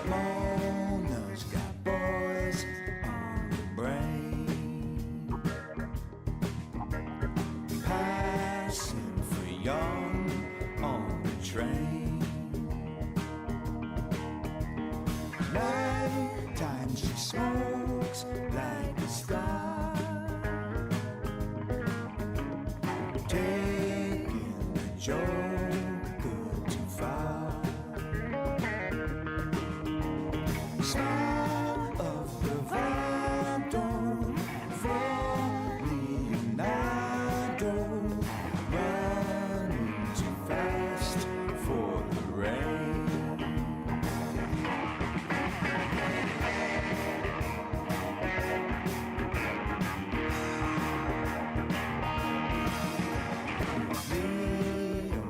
Mona's got boys on the brain, passing for young on the train. Nighttime she smokes like a star, taking the joker too far. Smile of bravado for Leonardo, running too fast for the rain. Leo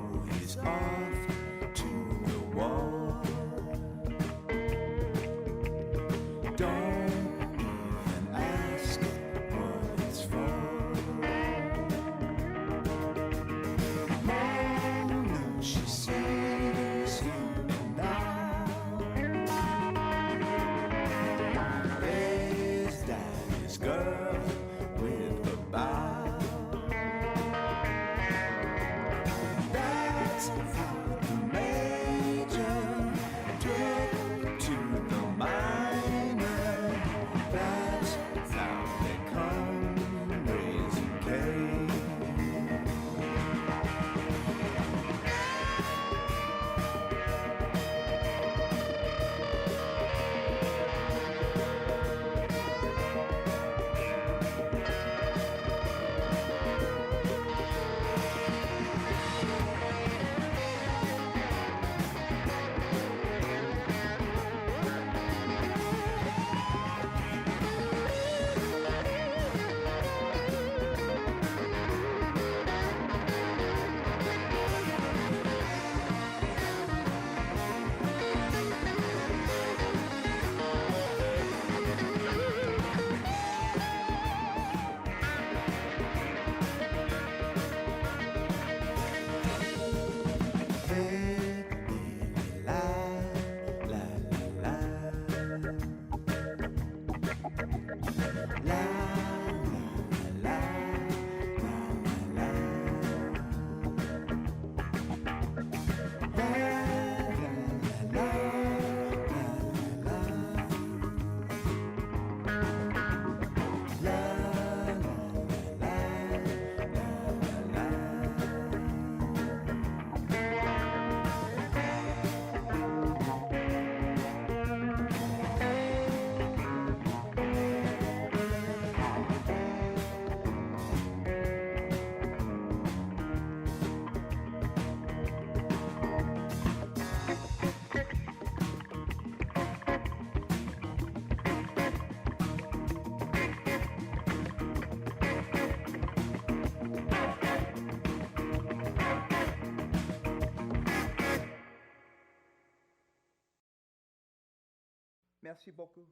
Merci beaucoup.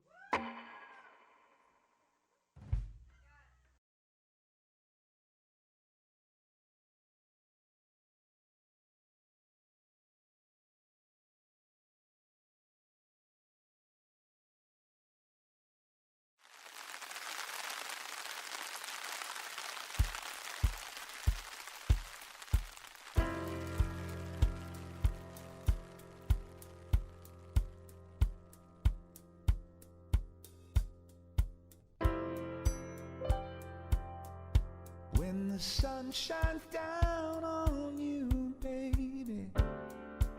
When the sun shines down on you, baby,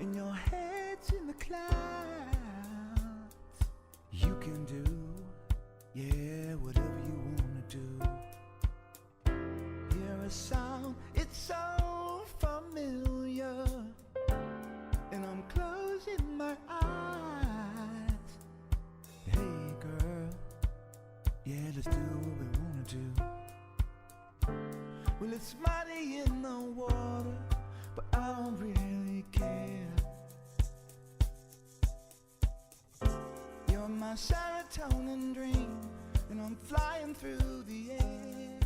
and your head's in the clouds, you can do, yeah, whatever you wanna do. Hear a sound, it's so familiar, and I'm closing my eyes. Hey girl, yeah, let's do what we wanna do. Well, it's muddy in the water, but I don't really care. You're my serotonin dream, and I'm flying through the air.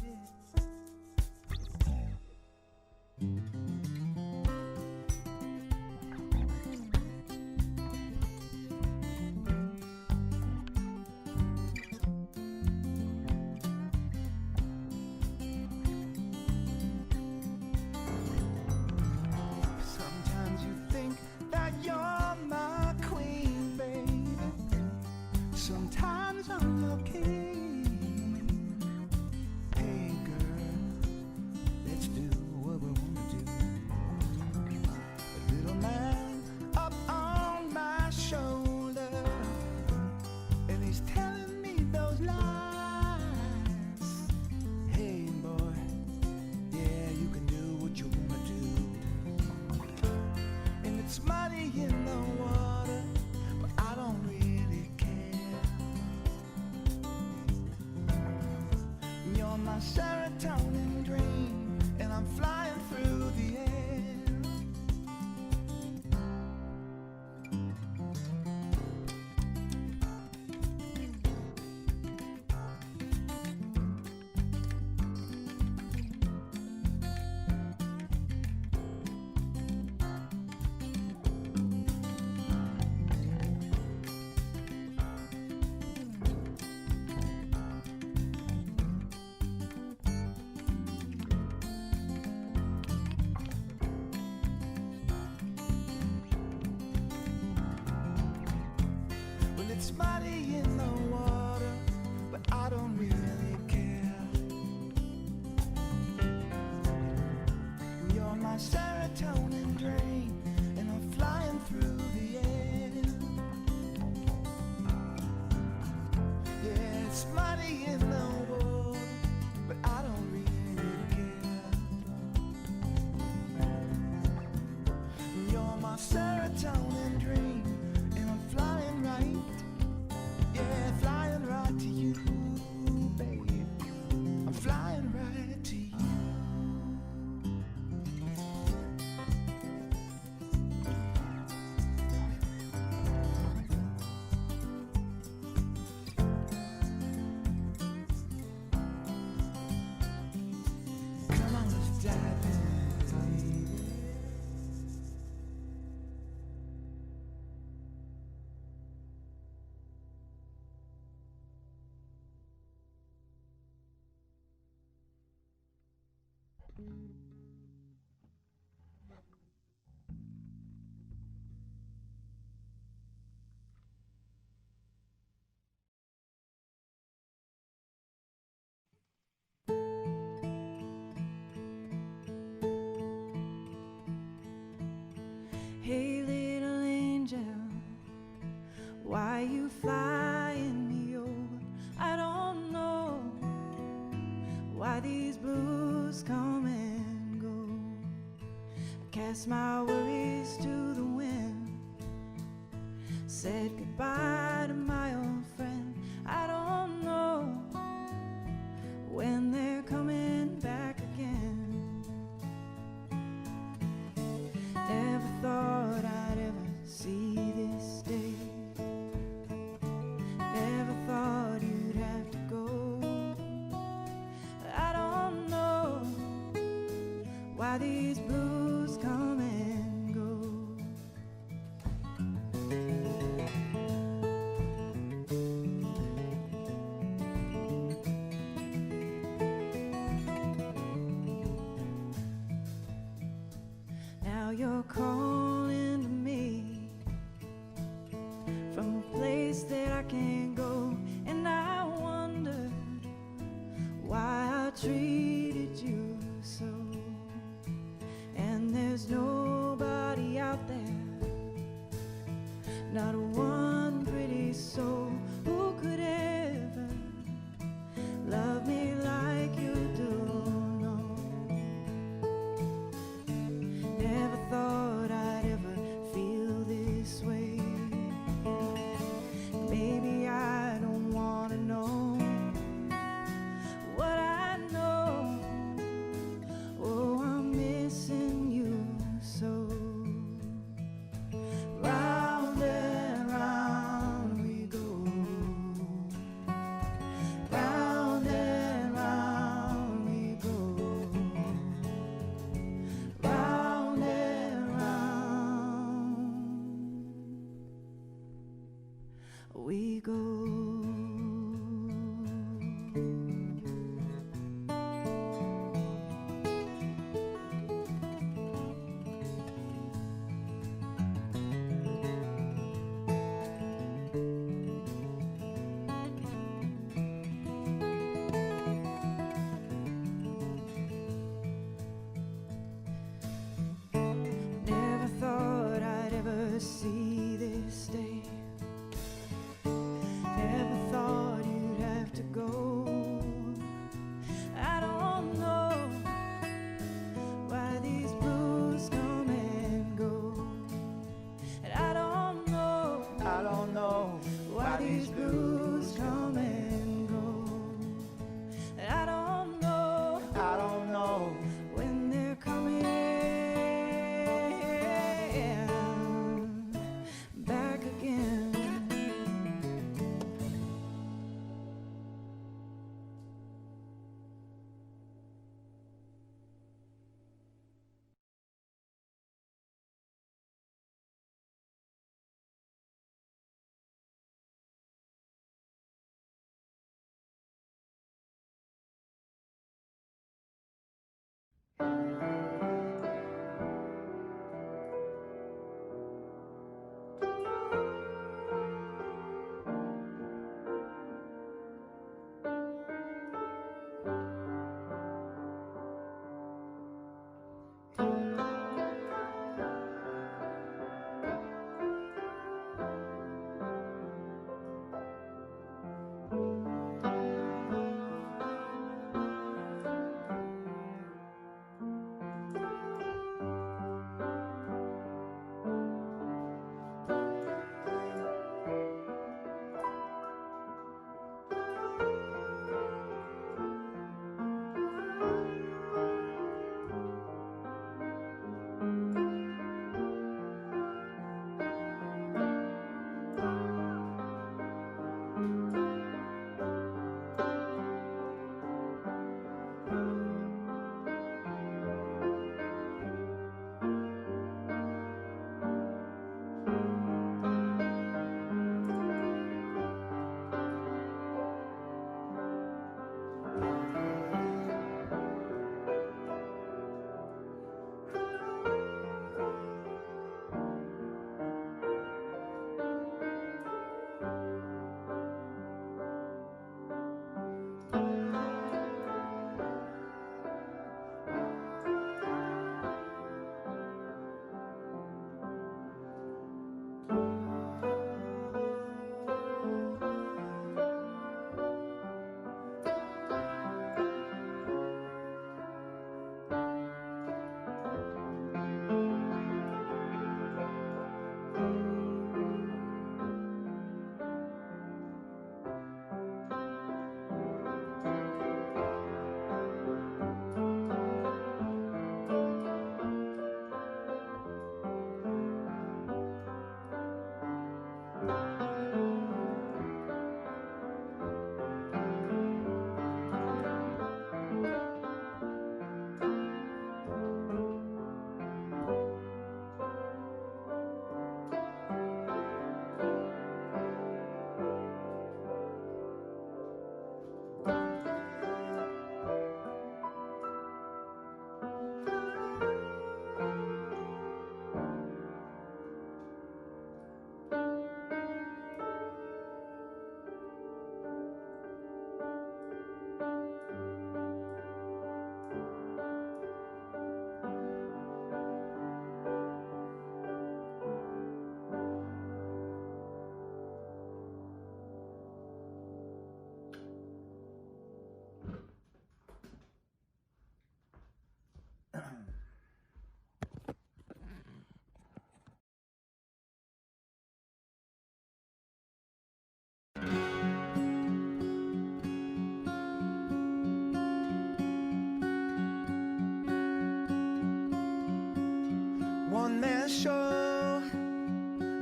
Sometimes you think that you're my queen, baby. Sometimes I'm your king. Hey girl, let's do what we wanna do. A little man up on my shoulder, and he's telling me those lies. Hey boy, yeah, you can do what you wanna do. And it's muddy in the water, but I don't really care. You're my serotonin dream, and I'm flying through the air. Well, it's muddy in the water, but I don't really care. You're my serotonin dream, and I'm flying through the air. Yeah, it's muddy in the water, but I don't really care. You're my serotonin dream, and I'm flying right, yeah, flying right to you, babe. I'm flying right to you. Come on, let's dive in, baby. Hey little angel, why you flying me over? I don't know why these blues come and go. I cast my worries to the wind, said goodbye to my old friend. I don't know when they're coming back again. Never thought I'd ever see this day. why these blues come and go. Now you're calling to me from a place that I can't go, and I wondered why I treated you so. And there's nobody out there, not one pretty soul, who could ever love me like you do. No, never thought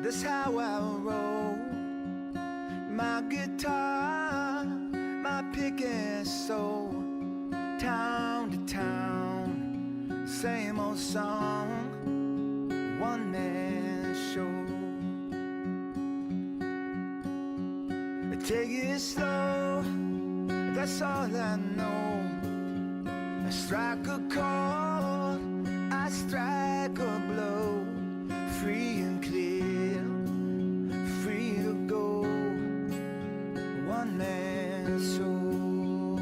That's how I roll. My guitar, my pick and soul. Town to town, same old song. One man show. Take it slow, that's all I know. I strike a chord, I strike a blow. Free and clear, free to go. One man soul.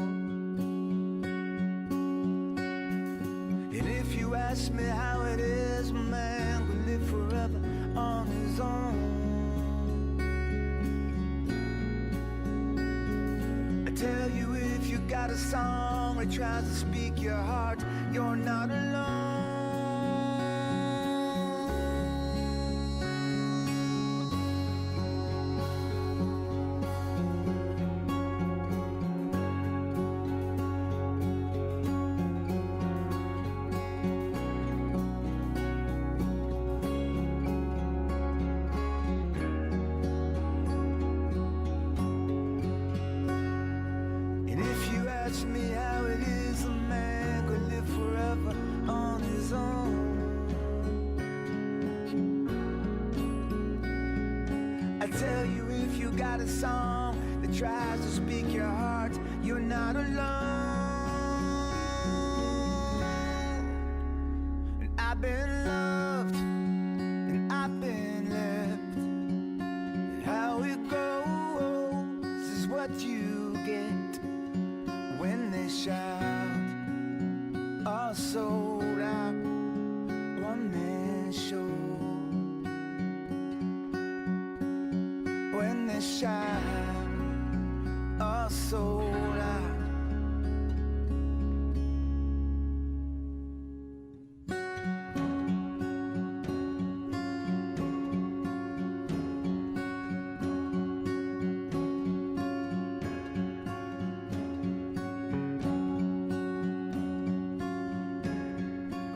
And if you ask me how it is, a man could live forever on his own. Tell you if you got a song that tries to speak your heart, you're not alone. Ask me how it is a man could live forever on his own. I tell you if you got a song that tries to speak your heart, you're not alone. And I've been loved, and I've been left, and how it goes is what you get. When they shout, all sold out, one man show. When they shout, all sold out.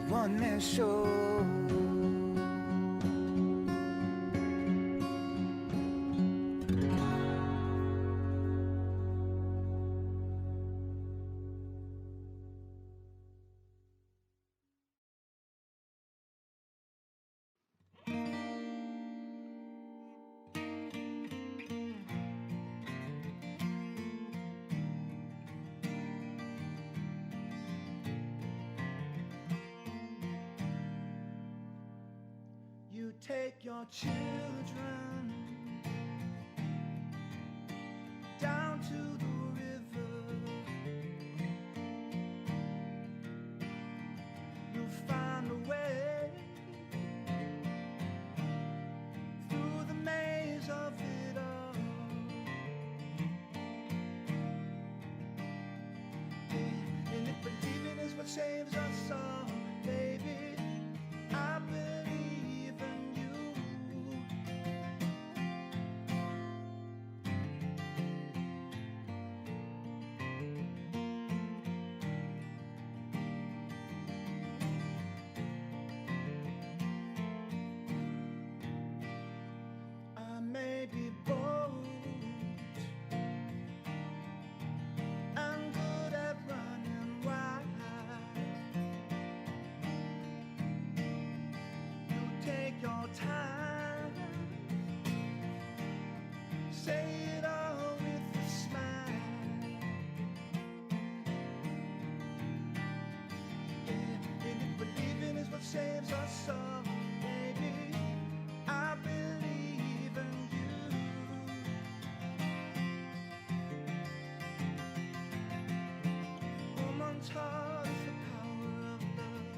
One man show. You take your children down to the river. You'll find a way through the maze of it all. And if believing is what saves us all, baby, I believe in you. I may be bold and good at running wild. Take your time, say it all with a smile. Yeah, and if believing is what saves us all, baby, I believe in you. Woman's heart is the power of love.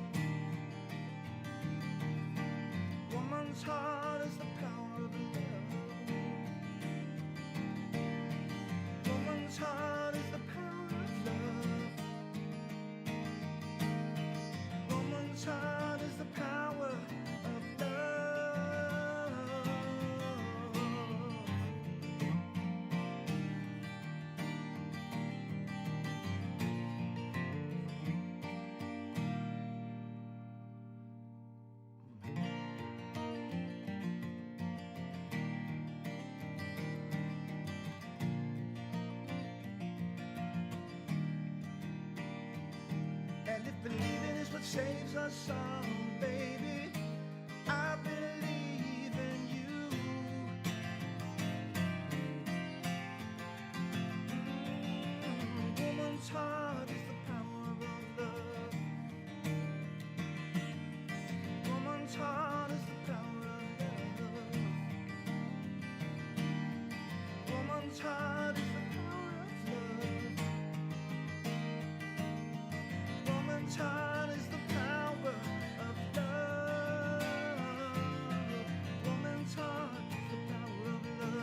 Woman's heart is the power of love. Woman's heart is the power of love. Woman's heart is the power And if believing is what saves us all, baby, I believe in you. Woman's heart is the power of love. Woman's heart is the power of love. Woman's heart is the power of love. Woman's heart is the power of love. Woman's heart is the power of love.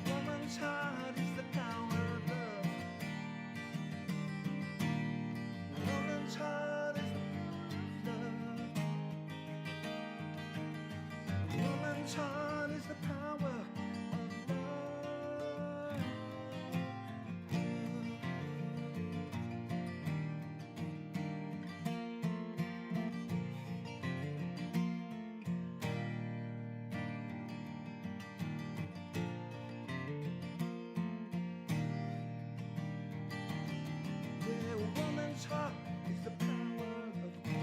Woman's heart is the power of love. Woman's heart is the power of love. Woman's heart is the power of love. Yeah, a woman's heart is the power of love. Yeah.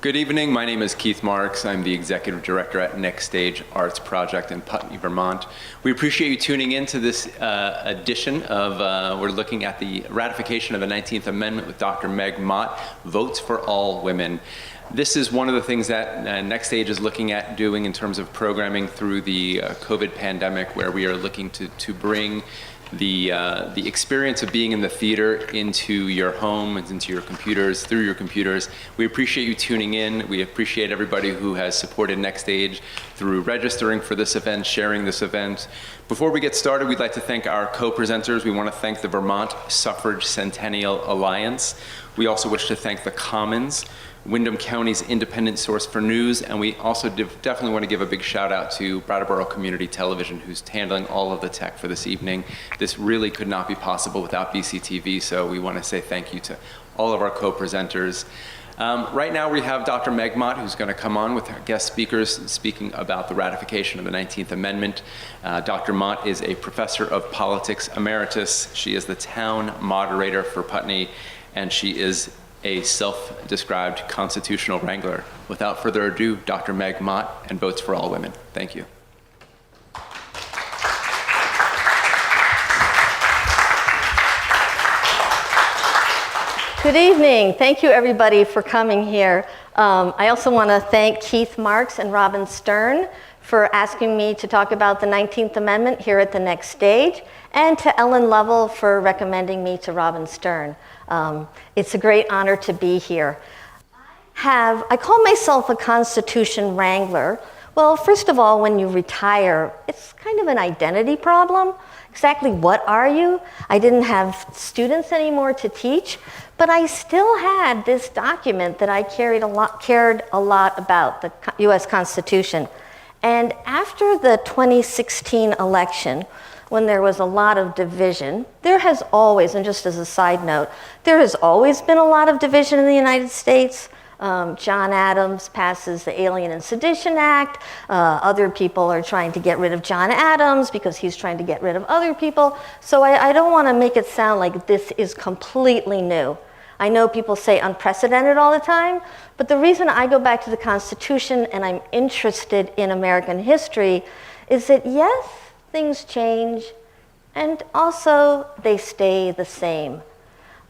Good evening. My name is Keith Marks. I'm the Executive Director at Next Stage Arts Project in Putney, Vermont. We appreciate you tuning in to this edition of, we're looking at the ratification of the 19th Amendment with Dr. Meg Mott, Votes for All Women. This is one of the things that Next Stage is looking at doing in terms of programming through the COVID pandemic, where we are looking to bring the experience of being in the theater into your home and into your computers, through your computers. We appreciate you tuning in. We appreciate everybody who has supported Next Stage through registering for this event, sharing this event. Before we get started, we'd like to thank our co-presenters. We want to thank the Vermont Suffrage Centennial Alliance. We also wish to thank the Commons, Windham County's independent source for news, and we also definitely want to give a big shout out to Brattleboro Community Television, who's handling all of the tech for this evening. This really could not be possible without BCTV, so we want to say thank you to all of our co-presenters. Right now we have Dr. Meg Mott, who's going to come on with our guest speakers speaking about the ratification of the 19th Amendment. Dr. Mott is a professor of politics emeritus. She is the town moderator for Putney, and she is a self-described constitutional wrangler. Without further ado, Dr. Meg Mott and Votes for All Women. Thank you. Good evening. Thank you, everybody, for coming here. I also want to thank Keith Marks and Robin Stern for asking me to talk about the 19th Amendment here at the Next Stage, and to Ellen Lovell for recommending me to Robin Stern. It's a great honor to be here. I call myself a Constitution wrangler. Well, first of all, when you retire, it's kind of an identity problem. Exactly what are you? I didn't have students anymore to teach, but I still had this document that I cared a lot about, the US Constitution. And after the 2016 election, when there was a lot of division, there has always, and just as a side note, there has always been a lot of division in the United States. John Adams passes the Alien and Sedition Act. Other people are trying to get rid of John Adams because he's trying to get rid of other people. So I don't want to make it sound like this is completely new. I know people say unprecedented all the time, but the reason I go back to the Constitution and I'm interested in American history is that yes, things change, and also they stay the same.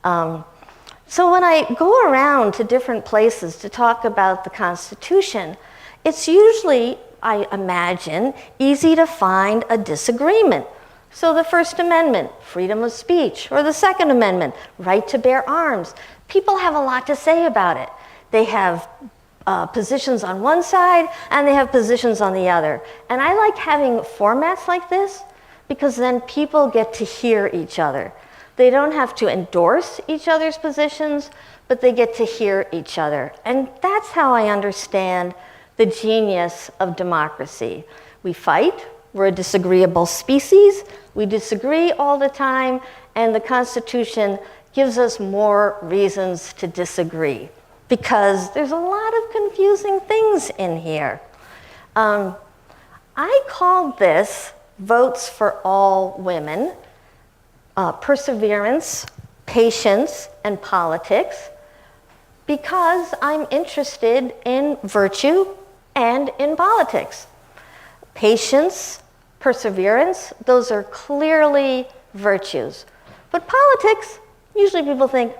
So when I go around to different places to talk about the Constitution, it's usually, I imagine, easy to find a disagreement. So the First Amendment, freedom of speech, or the Second Amendment, right to bear arms. People have a lot to say about it. They have positions on one side and they have positions on the other. And I like having formats like this because then people get to hear each other. They don't have to endorse each other's positions, but they get to hear each other. And that's how I understand the genius of democracy. We fight, we're a disagreeable species, we disagree all the time, and the Constitution gives us more reasons to disagree, because there's a lot of confusing things in here. I called this Votes for All Women, Perseverance, Patience, and Politics, because I'm interested in virtue and in politics. Patience, perseverance, those are clearly virtues. But politics, usually people think,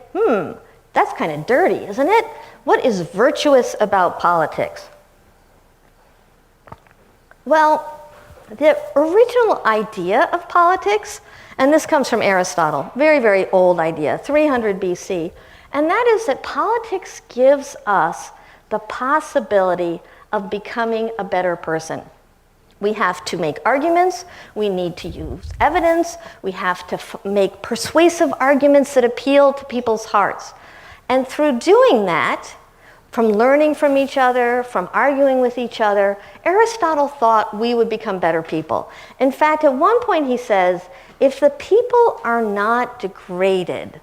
that's kind of dirty, isn't it? What is virtuous about politics? Well, the original idea of politics, and this comes from Aristotle, very, very old idea, 300 BC, and that is that politics gives us the possibility of becoming a better person. We have to make arguments, we need to use evidence, we have to make persuasive arguments that appeal to people's hearts. And through doing that, from learning from each other, from arguing with each other, Aristotle thought we would become better people. In fact, at one point he says, if the people are not degraded,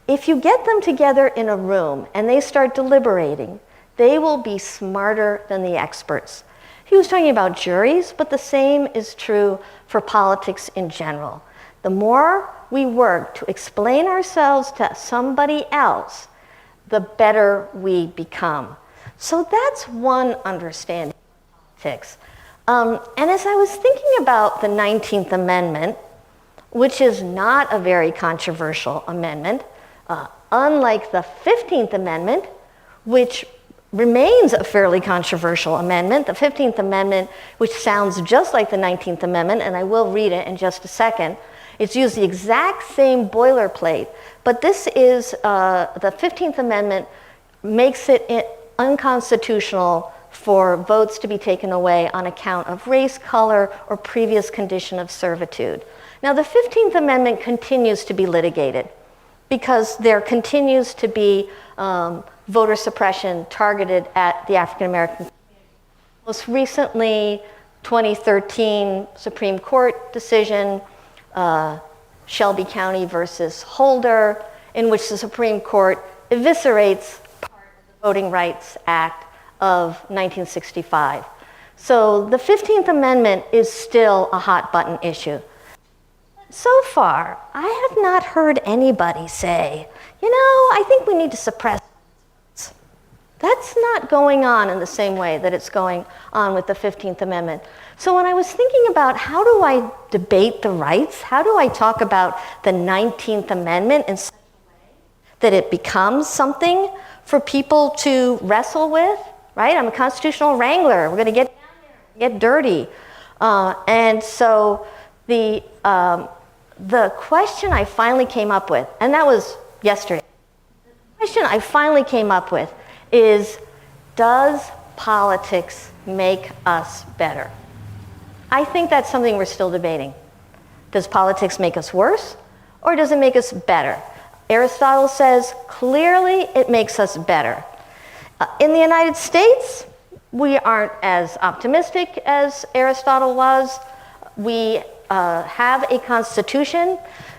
if you get them together in a room and they start deliberating, they will be smarter than the experts. He was talking about juries, but the same is true for politics in general. The more we work to explain ourselves to somebody else, the better we become. So that's one understanding of politics. And as I was thinking about the 19th Amendment, which is not a very controversial amendment, unlike the 15th Amendment, which remains a fairly controversial amendment. The 15th Amendment, which sounds just like the 19th Amendment, and I will read it in just a second, It's used the exact same boilerplate, but this is, the 15th Amendment makes it unconstitutional for votes to be taken away on account of race, color, or previous condition of servitude. Now, the 15th Amendment continues to be litigated because there continues to be voter suppression targeted at the African American community. Most recently, 2013 Supreme Court decision, Shelby County versus Holder, in which the Supreme Court eviscerates part of the Voting Rights Act of 1965. So the 15th Amendment is still a hot button issue. So far, I have not heard anybody say, you know, I think we need to suppress. That's not going on in the same way that it's going on with the 15th Amendment. So when I was thinking about how do I debate the rights, how do I talk about the 19th Amendment in such a way that it becomes something for people to wrestle with, right? I'm a constitutional wrangler. We're going to get down there, get dirty. And so the question I finally came up with, and that was yesterday, the question I finally came up with is, does politics make us better? I think that's something we're still debating. Does politics make us worse, or does it make us better? Aristotle says clearly it makes us better. In the United States, we aren't as optimistic as Aristotle was. We have a constitution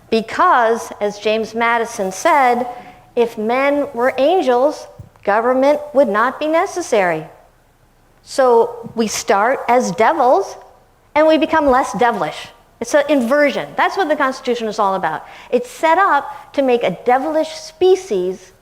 because, as James Madison said, if men were angels, government would not be necessary. So we start as devils and we become less devilish. It's an inversion. That's what the Constitution is all about. It's set up to make a devilish species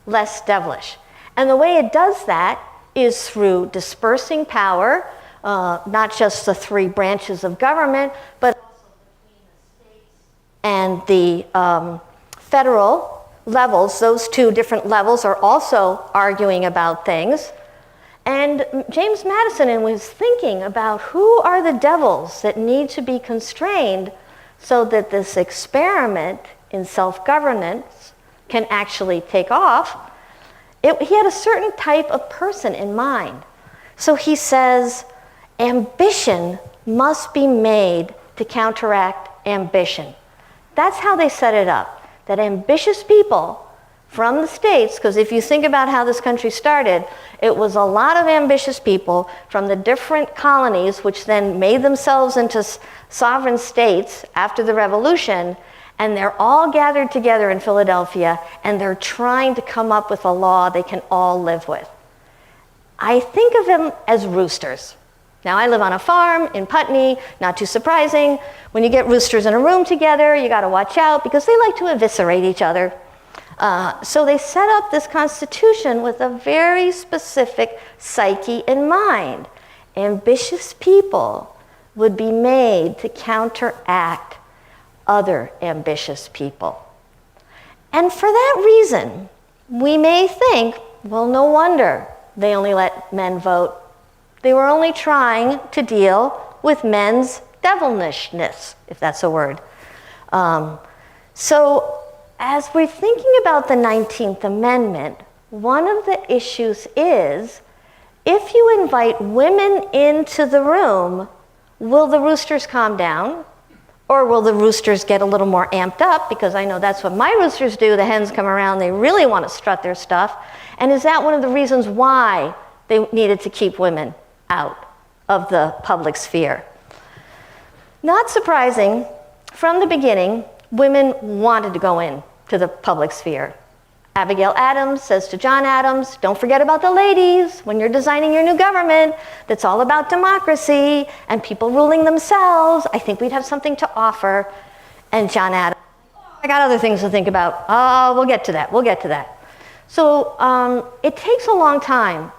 less devilish. And the way it does that is through dispersing power, not just the three branches of government, but also between the states and the federal levels. Those two different levels are also arguing about things. And James Madison was thinking about who are the devils that need to be constrained so that this experiment in self-governance can actually take off. He had a certain type of person in mind. So he says, ambition must be made to counteract ambition. That's how they set it up, that ambitious people from the states, because if you think about how this country started, it was a lot of ambitious people from the different colonies, which then made themselves into sovereign states after the Revolution, and they're all gathered together in Philadelphia, and they're trying to come up with a law they can all live with. I think of them as roosters. Now, I live on a farm in Putney, not too surprising. When you get roosters in a room together, you got to watch out because they like to eviscerate each other. So they set up this constitution with a very specific psyche in mind. Ambitious people would be made to counteract other ambitious people. And for that reason, we may think, well, no wonder they only let men vote. They were only trying to deal with men's devilishness, if that's a word. So as we're thinking about the 19th Amendment, one of the issues is, if you invite women into the room, will the roosters calm down? Or will the roosters get a little more amped up? Because I know that's what my roosters do. The hens come around, they really want to strut their stuff. And is that one of the reasons why they needed to keep women out of the public sphere? Not surprising, from the beginning, women wanted to go in to the public sphere. Abigail Adams says to John Adams, don't forget about the ladies when you're designing your new government that's all about democracy and people ruling themselves. I think we'd have something to offer. And John Adams, I got other things to think about. Oh, we'll get to that. So it takes a long time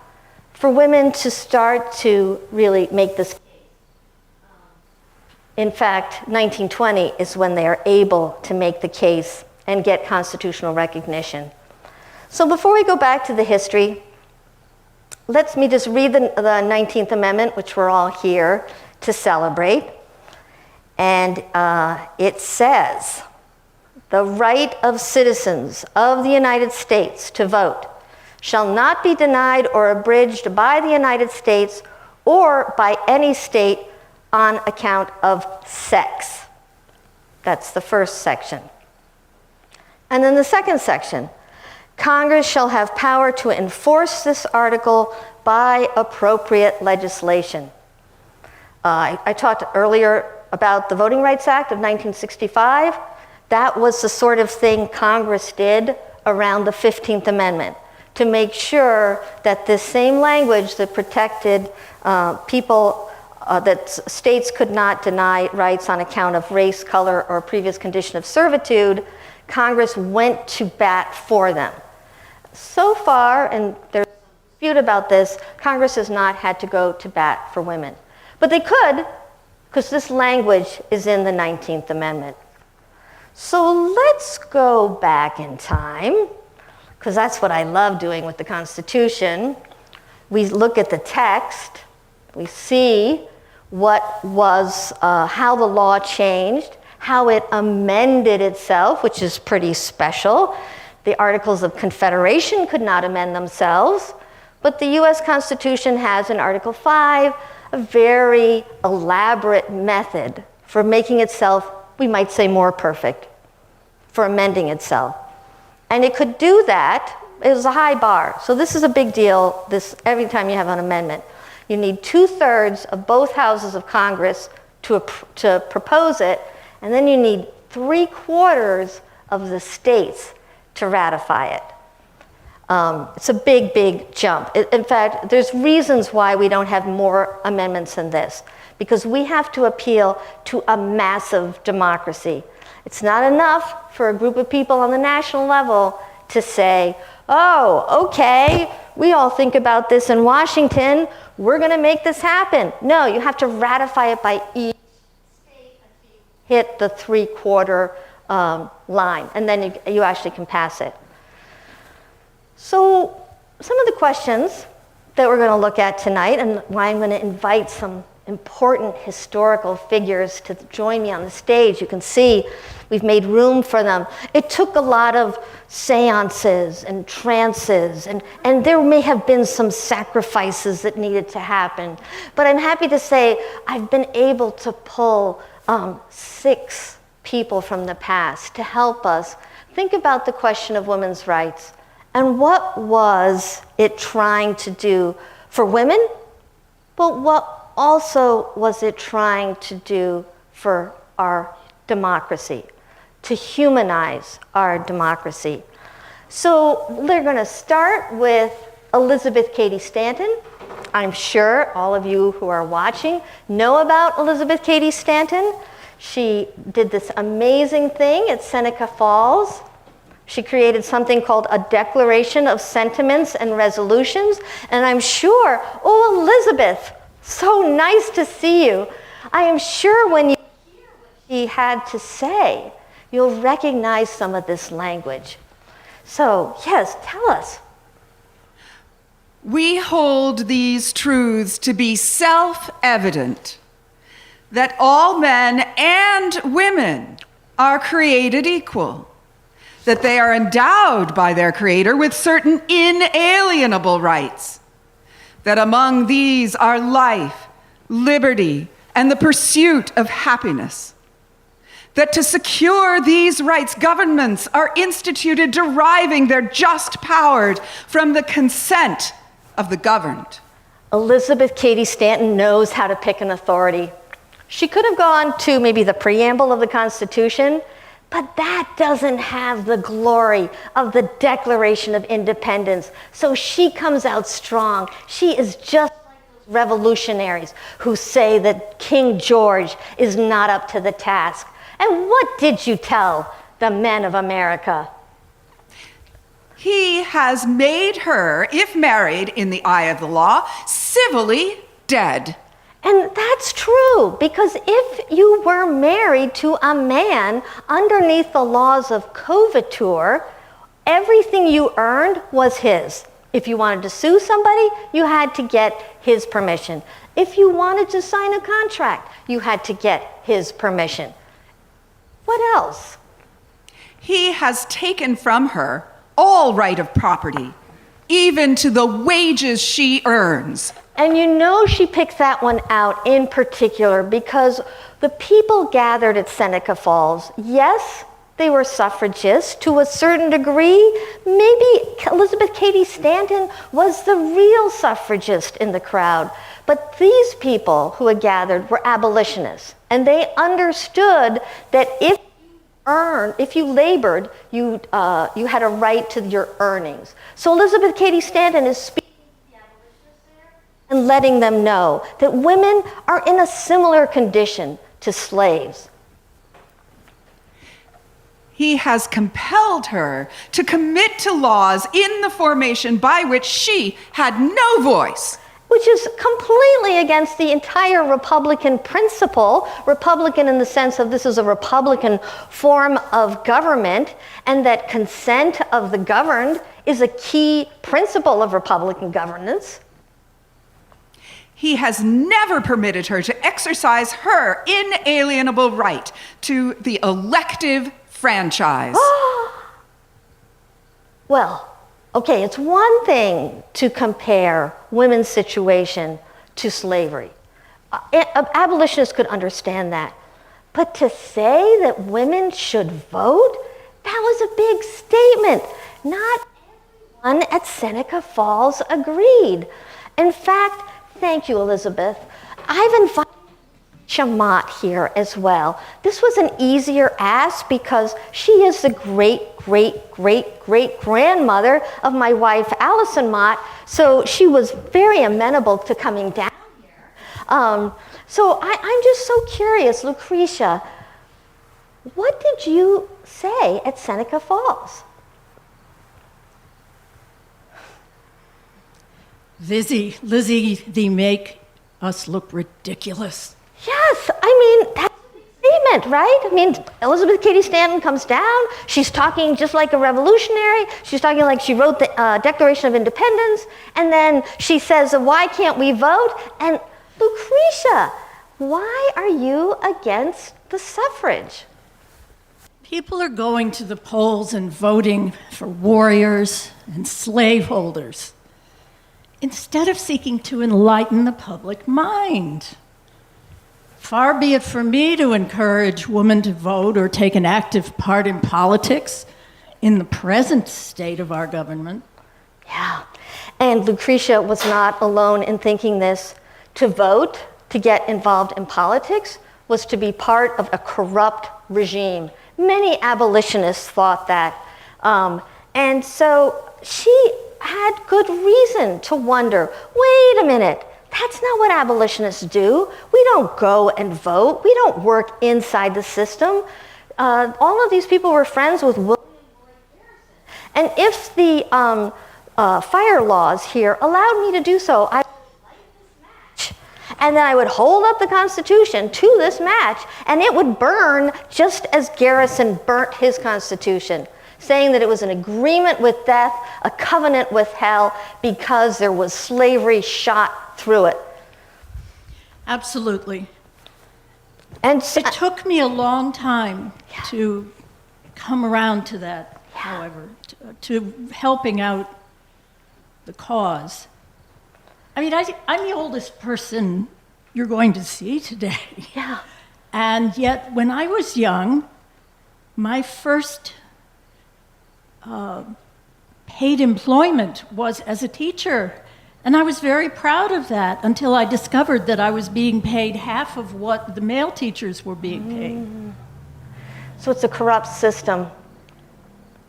for women to start to really make this case. In fact, 1920 is when they are able to make the case and get constitutional recognition. So before we go back to the history, let me just read the 19th Amendment, which we're all here to celebrate. And it says, the right of citizens of the United States to vote shall not be denied or abridged by the United States or by any state on account of sex. That's the first section. And then the second section, Congress shall have power to enforce this article by appropriate legislation. I talked earlier about the Voting Rights Act of 1965. That was the sort of thing Congress did around the 15th Amendment to make sure that this same language that protected people, that states could not deny rights on account of race, color, or previous condition of servitude, Congress went to bat for them. So far, and there's a dispute about this, Congress has not had to go to bat for women. But they could, because this language is in the 19th Amendment. So let's go back in time, because that's what I love doing with the Constitution. We look at the text, we see what was, how the law changed, how it amended itself, which is pretty special. The Articles of Confederation could not amend themselves, but the US Constitution has in Article 5 a very elaborate method for making itself, we might say, more perfect, for amending itself. And it could do that. It was a high bar. So this is a big deal. Every time you have an amendment, you need 2/3 of both houses of Congress to propose it, and then you need 3/4 of the states to ratify it. It's a big, big jump. In fact, there's reasons why we don't have more amendments than this, because we have to appeal to a massive democracy. It's not enough for a group of people on the national level to say, oh, okay, we all think about this in Washington, we're going to make this happen. No, you have to ratify it by each state until you hit the 3/4 line, and then you actually can pass it. So some of the questions that we're going to look at tonight, and why I'm going to invite some important historical figures to join me on the stage. You can see we've made room for them. It took a lot of seances and trances, and there may have been some sacrifices that needed to happen. But I'm happy to say I've been able to pull 6 people from the past to help us think about the question of women's rights and what was it trying to do for women, but what also was it trying to do for our democracy, to humanize our democracy. So they're going to start with Elizabeth Cady Stanton. I'm sure all of you who are watching know about Elizabeth Cady Stanton. She did this amazing thing at Seneca Falls. She created something called a Declaration of Sentiments and Resolutions. And I'm sure, oh, Elizabeth, so nice to see you. I am sure when you hear what she had to say, you'll recognize some of this language. So, yes, tell us. We hold these truths to be self-evident, that all men and women are created equal, that they are endowed by their Creator with certain inalienable rights, that among these are life, liberty, and the pursuit of happiness, that to secure these rights, governments are instituted deriving their just power from the consent of the governed. Elizabeth Cady Stanton knows how to pick an authority. She could have gone to maybe the preamble of the Constitution, but that doesn't have the glory of the Declaration of Independence. So she comes out strong. She is just like those revolutionaries who say that King George is not up to the task. And what did you tell the men of America? He has made her, if married in the eye of the law, civilly dead. And that's true, because if you were married to a man underneath the laws of coverture, everything you earned was his. If you wanted to sue somebody, you had to get his permission. If you wanted to sign a contract, you had to get his permission. What else? He has taken from her all right of property, even to the wages she earns. And you know she picked that one out in particular because the people gathered at Seneca Falls, yes, they were suffragists to a certain degree. Maybe Elizabeth Cady Stanton was the real suffragist in the crowd. But these people who had gathered were abolitionists. And they understood that if you labored, you had a right to your earnings. So Elizabeth Cady Stanton is speaking to the abolitionists there and letting them know that women are in a similar condition to slaves. He has compelled her to commit to laws in the formation by which she had no voice. Which is completely against the entire Republican principle, Republican in the sense of this is a Republican form of government, and that consent of the governed is a key principle of Republican governance. He has never permitted her to exercise her inalienable right to the elective franchise. Well, okay, it's one thing to compare women's situation to slavery. Abolitionists could understand that. But to say that women should vote, that was a big statement. Not everyone at Seneca Falls agreed. In fact, thank you, Elizabeth. I've invited Shamat here as well. This was an easier ask because she is the great-great-great-great-grandmother of my wife, Allison Mott, so she was very amenable to coming down here. So I'm just so curious, Lucretia, what did you say at Seneca Falls? Lizzie, they make us look ridiculous. Yes, I mean, that's a big statement, right? I mean, Elizabeth Cady Stanton comes down. She's talking just like a revolutionary. She's talking like she wrote the Declaration of Independence. And then she says, why can't we vote? And Lucretia, why are you against the suffrage? People are going to the polls and voting for warriors and slaveholders instead of seeking to enlighten the public mind. Far be it from me to encourage women to vote or take an active part in politics in the present state of our government. Yeah, and Lucretia was not alone in thinking this. To vote, to get involved in politics, was to be part of a corrupt regime. Many abolitionists thought that. And so she had good reason to wonder, wait a minute, that's not what abolitionists do. We don't go and vote. We don't work inside the system. All of these people were friends with William Lloyd Garrison. And if the fire laws here allowed me to do so, I would light this match. And then I would hold up the Constitution to this match, and it would burn just as Garrison burnt his Constitution, saying that it was an agreement with death, a covenant with hell, because there was slavery shot through it. Absolutely. And so, It took me a long time to come around to that, however, to helping out the cause. I mean, I'm the oldest person you're going to see today. yeah. And yet, when I was young, my first paid employment was as a teacher. And I was very proud of that until I discovered that I was being paid half of what the male teachers were being paid. So it's a corrupt system.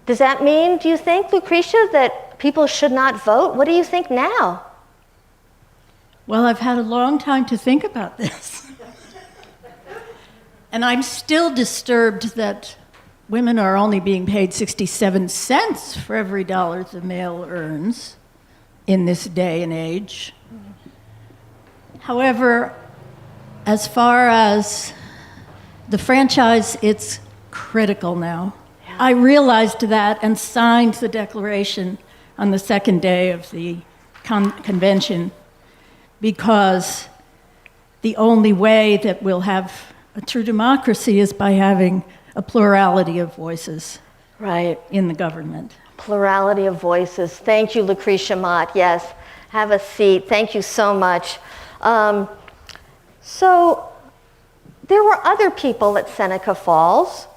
Does that mean, do you think, Lucretia, that people should not vote? What do you think now? Well, I've had a long time to think about this. And I'm still disturbed that women are only being paid 67 cents for every dollar the male earns in this day and age. However, as far as the franchise, it's critical now. I realized that and signed the Declaration on the second day of the convention, because the only way that we'll have a true democracy is by having a plurality of voices Right. in the government. Plurality of voices. Thank you, Lucretia Mott. Yes, have a seat. Thank you so much. So there were other people at Seneca Falls,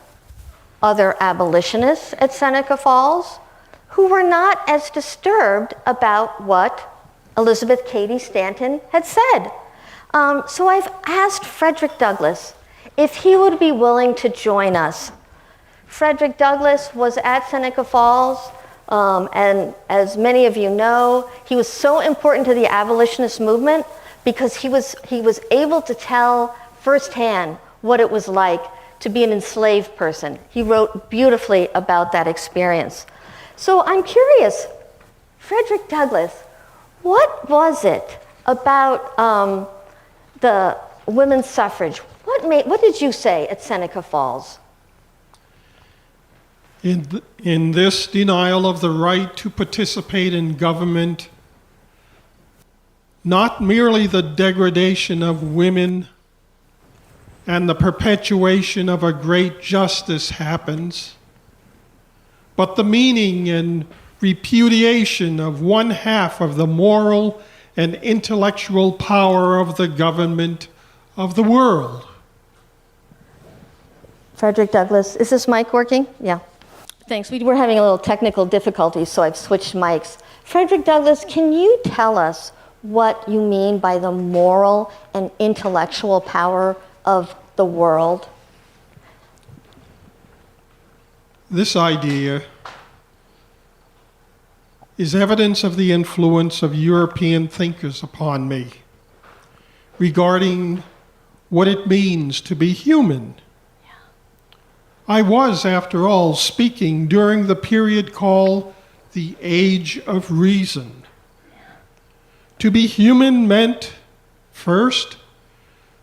other abolitionists at Seneca Falls, who were not as disturbed about what Elizabeth Cady Stanton had said. So I've asked Frederick Douglass if he would be willing to join us. Frederick Douglass was at Seneca Falls, and as many of you know, he was so important to the abolitionist movement because he was able to tell firsthand what it was like to be an enslaved person. He wrote beautifully about that experience. So I'm curious, Frederick Douglass, what was it about the women's suffrage? What did you say at Seneca Falls? In this denial of the right to participate in government, not merely the degradation of women and the perpetuation of a great justice happens, but the meaning and repudiation of one half of the moral and intellectual power of the government of the world. Frederick Douglass, is this mic working? Yeah. Thanks. We were having a little technical difficulty, so I've switched mics. Frederick Douglass, can you tell us what you mean by the moral and intellectual power of the world? This idea is evidence of the influence of European thinkers upon me regarding what it means to be human. I was, after all, speaking during the period called the Age of Reason. To be human meant, first,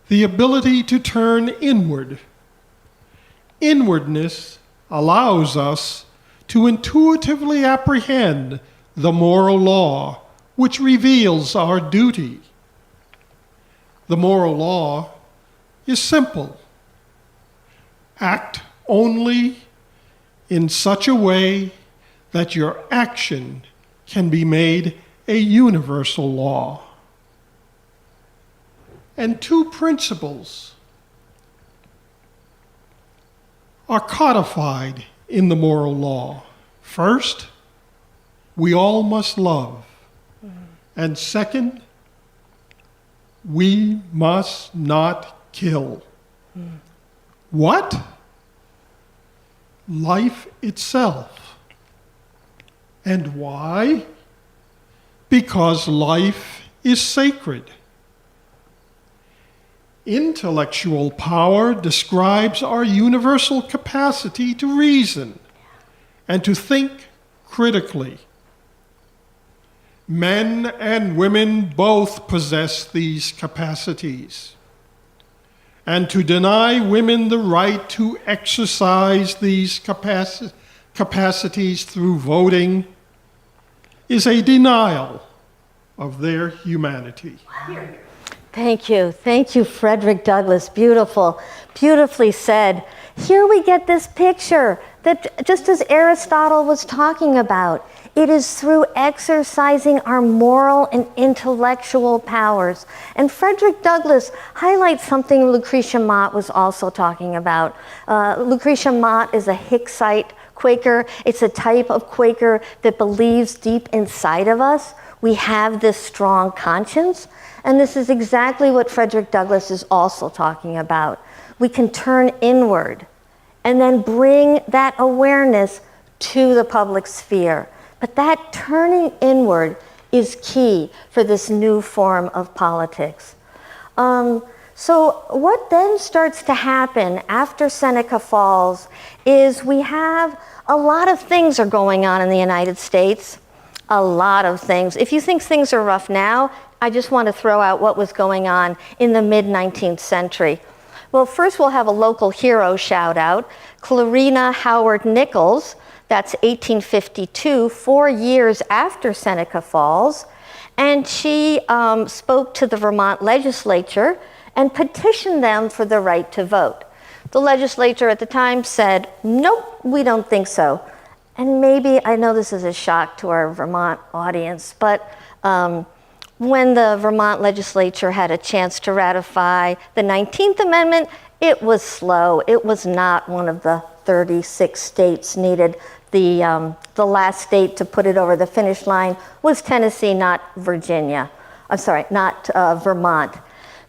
the ability to turn inward. Inwardness allows us to intuitively apprehend the moral law, which reveals our duty. The moral law is simple. Act only in such a way that your action can be made a universal law. And two principles are codified in the moral law. First, we all must love. And second, we must not kill. What? Life itself. And why? Because life is sacred. Intellectual power describes our universal capacity to reason and to think critically. Men and women both possess these capacities. And to deny women the right to exercise these capacities through voting is a denial of their humanity. Thank you. Thank you, Frederick Douglass. Beautiful. Beautifully said. Here we get this picture that, just as Aristotle was talking about, it is through exercising our moral and intellectual powers. And Frederick Douglass highlights something Lucretia Mott was also talking about. Lucretia Mott is a Hicksite Quaker. It's a type of Quaker that believes deep inside of us we have this strong conscience. And this is exactly what Frederick Douglass is also talking about. We can turn inward and then bring that awareness to the public sphere. But that turning inward is key for this new form of politics. So what then starts to happen after Seneca Falls is we have a lot of things are going on in the United States. A lot of things. If you think things are rough now, I just want to throw out what was going on in the mid-19th century. Well, first we'll have a local hero shout out, Clarina Howard Nichols, That's 1852, 4 years after Seneca Falls. And she spoke to the Vermont legislature and petitioned them for the right to vote. The legislature at the time said, nope, we don't think so. And maybe, I know this is a shock to our Vermont audience, but when the Vermont legislature had a chance to ratify the 19th Amendment, it was slow. It was not one of the 36 states needed. The last state to put it over the finish line was Tennessee, not Virginia. I'm sorry, not Vermont.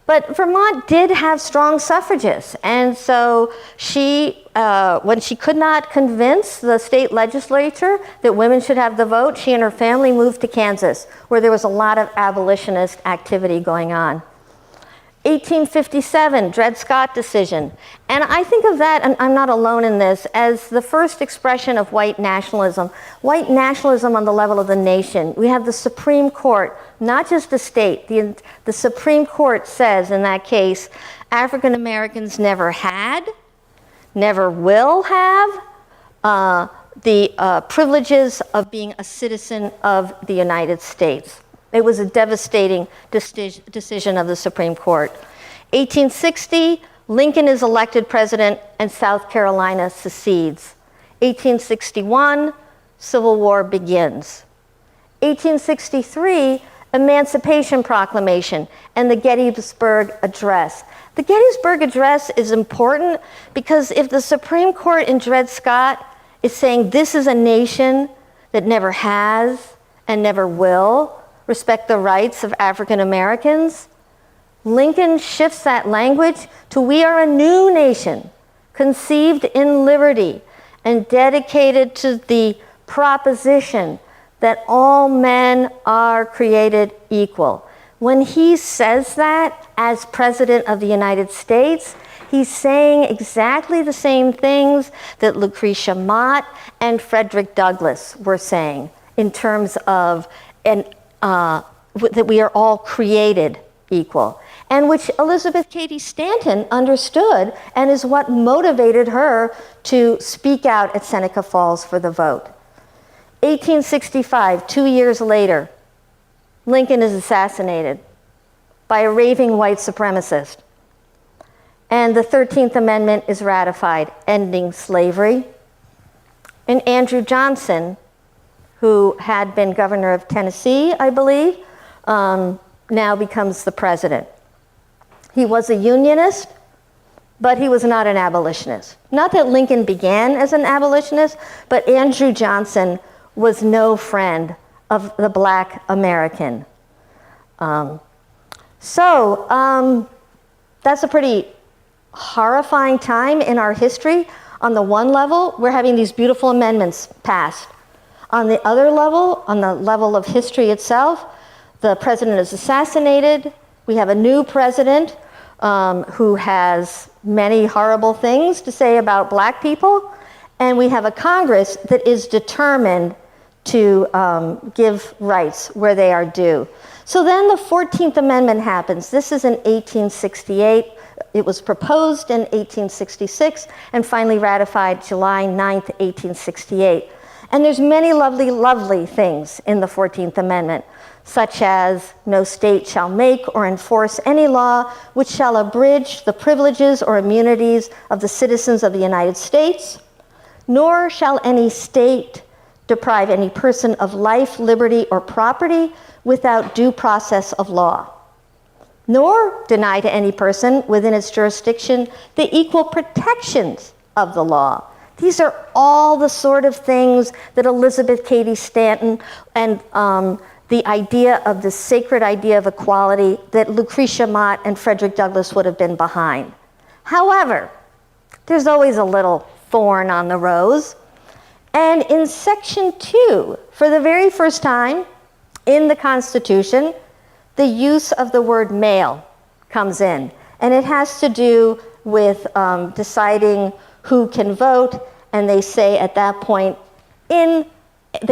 But Vermont did have strong suffragists, and so she, when she could not convince the state legislature that women should have the vote, she and her family moved to Kansas, where there was a lot of abolitionist activity going on. 1857, Dred Scott decision. And I think of that, and I'm not alone in this, as the first expression of white nationalism on the level of the nation. We have the Supreme Court, not just the state. The Supreme Court says in that case, African Americans never had, never will have the privileges of being a citizen of the United States. It was a devastating decision of the Supreme Court. 1860, Lincoln is elected president and South Carolina secedes. 1861, Civil War begins. 1863, Emancipation Proclamation and the Gettysburg Address. The Gettysburg Address is important because if the Supreme Court in Dred Scott is saying this is a nation that never has and never will respect the rights of African Americans, Lincoln shifts that language to we are a new nation, conceived in liberty and dedicated to the proposition that all men are created equal. When he says that as President of the United States, he's saying exactly the same things that Lucretia Mott and Frederick Douglass were saying in terms of that we are all created equal, and which Elizabeth Cady Stanton understood and is what motivated her to speak out at Seneca Falls for the vote. 1865, 2 years later, Lincoln is assassinated by a raving white supremacist, and the 13th Amendment is ratified, ending slavery. And Andrew Johnson, who had been governor of Tennessee, I believe, now becomes the president. He was a unionist, but he was not an abolitionist. Not that Lincoln began as an abolitionist, but Andrew Johnson was no friend of the Black American. That's a pretty horrifying time in our history. On the one level, we're having these beautiful amendments passed. On the other level, on the level of history itself, the president is assassinated. We have a new president who has many horrible things to say about Black people. And we have a Congress that is determined to give rights where they are due. So then the 14th Amendment happens. This is in 1868. It was proposed in 1866 and finally ratified July 9th, 1868. And there's many lovely, lovely things in the 14th Amendment, such as no state shall make or enforce any law which shall abridge the privileges or immunities of the citizens of the United States, nor shall any state deprive any person of life, liberty, or property without due process of law, nor deny to any person within its jurisdiction the equal protections of the law. These are all the sort of things that Elizabeth Cady Stanton and the idea of the sacred idea of equality that Lucretia Mott and Frederick Douglass would have been behind. However, there's always a little thorn on the rose. And in Section 2, for the very first time in the Constitution, the use of the word male comes in. And it has to do with deciding who can vote, and they say at that point, they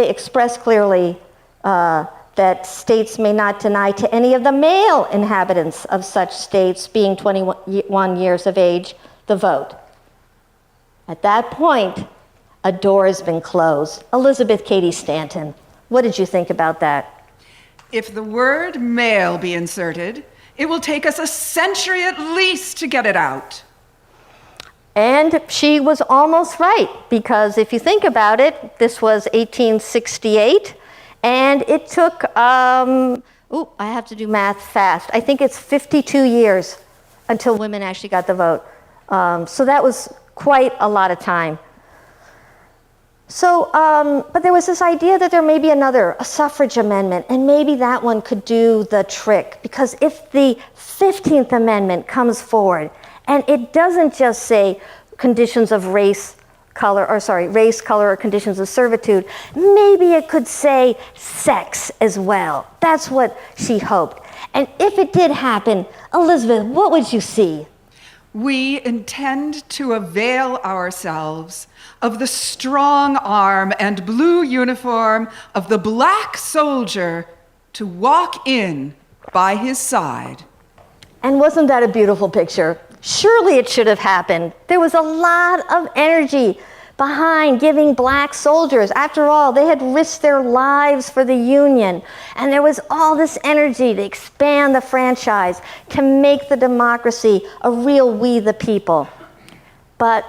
express clearly that states may not deny to any of the male inhabitants of such states being 21 years of age the vote. At that point, a door has been closed. Elizabeth Cady Stanton, what did you think about that? If the word male be inserted, it will take us a century at least to get it out. And she was almost right, because if you think about it, this was 1868, and it took, I have to do math fast. I think it's 52 years until women actually got the vote. So that was quite a lot of time. So, but there was this idea that there may be a suffrage amendment, and maybe that one could do the trick, because if the 15th Amendment comes forward, and it doesn't just say conditions of race, color, or conditions of servitude, maybe it could say sex as well. That's what she hoped. And if it did happen, Elizabeth, what would you see? We intend to avail ourselves of the strong arm and blue uniform of the black soldier to walk in by his side. And wasn't that a beautiful picture? Surely it should have happened. There was a lot of energy behind giving black soldiers. After all, they had risked their lives for the Union. And there was all this energy to expand the franchise, to make the democracy a real we the people. But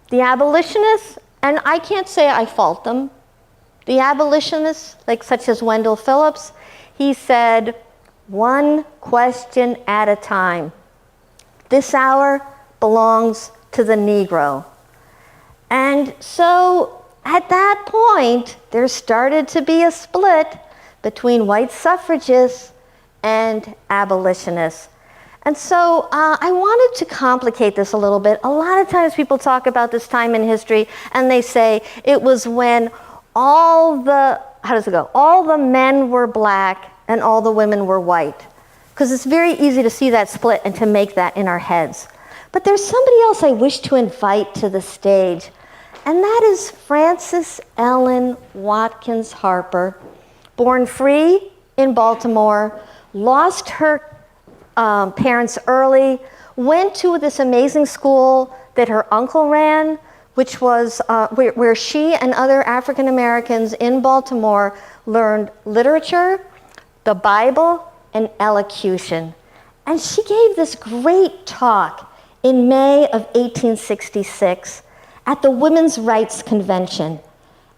the abolitionists, and I can't say I fault them, the abolitionists, such as Wendell Phillips, he said, one question at a time. This hour belongs to the Negro. And so at that point, there started to be a split between white suffragists and abolitionists. And so I wanted to complicate this a little bit. A lot of times people talk about this time in history and they say it was when all the men were black and all the women were white. Because it's very easy to see that split and to make that in our heads. But there's somebody else I wish to invite to the stage, and that is Frances Ellen Watkins Harper, born free in Baltimore, lost her parents early, went to this amazing school that her uncle ran, which was where she and other African Americans in Baltimore learned literature, the Bible, and elocution. And she gave this great talk in May of 1866 at the Women's Rights Convention.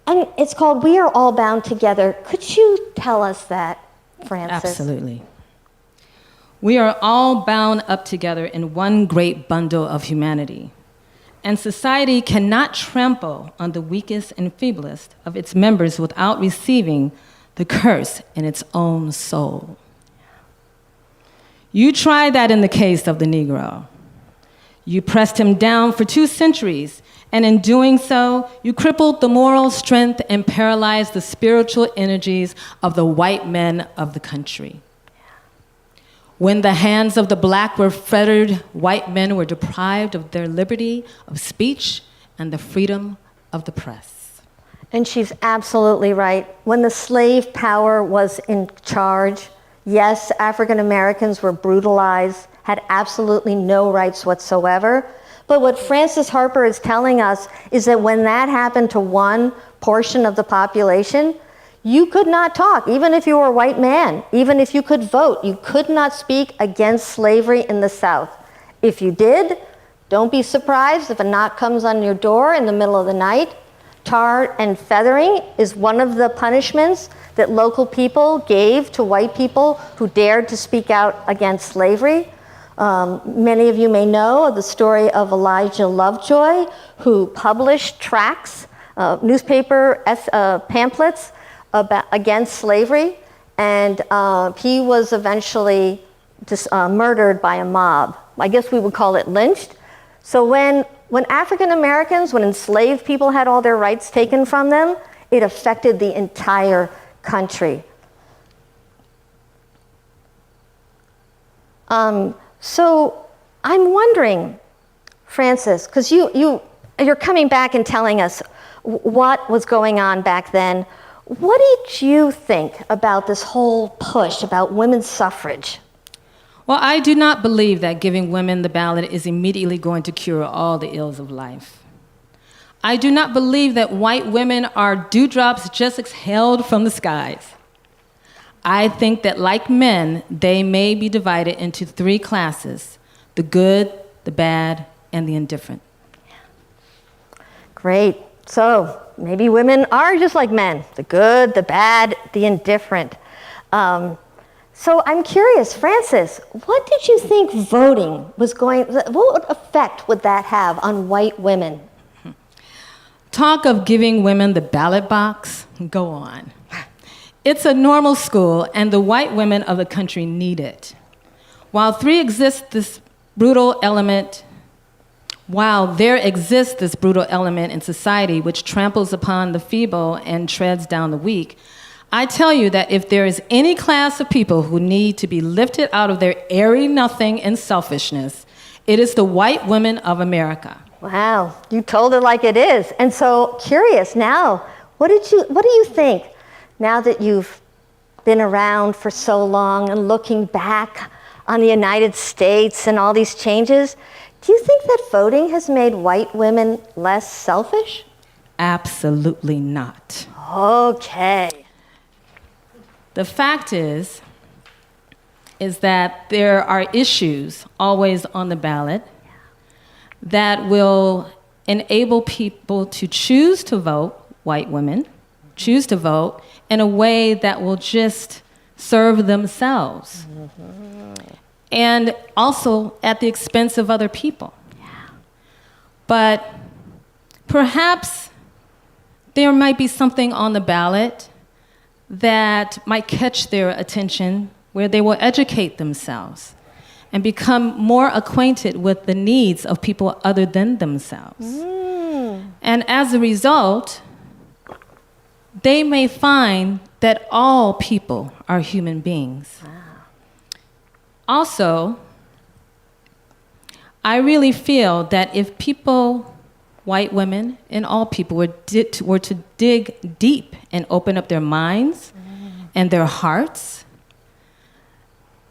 And it's called We Are All Bound Together. Could you tell us that, Frances? Absolutely. We are all bound up together in one great bundle of humanity. And society cannot trample on the weakest and feeblest of its members without receiving the curse in its own soul. You tried that in the case of the Negro. You pressed him down for 2 centuries, and in doing so, you crippled the moral strength and paralyzed the spiritual energies of the white men of the country. When the hands of the black were fettered, white men were deprived of their liberty of speech and the freedom of the press. And she's absolutely right. When the slave power was in charge, yes, African Americans were brutalized, had absolutely no rights whatsoever. But what Frances Harper is telling us is that when that happened to one portion of the population, you could not talk, even if you were a white man, even if you could vote, you could not speak against slavery in the South. If you did, don't be surprised if a knock comes on your door in the middle of the night. Tar and feathering is one of the punishments that local people gave to white people who dared to speak out against slavery. Many of you may know the story of Elijah Lovejoy, who published tracts, newspaper pamphlets against slavery, and he was eventually murdered by a mob. I guess we would call it lynched. So when African Americans, when enslaved people had all their rights taken from them, it affected the entire country. So I'm wondering, Frances, because you're coming back and telling us what was going on back then. What did you think about this whole push about women's suffrage? Well, I do not believe that giving women the ballot is immediately going to cure all the ills of life. I do not believe that white women are dewdrops just exhaled from the skies. I think that, like men, they may be divided into 3 classes: the good, the bad, and the indifferent. Great. So maybe women are just like men: the good, the bad, the indifferent. So I'm curious, Frances, what did you think voting was what effect would that have on white women? Talk of giving women the ballot box, go on. It's a normal school, and the white women of the country need it. While there exists this brutal element in society which tramples upon the feeble and treads down the weak, I tell you that if there is any class of people who need to be lifted out of their airy nothing and selfishness, it is the white women of America. Wow, you told it like it is. And so curious now, what do you think now that you've been around for so long and looking back on the United States and all these changes? Do you think that voting has made white women less selfish? Absolutely not. Okay. The fact is that there are issues always on the ballot that will enable people to choose to vote, white women, choose to vote in a way that will just serve themselves. And also at the expense of other people. But perhaps there might be something on the ballot that might catch their attention, where they will educate themselves and become more acquainted with the needs of people other than themselves. And as a result, they may find that all people are human beings. Also, I really feel that if people, white women and all people, were to dig deep and open up their minds and their hearts,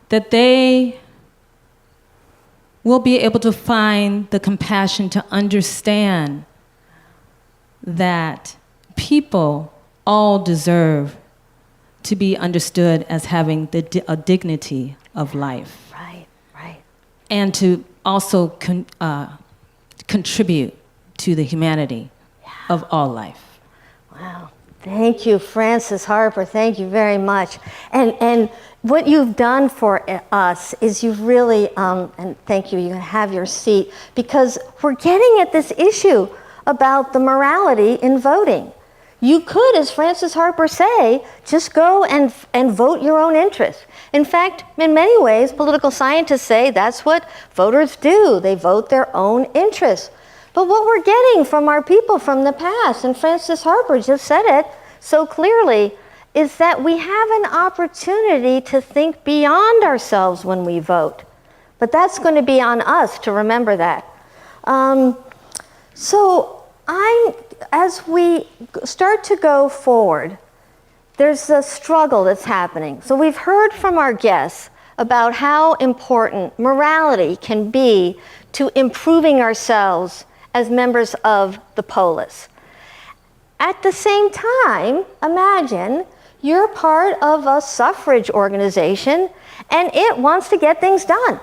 that they will be able to find the compassion to understand that people all deserve to be understood as having a dignity of life. Right. And to also contribute to the humanity of all life. Wow. Thank you, Frances Harper. Thank you very much. And what you've done for us is you've really, and thank you, you can have your seat, because we're getting at this issue about the morality in voting. You could, as Frances Harper say, just go and vote your own interest. In fact, in many ways, political scientists say that's what voters do. They vote their own interests. But what we're getting from our people from the past, and Frances Harper just said it so clearly, is that we have an opportunity to think beyond ourselves when we vote. But that's going to be on us to remember that. As we start to go forward, there's a struggle that's happening. So we've heard from our guests about how important morality can be to improving ourselves as members of the polis. At the same time, imagine you're part of a suffrage organization and it wants to get things done.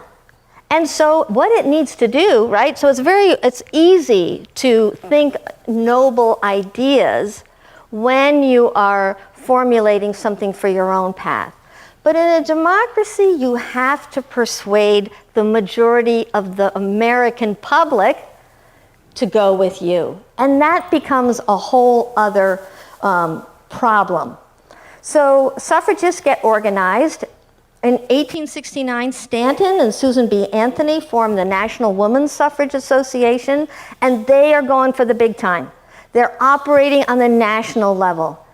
And so what it needs to do, right? So it's easy to think noble ideas when you are formulating something for your own path. But in a democracy, you have to persuade the majority of the American public to go with you. And that becomes a whole other problem. So suffragists get organized. In 1869, Stanton and Susan B. Anthony formed the National Women's Suffrage Association, and they are going for the big time. They're operating on the national level.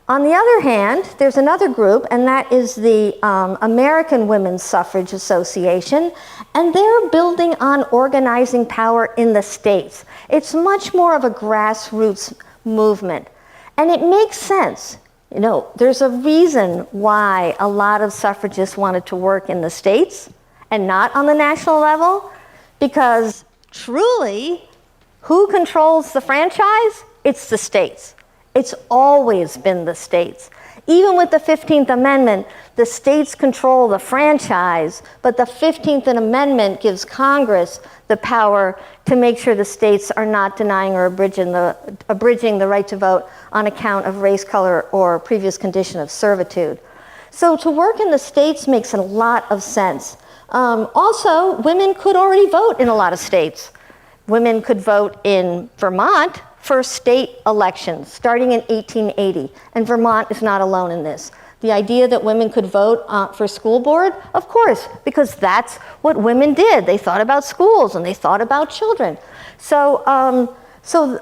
On the other hand, there's another group, and that is the American Women's Suffrage Association, and they're building on organizing power in the states. It's much more of a grassroots movement, and it makes sense. You know, there's a reason why a lot of suffragists wanted to work in the states and not on the national level, because truly, Who controls the franchise? It's the states. It's always been the states. Even with the 15th Amendment, the states control the franchise, but the 15th Amendment gives Congress the power to make sure the states are not denying or abridging the right to vote on account of race, color, or previous condition of servitude. So to work in the states makes a lot of sense. Also, women could already vote in a lot of states. Women could vote in Vermont for state elections starting in 1880, and Vermont is not alone in this. The idea that women could vote for school board, of course, because that's what women did. They thought about schools and they thought about children. So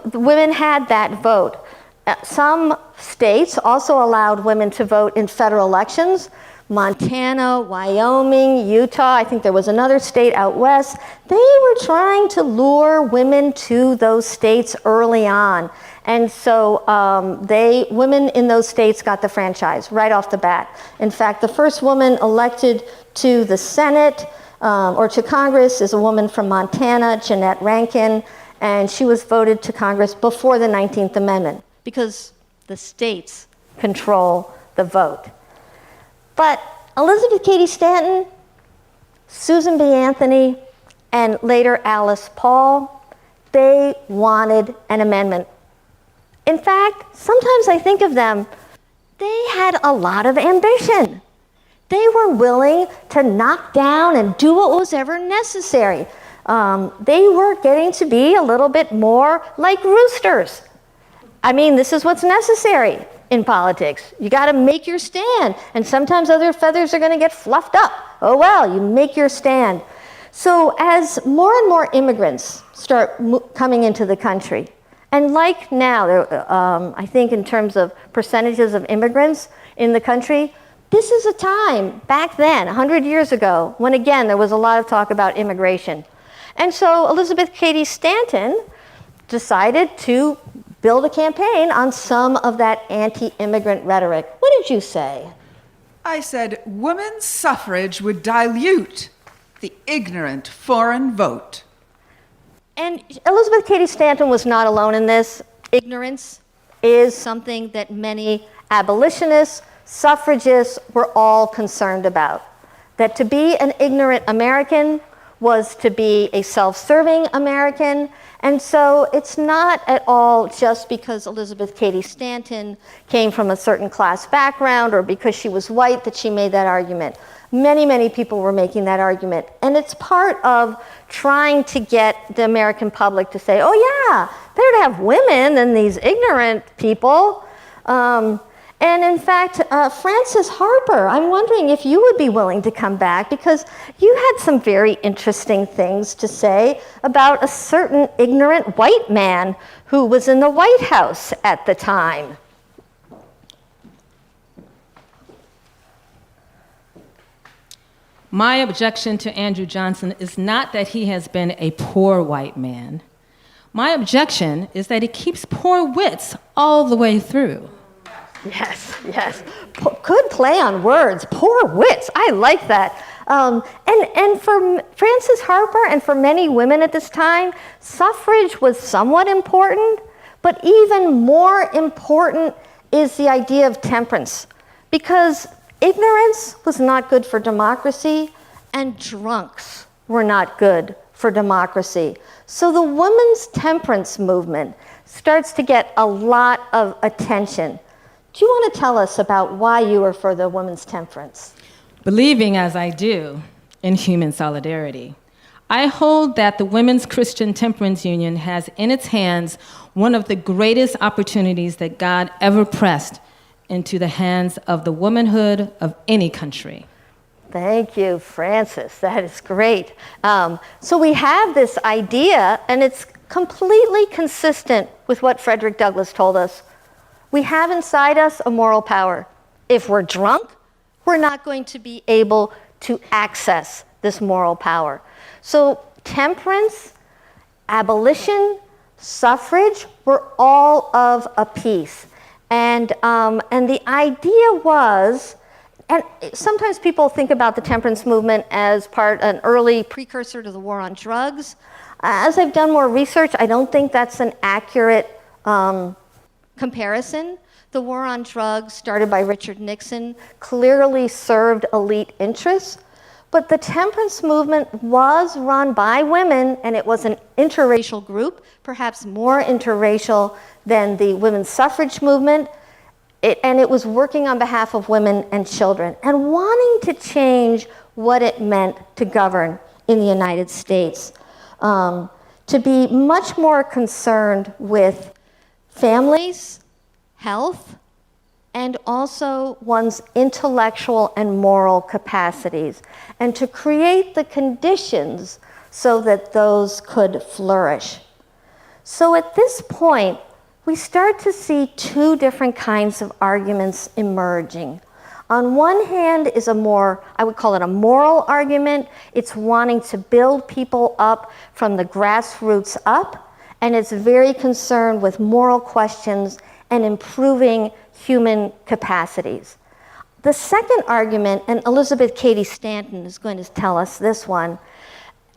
the women had that vote. Some states also allowed women to vote in federal elections. Montana, Wyoming, Utah, I think there was another state out west. They were trying to lure women to those states early on. And so women in those states got the franchise right off the bat. In fact, the first woman elected to the Senate or to Congress is a woman from Montana, Jeanette Rankin, and she was voted to Congress before the 19th Amendment because the states control the vote. But Elizabeth Cady Stanton, Susan B. Anthony, and later Alice Paul, they wanted an amendment. In fact, sometimes I think of them, they had a lot of ambition. They were willing to knock down and do what was ever necessary. They were getting to be a little bit more like roosters. I mean, this is what's necessary in politics. You got to make your stand, and sometimes other feathers are going to get fluffed up. Oh well, you make your stand. So as more and more immigrants start coming into the country, and like now, I think in terms of percentages of immigrants in the country, this is a time back then, 100 years ago, when again there was a lot of talk about immigration. And so Elizabeth Cady Stanton decided to build a campaign on some of that anti-immigrant rhetoric. What did you say? I said women's suffrage would dilute the ignorant foreign vote. And Elizabeth Cady Stanton was not alone in this. Ignorance is something that many abolitionists, suffragists were all concerned about. That to be an ignorant American was to be a self-serving American. And so it's not at all just because Elizabeth Cady Stanton came from a certain class background or because she was white that she made that argument. Many, many people were making that argument. And it's part of trying to get the American public to say, oh yeah, better to have women than these ignorant people. And in fact, Frances Harper, I'm wondering if you would be willing to come back because you had some very interesting things to say about a certain ignorant white man who was in the White House at the time. My objection to Andrew Johnson is not that he has been a poor white man. My objection is that he keeps poor wits all the way through. Yes, yes. Good play on words. Poor wits. I like that. And for Frances Harper and for many women at this time, suffrage was somewhat important, but even more important is the idea of temperance. Because ignorance was not good for democracy, and drunks were not good for democracy. So the women's temperance movement starts to get a lot of attention. Do you want to tell us about why you are for the women's temperance? Believing as I do in human solidarity, I hold that the Women's Christian Temperance Union has in its hands one of the greatest opportunities that God ever pressed into the hands of the womanhood of any country. Thank you, Frances. That is great. So we have this idea, and it's completely consistent with what Frederick Douglass told us. We have inside us a moral power. If we're drunk, we're not going to be able to access this moral power. So temperance, abolition, suffrage were all of a piece. And the idea was And sometimes people think about the temperance movement as an early precursor to the war on drugs. As I've done more research, I don't think that's an accurate comparison. The war on drugs, started by Richard Nixon, clearly served elite interests. But the temperance movement was run by women, and it was an interracial group, perhaps more interracial than the women's suffrage movement. And it was working on behalf of women and children and wanting to change what it meant to govern in the United States, to be much more concerned with families, health, and also one's intellectual and moral capacities, and to create the conditions so that those could flourish. So at this point, we start to see two different kinds of arguments emerging. On one hand is a more, I would call it a moral argument. It's wanting to build people up from the grassroots up, and it's very concerned with moral questions and improving human capacities. The second argument, and Elizabeth Cady Stanton is going to tell us this one,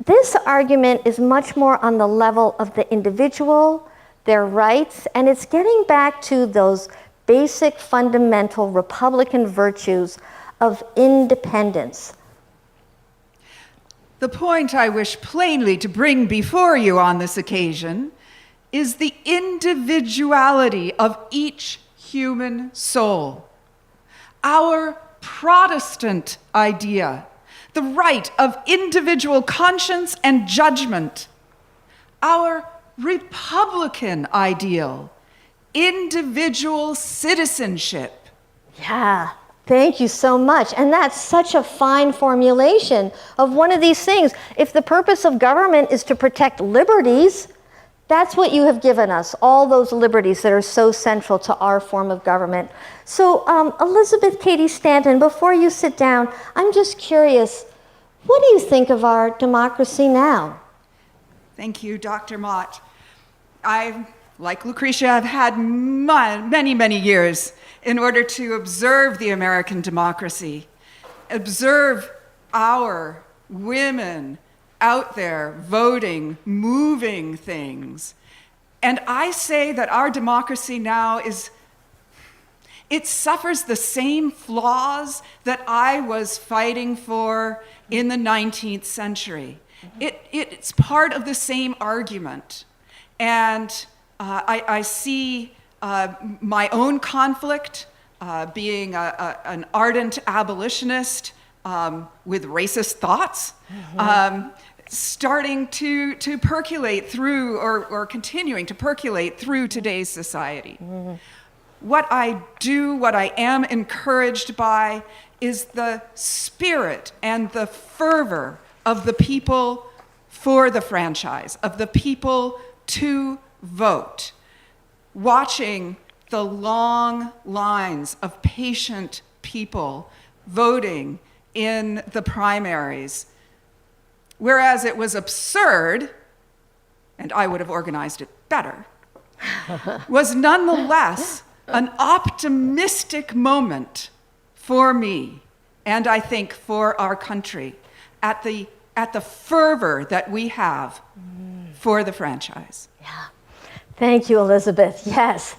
this argument is much more on the level of the individual, their rights, and it's getting back to those basic fundamental Republican virtues of independence. The point I wish plainly to bring before you on this occasion is the individuality of each human soul. Our Protestant idea, the right of individual conscience and judgment. Our Republican ideal, individual citizenship. Yeah, thank you so much. And that's such a fine formulation of one of these things. If the purpose of government is to protect liberties, that's what you have given us, all those liberties that are so central to our form of government. So, Elizabeth Cady Stanton, before you sit down, I'm just curious, what do you think of our democracy now? Thank you, Dr. Mott. I, like Lucretia, have had many, many years in order to observe the American democracy, observe our women out there voting, moving things. And I say that our democracy now it suffers the same flaws that I was fighting for in the 19th century. It's part of the same argument. And I see my own conflict being an ardent abolitionist with racist thoughts, starting to percolate through or continuing to percolate through today's society. What I am encouraged by is the spirit and the fervor of the people for the franchise, of the people to vote. Watching the long lines of patient people voting in the primaries, whereas it was absurd, and I would have organized it better, was nonetheless an optimistic moment for me, and I think for our country, at the fervor that we have for the franchise. Yeah. Thank you, Elizabeth. Yes,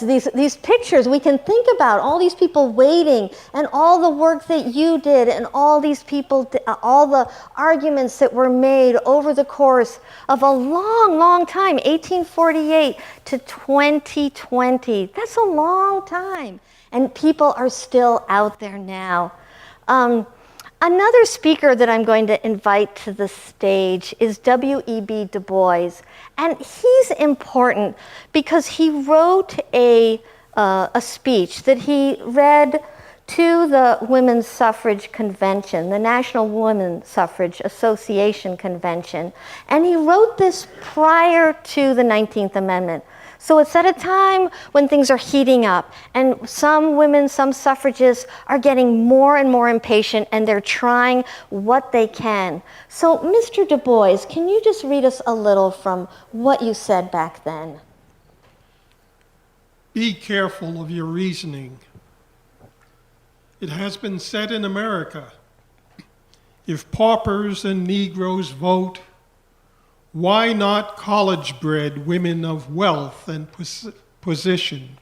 these pictures, we can think about all these people waiting and all the work that you did and all these people, all the arguments that were made over the course of a long, long time, 1848 to 2020. That's a long time. And people are still out there now. Another speaker that I'm going to invite to the stage is W.E.B. Du Bois. And he's important because he wrote a speech that he read to the Women's Suffrage Convention, the National Women's Suffrage Association Convention. And he wrote this prior to the 19th Amendment. So it's at a time when things are heating up, and some women, some suffragists are getting more and more impatient, and they're trying what they can. So, Mr. Du Bois, can you just read us a little from what you said back then? Be careful of your reasoning. It has been said in America, if paupers and Negroes vote, why not college-bred women of wealth and position?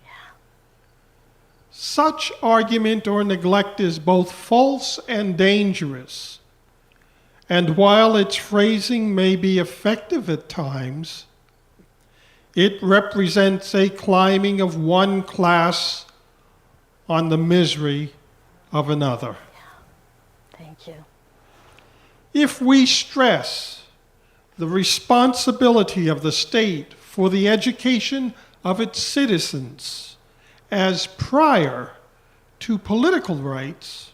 Such argument or neglect is both false and dangerous. And while its phrasing may be effective at times, it represents a climbing of one class on the misery of another. Thank you. If we stress the responsibility of the state for the education of its citizens as prior to political rights,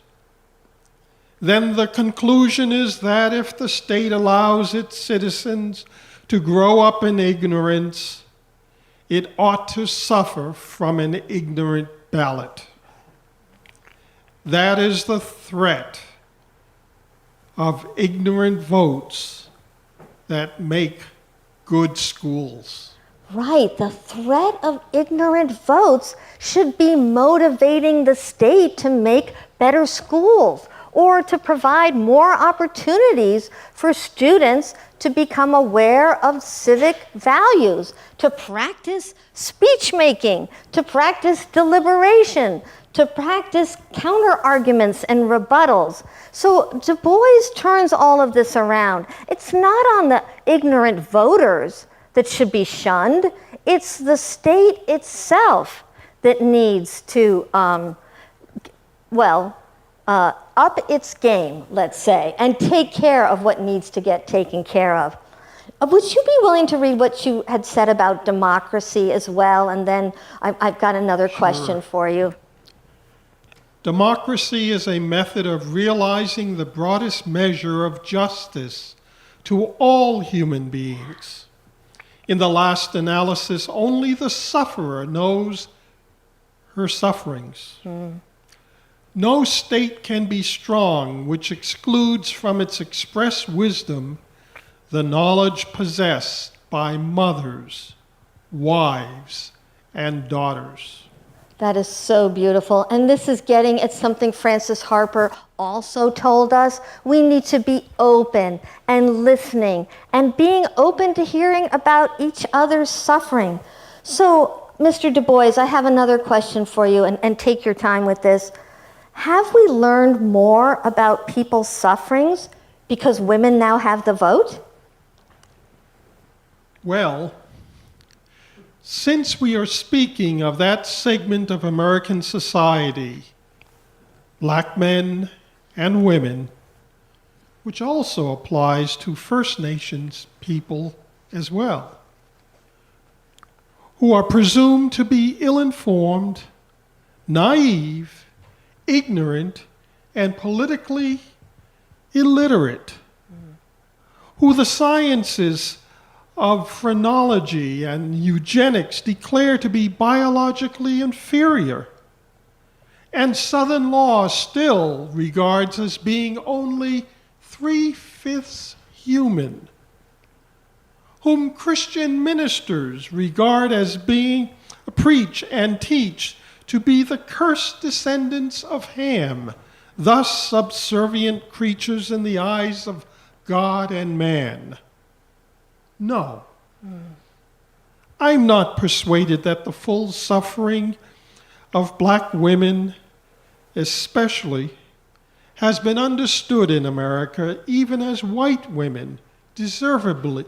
then the conclusion is that if the state allows its citizens to grow up in ignorance, it ought to suffer from an ignorant ballot. That is the threat of ignorant votes that make good schools. Right, the threat of ignorant votes should be motivating the state to make better schools or to provide more opportunities for students to become aware of civic values, to practice speech making, to practice deliberation, to practice counter-arguments and rebuttals. So Du Bois turns all of this around. It's not on the ignorant voters that should be shunned. It's the state itself that needs to, up its game, let's say, and take care of what needs to get taken care of. Would you be willing to read what you had said about democracy as well? And then I've got another question for you. Democracy is a method of realizing the broadest measure of justice to all human beings. In the last analysis, only the sufferer knows her sufferings. No state can be strong which excludes from its express wisdom the knowledge possessed by mothers, wives, and daughters. That is so beautiful. And this is getting at something Francis Harper also told us. We need to be open and listening and being open to hearing about each other's suffering. So, Mr. Du Bois, I have another question for you, and take your time with this. Have we learned more about people's sufferings because women now have the vote? Well, since we are speaking of that segment of American society, black men and women, which also applies to First Nations people as well, who are presumed to be ill-informed, naive, ignorant, and politically illiterate, who the sciences of phrenology and eugenics declare to be biologically inferior, and Southern law still regards as being only 3/5 human, whom Christian ministers regard as being preach and teach to be the cursed descendants of Ham, thus subservient creatures in the eyes of God and man. No. I'm not persuaded that the full suffering of black women, especially, has been understood in America, even as white women deservedly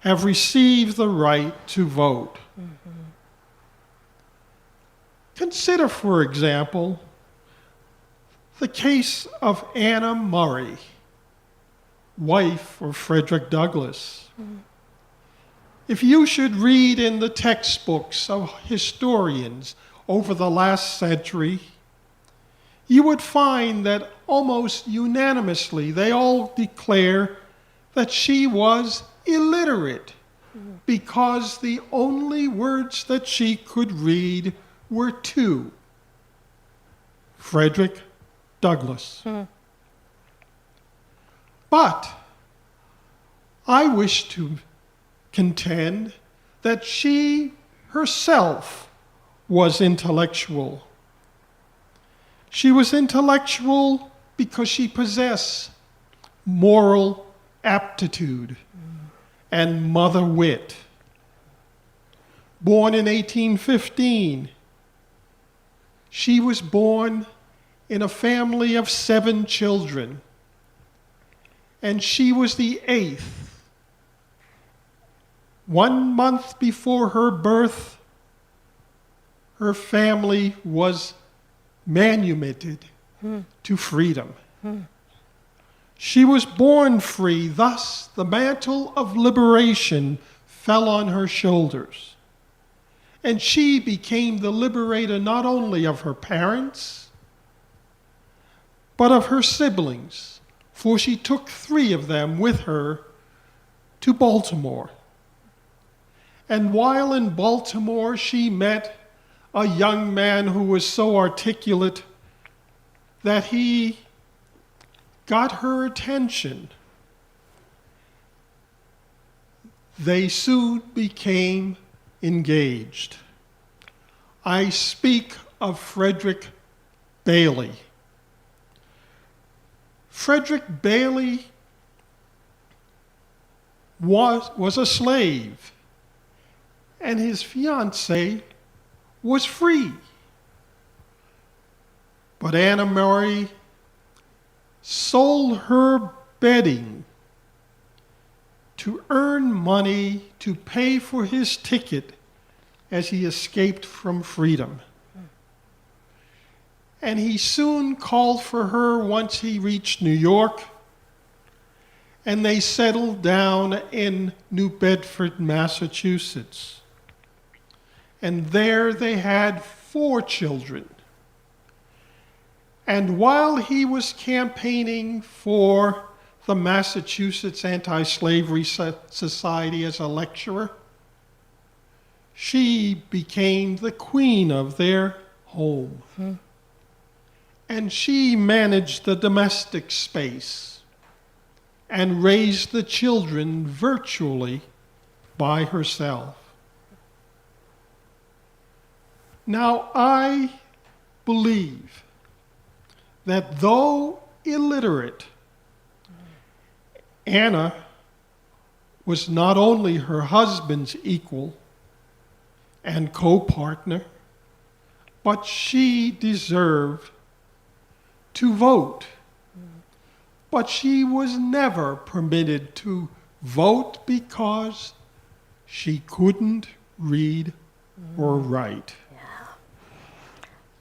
have received the right to vote. Consider, for example, the case of Anna Murray, wife of Frederick Douglass. If you should read in the textbooks of historians over the last century, you would find that almost unanimously they all declare that she was illiterate because the only words that she could read were two: Frederick Douglass. But I wish to contend that she herself was intellectual, She was intellectual because she possessed moral aptitude and mother wit. Born in 1815, she was born in a family of 7 children, and she was the 8th. 1 month before her birth, her family was manumitted to freedom. She was born free, thus the mantle of liberation fell on her shoulders. And she became the liberator not only of her parents, but of her siblings, for she took 3 of them with her to Baltimore. And while in Baltimore, she met a young man who was so articulate that he got her attention. They soon became engaged. I speak of Frederick Bailey. Frederick Bailey was a slave, and his fiancée was free. But Anna Murray sold her bedding to earn money to pay for his ticket as he escaped from freedom. And he soon called for her once he reached New York, and they settled down in New Bedford, Massachusetts. And there they had 4 children. And while he was campaigning for the Massachusetts Anti-Slavery Society as a lecturer, she became the queen of their home. And she managed the domestic space and raised the children virtually by herself. Now, I believe that though illiterate, Anna was not only her husband's equal and co-partner, but she deserved to vote. But she was never permitted to vote because she couldn't read or write.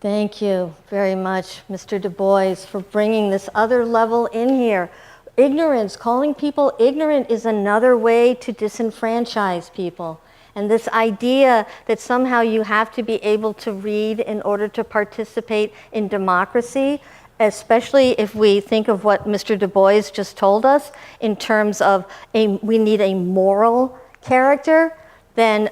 Thank you very much, Mr. Du Bois, for bringing this other level in here. Ignorance, calling people ignorant is another way to disenfranchise people. And this idea that somehow you have to be able to read in order to participate in democracy, especially if we think of what Mr. Du Bois just told us in terms of we need a moral character, then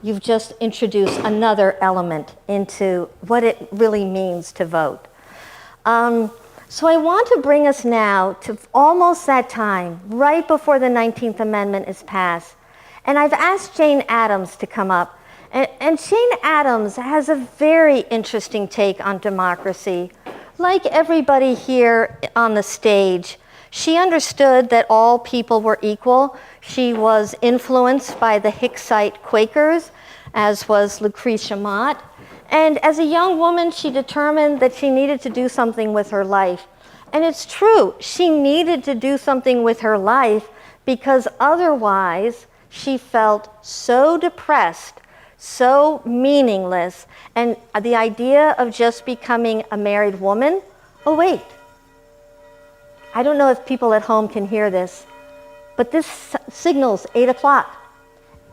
you've just introduced another element into what it really means to vote. So I want to bring us now to almost that time, right before the 19th Amendment is passed. And I've asked Jane Addams to come up. And Jane Addams has a very interesting take on democracy. Like everybody here on the stage, she understood that all people were equal. She was influenced by the Hicksite Quakers, as was Lucretia Mott. And as a young woman, she determined that she needed to do something with her life. And it's true, she needed to do something with her life because otherwise she felt so depressed, so meaningless. And the idea of just becoming a married woman, oh wait, I don't know if people at home can hear this, but this signals 8 o'clock.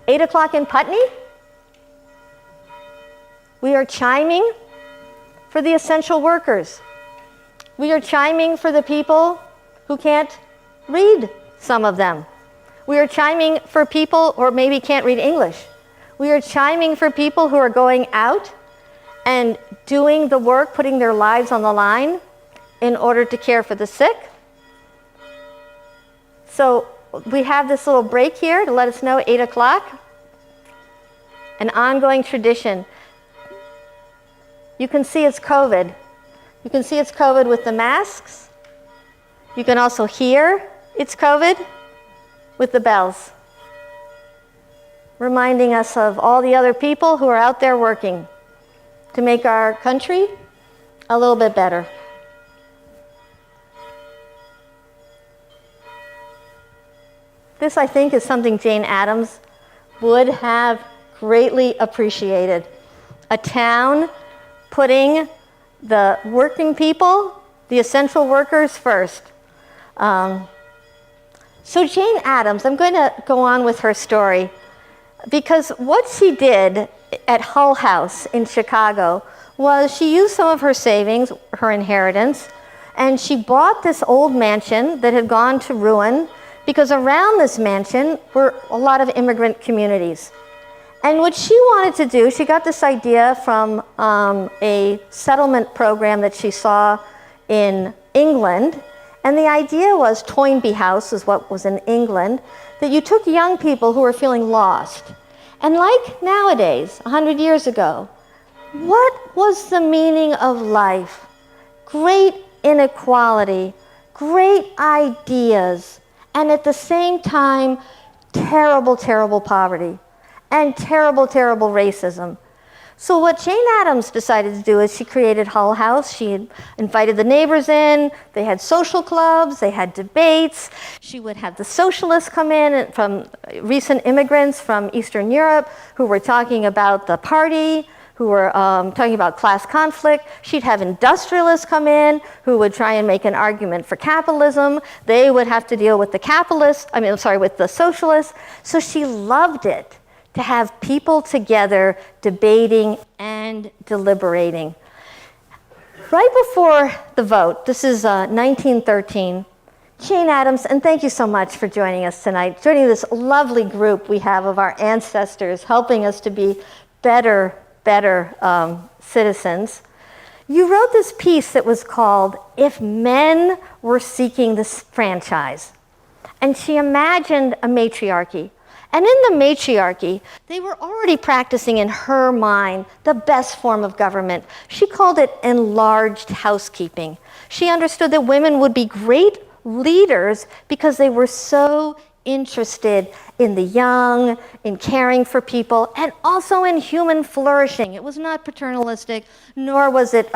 8 o'clock in Putney? We are chiming for the essential workers. We are chiming for the people who can't read, some of them. We are chiming for people who maybe can't read English. We are chiming for people who are going out and doing the work, putting their lives on the line in order to care for the sick. So we have this little break here to let us know 8 o'clock. An ongoing tradition. You can see it's COVID. You can see it's COVID with the masks. You can also hear it's COVID with the bells, reminding us of all the other people who are out there working to make our country a little bit better. This, I think, is something Jane Addams would have greatly appreciated. A town putting the working people, the essential workers first. So Jane Addams, I'm going to go on with her story, because what she did at Hull House in Chicago was she used some of her savings, her inheritance, and she bought this old mansion that had gone to ruin, because around this mansion were a lot of immigrant communities. And what she wanted to do, she got this idea from a settlement program that she saw in England. And the idea was, Toynbee House is what was in England, that you took young people who were feeling lost. And like nowadays, 100 years ago, what was the meaning of life? Great inequality, great ideas, and at the same time, terrible, terrible poverty and terrible, terrible racism. So what Jane Addams decided to do is she created Hull House. She invited the neighbors in. They had social clubs. They had debates. She would have the socialists come in from recent immigrants from Eastern Europe who were talking about the party, who were talking about class conflict. She'd have industrialists come in who would try and make an argument for capitalism. They would have to deal with the with the socialists. So she loved it to have people together debating and deliberating. Right before the vote, this is 1913, Jane Addams, and thank you so much for joining us tonight, joining this lovely group we have of our ancestors, helping us to be better citizens. You wrote this piece that was called If Men Were Seeking This Franchise. And she imagined a matriarchy. And in the matriarchy, they were already practicing in her mind the best form of government. She called it enlarged housekeeping. She understood that women would be great leaders because they were so interested in the young, in caring for people, and also in human flourishing. It was not paternalistic, nor was it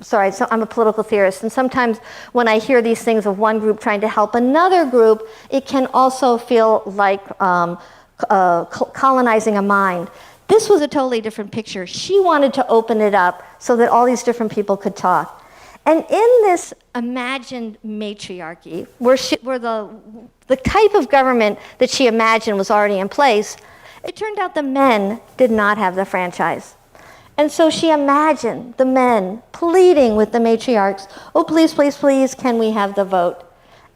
so I'm a political theorist, and sometimes when I hear these things of one group trying to help another group, it can also feel like colonizing a mind. This was a totally different picture. She wanted to open it up so that all these different people could talk. And in this imagined matriarchy, where the type of government that she imagined was already in place, it turned out the men did not have the franchise. And so she imagined the men pleading with the matriarchs, oh, please, please, please, can we have the vote?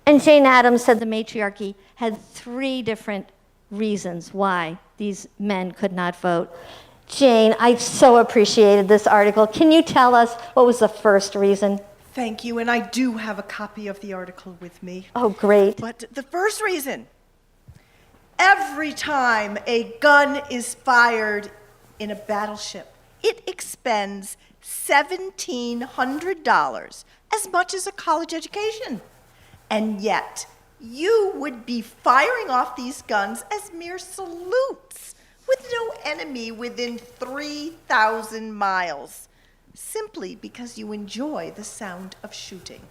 And Jane Addams said the matriarchy had 3 different reasons why these men could not vote. Jane, I so appreciated this article. Can you tell us what was the first reason? Thank you, and I do have a copy of the article with me. Oh, great. But the first reason, every time a gun is fired in a battleship, it expends $1,700, as much as a college education. And yet, you would be firing off these guns as mere salutes, with no enemy within 3,000 miles, simply because you enjoy the sound of shooting.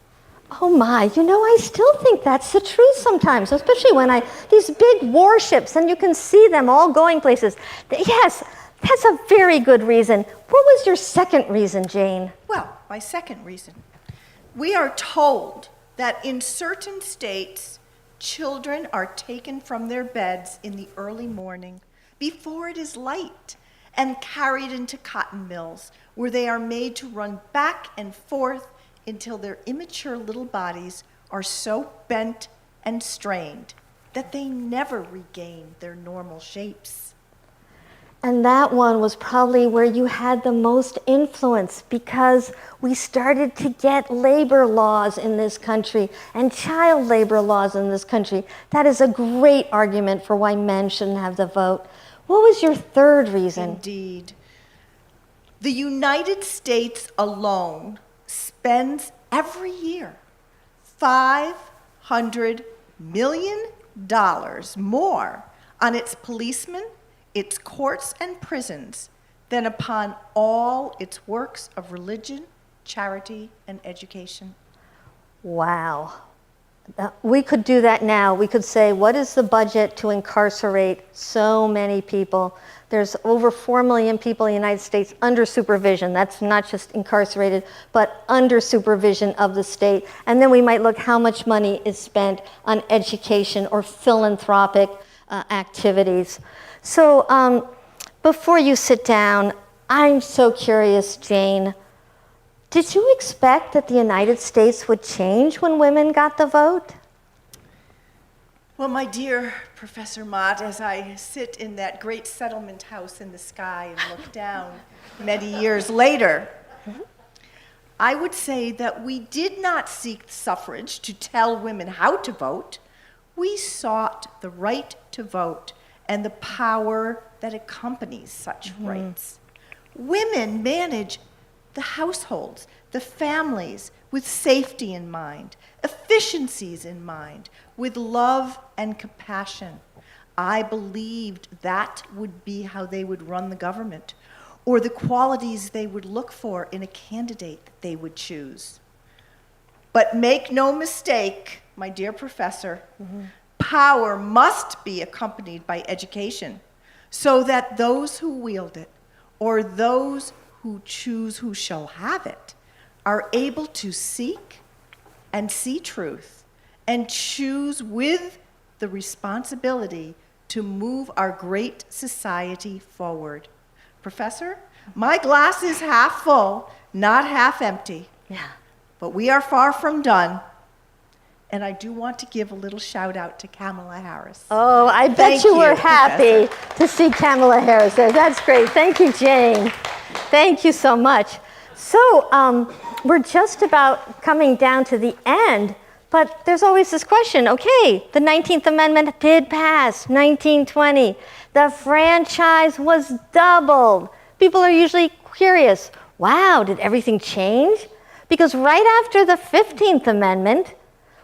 Oh my, I still think that's the truth sometimes, especially when these big warships, and you can see them all going places. Yes, that's a very good reason. What was your second reason, Jane? Well, my second reason. We are told that in certain states, children are taken from their beds in the early morning before it is light and carried into cotton mills, where they are made to run back and forth until their immature little bodies are so bent and strained that they never regain their normal shapes. And that one was probably where you had the most influence, because we started to get labor laws in this country and child labor laws in this country. That is a great argument for why men shouldn't have the vote. What was your third reason? Indeed. The United States alone spends every year $500 million more on its policemen, its courts and prisons than upon all its works of religion, charity, and education. Wow. We could do that now. We could say, what is the budget to incarcerate so many people? There's over 4 million people in the United States under supervision. That's not just incarcerated, but under supervision of the state. And then we might look how much money is spent on education or philanthropic activities. So before you sit down, I'm so curious, Jane. Did you expect that the United States would change when women got the vote? Well, my dear Professor Mott, as I sit in that great settlement house in the sky and look down many years later, I would say that we did not seek suffrage to tell women how to vote. We sought the right to vote and the power that accompanies such rights. Women manage the households, the families, with safety in mind, efficiencies in mind, with love and compassion. I believed that would be how they would run the government, or the qualities they would look for in a candidate that they would choose. But make no mistake, my dear professor, power must be accompanied by education, so that those who wield it, or those who choose who shall have it, are able to seek and see truth and choose with the responsibility to move our great society forward. Professor, my glass is half full, not half empty. Yeah. But we are far from done. And I do want to give a little shout out to Kamala Harris. Oh, I bet Thank you were you, happy to see Kamala Harris there. That's great. Thank you, Jane. Thank you so much. So we're just about coming down to the end, but there's always this question. Okay, the 19th Amendment did pass, 1920. The franchise was doubled. People are usually curious, wow, did everything change? Because right after the 15th Amendment,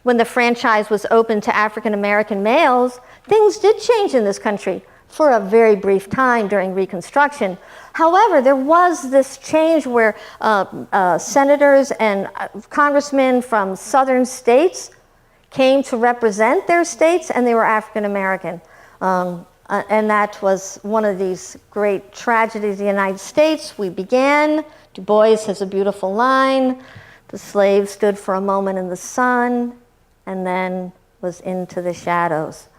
when the franchise was open to African American males, things did change in this country for a very brief time during Reconstruction. However, there was this change where senators and congressmen from southern states came to represent their states, and they were African American. And that was one of these great tragedies of the United States. We began, Du Bois has a beautiful line, the slave stood for a moment in the sun, and then was into the shadows.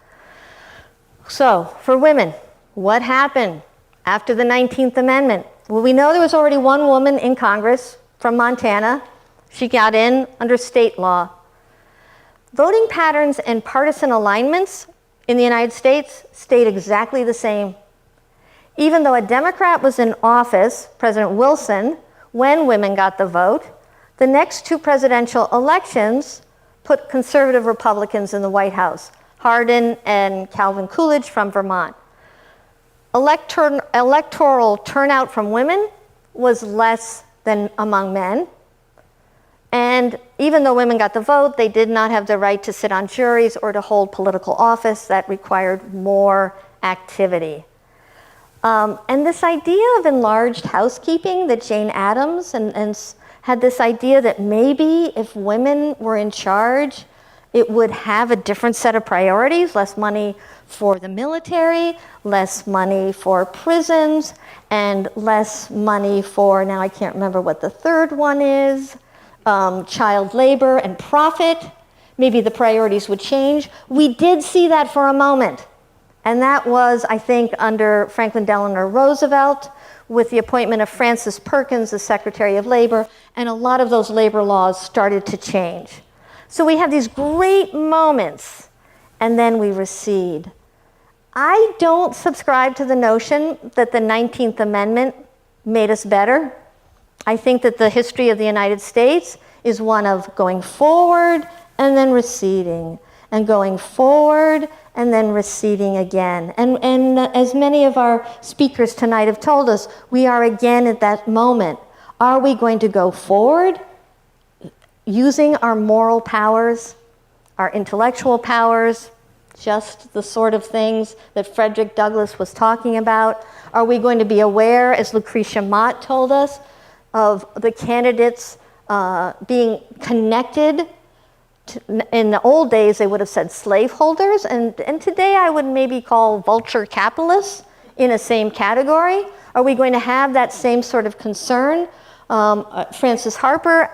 So, for women, what happened after the 19th Amendment? Well, we know there was already one woman in Congress from Montana. She got in under state law. Voting patterns and partisan alignments in the United States stayed exactly the same. Even though a Democrat was in office, President Wilson, when women got the vote, the next two presidential elections put conservative Republicans in the White House, Hardin and Calvin Coolidge from Vermont. Electoral turnout from women was less than among men. And even though women got the vote, they did not have the right to sit on juries or to hold political office. That required more activity. And this idea of enlarged housekeeping that Jane Addams and had this idea that maybe if women were in charge, it would have a different set of priorities, less money for the military, less money for prisons, and less money for, now I can't remember what the third one is, child labor and profit. Maybe the priorities would change. We did see that for a moment. And that was, I think, under Franklin Delano Roosevelt, with the appointment of Frances Perkins as Secretary of Labor, and a lot of those labor laws started to change. So we have these great moments, and then we recede. I don't subscribe to the notion that the 19th Amendment made us better. I think that the history of the United States is one of going forward and then receding, and going forward and then receding again. And as many of our speakers tonight have told us, we are again at that moment. Are we going to go forward using our moral powers, our intellectual powers, just the sort of things that Frederick Douglass was talking about? Are we going to be aware, as Lucretia Mott told us, of the candidates being connected? In the old days, they would have said slaveholders, and today I would maybe call vulture capitalists in a same category. Are we going to have that same sort of concern? Frances Harper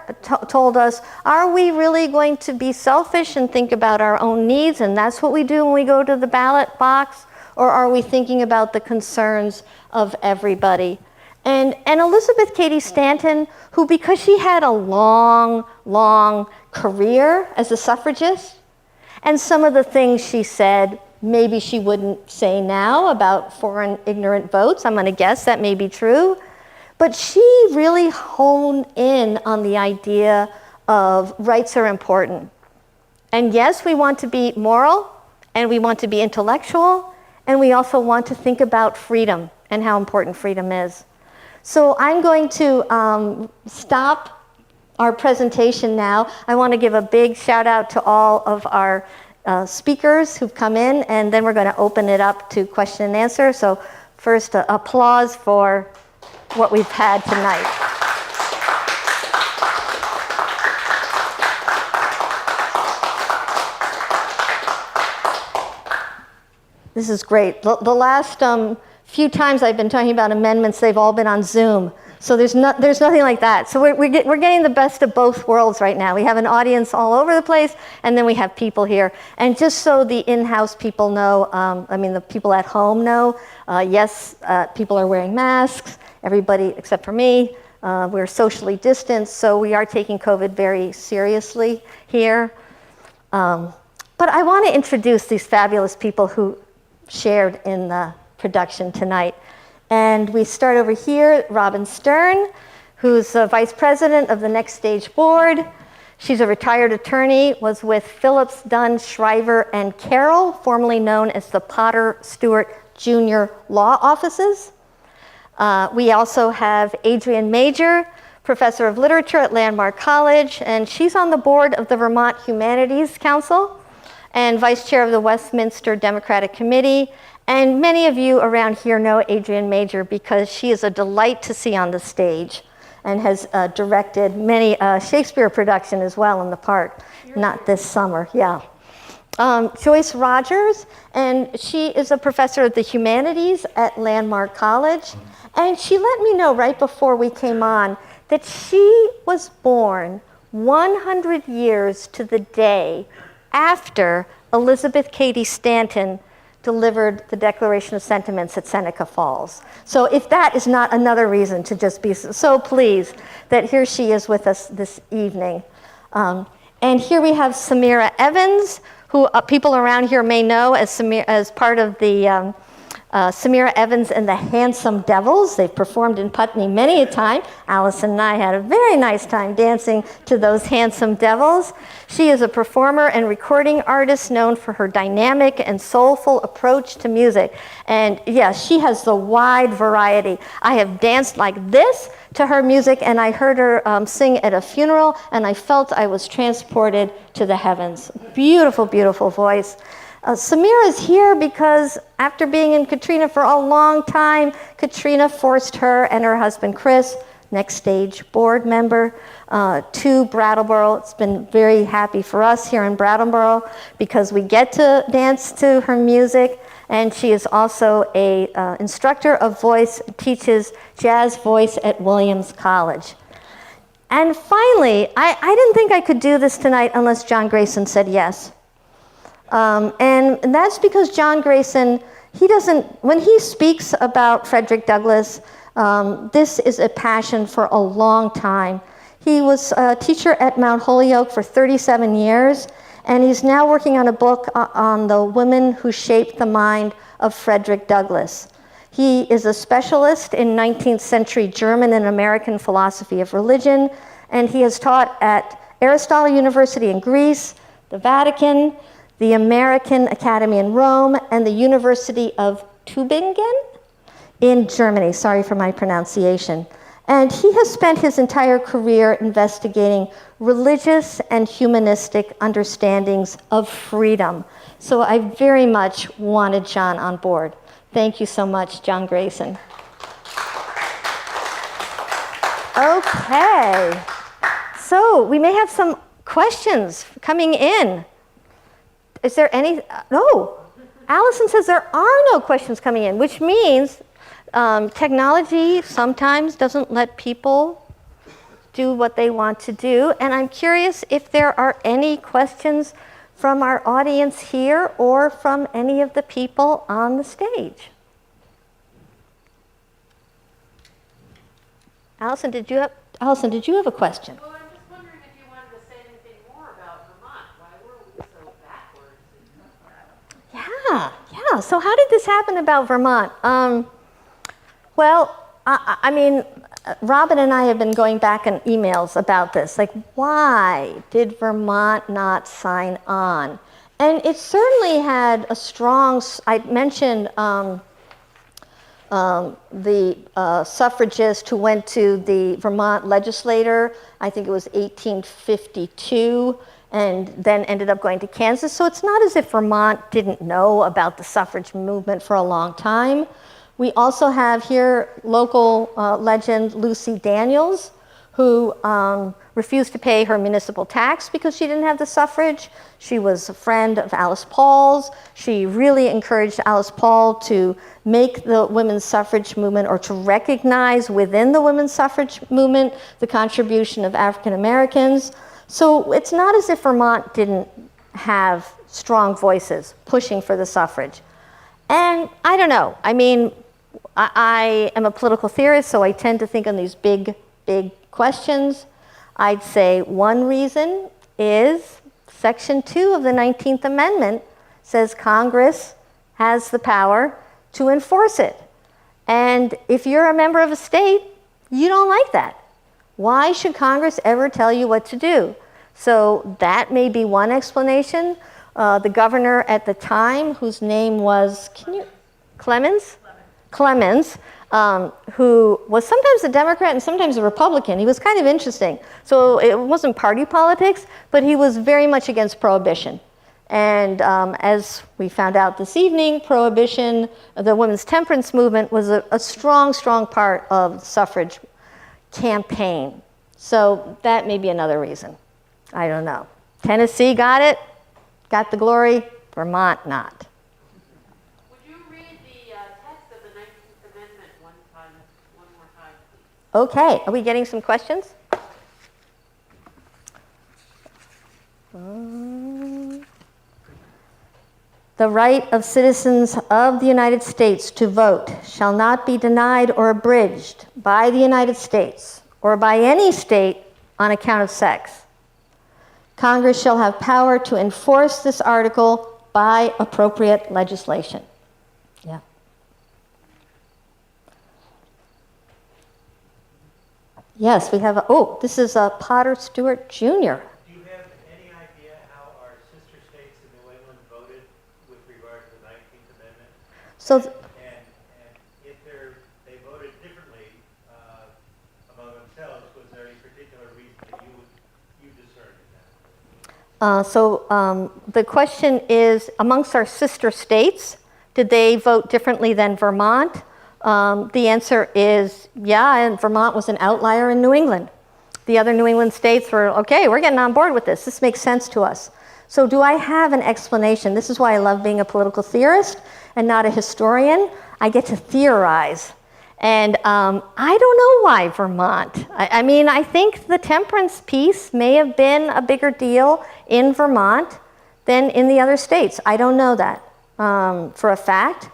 told us, are we really going to be selfish and think about our own needs, and that's what we do when we go to the ballot box? Or are we thinking about the concerns of everybody? And Elizabeth Cady Stanton, who, because she had a long, long career as a suffragist, and some of the things she said, maybe she wouldn't say now about foreign ignorant votes. I'm going to guess that may be true. But she really honed in on the idea of rights are important. And yes, we want to be moral, and we want to be intellectual, and we also want to think about freedom and how important freedom is. So I'm going to stop our presentation now. I want to give a big shout out to all of our speakers who've come in, and then we're going to open it up to question and answer. So first, applause for what we've had tonight. This is great. The last few times I've been talking about amendments, they've all been on Zoom. So there's nothing like that. So we're getting the best of both worlds right now. We have an audience all over the place, and then we have people here. And just so the in-house people know, the people at home know, yes, people are wearing masks. Everybody except for me, we're socially distanced, so we are taking COVID very seriously here. But I want to introduce these fabulous people who shared in the production tonight. And we start over here, Robin Stern, who's the vice president of the Next Stage board. She's a retired attorney, was with Phillips, Dunn, Shriver, and Carroll, formerly known as the Potter Stewart Jr. Law Offices. We also have Adrienne Major, professor of literature at Landmark College, and she's on the board of the Vermont Humanities Council and vice chair of the Westminster Democratic Committee. And many of you around here know Adrienne Major because she is a delight to see on the stage and has directed many Shakespeare production as well in the park, not this summer, yeah. Joyce Rogers, and she is a professor of the humanities at Landmark College. And she let me know right before we came on that she was born 100 years to the day after Elizabeth Cady Stanton delivered the Declaration of Sentiments at Seneca Falls. So if that is not another reason to just be so pleased that here she is with us this evening. And here we have Samira Evans, who people around here may know as part of the Samira Evans and the Handsome Devils. They've performed in Putney many a time. Allison and I had a very nice time dancing to those Handsome Devils. She is a performer and recording artist known for her dynamic and soulful approach to music. And yes, she has the wide variety. I have danced like this to her music, and I heard her sing at a funeral, and I felt I was transported to the heavens. Beautiful, beautiful voice. Samira is here because after being in Katrina for a long time, Katrina forced her and her husband Chris, Next Stage board member, to Brattleboro. It's been very happy for us here in Brattleboro because we get to dance to her music, and she is also a instructor of voice, teaches jazz voice at Williams College. And finally, I didn't think I could do this tonight unless John Grayson said yes. And that's because John Grayson, when he speaks about Frederick Douglass, this is a passion for a long time. He was a teacher at Mount Holyoke for 37 years, and he's now working on a book on the women who shaped the mind of Frederick Douglass. He is a specialist in 19th century German and American philosophy of religion, and he has taught at Aristotle University in Greece, the Vatican, the American Academy in Rome, and the University of Tübingen in Germany. Sorry for my pronunciation. And he has spent his entire career investigating religious and humanistic understandings of freedom. So I very much wanted John on board. Thank you so much, John Grayson. Okay, so we may have some questions coming in. Is there any? No. Allison says there are no questions coming in, which means technology sometimes doesn't let people do what they want to do. And I'm curious if there are any questions from our audience here or from any of the people on the stage. Allison, did you have a question? Well, I'm just wondering if you wanted to say anything more about Vermont. Why were we so backwards? Yeah. So how did this happen about Vermont? Well, I mean, Robin and I have been going back in emails about this. Like, why did Vermont not sign on? And it certainly had a strong, I mentioned the suffragist who went to the Vermont legislature, I think it was 1852, and then ended up going to Kansas. So it's not as if Vermont didn't know about the suffrage movement for a long time. We also have here local legend Lucy Daniels, who refused to pay her municipal tax because she didn't have the suffrage. She was a friend of Alice Paul's. She really encouraged Alice Paul to make the women's suffrage movement, or to recognize within the women's suffrage movement the contribution of African Americans. So it's not as if Vermont didn't have strong voices pushing for the suffrage. And I don't know, I mean, I am a political theorist, so I tend to think on these big questions. I'd say one reason is Section 2 of the 19th Amendment says Congress has the power to enforce it. And if you're a member of a state, you don't like that. Why should Congress ever tell you what to do? So that may be one explanation. The governor at the time, whose name was, Clemens, who was sometimes a Democrat and sometimes a Republican. He was kind of interesting. So it wasn't party politics, but he was very much against prohibition. And as we found out this evening, prohibition, the women's temperance movement, was a strong part of the suffrage campaign. So that may be another reason. I don't know. Tennessee got it, got the glory, Vermont not. Would you read the text of the 19th Amendment one more time, please? Okay, are we getting some questions? The right of citizens of the United States to vote shall not be denied or abridged by the United States or by any state on account of sex. Congress shall have power to enforce this article by appropriate legislation. Yeah. Yes, we have, this is Potter Stewart Jr. Do you have any idea how our sister states in New England voted with regard to the 19th Amendment? So, And if they voted differently among themselves, was there any particular reason that you discerned in that? the question is, amongst our sister states, did they vote differently than Vermont? The answer is yeah, and Vermont was an outlier in New England. The other New England states were, okay, we're getting on board with this. This makes sense to us. So do I have an explanation? This is why I love being a political theorist and not a historian. I get to theorize. And I don't know why Vermont. I mean, I think the temperance piece may have been a bigger deal in Vermont than in the other states. I don't know that for a fact.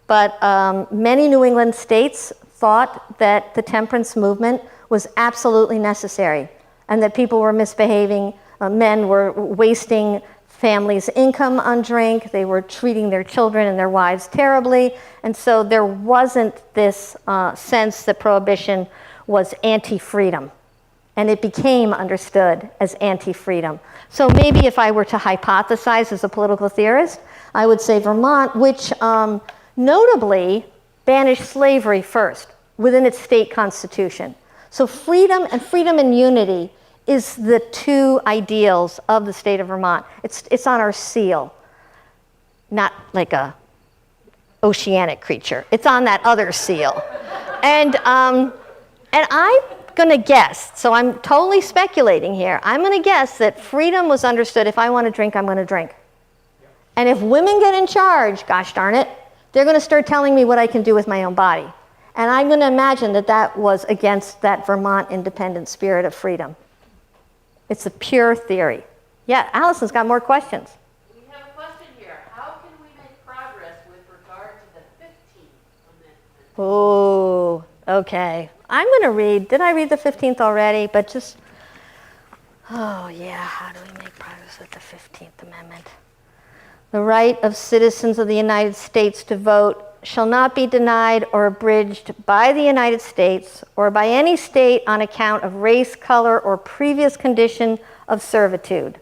But many New England states thought that the temperance movement was absolutely necessary and that people were misbehaving. Men were wasting families' income on drink. They were treating their children and their wives terribly. And so there wasn't this sense that prohibition was anti-freedom. And it became understood as anti-freedom. So maybe if I were to hypothesize as a political theorist, I would say Vermont, which notably banished slavery first within its state constitution. So freedom and unity is the two ideals of the state of Vermont. It's on our seal, not like a oceanic creature. It's on that other seal. And I'm going to guess, so I'm totally speculating here. I'm going to guess that freedom was understood, if I want to drink, I'm going to drink. And if women get in charge, gosh darn it, they're going to start telling me what I can do with my own body. And I'm going to imagine that that was against that Vermont independent spirit of freedom. It's a pure theory. Yeah, Allison's got more questions. We have a question here. How can we make progress with regard to the 15th Amendment? Oh, okay. I'm going to read. Did I read the 15th already? But just, oh yeah, how do we make progress with the 15th Amendment? The right of citizens of the United States to vote shall not be denied or abridged by the United States or by any state on account of race, color, or previous condition of servitude.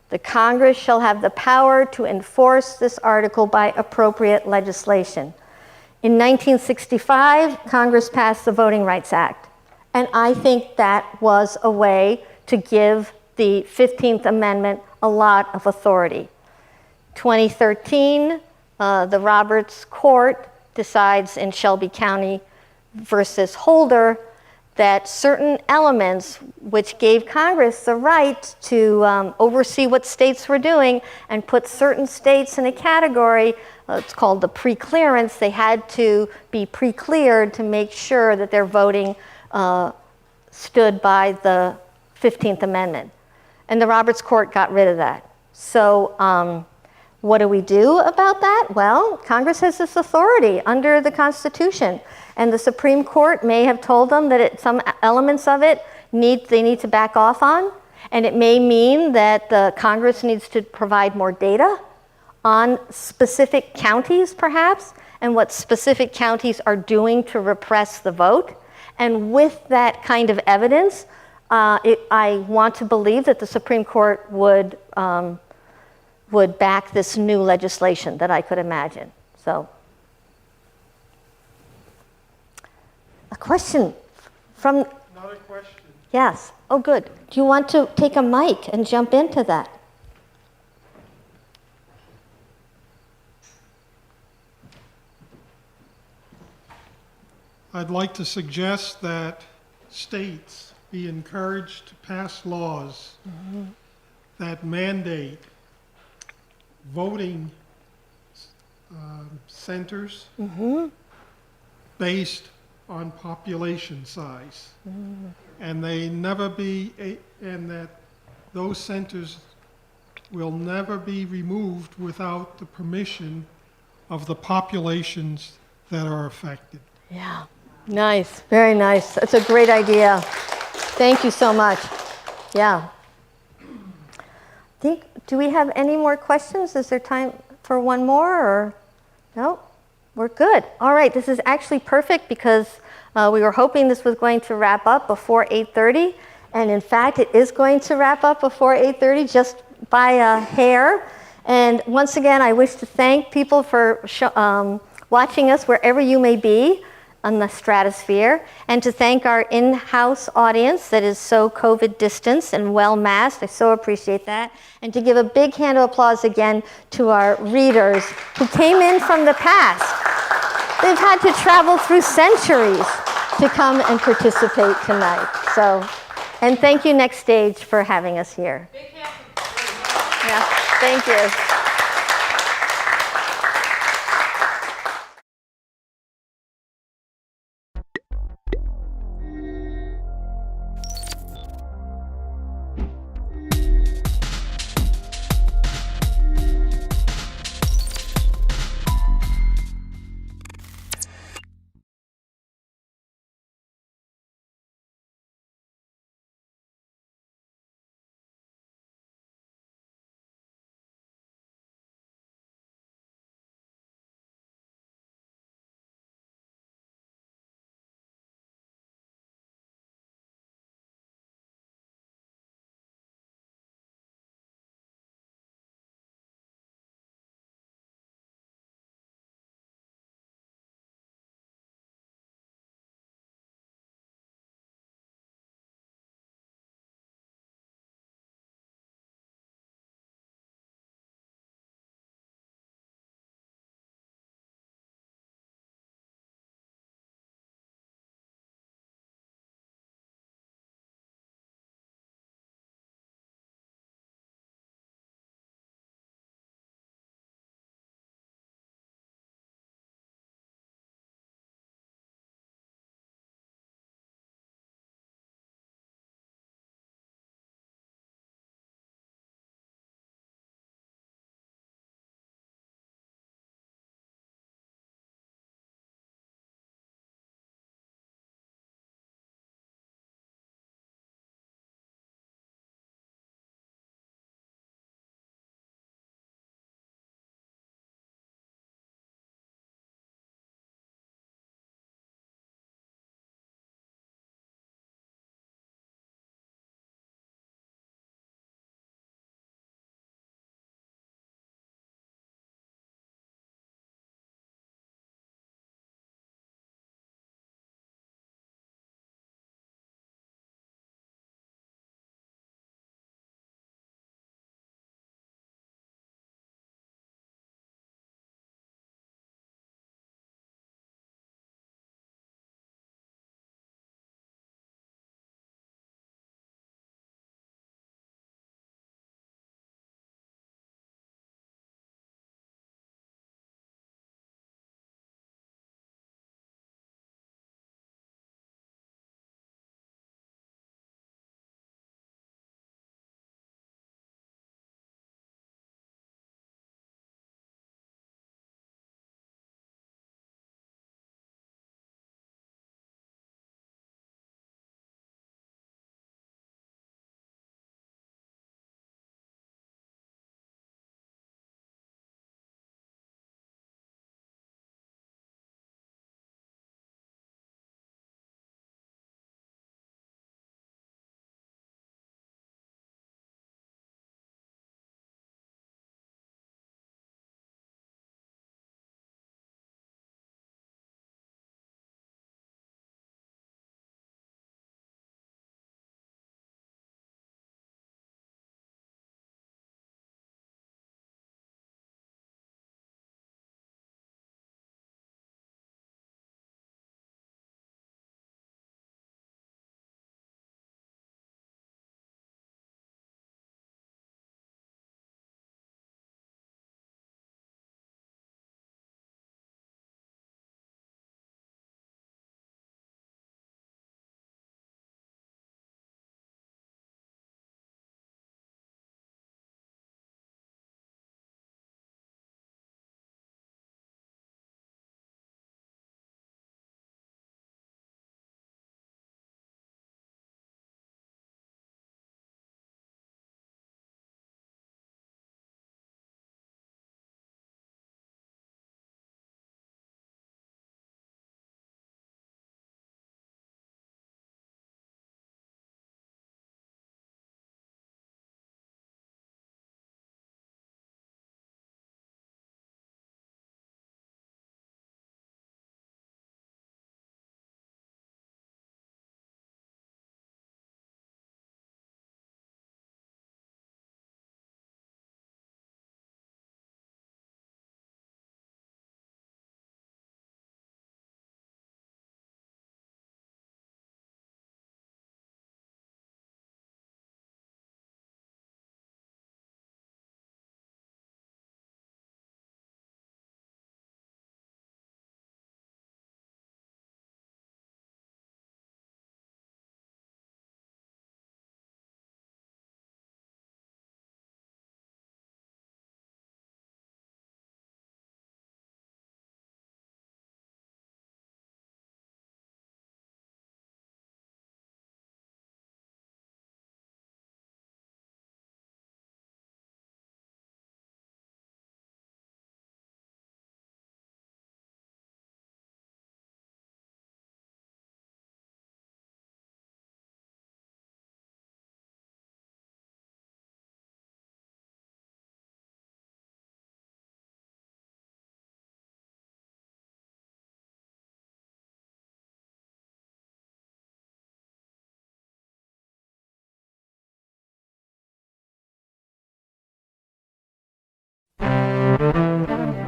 The Congress shall have the power to enforce this article by appropriate legislation. In 1965, Congress passed the Voting Rights Act, and I think that was a way to give the 15th Amendment a lot of authority. 2013, the Roberts Court decides in Shelby County versus Holder that certain elements which gave Congress the right to oversee what states were doing and put certain states in a category, it's called the pre-clearance, they had to be pre-cleared to make sure that their voting stood by the 15th Amendment. And the Roberts Court got rid of that. So what do we do about that? Well, Congress has this authority under the Constitution, and the Supreme Court may have told them that some elements of it they need to back off on, and it may mean that the Congress needs to provide more data on specific counties, perhaps, and what specific counties are doing to repress the vote. And with that kind of evidence, I want to believe that the Supreme Court would back this new legislation that I could imagine. So, a question from... Another question. Yes. Oh, good. Do you want to take a mic and jump into that? I'd like to suggest that states be encouraged to pass laws that mandate voting centers based on population size. And they never be, and that those centers will never be removed without the permission of the populations that are affected. Yeah. Nice. Very nice. That's a great idea. Thank you so much. Yeah. Do we have any more questions? Is there time for one more, or no? We're good. All right, this is actually perfect because we were hoping this was going to wrap up before 8:30, and in fact, it is going to wrap up before 8:30 just by a hair. And once again, I wish to thank people for watching us wherever you may be on the stratosphere, and to thank our in-house audience that is so COVID distanced and well masked. I so appreciate that. And to give a big hand of applause again to our readers who came in from the past. They've had to travel through centuries to come and participate tonight. So, and thank you, Next Stage, for having us here. Big hand. Yeah, thank you.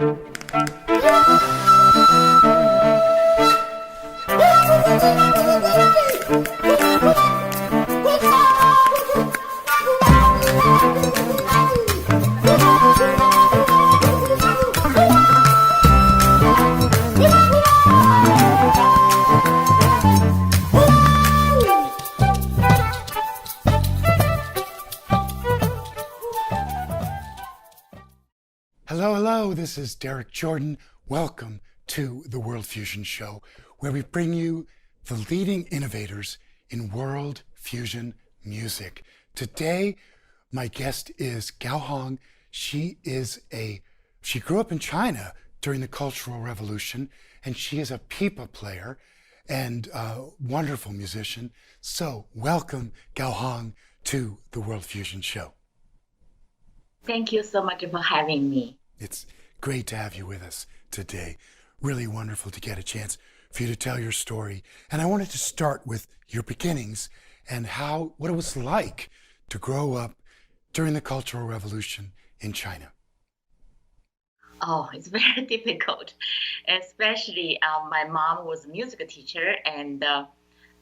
Hello, hello, this is Derek Jordan. Welcome to the World Fusion Show, where we bring you the leading innovators in world fusion music. Today, my guest is Gao Hong. She grew up in China during the Cultural Revolution, and she is a pipa player and a wonderful musician. So welcome, Gao Hong, to the World Fusion Show. Thank you so much for having me. It's great to have you with us today. Really wonderful to get a chance for you to tell your story. And I wanted to start with your beginnings and what it was like to grow up during the Cultural Revolution in China. Oh, it's very difficult, especially my mom was a music teacher and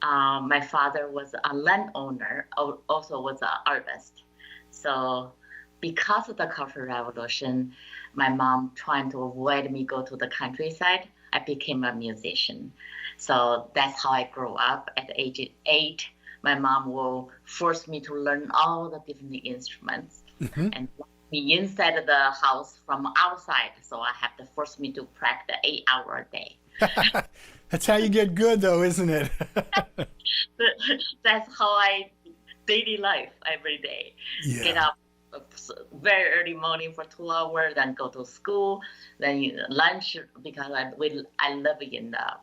my father was a landowner, also was an artist. So because of the Cultural Revolution, my mom trying to avoid me go to the countryside, I became a musician. So that's how I grew up. At the age of 8, my mom will force me to learn all the different instruments and lock me inside of the house from outside. So I have to force me to practice 8 hours a day. That's how you get good, though, isn't it? That's how I daily life every day. Yeah. Get up very early morning for 2 hours, then go to school, then lunch, because I live in the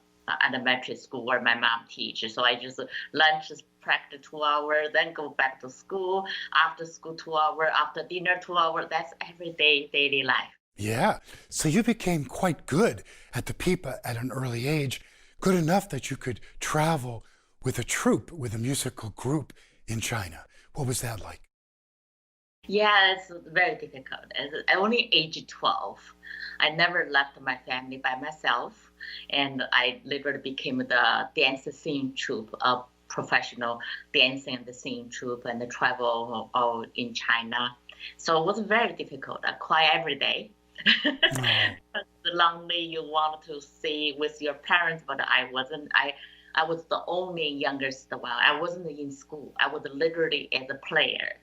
elementary school where my mom teaches. So I just lunch, practice 2 hours, then go back to school. After school, 2 hours. After dinner, 2 hours. That's everyday daily life. Yeah. So you became quite good at the pipa at an early age, good enough that you could travel with a troupe, with a musical group in China. What was that like? Yeah, it's very difficult. At only age 12, I never left my family by myself, and I literally became the dance singing troupe, a professional dancing and the singing troupe, and the travel all in China. So it was very difficult. I cry every day. The lonely you want to stay with your parents, but I wasn't. I was the only youngest one. I wasn't in school. I was literally as a player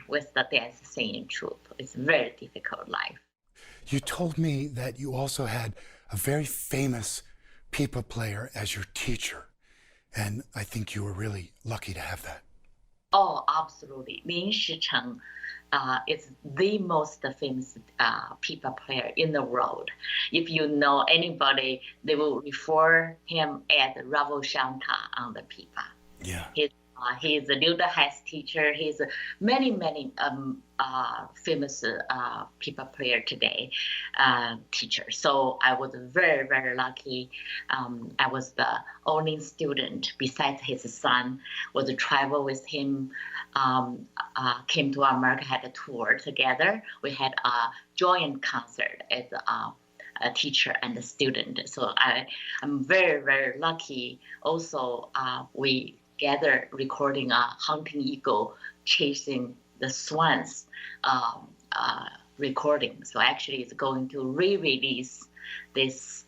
with the dance singing troupe. It's a very difficult life. You told me that you also had a very famous pipa player as your teacher, and I think you were really lucky to have that. Oh, absolutely. Lin Shicheng is the most famous pipa player in the world. If you know anybody, they will refer him as Ravo Shankar on the pipa. Yeah. He's a Liu Dehai's teacher. He's many famous pipa player today, teacher. So I was very, very lucky. I was the only student besides his son, was to travel with him, came to America, had a tour together. We had a joint concert as a teacher and a student. So I'm very, very lucky. Also, we together recording a hunting eagle chasing the swans recording. So actually it's going to re-release this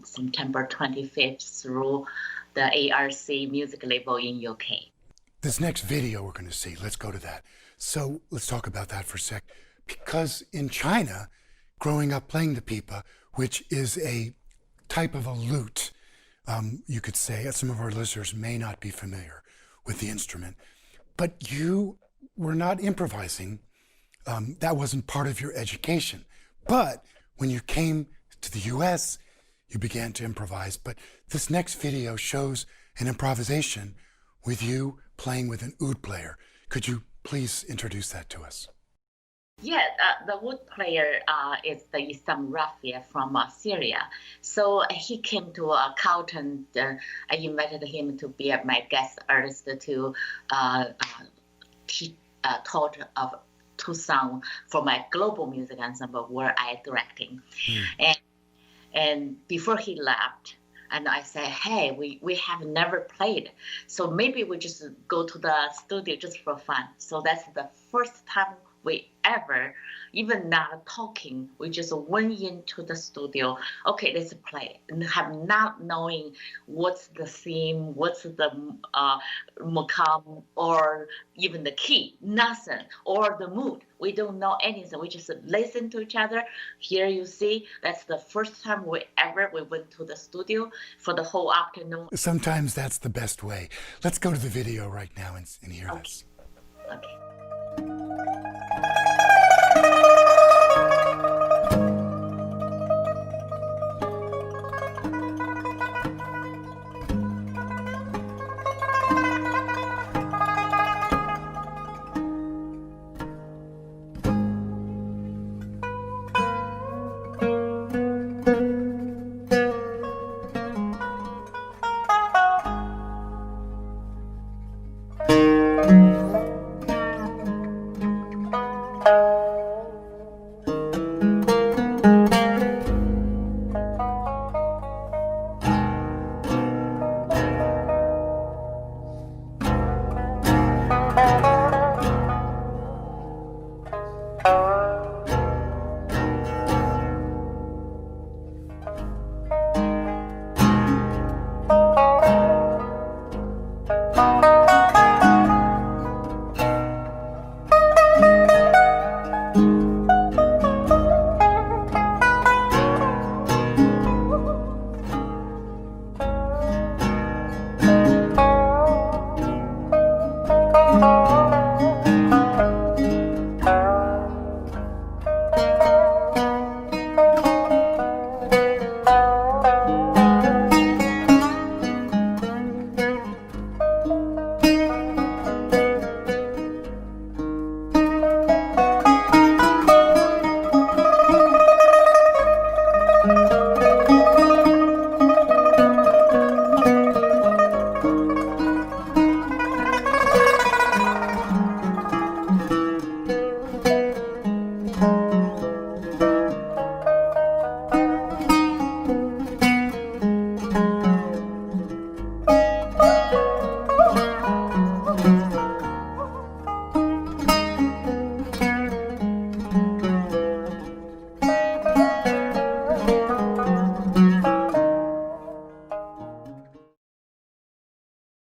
September 25th through the ARC music label in UK. This next video we're going to see, let's go to that. So let's talk about that for a sec. Because in China, growing up playing the pipa, which is a type of a lute, you could say, some of our listeners may not be familiar with the instrument, but you were not improvising. That wasn't part of your education. But when you came to the US, you began to improvise. But this next video shows an improvisation with you playing with an oud player. Could you please introduce that to us? Yeah, the wood player is the Isam Rafia from Syria. So he came to Carlton. I invited him to be my guest artist to taught of two songs for my global music ensemble where I directing. And before he left, and I said, hey, we have never played, so maybe we just go to the studio just for fun. So that's the first time we ever, even not talking, we just went into the studio. Okay, let's play. And have not knowing what's the theme, what's the macam, or even the key, nothing, or the mood. We don't know anything. We just listen to each other. Here you see, that's the first time we went to the studio for the whole afternoon. Sometimes that's the best way. Let's go to the video right now and hear this. Okay.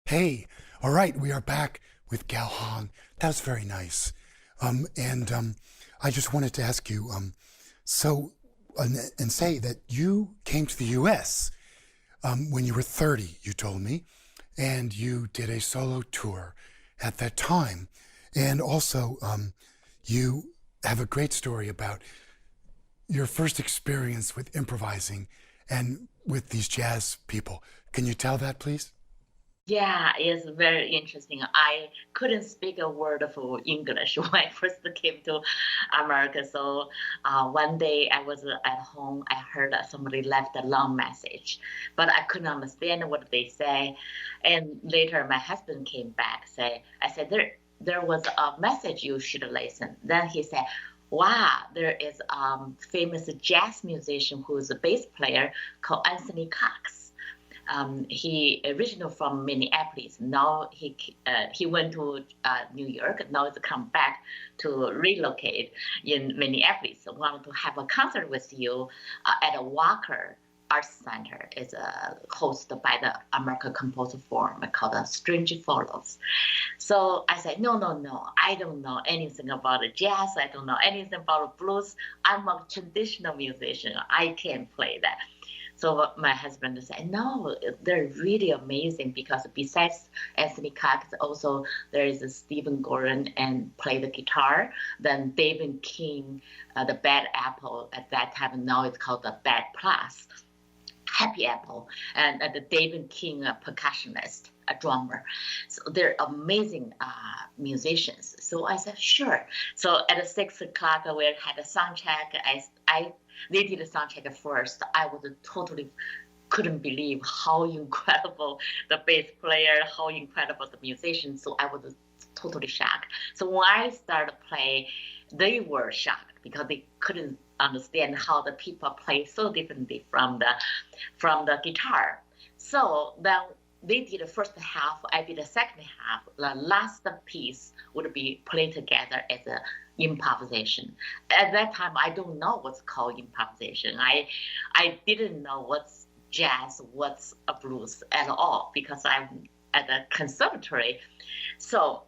Hey, all right, we are back with Gao Hong. That was very nice. I just wanted to ask you, and say that you came to the U.S. When you were 30, you told me, and you did a solo tour at that time. And also, you have a great story about your first experience with improvising and with these jazz people. Can you tell that, please? Yeah, it's very interesting. I couldn't speak a word of English when I first came to America. So one day I was at home. I heard somebody left a long message, but I couldn't understand what they say. And later my husband came back. I said, there was a message you should listen. Then he said, wow, there is a famous jazz musician who's a bass player called Anthony Cox. He originally from Minneapolis. Now he went to New York. Now he's come back to relocate in Minneapolis. I wanted to have a concert with you at a Walker Arts Center. It's hosted by the American Composer Forum called Strange Follows. So I said, no, I don't know anything about jazz. I don't know anything about blues. I'm a traditional musician. I can't play that. So my husband said, no, they're really amazing because besides Anthony Cox, also there is Stephen Gordon and play the guitar. Then David King, the Bad Apple at that time, now it's called the Bad Plus, Happy Apple, and the David King, a percussionist, a drummer. So they're amazing musicians. So I said, sure. So at 6 o'clock, we had a sound check. They did a sound check first. I was totally couldn't believe how incredible the bass player, how incredible the musician. So I was totally shocked. So when I started playing, they were shocked because they couldn't understand how the people play so differently from the guitar. So then they did the first half, I did the second half. The last piece would be played together as a improvisation. At that time, I don't know what's called improvisation. I didn't know what's jazz, what's a blues at all, because I'm at the conservatory. So,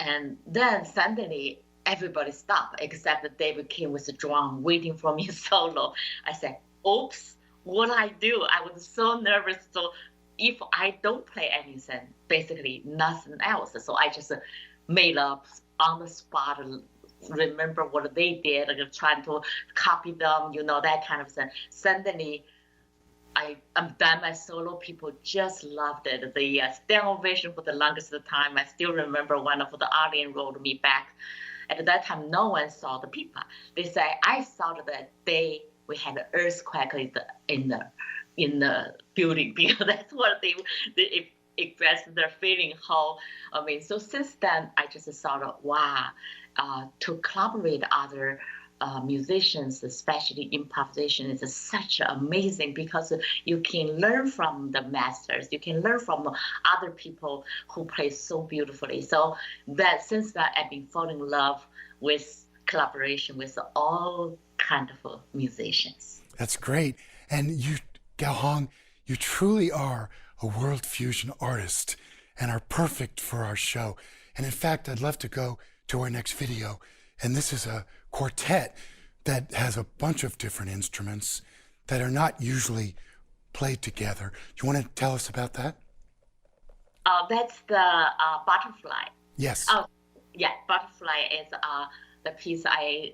and then suddenly everybody stopped except David came with the drum waiting for me solo. I said, oops, what I do? I was so nervous. So if I don't play anything, basically nothing else. So I just made up on the spot, remember what they did, like trying to copy them, that kind of thing. Suddenly, I'm done my solo. People just loved it. The stand ovation for the longest time. I still remember one of the audience wrote me back. At that time, no one saw the people. They say, I saw that day we had an earthquake in the building, because that's what they expressed their feeling. So since then, I just thought, wow, to collaborate other musicians, especially improvisation, is such amazing, because you can learn from the masters, you can learn from other people who play so beautifully. So that since that, I've been falling in love with collaboration with all kind of musicians. That's great. And you, Gao Hong, you truly are a world fusion artist and are perfect for our show. And in fact, I'd love to go to our next video. And this is a quartet that has a bunch of different instruments that are not usually played together. Do you want to tell us about that? That's the Butterfly. Yes. Yeah, Butterfly is the piece I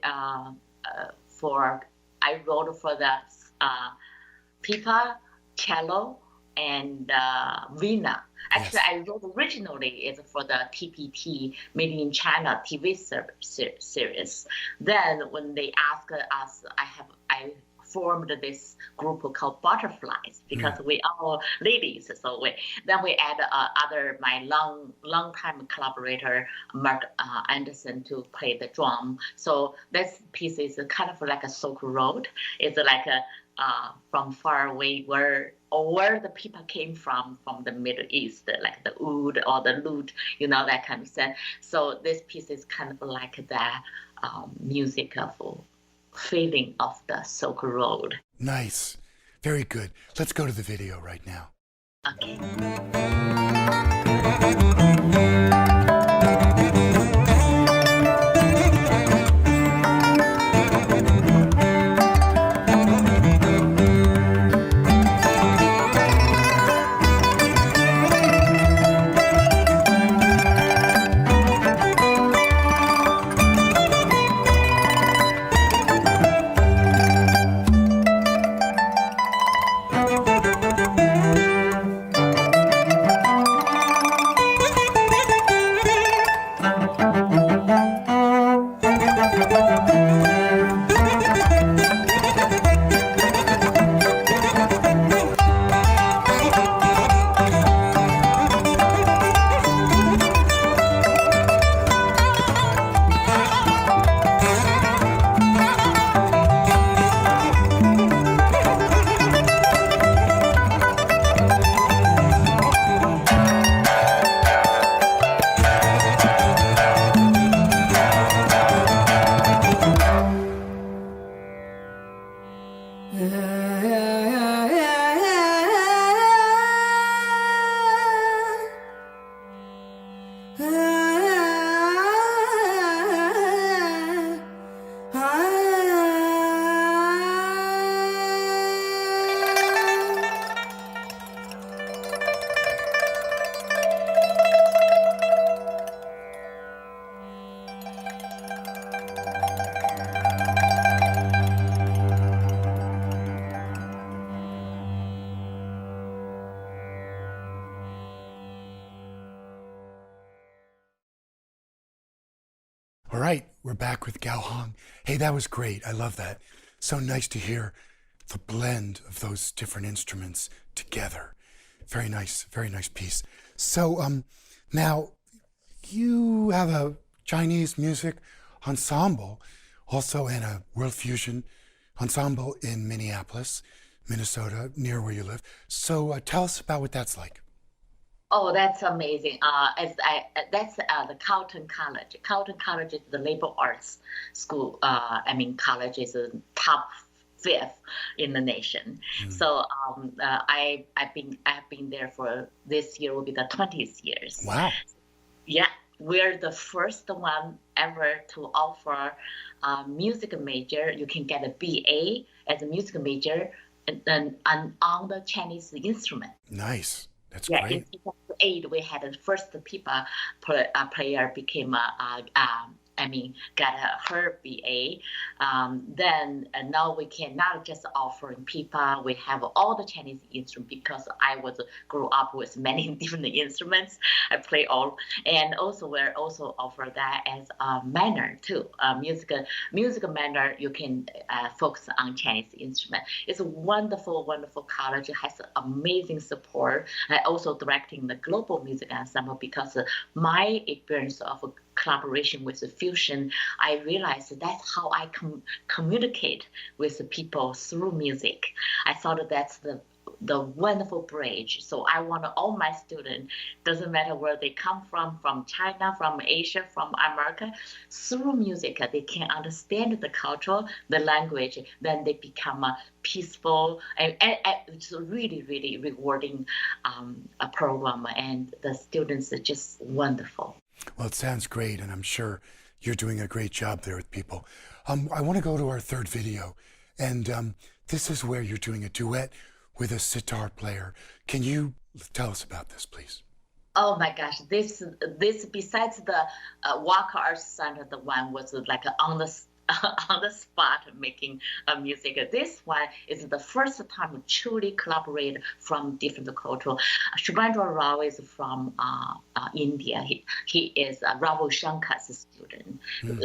wrote for the pipa, cello, and vina. Actually, yes. I wrote originally is for the TPT, Made in China TV series. Then when they asked us, I formed this group called Butterflies, because we all ladies. So then we add my long time collaborator Mark Anderson to play the drum. So this piece is kind of like a Silk Road. It's like a from far away where the people came from the Middle East, like the oud or the lute, that kind of thing. So this piece is kind of like the music of feeling of the Silk Road. Nice. Very good. Let's go to the video right now. Okay. All right, we're back with Gao Hong. Hey, that was great. I love that. So nice to hear the blend of those different instruments together. Very nice piece. So now you have a Chinese music ensemble, also in a World Fusion ensemble in Minneapolis, Minnesota, near where you live. So tell us about what that's like. Oh, that's amazing. That's the Carleton College. Carleton College is the liberal arts school. College is the top 5th in the nation. So I've been there for this year will be the 20th years. Wow. Yeah, we're the first one ever to offer a music major. You can get a BA as a music major and on the Chinese instrument. Nice. That's yeah, great. In 2008, we had the first pipa player became got her BA. Then now we can not just offer pipa. We have all the Chinese instruments because I grew up with many different instruments. I play all, and also we're also offer that as a minor too. Music minor. You can focus on Chinese instrument. It's a wonderful college. It has amazing support. I also directing the global music ensemble because my experience of collaboration with the fusion, I realized that's how I communicate with the people through music. I thought that's the wonderful bridge. So I want all my students, doesn't matter where they come from China, from Asia, from America, through music, they can understand the culture, the language, then they become peaceful, and it's a really, really rewarding a program, and the students are just wonderful. Well, it sounds great, and I'm sure you're doing a great job there with people. I want to go to our third video, and this is where you're doing a duet with a sitar player. Can you tell us about this, please? Oh my gosh, this besides the Walker Arts Center, the one was like on the spot making music. This one is the first time we truly collaborate from different culture. Shubhendra Rao is from India. He is Ravi Shankar's student.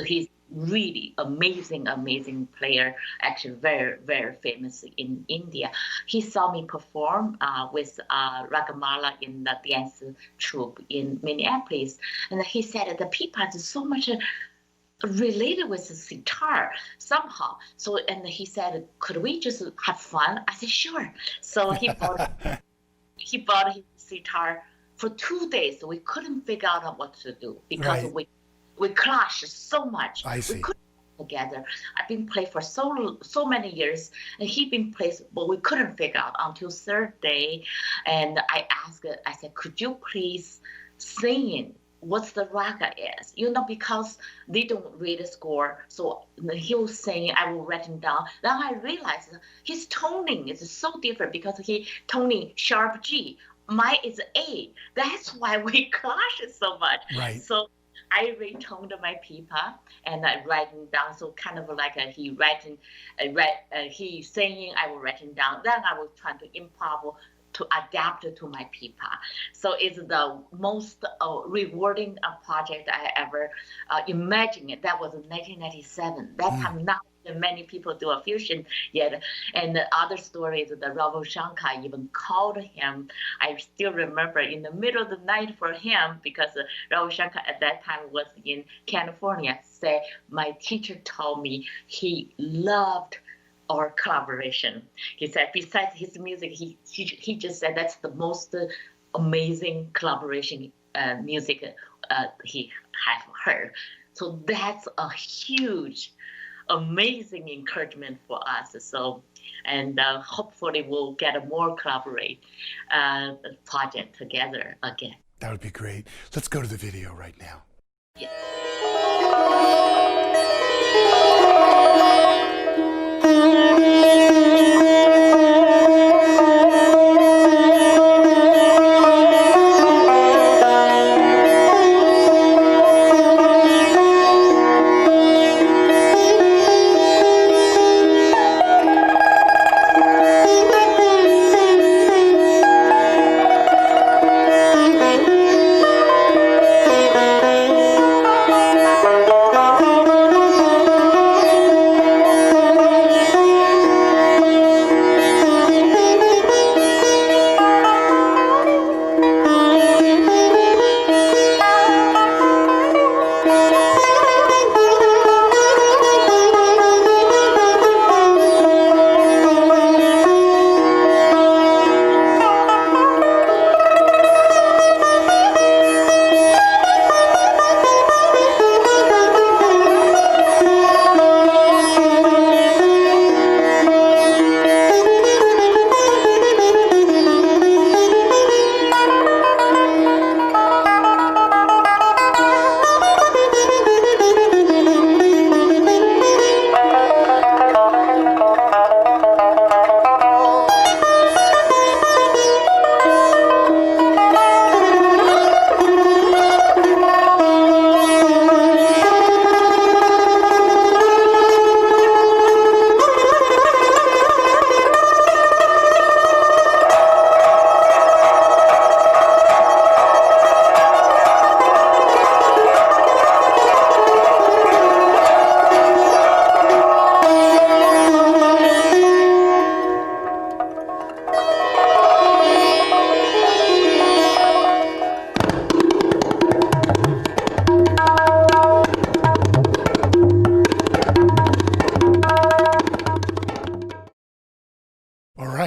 He's really amazing player, actually very, very famous in India. He saw me perform with Ragamala in the dance troupe in Minneapolis, and he said the pipa is so much related with the sitar somehow. So, and he said, could we just have fun? I said, sure. So he bought his sitar for 2 days. We couldn't figure out what to do because we clashed so much. I see. We couldn't get together. I've been playing for so many years, and he been playing, but we couldn't figure out until third day. And I said, could you please sing what the raga is, because they don't read the score. So he was saying, I will write him down. Then I realized his toning is so different because he toning sharp G. Mine is A. That's why we clash so much. Right. So I retoned my pipa and I write him down. So kind of like he he singing, I will write him down. Then I will try to improv to adapt to my pipa. So it's the most rewarding project I ever imagined. That was in 1997. That time, not many people do a fusion yet. And the other story is that Ravi Shankar even called him. I still remember in the middle of the night for him, because Ravi Shankar at that time was in California, said, my teacher told me he loved our collaboration. He said, besides his music, he just said that's the most amazing collaboration music he have heard. So that's a huge, amazing encouragement for us. So, and hopefully we'll get a more collaborate project together again. That would be great. Let's go to the video right now. Yes.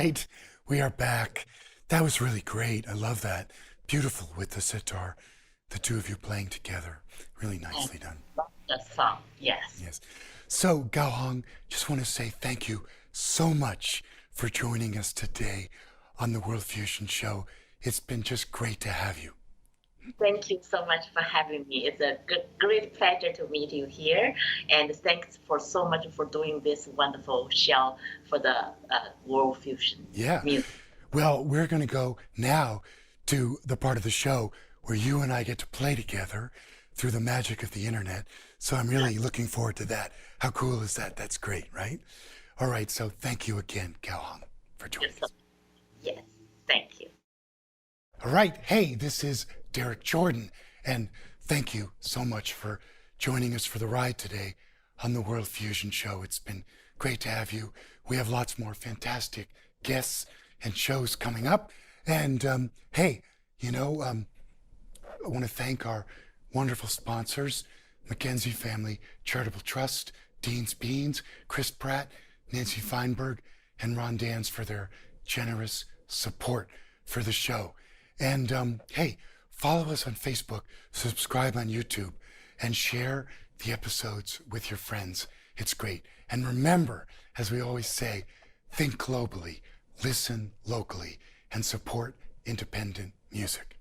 right, we are back. That was really great. I love that. Beautiful with the sitar, the two of you playing together. Really nicely done. The song, yes. Yes. So, Gao Hong, just want to say thank you so much for joining us today on the World Fusion Show. It's been just great to have you. Thank you so much for having me. It's a great pleasure to meet you here. And thanks for so much for doing this wonderful show for the World Fusion music. Well, we're going to go now to the part of the show where you and I get to play together through the magic of the internet. So I'm really looking forward to that. How cool is that? That's great, right? All right, so thank you again, Gao Hong, for joining us. Yes, thank you. All right, hey, this is Derek Jordan, and thank you so much for joining us for the ride today on the World Fusion Show. It's been great to have you. We have lots more fantastic guests and shows coming up. And hey, I want to thank our wonderful sponsors, Mackenzie Family Charitable Trust, Dean's Beans, Chris Pratt, Nancy Feinberg, and Ron Dans for their generous support for the show. And hey, follow us on Facebook, subscribe on YouTube, and share the episodes with your friends. It's great. And remember, as we always say, think globally, listen locally, and support independent music.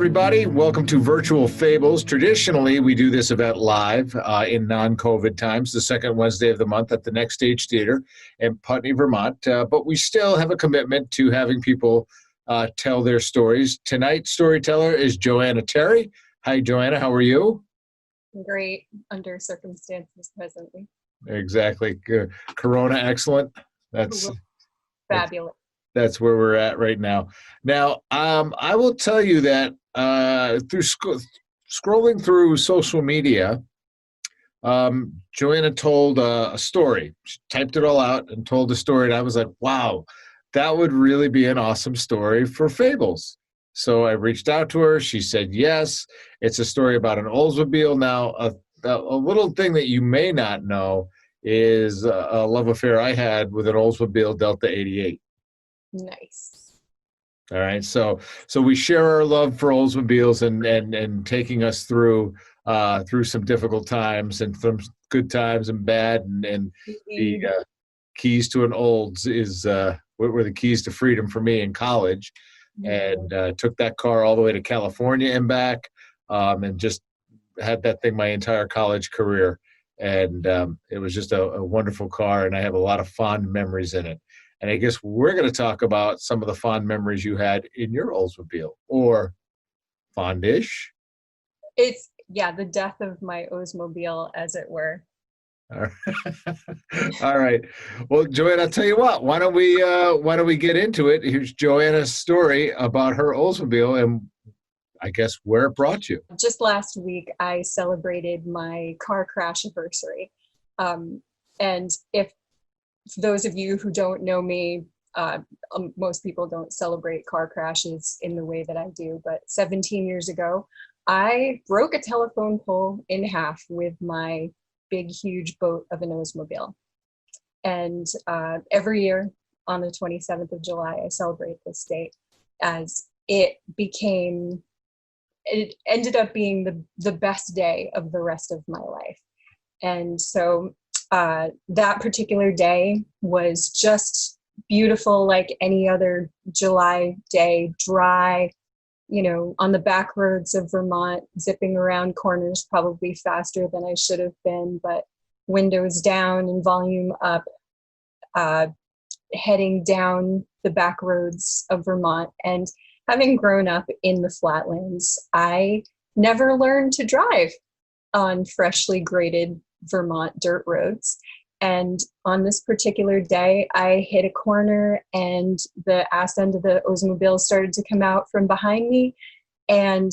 everybody. Welcome to Virtual Fables. Traditionally, we do this event live in non-COVID times, the second Wednesday of the month at the Next Stage Theater in Putney, Vermont. But we still have a commitment to having people tell their stories. Tonight's storyteller is Joanna Terry. Hi, Joanna. How are you? Great under circumstances presently. Exactly. Corona, excellent. That's Fabulous. That's where we're at right now. Now, I will tell you that through scrolling through social media, Joanna told a story. She typed it all out and told a story, and I was like, wow, that would really be an awesome story for Fables. So I reached out to her. She said yes. It's a story about an Oldsmobile. Now, a little thing that you may not know is a love affair I had with an Oldsmobile Delta 88. Nice. All right, so we share our love for Oldsmobiles and taking us through some difficult times and some good times and bad, and the keys to an Olds were the keys to freedom for me in college, and took that car all the way to California and back, and just had that thing my entire college career, and it was just a wonderful car, and I have a lot of fond memories in it. And I guess we're going to talk about some of the fond memories you had in your Oldsmobile, or fondish. It's, the death of my Oldsmobile, as it were. All right. Well, Joanna, I'll tell you what. Why don't we get into it? Here's Joanna's story about her Oldsmobile and I guess where it brought you. Just last week, I celebrated my car crash anniversary, and if for those of you who don't know me, most people don't celebrate car crashes in the way that I do, but 17 years ago, I broke a telephone pole in half with my big, huge boat of an Oldsmobile. And every year on the 27th of July, I celebrate this date, as it ended up being the best day of the rest of my life. And so that particular day was just beautiful, like any other July day, dry, on the back roads of Vermont, zipping around corners probably faster than I should have been, but windows down and volume up, heading down the back roads of Vermont. And having grown up in the flatlands, I never learned to drive on freshly graded Vermont dirt roads. And on this particular day, I hit a corner and the ass end of the Oldsmobile started to come out from behind me. And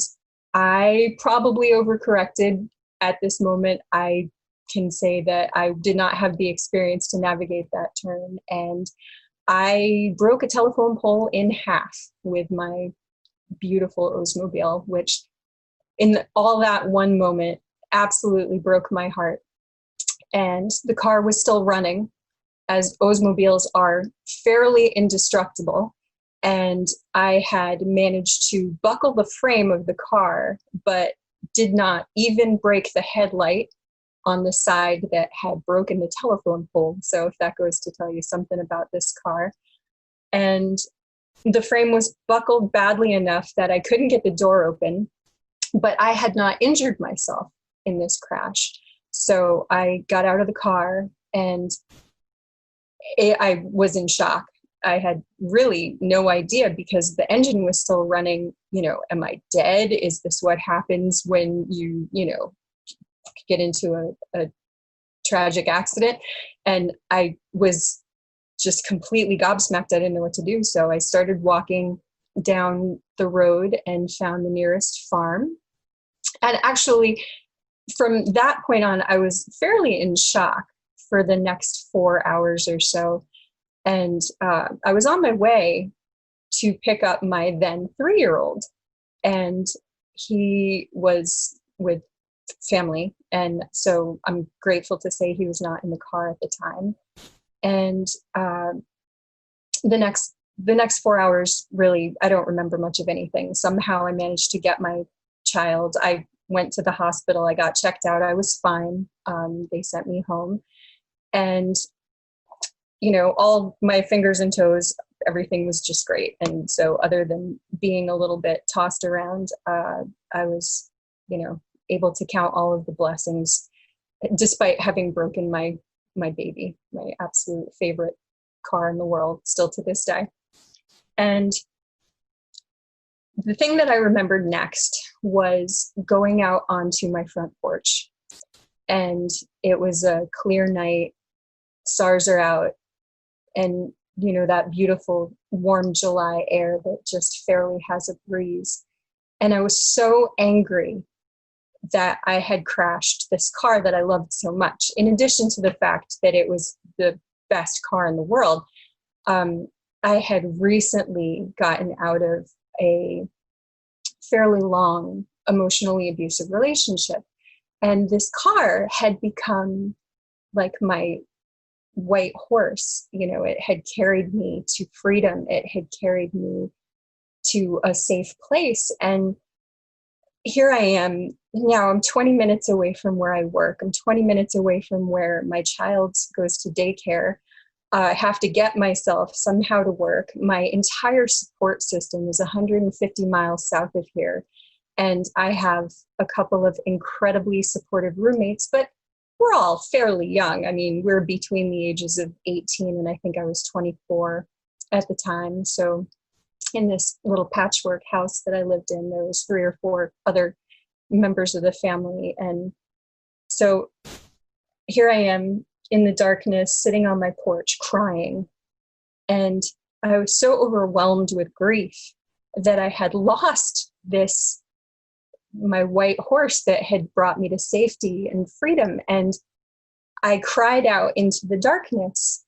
I probably overcorrected at this moment. I can say that I did not have the experience to navigate that turn. And I broke a telephone pole in half with my beautiful Oldsmobile, which in all that one moment absolutely broke my heart. And the car was still running, as Oldsmobiles are fairly indestructible. And I had managed to buckle the frame of the car, but did not even break the headlight on the side that had broken the telephone pole. So if that goes to tell you something about this car. And the frame was buckled badly enough that I couldn't get the door open, but I had not injured myself in this crash. So I got out of the car and I was in shock. I had really no idea because the engine was still running. Am I dead? Is this what happens when you get into a tragic accident? And I was just completely gobsmacked. I didn't know what to do. So I started walking down the road and found the nearest farm. And actually, from that point on, I was fairly in shock for the next 4 hours or so. And I was on my way to pick up my then 3-year-old. And he was with family. And so I'm grateful to say he was not in the car at the time. And the next 4 hours, really, I don't remember much of anything. Somehow I managed to get my child. I went to the hospital. I got checked out. I was fine. They sent me home. And, all my fingers and toes, everything was just great. And so other than being a little bit tossed around, I was, able to count all of the blessings despite having broken my baby, my absolute favorite car in the world, still to this day. And the thing that I remembered next was going out onto my front porch. And it was a clear night, stars are out, and that beautiful warm July air that just fairly has a breeze. And I was so angry that I had crashed this car that I loved so much. In addition to the fact that it was the best car in the world, I had recently gotten out of a fairly long, emotionally abusive relationship. And this car had become like my white horse. It had carried me to freedom. It had carried me to a safe place. And here I am now. I'm 20 minutes away from where I work. I'm 20 minutes away from where my child goes to daycare. I have to get myself somehow to work. My entire support system is 150 miles south of here. And I have a couple of incredibly supportive roommates, but we're all fairly young. I mean, we're between the ages of 18 and I think I was 24 at the time. So in this little patchwork house that I lived in, there was 3 or 4 other members of the family. And so here I am in the darkness, sitting on my porch, crying. And I was so overwhelmed with grief that I had lost my white horse that had brought me to safety and freedom. And I cried out into the darkness.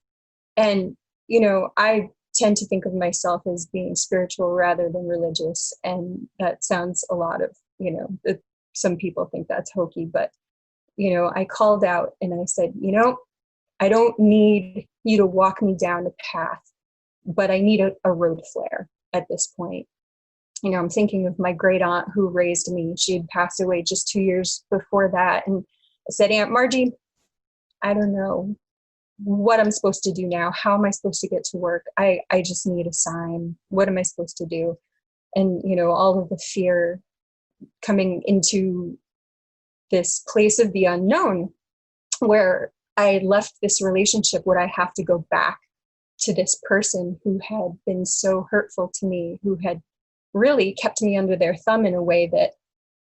And, I tend to think of myself as being spiritual rather than religious. And that sounds a lot of, some people think that's hokey, but, I called out and I said, I don't need you to walk me down the path, but I need a road flare at this point. I'm thinking of my great aunt who raised me. She had passed away just 2 years before that. And I said, Aunt Margie, I don't know what I'm supposed to do now. How am I supposed to get to work? I just need a sign. What am I supposed to do? And, all of the fear coming into this place of the unknown where I left this relationship. Would I have to go back to this person who had been so hurtful to me, who had really kept me under their thumb in a way that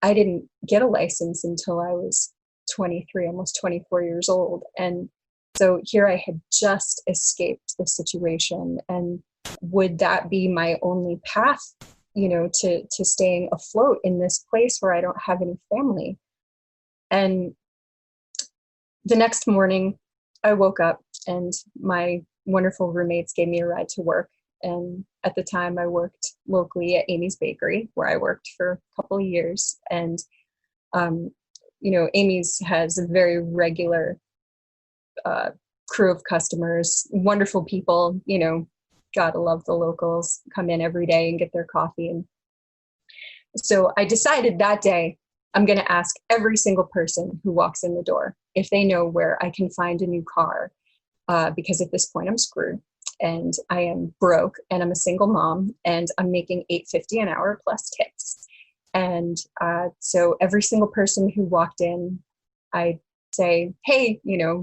I didn't get a license until I was 23, almost 24 years old. And so here I had just escaped the situation. And would that be my only path, to staying afloat in this place where I don't have any family? And the next morning I woke up and my wonderful roommates gave me a ride to work. And at the time I worked locally at Amy's Bakery, where I worked for a couple of years. And, Amy's has a very regular crew of customers, wonderful people, gotta love the locals, come in every day and get their coffee. And so I decided that day, I'm going to ask every single person who walks in the door if they know where I can find a new car, because at this point I'm screwed and I am broke and I'm a single mom and I'm making $8.50 an hour plus tips. And so every single person who walked in, I say, hey,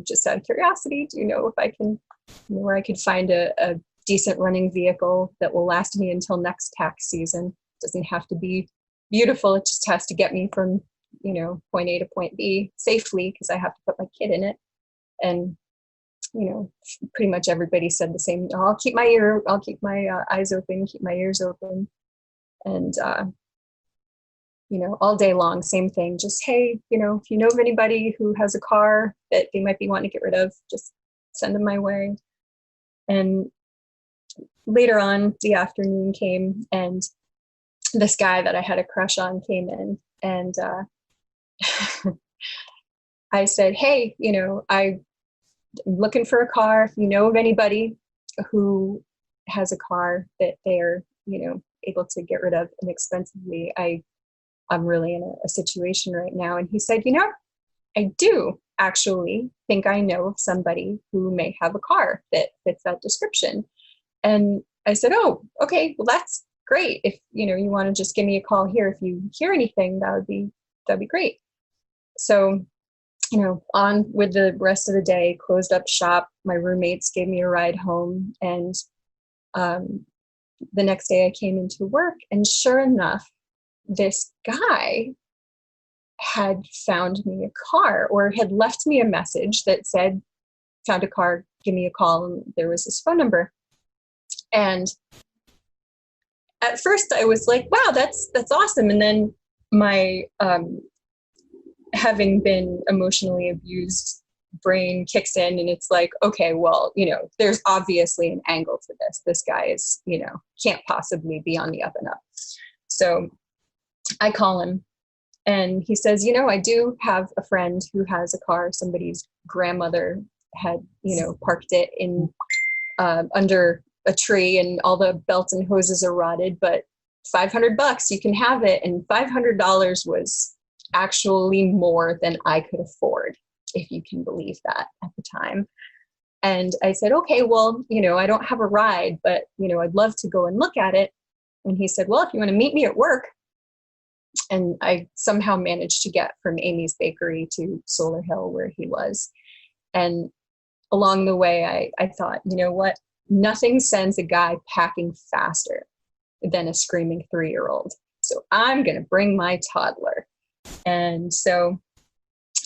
just out of curiosity, do you know if I can, where I could find a decent running vehicle that will last me until next tax season? It doesn't have to be beautiful. It just has to get me from, point A to point B safely, because I have to put my kid in it. And, pretty much everybody said the same. I'll keep my eyes open, keep my ears open. And, all day long, same thing. Just, hey, if you know of anybody who has a car that they might be wanting to get rid of, just send them my way. And later on, the afternoon came and this guy that I had a crush on came in, and I said, hey, I'm looking for a car. If you know of anybody who has a car that they're, able to get rid of inexpensively, I'm really in a situation right now. And he said, I do actually think I know of somebody who may have a car that fits that description. And I said, oh, okay, well, that's great. If, you want to just give me a call here, if you hear anything, that'd be great. So, on with the rest of the day, closed up shop. My roommates gave me a ride home. And the next day I came into work, and sure enough, this guy had found me a car, or had left me a message that said, found a car, give me a call. And there was this phone number. And at first I was like, wow, that's awesome. And then my, having been emotionally abused brain kicks in, and it's like, okay, well, there's obviously an angle to this. This guy is, can't possibly be on the up and up. So I call him, and he says, I do have a friend who has a car. Somebody's grandmother had, parked it in under a tree, and all the belts and hoses are rotted, but $500, you can have it. And $500 was actually more than I could afford, if you can believe that, at the time. And I said, okay, well, I don't have a ride, but, I'd love to go and look at it. And he said, well, if you want to meet me at work. And I somehow managed to get from Amy's Bakery to Solar Hill, where he was. And along the way, I thought, what? Nothing sends a guy packing faster than a screaming 3-year-old. So I'm going to bring my toddler. And so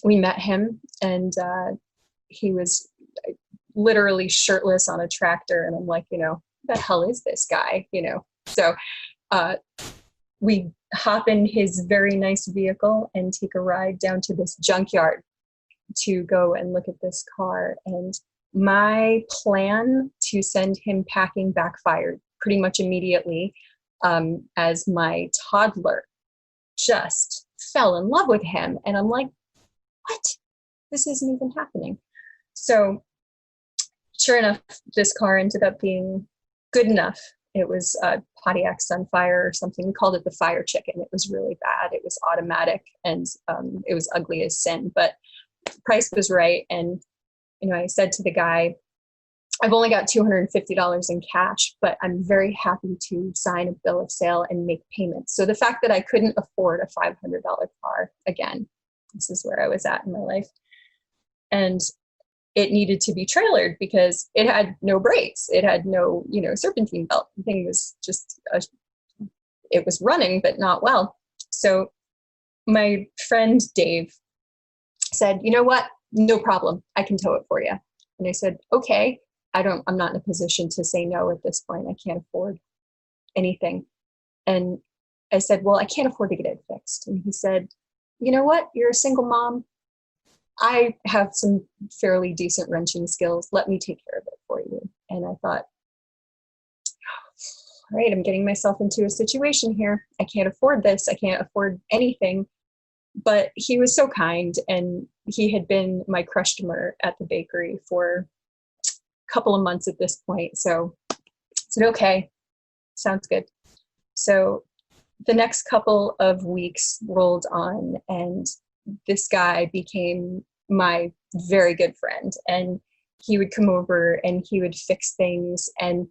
we met him, and he was literally shirtless on a tractor. And I'm like, who the hell is this guy? So we hop in his very nice vehicle and take a ride down to this junkyard to go and look at this car. And my plan to send him packing backfired pretty much immediately, as my toddler just fell in love with him. And I'm like, what? This isn't even happening. So sure enough, this car ended up being good enough. It was a Pontiac Sunfire or something. We called it the Fire Chicken. It was really bad. It was automatic, and it was ugly as sin, but the price was right. And I said to the guy, I've only got $250 in cash, but I'm very happy to sign a bill of sale and make payments. So the fact that I couldn't afford a $500 car, again, this is where I was at in my life. And it needed to be trailered because it had no brakes. It had no, serpentine belt. The thing was just, it was running, but not well. So my friend Dave said, you know what? No problem. I can tow it for you. And I said, okay. I'm not in a position to say no at this point. I can't afford anything. And I said, well, I can't afford to get it fixed. And he said, you know what? You're a single mom. I have some fairly decent wrenching skills. Let me take care of it for you. And I thought, all right, I'm getting myself into a situation here. I can't afford this. I can't afford anything. But he was so kind, and he had been my customer at the bakery for a couple of months at this point. So I said, okay, sounds good. So the next couple of weeks rolled on, and this guy became my very good friend. And he would come over and he would fix things. And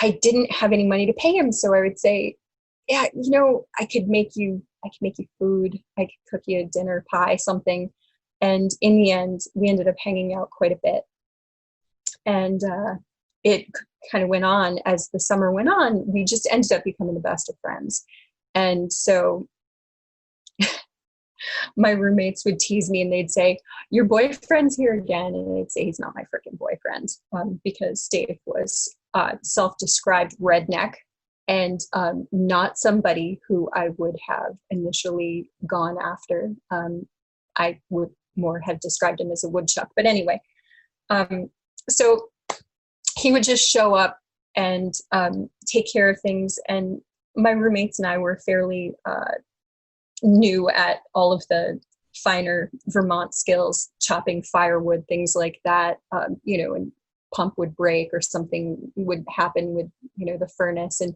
I didn't have any money to pay him. So I would say, yeah, I could make you food. I could cook you a dinner, pie, something. And in the end, we ended up hanging out quite a bit. And it kind of went on as the summer went on. We just ended up becoming the best of friends. And so my roommates would tease me, and they'd say, your boyfriend's here again. And I'd say, he's not my freaking boyfriend, because Dave was self-described redneck, and not somebody who I would have initially gone after. I would more have described him as a woodchuck. But anyway, so he would just show up and take care of things. And my roommates and I were fairly new at all of the finer Vermont skills, chopping firewood, things like that, and pump would break or something would happen with, the furnace. And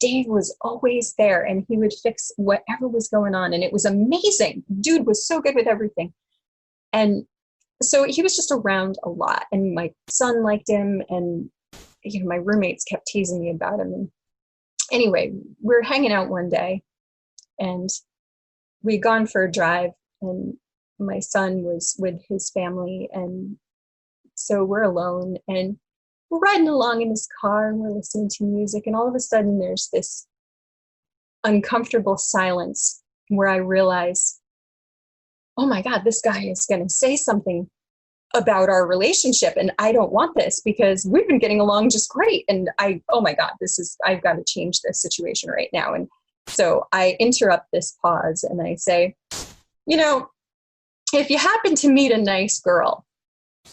Dave was always there, and he would fix whatever was going on. And it was amazing. Dude was so good with everything. And so he was just around a lot, and my son liked him. And my roommates kept teasing me about him. And anyway, we're hanging out one day, and we'd gone for a drive, and my son was with his family, and so we're alone, and we're riding along in his car, and we're listening to music, and all of a sudden there's this uncomfortable silence where I realize, oh my God, this guy is going to say something about our relationship, and I don't want this because we've been getting along just great, and oh my God, I've got to change this situation right now. And so I interrupt this pause and I say, if you happen to meet a nice girl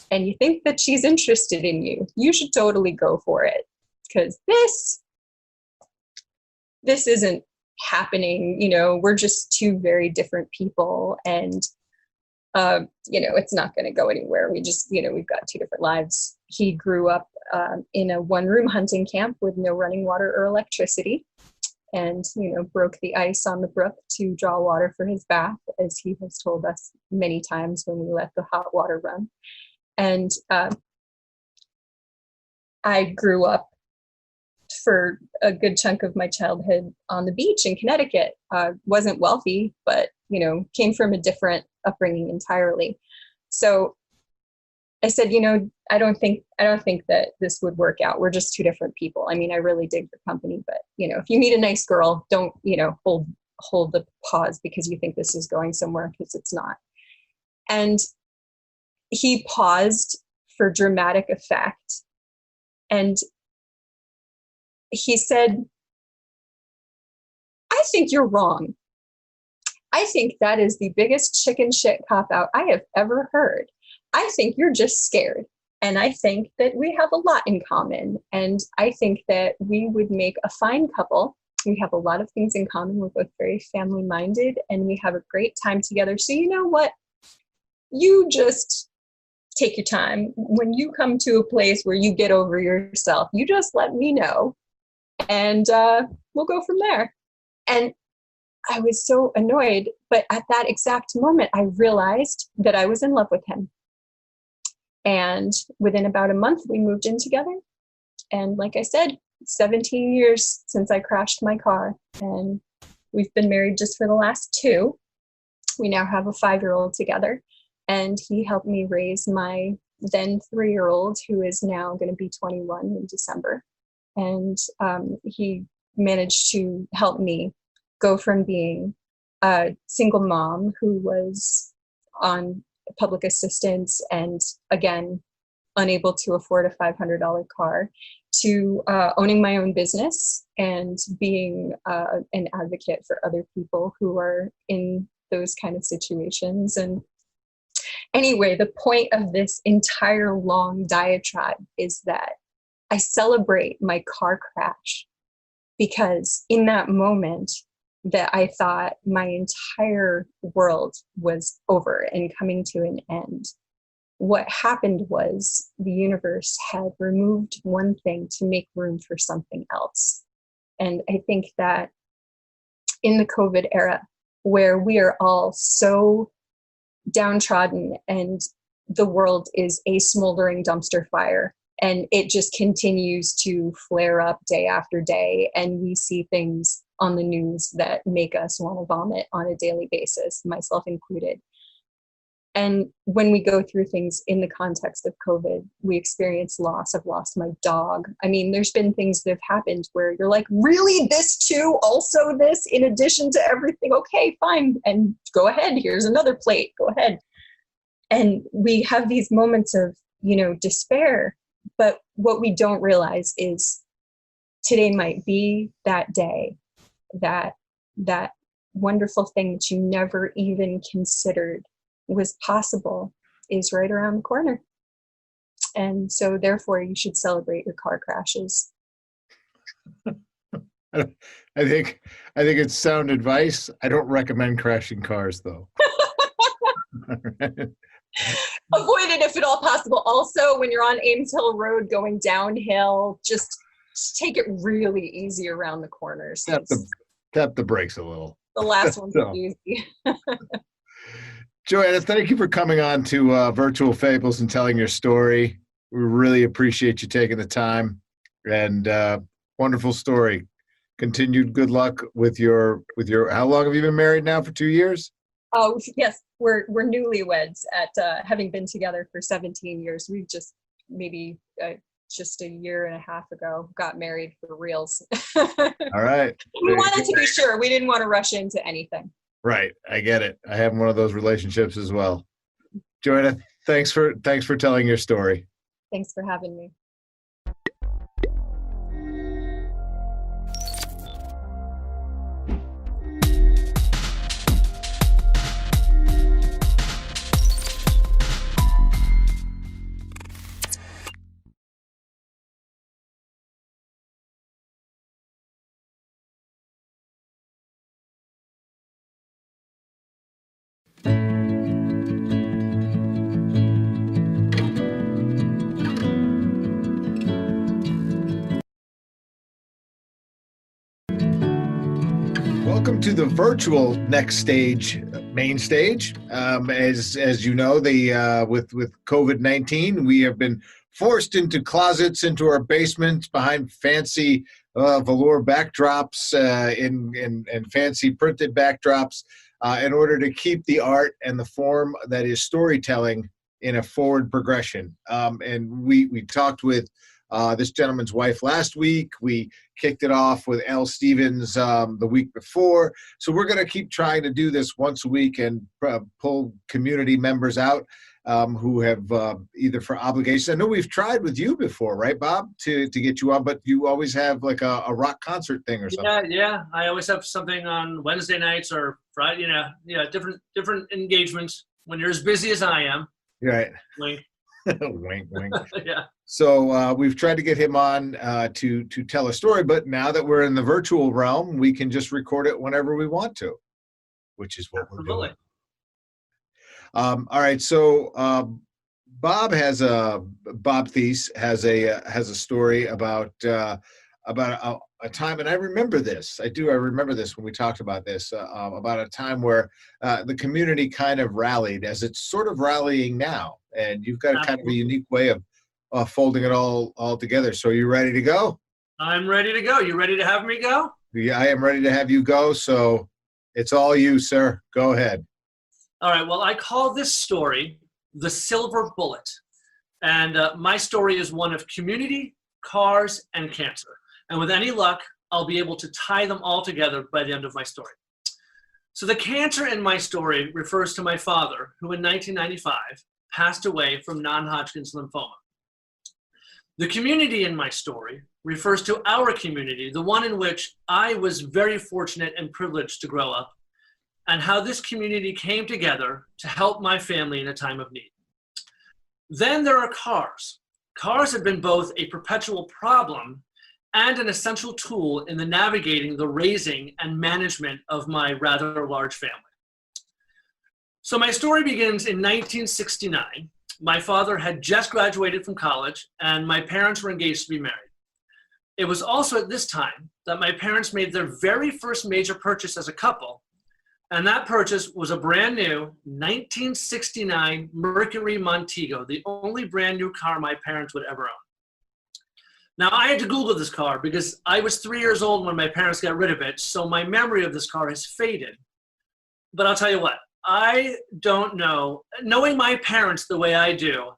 and you think that she's interested in you, you should totally go for it, because this isn't happening. We're just two very different people, and it's not going to go anywhere. We just, we've got two different lives. He grew up in a one-room hunting camp with no running water or electricity, and, broke the ice on the brook to draw water for his bath, as he has told us many times when we let the hot water run. And I grew up for a good chunk of my childhood on the beach in Connecticut. Wasn't wealthy, but, came from a different upbringing entirely. So I said, I don't think that this would work out. We're just two different people. I mean, I really dig your company, but if you meet a nice girl, don't, hold the pause because you think this is going somewhere, because it's not. And he paused for dramatic effect. And he said, I think you're wrong. I think that is the biggest chicken shit cop out I have ever heard. I think you're just scared. And I think that we have a lot in common. And I think that we would make a fine couple. We have a lot of things in common. We're both very family minded, and we have a great time together. So you know what? You just take your time. When you come to a place where you get over yourself, you just let me know, and we'll go from there. And I was so annoyed, but at that exact moment, I realized that I was in love with him. And within about a month, we moved in together. And like I said, 17 years since I crashed my car, and we've been married just for the last 2. We now have a 5-year-old together, and he helped me raise my then 3-year-old, who is now going to be 21 in December. And he managed to help me go from being a single mom who was on public assistance and, again, unable to afford a $500 car, to owning my own business and being an advocate for other people who are in those kind of situations. And anyway, the point of this entire long diatribe is that I celebrate my car crash, because in that moment that I thought my entire world was over and coming to an end, what happened was the universe had removed one thing to make room for something else. And I think that in the COVID era, where we are all so downtrodden and the world is a smoldering dumpster fire, and it just continues to flare up day after day, and we see things on the news that make us want to vomit on a daily basis, myself included. And when we go through things in the context of COVID, we experience loss. I've lost my dog. I mean, there's been things that have happened where you're like, really, this too? Also this, in addition to everything? Okay, fine. And go ahead. Here's another plate. Go ahead. And we have these moments of, despair. But what we don't realize is today might be that day, that wonderful thing that you never even considered was possible is right around the corner. And so therefore you should celebrate your car crashes. I think it's sound advice. I don't recommend crashing cars, though. Avoid it if at all possible. Also, when you're on Ames Hill Road going downhill, just take it really easy around the corners. Tap the brakes a little. The last one's easy. Joanna, thank you for coming on to Virtual Fables and telling your story. We really appreciate you taking the time. and wonderful story. Continued good luck with your. How long have you been married now? For 2 years? Oh yes, we're newlyweds at having been together for 17 years. We've just maybe just a year and a half ago got married for reals. All right. We wanted to be sure. We didn't want to rush into anything. Right. I get it. I have one of those relationships as well. Joanna, thanks for telling your story. Thanks for having me. Welcome to the virtual Next Stage main stage. As you know, with COVID-19, we have been forced into closets, into our basements, behind fancy velour backdrops and fancy printed backdrops in order to keep the art and the form that is storytelling in a forward progression. And we talked with this gentleman's wife last week. We kicked it off with Elle Stevens the week before. So we're going to keep trying to do this once a week and pull community members out who have either for obligations. I know we've tried with you before, right, Bob, to get you on, but you always have like a rock concert thing or something. Yeah. I always have something on Wednesday nights or Friday, different engagements when you're as busy as I am. Right. Wink. Wink, wink. Yeah. So we've tried to get him on to tell a story, but now that we're in the virtual realm, we can just record it whenever we want to, which is what we're doing. All right. So Bob Thies has a story about a time, and I remember this. I remember this when we talked about this about a time where the community kind of rallied, as it's sort of rallying now, and you've got kind of a unique way of folding it all together. So you ready to go? I'm ready to go. You ready to have me go? Yeah, I am ready to have you go. So it's all you, sir. Go ahead. All right. Well, I call this story The Silver Bullet. And my story is one of community, cars, and cancer. And with any luck, I'll be able to tie them all together by the end of my story. So the cancer in my story refers to my father, who in 1995 passed away from non-Hodgkin's lymphoma. The community in my story refers to our community, the one in which I was very fortunate and privileged to grow up, and how this community came together to help my family in a time of need. Then there are cars. Cars have been both a perpetual problem and an essential tool in the navigating the raising and management of my rather large family. So my story begins in 1969. My father had just graduated from college and my parents were engaged to be married. It was also at this time that my parents made their very first major purchase as a couple, and that purchase was a brand new 1969 Mercury Montego, the only brand new car my parents would ever own. Now, I had to Google this car because I was 3 years old when my parents got rid of it, so my memory of this car has faded. But I'll tell you what, I don't know, knowing my parents the way I do,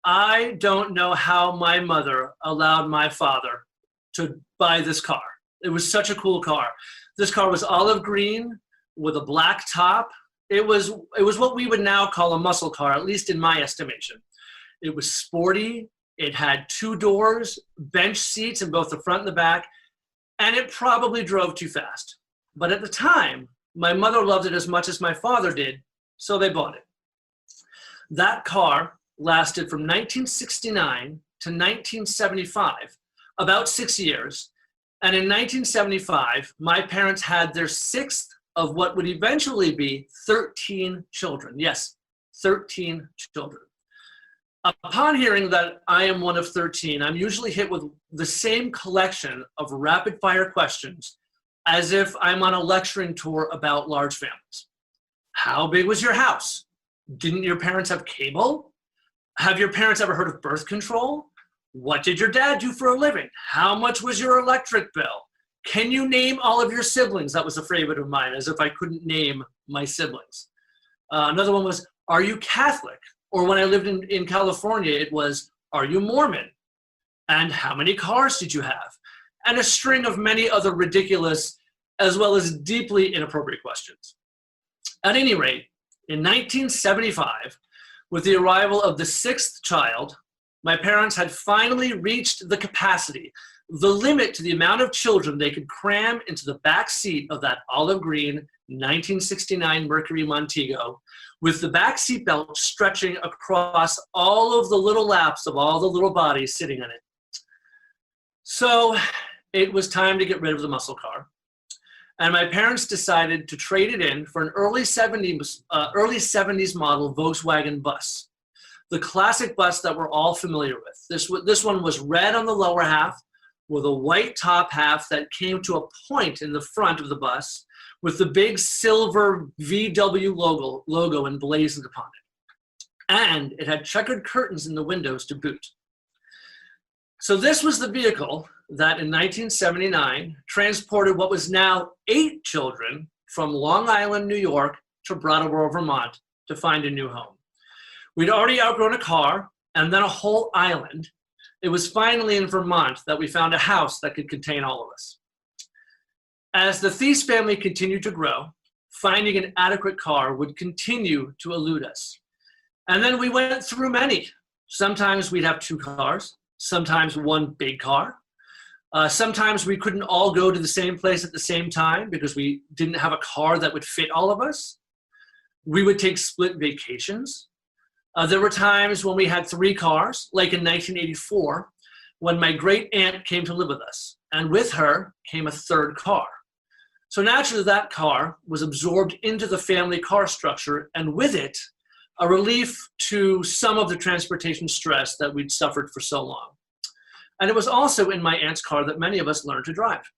I don't know how my mother allowed my father to buy this car. It was such a cool car. This car was olive green with a black top. It was what we would now call a muscle car, at least in my estimation. It was sporty. It had 2 doors, bench seats in both the front and the back, and it probably drove too fast. But at the time, my mother loved it as much as my father did, so they bought it. That car lasted from 1969 to 1975, about 6 years. And in 1975, my parents had their 6th of what would eventually be 13 children. Yes, 13 children. Upon hearing that I am one of 13, I'm usually hit with the same collection of rapid fire questions as if I'm on a lecturing tour about large families. How big was your house? Didn't your parents have cable? Have your parents ever heard of birth control? What did your dad do for a living? How much was your electric bill? Can you name all of your siblings? That was a favorite of mine, as if I couldn't name my siblings. Another one was, are you Catholic? Or when I lived in California, it was, are you Mormon? And how many cars did you have? And a string of many other ridiculous, as well as deeply inappropriate questions. At any rate, in 1975, with the arrival of the 6th child, my parents had finally reached the capacity, the limit to the amount of children they could cram into the back seat of that olive green 1969 Mercury Montego, with the back seat belt stretching across all of the little laps of all the little bodies sitting in it. So it was time to get rid of the muscle car. And my parents decided to trade it in for an early 70s model Volkswagen bus, the classic bus that we're all familiar with. This one was red on the lower half with a white top half that came to a point in the front of the bus with the big silver VW logo emblazoned upon it. And it had checkered curtains in the windows to boot. So this was the vehicle that in 1979 transported what was now 8 children from Long Island, New York to Brattleboro, Vermont to find a new home. We'd already outgrown a car and then a whole island. It was finally in Vermont that we found a house that could contain all of us. As the Thies family continued to grow, finding an adequate car would continue to elude us. And then we went through many. Sometimes we'd have 2 cars, sometimes 1 big car. Sometimes we couldn't all go to the same place at the same time because we didn't have a car that would fit all of us. We would take split vacations. There were times when we had 3 cars, like in 1984, when my great aunt came to live with us, and with her came a 3rd car. So naturally that car was absorbed into the family car structure, and with it, a relief to some of the transportation stress that we'd suffered for so long. And it was also in my aunt's car that many of us learned to drive.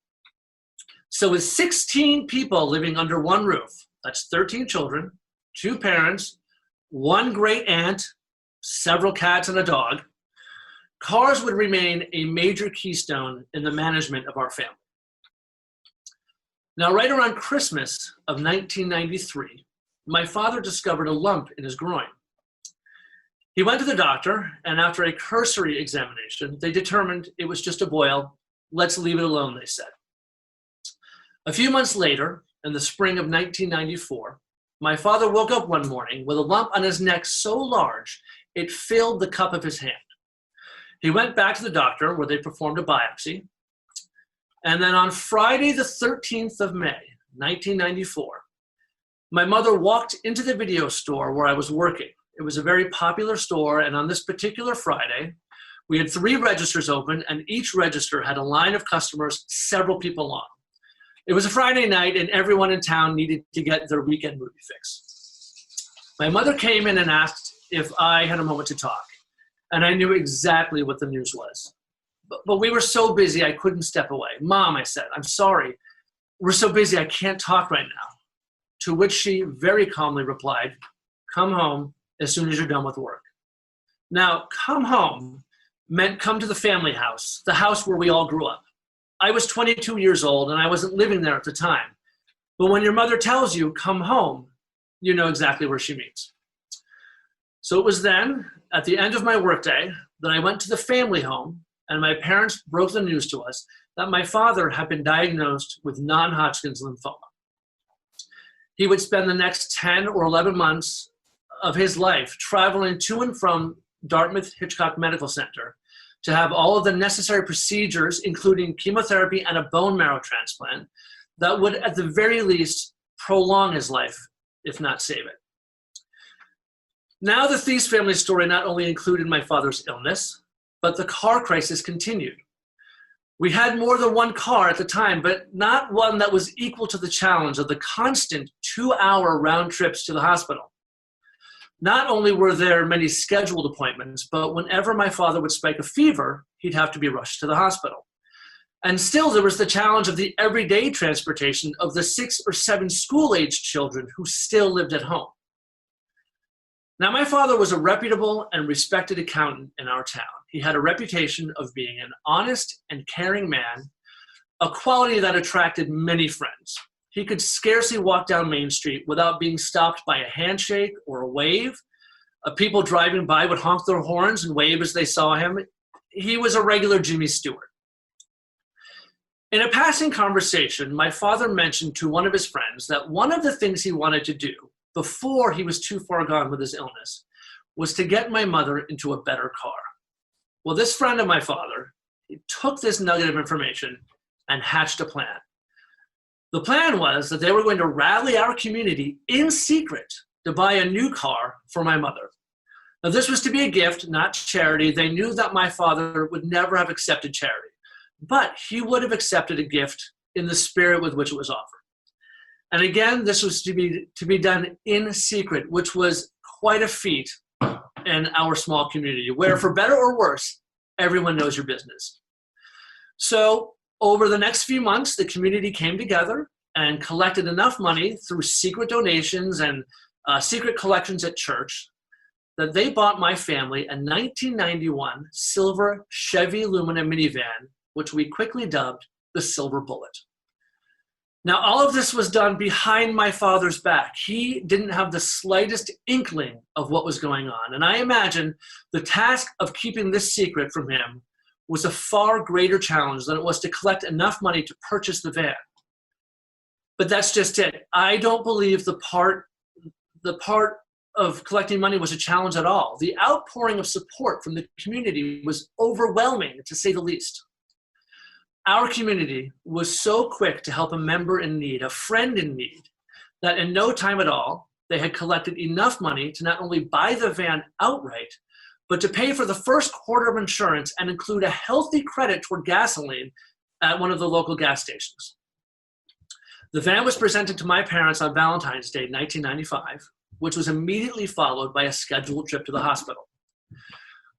So with 16 people living under one roof, that's 13 children, 2 parents, 1 great aunt, several cats and a dog, cars would remain a major keystone in the management of our family. Now, right around Christmas of 1993, my father discovered a lump in his groin. He went to the doctor, and after a cursory examination, they determined it was just a boil. Let's leave it alone, they said. A few months later, in the spring of 1994, my father woke up one morning with a lump on his neck so large it filled the cup of his hand. He went back to the doctor where they performed a biopsy. And then on Friday, the 13th of May, 1994, my mother walked into the video store where I was working. It was a very popular store, and on this particular Friday, we had 3 registers open, and each register had a line of customers several people long. It was a Friday night, and everyone in town needed to get their weekend movie fix. My mother came in and asked if I had a moment to talk, and I knew exactly what the news was. But we were so busy, I couldn't step away. Mom, I said, I'm sorry. We're so busy, I can't talk right now. To which she very calmly replied, come home as soon as you're done with work. Now, come home meant come to the family house, the house where we all grew up. I was 22 years old and I wasn't living there at the time. But when your mother tells you, come home, you know exactly where she means. So it was then, at the end of my workday, that I went to the family home and my parents broke the news to us that my father had been diagnosed with non-Hodgkin's lymphoma. He would spend the next 10 or 11 months of his life traveling to and from Dartmouth Hitchcock Medical Center to have all of the necessary procedures, including chemotherapy and a bone marrow transplant, that would at the very least prolong his life, if not save it. Now the Thies family story not only included my father's illness, but the car crisis continued. We had more than 1 car at the time, but not one that was equal to the challenge of the constant 2-hour round trips to the hospital. Not only were there many scheduled appointments, but whenever my father would spike a fever, he'd have to be rushed to the hospital. And still there was the challenge of the everyday transportation of the 6 or 7 school-aged children who still lived at home. Now, my father was a reputable and respected accountant in our town. He had a reputation of being an honest and caring man, a quality that attracted many friends. He could scarcely walk down Main Street without being stopped by a handshake or a wave. People driving by would honk their horns and wave as they saw him. He was a regular Jimmy Stewart. In a passing conversation, my father mentioned to one of his friends that one of the things he wanted to do before he was too far gone with his illness was to get my mother into a better car. Well, this friend of my father, he took this nugget of information and hatched a plan. The plan was that they were going to rally our community in secret to buy a new car for my mother. Now, this was to be a gift, not charity. They knew that my father would never have accepted charity, but he would have accepted a gift in the spirit with which it was offered. And again, this was to be done in secret, which was quite a feat in our small community, where for better or worse, everyone knows your business. So over the next few months, the community came together and collected enough money through secret donations and secret collections at church that they bought my family a 1991 silver Chevy Lumina minivan, which we quickly dubbed the Silver Bullet. Now, all of this was done behind my father's back. He didn't have the slightest inkling of what was going on. And I imagine the task of keeping this secret from him was a far greater challenge than it was to collect enough money to purchase the van. But that's just it. I don't believe the part of collecting money was a challenge at all. The outpouring of support from the community was overwhelming, to say the least. Our community was so quick to help a member in need, a friend in need, that in no time at all, they had collected enough money to not only buy the van outright, but to pay for the first quarter of insurance and include a healthy credit toward gasoline at one of the local gas stations. The van was presented to my parents on Valentine's Day, 1995, which was immediately followed by a scheduled trip to the hospital.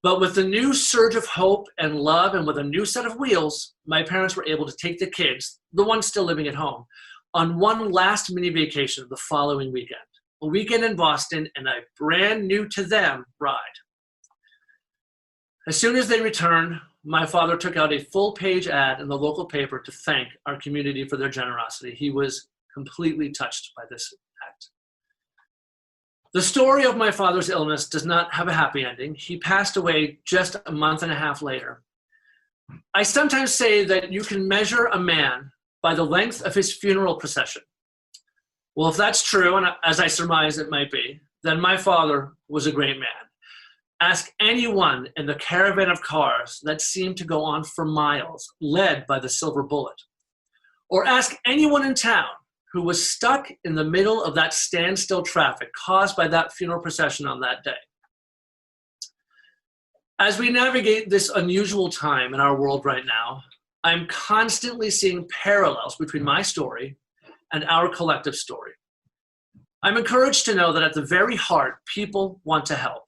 But with the new surge of hope and love and with a new set of wheels, my parents were able to take the kids, the ones still living at home, on one last mini vacation the following weekend. A weekend in Boston and a brand new to them ride. As soon as they returned, my father took out a full-page ad in the local paper to thank our community for their generosity. He was completely touched by this act. The story of my father's illness does not have a happy ending. He passed away just a month and a half later. I sometimes say that you can measure a man by the length of his funeral procession. Well, if that's true, and as I surmise it might be, then my father was a great man. Ask anyone in the caravan of cars that seemed to go on for miles, led by the Silver Bullet. Or ask anyone in town who was stuck in the middle of that standstill traffic caused by that funeral procession on that day. As we navigate this unusual time in our world right now, I'm constantly seeing parallels between my story and our collective story. I'm encouraged to know that at the very heart, people want to help.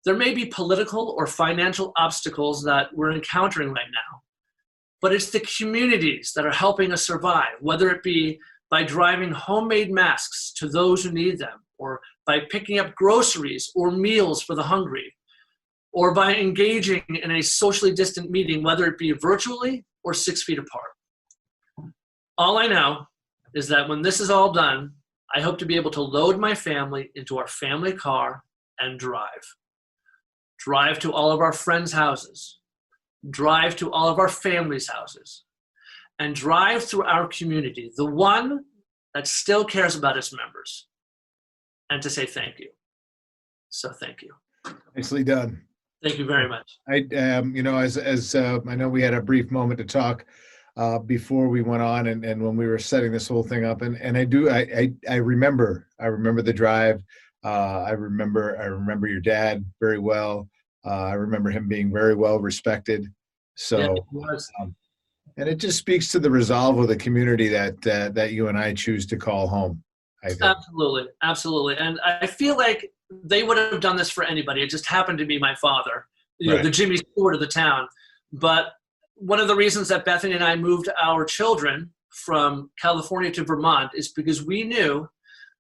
There may be political or financial obstacles that we're encountering right now, but it's the communities that are helping us survive, whether it be by driving homemade masks to those who need them, or by picking up groceries or meals for the hungry, or by engaging in a socially distant meeting, whether it be virtually or 6 feet apart. All I know is that when this is all done, I hope to be able to load my family into our family car and drive. Drive to all of our friends' houses, drive to all of our families' houses, and drive through our community, the one that still cares about its members, and to say thank you. So thank you. Nicely done. Thank you very much. I know we had a brief moment to talk before we went on, and when we were setting this whole thing up, and I remember the drive. I remember your dad very well. I remember him being very well respected. So, yeah, it was. And it just speaks to the resolve of the community that you and I choose to call home, I think. Absolutely, absolutely. And I feel like they would have done this for anybody. It just happened to be my father, the Jimmy Stewart of the town. But one of the reasons that Bethany and I moved our children from California to Vermont is because we knew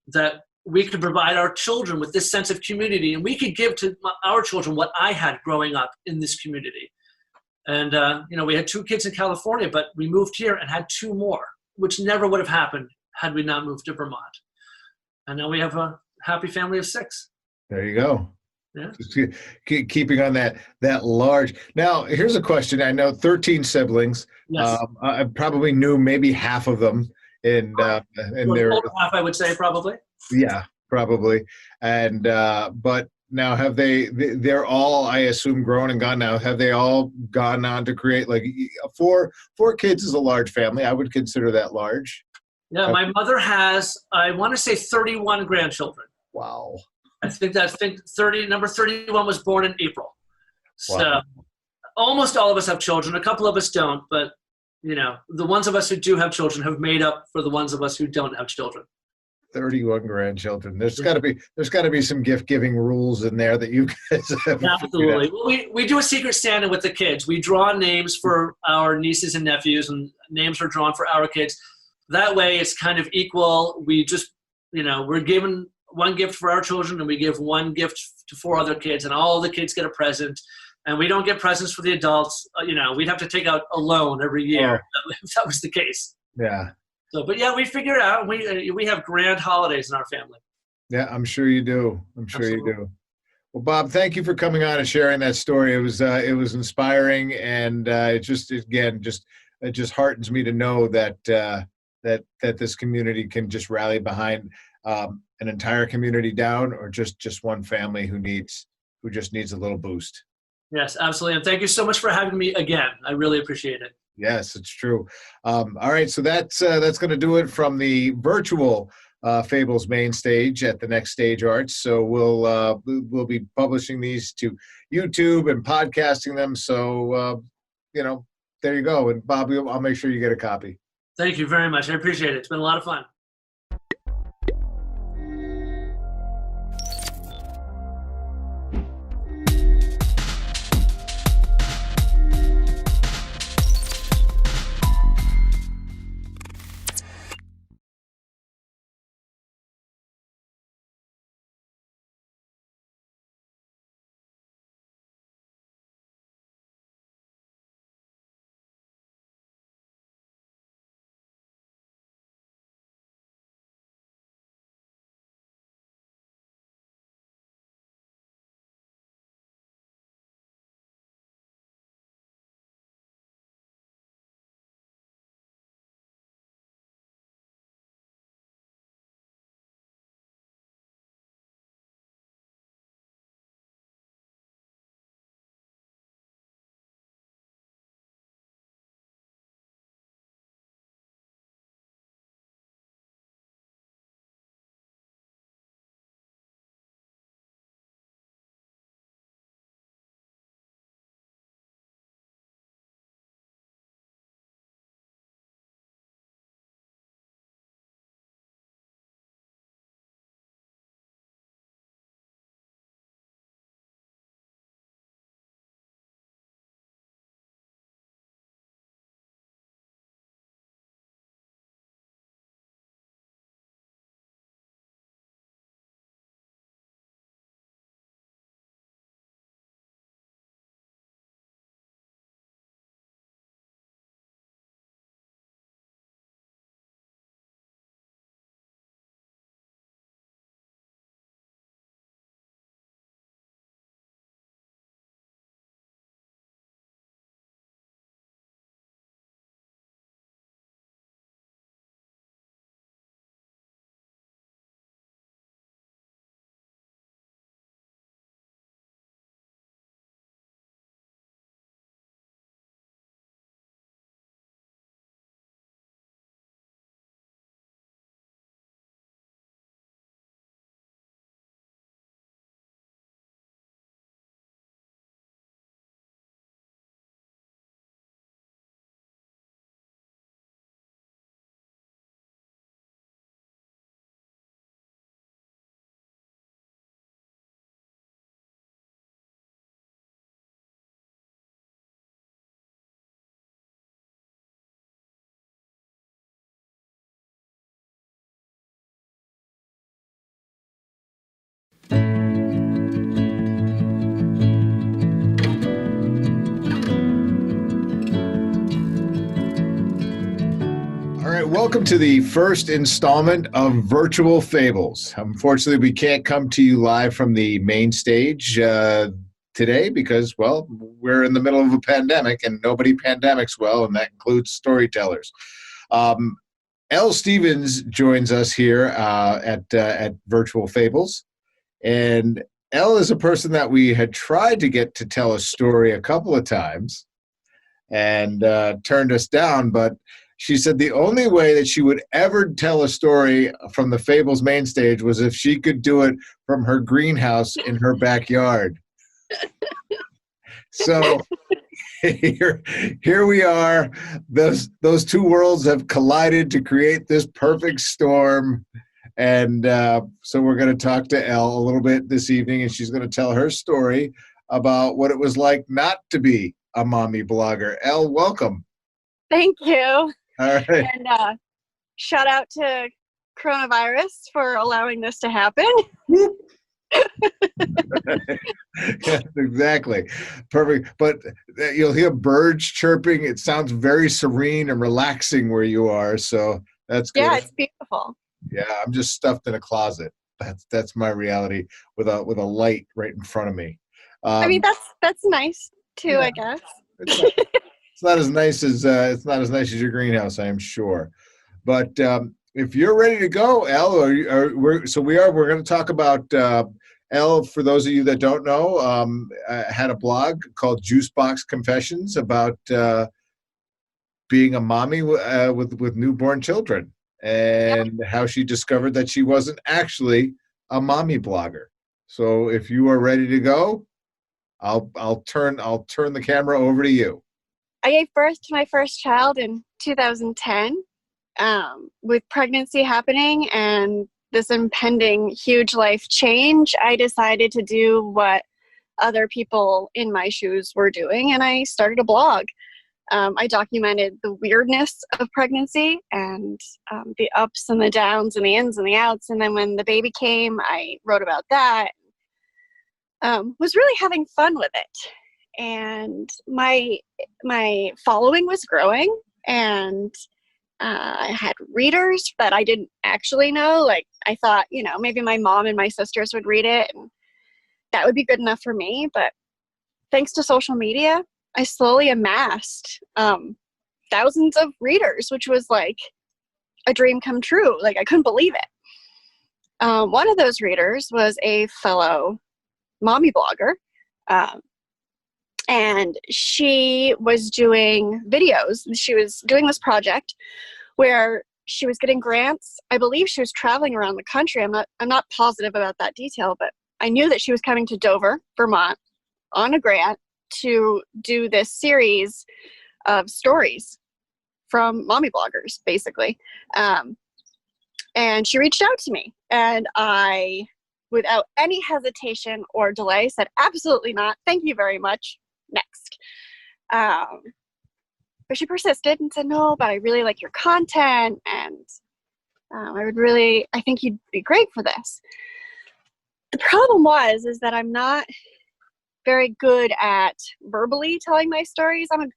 that we could provide our children with this sense of community, and we could give to our children what I had growing up in this community. And, we had 2 kids in California, but we moved here and had 2 more, which never would have happened had we not moved to Vermont. And now we have a happy family of 6. There you go. Yeah. Just keeping on that large. Now, here's a question. I know 13 siblings. Yes. I probably knew maybe half of them, and they're Over half, I would say, probably. yeah, probably. And but now they're all, I assume, grown and gone now. Have they all gone on to create, like, 4 kids is a large family? I would consider that large. Yeah, my mother has, I want to say, 31 grandchildren. Wow. I think number 31 was born in April. So Wow. almost all of us have children. A couple of us don't, but the ones of us who do have children have made up for the ones of us who don't have children. 31 grandchildren. There's got to be some gift giving rules in there that you guys have. Absolutely. Well, we do a secret Santa with the kids. We draw names for our nieces and nephews, and names are drawn for our kids. That way, it's kind of equal. We just, we're given one gift for our children, and we give one gift to 4 other kids, and all the kids get a present. And we don't get presents for the adults. We'd have to take out a loan every year if that was the case. Yeah. So, but yeah, we figure it out. We have grand holidays in our family. Yeah, I'm sure you do. You do. Well, Bob, thank you for coming on and sharing that story. It was inspiring, and it just heartens me to know that that this community can just rally behind an entire community down, or just one family who just needs a little boost. Yes, absolutely. And thank you so much for having me again. I really appreciate it. Yes, it's true. All right, so that's going to do it from the virtual Fables main stage at the Next Stage Arts. So we'll be publishing these to YouTube and podcasting them. So there you go. And Bob, I'll make sure you get a copy. Thank you very much. I appreciate it. It's been a lot of fun. welcome to the first installment of Virtual Fables. Unfortunately, we can't come to you live from the main stage today because, well, we're in the middle of a pandemic and nobody pandemics well, and that includes storytellers. Elle Stevens joins us here at Virtual Fables, and Elle is a person that we had tried to get to tell a story a couple of times and turned us down, but she said the only way that she would ever tell a story from the Fables main stage was if she could do it from her greenhouse in her backyard. So here we are. Those two worlds have collided to create this perfect storm. And so we're going to talk to Elle a little bit this evening, and she's going to tell her story about what it was like not to be a mommy blogger. Elle, welcome. Thank you. All right. And shout out to coronavirus for allowing this to happen. Yes, exactly. Perfect. But you'll hear birds chirping. It sounds very serene and relaxing where you are. So that's good. Yeah, it's beautiful. Yeah, I'm just stuffed in a closet. That's my reality with a light right in front of me. I mean, that's nice too, yeah. I guess. It's not as nice as your greenhouse, I am sure. But if you're ready to go, Elle, we're going to talk about Elle. For those of you that don't know, had a blog called Juicebox Confessions about being a mommy with newborn children, and how she discovered that she wasn't actually a mommy blogger. So if you are ready to go, I'll turn the camera over to you. I gave birth to my first child in 2010, with pregnancy happening and this impending huge life change. I decided to do what other people in my shoes were doing, and I started a blog. I documented the weirdness of pregnancy and the ups and the downs and the ins and the outs. And then when the baby came, I wrote about that. Was really having fun with it. And my following was growing, and I had readers that I didn't actually know. Like, I thought, maybe my mom and my sisters would read it, and that would be good enough for me. But thanks to social media, I slowly amassed thousands of readers, which was like a dream come true. Like, I couldn't believe it. One of those readers was a fellow mommy blogger. And she was doing videos. She was doing this project where she was getting grants. I believe she was traveling around the country. I'm not positive about that detail, but I knew that she was coming to Dover, Vermont on a grant to do this series of stories from mommy bloggers, basically. And she reached out to me, and I, without any hesitation or delay, said, absolutely not. Thank you very much. Next. But she persisted and said, no, but I really like your content, and I think you'd be great for this. The problem is that I'm not very good at verbally telling my stories. I'm a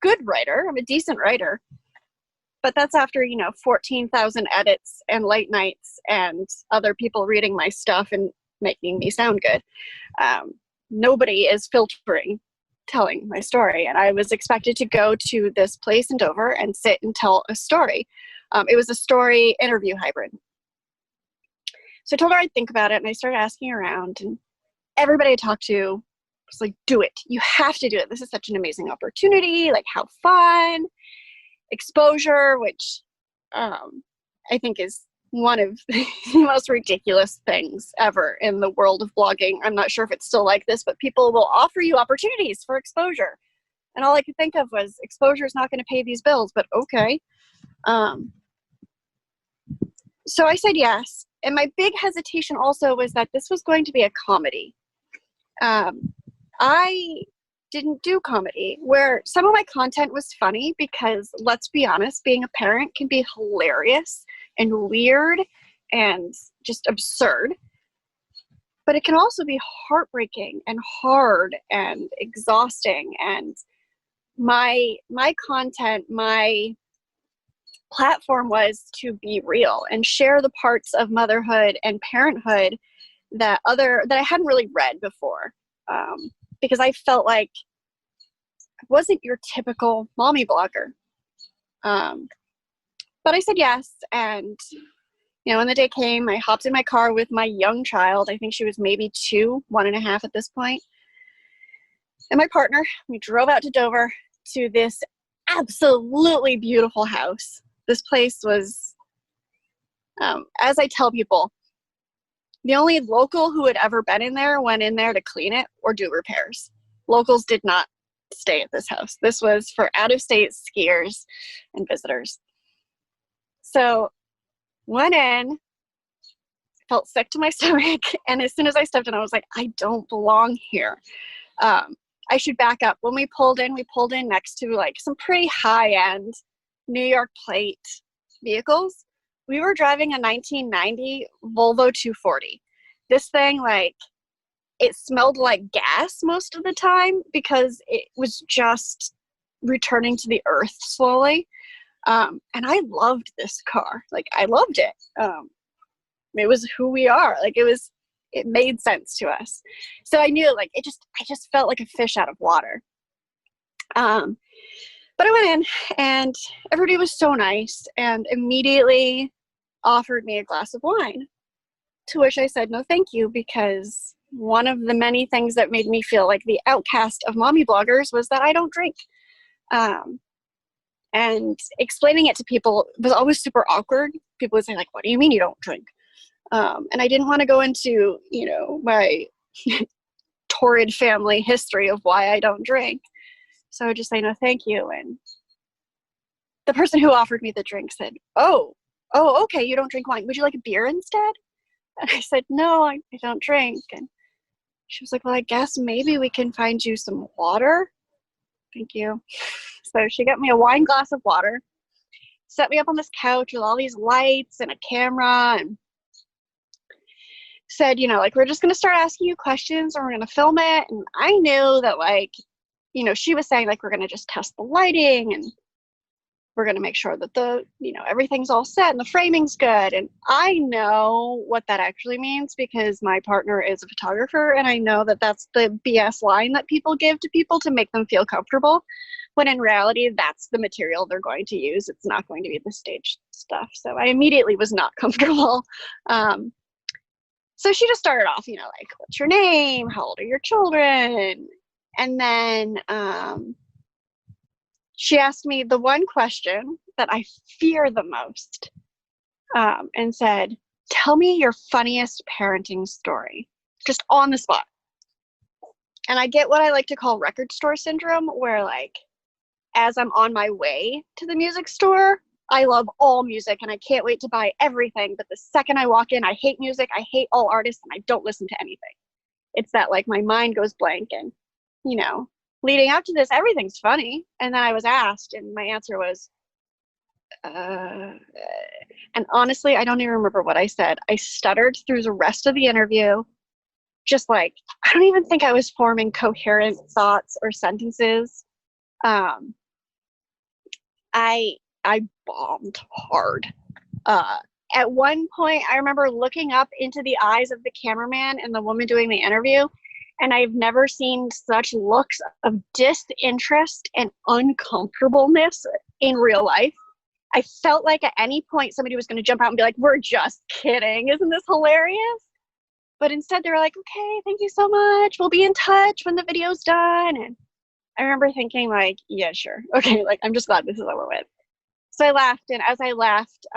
good writer. I'm a decent writer. But that's after, 14,000 edits and late nights and other people reading my stuff and making me sound good. Nobody is filtering telling my story. And I was expected to go to this place in Dover and sit and tell a story. It was a story interview hybrid. So I told her I'd think about it, and I started asking around, and everybody I talked to was like, do it. You have to do it. This is such an amazing opportunity. Like, how fun. Exposure, which I think is one of the most ridiculous things ever in the world of blogging. I'm not sure if it's still like this, but people will offer you opportunities for exposure. And all I could think of was, exposure is not going to pay these bills, but okay. So I said yes. And my big hesitation also was that this was going to be a comedy. I didn't do comedy, where some of my content was funny because, let's be honest, being a parent can be hilarious and weird and just absurd. But it can also be heartbreaking and hard and exhausting. And my content, my platform was to be real and share the parts of motherhood and parenthood that I hadn't really read before, because I felt like I wasn't your typical mommy blogger. But I said yes, and when the day came, I hopped in my car with my young child. I think she was maybe 1.5 at this point, and my partner. We drove out to Dover to this absolutely beautiful house. This place was, as I tell people, the only local who had ever been in there went in there to clean it or do repairs. Locals did not stay at this house. This was for out-of-state skiers and visitors. So went in, felt sick to my stomach, and as soon as I stepped in, I was like, I don't belong here. I should back up. When we pulled in next to like some pretty high-end New York plate vehicles. We were driving a 1990 Volvo 240. This thing, like, it smelled like gas most of the time because it was just returning to the earth slowly. And I loved this car. Like, I loved it. It was who we are. Like, it made sense to us. So I knew, like, I just felt like a fish out of water. But I went in, and everybody was so nice and immediately offered me a glass of wine, to which I said no thank you, because one of the many things that made me feel like the outcast of mommy bloggers was that I don't drink. And explaining it to people was always super awkward. People would say, like, what do you mean you don't drink? And I didn't want to go into, my torrid family history of why I don't drink. So I would just say, no, thank you. And the person who offered me the drink said, oh, okay, you don't drink wine. Would you like a beer instead? And I said, no, I don't drink. And she was like, well, I guess maybe we can find you some water. Thank you. So she got me a wine glass of water, set me up on this couch with all these lights and a camera, and said, we're just going to start asking you questions and we're going to film it. And I knew that, she was saying, we're going to just test the lighting and we're going to make sure that everything's all set and the framing's good. And I know what that actually means because my partner is a photographer, and I know that that's the BS line that people give to people to make them feel comfortable, when in reality, that's the material they're going to use. It's not going to be the stage stuff. So I immediately was not comfortable. So she just started off, what's your name? How old are your children? And then she asked me the one question that I fear the most, and said, tell me your funniest parenting story, just on the spot. And I get what I like to call record store syndrome, where as I'm on my way to the music store, I love all music and I can't wait to buy everything. But the second I walk in, I hate music, I hate all artists, and I don't listen to anything. It's that my mind goes blank, and leading up to this, everything's funny. And then I was asked, and my answer was, and honestly, I don't even remember what I said. I stuttered through the rest of the interview. Just I don't even think I was forming coherent thoughts or sentences. I bombed hard. At one point, I remember looking up into the eyes of the cameraman and the woman doing the interview, and I've never seen such looks of disinterest and uncomfortableness in real life. I felt like at any point somebody was going to jump out and be like, we're just kidding. Isn't this hilarious? But instead they were like, okay, thank you so much. We'll be in touch when the video's done. And I remember thinking yeah, sure. Okay, I'm just glad this is over with. So I laughed, and as I laughed,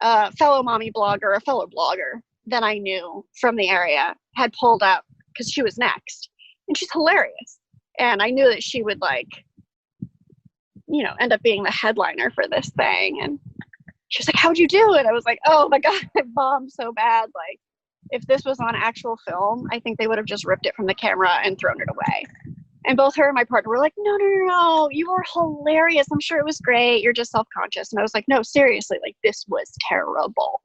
a fellow mommy blogger, a fellow blogger that I knew from the area had pulled up because she was next. And she's hilarious. And I knew that she would end up being the headliner for this thing. And she was like, how'd you do it? I was like, oh my God, I bombed so bad. If this was on actual film, I think they would have just ripped it from the camera and thrown it away. And both her and my partner were like, no, you were hilarious. I'm sure it was great. You're just self-conscious. And I was like, no, seriously, this was terrible.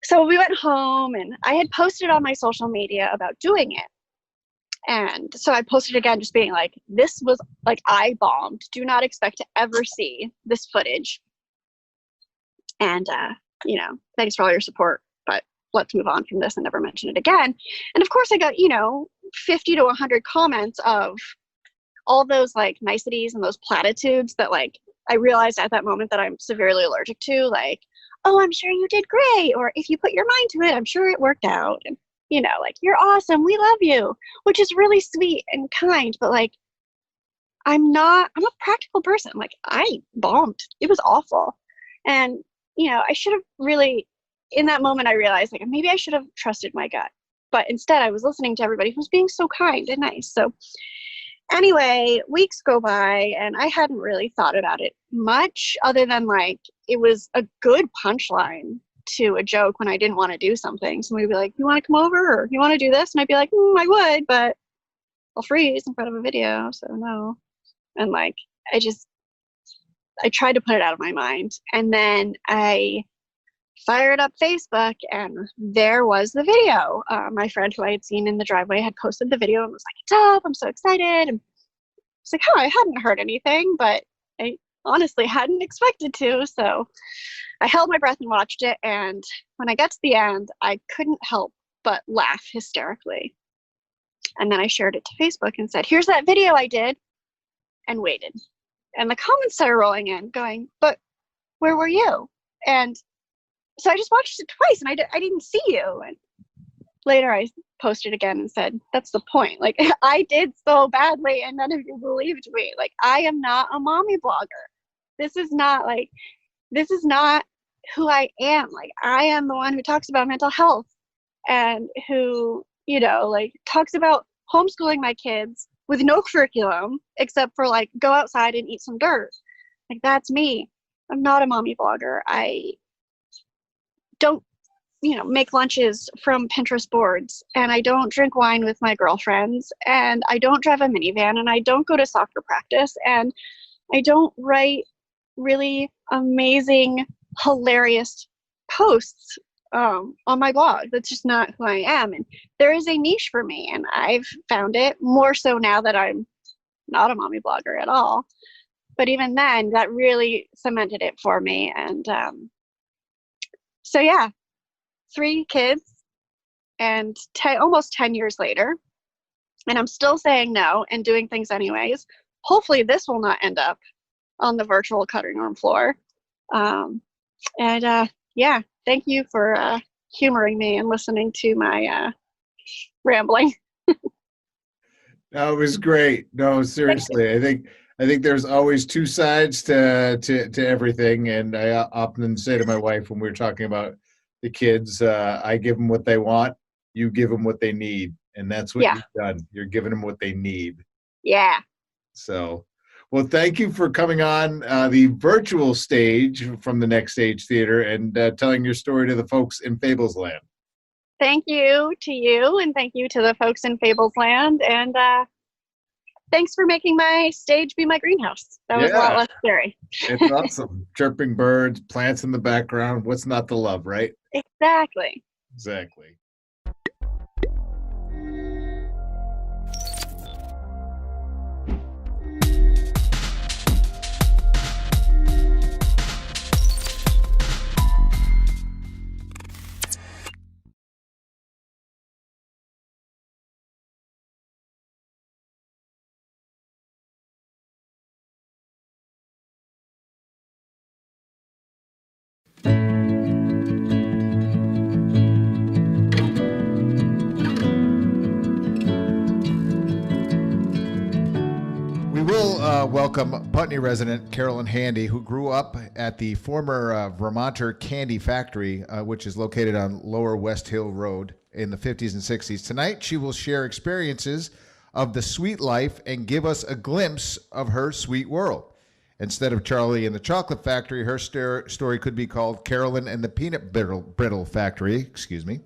So we went home, and I had posted on my social media about doing it. And so I posted again, just being like, this was like, I bombed. Do not expect to ever see this footage. And, you know, thanks for all your support, but let's move on from this and never mention it again. And of course I got, you know, 50 to 100 comments of all those like niceties and those platitudes that like I realized at that moment that I'm severely allergic to, like, oh, I'm sure you did great. Or if you put your mind to it, I'm sure it worked out. And, you know, like, you're awesome. We love you, which is really sweet and kind. But like, I'm a practical person. Like, I bombed. It was awful. And, you know, I should have really, in that moment, I realized like maybe I should have trusted my gut. But instead, I was listening to everybody who was being so kind and nice. So anyway, weeks go by and I hadn't really thought about it much other than like it was a good punchline to a joke when I didn't want to do something. Somebody would be like, you want to come over or you want to do this? And I'd be like, I would, but I'll freeze in front of a video, so no. And like, I tried to put it out of my mind. And then I fired up Facebook and there was the video. My friend who I had seen in the driveway had posted the video and was like, it's up, I'm so excited. And it's like, I hadn't heard anything, but I honestly hadn't expected to. So I held my breath and watched it. And when I got to the end, I couldn't help but laugh hysterically. And then I shared it to Facebook and said, here's that video I did, and waited. And the comments started rolling in going, but where were you? And so I just watched it twice and I didn't see you. And later I posted again and said, that's the point. Like, I did so badly and none of you believed me. Like, I am not a mommy blogger. This is not who I am. Like, I am the one who talks about mental health and who, you know, like talks about homeschooling my kids with no curriculum except for like go outside and eat some dirt. Like, that's me. I'm not a mommy blogger. I don't, you know, make lunches from Pinterest boards, and I don't drink wine with my girlfriends, and I don't drive a minivan, and I don't go to soccer practice, and I don't write really amazing, hilarious posts on my blog. That's just not who I am. And there is a niche for me, and I've found it more so now that I'm not a mommy blogger at all. But even then, that really cemented it for me. And so yeah, 3 kids and almost 10 years later, and I'm still saying no and doing things anyways. Hopefully this will not end up on the virtual cutting room floor. Yeah, thank you for humoring me and listening to my rambling. No, it was great. No, seriously, I think there's always 2 sides to everything, and I often say to my wife when we're talking about the kids, I give them what they want, you give them what they need, and that's what you've done. You're giving them what they need. Yeah. So, well, thank you for coming on the virtual stage from the Next Stage Theater and telling your story to the folks in Fablesland. Thank you to you, and thank you to the folks in Fablesland, and thanks for making my stage be my greenhouse. That was a lot less scary. It's awesome. Chirping birds, plants in the background. What's not to love, right? Exactly. Exactly. We will welcome Putney resident Carolyn Handy, who grew up at the former Vermonter Candy Factory, which is located on Lower West Hill Road, in the 50s and 60s. Tonight, she will share experiences of the sweet life and give us a glimpse of her sweet world. Instead of Charlie and the Chocolate Factory, her story could be called Carolyn and the Peanut Brittle Factory. Excuse me.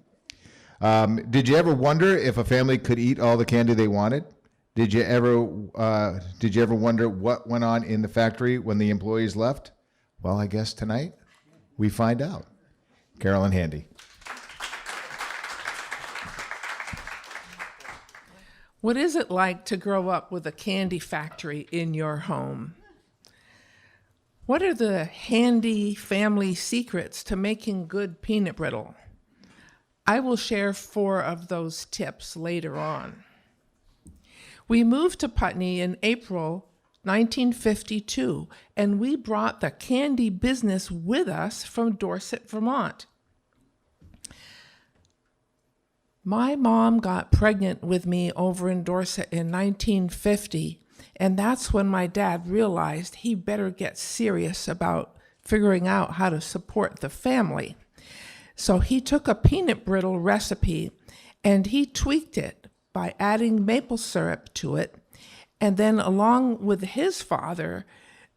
Did you ever wonder if a family could eat all the candy they wanted? Did you ever wonder what went on in the factory when the employees left? Well, I guess tonight we find out. Carolyn Handy. What is it like to grow up with a candy factory in your home? What are the handy family secrets to making good peanut brittle? I will share 4 of those tips later on. We moved to Putney in April 1952, and we brought the candy business with us from Dorset, Vermont. My mom got pregnant with me over in Dorset in 1950, and that's when my dad realized he better get serious about figuring out how to support the family. So he took a peanut brittle recipe and he tweaked it by adding maple syrup to it. And then along with his father,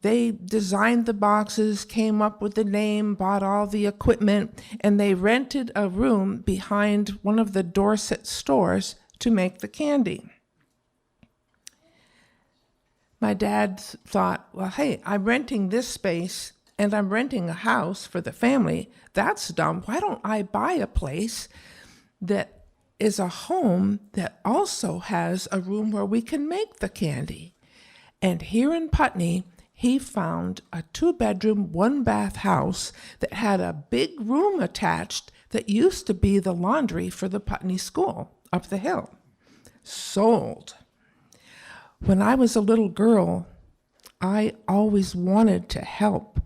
they designed the boxes, came up with the name, bought all the equipment, and they rented a room behind one of the Dorset stores to make the candy. My dad thought, well, hey, I'm renting this space and I'm renting a house for the family. That's dumb. Why don't I buy a place that is a home that also has a room where we can make the candy? And here in Putney, he found a 2-bedroom, 1-bath house that had a big room attached that used to be the laundry for the Putney School up the hill. Sold. When I was a little girl, I always wanted to help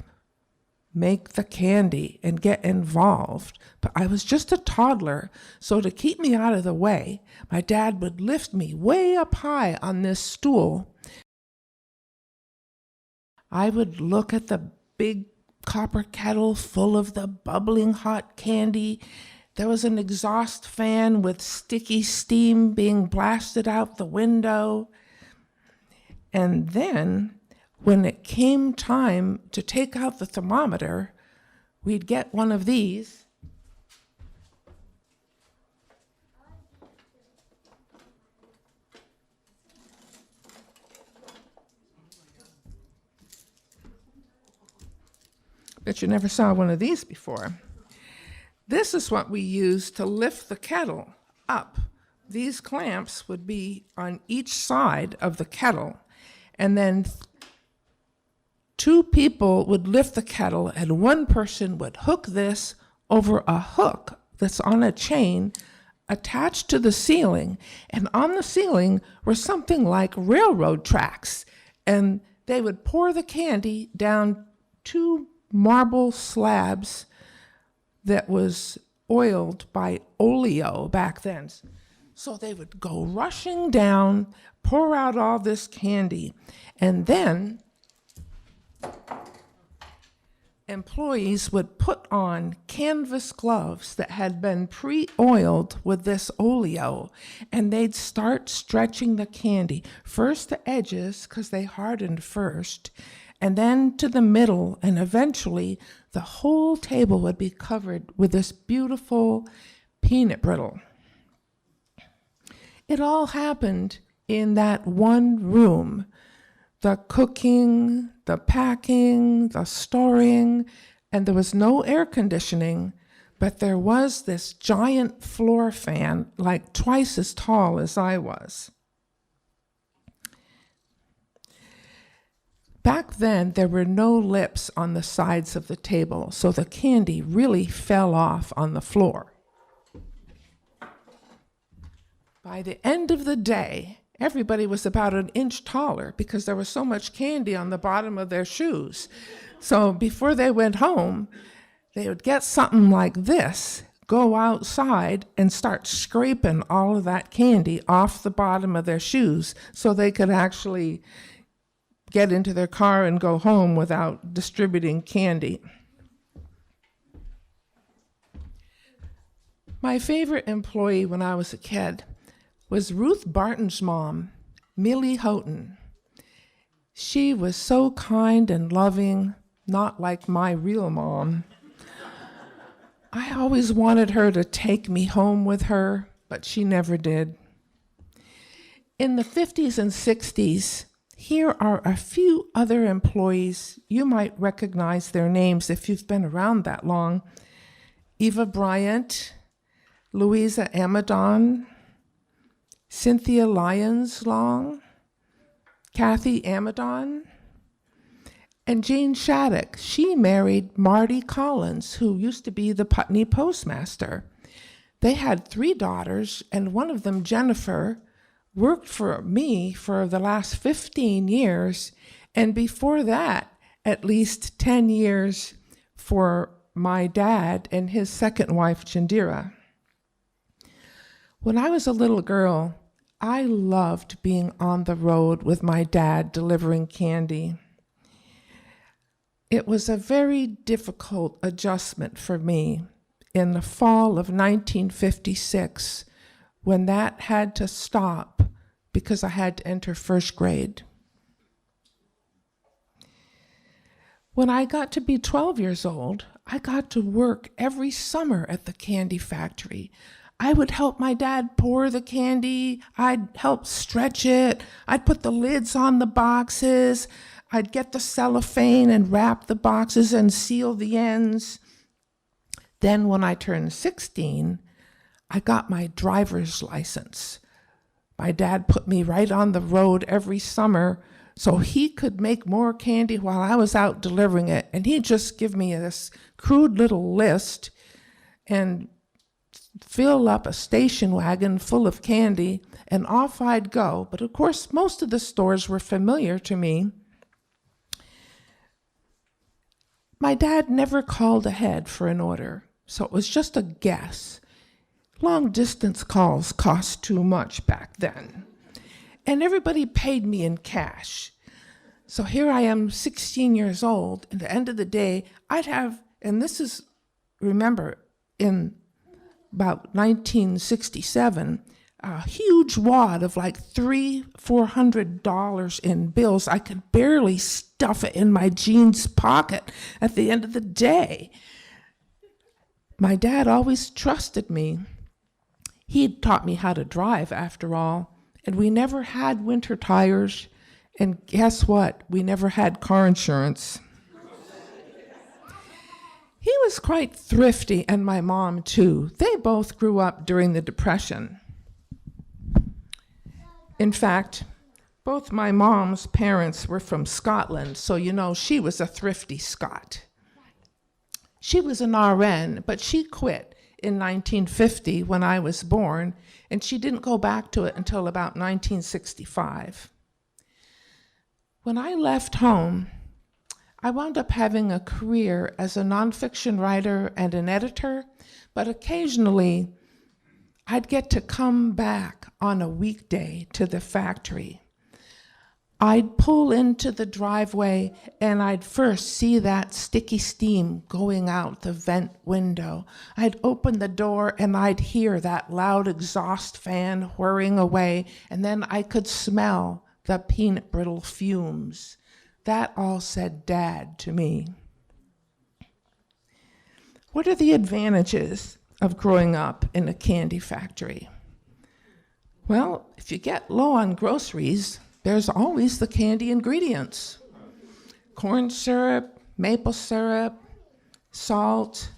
make the candy and get involved, but I was just a toddler, so to keep me out of the way, my dad would lift me way up high on this stool. I would look at the big copper kettle full of the bubbling hot candy. There was an exhaust fan with sticky steam being blasted out the window. And then, when it came time to take out the thermometer, we'd get one of these. Bet you never saw one of these before. This is what we use to lift the kettle up. These clamps would be on each side of the kettle, and then 2 people would lift the kettle, and 1 person would hook this over a hook that's on a chain attached to the ceiling, and on the ceiling were something like railroad tracks, and they would pour the candy down 2 marble slabs that was oiled by oleo back then. So they would go rushing down, pour out all this candy, and then employees would put on canvas gloves that had been pre-oiled with this oleo, and they'd start stretching the candy, first the edges, because they hardened first, and then to the middle, and eventually the whole table would be covered with this beautiful peanut brittle. It all happened in that one room. The cooking, the packing, the storing, and there was no air conditioning, but there was this giant floor fan, like twice as tall as I was. Back then, there were no lips on the sides of the table, so the candy really fell off on the floor. By the end of the day, everybody was about an inch taller because there was so much candy on the bottom of their shoes. So before they went home, they would get something like this, go outside and start scraping all of that candy off the bottom of their shoes so they could actually get into their car and go home without distributing candy. My favorite employee when I was a kid was Ruth Barton's mom, Millie Houghton. She was so kind and loving, not like my real mom. I always wanted her to take me home with her, but she never did. In the 50s and 60s, here are a few other employees. You might recognize their names if you've been around that long. Eva Bryant, Louisa Amadon, Cynthia Lyons Long, Kathy Amadon, and Jean Shattuck. She married Marty Collins, who used to be the Putney postmaster. They had 3 daughters, and one of them, Jennifer, worked for me for the last 15 years, and before that, at least 10 years for my dad and his second wife, Chandira. When I was a little girl, I loved being on the road with my dad delivering candy. It was a very difficult adjustment for me in the fall of 1956 when that had to stop because I had to enter first grade. When I got to be 12 years old, I got to work every summer at the candy factory. I would help my dad pour the candy. I'd help stretch it. I'd put the lids on the boxes. I'd get the cellophane and wrap the boxes and seal the ends. Then when I turned 16, I got my driver's license. My dad put me right on the road every summer so he could make more candy while I was out delivering it. And he'd just give me this crude little list and fill up a station wagon full of candy, and off I'd go. But of course, most of the stores were familiar to me. My dad never called ahead for an order, so it was just a guess. Long-distance calls cost too much back then. And everybody paid me in cash. So here I am, 16 years old. At the end of the day, I'd have, and this is, remember, in about 1967, a huge wad of like $300-400 in bills. I could barely stuff it in my jeans pocket at the end of the day. My dad always trusted me. He'd taught me how to drive, after all. And we never had winter tires, and guess what? We never had car insurance. He was quite thrifty, and my mom too. They both grew up during the Depression. In fact, both my mom's parents were from Scotland, so you know she was a thrifty Scot. She was an RN, but she quit in 1950 when I was born, and she didn't go back to it until about 1965. When I left home, I wound up having a career as a nonfiction writer and an editor, but occasionally I'd get to come back on a weekday to the factory. I'd pull into the driveway and I'd first see that sticky steam going out the vent window. I'd open the door and I'd hear that loud exhaust fan whirring away, and then I could smell the peanut brittle fumes. That all said Dad to me. What are the advantages of growing up in a candy factory? Well, if you get low on groceries, there's always the candy ingredients. Corn syrup, maple syrup, salt,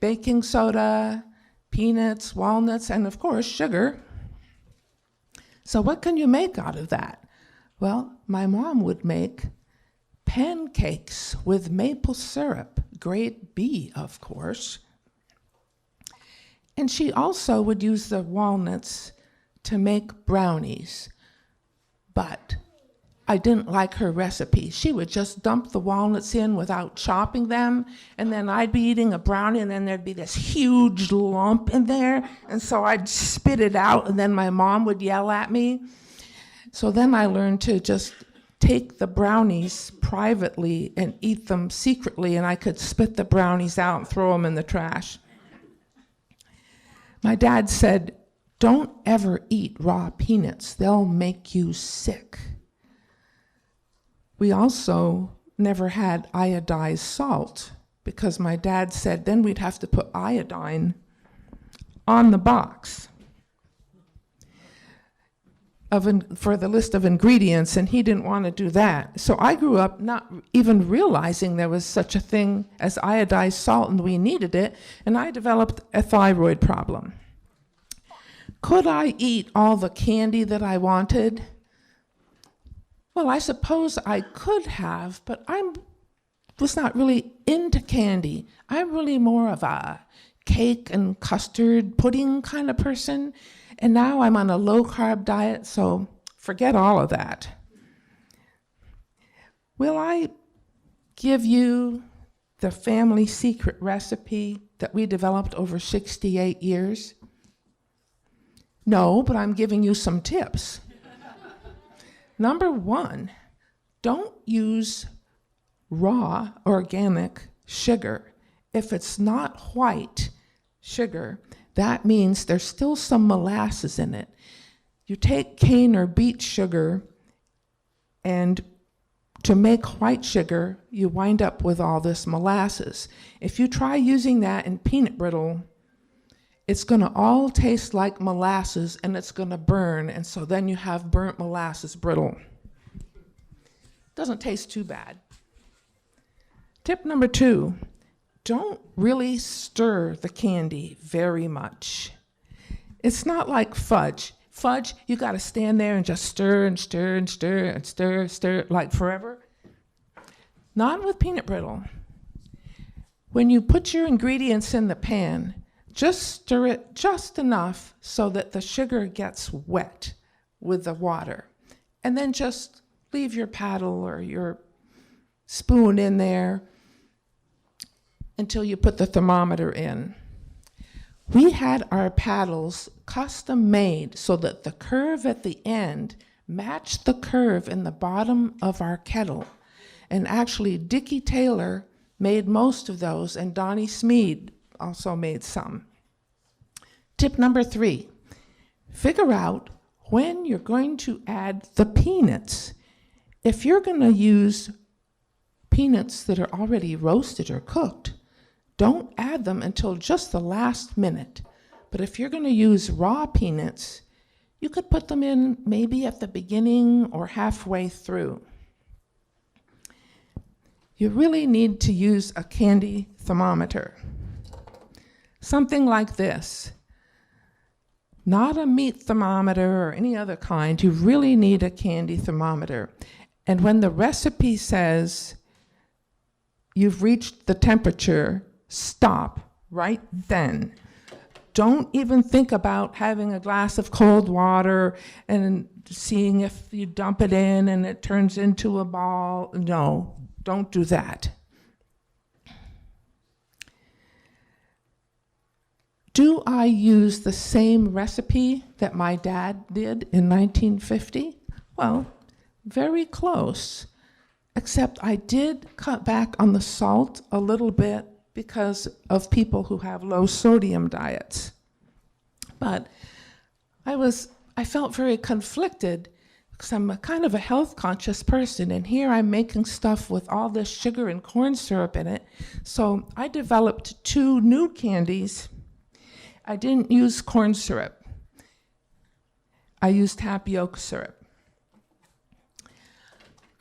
baking soda, peanuts, walnuts, and of course, sugar. So what can you make out of that? Well, my mom would make pancakes with maple syrup, grade B, of course. And she also would use the walnuts to make brownies. But I didn't like her recipe. She would just dump the walnuts in without chopping them, and then I'd be eating a brownie, and then there'd be this huge lump in there, and so I'd spit it out, and then my mom would yell at me. So then I learned to just take the brownies privately and eat them secretly, and I could spit the brownies out and throw them in the trash. My dad said, "Don't ever eat raw peanuts. They'll make you sick." We also never had iodized salt because my dad said then we'd have to put iodine on the box for the list of ingredients, and he didn't want to do that. So I grew up not even realizing there was such a thing as iodized salt and we needed it, and I developed a thyroid problem. Could I eat all the candy that I wanted? Well, I suppose I could have, but I was not really into candy. I'm really more of a cake and custard pudding kind of person, and now I'm on a low-carb diet, so forget all of that. Will I give you the family secret recipe that we developed over 68 years? No, but I'm giving you some tips. Number one, don't use raw organic sugar. If it's not white sugar, that means there's still some molasses in it. You take cane or beet sugar, and to make white sugar, you wind up with all this molasses. If you try using that in peanut brittle, it's going to all taste like molasses and it's going to burn, and so then you have burnt molasses brittle. Doesn't taste too bad. Tip number 2, don't really stir the candy very much. It's not like fudge. Fudge, you got to stand there and just stir and stir and stir and stir like forever. Not with peanut brittle. When you put your ingredients in the pan, just stir it just enough so that the sugar gets wet with the water. And then just leave your paddle or your spoon in there until you put the thermometer in. We had our paddles custom made so that the curve at the end matched the curve in the bottom of our kettle. And actually, Dickie Taylor made most of those, and Donnie Smead also made some. Tip number 3, figure out when you're going to add the peanuts. If you're going to use peanuts that are already roasted or cooked, don't add them until just the last minute. But if you're going to use raw peanuts, you could put them in maybe at the beginning or halfway through. You really need to use a candy thermometer. Something like this. Not a meat thermometer or any other kind. You really need a candy thermometer. And when the recipe says you've reached the temperature, stop right then. Don't even think about having a glass of cold water and seeing if you dump it in and it turns into a ball. No, don't do that. Do I use the same recipe that my dad did in 1950? Well, very close, except I did cut back on the salt a little bit because of people who have low sodium diets. But I felt very conflicted because I'm a kind of a health conscious person, and here I'm making stuff with all this sugar and corn syrup in it. So I developed 2 new candies. I didn't use corn syrup. I used tapioca syrup.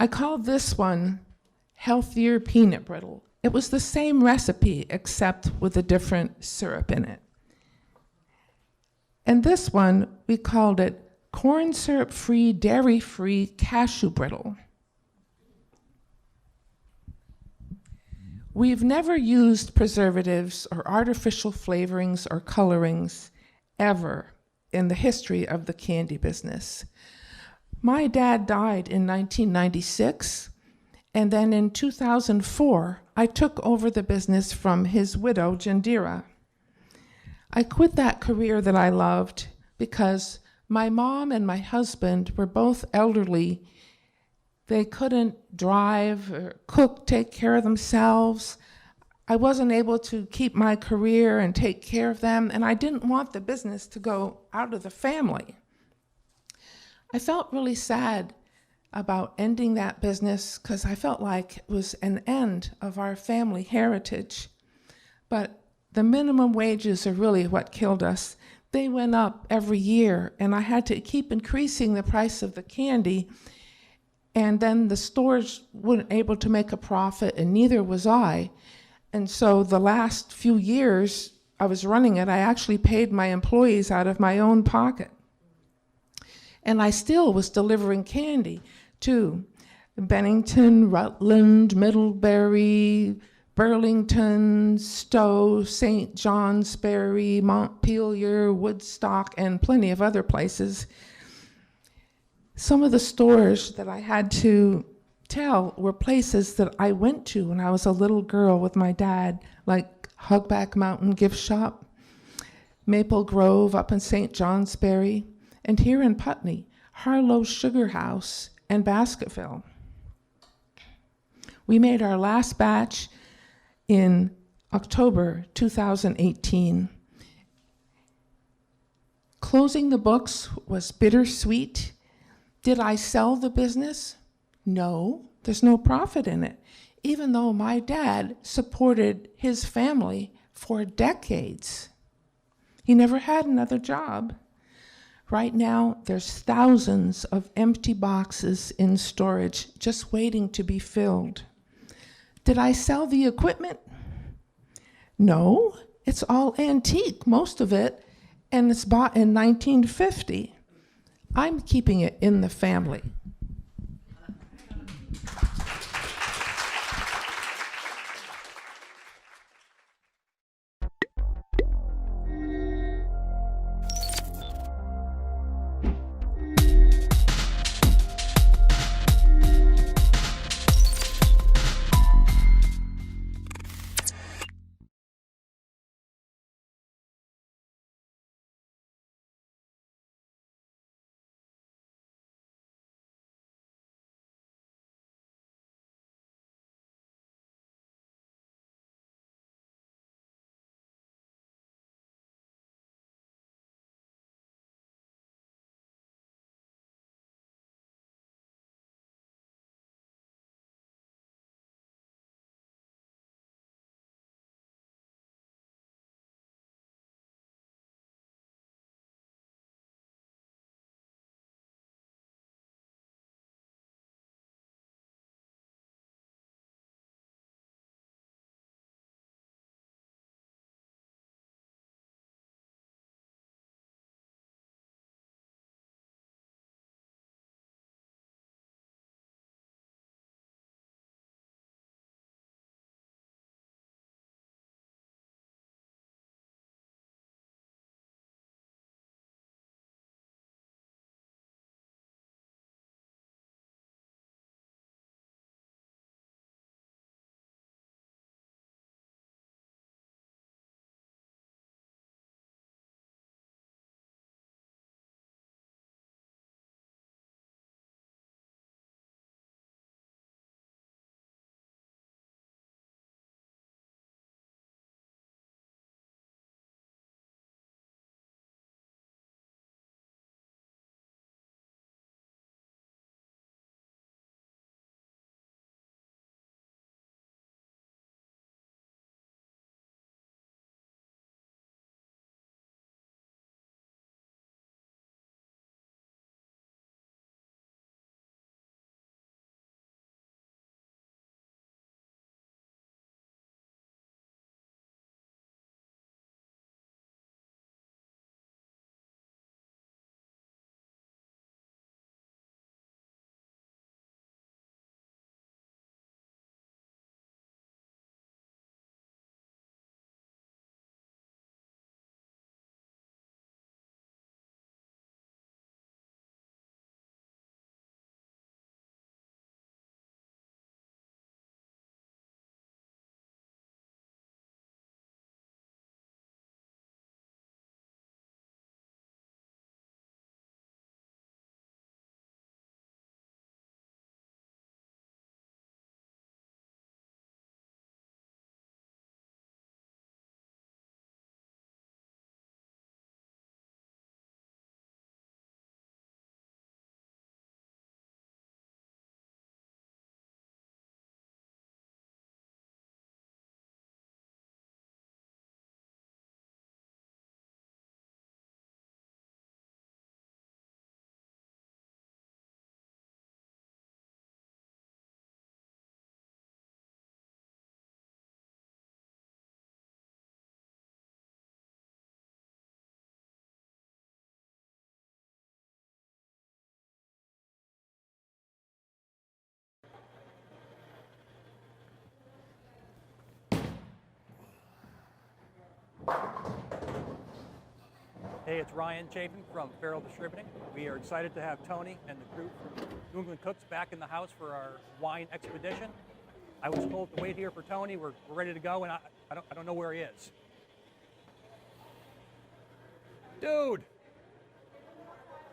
I called this one Healthier Peanut Brittle. It was the same recipe except with a different syrup in it. And this one, we called it Corn Syrup-Free, Dairy-Free Cashew Brittle. We've never used preservatives or artificial flavorings or colorings ever in the history of the candy business. My dad died in 1996, and then in 2004, I took over the business from his widow, Jandira. I quit that career that I loved because my mom and my husband were both elderly. They couldn't drive or cook, take care of themselves. I wasn't able to keep my career and take care of them, and I didn't want the business to go out of the family. I felt really sad about ending that business because I felt like it was an end of our family heritage. But the minimum wages are really what killed us. They went up every year, and I had to keep increasing the price of the candy, and then the stores weren't able to make a profit, and neither was I. And so the last few years, I was running it, I actually paid my employees out of my own pocket. And I still was delivering candy to Bennington, Rutland, Middlebury, Burlington, Stowe, St. Johnsbury, Montpelier, Woodstock, and plenty of other places. Some of the stores that I had to tell were places that I went to when I was a little girl with my dad, like Hogback Mountain Gift Shop, Maple Grove up in St. Johnsbury, and here in Putney, Harlow Sugar House and Basketville. We made our last batch in October 2018. Closing the books was bittersweet. Did I sell the business? No, there's no profit in it, even though my dad supported his family for decades. He never had another job. Right now, there's thousands of empty boxes in storage just waiting to be filled. Did I sell the equipment? No, it's all antique, most of it, and it's bought in 1950. I'm keeping it in the family. Hey, it's Ryan Chapin from Farrell Distributing. We are excited to have Tony and the crew from New England Cooks back in the house for our wine expedition. I was told to wait here for Tony. We're ready to go, and I don't know where he is. Dude,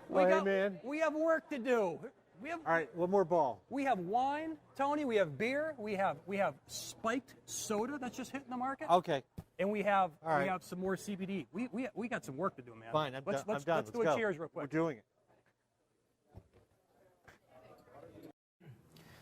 we have work to do. All right, one more ball. We have wine, Tony. We have beer. We have spiked soda that's just hitting the market. Okay. And we have some more CBD. We got some work to do, man. Fine, I'm done. Let's do a cheers real quick. We're doing it.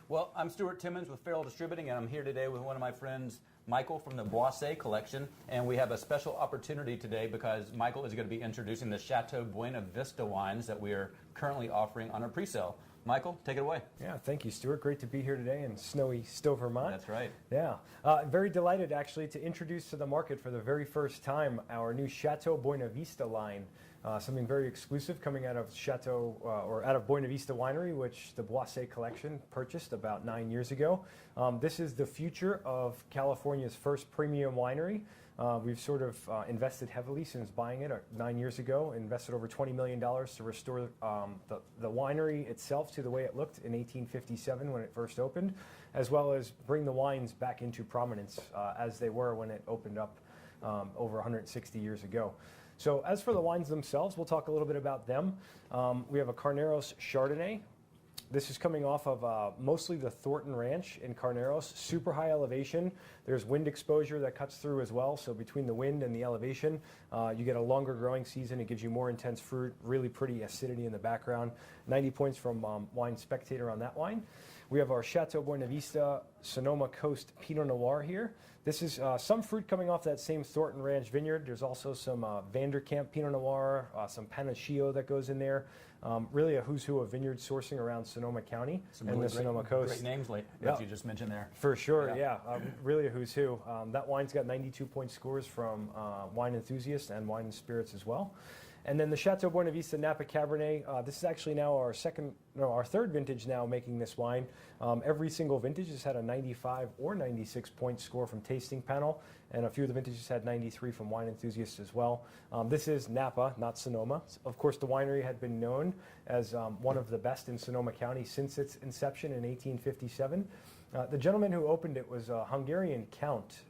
Well, I'm Stuart Timmons with Farrell Distributing, and I'm here today with one of my friends, Michael from the Boisset Collection. And we have a special opportunity today because Michael is going to be introducing the Chateau Buena Vista wines that we are currently offering on our pre-sale. Michael, take it away. Yeah, thank you, Stuart. Great to be here today in snowy Stowe, Vermont. That's right. Yeah, very delighted actually to introduce to the market for the very first time our new Chateau Buena Vista line. Something very exclusive coming out of out of Buena Vista Winery, which the Boisset Collection purchased about 9 years ago. This is the future of California's first premium winery. We've sort of invested heavily since buying it 9 years ago, invested over $20 million to restore the winery itself to the way it looked in 1857 when it first opened, as well as bring the wines back into prominence as they were when it opened up over 160 years ago. So as for the wines themselves, we'll talk a little bit about them. We have a Carneros Chardonnay. This is coming off of mostly the Thornton Ranch in Carneros, super high elevation. There's wind exposure that cuts through as well, so between the wind and the elevation, you get a longer growing season. It gives you more intense fruit, really pretty acidity in the background. 90 points from Wine Spectator on that wine. We have our Chateau Buena Vista Sonoma Coast Pinot Noir here. This is some fruit coming off that same Thornton Ranch vineyard. There's also some Vanderkamp Pinot Noir, some Panachillo that goes in there. Really a who's who of vineyard sourcing around Sonoma County Some and really the Sonoma Coast. Great names that you just mentioned there. For sure, really a who's who. That wine's got 92 point scores from Wine Enthusiast and Wine and Spirits as well. And then the Chateau Buena Vista Napa Cabernet. This is actually now our third vintage now making this wine. Every single vintage has had a 95 or 96 point score from Tasting Panel, and a few of the vintages had 93 from Wine Enthusiast as well. This is Napa, not Sonoma. Of course, the winery had been known as one of the best in Sonoma County since its inception in 1857. The gentleman who opened it was a Hungarian count,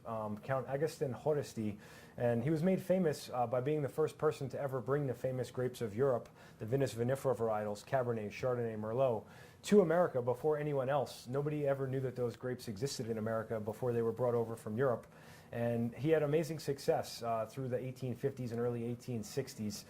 Count Agustin Horesti, and he was made famous by being the first person to ever bring the famous grapes of Europe, the Vinus vinifera varietals, Cabernet, Chardonnay, Merlot, to America before anyone else. Nobody ever knew that those grapes existed in America before they were brought over from Europe. And he had amazing success through the 1850s and early 1860s.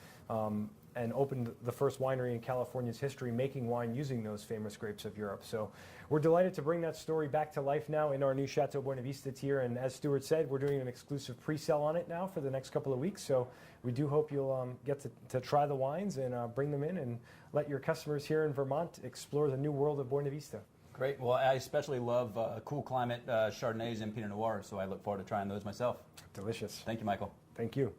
And opened the first winery in California's history making wine using those famous grapes of Europe. So we're delighted to bring that story back to life now in our new Chateau Buena Vista tier. And as Stuart said, we're doing an exclusive pre-sale on it now for the next couple of weeks. So we do hope you'll get to try the wines and bring them in and let your customers here in Vermont explore the new world of Buena Vista. Great. Well, I especially love cool climate Chardonnays and Pinot Noirs, so I look forward to trying those myself. Delicious. Thank you, Michael. Thank you.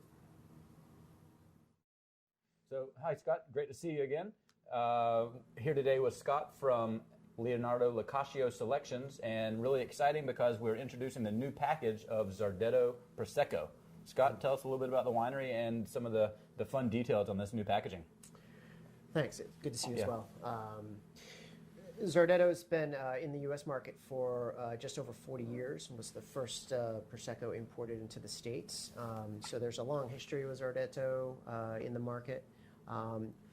So, hi, Scott. Great to see you again. Here today with Scott from Leonardo Locascio Selections, and really exciting because we're introducing the new package of Zardetto Prosecco. Scott, tell us a little bit about the winery and some of the fun details on this new packaging. Thanks. Good to see you as well. Zardetto's been in the U.S. market for just over 40 years and was the first Prosecco imported into the States. So there's a long history with Zardetto in the market.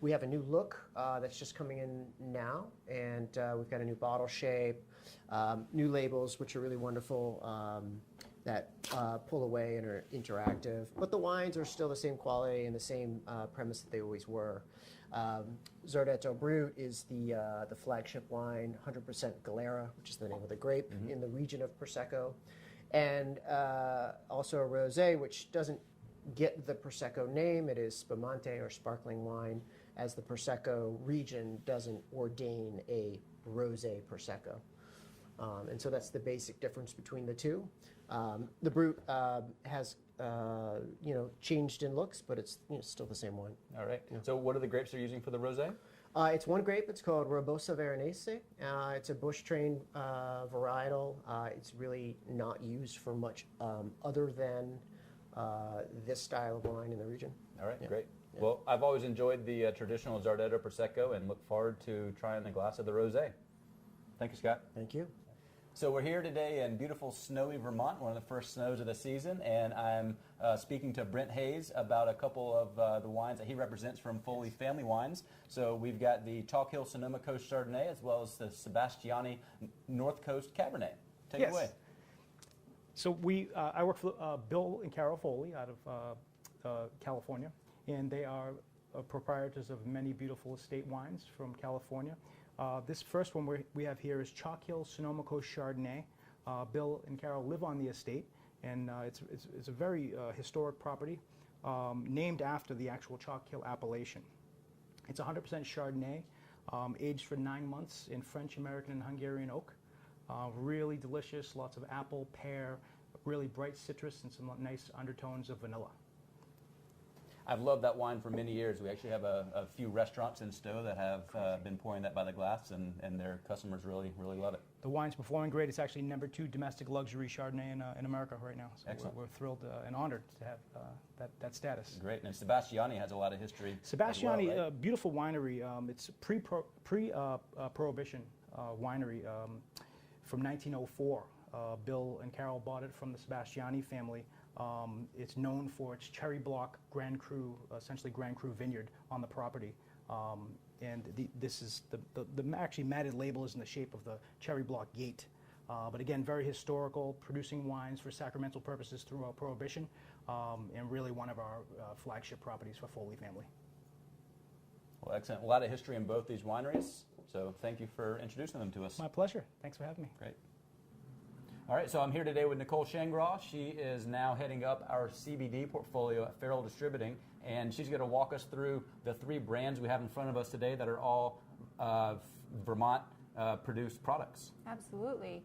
We have a new look that's just coming in now, and we've got a new bottle shape, new labels, which are really wonderful, that pull away and are interactive. But the wines are still the same quality and the same premise that they always were. Zardetto Brut is the flagship wine, 100% Galera, which is the name of the grape in the region of Prosecco, and also a rosé, which doesn't get the Prosecco name. It is Spumante, or sparkling wine, as the Prosecco region doesn't ordain a rosé Prosecco. And so that's the basic difference between the two. The Brut has changed in looks, but it's still the same wine. All right. Yeah. So what are the grapes you're using for the rosé? It's one grape. It's called Robusta Veronese. It's a bush-trained varietal. It's really not used for much other than this style of wine in the region. All right, great. Well, I've always enjoyed the traditional Zardetto Prosecco and look forward to trying a glass of the rosé. Thank you, Scott. Thank you. So we're here today in beautiful snowy Vermont, one of the first snows of the season, and I'm speaking to Brent Hayes about a couple of the wines that he represents from Foley Family Wines. So we've got the Chalk Hill Sonoma Coast Chardonnay as well as the Sebastiani North Coast Cabernet. Take it away. So I work for Bill and Carol Foley out of California, and they are proprietors of many beautiful estate wines from California. This first one we have here is Chalk Hill Sonoma Coast Chardonnay. Bill and Carol live on the estate, and it's a very historic property named after the actual Chalk Hill appellation. It's 100% Chardonnay, aged for 9 months in French, American, and Hungarian oak. Really delicious, lots of apple, pear, really bright citrus, and some nice undertones of vanilla. I've loved that wine for many years. We actually have a few restaurants in Stowe that have been pouring that by the glass, and their customers really love it. The wine's performing great. It's actually #2 domestic luxury Chardonnay in America right now. So Excellent. We're thrilled and honored to have that status. Great. And Sebastiani has a lot of history. Sebastiani, as well, right? Beautiful winery. It's pre-prohibition winery from 1904. Bill and Carol bought it from the Sebastiani family. It's known for its cherry block Grand Cru, essentially Grand Cru vineyard on the property. This is the actually matted label is in the shape of the cherry block gate. But again, very historical, producing wines for sacramental purposes throughout Prohibition, and really one of our flagship properties for Foley family. Well, excellent. A lot of history in both these wineries. So thank you for introducing them to us. My pleasure. Thanks for having me. Great. All right, so I'm here today with Nicole Shangraw. She is now heading up our CBD portfolio at Farrell Distributing, and she's going to walk us through the 3 brands we have in front of us today that are all Vermont-produced products. Absolutely.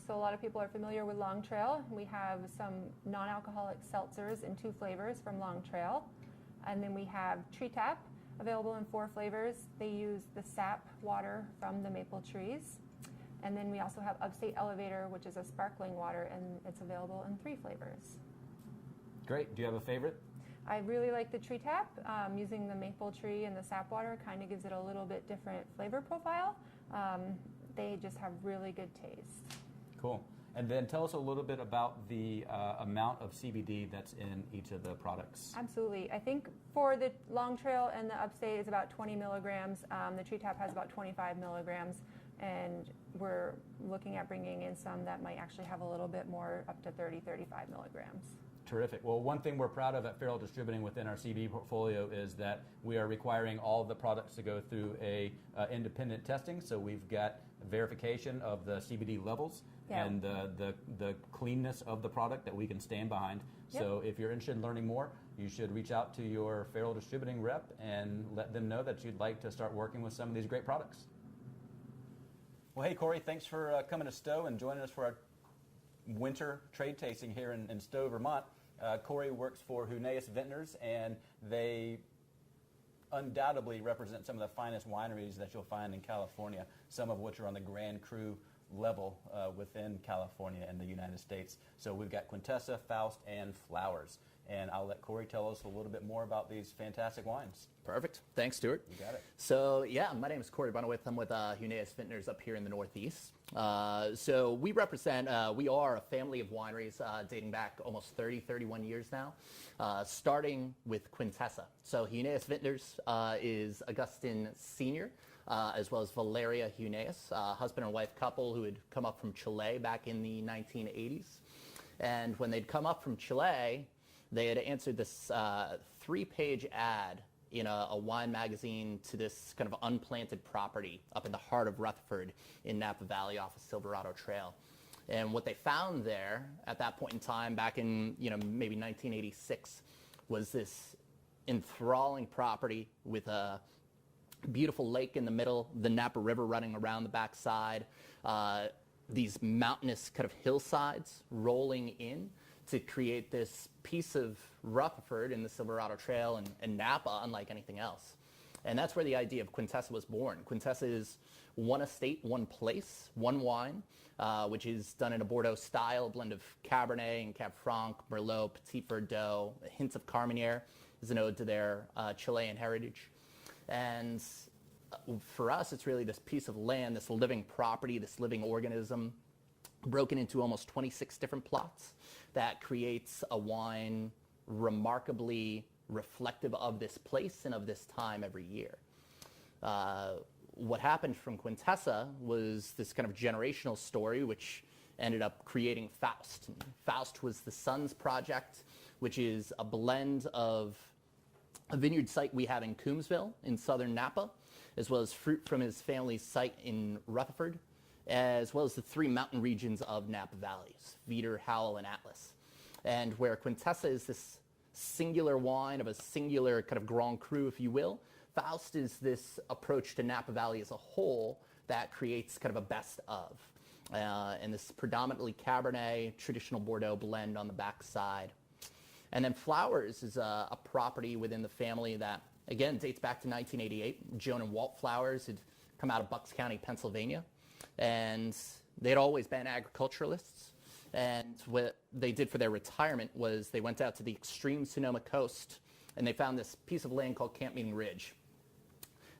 So a lot of people are familiar with Long Trail. We have some non-alcoholic seltzers in 2 flavors from Long Trail. And then we have Tree Tap, available in 4 flavors. They use the sap water from the maple trees. And then we also have Upstate Elevator, which is a sparkling water, and it's available in 3 flavors. Great. Do you have a favorite? I really like the Tree Tap. Using the maple tree and the sap water kind of gives it a little bit different flavor profile. They just have really good taste. Cool. And then tell us a little bit about the amount of CBD that's in each of the products. Absolutely. I think for the Long Trail and the Upstate is about 20 milligrams. The Tree Tap has about 25 milligrams. And we're looking at bringing in some that might actually have a little bit more, up to 30, 35 milligrams. Terrific. Well, one thing we're proud of at Farrell Distributing within our CBD portfolio is that we are requiring all of the products to go through a independent testing. So we've got verification of the CBD levels and the cleanness of the product that we can stand behind. Yep. So if you're interested in learning more, you should reach out to your Farrell Distributing rep and let them know that you'd like to start working with some of these great products. Well, hey, Corey, thanks for coming to Stowe and joining us for our winter trade tasting here in Stowe, Vermont. Corey works for Huneeus Vintners, and they undoubtedly represent some of the finest wineries that you'll find in California, some of which are on the Grand Cru level within California and the United States. So we've got Quintessa, Faust, and Flowers. And I'll let Corey tell us a little bit more about these fantastic wines. Perfect. Thanks, Stuart. You got it. So, yeah, my name is Corey Bunowith. I'm with Huneeus Vintners up here in the Northeast. So we represent, we are a family of wineries dating back almost 30, 31 years now, starting with Quintessa. So Huneeus Vintners is Augustin Sr., as well as Valeria Huneeus, husband and wife couple who had come up from Chile back in the 1980s. And when they'd come up from Chile, they had answered this 3-page ad in a wine magazine to this kind of unplanted property up in the heart of Rutherford in Napa Valley off of Silverado Trail. And what they found there at that point in time, back in maybe 1986, was this enthralling property with a beautiful lake in the middle, the Napa River running around the backside, these mountainous kind of hillsides rolling in to create this piece of Rutherford in the Silverado Trail and Napa unlike anything else. And that's where the idea of Quintessa was born. Quintessa is one estate, one place, one wine, which is done in a Bordeaux style, a blend of Cabernet and Cab Franc, Merlot, Petit Verdot, hints of Carmenere. is an ode to their Chilean heritage. And for us, it's really this piece of land, this living property, this living organism, broken into almost 26 different plots that creates a wine remarkably reflective of this place and of this time every year. What happened from Quintessa was this kind of generational story which ended up creating Faust. And Faust was the son's project, which is a blend of a vineyard site we have in Coombsville in southern Napa, as well as fruit from his family's site in Rutherford, as well as the 3 mountain regions of Napa Valleys, Veeder, Howell, and Atlas. And where Quintessa is this singular wine of a singular kind of Grand Cru, if you will, Faust is this approach to Napa Valley as a whole that creates kind of a best of. And this predominantly Cabernet, traditional Bordeaux blend on the backside. And then Flowers is a property within the family that, again, dates back to 1988. Joan and Walt Flowers had come out of Bucks County, Pennsylvania. And they'd always been agriculturalists. And what they did for their retirement was they went out to the extreme Sonoma coast and they found this piece of land called Camp Meeting Ridge.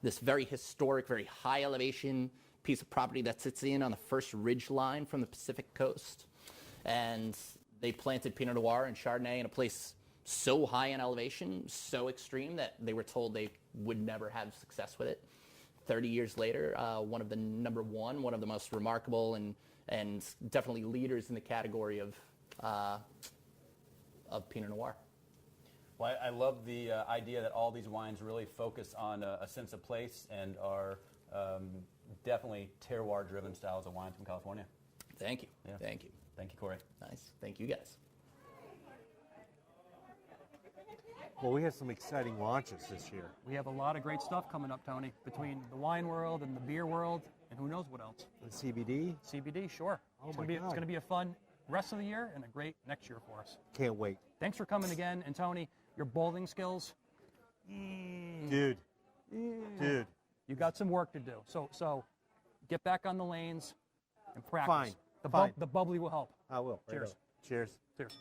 This very historic, very high elevation piece of property that sits in on the first ridge line from the Pacific coast. And they planted Pinot Noir and Chardonnay in a place so high in elevation, so extreme that they were told they would never have success with it. 30 years later, one of the most remarkable and definitely leaders in the category of Pinot Noir. Well, I love the idea that all these wines really focus on a sense of place and are definitely terroir-driven styles of wine from California. Thank you. Yeah. Thank you. Thank you, Corey. Nice. Thank you, guys. Well, we have some exciting launches this year. We have a lot of great stuff coming up, Tony, between the wine world and the beer world, and who knows what else. And CBD? CBD, sure. Oh It's my going God. to be a fun rest of the year and a great next year for us. Can't wait. Thanks for coming again, and Tony, your bowling skills, Dude. you got some work to do. So get back on the lanes and practice. Fine. The bubbly will help. I will. Right Cheers. on. Cheers. Cheers.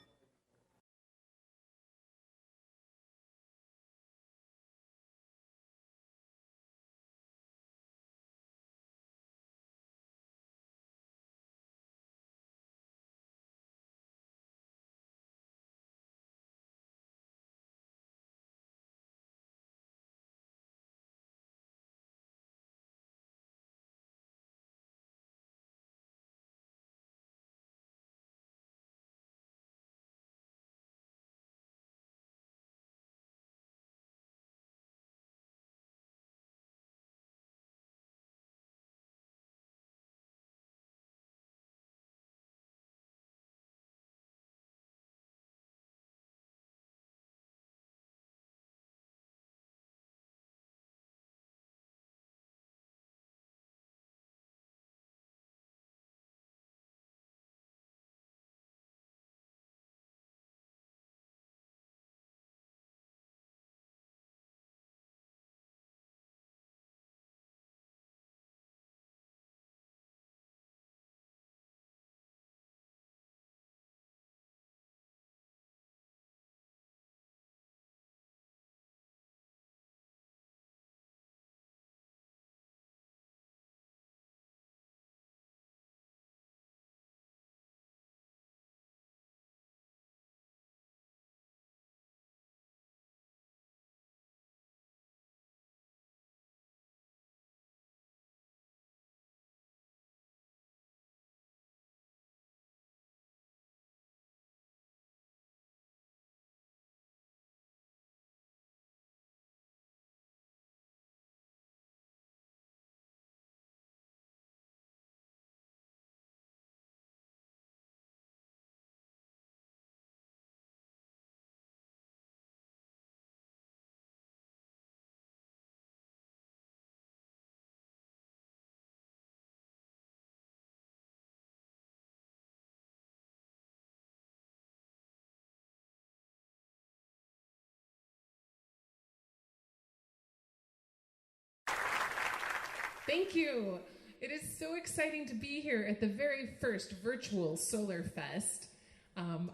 Thank you. It is so exciting to be here at the very first virtual Solar Fest.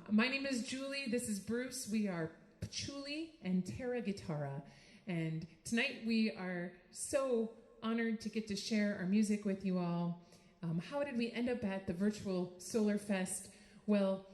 My name is Julie. This is Bruce. We are Patchouli and Terra Guitarra. And tonight we are so honored to get to share our music with you all. How did we end up at the virtual Solar Fest? Well,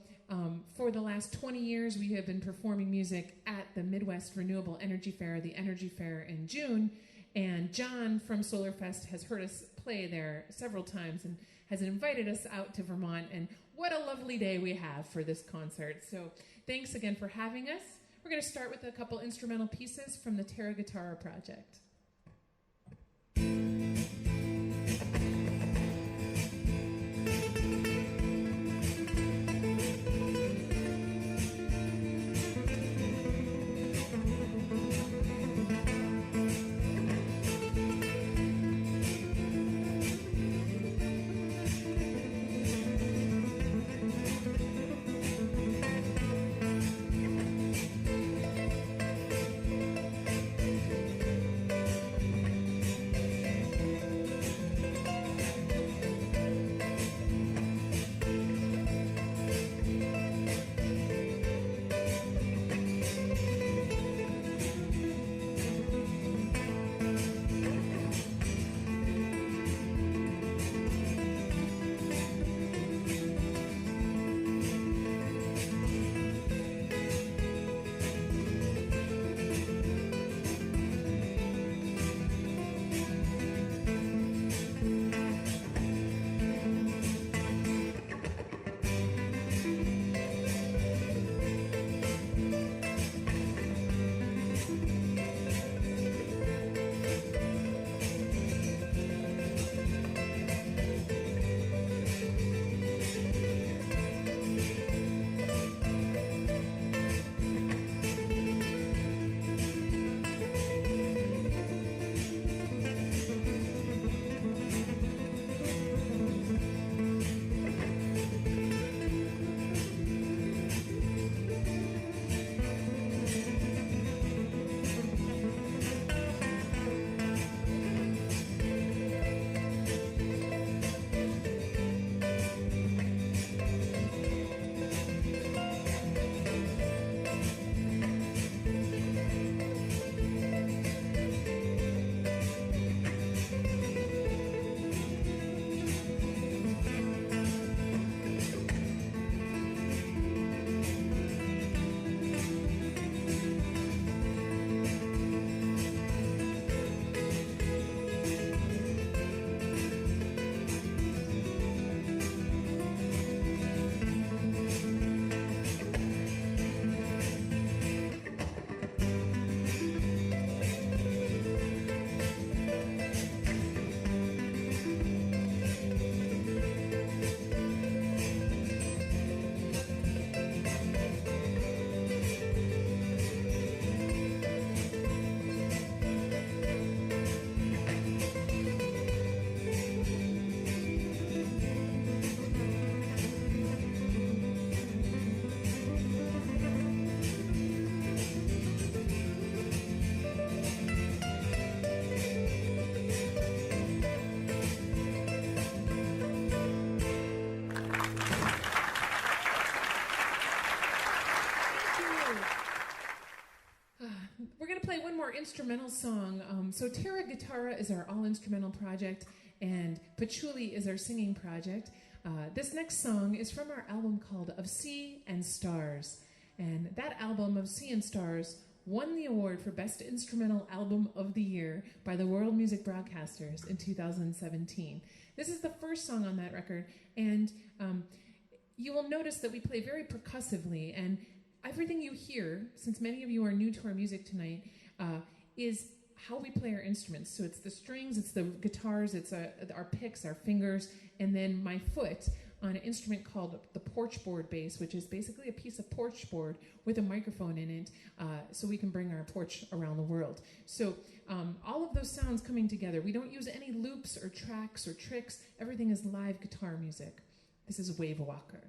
for the last 20 years, we have been performing music at the Midwest Renewable Energy Fair, the Energy Fair in June. And John from Solar Fest has heard us play there several times and has invited us out to Vermont. And what a lovely day we have for this concert. So thanks again for having us. We're going to start with a couple instrumental pieces from the Terra Guitarra project. We're going to play one more instrumental song. So Terra Guitarra is our all-instrumental project, and Patchouli is our singing project. This next song is from our album called Of Sea and Stars. And that album, Of Sea and Stars, won the award for Best Instrumental Album of the Year by the World Music Broadcasters in 2017. This is the first song on that record, and you will notice that we play very percussively, and everything you hear, since many of you are new to our music tonight, is how we play our instruments. So it's the strings, it's the guitars, it's our picks, our fingers, and then my foot on an instrument called the porch board bass, which is basically a piece of porch board with a microphone in it, so we can bring our porch around the world. So all of those sounds coming together. We don't use any loops or tracks or tricks. Everything is live guitar music. This is Wave Walker.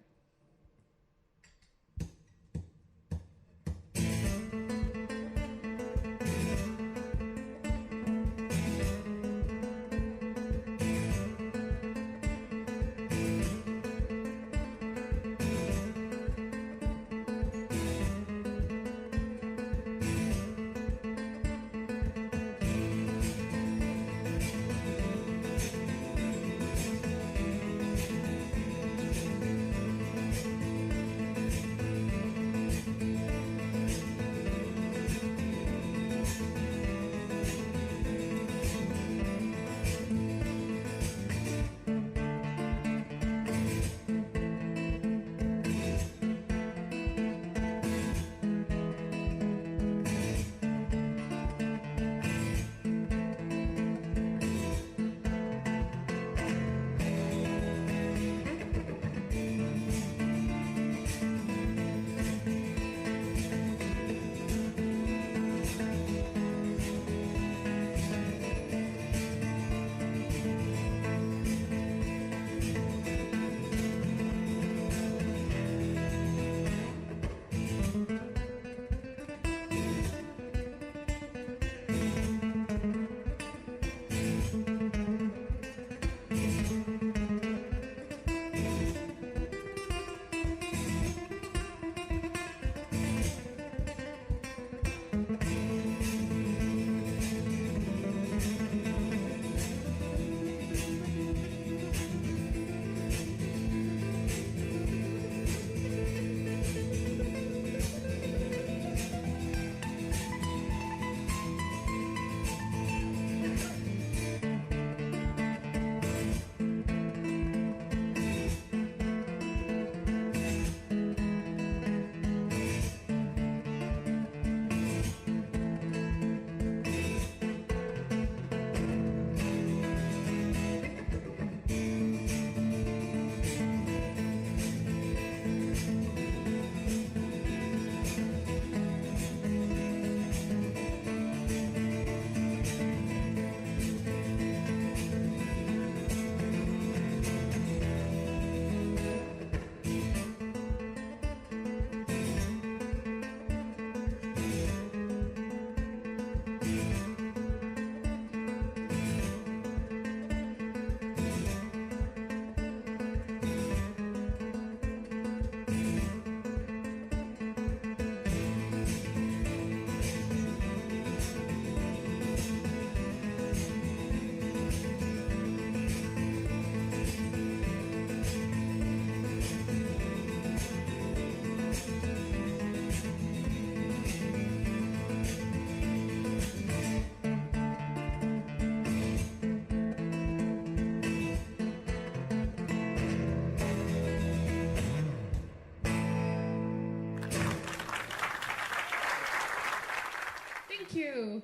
you.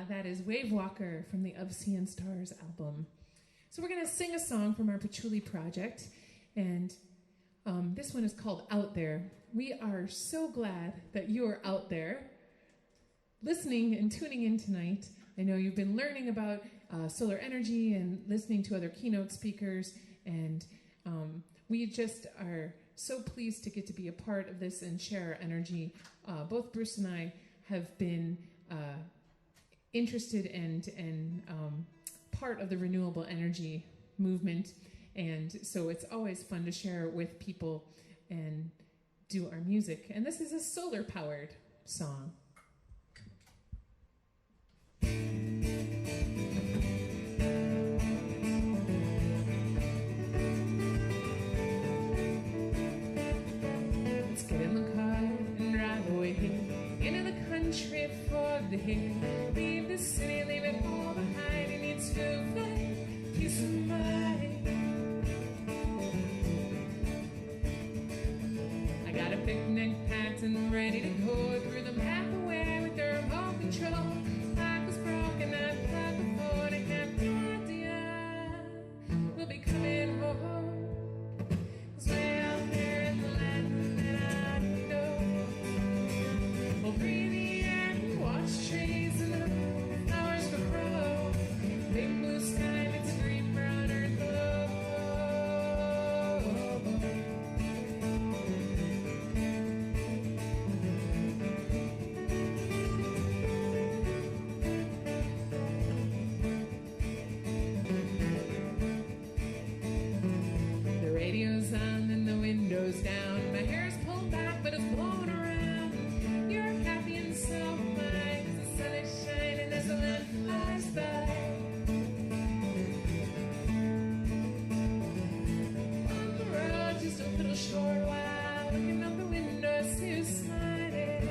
That is Wave Walker from the Of Sea and Stars album. So we're going to sing a song from our Patchouli project, and this one is called Out There. We are so glad that you are out there listening and tuning in tonight. I know you've been learning about solar energy and listening to other keynote speakers, and we just are so pleased to get to be a part of this and share our energy. Both Bruce and I have been interested and part of the renewable energy movement, and so it's always fun to share with people and do our music. And this is a solar-powered song. Let's get in the car and drive away into the country for the day. Leave the city, leave it all behind. You need to find peace of mind. I got a picnic packed and ready to go. Through the map away with the remote control. Life was broken, I thought before. I have no idea we'll be coming home. 'Cause way out there in the land that I know, we'll breathe the air and watch trees and the flowers will grow. Big blue sky meets green brown earth below. The radio's on and the window's down. My hair's pulled back, but it's blowing around. You're happy and so am I. 'Cause the sun is shining as the land flies by. On the road, just a little short while. Looking out the window, I see you smiling.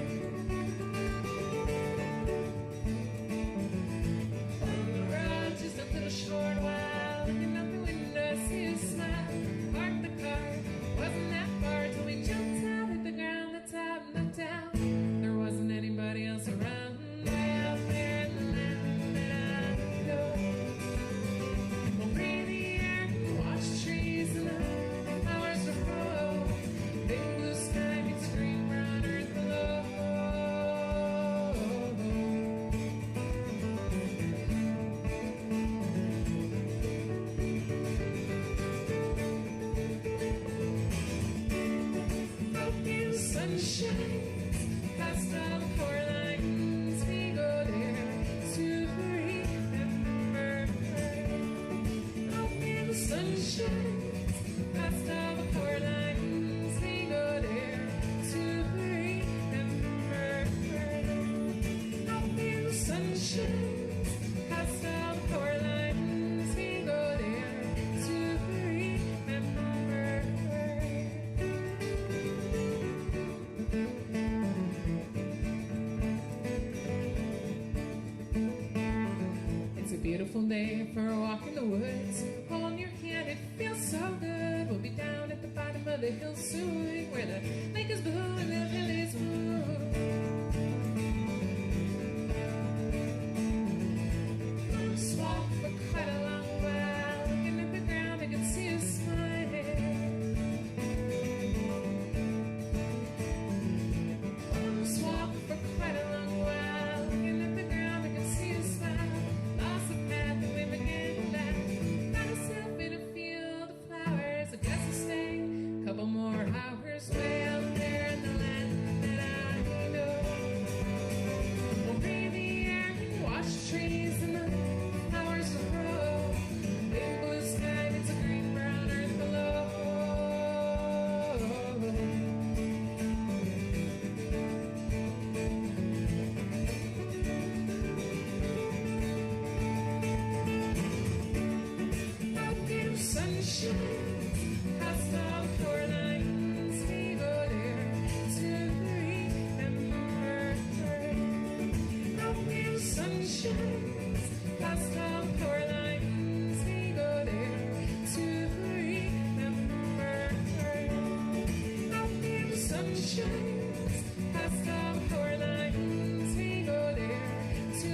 On the road, just a little short while. Looking out the window, I see you smile. Parked the car, wasn't that far till we jumped out, hit the ground, the top and the down. There wasn't anybody else around. Way out there in the land that I know. We'll breathe the air and watch trees and the flowers will grow. Big blue sky meets green brown earth below. Broken sunshine, past all the four lines, we go there to remember. Broken sunshine, past all the four lines, we go there to remember. Broken sunshine, past all the four lines, we go there to remember. It's a beautiful day for a walk in the woods. Hold your hand, it feels so good. We'll be down at the bottom of the hill soon, where the lake is blue and the hill is blue. Just walk for quite a long while, looking at the ground, I can see you smiling. Just walk for quite a long while, looking at the ground, I can see you smile. Lost the path and we began to laugh. Found myself in a field of flowers. I guess I'll stay a couple more hours way out there in the land that I know. We'll breathe the air and watch trees and the flowers will grow. Big blue sky meets a green brown earth below. Broken sunshine, past all four lines, we go there to remember. Broken sunshine, past all four lines, we go there to remember. Broken sunshine, past all four lines, we go there to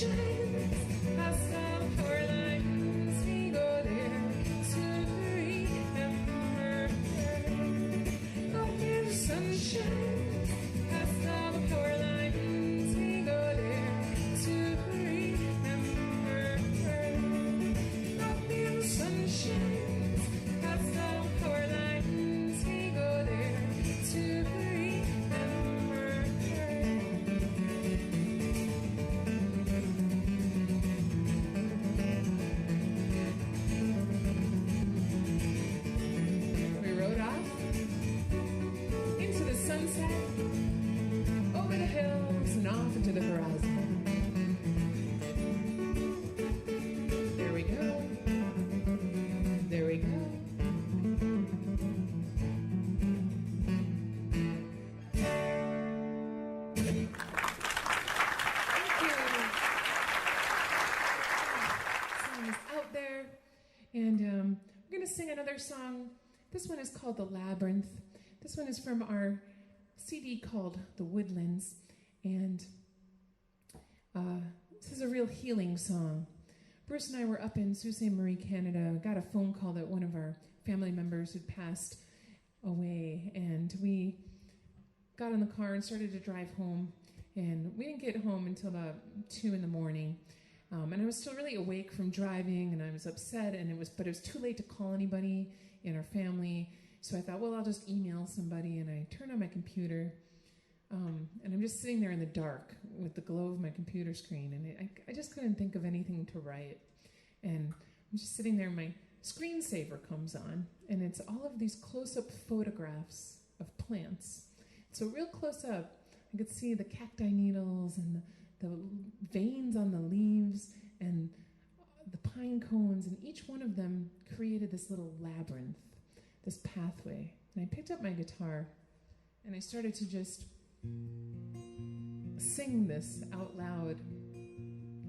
shines past all power lines. We go there to remember. Up in the sunshine past all the power lines. We go there to remember. Up in the sunshine past all the power lines. We go there to remember. We rode off into the sunset, over the hills and off into the horizon. There we go. There we go. Song is out there, and we're going to sing another song. This one is called The Labyrinth. This one is from our CD called The Woodlands, and this is a real healing song. Bruce and I were up in Sault Ste. Marie, Canada, got a phone call that one of our family members had passed away, and we got in the car and started to drive home, and we didn't get home until about 2 in the morning. And I was still really awake from driving, and I was upset, but it was too late to call anybody in our family. So I thought, well, I'll just email somebody, and I turned on my computer, and I'm just sitting there in the dark with the glow of my computer screen, and I just couldn't think of anything to write. And I'm just sitting there, and my screensaver comes on, and it's all of these close-up photographs of plants. So real close up, I could see the cacti needles and the veins on the leaves and the pine cones, and each one of them created this little labyrinth, this pathway. And I picked up my guitar, and I started to just sing this out loud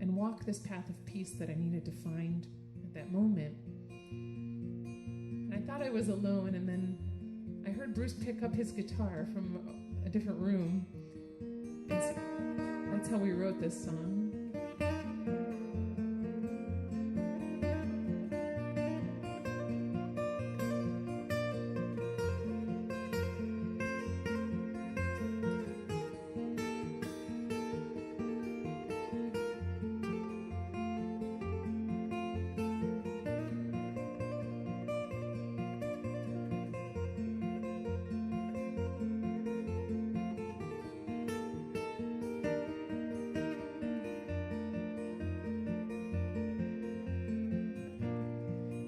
and walk this path of peace that I needed to find at that moment. And I thought I was alone, and then I heard Bruce pick up his guitar from a different room. And so that's how we wrote this song.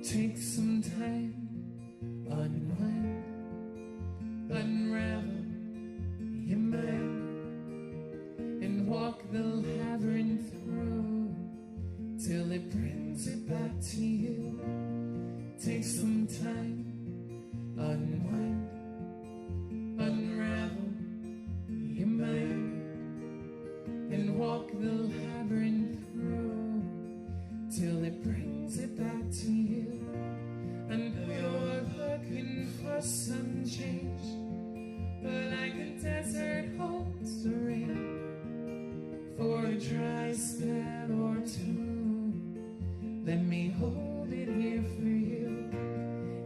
Take some time, unwind, unravel your mind, and walk the labyrinth through till it brings it back to you. Take some time, unwind, unravel your mind, and walk the labyrinth through till it brings it back to you. And you're looking for some change, but like a desert holds the rain for a dry spell or two. Let me hold it here for you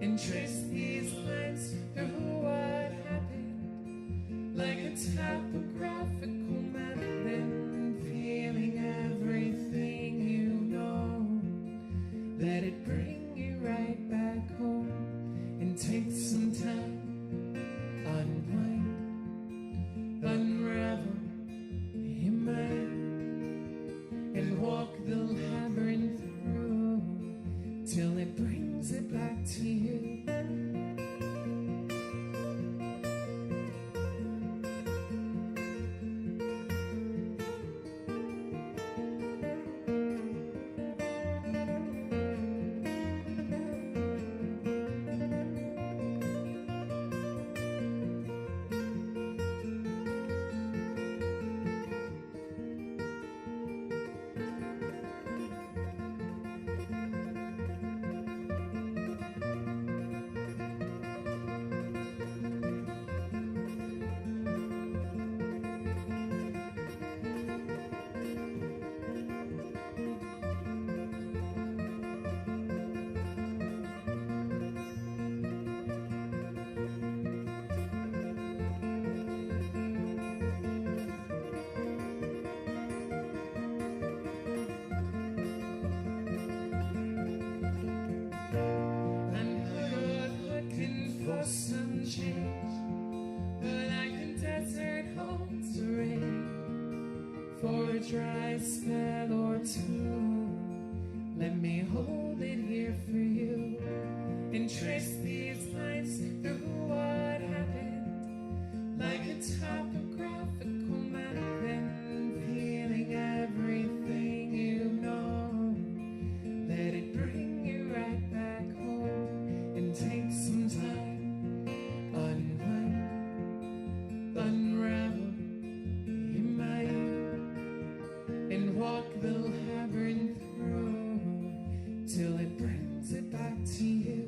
and trace these lines through what happened, like a topographical map, then feeling everything you know. Let it bring you right back home, and take some time, unwind, unravel your mind, and walk the labyrinth through till it brings it back to you. dry spell or two. Let me hold it here for you and trace these lines through what happened, like a topographical map, and feeling everything you know. Let it bring you right back home and take some time. Unwind, unravel your mind, and walk the labyrinth through till it brings it back to you.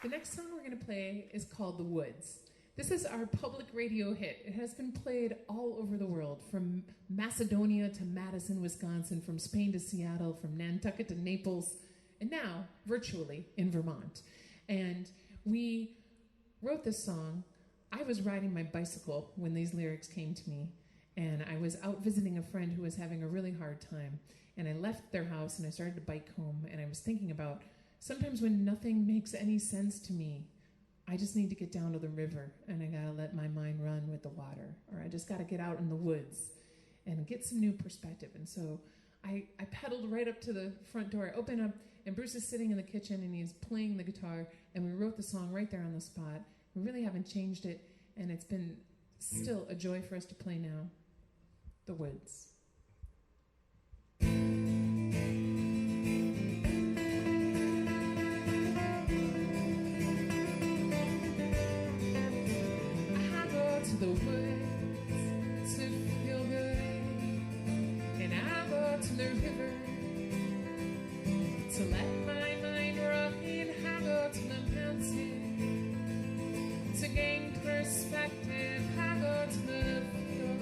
The next song we're going to play is called The Woods. This is our public radio hit. It has been played all over the world, from Macedonia to Madison, Wisconsin, from Spain to Seattle, from Nantucket to Naples, and now virtually in Vermont. And we wrote this song. I was riding my bicycle when these lyrics came to me, and I was out visiting a friend who was having a really hard time. And I left their house and I started to bike home, and I was thinking about sometimes when nothing makes any sense to me, I just need to get down to the river and I gotta let my mind run with the water, or I just gotta get out in the woods and get some new perspective. And so I pedaled right up to the front door. I opened up, and Bruce is sitting in the kitchen and he's playing the guitar, and we wrote the song right there on the spot. We really haven't changed it, and it's been still a joy for us to play now. The Woods. The woods to feel good, and I go to the river to let my mind run. I go to the mountain to gain perspective. I go to the field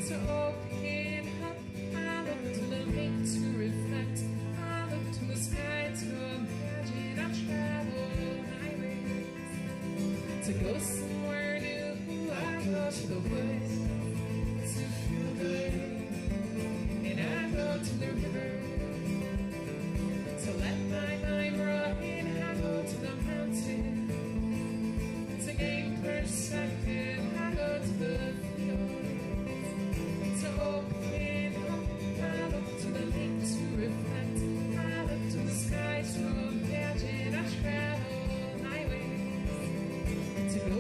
to open up. I look to the lake to reflect. I look to the sky to imagine. I travel highways to go somewhere new. I go to the woods to feel good, and I go to the river to let my mind run. I go to the mountain to gain perspective. I go to the field to open up. I look to the lake to reflect. I look to the sky to imagine. I travel highways to go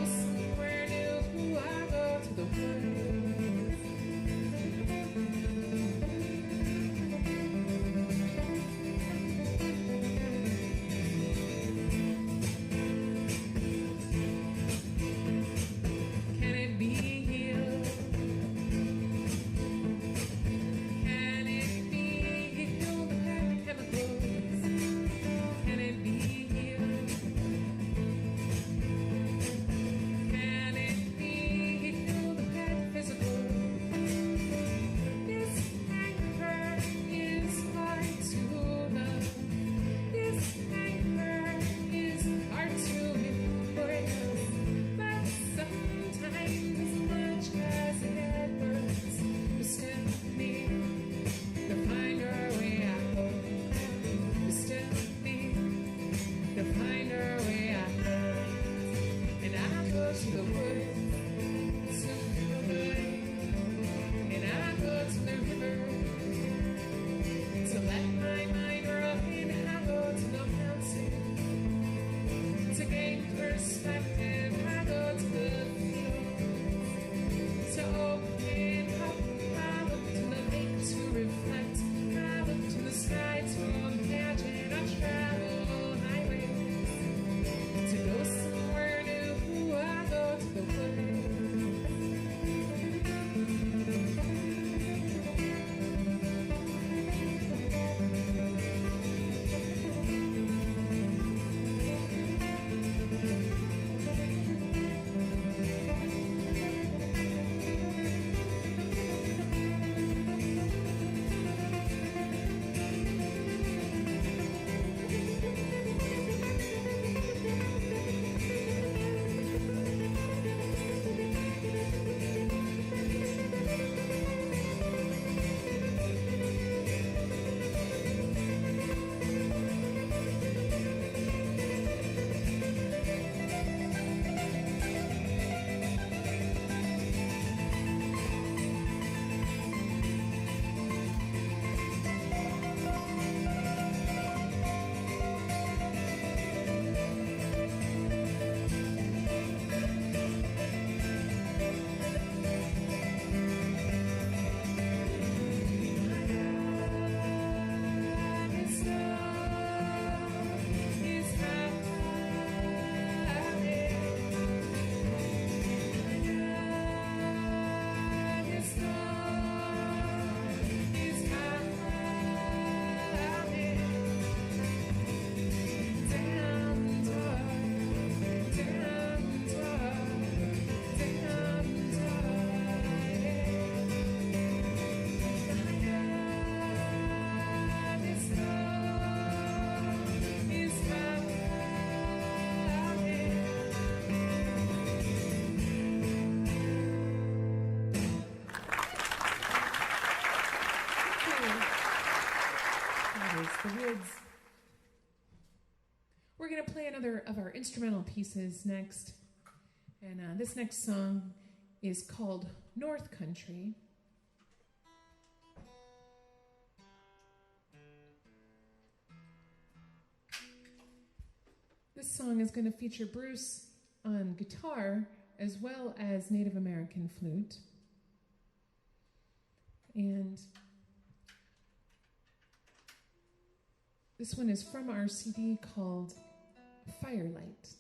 is The Woods. We're going to play another of our instrumental pieces next. And this next song is called North Country. This song is going to feature Bruce on guitar as well as Native American flute. And this one is from our CD called Firelight.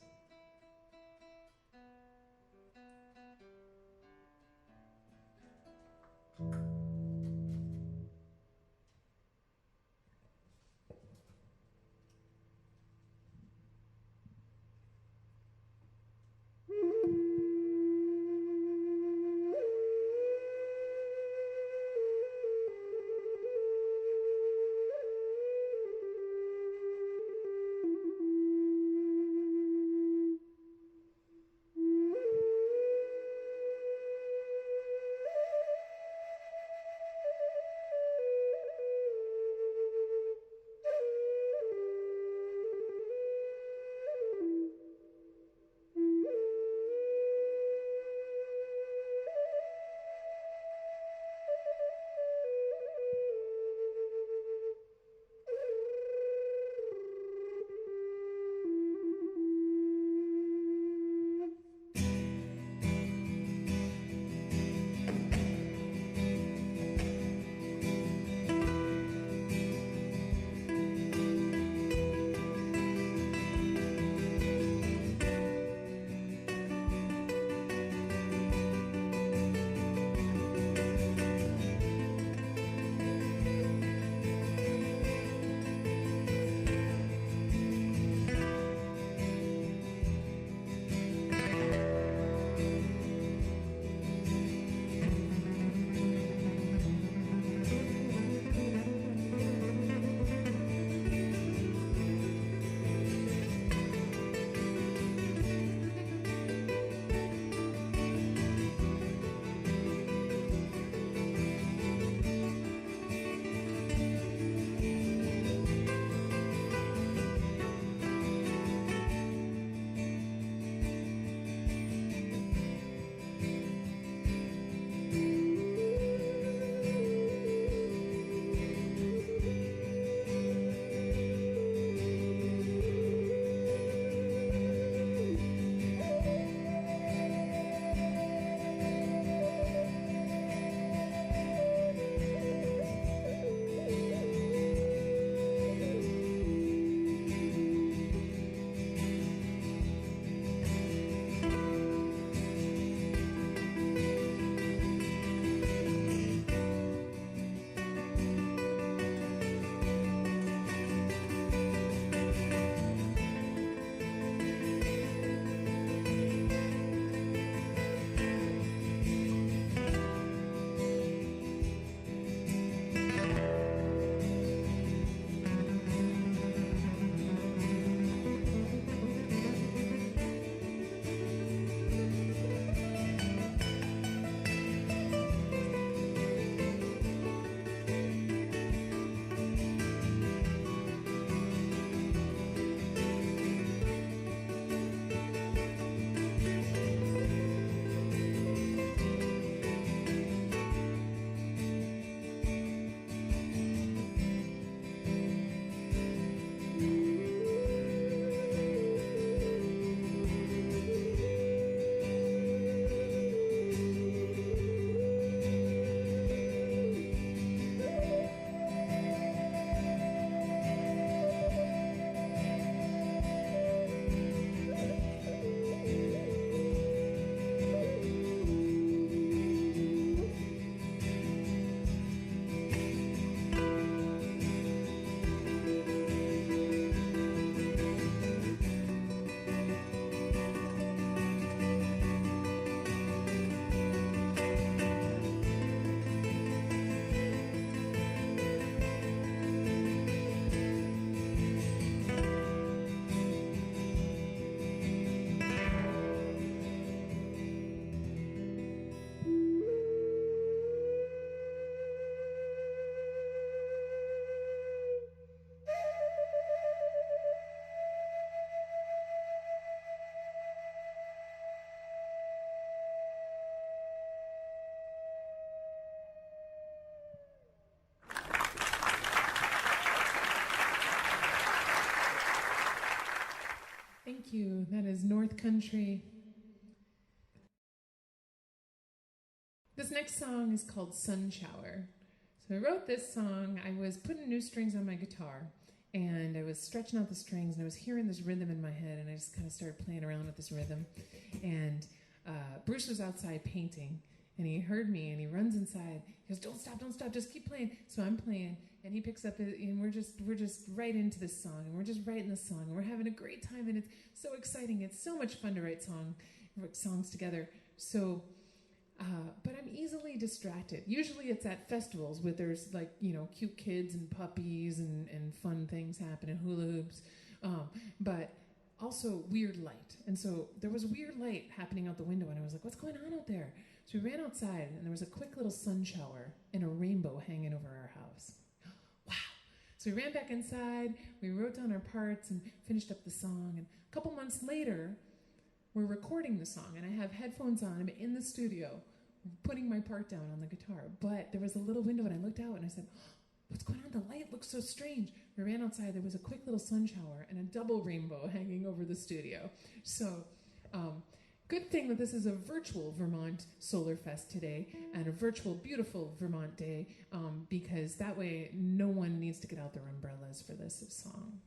Thank you. That is North Country. This next song is called Sun Shower. So I wrote this song. I was putting new strings on my guitar, and I was stretching out the strings, and I was hearing this rhythm in my head, and I just kind of started playing around with this rhythm. And Bruce was outside painting, and he heard me, and he runs inside. He goes, don't stop, just keep playing. So I'm playing, and he picks up, and we're just right into this song, and we're just writing the song, and we're having a great time, and it's so exciting. It's so much fun to write songs together. So, but I'm easily distracted. Usually it's at festivals where there's like, cute kids and puppies and fun things happening, hula hoops, but also weird light. And so there was weird light happening out the window, and I was like, what's going on out there? So we ran outside, and there was a quick little sun shower and a rainbow hanging over our house. Wow. So we ran back inside, we wrote down our parts and finished up the song. And a couple months later, we're recording the song, and I have headphones on. I'm in the studio putting my part down on the guitar. But there was a little window, and I looked out, and I said, what's going on? The light looks so strange. We ran outside. There was a quick little sun shower and a double rainbow hanging over the studio. So good thing that this is a virtual Vermont Solar Fest today and a virtual beautiful Vermont day, because that way no one needs to get out their umbrellas for this song.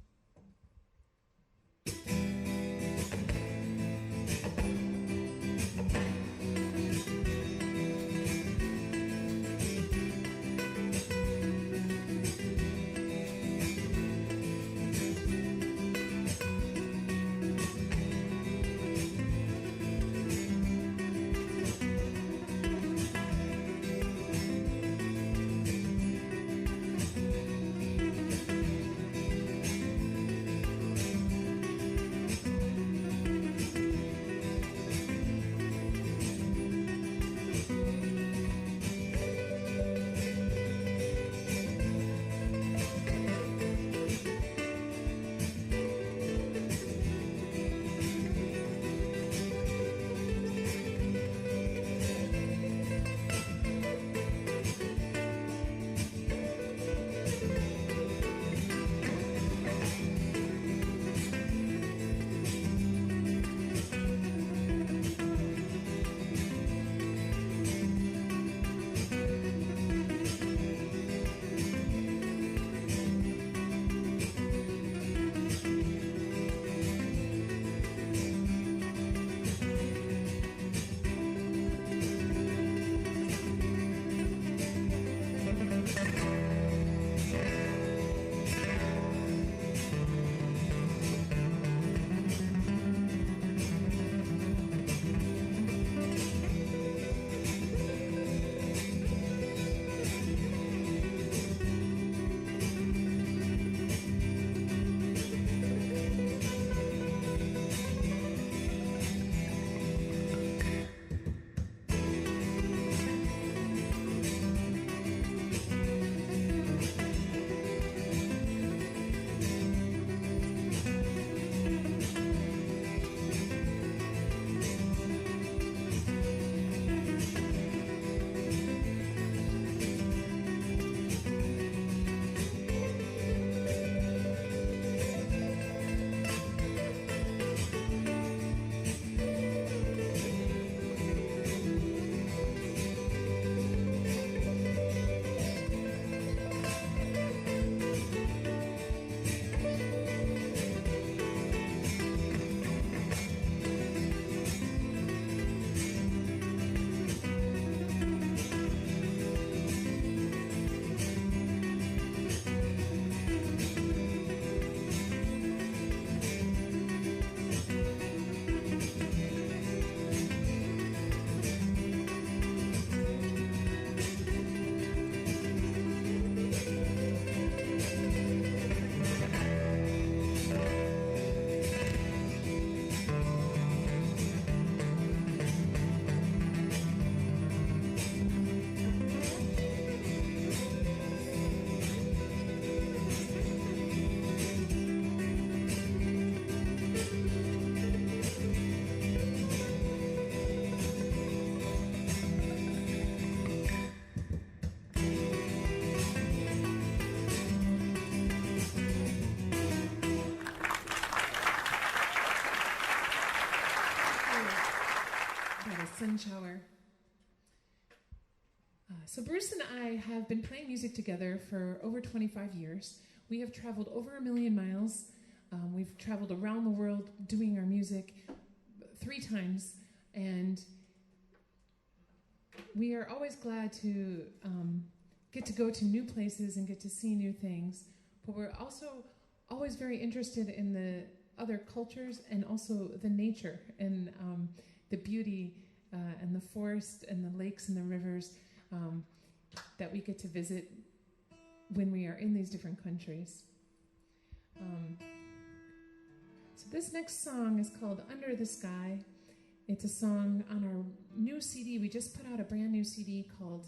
Second Shower. So Bruce and I have been playing music together for over 25 years. We have traveled over 1 million miles. We've traveled around the world doing our music 3 times, and we are always glad to get to go to new places and get to see new things. But we're also always very interested in the other cultures and also the nature and the beauty and the forest and the lakes and the rivers that we get to visit when we are in these different countries. So this next song is called Under the Sky. It's a song on our new CD. We just put out a brand new CD called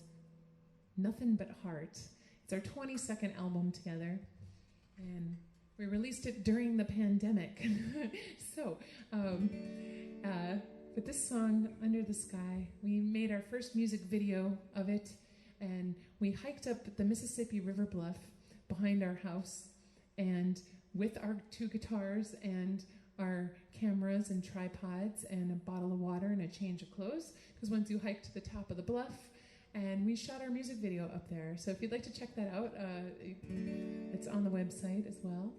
Nothing But Heart. It's our 22nd album together, and we released it during the pandemic. But this song, Under the Sky, we made our first music video of it, and we hiked up the Mississippi River bluff behind our house, and with our 2 guitars and our cameras and tripods and a bottle of water and a change of clothes, because once you hike to the top of the bluff, and we shot our music video up there. So if you'd like to check that out, it's on the website as well.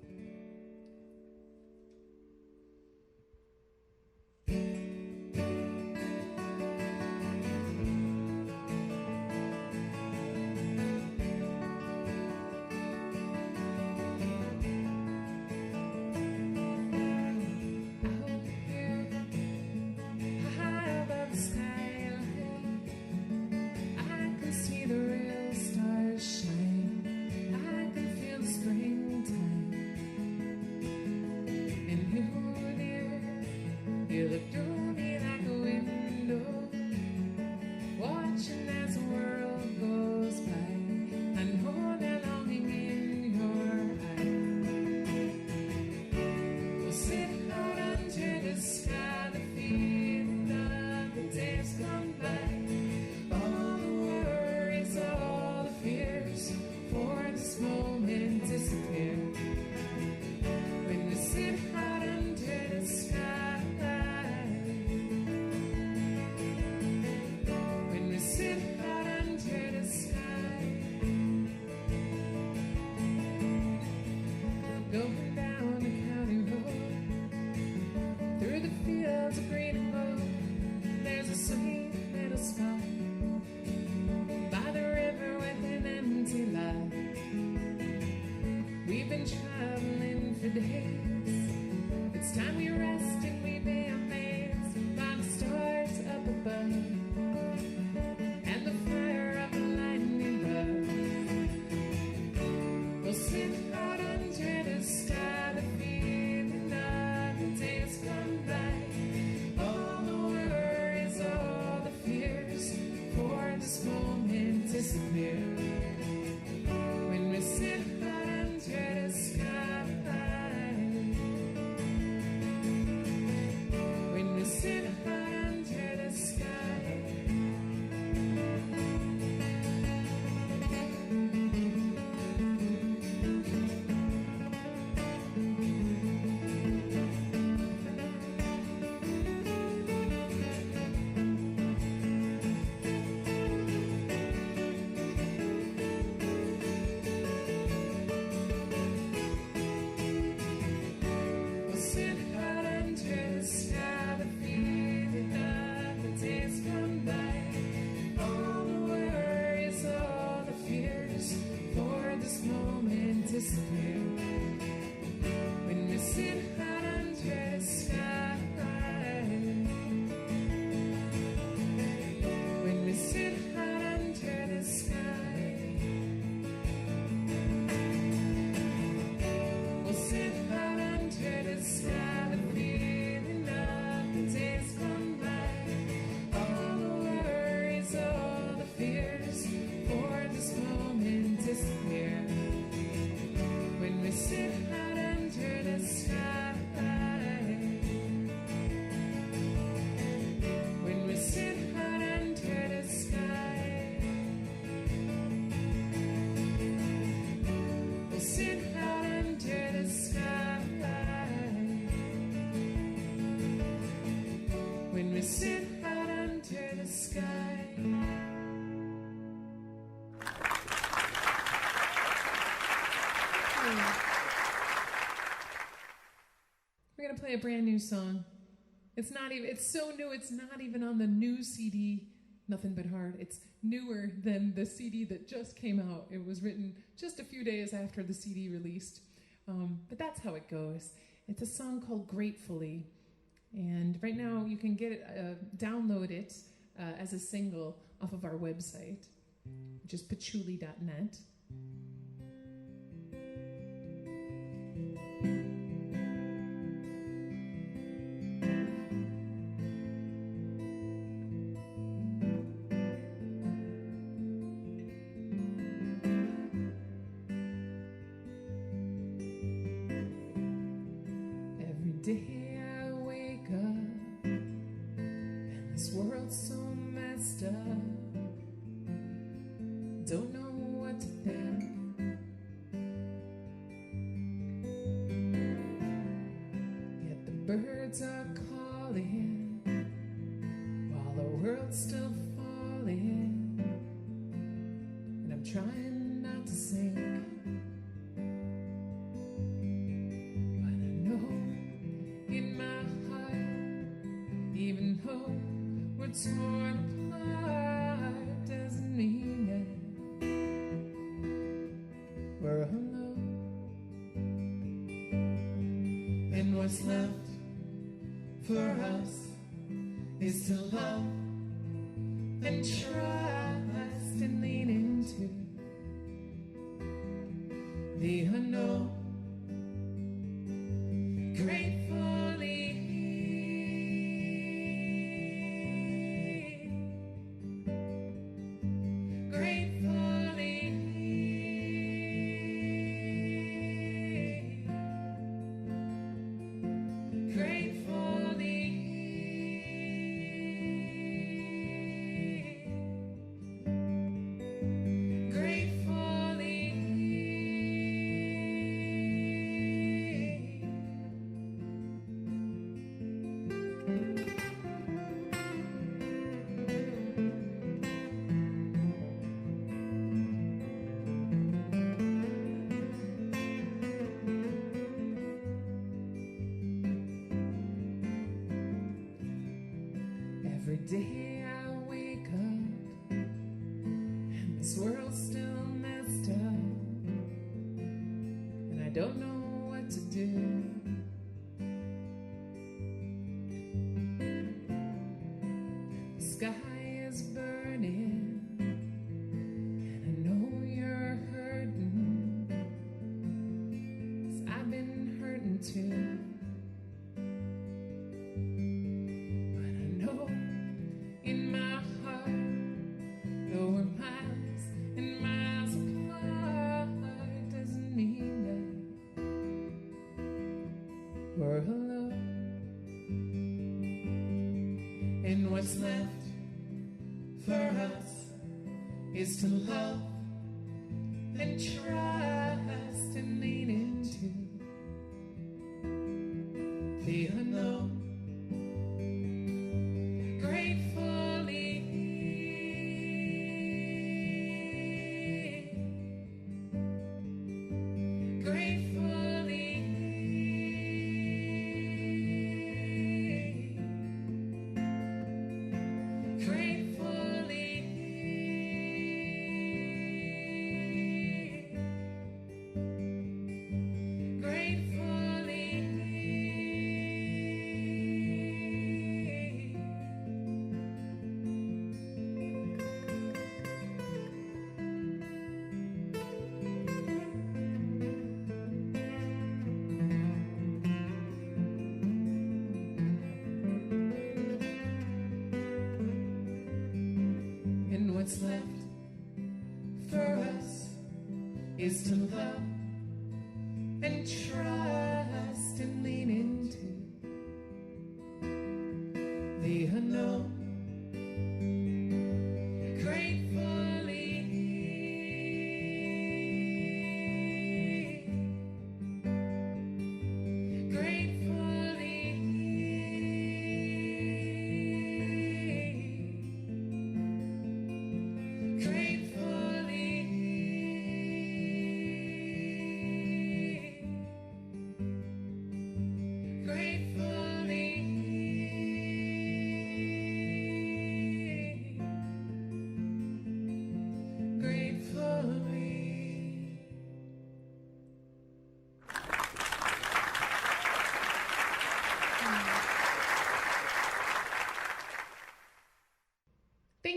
We're gonna play a brand new song. It's so new, it's not even on the new CD, Nothing But Heart. It's newer than the CD that just came out. It was written just a few days after the CD released. But that's how it goes. It's a song called Gratefully. And right now you can get it, download it as a single off of our website, which is patchouli.net. Every day I wake up and this world's so messed up. Don't know what to think. Yet the birds are calling while the world's still falling, and I'm trying not to sink. But I know in my heart, even though we're torn apart, doesn't mean that we're alone. And what's left for us is to love and trust and lean into the unknown. Every day I wake up and this world's still messed up, and I don't know what to do. The sky is burning and I know you're hurting, 'cause I've been hurting too. In my heart, though we're miles and miles apart, doesn't mean that we're alone. And what's left for us is to love and trust and lean into the unknown. What's left for us is to love and trust and lean into the unknown. Gratefully.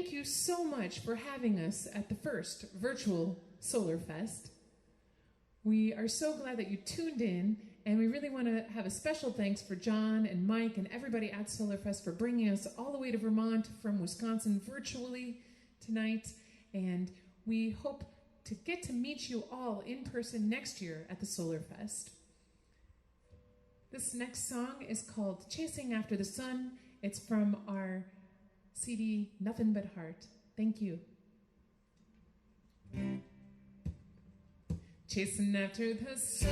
thank you so much for having us at the first virtual Solar Fest. We are so glad that you tuned in, and we really want to have a special thanks for John and Mike and everybody at Solar Fest for bringing us all the way to Vermont from Wisconsin virtually tonight. And we hope to get to meet you all in person next year at the Solar Fest. This next song is called Chasing After the Sun. It's from our CD, Nothing But Heart. Thank you. Chasing after the sun,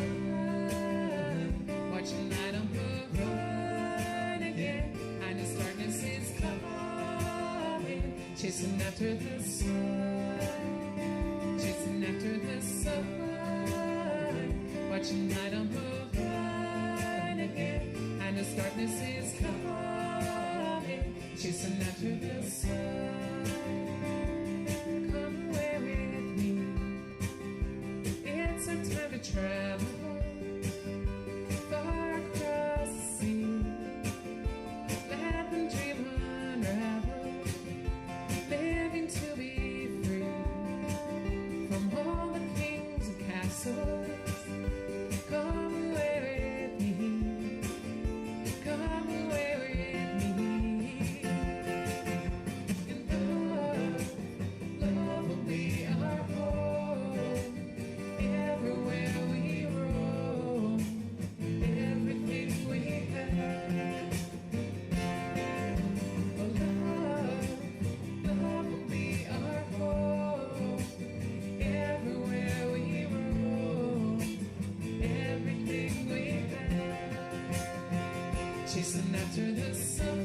watching light on the run again, and its darkness is coming. Chasing after the sun, chasing after the sun, watching light on the run again, and its darkness is coming. Chasing after the sun, come away with me. It's our time to travel far across the sea. Let them dream unravel, living to be free from all the kings and castles. Come away with me. Come away with me. And love will be our home. Everywhere we roam, everything we have. Oh, love will be our home. Everywhere we roam, everything we have. Chasing after the sun,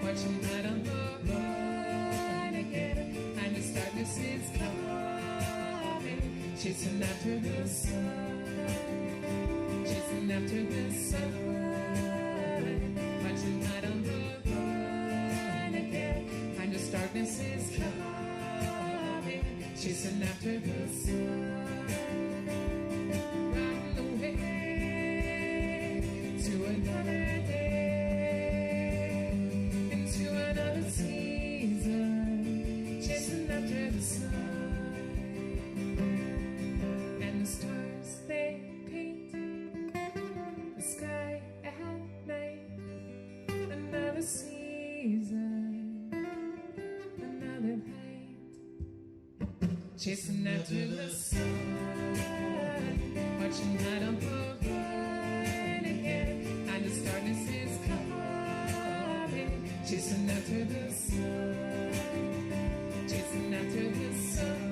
watching light on the run again, and its darkness is coming. Chasing after the sun, chasing after the sun, watching light on the run again, and its darkness is coming. Chasing after the sun, riding away to another day, into another season, chasing after the sun. And the stars they paint the sky at night. Another season, another night. Chasing after the sun, watching light on the run again, and its darkness is coming. Chasing after the sun, chasing after the sun.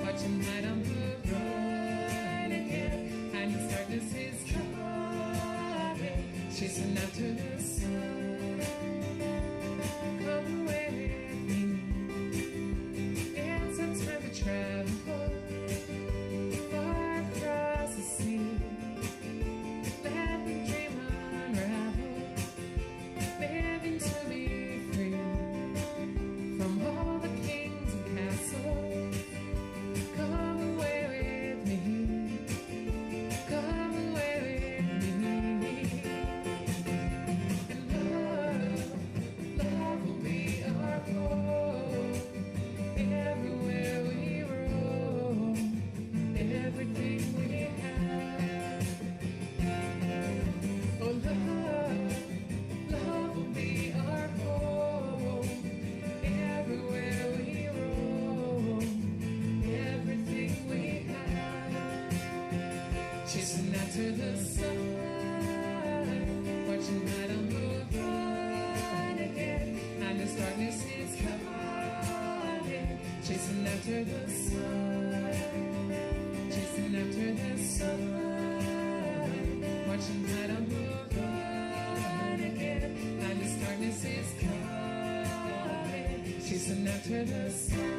Watching light on the run again, and its darkness is coming. Chasing after the sun, come away with me. It's our time to travel far across the sea. Let the dream unravel, living to be free from all the kings and castles. Come away with me. Come away with me. And love will be our home. Everywhere we roam, everything we have. Oh, love will be our home. Everywhere we roam, everything we have. Chasing after the sun, watching light on the run again, and its darkness is coming. Chasing after the sun, chasing after the sun, watching light on the run again, and its darkness is coming. Chasing after the sun.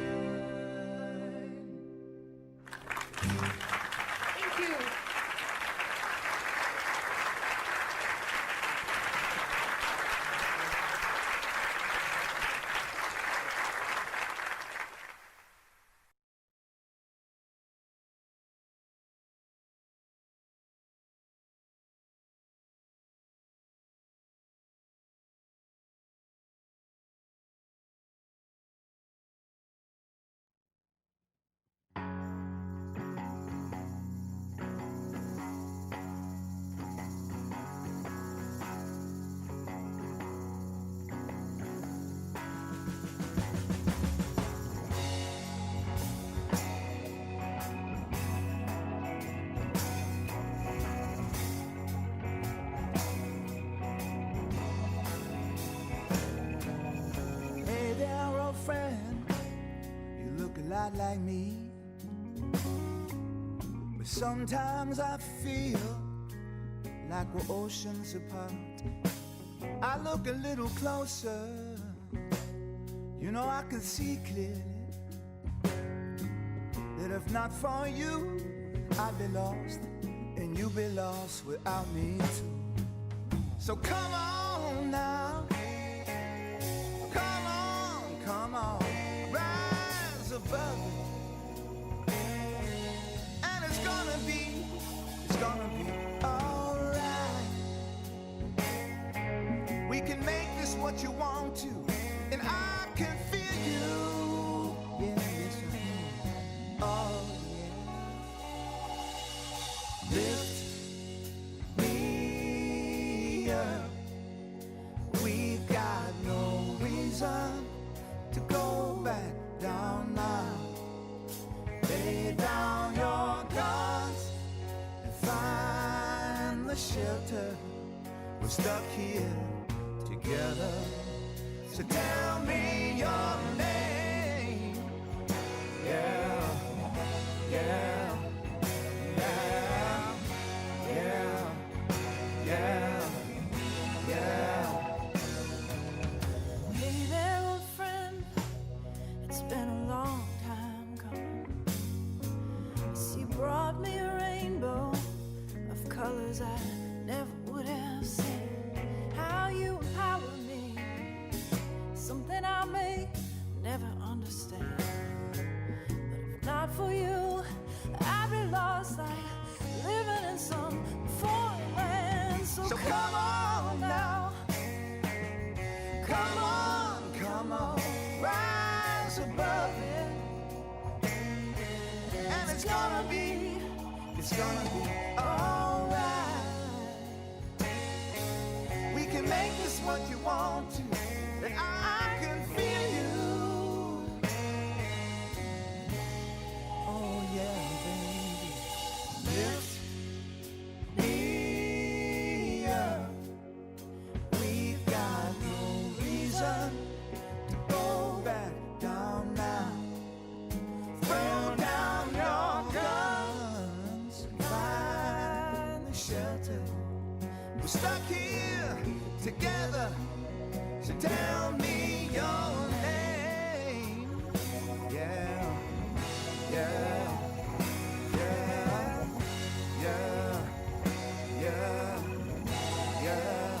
not like me. But sometimes I feel like we're oceans apart. I look a little closer, you know I can see clearly that if not for you, I'd be lost, and you'd be lost without me too. So come on now, come on, rise above it, and it's gonna be alright. We can make this what you want to, and I can feel you. Yeah, yes, I can. Oh, yeah. Lift me up. We got no reason to go back down now. Lay down your guns and find the shelter. We're stuck here together. So tell me your name. Yeah, yeah, yeah, yeah, yeah, yeah. Hey there, old friend. It's been a long time coming. Yes, you brought me a rainbow of colors I never would have seen. How you empower me, something I may never understand. But if not for you, I'd be lost like living in some foreign land. So come on now, come on, rise above it, and it's gonna be alright. We can make this what you want to, and I can feel you. Oh yeah, baby. Lift me up. We got no reason to go back down now. Throw down your guns and find the shelter. We're stuck here together, so tell me your name. Yeah, yeah, yeah, yeah, yeah, yeah.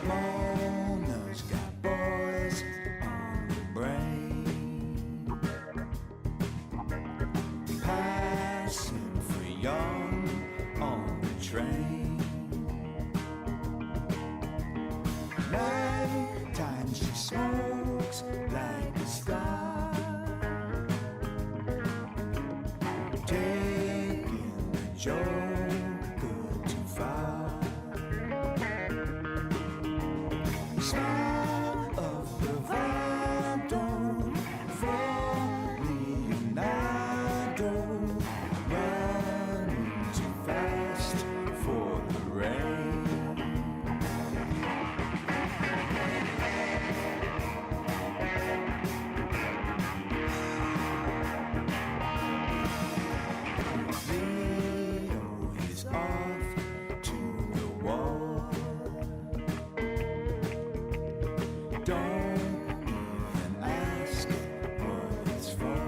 Mona's got boys on the brain, passing for young on the train. Nighttime she smokes like a star, taking the joke good too far. Smile of bravado for Leonardo, running too fast for the rain. Leo is off to the war. Don't even ask what it's for.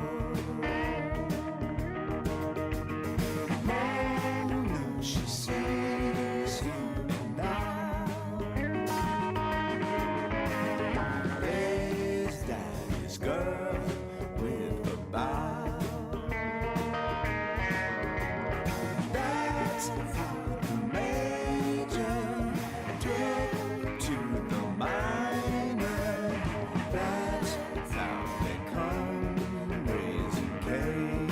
Mona, she sees him now. There's daddy's girl with a bow. That's how the major took to the minor. That's how they come raising Cain.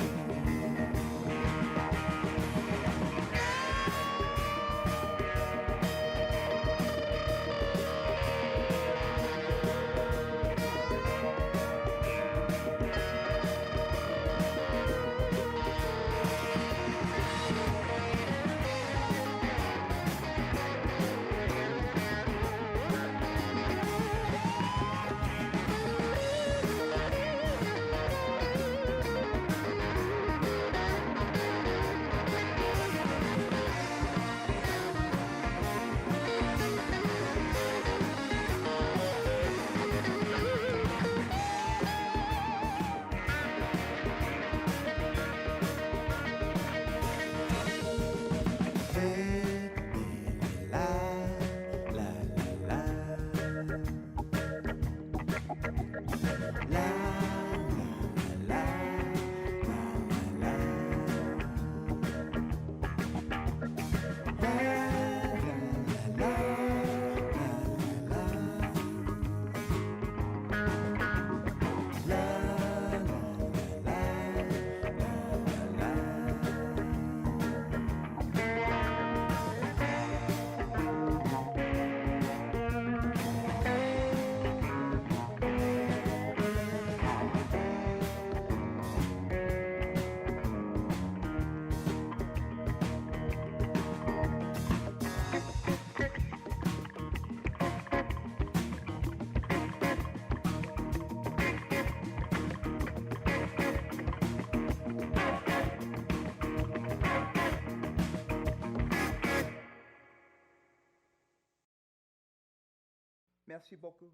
Merci beaucoup.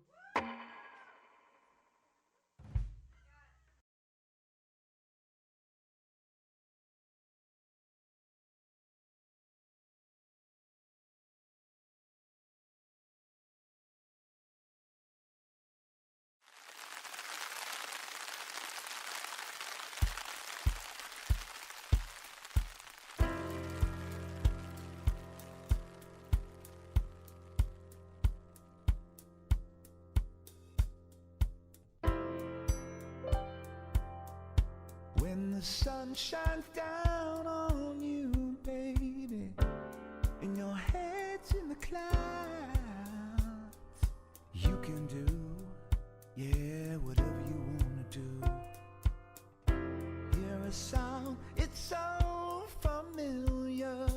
When the sun shines down on you, baby, and your head's in the clouds, you can do, yeah, whatever you wanna do. Hear a sound, it's so familiar,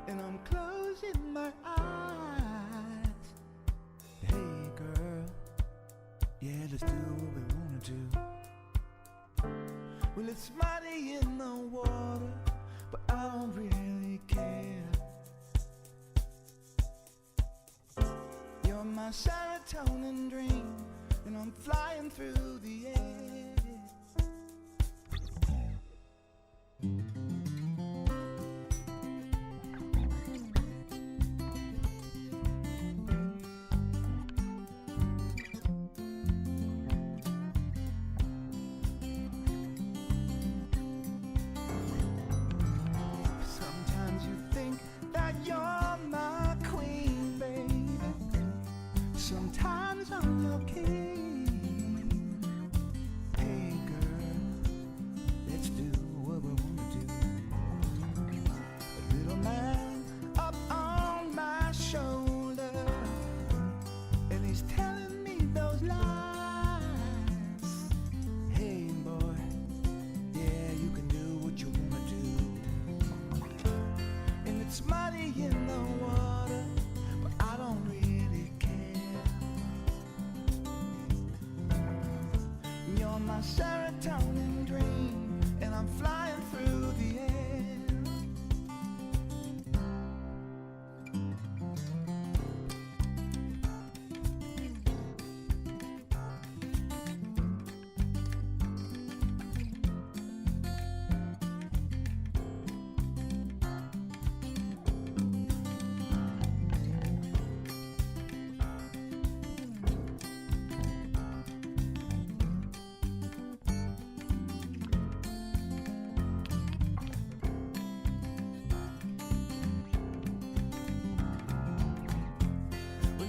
and I'm closing my eyes. Hey girl, yeah, let's do what we wanna do. Well, it's muddy in the water, but I don't really care. You're my serotonin dream, and I'm flying through the air. Sometimes I'm your king. Hey girl, let's do what we wanna do. A little man up on my shoulder, and he's telling me those lies. Hey boy, yeah, you can do what you wanna do. And it's muddy in the water, but I don't really. You're my serotonin dream, and I'm flying through the air.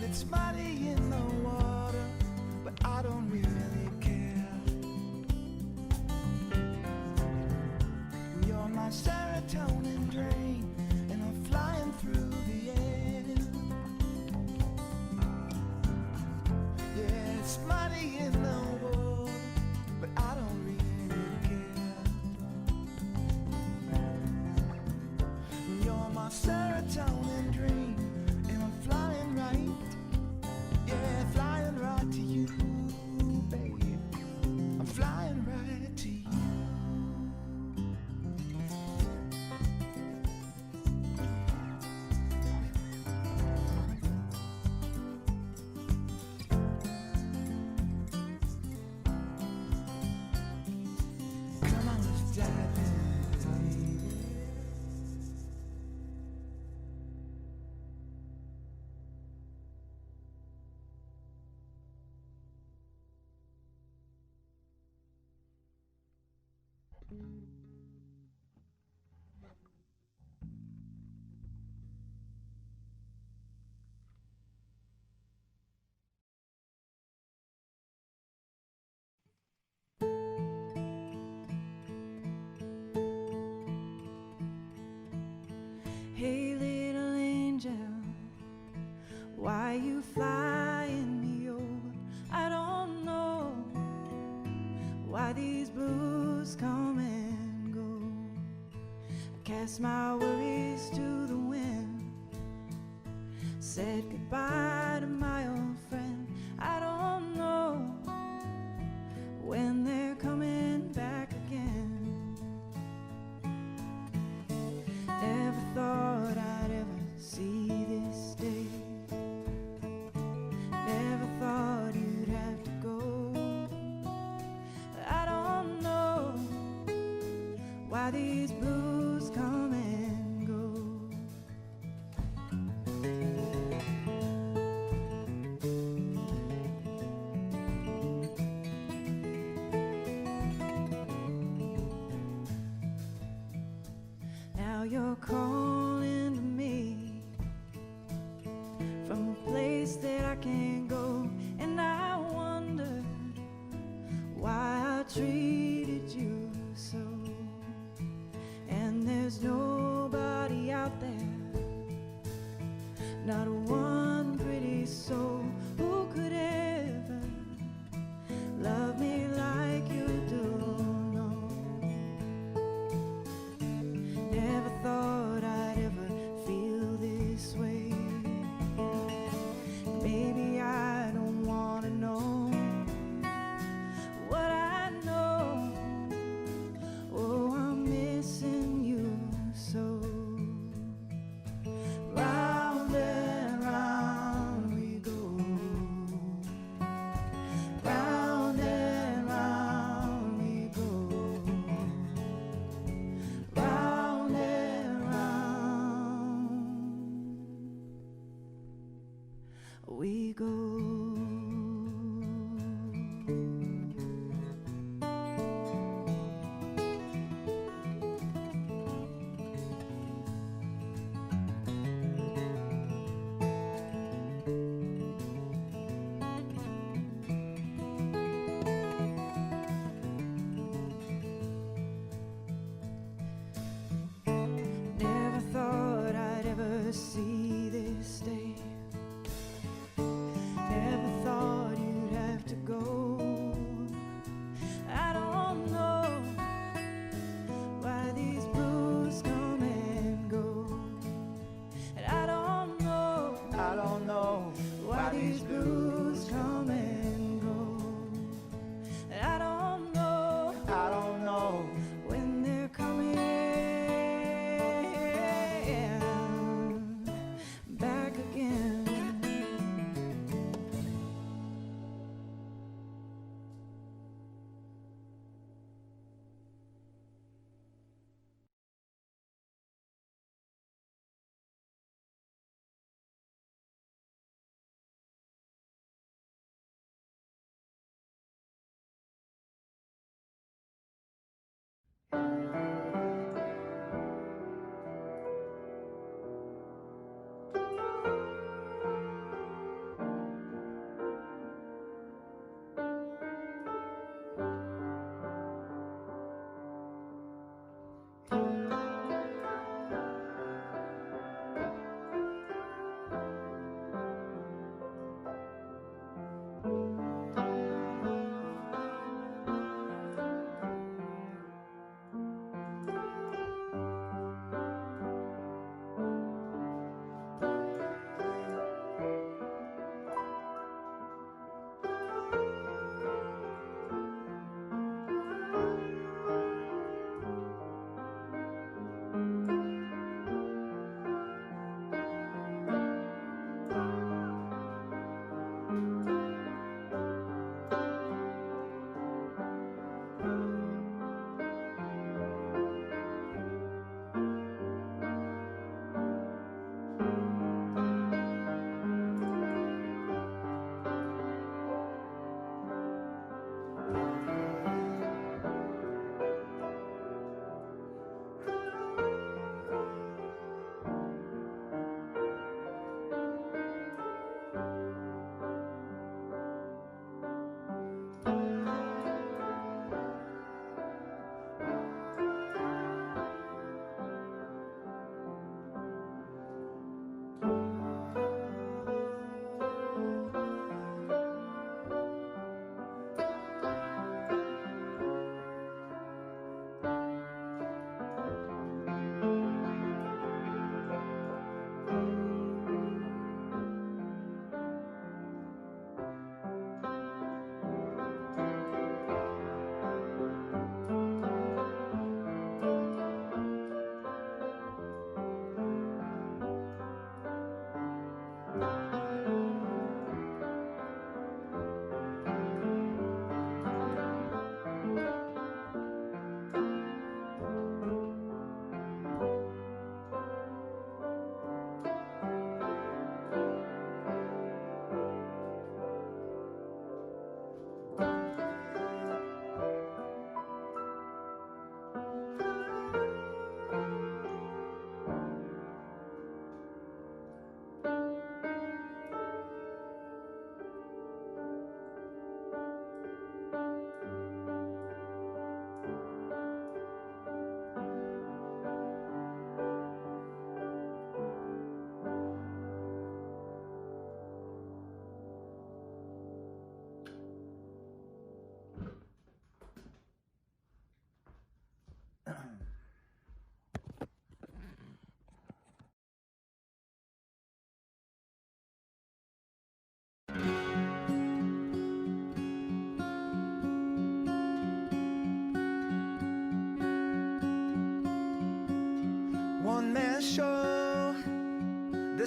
It's muddy in the water, but I don't really care. You're my serotonin dream, and I'm flying through the air. Yeah, it's muddy in the water, but I don't really care. You're my serotonin dream, and I'm flying right. Yeah, flying right to you, babe. I'm flying right to you. Come on, let's dive in. Hey little angel, why you flying me over? I don't know why these blues come and go. I cast my worries to the wind, said goodbye to my old friend. I don't know when they're coming back again. Never thought I'd ever see this day. why these blues come and go. Now you're calling to me from a place that I can't go, and I wondered why I treated you so. And there's nobody out there, not one pretty soul, who could ever love me like you do. No, never thought I'd ever feel this way. Maybe I don't wanna know what I know.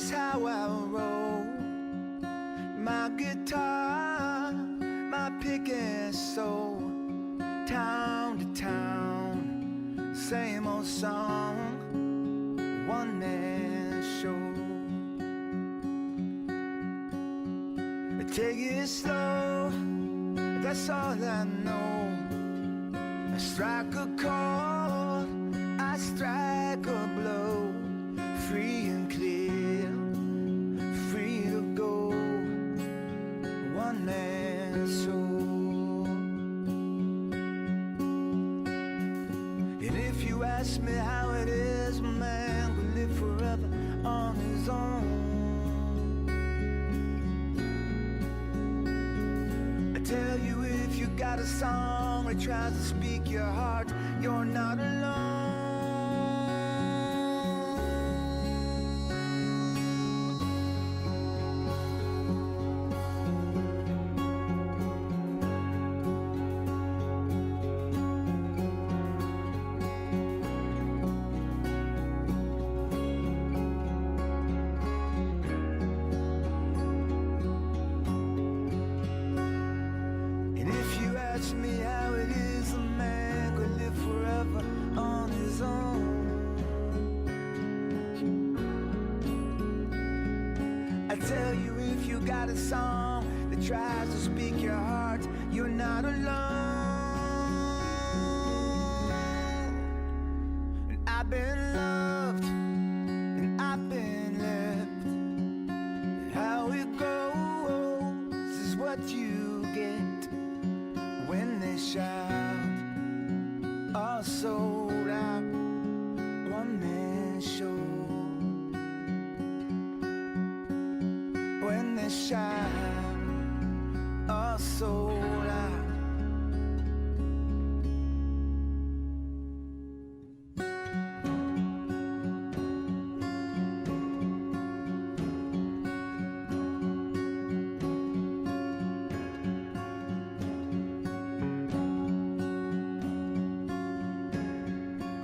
just how I roll. My guitar, my pick and soul, town to town, same old song, one man show. Take it slow, that's all I know. I strike a chord, I strike a blow, free and clear, free to go, one man soul. And if you ask me how it is, a man could live forever on his own. I tell you, if you got a song that tries to speak your heart, you're not alone. And if you ask me how it is, a man could live forever on his own. I tell you, if you got a song that tries to speak your heart, you're not alone. And I've been loved, and I've been left. And how it goes is what you get when they shout, all sold out, one man show. When they shout, all sold out.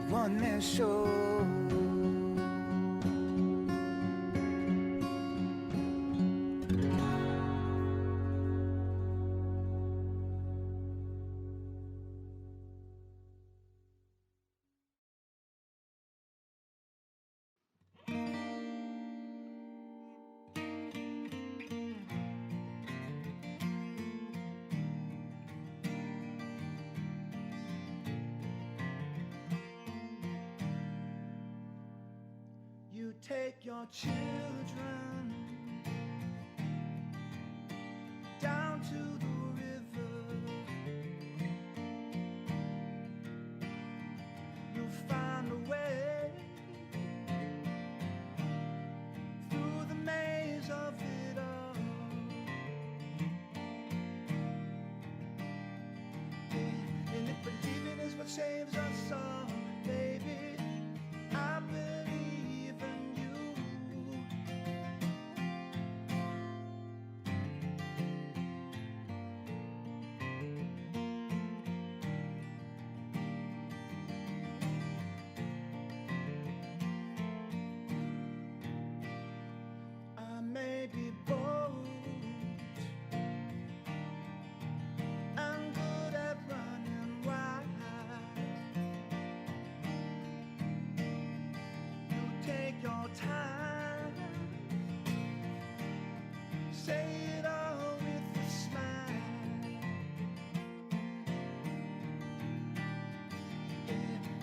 One man show. You take your children down to the river. You'll find a way through the maze of it all. And if believing is what saves us all, baby, I believe in you. I may be bold and good at running wild. You take your time, say it all with a smile. Yeah,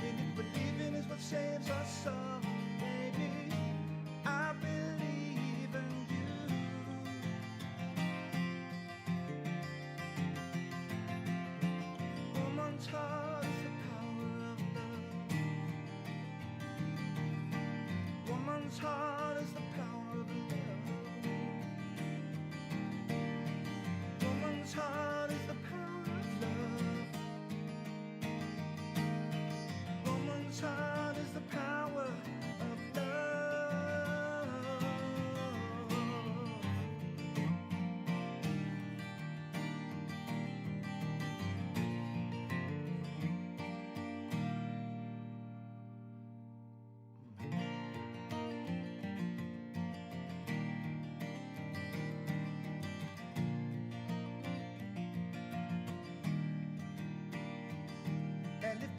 and if believing is what saves us all, baby, I believe in you. Woman's heart is the power of love. Woman's heart is the power of love. Woman's heart is the power of love. Woman's heart is the power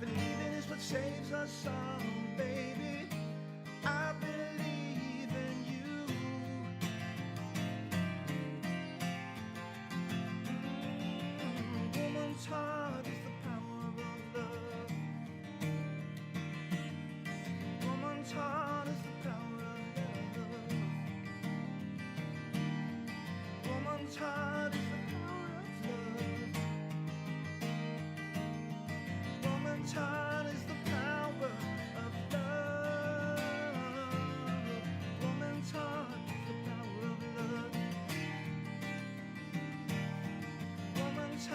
Believing is what saves us all, baby. I believe in you. Woman's heart is the power of love. Woman's heart is the power of love. Woman's heart is the power of love. Woman's heart is the power of love. Woman's heart is the power of love.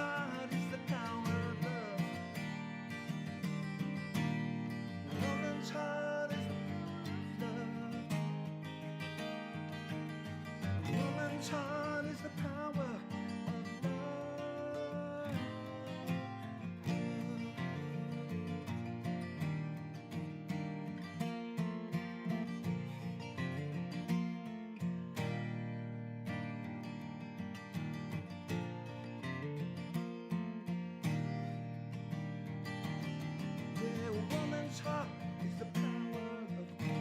Woman's heart is the power of love. Woman's heart is the power of love. Woman's heart is the power of love. Yeah, woman's heart is the power of love.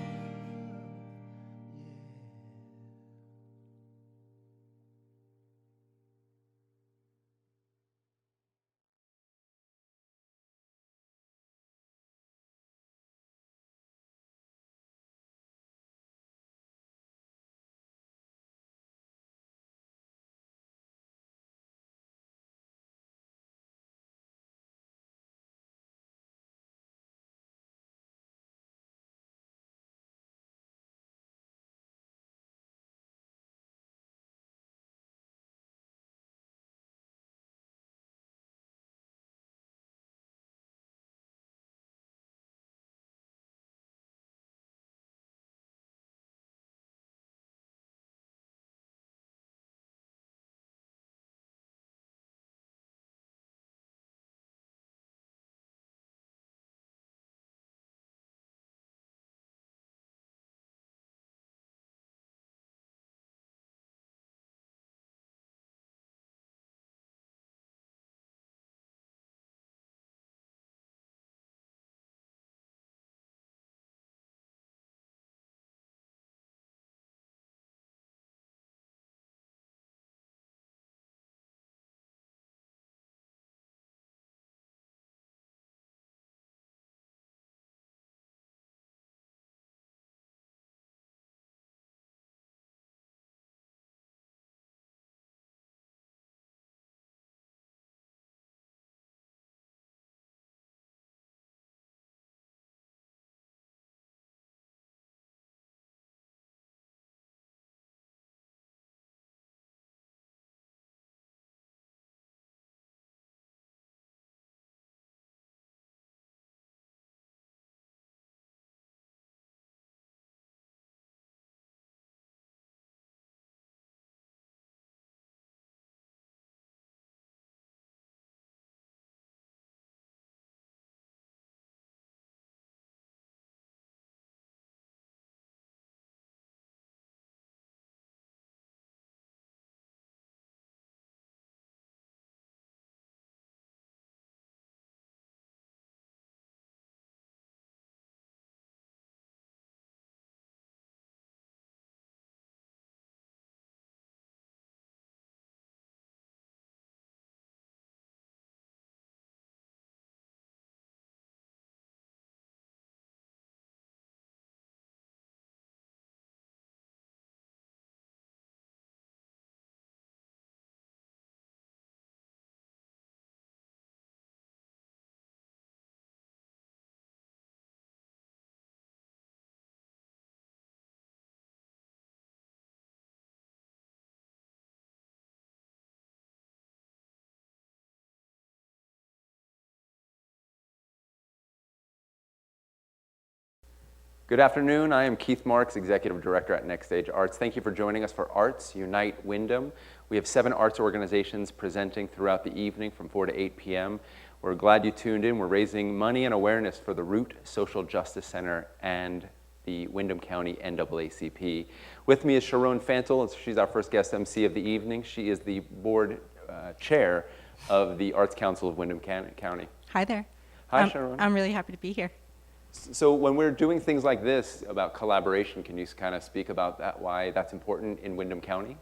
Good afternoon. I am Keith Marks, Executive Director at Next Stage Arts. Thank you for joining us for Arts Unite Wyndham. We have 7 arts organizations presenting throughout the evening from 4 to 8 p.m. We're glad you tuned in. We're raising money and awareness for the Root Social Justice Center and the Wyndham County NAACP. With me is Sharon Fantel. She's our first guest MC of the evening. She is the board chair of the Arts Council of Wyndham County. Hi there. Hi, Sharon. I'm really happy to be here. So when we're doing things like this about collaboration, can you kind of speak about that, why that's important in Windham County?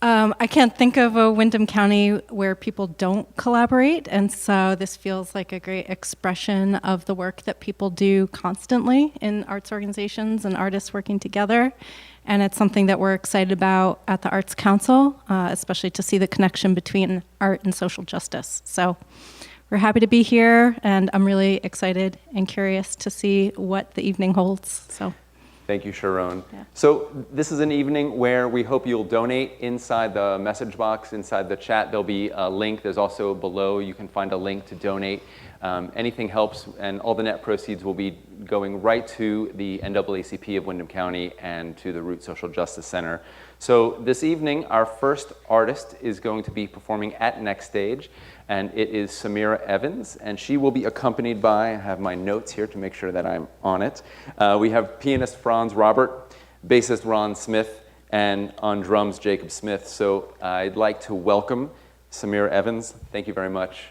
I can't think of a Windham County where people don't collaborate, and so this feels like a great expression of the work that people do constantly in arts organizations and artists working together. And it's something that we're excited about at the Arts Council, especially to see the connection between art and social justice. So we're happy to be here, and I'm really excited and curious to see what the evening holds. So. Thank you, Sharon. Yeah. So this is an evening where we hope you'll donate. Inside the message box, inside the chat, there'll be a link. There's also below, you can find a link to donate. Anything helps, and all the net proceeds will be going right to the NAACP of Windham County and to the Root Social Justice Center. So this evening, our first artist is going to be performing at Next Stage, and it is Samira Evans, and she will be accompanied by, I have my notes here to make sure that I'm on it. We have pianist Franz Robert, bassist Ron Smith, and on drums, Jacob Smith. So I'd like to welcome Samira Evans. Thank you very much.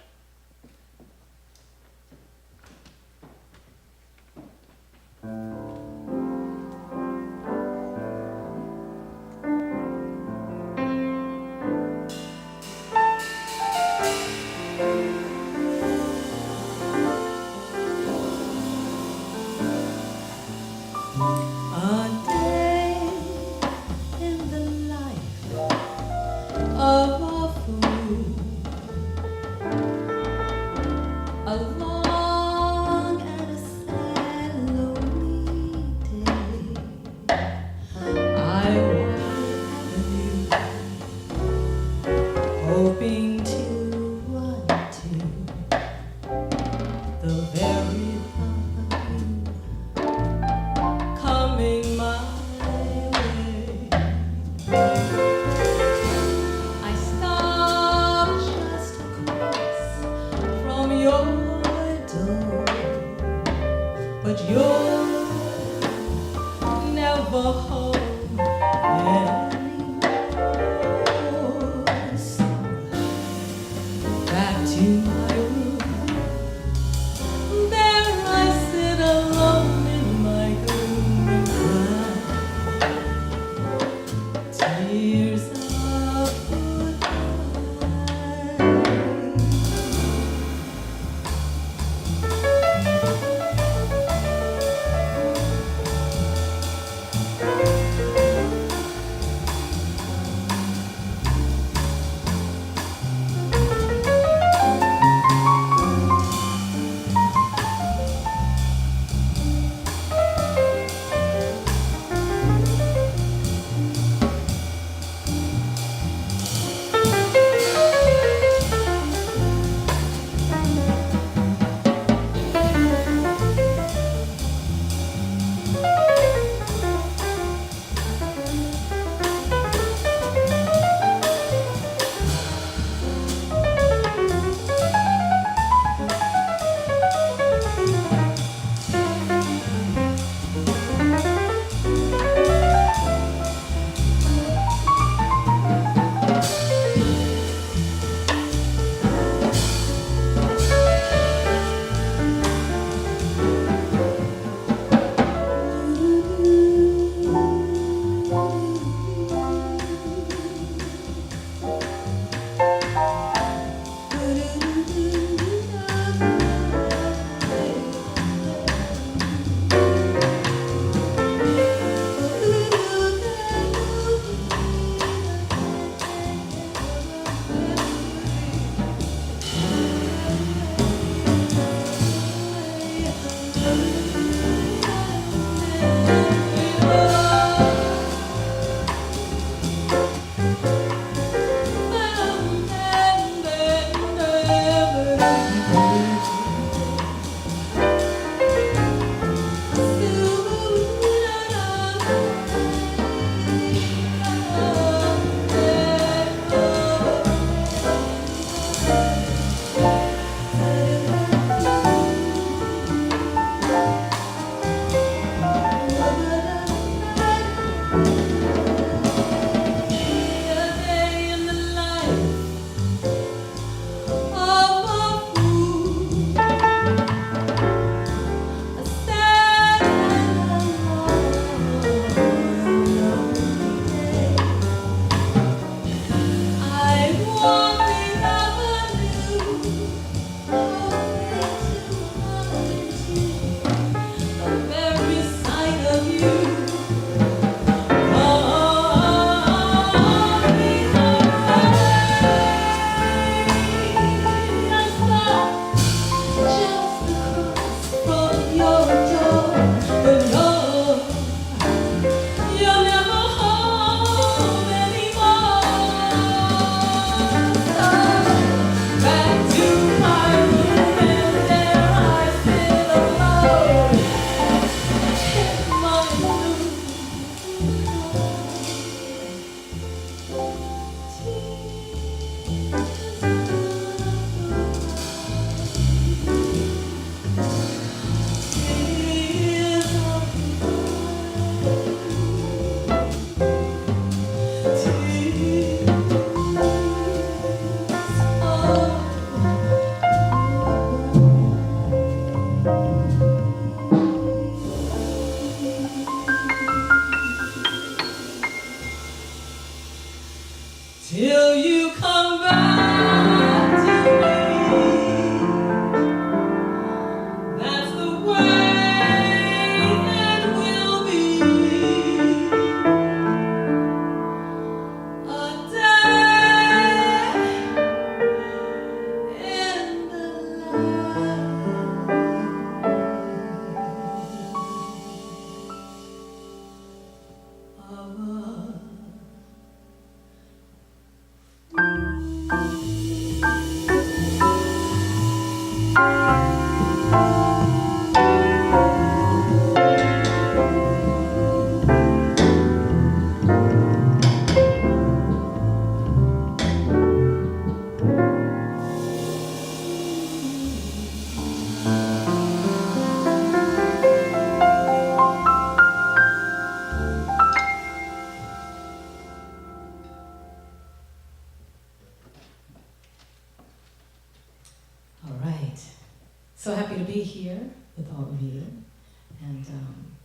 And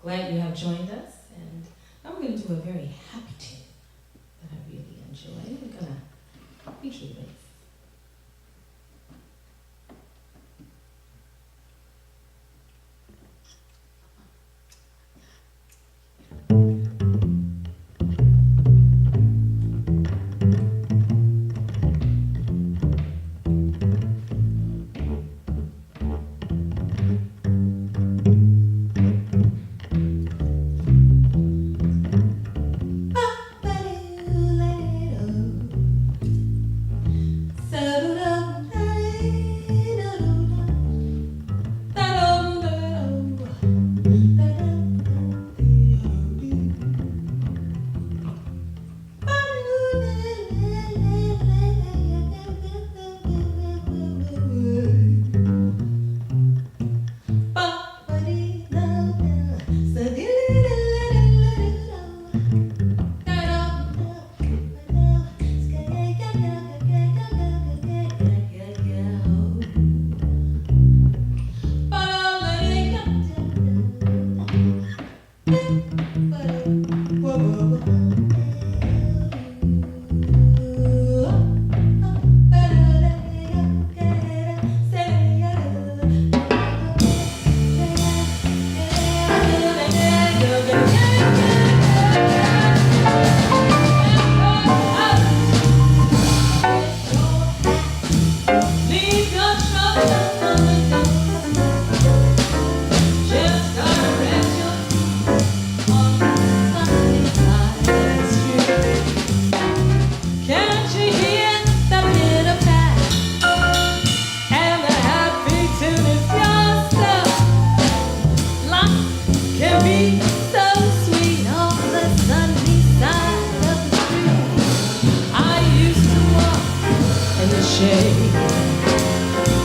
glad you have joined us. And now we're going to do a very happy tune that I really enjoy. We're going to feature the bass.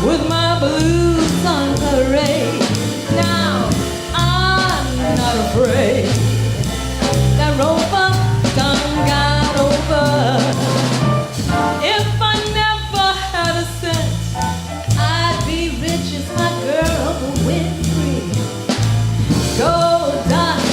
With my blues on parade, now I'm not afraid. That rover done got over. If I never had a cent, I'd be rich as my girl Winfrey. Gold dust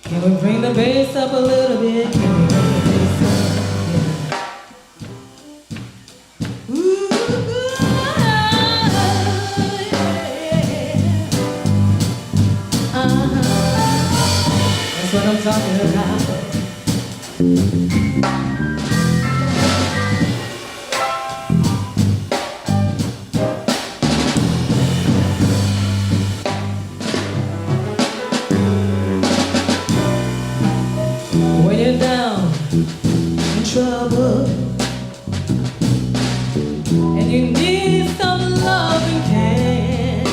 Can we bring the bass up a little bit? Can we bring the bass up? Yeah. Ooh, yeah. That's what I'm talking about. When you're down in trouble and you need some loving hand,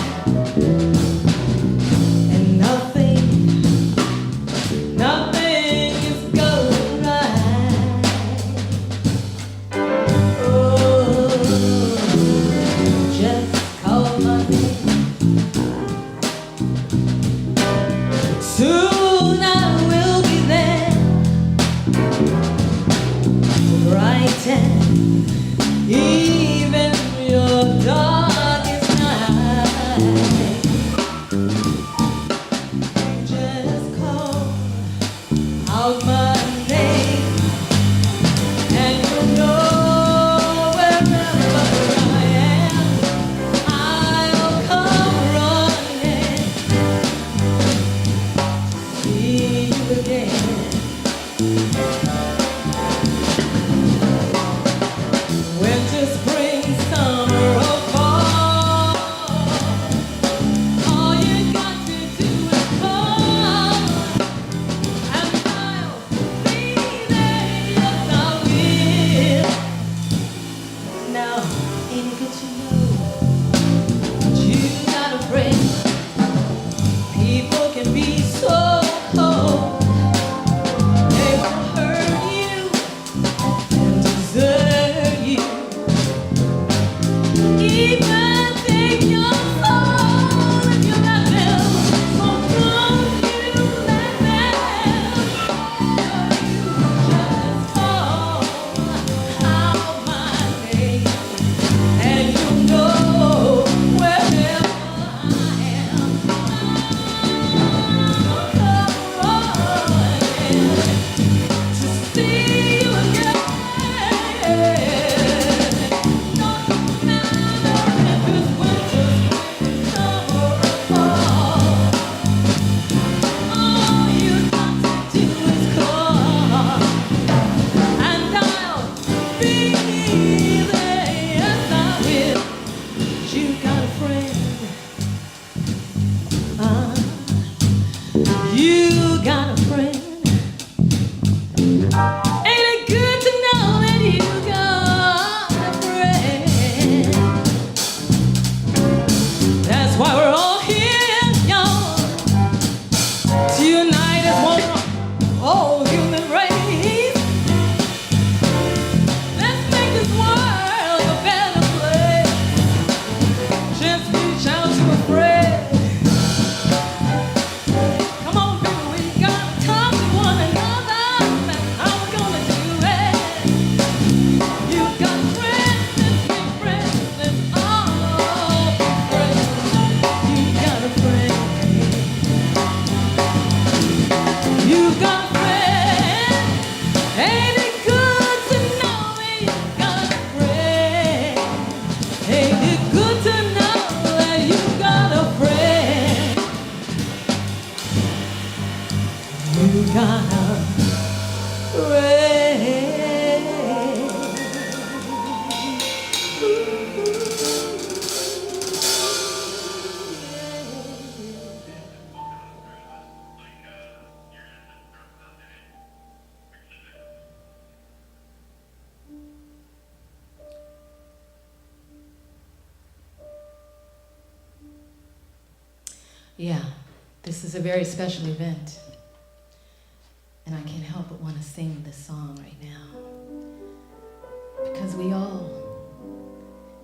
and nothing is going right. Oh, just call my name. Soon I will be there, brighten even your darkest night. Just call out my name, and you'll know wherever I am, I'll come running to see you again. Winter, spring, summer, or fall, all you got to do is call, and I'll be there. Yes, I will. Now, ain't it good to know that you got a friend? People can be so cold, they will hurt you and desert you. Even take your soul if you let them. So don't you let them. Just call out my name, and you'll know wherever I am. I'll come running to see you again. No matter if it's winter, summer, or fall, all you got to do is call, and I'll be there. Yes, I will. You got a friend. You got a friend. Ain't it good to know that you got a friend? That's why we're all here, y'all, to unite as one whole human race. Let's make this world a better place. Just reach out to a friend. Come on, baby, we gotta talk to one another. That's how we're gonna do it. You got friends, let's make friends. Let's all be friends. You got a friend. You got a friend. Ain't it good to know that you got a friend? Ain't it good to know that you got a friend? You got a Yeah, this is a very special event. And I can't help but want to sing this song right now. Because we all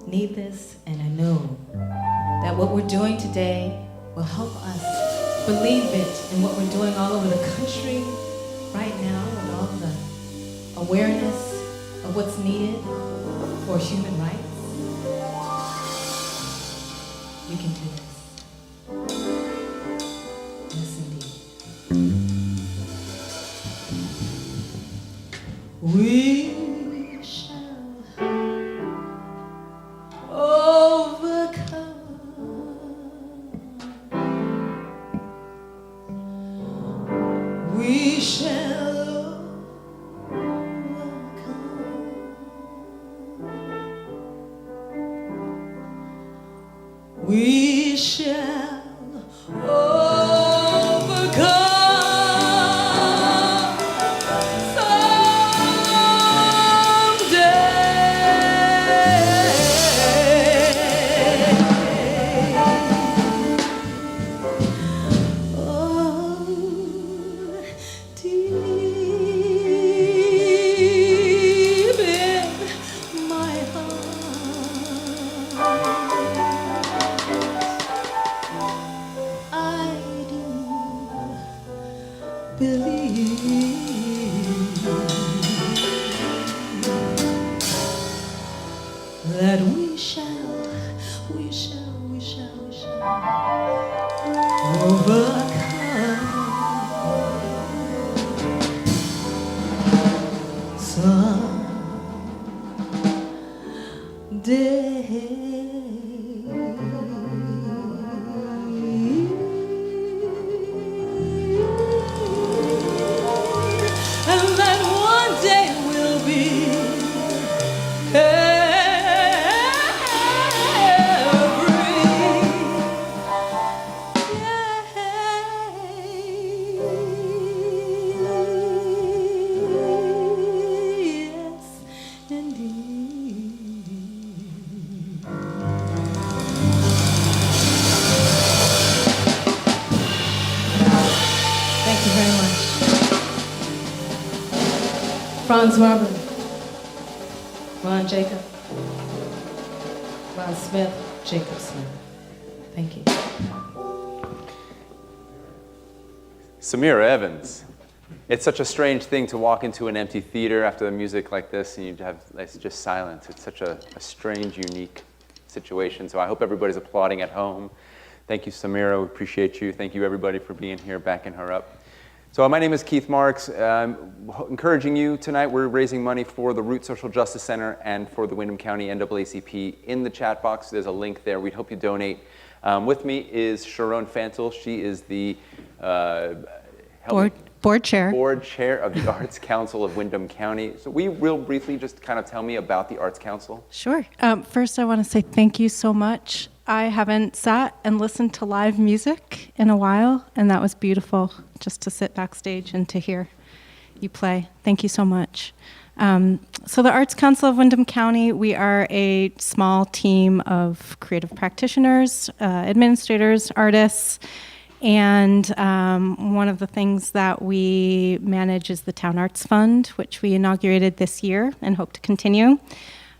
need this, and I know that what we're doing today will help us believe it in what we're doing all over the country right now, with all the awareness of what's needed for human rights. You can do this. Yes, indeed. we shall overcome. We shall overcome. We shall overcome. That we shall overcome someday. And that one day will be Thank you very much. Franz Marvin, Ron Jacob, Ron Smith, Jacob Smith. Thank you. Samira Evans. It's such a strange thing to walk into an empty theater after the music like this and you have it's just silence. It's such a strange, unique situation. So I hope everybody's applauding at home. Thank you, Samira. We appreciate you. Thank you, everybody, for being here, backing her up. So my name is Keith Marks. Encouraging you tonight, we're raising money for the Root Social Justice Center and for the Windham County NAACP. In the chat box, there's a link there. We'd hope you donate. With me is Sharon Fantel. She is the board chair of the Arts Council of Windham County. So will you real briefly just kind of tell me about the Arts Council? Sure. First, I want to say thank you so much. I haven't sat and listened to live music in a while, and that was beautiful just to sit backstage and to hear you play. Thank you so much. So the Arts Council of Windham County, we are a small team of creative practitioners, administrators, artists, and one of the things that we manage is the Town Arts Fund, which we inaugurated this year and hope to continue.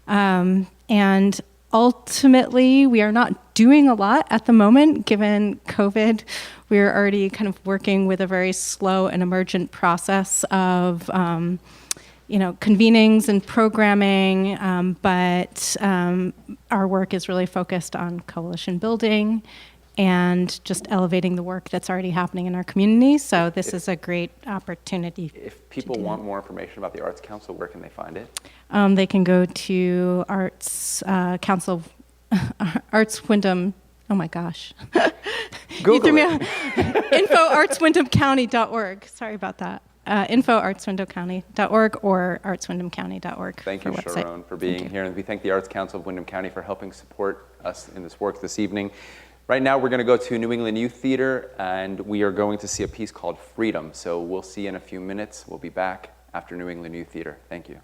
And ultimately, we are not doing a lot at the moment, given COVID. We're already kind of working with a very slow and emergent process of convenings and programming, but our work is really focused on coalition building and just elevating the work that's already happening in our community. So this is a great opportunity. If people want more information about the Arts Council, where can they find it? They can go to Arts Council, Arts Windham. Oh my gosh. Google it. Info artswindhamcounty.org. Sorry about that. Info artswindhamcounty.org or artswindhamcounty.org. Thank you, Sharon, for being here. And we thank the Arts Council of Windham County for helping support us in this work this evening. Right now, we're going to go to New England Youth Theater, and we are going to see a piece called Freedom. So we'll see you in a few minutes. We'll be back after New England Youth Theater. Thank you.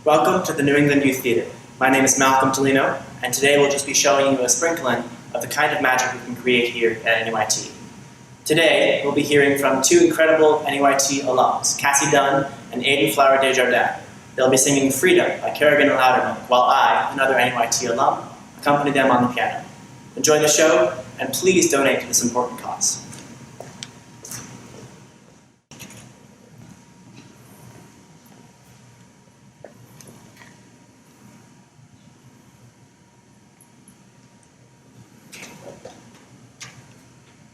Welcome to the New England Youth Theater. My name is Malcolm Tolino, and today we'll just be showing you a sprinkling of the kind of magic we can create here at NUIT. Today, we'll be hearing from two incredible NUIT alums, Cassie Dunn and Aiden Flower Desjardins. They'll be singing Freedom by Kerrigan and Loudermilk, while I, another NUIT alum, accompany them on the piano. Enjoy the show, and please donate to this important cause.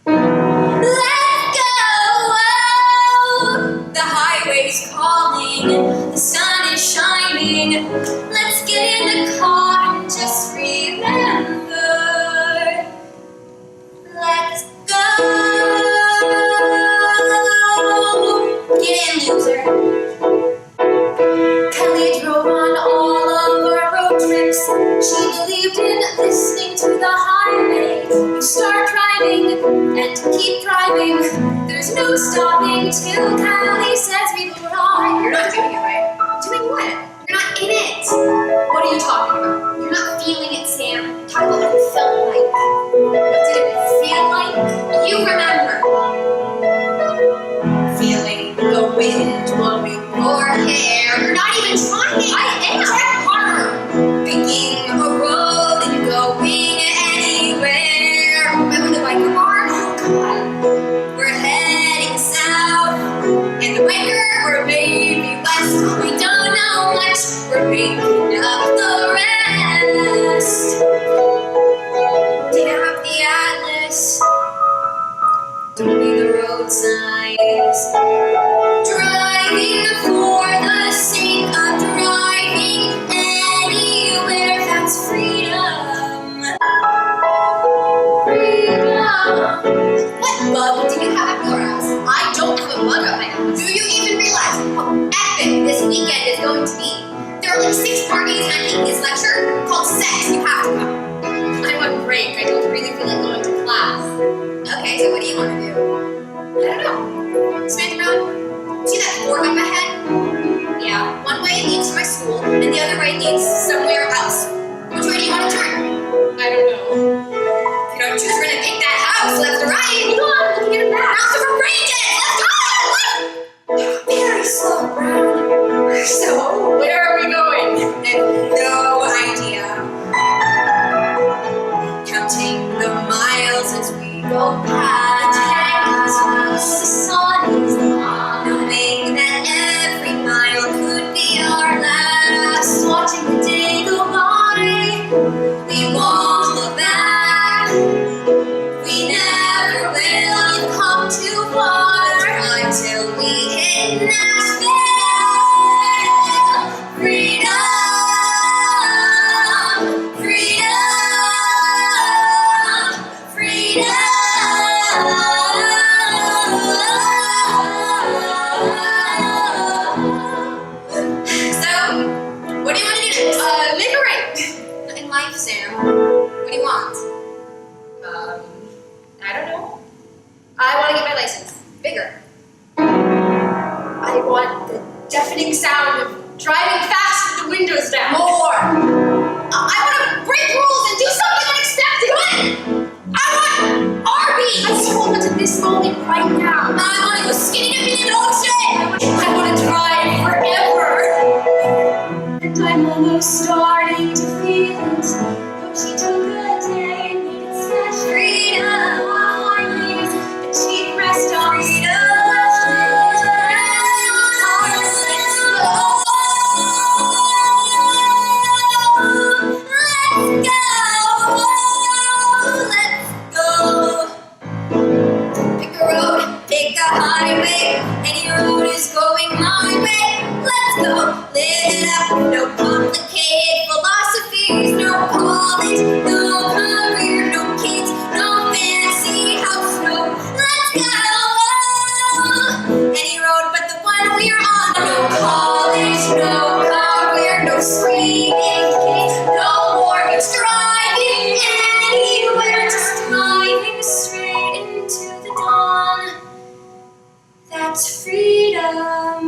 La You start driving and keep driving. There's no stopping till Callie says we will ride. You're not doing it right. Doing what? You're not in it. What are you talking about? You're not feeling it, Sam. Talk about what it felt like. What did it feel like? You remember. Feeling the wind blowing your hair. You're not even trying. I am. Try harder. Picking a road and going anywhere. Remember the biker bar? Oh, God. We're heading south. And the biker, or maybe west. We don't know much. We're making up the rest. Dig up the atlas. Don't read the road signs. Driving for the sake of driving anywhere, that's freedom. Freedom. What bug do you have up your ass? I don't have a bug up my ass. Do you even realize how epic this weekend is going to be? There are like 6 parties ending this lecture called sex. You have to come. I'm on break. I don't really feel like going to class. Okay, so what do you want to do? I don't know. Spin around. See that fork up ahead? Yeah, one way leads to my school, and the other way leads somewhere else. Which way do you want to turn? I don't know. If you don't choose, we're gonna pick that house left or right. Hold on, looking at a map. Not to arrange it! Let's go! Very slow, Brown. So, where are we going? I have no idea. Counting the miles as we go past. The sun is on, knowing that every mile could be our last. Watching the day go by, we won't look back. We never will. You've come too far until we hit Nashville. Freedom, freedom, freedom. So, what do you want to do next? Make a right. In life, Sam. What do you want? I don't know. I want to get my license. Bigger. I want the deafening sound of driving fast with the windows down. More. I want to break rules and do something unexpected. What? I want Arby's. I just want to this moment right now. I want to go skinny dipping in the ocean. I want to drive forever. And I'm almost starting to feel it. Hope she took a day and needed such freedom. But she'd rest on freedom. Pick a road, pick a highway. Any road is going my way. Let's go, live it up. No complicated philosophies, no college, no career, no kids, no fancy house, no. Let's go. Any road but the one we're on. No college, no career, no screaming kids, no mortgage driving anywhere, just driving straight into the dawn. That's freedom.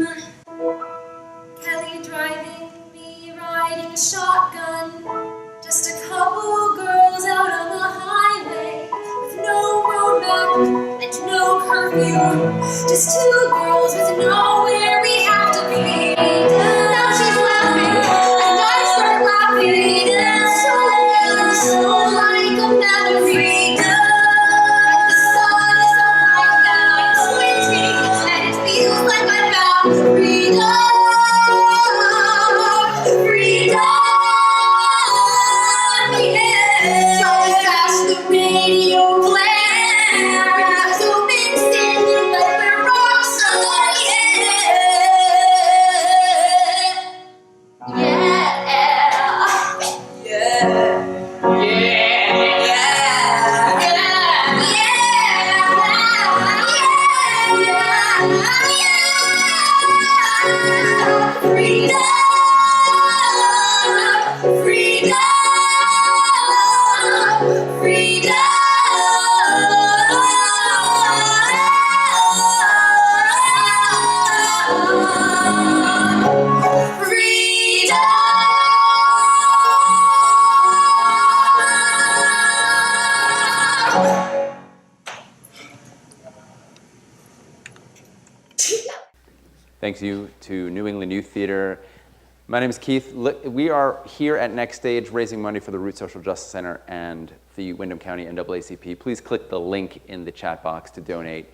Kelly driving, me riding shotgun. Just a couple girls out on the highway with no roadmap and no curfew. Just 2 girls with nowhere we have to be. Now she's laughing and I start laughing. So like a melody. The sun is so bright that I'm squinting, and it feels like I found freedom. Freedom, yeah. Driving past the radio glare. Zoom in, standing like we're rock stars. Thanks you to New England Youth Theater. My name is Keith. We are here at Next Stage raising money for the Root Social Justice Center and the Windham County NAACP. Please click the link in the chat box to donate.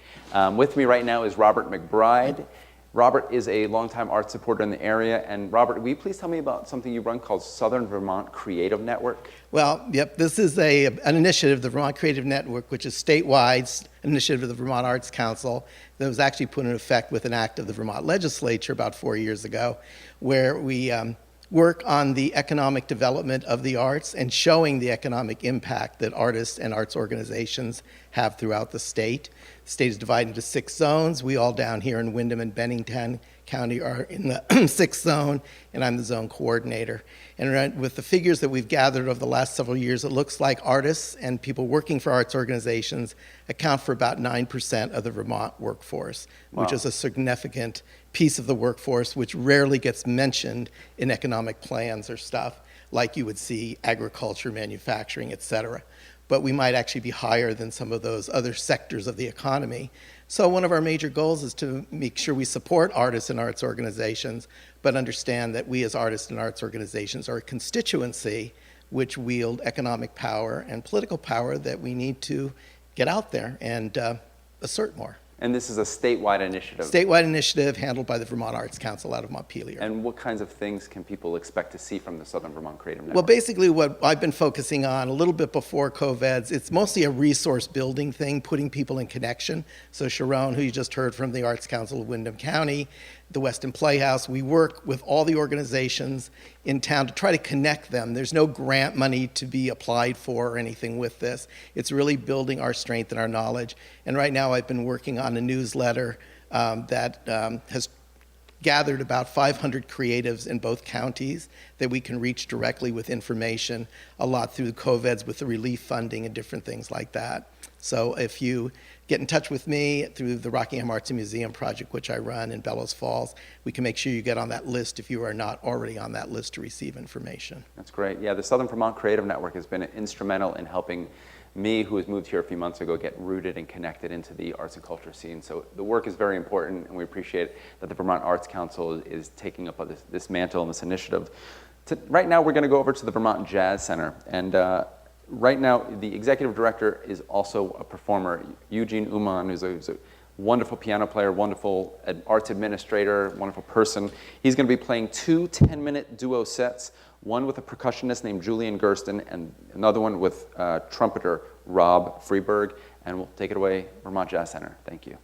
With me right now is Robert McBride. Robert is a longtime art supporter in the area. And Robert, will you please tell me about something you run called Southern Vermont Creative Network? Well, yep, this is an initiative, the Vermont Creative Network, which is statewide initiative of the Vermont Arts Council that was actually put in effect with an act of the Vermont legislature about 4 years ago, where we work on the economic development of the arts and showing the economic impact that artists and arts organizations have throughout the state. The state is divided into 6 zones. We all down here in Windham and Bennington County are in the 6th zone, and I'm the zone coordinator. And with the figures that we've gathered over the last several years, it looks like artists and people working for arts organizations account for about 9% of the Vermont workforce, which is a significant piece of the workforce which rarely gets mentioned in economic plans or stuff like you would see agriculture, manufacturing, et cetera. But we might actually be higher than some of those other sectors of the economy. So one of our major goals is to make sure we support artists and arts organizations, but understand that we as artists and arts organizations are a constituency which wield economic power and political power that we need to get out there and assert more. And this is a statewide initiative. Statewide initiative handled by the Vermont Arts Council out of Montpelier. And what kinds of things can people expect to see from the Southern Vermont Creative Network? Well, basically what I've been focusing on a little bit before COVIDs, it's mostly a resource building thing, putting people in connection. So Sharon, who you just heard from the Arts Council of Windham County, the Weston Playhouse, we work with all the organizations in town to try to connect them. There's no grant money to be applied for or anything with this. It's really building our strength and our knowledge. And right now I've been working on a newsletter that has gathered about 500 creatives in both counties that we can reach directly with information, a lot through COVIDs with the relief funding and different things like that. So if you get in touch with me through the Rockingham Arts and Museum Project, which I run in Bellows Falls, we can make sure you get on that list if you are not already on that list to receive information. That's great. Yeah, the Southern Vermont Creative Network has been instrumental in helping me, who has moved here a few months ago, get rooted and connected into the arts and culture scene. So the work is very important, and we appreciate that the Vermont Arts Council is taking up this mantle and this initiative. Right now, we're going to go over to the Vermont Jazz Center. And right now, the executive director is also a performer, Eugene Uman, who's a wonderful piano player, wonderful arts administrator, wonderful person. He's going to be playing 2 10-minute duo sets, one with a percussionist named Julian Gersten and another one with trumpeter Rob Freeberg. And we'll take it away, Vermont Jazz Center. Thank you.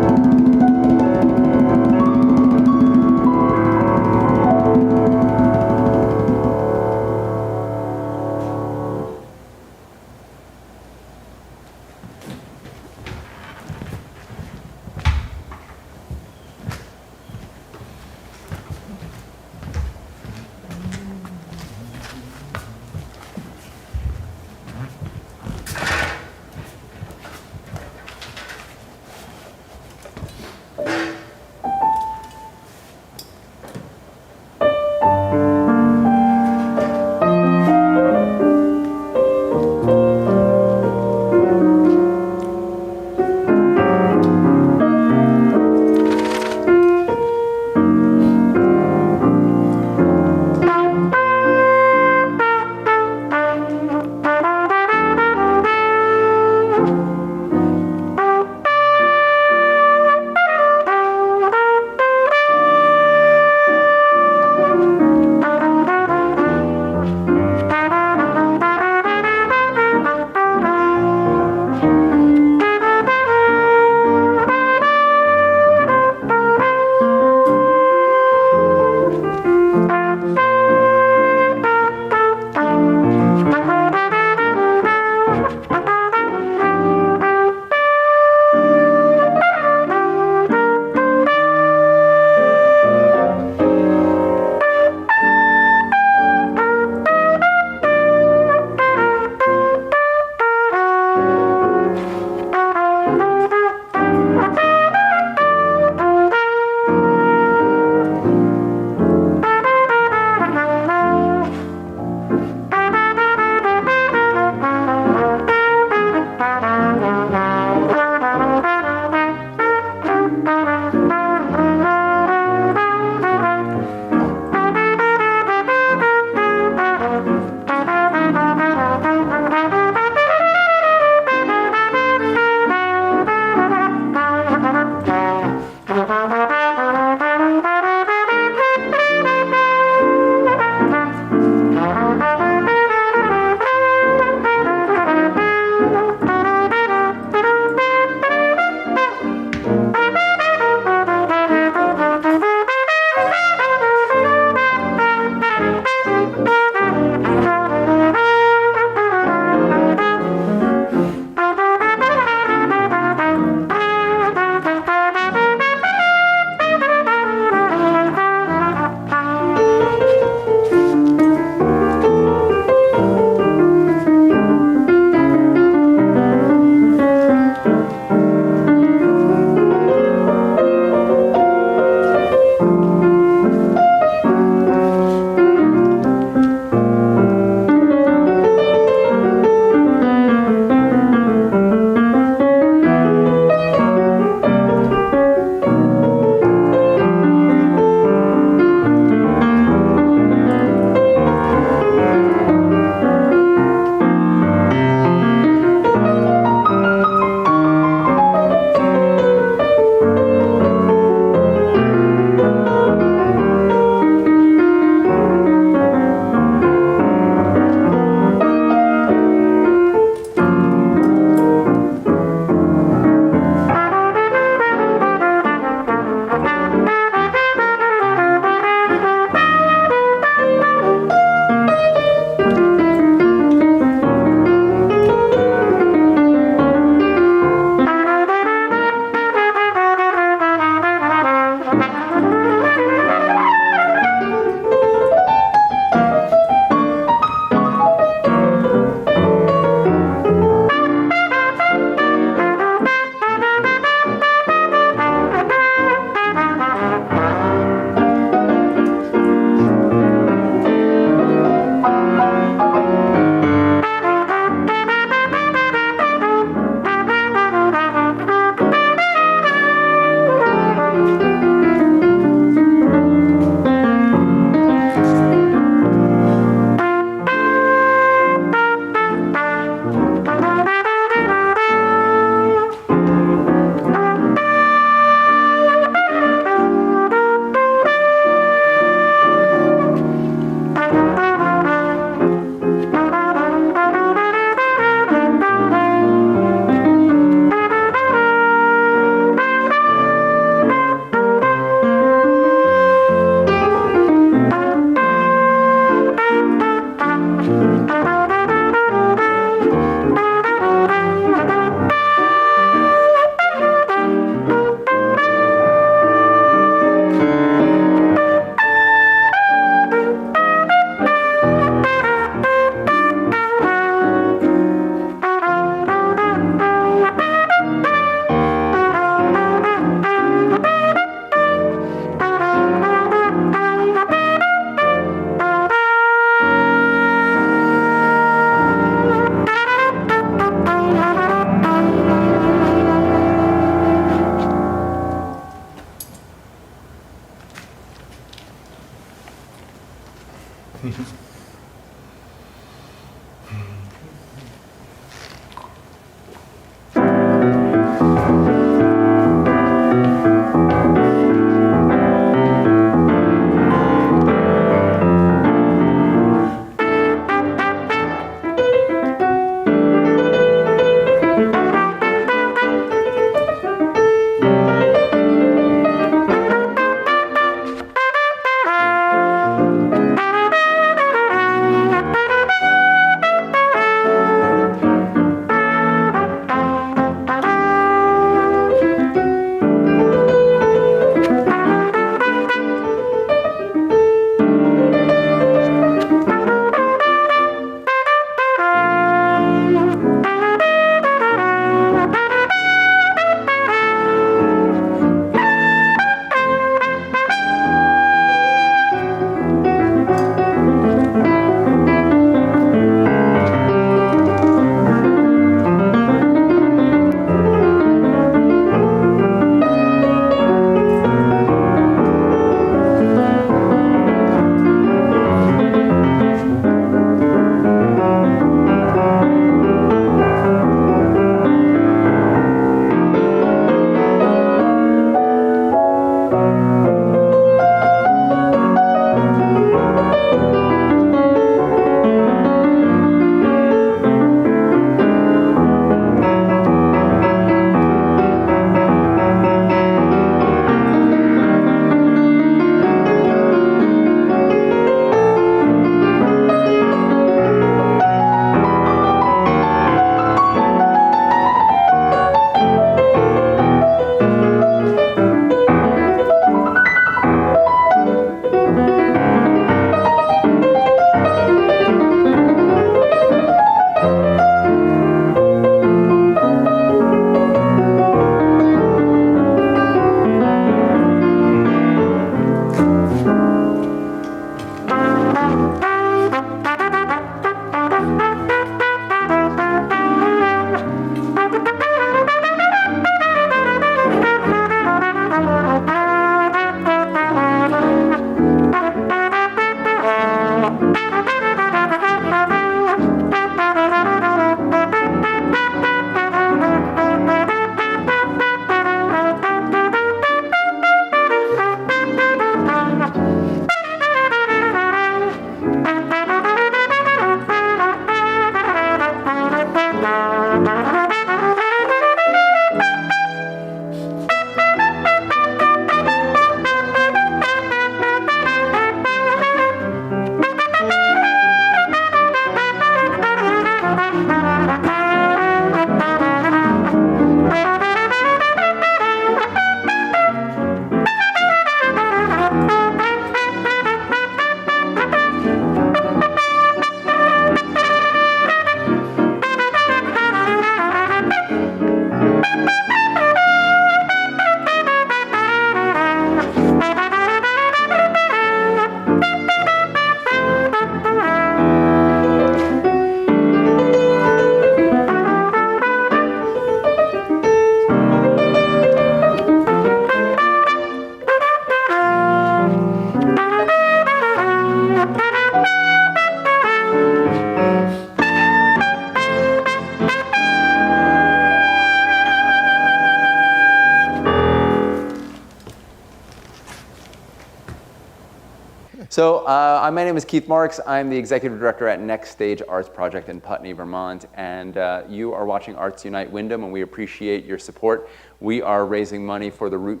So my name is Keith Marks. I'm the executive director at Next Stage Arts Project in Putney, Vermont, and you are watching Arts Unite Windham, and we appreciate your support. We are raising money for the Root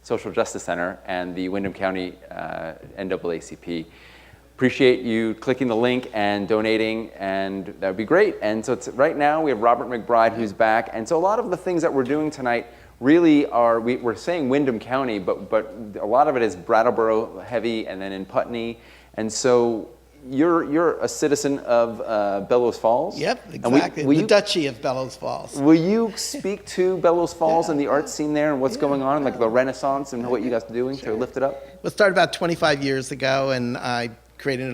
Social Justice Center and the Windham County NAACP. Appreciate you clicking the link and donating, and that would be great. And so right now we have Robert McBride who's back, and so a lot of the things that we're doing tonight really are, we're saying Windham County, but a lot of it is Brattleboro heavy, and then in Putney. And so you're a citizen of Bellows Falls? Yep, exactly. The Duchy of Bellows Falls. Will you speak to Bellows Falls and the art scene there and what's going on, like the Renaissance and what you guys are doing to lift it up? Well, it started about 25 years ago, and I founded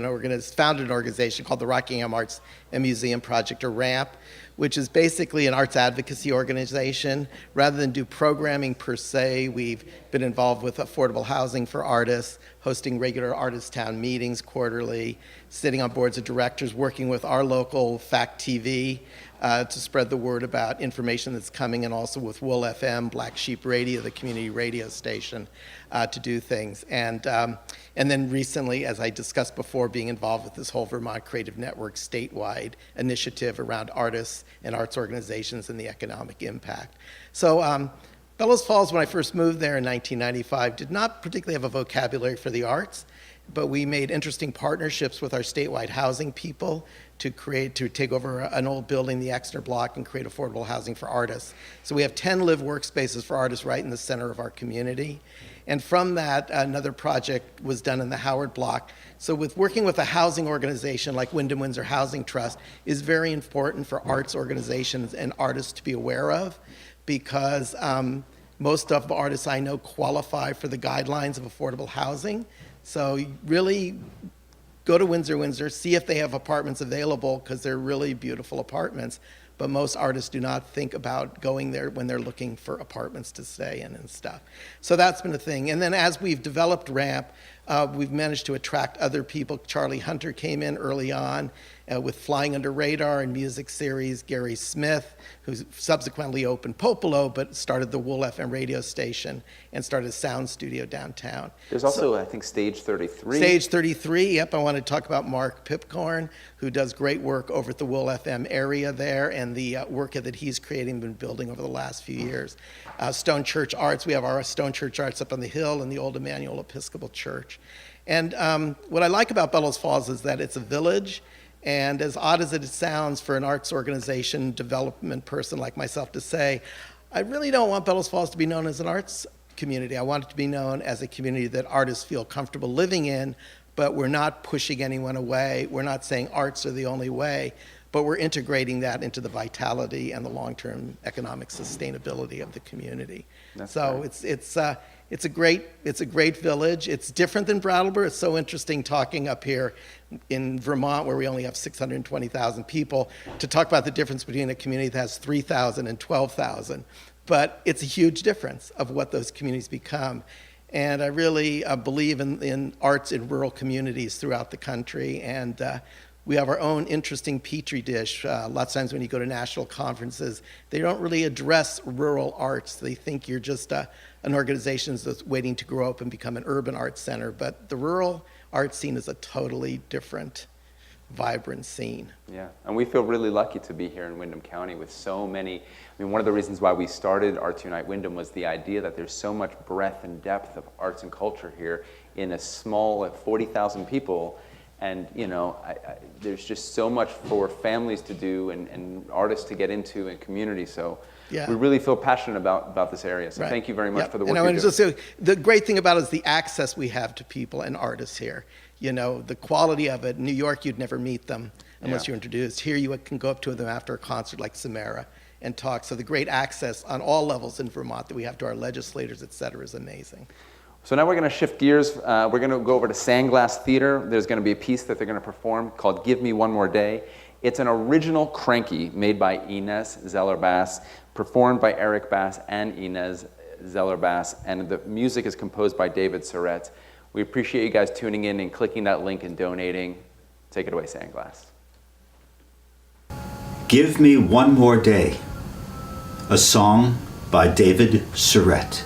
an organization called the Rockingham Arts and Museum Project, or RAMP, which is basically an arts advocacy organization. Rather than do programming per se, we've been involved with affordable housing for artists, hosting regular artist town meetings quarterly, sitting on boards of directors, working with our local Fact TV to spread the word about information that's coming, and also with Wool FM, Black Sheep Radio, the community radio station, to do things. And then recently, as I discussed before, being involved with this whole Vermont Creative Network statewide initiative around artists and arts organizations and the economic impact. So Bellows Falls, when I first moved there in 1995, did not particularly have a vocabulary for the arts, but we made interesting partnerships with our statewide housing people to take over an old building, the Exner Block, and create affordable housing for artists. So we have 10 live workspaces for artists right in the center of our community. And from that, another project was done in the Howard Block. So working with a housing organization like Wyndham Windsor Housing Trust is very important for arts organizations and artists to be aware of, because most of the artists I know qualify for the guidelines of affordable housing. So really go to Windsor, see if they have apartments available, because they're really beautiful apartments. But most artists do not think about going there when they're looking for apartments to stay in and stuff. So that's been a thing. And then as we've developed RAMP, we've managed to attract other people. Charlie Hunter came in early on with Flying Under Radar and music series. Gary Smith, who subsequently opened Popolo, but started the Wool FM radio station and started a sound studio downtown. There's also, I think, Stage 33. Stage 33, yep. I want to talk about Mark Pipcorn, who does great work over at the Wool FM area there, and the work that he's creating, been building over the last few years. Stone Church Arts, we have our Stone Church Arts up on the hill in the old Emmanuel Episcopal Church. And what I like about Bellows Falls is that it's a village, and as odd as it sounds for an arts organization development person like myself to say, I really don't want Bellows Falls to be known as an arts community. I want it to be known as a community that artists feel comfortable living in, but we're not pushing anyone away. We're not saying arts are the only way, but we're integrating that into the vitality and the long-term economic sustainability of the community. So it's a great village. It's different than Brattleboro. It's so interesting talking up here in Vermont, where we only have 620,000 people, to talk about the difference between a community that has 3,000 and 12,000. But it's a huge difference of what those communities become. And I really believe in arts in rural communities throughout the country. And we have our own interesting petri dish. Lots of times when you go to national conferences, they don't really address rural arts. They think you're just an organization that's waiting to grow up and become an urban arts center. But the rural art scene is a totally different, vibrant scene. Yeah, and we feel really lucky to be here in Windham County with so many. I mean, one of the reasons why we started Arts Unite Windham was the idea that there's so much breadth and depth of arts and culture here in a small 40,000 people. And, you know, there's just so much for families to do and artists to get into and community. So we really feel passionate about this area. So thank you very much for the work you're doing. So the great thing about it is the access we have to people and artists here. You know, the quality of it. In New York, you'd never meet them unless you're introduced. Here, you can go up to them after a concert like Samara and talk. So the great access on all levels in Vermont that we have to our legislators, et cetera, is amazing. So now we're going to shift gears. We're going to go over to Sandglass Theater. There's going to be a piece that they're going to perform called Give Me One More Day. It's an original cranky made by Inez Zeller-Bass, performed by Eric Bass and Inez Zeller-Bass, and the music is composed by David Surratt. We appreciate you guys tuning in and clicking that link and donating. Take it away, Sandglass. Give Me One More Day, a song by David Surratt.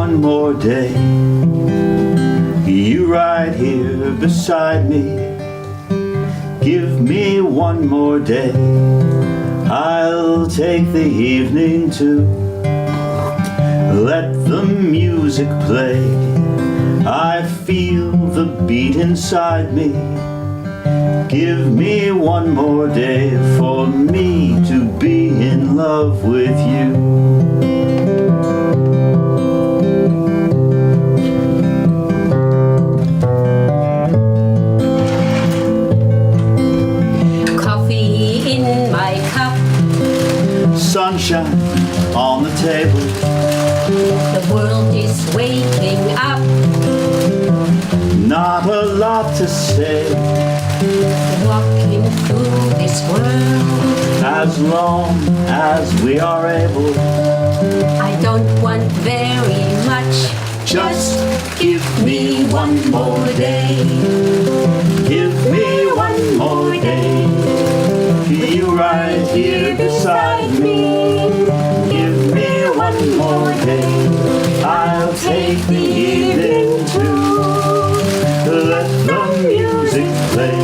one more day. You right here beside me. Give me one more day. I'll take the evening too. Let the music play. I feel the beat inside me. Give me one more day for me to be in love with you. Coffee in my cup. Sunshine on the table. The world is waking up. Not a lot to say. Walking through this world. As long as we are able. I don't want very much. Just give me one more day. Give me one more day. You right here beside me. Give me one more day. I'll take the evening too. Let the music play.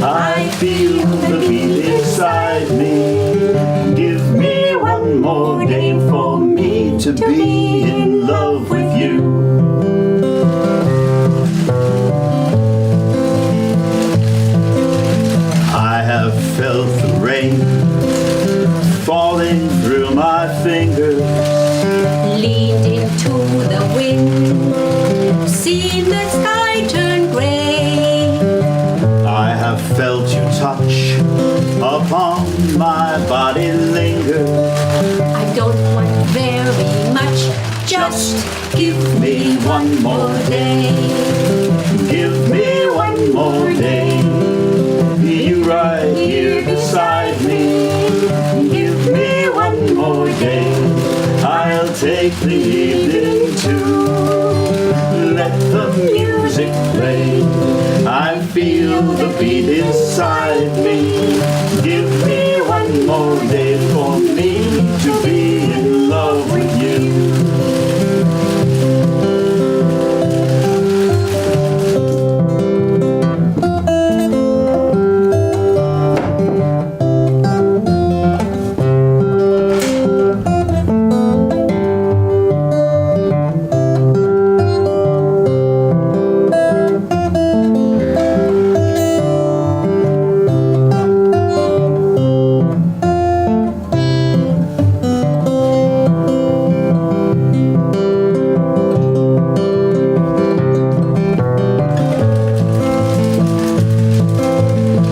I feel the beat inside me. Give me one more day for me to be in love with you. I have felt the rain falling through my fingers. Leaned into the wind. Seen the sky turn gray. I have felt you touch upon my body linger. I don't want very much. Just give me one more day. Give me one more day. You right here beside me. Give me one more day. I'll take the evening too. Let the music play. I feel the beat inside me. Give me one more day for me to be in love with you.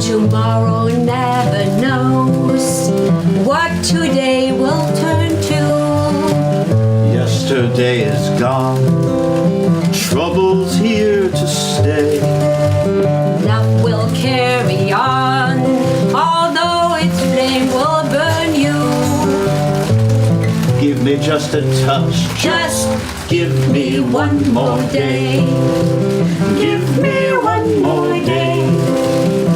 Tomorrow never knows what today will turn to. Yesterday is gone. Trouble's here to stay. Love will carry on, although its flame will burn you. Give me just a touch. Just give me one more day. Give me one more day.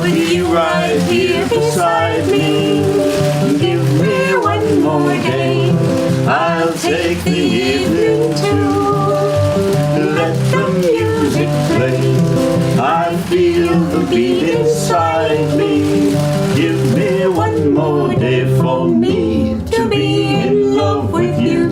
With you right here beside me. Give me one more day. I'll take the evening too. Let the music play. I feel the beat inside me. Give me one more day for me to be in love with you.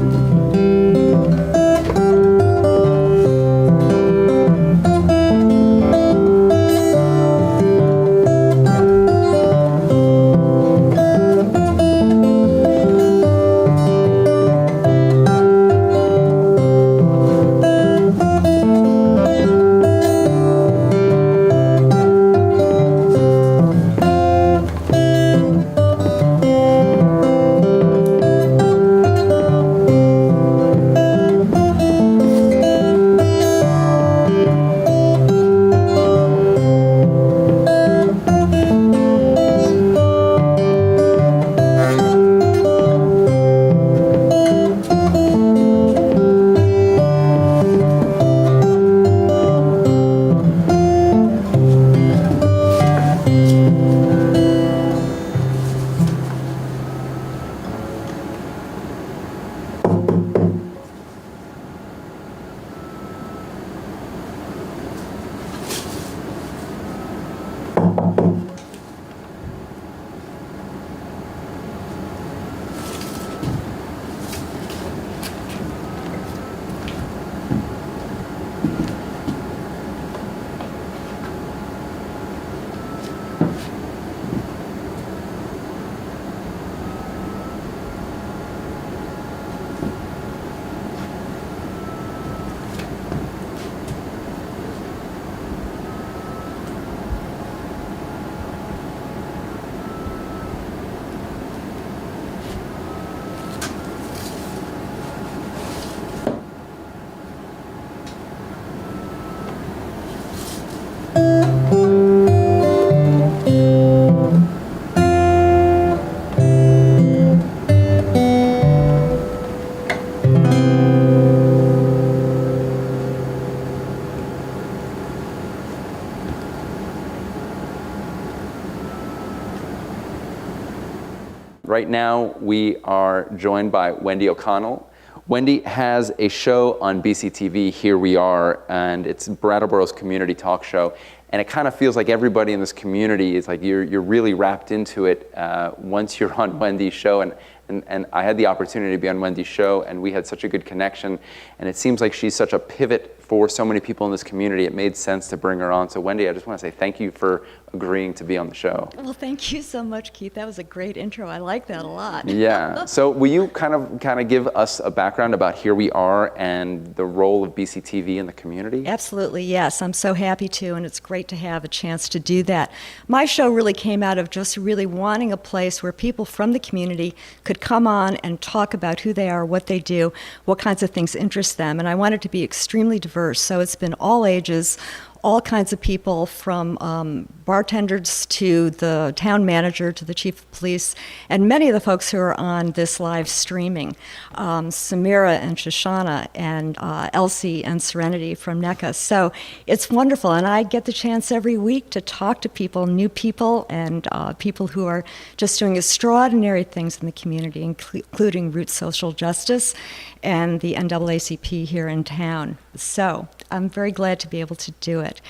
Right now, we are joined by Wendy O'Connell. Wendy has a show on BCTV, Here We Are, and it's Brattleboro's community talk show. And it kind of feels like everybody in this community is like you're really wrapped into it once you're on Wendy's show. And I had the opportunity to be on Wendy's show, and we had such a good connection. And it seems like she's such a pivot for so many people in this community. It made sense to bring her on. So Wendy, I just want to say thank you for agreeing to be on the show. Well, thank you so much, Keith. That was a great intro. I like that a lot. Yeah. So will you kind of give us a background about Here We Are and the role of BCTV in the community? Absolutely, yes. I'm so happy to, and it's great to have a chance to do that. My show really came out of just really wanting a place where people from the community could come on and talk about who they are, what they do, what kinds of things interest them. And I wanted to be extremely diverse. So it's been all ages, all kinds of people, from bartenders to the town manager to the chief of police, and many of the folks who are on this live streaming, Samira and Shoshana and Elsie and Serenity from NECA. So it's wonderful, and I get the chance every week to talk to people, new people, and people who are just doing extraordinary things in the community, including Root Social Justice and the NAACP here in town. So I'm very glad to be able to do it.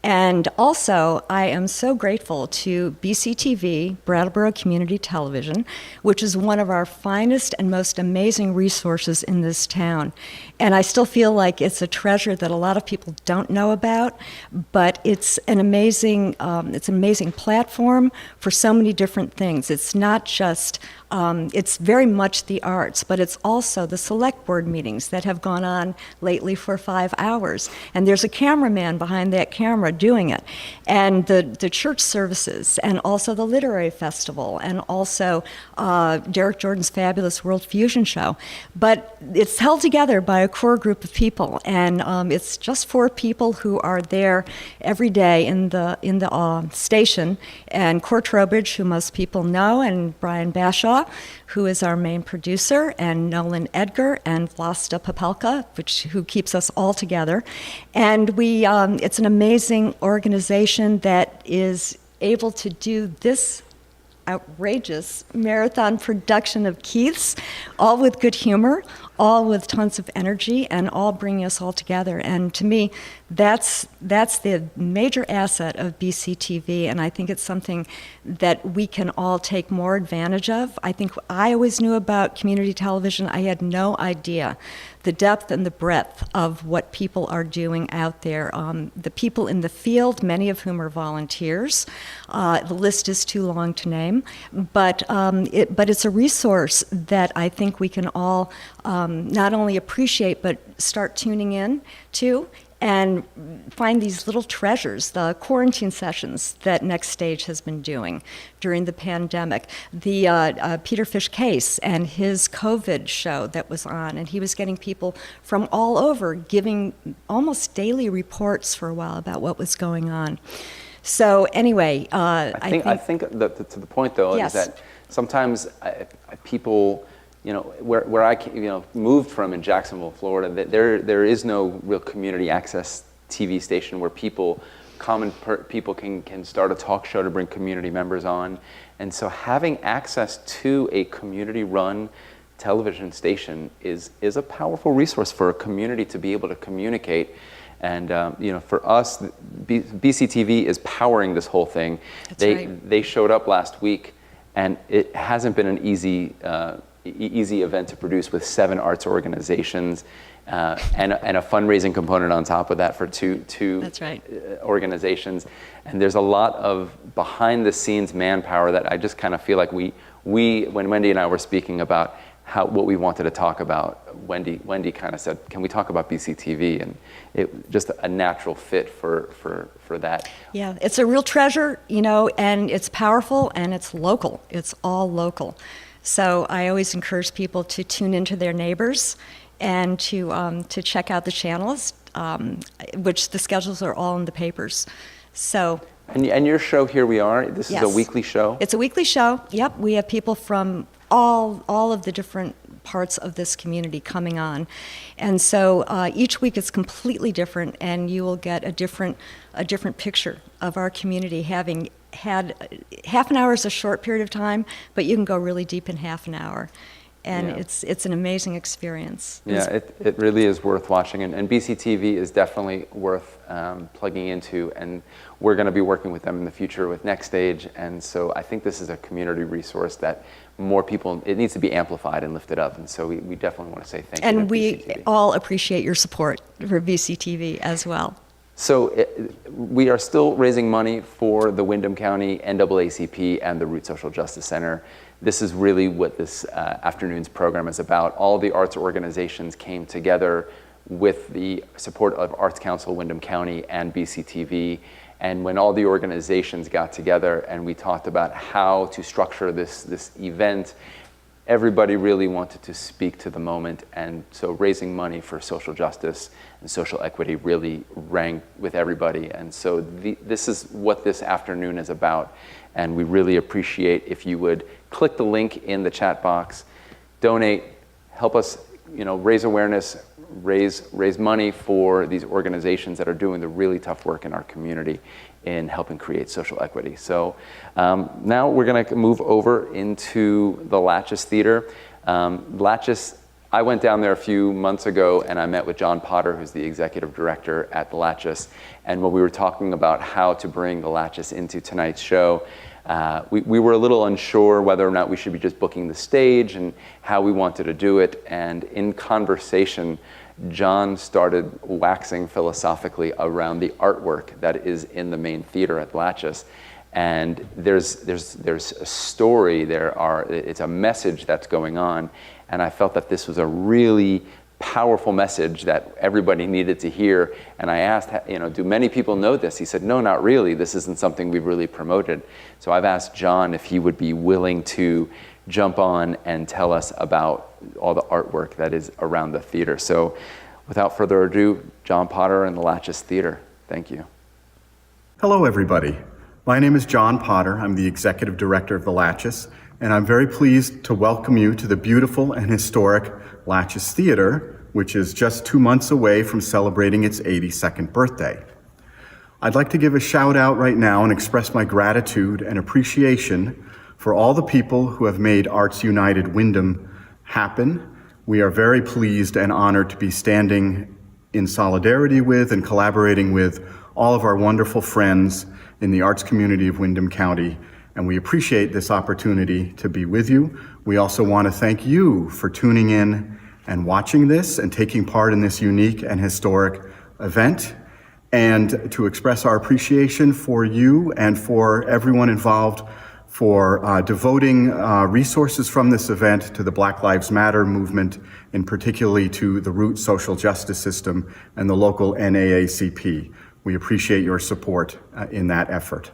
And also, I am so grateful to BCTV, Brattleboro Community Television, which is one of our finest and most amazing resources in this town. And I still feel like it's a treasure that a lot of people don't know about, but it's an amazing platform for so many different things. It's not just it's very much the arts, but it's also the select board meetings that have gone on lately for 5 hours. And there's a cameraman behind that camera doing it. And the church services, and also the literary festival, and also Derek Jordan's fabulous World Fusion show. But it's held together by a core group of people, and it's just 4 people who are there every day in the station. And Court Trowbridge, who most people know, and Brian Bashaw, who is our main producer, and Nolan Edgar, and Vlasta Popelka, who keeps us all together. And it's an amazing organization that is able to do this outrageous marathon production of Keith's, all with good humor, all with tons of energy, and all bringing us all together. And to me, that's the major asset of BCTV, and I think it's something that we can all take more advantage of. I think I always knew about community television. I had no idea the depth and the breadth of what people are doing out there. The people in the field, many of whom are volunteers. The list is too long to name, but it's a resource that I think we can all not only appreciate, but start tuning in to, and find these little treasures, the quarantine sessions that Next Stage has been doing during the pandemic, the Peter Fish case and his COVID show that was on, and he was getting people from all over giving almost daily reports for a while about what was going on. So anyway, I think that to the point though, yes. is that sometimes people, where I moved from in Jacksonville, Florida, there is no real community access TV station where common people can start a talk show to bring community members on. And so having access to a community-run television station is a powerful resource for a community to be able to communicate. And for us, BCTV is powering this whole thing. They showed up last week, and it hasn't been an easy event to produce, with 7 arts organizations and a fundraising component on top of that for two That's right. Organizations. And there's a lot of behind the scenes manpower that I just kind of feel like when Wendy and I were speaking about what we wanted to talk about, Wendy kind of said, can we talk about BCTV? And it just a natural fit for that. Yeah, it's a real treasure, and it's powerful, and it's local. It's all local. So I always encourage people to tune into their neighbors and to check out the channels, which the schedules are all in the papers. So. And your show, Here We Are, this Yes. is a weekly show? It's a weekly show. Yep, we have people from all of the different parts of this community coming on. And so each week it's completely different, and you will get a different picture of our community, having had half an hour is a short period of time, but you can go really deep in half an hour. And Yeah. it's an amazing experience. Yeah, it really is worth watching, and BCTV is definitely worth plugging into, and we're going to be working with them in the future with Next Stage, and so I think this is a community resource that more people, it needs to be amplified and lifted up, and so we definitely want to say thank you to And we BCTV. all appreciate your support for BCTV as well. So we are still raising money for the Windham County NAACP and the Root Social Justice Center. This is really what this afternoon's program is about. All the arts organizations came together with the support of Arts Council Windham County and BCTV. And when all the organizations got together and we talked about how to structure this event, everybody really wanted to speak to the moment. And so raising money for social justice and social equity really rang with everybody. And so this is what this afternoon is about. And we really appreciate if you would click the link in the chat box, donate, help us, raise awareness, raise money for these organizations that are doing the really tough work in our community in helping create social equity. So now we're going to move over into the Latches Theater. Latches, I went down there a few months ago and I met with John Potter, who's the executive director at the Latches. And when we were talking about how to bring the Latches into tonight's show, we were a little unsure whether or not we should be just booking the stage and how we wanted to do it. And in conversation, John started waxing philosophically around the artwork that is in the main theater at Latches. And there's a story, it's a message that's going on. And I felt that this was a really powerful message that everybody needed to hear. And I asked, do many people know this? He said, no, not really. This isn't something we've really promoted. So I've asked John if he would be willing to jump on and tell us about all the artwork that is around the theater. So without further ado, John Potter and the Latches Theater. Thank you. Hello, everybody. My name is John Potter. I'm the executive director of the Latches, and I'm very pleased to welcome you to the beautiful and historic Latches Theater, which is just 2 months away from celebrating its 82nd birthday. I'd like to give a shout out right now and express my gratitude and appreciation for all the people who have made Arts United Windham happen. We are very pleased and honored to be standing in solidarity with and collaborating with all of our wonderful friends in the arts community of Windham County, and we appreciate this opportunity to be with you. We also want to thank you for tuning in and watching this and taking part in this unique and historic event, and to express our appreciation for you and for everyone involved for devoting resources from this event to the Black Lives Matter movement, and particularly to the Root Social Justice System and the local NAACP. We appreciate your support in that effort.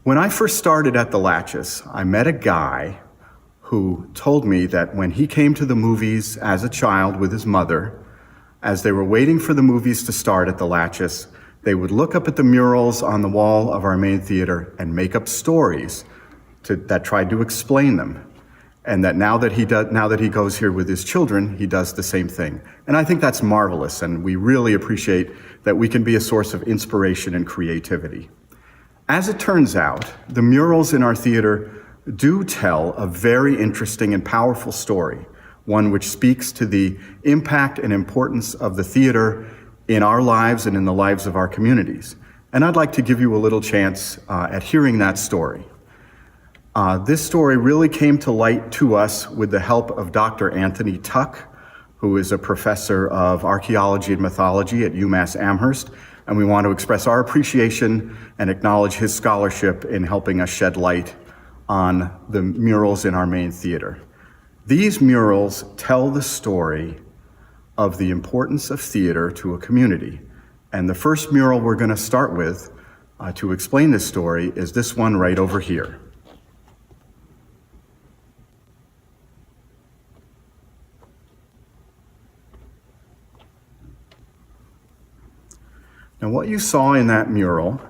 When I first started at the Latches, I met a guy who told me that when he came to the movies as a child with his mother, as they were waiting for the movies to start at the Latches, they would look up at the murals on the wall of our main theater and make up stories that tried to explain them. And that now that he goes here with his children, he does the same thing. And I think that's marvelous, and we really appreciate that we can be a source of inspiration and creativity. As it turns out, the murals in our theater do tell a very interesting and powerful story, one which speaks to the impact and importance of the theater in our lives and in the lives of our communities. And I'd like to give you a little chance at hearing that story. This story really came to light to us with the help of Dr. Anthony Tuck, who is a professor of archaeology and mythology at UMass Amherst, and we want to express our appreciation and acknowledge his scholarship in helping us shed light on the murals in our main theater. These murals tell the story of the importance of theater to a community. And the first mural we're going to start with to explain this story is this one right over here. Now, what you saw in that mural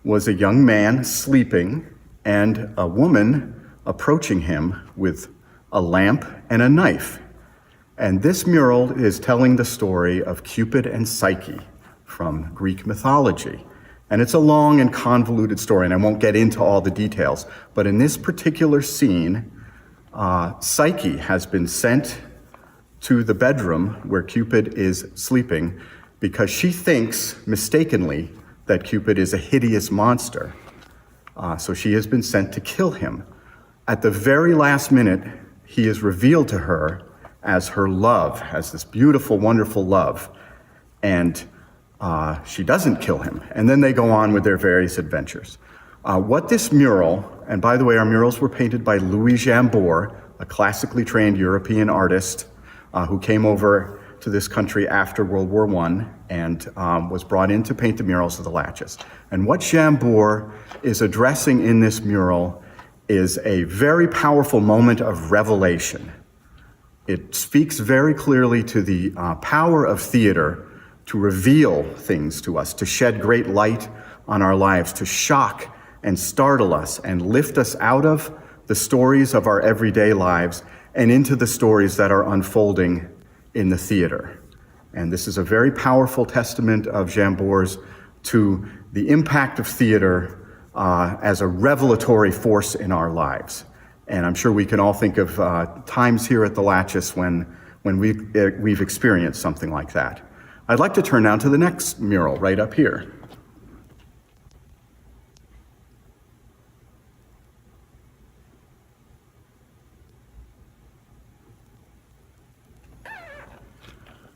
was a young man sleeping and a woman approaching him with a lamp and a knife. And this mural is telling the story of Cupid and Psyche from Greek mythology. And it's a long and convoluted story, and I won't get into all the details. But in this particular scene, Psyche has been sent to the bedroom where Cupid is sleeping because she thinks mistakenly that Cupid is a hideous monster. So she has been sent to kill him. At the very last minute, he is revealed to her as her love, as this beautiful, wonderful love. And she doesn't kill him. And then they go on with their various adventures. What this mural, and by the way, our murals were painted by Louis Jambord, a classically trained European artist who came over to this country after World War I and was brought in to paint the murals of the Latches. And what Jambord is addressing in this mural is a very powerful moment of revelation. It speaks very clearly to the power of theater to reveal things to us, to shed great light on our lives, to shock and startle us and lift us out of the stories of our everyday lives and into the stories that are unfolding in the theater. And this is a very powerful testament of Jambord's to the impact of theater as a revelatory force in our lives. And I'm sure we can all think of times here at the Latches when we've experienced something like that. I'd like to turn now to the next mural right up here.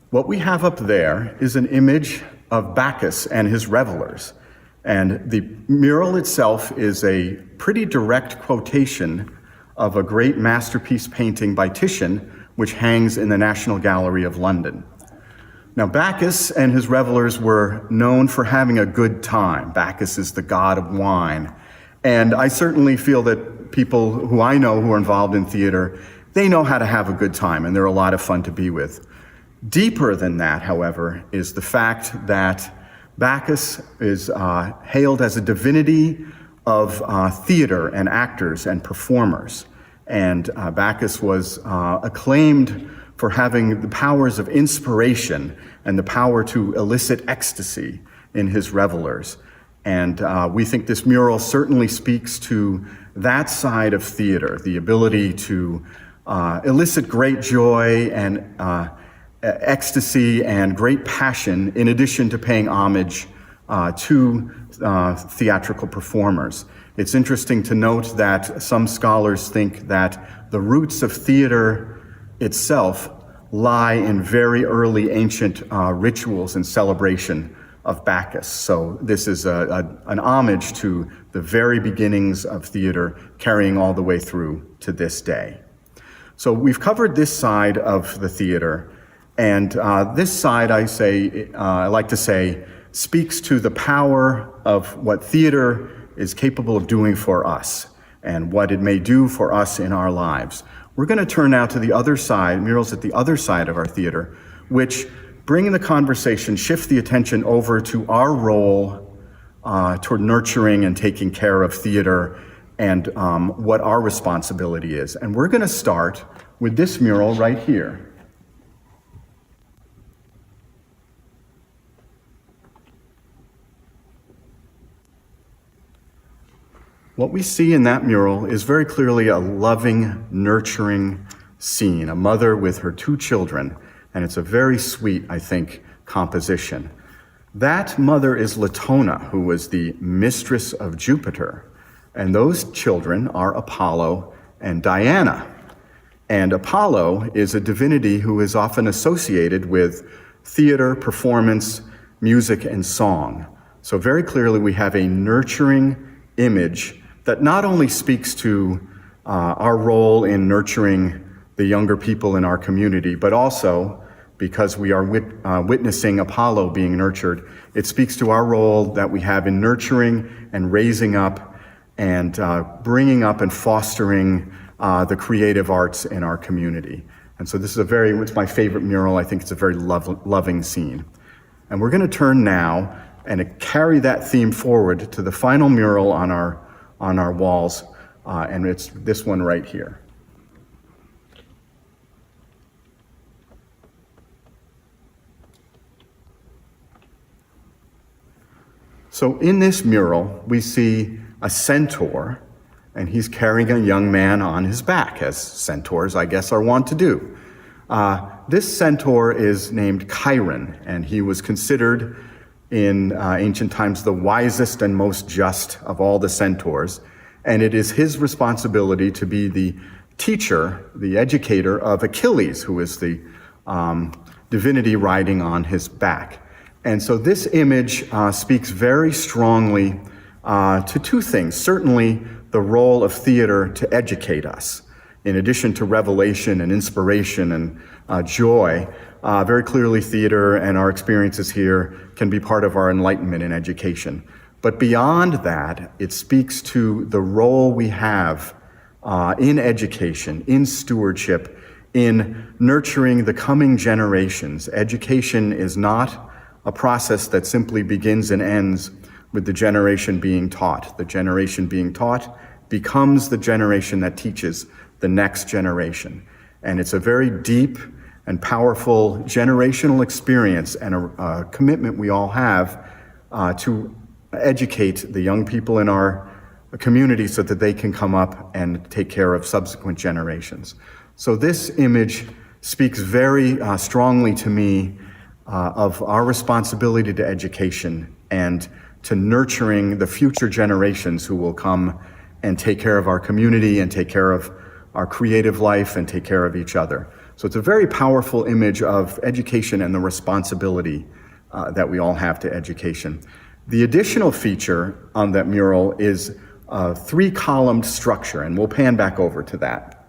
What we have up there is an image of Bacchus and his revelers. And the mural itself is a pretty direct quotation of a great masterpiece painting by Titian, which hangs in the National Gallery of London. Now, Bacchus and his revelers were known for having a good time. Bacchus is the god of wine. And I certainly feel that people who I know who are involved in theater, they know how to have a good time, and they're a lot of fun to be with. Deeper than that, however, is the fact that Bacchus is hailed as a divinity of theater and actors and performers. And Bacchus was acclaimed for having the powers of inspiration and the power to elicit ecstasy in his revelers. And we think this mural certainly speaks to that side of theater, the ability to elicit great joy and ecstasy and great passion, in addition to paying homage to theatrical performers. It's interesting to note that some scholars think that the roots of theater itself lie in very early ancient rituals and celebration of Bacchus. So this is an homage to the very beginnings of theater, carrying all the way through to this day. So we've covered this side of the theater. And this side, I like to say, speaks to the power of what theater is capable of doing for us and what it may do for us in our lives. We're going to turn now to the other side, murals at the other side of our theater, which bring the conversation, shift the attention over to our role toward nurturing and taking care of theater and what our responsibility is. And we're going to start with this mural right here. What we see in that mural is very clearly a loving, nurturing scene, a mother with her two children, and it's a very sweet, I think, composition. That mother is Latona, who was the mistress of Jupiter, and those children are Apollo and Diana. And Apollo is a divinity who is often associated with theater, performance, music, and song. So very clearly we have a nurturing image that not only speaks to our role in nurturing the younger people in our community, but also, because we are witnessing Apollo being nurtured, it speaks to our role that we have in nurturing and raising up and bringing up and fostering the creative arts in our community. And so this is it's my favorite mural. I think it's a very loving scene. And we're going to turn now and carry that theme forward to the final mural on our walls, and it's this one right here. So in this mural, we see a centaur, and he's carrying a young man on his back, as centaurs, I guess, are wont to do. This centaur is named Chiron, and he was considered in ancient times the wisest and most just of all the centaurs. And it is his responsibility to be the teacher, the educator of Achilles, who is the divinity riding on his back. And so this image speaks very strongly to two things. Certainly, the role of theater to educate us. In addition to revelation and inspiration and joy, very clearly theater and our experiences here can be part of our enlightenment and education. But beyond that, it speaks to the role we have in education, in stewardship, in nurturing the coming generations. Education is not a process that simply begins and ends with the generation being taught. The generation being taught becomes the generation that teaches the next generation. And it's a very deep and powerful generational experience and a commitment we all have to educate the young people in our community so that they can come up and take care of subsequent generations. So this image speaks very strongly to me of our responsibility to education and to nurturing the future generations who will come and take care of our community and take care of our creative life and take care of each other. So it's a very powerful image of education and the responsibility that we all have to education. The additional feature on that mural is a three-columned structure, and we'll pan back over to that.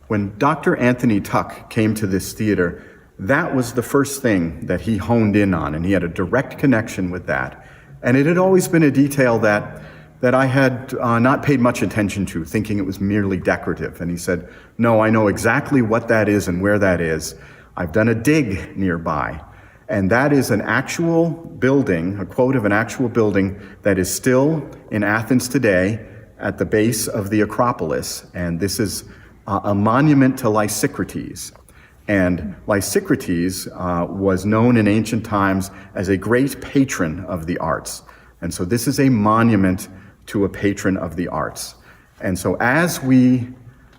When Dr. Anthony Tuck came to this theater, that was the first thing that he honed in on, and he had a direct connection with that. And it had always been a detail that I had not paid much attention to, thinking it was merely decorative. And he said, no, I know exactly what that is and where that is. I've done a dig nearby. And that is an actual building, a quote of an actual building that is still in Athens today at the base of the Acropolis. And this is a monument to Lysicrates. And Lysicrates was known in ancient times as a great patron of the arts. And so this is a monument to a patron of the arts. And so as we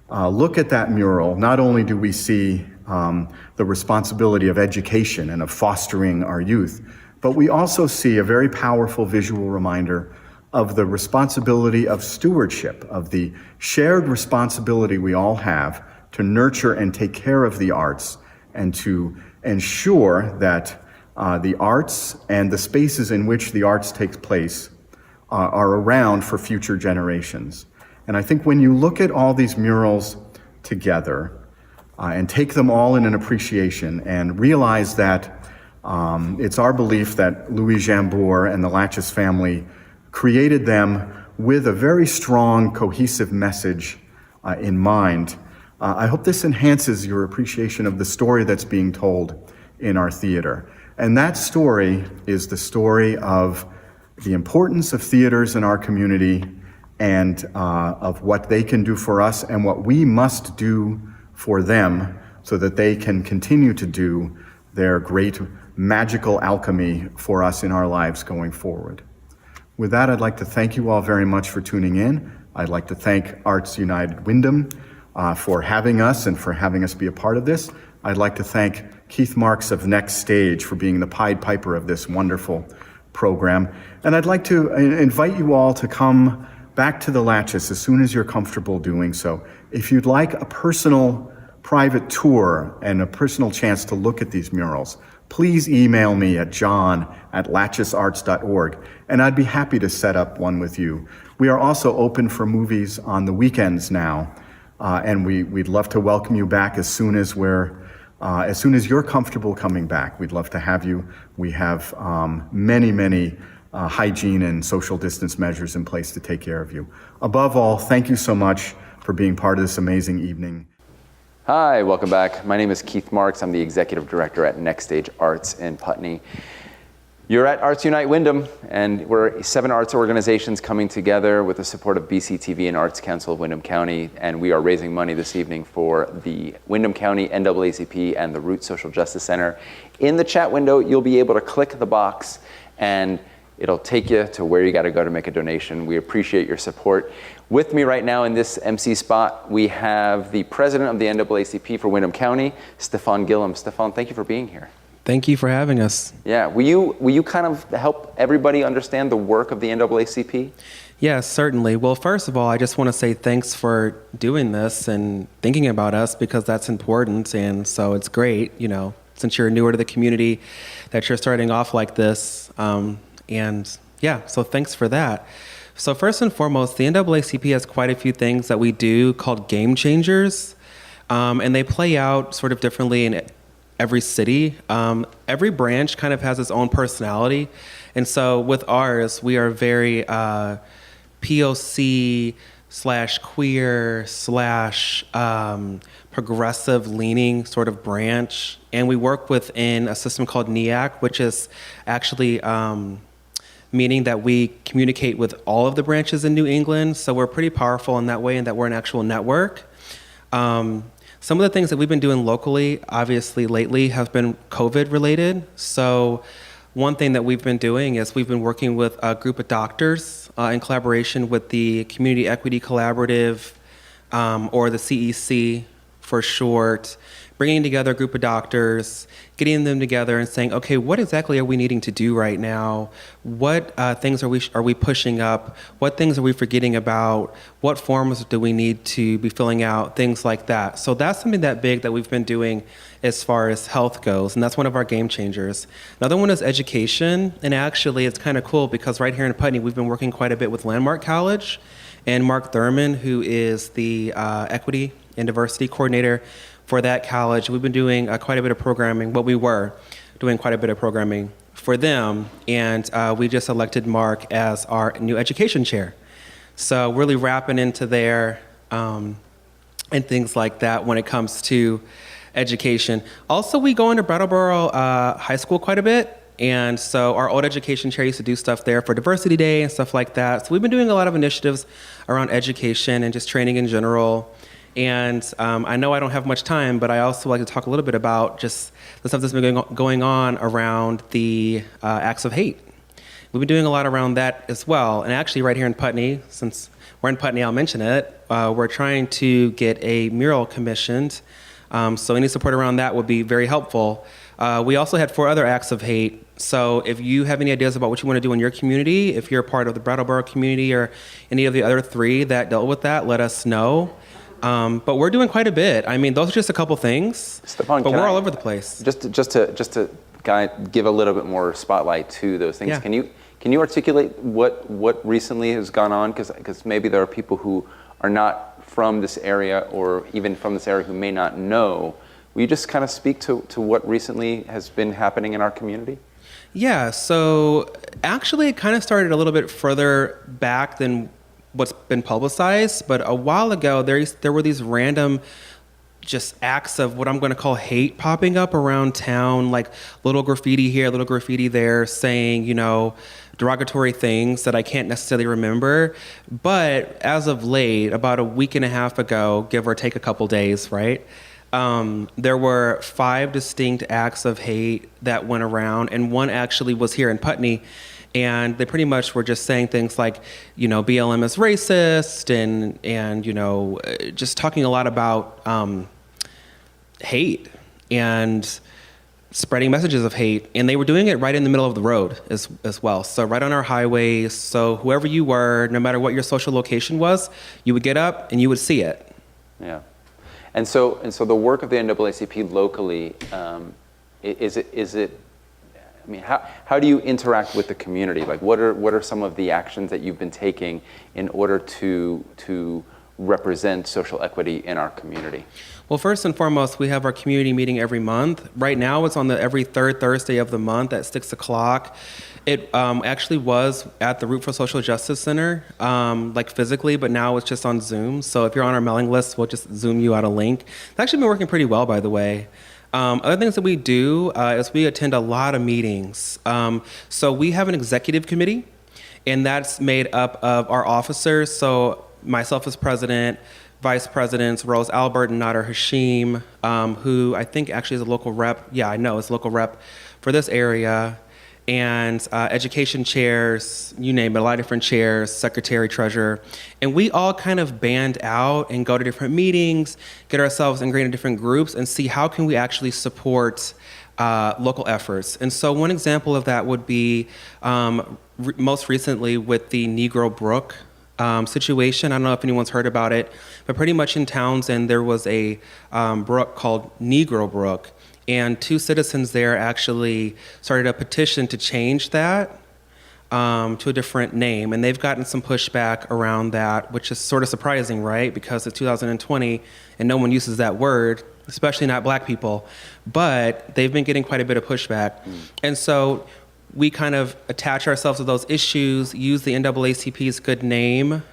look at that mural, not only do we see the responsibility of education and of fostering our youth, but we also see a very powerful visual reminder of the responsibility of stewardship, of the shared responsibility we all have to nurture and take care of the arts and to ensure that the arts and the spaces in which the arts takes place are around for future generations. And I think when you look at all these murals together and take them all in an appreciation and realize that it's our belief that Louis Jambour and the Latches family created them with a very strong, cohesive message in mind, I hope this enhances your appreciation of the story that's being told in our theater. And that story is the story of the importance of theaters in our community and of what they can do for us and what we must do for them so that they can continue to do their great magical alchemy for us in our lives going forward. With that, I'd like to thank you all very much for tuning in. I'd like to thank Arts United Windham for having us and for having us be a part of this. I'd like to thank Keith Marks of Next Stage for being the Pied Piper of this wonderful program. And I'd like to invite you all to come back to the Latches as soon as you're comfortable doing so. If you'd like a personal private tour and a personal chance to look at these murals, please email me at john@latchesarts.org, and I'd be happy to set up one with you. We are also open for movies on the weekends now, and we'd love to welcome you back as soon as you're comfortable coming back. We'd love to have you. We have many hygiene and social distance measures in place to take care of you. Above all, thank you so much for being part of this amazing evening. Hi, welcome back. My name is Keith Marks. I'm the Executive Director at Next Stage Arts in Putney. You're at Arts Unite Wyndham, and we're 7 arts organizations coming together with the support of BCTV and Arts Council of Wyndham County, and we are raising money this evening for the Wyndham County NAACP and the Root Social Justice Center. In the chat window, you'll be able to click the box, and it'll take you to where you got to go to make a donation. We appreciate your support. With me right now in this MC spot, we have the president of the NAACP for Wyndham County, Stefan Gillum. Stefan, thank you for being here. Thank you for having us. Yeah, will you kind of help everybody understand the work of the NAACP? Yes, certainly. Well, first of all, I just want to say thanks for doing this and thinking about us, because that's important. And so it's great, since you're newer to the community, that you're starting off like this. And yeah, so thanks for that. So first and foremost, the NAACP has quite a few things that we do called game changers. And they play out sort of differently in every city. Every branch kind of has its own personality. And so with ours, we are very POC/queer/ progressive leaning sort of branch. And we work within a system called NEAC, which is actually meaning that we communicate with all of the branches in New England. So we're pretty powerful in that way, and that we're an actual network. Some of the things that we've been doing locally, obviously lately, have been COVID related. So one thing that we've been doing is we've been working with a group of doctors in collaboration with the Community Equity Collaborative, or the CEC for short, bringing together a group of doctors, getting them together and saying, okay, what exactly are we needing to do right now? What things are we pushing up? What things are we forgetting about? What forms do we need to be filling out? Things like that. So that's something that big that we've been doing as far as health goes, and that's one of our game changers. Another one is education, and actually it's kind of cool because right here in Putney, we've been working quite a bit with Landmark College, and Mark Thurman, who is the Equity and Diversity Coordinator for that college. We've been doing quite a bit of programming. We were doing quite a bit of programming for them, and we just elected Mark as our new education chair. So really wrapping into there and things like that when it comes to education. Also, we go into Brattleboro High School quite a bit, and so our old education chair used to do stuff there for Diversity Day and stuff like that. So we've been doing a lot of initiatives around education and just training in general. And I know I don't have much time, but I also like to talk a little bit about just the stuff that's been going on around the acts of hate. We've been doing a lot around that as well. And actually right here in Putney, since we're in Putney, I'll mention it, we're trying to get a mural commissioned. So any support around that would be very helpful. We also had 4 other acts of hate. So if you have any ideas about what you want to do in your community, if you're part of the Brattleboro community or any of the other 3 that dealt with that, let us know. But we're doing quite a bit. I mean, those are just a couple things, Stefan, but we're all over the place. Just to kind of give a little bit more spotlight to those things. Yeah. Can you articulate what recently has gone on? Because maybe there are people who are not from this area, or even from this area, who may not know. Will you just kind of speak to what recently has been happening in our community? Yeah, so actually it kind of started a little bit further back than what's been publicized, but a while ago there were these random just acts of what I'm going to call hate popping up around town, like little graffiti here, little graffiti there, saying, derogatory things that I can't necessarily remember. But as of late, about a week and a half ago, give or take a couple days, right? There were 5 distinct acts of hate that went around, and one actually was here in Putney. And they pretty much were just saying things like, BLM is racist, and just talking a lot about hate and spreading messages of hate. And they were doing it right in the middle of the road as well. So right on our highways. So whoever you were, no matter what your social location was, you would get up and you would see it. Yeah. And so the work of the NAACP locally, is it? I mean, how do you interact with the community? Like, what are some of the actions that you've been taking in order to represent social equity in our community? Well, first and foremost, we have our community meeting every month. Right now, it's on every 3rd Thursday of the month at 6 o'clock. It actually was at the Root for Social Justice Center, like physically, but now it's just on Zoom. So if you're on our mailing list, we'll just Zoom you out a link. It's actually been working pretty well, by the way. Other things that we do is we attend a lot of meetings. So we have an executive committee, and that's made up of our officers. So myself as president, vice presidents, Rose Albert and Nader Hashim, who I think actually is a local rep. Yeah, I know, is a local rep for this area. And education chairs, you name it, a lot of different chairs, secretary, treasurer. And we all kind of band out and go to different meetings, get ourselves ingrained in different groups, and see how can we actually support local efforts. And so one example of that would be most recently with the Negro Brook situation. I don't know if anyone's heard about it, but pretty much in Townsend, there was a brook called Negro Brook. And 2 citizens there actually started a petition to change that to a different name. And they've gotten some pushback around that, which is sort of surprising, right? Because it's 2020 and no one uses that word, especially not Black people. But they've been getting quite a bit of pushback. And so we kind of attach ourselves to those issues, use the NAACP's good name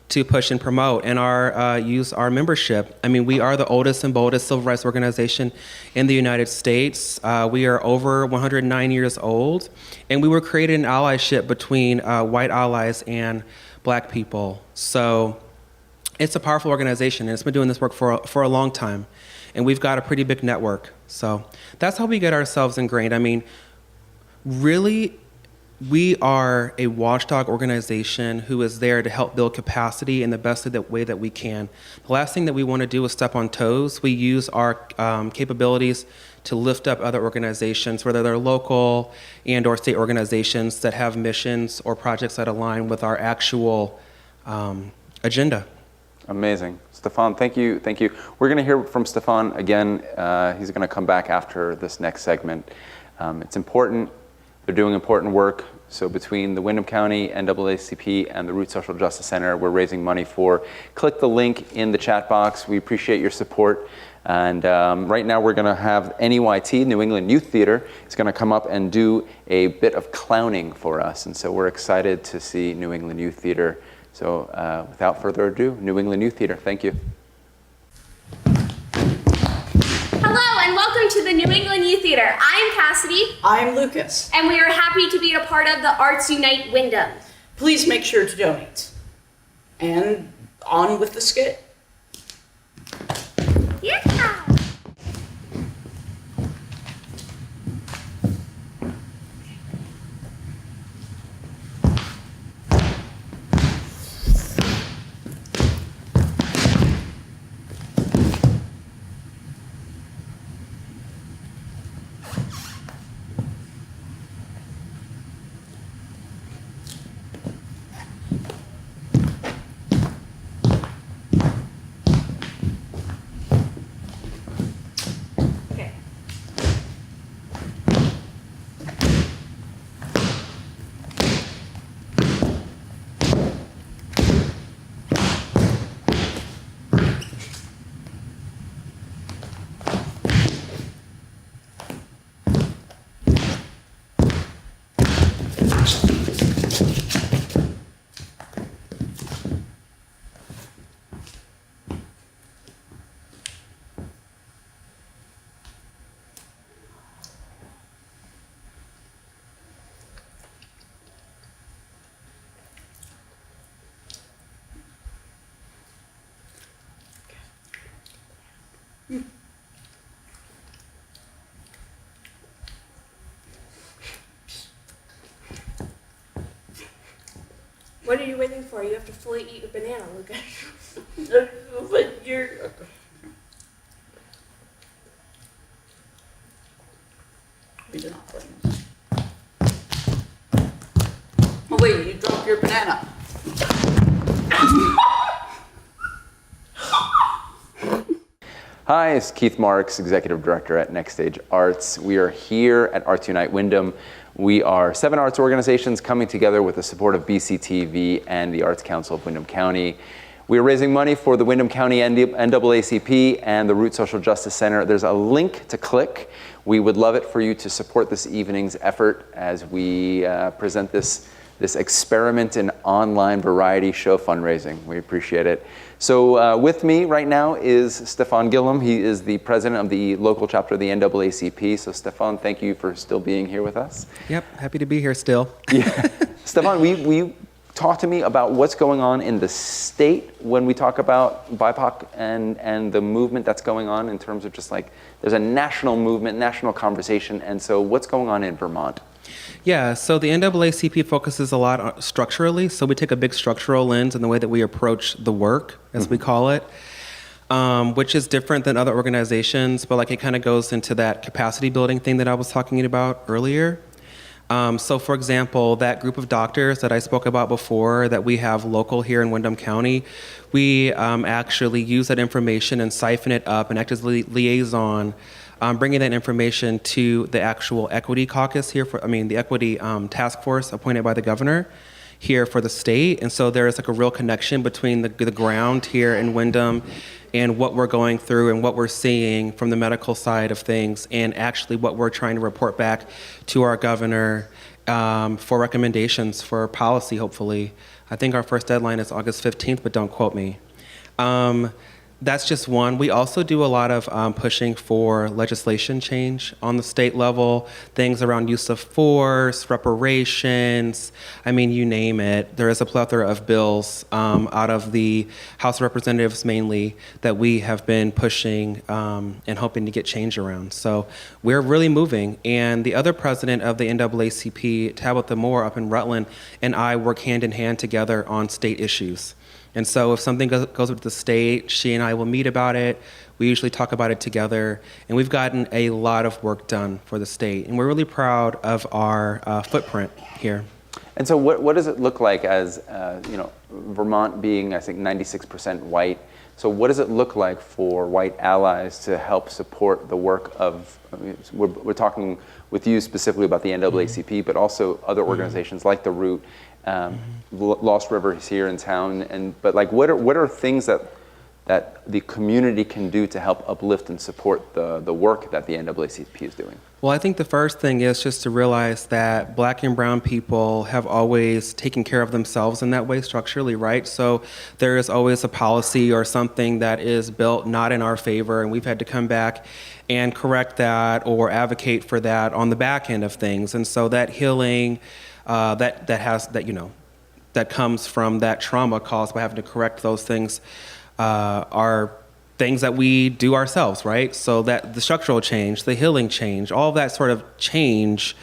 to push and promote, and use our membership. I mean, we are the oldest and boldest civil rights organization in the United States. We are over 109 years old, and we were created in allyship between white allies and Black people. So it's a powerful organization, and it's been doing this work for a long time, and we've got a pretty big network. So that's how we get ourselves ingrained. I mean, really, we are a watchdog organization who is there to help build capacity in the best way that we can. The last thing that we want to do is step on toes. We use our capabilities to lift up other organizations, whether they're local and or state organizations that have missions or projects that align with our actual agenda. Amazing. Stefan, thank you. Thank you. We're going to hear from Stefan again. He's going to come back after this next segment. It's important. They're doing important work. So between the Windham County, NAACP, and the Root Social Justice Center, we're raising money for. Click the link in the chat box. We appreciate your support. And right now we're going to have NEYT, New England Youth Theater, is going to come up and do a bit of clowning for us. And so we're excited to see New England Youth Theater. So without further ado, New England Youth Theater. Thank you. Hello and welcome to the New England Youth Theater. I'm Cassidy. I'm Lucas. And we are happy to be a part of the Arts Unite Windham. Please make sure to donate. And on with the skit. Yeah. What are you waiting for? You have to fully eat a banana, Lucas. But you're... We did not play. Oh wait, you dropped your banana. Hi, it's Keith Marks, Executive Director at Next Stage Arts. We are here at Arts Unite Windham. We are 7 arts organizations coming together with the support of BCTV and the Arts Council of Windham County. We are raising money for the Windham County NAACP and the Root Social Justice Center. There's a link to click. We would love it for you to support this evening's effort as we present this this experiment in online variety show fundraising. We appreciate it. So with me right now is Stefan Gillum. He is the president of the local chapter of the NAACP. So Stefan, thank you for still being here with us. Yep, happy to be here still. Yeah. Stefan, we talk to me about what's going on in the state when we talk about BIPOC and the movement that's going on in terms of just like, there's a national movement, national conversation. And so what's going on in Vermont? Yeah, so the NAACP focuses a lot on structurally. So we take a big structural lens in the way that we approach the work, as we call it, which is different than other organizations, but like it kind of goes into that capacity building thing that I was talking about earlier. So for example, that group of doctors that I spoke about before that we have local here in Windham County, we actually use that information and siphon it up and act as liaison, bringing that information to the actual equity caucus here the equity task force appointed by the governor here for the state. And so there is like a real connection between the ground here in Windham and what we're going through and what we're seeing from the medical side of things, and actually what we're trying to report back to our governor for recommendations for policy, hopefully. I think our first deadline is August 15th, but don't quote me. That's just one. We also do a lot of pushing for legislation change on the state level, things around use of force, reparations, I mean, you name it. There is a plethora of bills out of the House of Representatives mainly that we have been pushing and hoping to get change around. So we're really moving. And the other president of the NAACP, Tabitha Moore up in Rutland, and I work hand in hand together on state issues. And so if something goes with the state, she and I will meet about it. We usually talk about it together. And we've gotten a lot of work done for the state. And we're really proud of our footprint here. And so what does it look like as, Vermont being, I think, 96% white? So what does it look like for white allies to help support the work of, we're talking with you specifically about the NAACP, but also other organizations like the Root, Lost River is here in town, but like what are things that the community can do to help uplift and support the work that the NAACP is doing? Well, I think the first thing is just to realize that Black and brown people have always taken care of themselves in that way structurally, right? So there is always a policy or something that is built not in our favor, and we've had to come back and correct that or advocate for that on the back end of things. And so that healing that comes from that trauma caused by having to correct those things are things that we do ourselves, right? So that the structural change, the healing change, all of that sort of change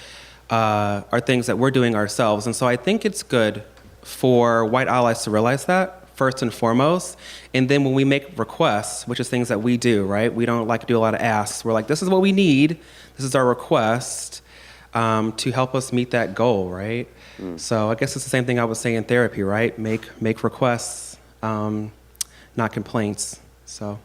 are things that we're doing ourselves. And so I think it's good for white allies to realize that first and foremost. And then when we make requests, which is things that we do, right? We don't like to do a lot of asks. We're like, this is what we need. This is our request to help us meet that goal, right? So I guess it's the same thing I would say in therapy, right? Make requests, not complaints. So.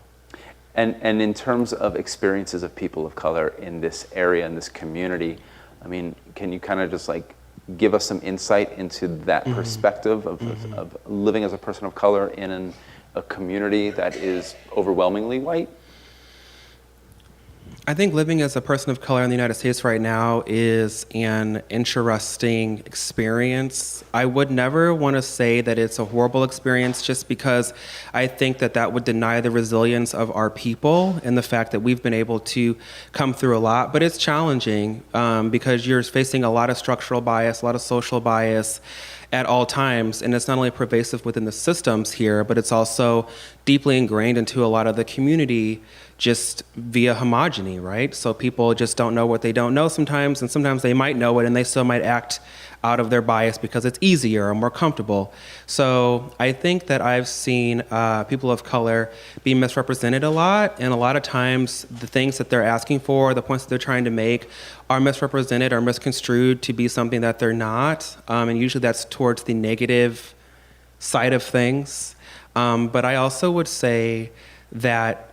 And in terms of experiences of people of color in this area, in this community, I mean, can you kind of just like give us some insight into that perspective of living as a person of color in a community that is overwhelmingly white? I think living as a person of color in the United States right now is an interesting experience. I would never want to say that it's a horrible experience just because I think that would deny the resilience of our people and the fact that we've been able to come through a lot. But it's challenging because you're facing a lot of structural bias, a lot of social bias at all times. And it's not only pervasive within the systems here, but it's also deeply ingrained into a lot of the community just via homogeny, right? So people just don't know what they don't know sometimes, and sometimes they might know it and they still might act out of their bias because it's easier or more comfortable. So I think that I've seen people of color be misrepresented a lot, and a lot of times the things that they're asking for, the points that they're trying to make are misrepresented or misconstrued to be something that they're not, and usually that's towards the negative side of things. But I also would say that,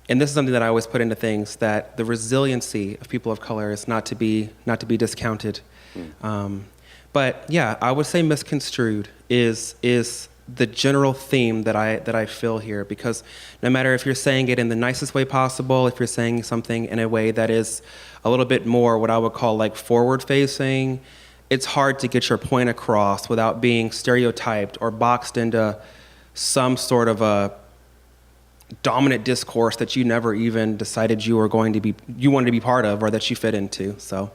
and this is something that I always put into things, that the resiliency of people of color is not to be discounted. But yeah, I would say misconstrued is the general theme that I feel here, because no matter if you're saying it in the nicest way possible, if you're saying something in a way that is a little bit more what I would call like forward facing, it's hard to get your point across without being stereotyped or boxed into some sort of a dominant discourse that you never even decided you wanted to be part of or that you fit into. So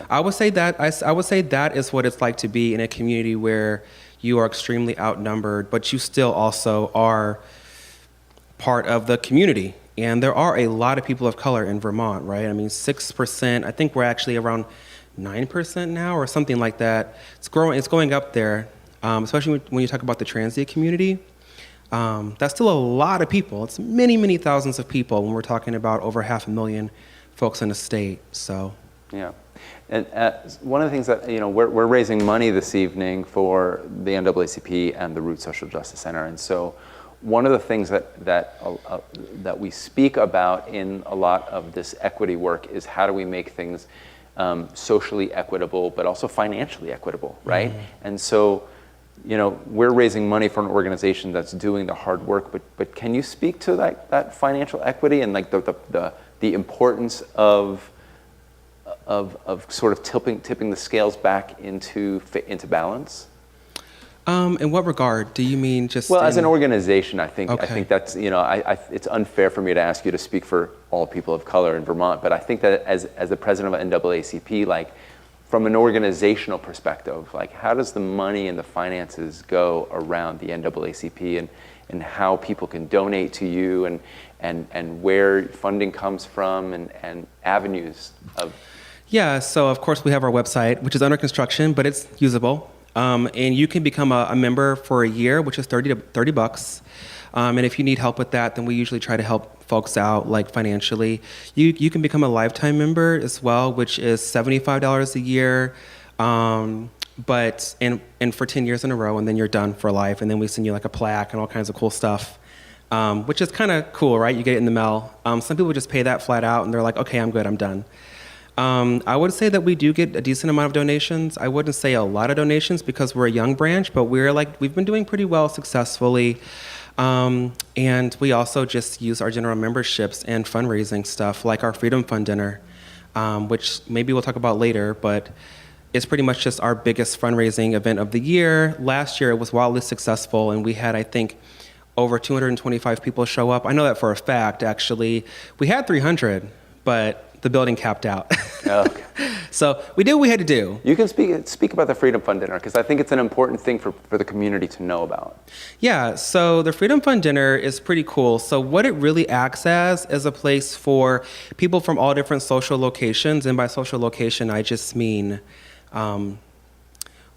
I would say that I would say that is what it's like to be in a community where you are extremely outnumbered, but you still also are part of the community. And there are a lot of people of color in Vermont, right? I mean, 6%, I think we're actually around 9% now or something like that. It's going up there, especially when you talk about the transient community. That's still a lot of people. It's many, many thousands of people when we're talking about over 500,000 folks in the state, so. Yeah. And one of the things that, we're raising money this evening for the NAACP and the Root Social Justice Center. And so one of the things that we speak about in a lot of this equity work is how do we make things socially equitable, but also financially equitable, right? Mm-hmm. And so, we're raising money for an organization that's doing the hard work, but can you speak to that financial equity and like the importance of sort of tipping the scales back into balance? In what regard? Do you mean just? Well, as an organization, I think that's it's unfair for me to ask you to speak for all people of color in Vermont, but I think that as the president of NAACP, like from an organizational perspective, like how does the money and the finances go around the NAACP and how people can donate to you and where funding comes from and avenues of. Yeah, so of course we have our website, which is under construction, but it's usable. And you can become a member for a year, which is $30. And if you need help with that, then we usually try to help folks out, like financially. You can become a lifetime member as well, which is $75 a year, but and for 10 years in a row, and then you're done for life. And then we send you like a plaque and all kinds of cool stuff, which is kind of cool, right? You get it in the mail. Some people just pay that flat out, and they're like, okay, I'm good, I'm done. I would say that we do get a decent amount of donations. I wouldn't say a lot of donations because we're a young branch, but we've been doing pretty well successfully. And we also just use our general memberships and fundraising stuff like our Freedom Fund dinner, which maybe we'll talk about later, but it's pretty much just our biggest fundraising event of the year. Last year it was wildly successful, and we had, I think, over 225 people show up. I know that for a fact, actually. We had 300, but the building capped out. Okay. So we did what we had to do. You can speak about the Freedom Fund dinner, because I think it's an important thing for the community to know about. Yeah, so the Freedom Fund dinner is pretty cool. So what it really acts as is a place for people from all different social locations, and by social location, I just mean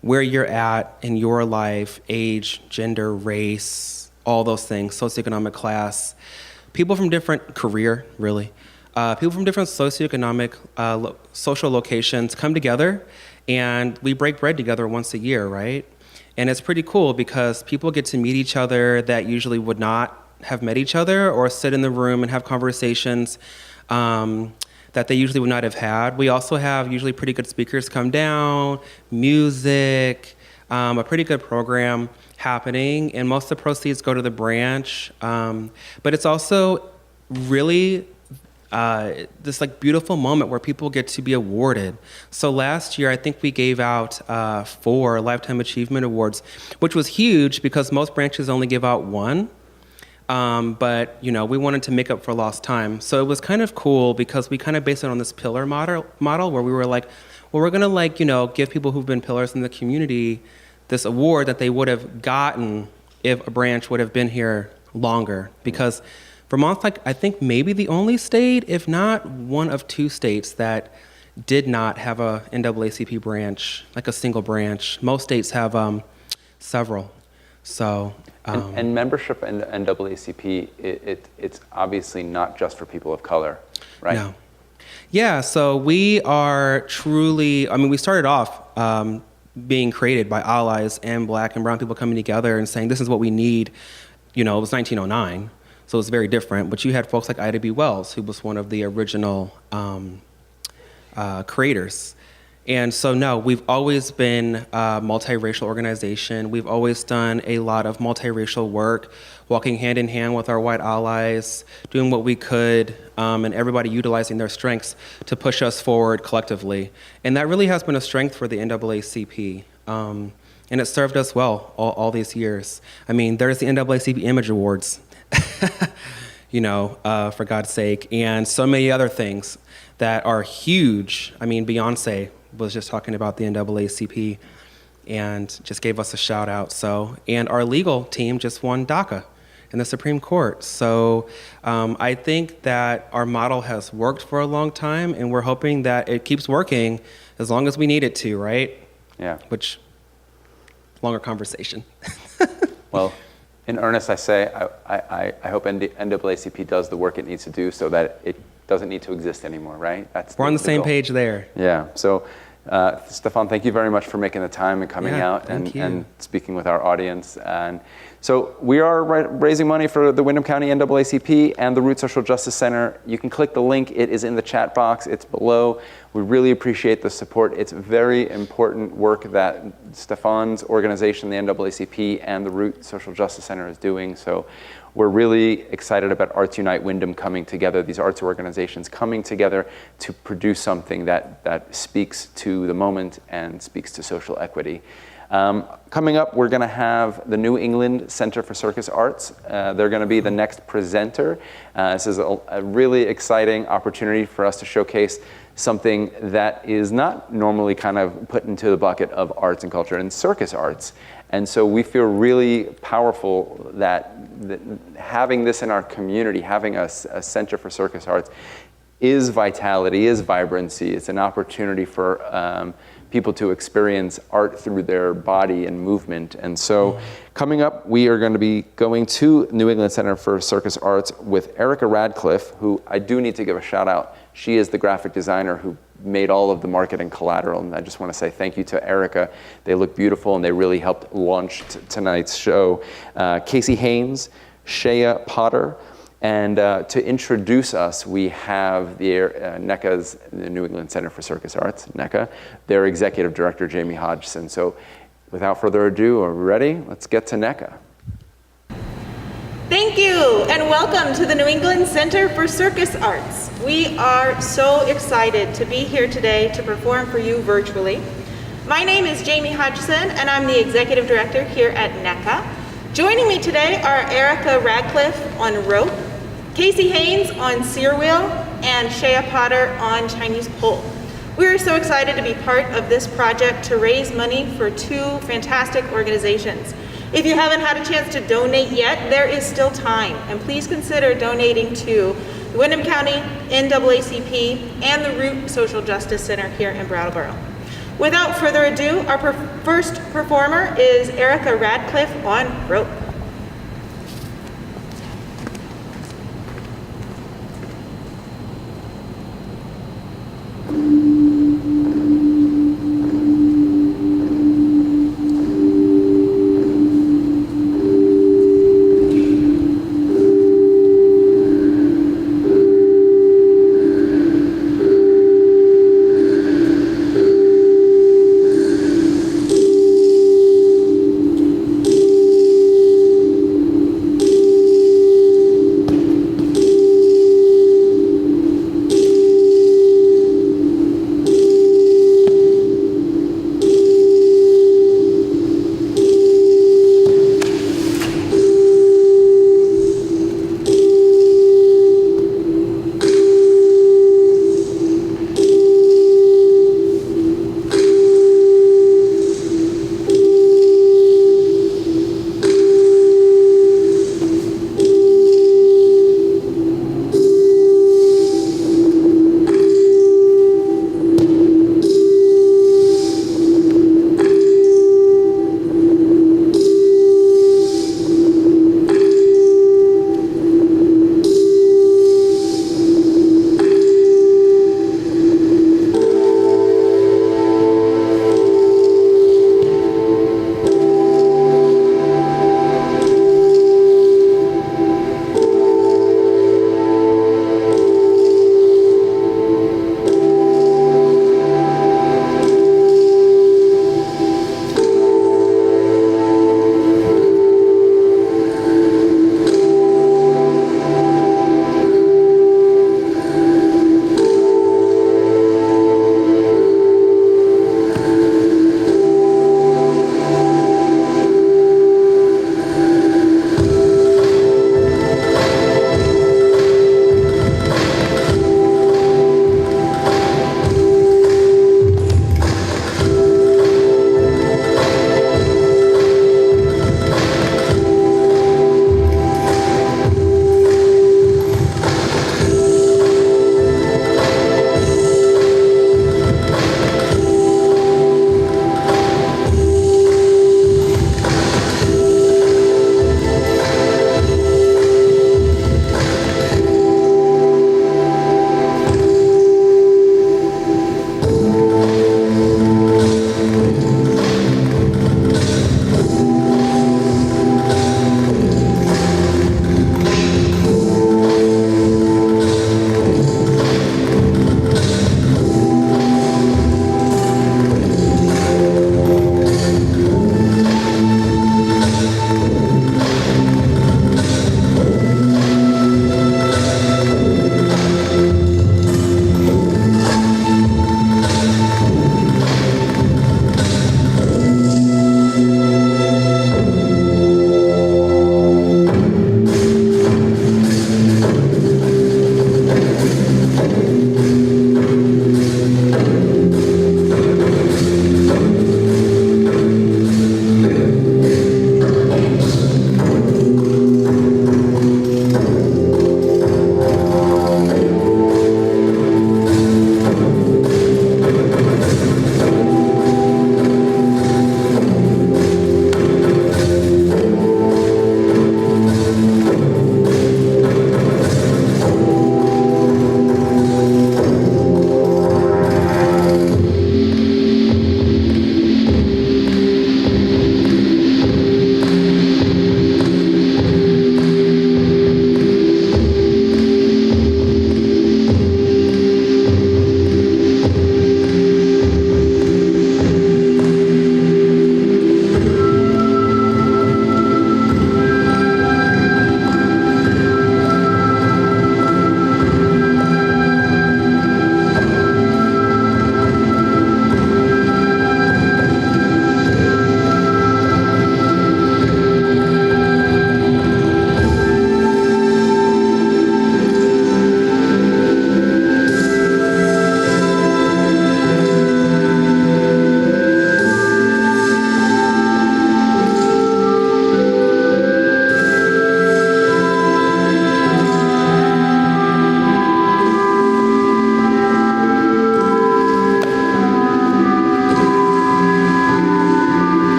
where you're at in your life, age, gender, race, all those things, socioeconomic class, people from different career, really. People from different socioeconomic, social locations come together, and we break bread together once a year, right? And it's pretty cool because people get to meet each other that usually would not have met each other, or sit in the room and have conversations that they usually would not have had. We also have usually pretty good speakers come down, music, a pretty good program happening, and most of the proceeds go to the branch. But it's also really this like beautiful moment where people get to be awarded. So last year, I think we gave out 4 Lifetime Achievement Awards, which was huge because most branches only give out 1. But we wanted to make up for lost time. So it was kind of cool because we kind of based it on this pillar model where we were like, well, we're gonna give people who've been pillars in the community this award that they would have gotten if a branch would have been here longer, because Vermont's I think maybe the only state, if not one of 2 states, that did not have a NAACP branch, like a single branch. Most states have several. So. And membership in NAACP, it's obviously not just for people of color, right? No. Yeah, so we are truly, we started off being created by allies and Black and brown people coming together and saying, this is what we need. It was 1909. So it's very different, but you had folks like Ida B. Wells, who was one of the original creators. And so, no, we've always been a multiracial organization. We've always done a lot of multiracial work, walking hand in hand with our white allies, doing what we could, and everybody utilizing their strengths to push us forward collectively. And that really has been a strength for the NAACP. And it served us well all these years. I mean, there's the NAACP Image Awards, for God's sake, and so many other things that are huge. I mean, Beyonce was just talking about the NAACP and just gave us a shout out. So, and our legal team just won DACA in the Supreme Court. So I think that our model has worked for a long time, and we're hoping that it keeps working as long as we need it to, right? Yeah. Which, longer conversation. Well, in earnest, I say I hope NAACP does the work it needs to do so that it doesn't need to exist anymore, right? We're on the same goal. page there. Yeah. So, Stefan, thank you very much for making the time and coming out and speaking with our audience. And so we are raising money for the Windham County NAACP and the Root Social Justice Center. You can click the link. It is in the chat box. It's below. We really appreciate the support. It's very important work that Stefan's organization, the NAACP, and the Root Social Justice Center is doing. So we're really excited about Arts Unite Windham coming together, these arts organizations coming together to produce something that speaks to the moment and speaks to social equity. Coming up, we're going to have the New England Center for Circus Arts. They're going to be the next presenter. This is a really exciting opportunity for us to showcase something that is not normally kind of put into the bucket of arts and culture and circus arts. And so we feel really powerful that having this in our community, having a Center for Circus Arts, is vitality, is vibrancy. It's an opportunity for people to experience art through their body and movement. And so coming up, we are going to be going to New England Center for Circus Arts with Erica Radcliffe, who I do need to give a shout out. She is the graphic designer who made all of the marketing collateral. And I just want to say thank you to Erica. They look beautiful and they really helped launch tonight's show. Casey Haynes, Shea Potter, and to introduce us, we have the NECA's, the New England Center for Circus Arts, NECA, their executive director, Jamie Hodgson. So without further ado, are we ready? Let's get to NECA. Thank you, and welcome to the New England Center for Circus Arts. We are so excited to be here today to perform for you virtually. My name is Jamie Hodgson, and I'm the executive director here at NECA. Joining me today are Erica Radcliffe on rope, Casey Haynes on sear wheel, and Shea Potter on Chinese pole. We are so excited to be part of this project to raise money for two fantastic organizations. If you haven't had a chance to donate yet, there is still time, and please consider donating to the Windham County NAACP and the Root Social Justice Center here in Brattleboro. Without further ado, our first performer is Erica Radcliffe on rope.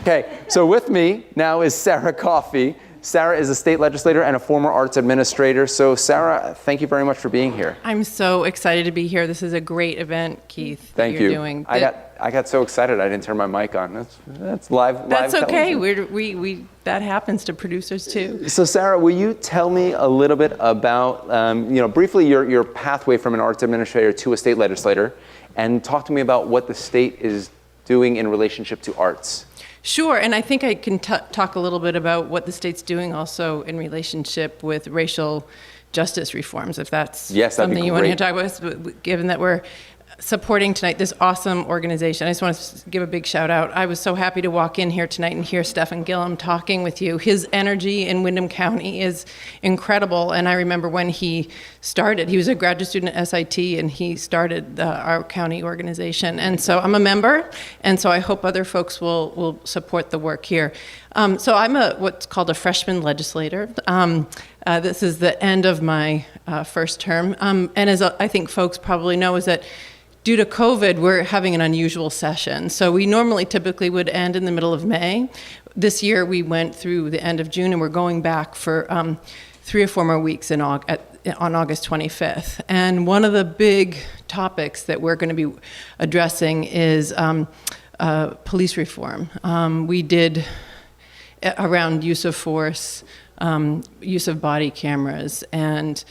Okay, so with me now is Sarah Coffey. Sarah is a state legislator and a former arts administrator. So Sarah, thank you very much for being here. I'm so excited to be here. This is a great event, Keith. Thank that you're you. Doing. I got so excited I didn't turn my mic on. That's live. That's live okay. television. We that happens to producers too. So Sarah, will you tell me a little bit about, briefly your pathway from an arts administrator to a state legislator, and talk to me about what the state is doing in relationship to arts? Sure, and I think I can talk a little bit about what the state's doing also in relationship with racial justice reforms, if that's something you want to talk about, given that we're supporting tonight this awesome organization. I just want to give a big shout out. I was so happy to walk in here tonight and hear Stephen Gillum talking with you. His energy in Windham County is incredible, and I remember when he started, he was a graduate student at SIT, and he started our county organization. And so I'm a member, and so I hope other folks will support the work here. So I'm what's called a freshman legislator. This is the end of my first term. And as I think folks probably know, is that due to COVID, we're having an unusual session. So we typically would end in the middle of May. This year we went through the end of June, and we're going back for 3 or 4 more weeks on August 25th. And one of the big topics that we're going to be addressing is police reform. We did around use of force, use of body cameras, and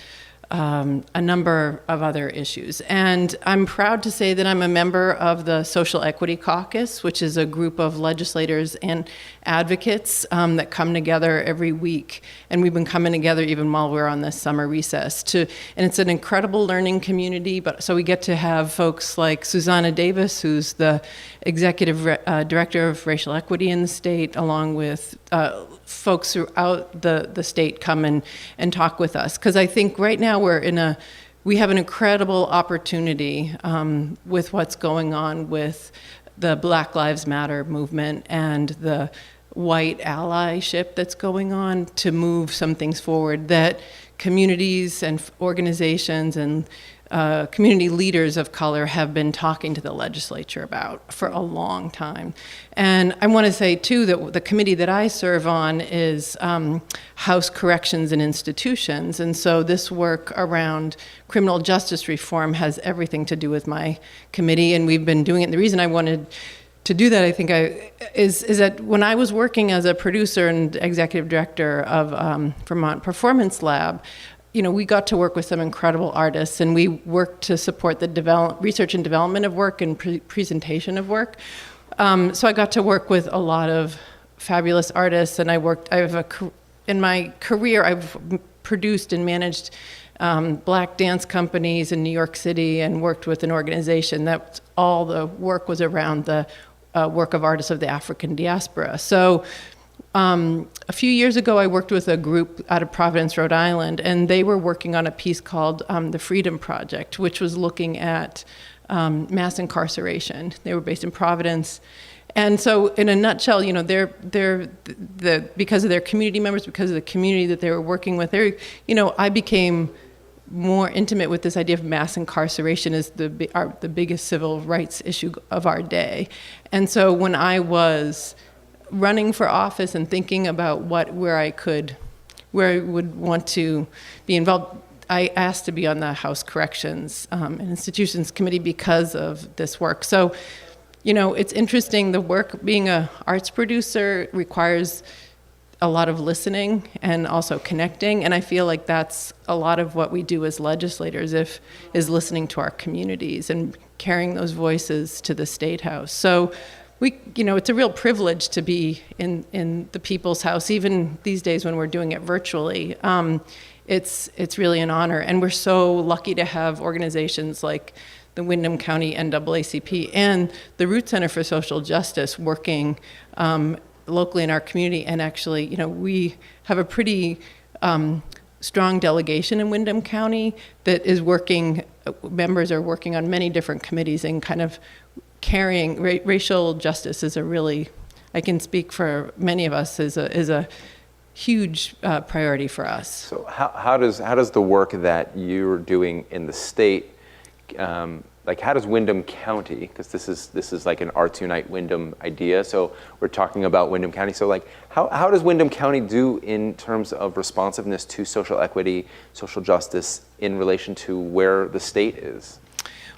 a number of other issues. And I'm proud to say that I'm a member of the Social Equity Caucus, which is a group of legislators and advocates that come together every week. And we've been coming together even while we're on this summer recess. And it's an incredible learning community. So we get to have folks like Susanna Davis, who's the Executive Director of Racial Equity in the state, along with folks throughout the state come and talk with us. Because I think right now we have an incredible opportunity with what's going on with the Black Lives Matter movement and the white allyship that's going on to move some things forward that communities and organizations and community leaders of color have been talking to the legislature about for a long time. And I want to say, too, that the committee that I serve on is House Corrections and Institutions. And so this work around criminal justice reform has everything to do with my committee, and we've been doing it. And the reason I wanted to do that, I think, is that when I was working as a producer and executive director of Vermont Performance Lab, we got to work with some incredible artists, and we worked to support the research and development of work and presentation of work. So I got to work with a lot of fabulous artists, and in my career, I've produced and managed black dance companies in New York City and worked with an organization that all the work was around the work of artists of the African diaspora. So a few years ago, I worked with a group out of Providence, Rhode Island, and they were working on a piece called the Freedom Project, which was looking at mass incarceration. They were based in Providence. And so in a nutshell, because of their community members, because of the community that they were working with, I became more intimate with this idea of mass incarceration as the biggest civil rights issue of our day. And so when I was running for office and thinking about where I would want to be involved, I asked to be on the House Corrections and Institutions Committee because of this work. So, it's interesting. The work, being an arts producer, requires a lot of listening and also connecting, and I feel like that's a lot of what we do as legislators, is listening to our communities and carrying those voices to the State House. So it's a real privilege to be in the People's House, even these days when we're doing it virtually. It's really an honor, and we're so lucky to have organizations like the Windham County NAACP and the Root Center for Social Justice working locally in our community. And actually, we have a pretty strong delegation in Windham County that is members are working on many different committees and kind of carrying racial justice is I can speak for many of us, is a huge priority for us. So how does the work that you're doing in the state like how does Windham County, because this is like an Arts Unite Windham idea, so we're talking about Windham County, so like how does Windham County do in terms of responsiveness to social equity, social justice in relation to where the state is?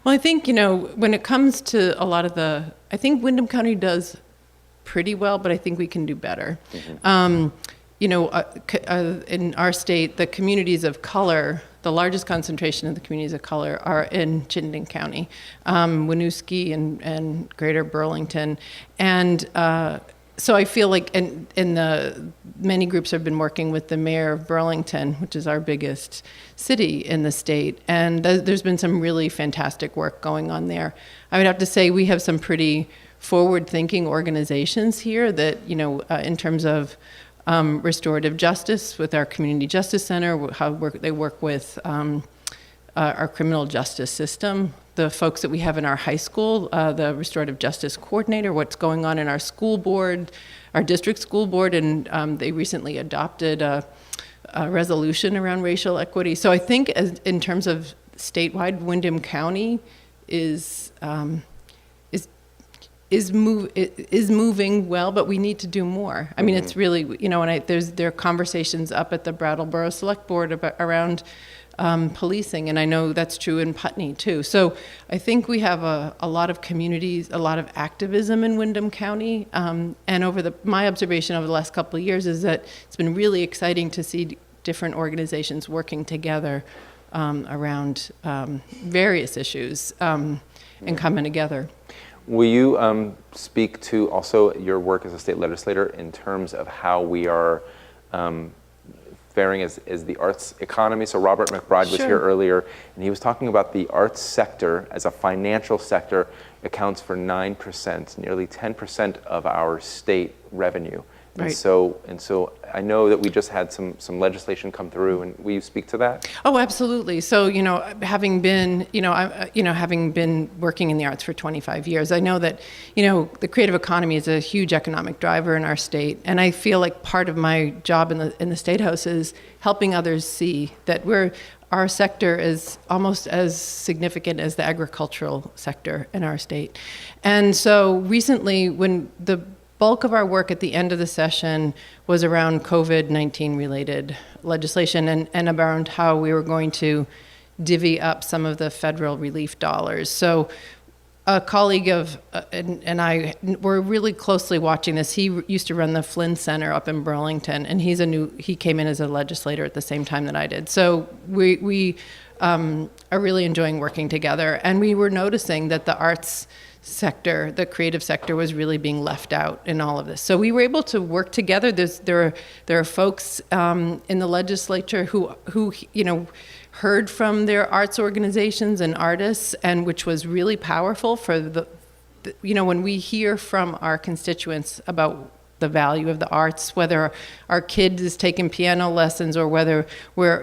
Well, I think, when it comes to a lot of I think Windham County does pretty well, but I think we can do better. Mm-hmm. In our state, the communities of color, the largest concentration of the communities of color are in Chittenden County, Winooski and Greater Burlington. And so I feel like many groups have been working with the mayor of Burlington, which is our biggest city in the state. And there's been some really fantastic work going on there. I would have to say we have some pretty forward-thinking organizations here that, in terms of restorative justice with our Community Justice Center, how they work with our criminal justice system, the folks that we have in our high school, the restorative justice coordinator, what's going on in our school board, our district school board, and they recently adopted a resolution around racial equity. So I think in terms of statewide, Windham County is moving well, but we need to do more. I mean, it's really, and there are conversations up at the Brattleboro Select Board around policing, and I know that's true in Putney too. So I think we have a lot of communities, a lot of activism in Windham County, and my observation over the last couple of years is that it's been really exciting to see different organizations working together around various issues and coming together. Will you speak to also your work as a state legislator in terms of how we are faring as the arts economy? So Robert McBride was here earlier, and he was talking about the arts sector as a financial sector accounts for 9%, nearly 10% of our state revenue. And Right. so I know that we just had some legislation come through, and will you speak to that? Oh, absolutely. So, having been working in the arts for 25 years, I know that, the creative economy is a huge economic driver in our state. And I feel like part of my job in the State House is helping others see that our sector is almost as significant as the agricultural sector in our state. And so recently, when the bulk of our work at the end of the session was around COVID-19 related legislation and around how we were going to divvy up some of the federal relief dollars. So a colleague and I were really closely watching this. He used to run the Flynn Center up in Burlington, and he came in as a legislator at the same time that I did. So we are really enjoying working together, and we were noticing that the arts sector, the creative sector, was really being left out in all of this. So we were able to work together. There are folks in the legislature who heard from their arts organizations and artists, and which was really powerful for when we hear from our constituents about the value of the arts, whether our kid is taking piano lessons or whether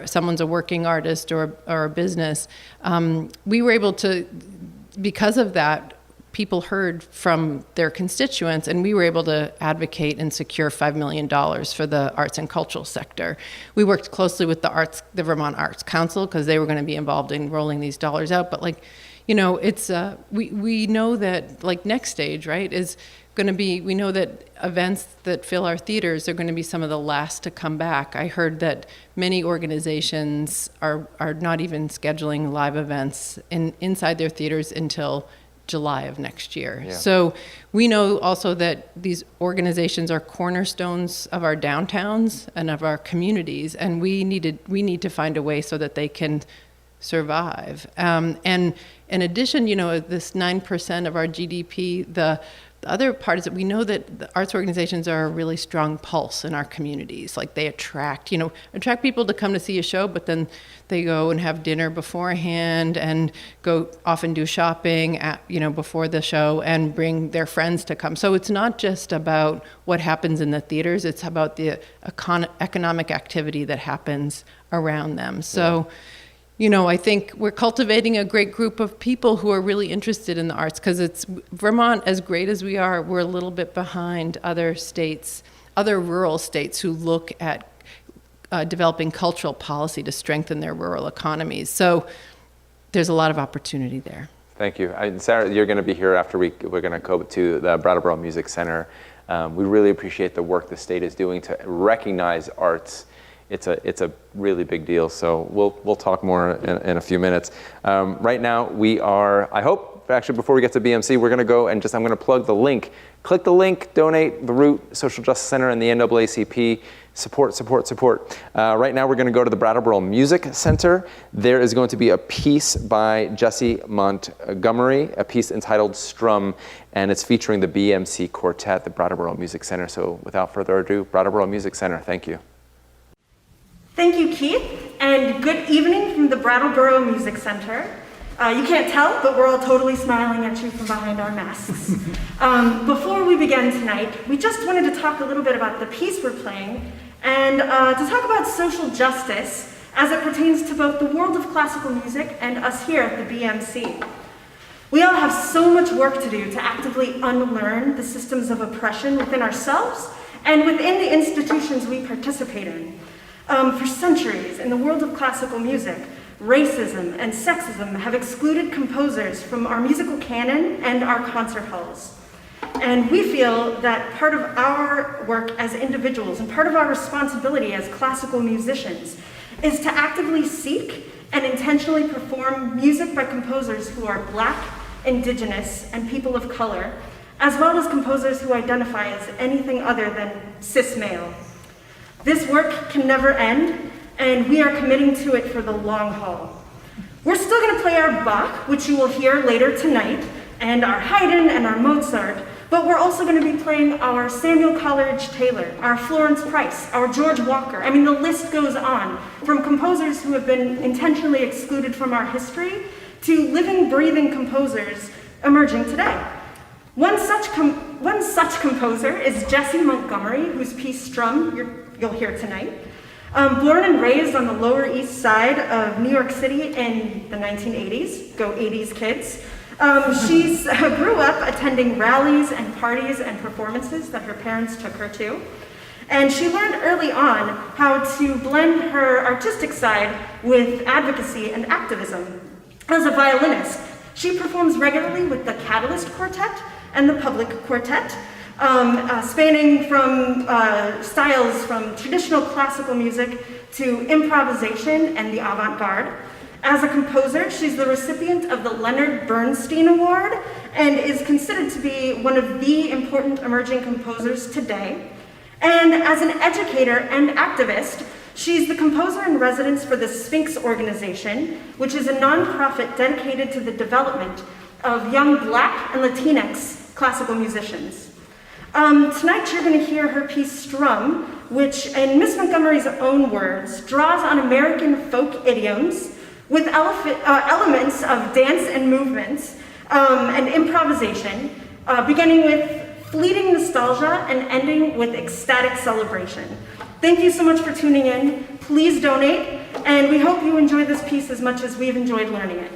someone's a working artist or a business. We were able to, because of that, people heard from their constituents, and we were able to advocate and secure $5 million for the arts and cultural sector. We worked closely with the Vermont Arts Council, because they were going to be involved in rolling these dollars out. But it's we know that Next Stage, right, is going to be. We know that events that fill our theaters are going to be some of the last to come back. I heard that many organizations are not even scheduling live events inside their theaters until July of next year. Yeah. So we know also that these organizations are cornerstones of our downtowns and of our communities, and we need to find a way so that they can survive. And in addition, this 9% of our GDP, the other part is that we know that the arts organizations are a really strong pulse in our communities. Like they attract people to come to see a show, but then they go and have dinner beforehand and go off and do shopping before the show and bring their friends to come. So it's not just about what happens in the theaters, it's about the economic activity that happens around them. So I think we're cultivating a great group of people who are really interested in the arts, because it's Vermont, as great as we are, we're a little bit behind other states, other rural states who look at developing cultural policy to strengthen their rural economies. So there's a lot of opportunity there. Thank you. Sarah, you're going to be here after we're going to go to the Brattleboro Music Center. We really appreciate the work the state is doing to recognize arts. It's a really big deal. So we'll talk more in a few minutes. Right now we are, I hope, actually before we get to BMC, we're going to go and I'm going to plug the link. Click the link, donate the Root Social Justice Center and the NAACP. Support, support, support. Right now we're going to go to the Brattleboro Music Center. There is going to be a piece by Jesse Montgomery, a piece entitled Strum, and it's featuring the BMC Quartet, the Brattleboro Music Center. So without further ado, Brattleboro Music Center, thank you. Thank you, Keith, and good evening from the Brattleboro Music Center. You can't tell, but we're all totally smiling at you from behind our masks. Before we begin tonight, we just wanted to talk a little bit about the piece we're playing and to talk about social justice as it pertains to both the world of classical music and us here at the BMC. We all have so much work to do to actively unlearn the systems of oppression within ourselves and within the institutions we participate in. For centuries, in the world of classical music, racism and sexism have excluded composers from our musical canon and our concert halls. And we feel that part of our work as individuals and part of our responsibility as classical musicians is to actively seek and intentionally perform music by composers who are Black, Indigenous, and people of color, as well as composers who identify as anything other than cis male. This work can never end, and we are committing to it for the long haul. We're still going to play our Bach, which you will hear later tonight, and our Haydn and our Mozart, but we're also going to be playing our Samuel Coleridge Taylor, our Florence Price, our George Walker. I mean, the list goes on, from composers who have been intentionally excluded from our history to living, breathing composers emerging today. One such composer is Jesse Montgomery, whose piece Strum you'll hear tonight. Born and raised on the Lower East Side of New York City in the 1980s, go 80s kids, she grew up attending rallies and parties and performances that her parents took her to. And she learned early on how to blend her artistic side with advocacy and activism. As a violinist, she performs regularly with the Catalyst Quartet and the Public Quartet, spanning from styles from traditional classical music to improvisation and the avant-garde. As a composer, she's the recipient of the Leonard Bernstein Award and is considered to be one of the important emerging composers today. And as an educator and activist, she's the composer in residence for the Sphinx Organization, which is a nonprofit dedicated to the development of young Black and Latinx classical musicians. Tonight you're going to hear her piece Strum, which, in Miss Montgomery's own words, draws on American folk idioms with elements of dance and movements and improvisation, beginning with fleeting nostalgia and ending with ecstatic celebration. Thank you so much for tuning in. Please donate, and we hope you enjoy this piece as much as we've enjoyed learning it.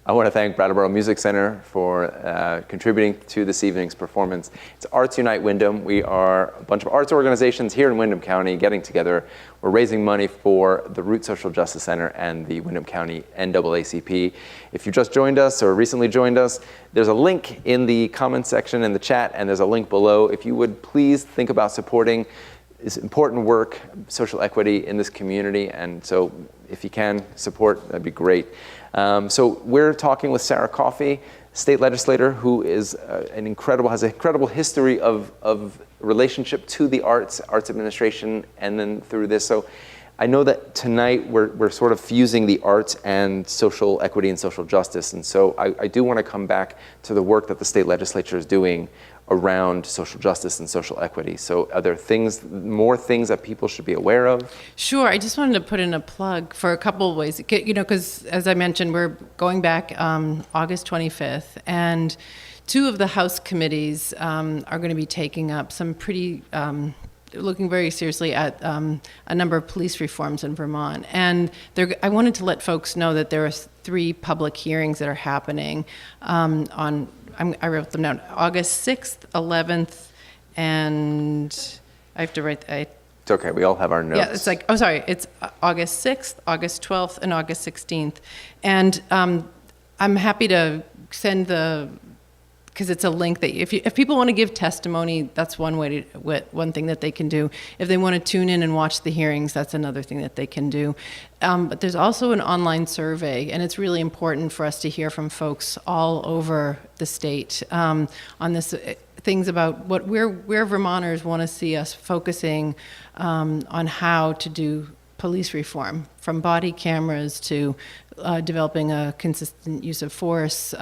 I want to thank Brattleboro Music Center for contributing to this evening's performance. It's Arts Unite Windham. We are a bunch of arts organizations here in Windham County getting together. We're raising money for the Root Social Justice Center and the Windham County NAACP. If you just joined us or recently joined us, there's a link in the comments section in the chat, and there's a link below. If you would please think about supporting this important work, social equity in this community, and so if you can support, that'd be great. So we're talking with Sarah Coffey, state legislator, who is has an incredible history of relationship to the arts administration, and then through this. So I know that tonight we're sort of fusing the arts and social equity and social justice, and so I do want to come back to the work that the state legislature is doing around social justice and social equity. So are there more things that people should be aware of? Sure. I just wanted to put in a plug for a couple of ways, because as I mentioned, we're going back August 25th, and two of the House committees are going to be taking up some pretty, looking very seriously at a number of police reforms in Vermont. And I wanted to let folks know that there are 3 public hearings that are happening I wrote them down, August 6th, 11th, and I have to write, It's okay, we all have our notes. Yeah, it's August 6th, August 12th, and August 16th. And I'm happy to send because it's a link that if people want to give testimony, that's one thing that they can do. If they want to tune in and watch the hearings, that's another thing that they can do. But there's also an online survey, and it's really important for us to hear from folks all over the state on this things about where Vermonters want to see us focusing on how to do police reform, from body cameras to developing a consistent use of force.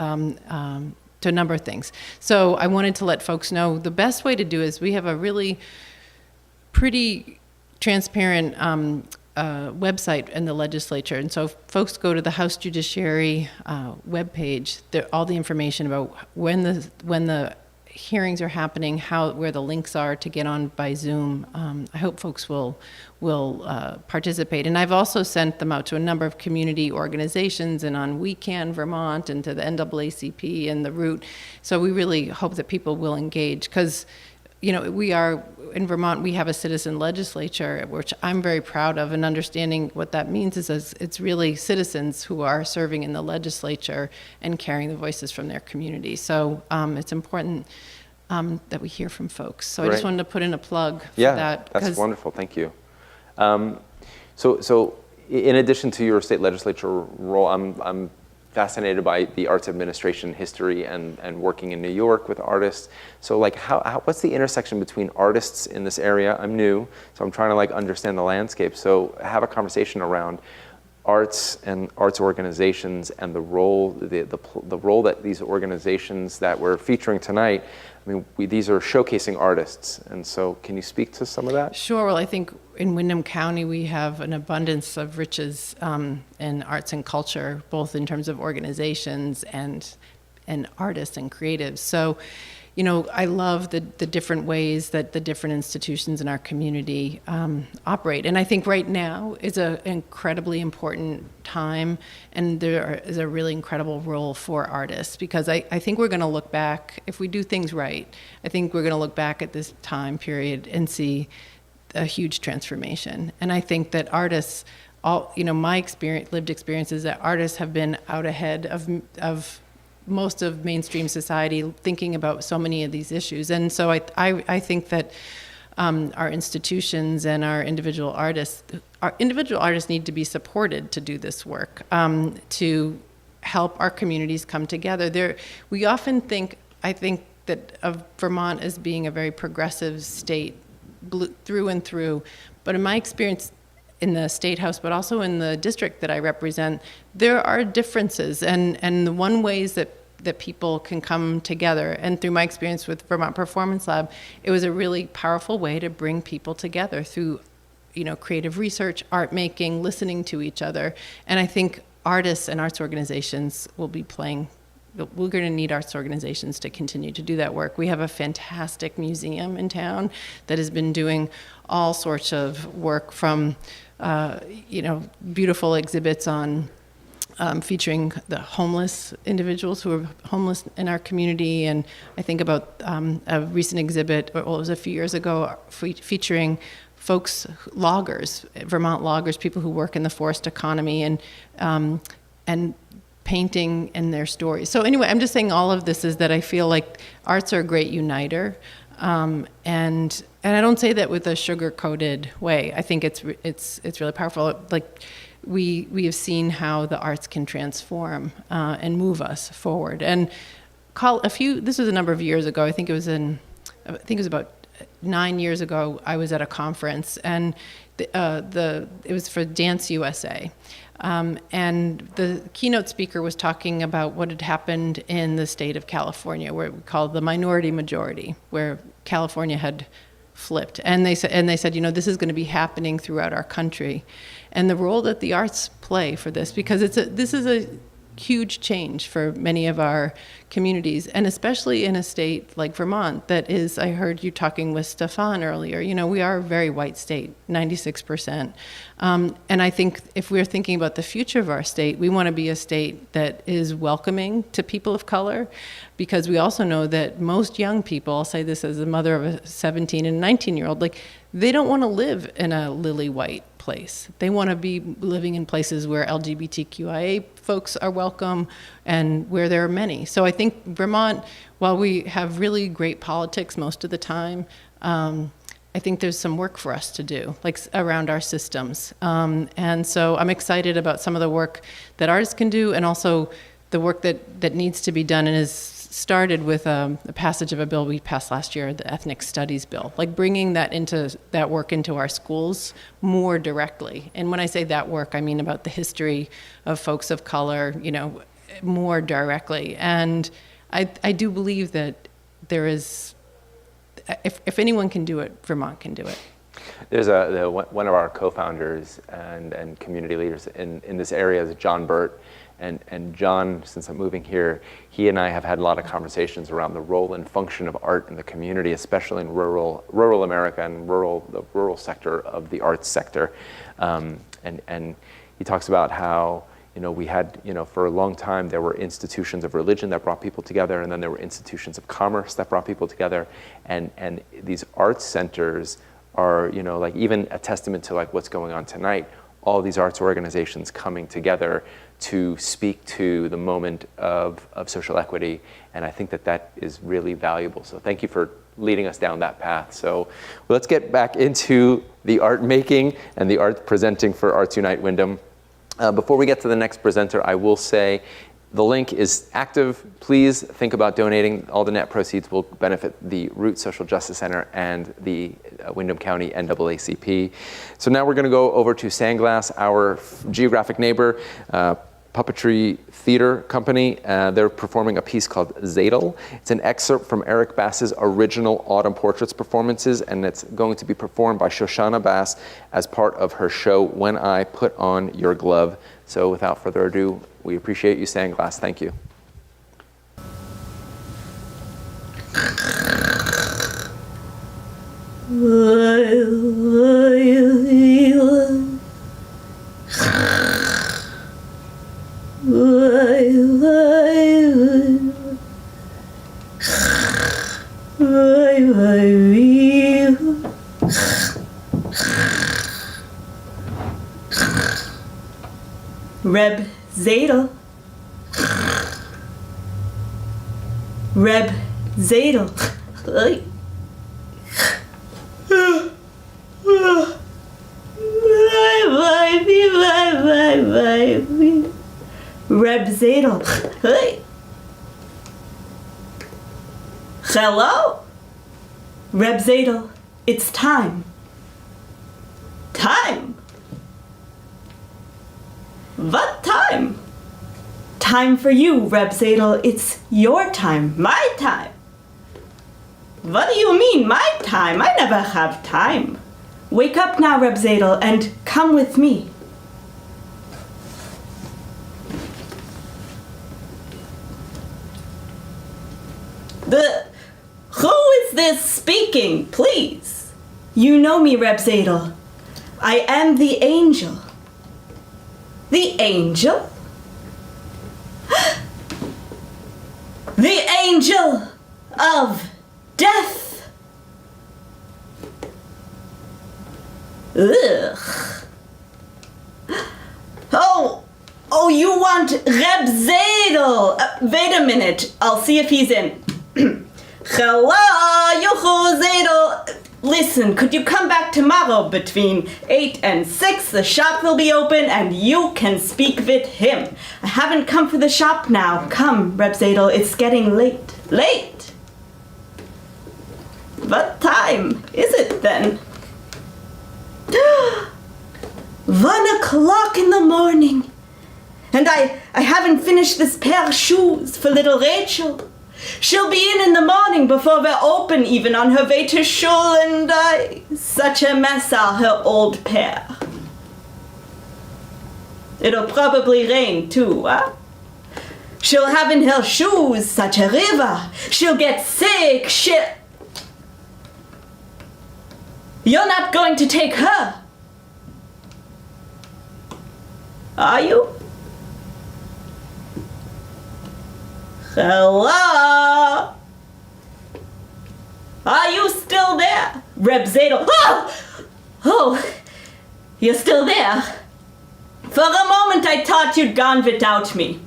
To a number of things. So I wanted to let folks know the best way to do is we have a really pretty transparent website in the legislature. And so if folks go to the House Judiciary webpage, all the information about when the hearings are happening, where the links are to get on by Zoom. I hope folks will participate. And I've also sent them out to a number of community organizations and on We Can Vermont and to the NAACP and the Root. So we really hope that people will engage, because we are, in Vermont, we have a citizen legislature, which I'm very proud of, and understanding what that means is it's really citizens who are serving in the legislature and carrying the voices from their community. So it's important that we hear from folks. So I just wanted to put in a plug for that. Yeah, that's wonderful, thank you. So in addition to your state legislature role, I'm fascinated by the arts administration history and working in New York with artists. So what's the intersection between artists in this area? I'm new, so I'm trying to understand the landscape. So have a conversation around arts and arts organizations and the role that these organizations that we're featuring tonight, these are showcasing artists. And so can you speak to some of that? Sure. Well, I think in Windham County, we have an abundance of riches in arts and culture, both in terms of organizations and artists and creatives. So, I love the different ways that the different institutions in our community operate. And I think right now is an incredibly important time, and there is a really incredible role for artists, because I think we're going to look back, if we do things right, I think we're going to look back at this time period and see a huge transformation. And I think that artists, my lived experience is that artists have been out ahead of most of mainstream society thinking about so many of these issues. And so I think that our institutions and our individual artists need to be supported to do this work, to help our communities come together. We often think that of Vermont as being a very progressive state through and through, but in my experience in the State House, but also in the district that I represent, there are differences, and the one ways that people can come together, and through my experience with Vermont Performance Lab, it was a really powerful way to bring people together through, creative research, art making, listening to each other. And I think artists and arts organizations will be playing. We're going to need arts organizations to continue to do that work. We have a fantastic museum in town that has been doing all sorts of work, from beautiful exhibits on featuring the homeless individuals who are homeless in our community. And I think about a recent exhibit, it was a few years ago, featuring folks, loggers, Vermont loggers, people who work in the forest economy, and painting in their stories. So anyway, I'm just saying all of this is that I feel like arts are a great uniter. And I don't say that with a sugar-coated way. I think it's really powerful. Like, we have seen how the arts can transform and move us forward. And this was a number of years ago. I think it was about 9 years ago. I was at a conference, and it was for Dance USA. And the keynote speaker was talking about what had happened in the state of California, where we call the minority majority, where California had flipped. And they said, you know, this is going to be happening throughout our country, and the role that the arts play for this, because this is a huge change for many of our communities, and especially in a state like Vermont that is, I heard you talking with Stefan earlier, you know, we are a very white state, 96%. And I think if we're thinking about the future of our state, we want to be a state that is welcoming to people of color, because we also know that most young people, I'll say this as a mother of a 17 and 19-year-old, like, they don't want to live in a lily white place. They want to be living in places where LGBTQIA folks are welcome and where there are many. So I think Vermont, while we have really great politics most of the time, I think there's some work for us to do, like around our systems. And so I'm excited about some of the work that artists can do, and also the work that needs to be done and is started with the passage of a bill we passed last year, the Ethnic Studies Bill, like bringing that work into our schools more directly. And when I say that work, I mean about the history of folks of color, you know, more directly. And I do believe that there is, if anyone can do it, Vermont can do it. There's one of our co-founders and community leaders in this area is John Burt. And John, since I'm moving here, he and I have had a lot of conversations around the role and function of art in the community, especially in rural America and the rural sector of the arts sector. And he talks about how, you know, we had, you know, for a long time there were institutions of religion that brought people together, and then there were institutions of commerce that brought people together, and these arts centers are, you know, like even a testament to like what's going on tonight. All these arts organizations coming together to speak to the moment of social equity, and I think that is really valuable. So thank you for leading us down that path. So let's get back into the art making and the art presenting for Arts Unite Windham. Before we get to the next presenter, I will say the link is active. Please think about donating. All the net proceeds will benefit the Root Social Justice Center and the Windham County NAACP. So now we're going to go over to Sandglass, our geographic neighbor, puppetry theater company. They're performing a piece called Zadel. It's an excerpt from Eric Bass's original Autumn Portraits performances, and it's going to be performed by Shoshana Bass as part of her show, When I Put On Your Glove. So without further ado, we appreciate you, Sandglass. Thank you. Reb Zadel. Reb Zadel. Reb Zadel. Hey. Hello? Reb Zadel, it's time. Time? What time? Time for you, Reb Zadel. It's your time, my time. What do you mean, my time? I never have time. Wake up now, Reb Zadel, and come with me. Who is this speaking, please? You know me, Reb Zadel. I am the angel. The angel? the angel of death. Ugh. Oh, you want Reb Zadel. Wait a minute, I'll see if he's in. Hello, Yocho Zadel. Listen, could you come back tomorrow between 8 and 6? The shop will be open and you can speak with him. I haven't come for the shop now. Come, Reb Zadel, it's getting late. Late? What time is it then? 1 o'clock in the morning. And I haven't finished this pair of shoes for little Rachel. She'll be in the morning before we're open, even on her way to shul, and such a mess are her old pair. It'll probably rain too, huh? She'll have in her shoes such a river. She'll get sick, You're not going to take her, are you? Hello? Are you still there? Reb Zadel. Oh, you're still there. For a moment I thought you'd gone without me.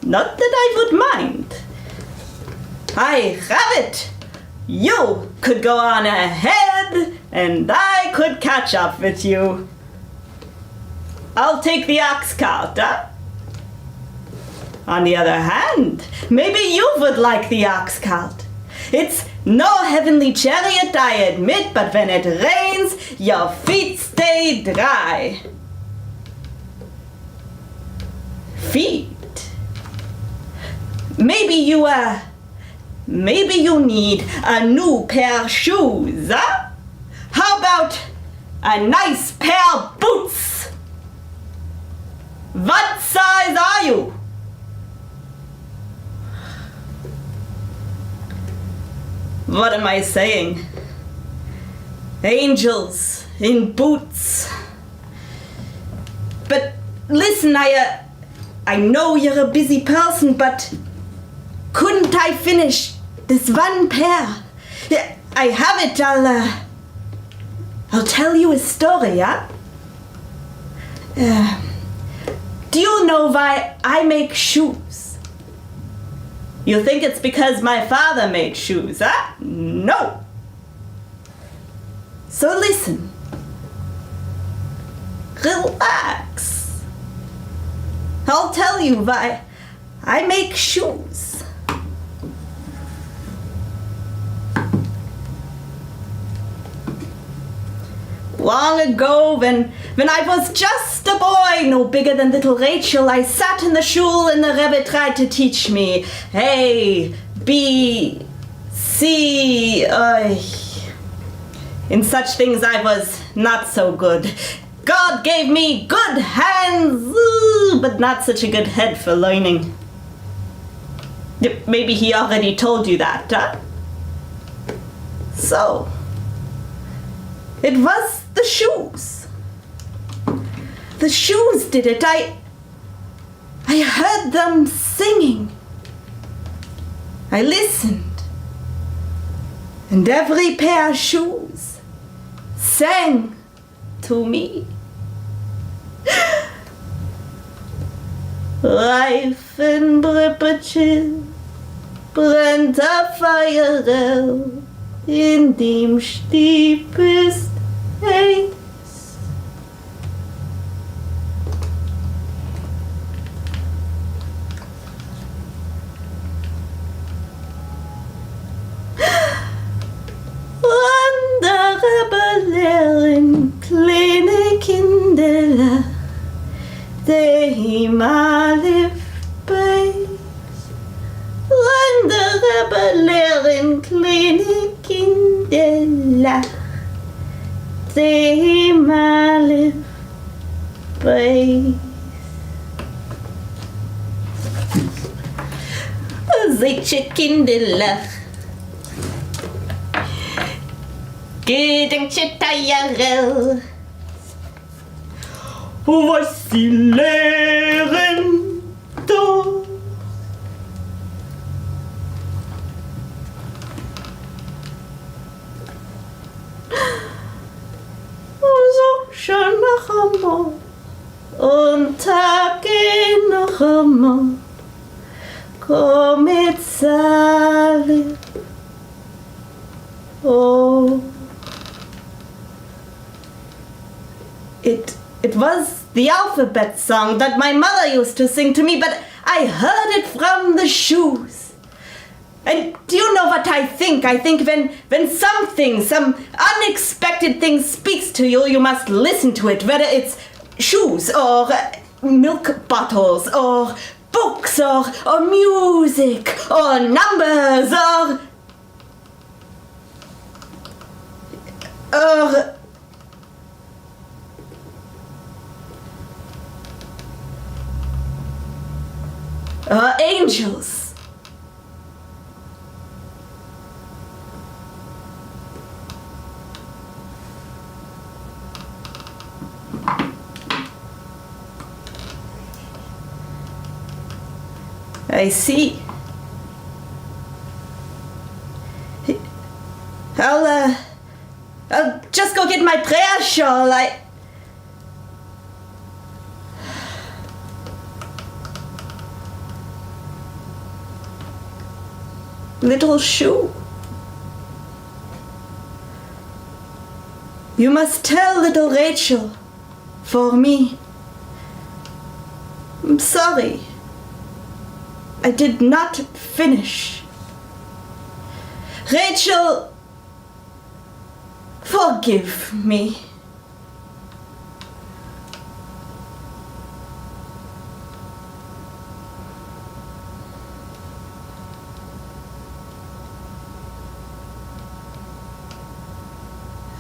Not that I would mind. I have it. You could go on ahead, and I could catch up with you. I'll take the ox cart, huh? On the other hand, maybe you would like the ox cart. It's no heavenly chariot, I admit, but when it rains, your feet stay dry. Feet? Maybe you need a new pair of shoes, huh? How about a nice pair of boots? What size are you? What am I saying? Angels in boots. But listen, I know you're a busy person, but couldn't I finish this one pair? Yeah, I have it. I'll tell you a story, huh? Do you know why I make shoes? You think it's because my father made shoes, huh? No. So listen. Relax. I'll tell you why I make shoes. Long ago, when I was just a boy, no bigger than little Rachel, I sat in the shul and the Rebbe tried to teach me A, B, C, in such things I was not so good. God gave me good hands, but not such a good head for learning. Maybe he already told you that, huh? So, it was the shoes. The shoes did it. I heard them singing. I listened. And every pair of shoes sang to me. Reifen Brippertje brennt a Feuer in dem Stieb ist heiß. Andere belehren kleine Kinderlach, dem Alef Beis. Andere belehren kleine Kinderlach, dem Alef Beis. Seid Kinderlach, gedenkt je Tayarel, was sie lehren, doch noch einmal und Tage noch einmal. Komm jetzt alle. Oh. It was the alphabet song that my mother used to sing to me, but I heard it from the shoes. And do you know what I think? I think when some unexpected thing speaks to you, you must listen to it, whether it's shoes or milk bottles or books or music or numbers or angels. I see. I'll just go get my prayer shawl. Little shoe. You must tell little Rachel for me. I'm sorry. I did not finish. Rachel, forgive me.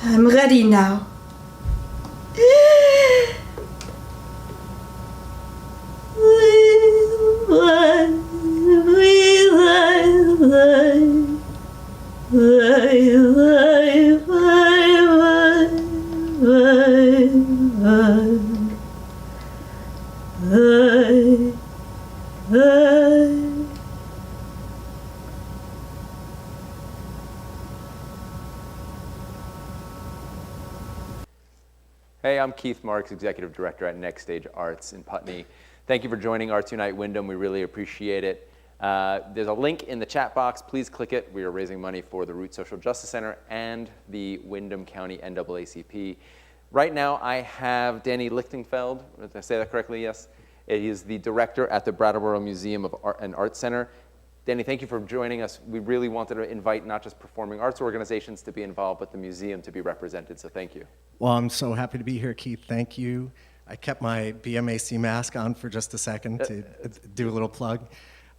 I'm ready now. Hey, I'm Keith Marks, Executive Director at Next Stage Arts in Putney. Thank you for joining Arts Unite Windham. We really appreciate it. There's a link in the chat box. Please click it. We are raising money for the Root Social Justice Center and the Windham County NAACP. Right now, I have Danny Lichtenfeld. Did I say that correctly? Yes. He is the director at the Brattleboro Museum of Art and Arts Center. Danny, thank you for joining us. We really wanted to invite not just performing arts organizations to be involved, but the museum to be represented, so thank you. Well, I'm so happy to be here, Keith. Thank you. I kept my BMAC mask on for just a second to do a little plug.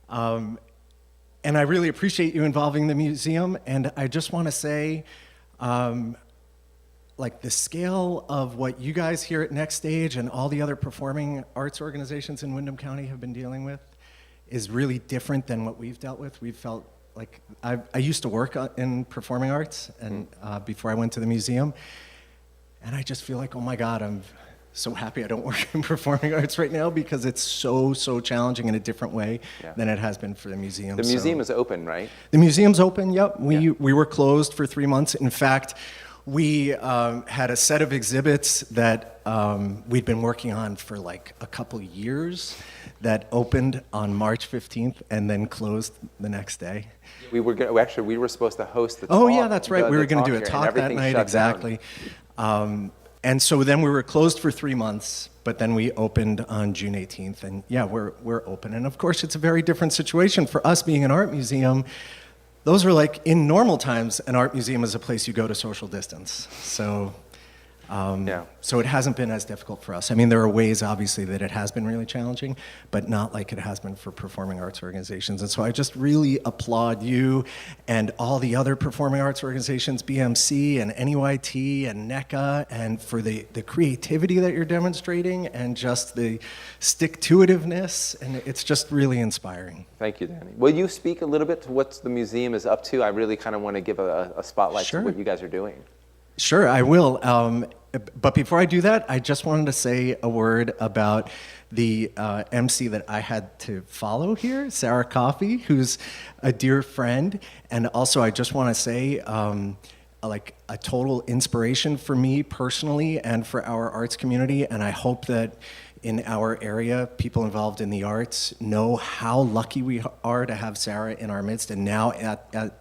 And I really appreciate you involving the museum, and I just want to say, like the scale of what you guys here at Next Stage and all the other performing arts organizations in Windham County have been dealing with is really different than what we've dealt with. We've felt like, I used to work in performing arts and before I went to the museum, and I just feel like, oh my God, I'm so happy I don't work in performing arts right now because it's so challenging in a different way than it has been for the museum. The museum is open, right? The museum's open, yep. We were closed for 3 months. In fact, we had a set of exhibits that we'd been working on for like a couple years that opened on March 15th and then closed the next day. We were supposed to host the talk. Oh yeah, that's right. We were going to do a talk that night, exactly. And so then we were closed for 3 months, but then we opened on June 18th, and yeah, we're open. And of course, it's a very different situation for us being an art museum. Those are like, in normal times, an art museum is a place you go to social distance. So, so it hasn't been as difficult for us. I mean, there are ways, obviously, that it has been really challenging, but not like it has been for performing arts organizations. And so I just really applaud you and all the other performing arts organizations, BMC and NUIT and NECA, and for the creativity that you're demonstrating and just the stick-to-itiveness, and it's just really inspiring. Thank you, Danny. Will you speak a little bit to what the museum is up to? I really kind of want to give a spotlight to what you guys are doing. Sure, I will. But before I do that, I just wanted to say a word about the MC that I had to follow here, Sarah Coffey, who's a dear friend. And also, I just want to say, like a total inspiration for me personally and for our arts community. And I hope that in our area, people involved in the arts know how lucky we are to have Sarah in our midst, and now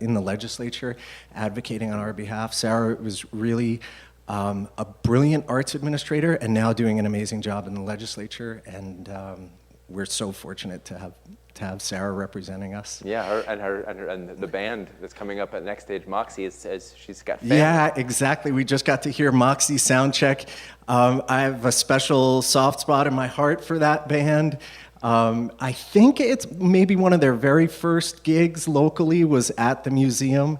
in the legislature advocating on our behalf. Sarah was really a brilliant arts administrator and now doing an amazing job in the legislature, and we're so fortunate to have Sarah representing us. Yeah, and the band that's coming up at Next Stage, Moxie, she's got family. Yeah, exactly. We just got to hear Moxie sound check. I have a special soft spot in my heart for that band. I think it's maybe one of their very first gigs locally was at the museum.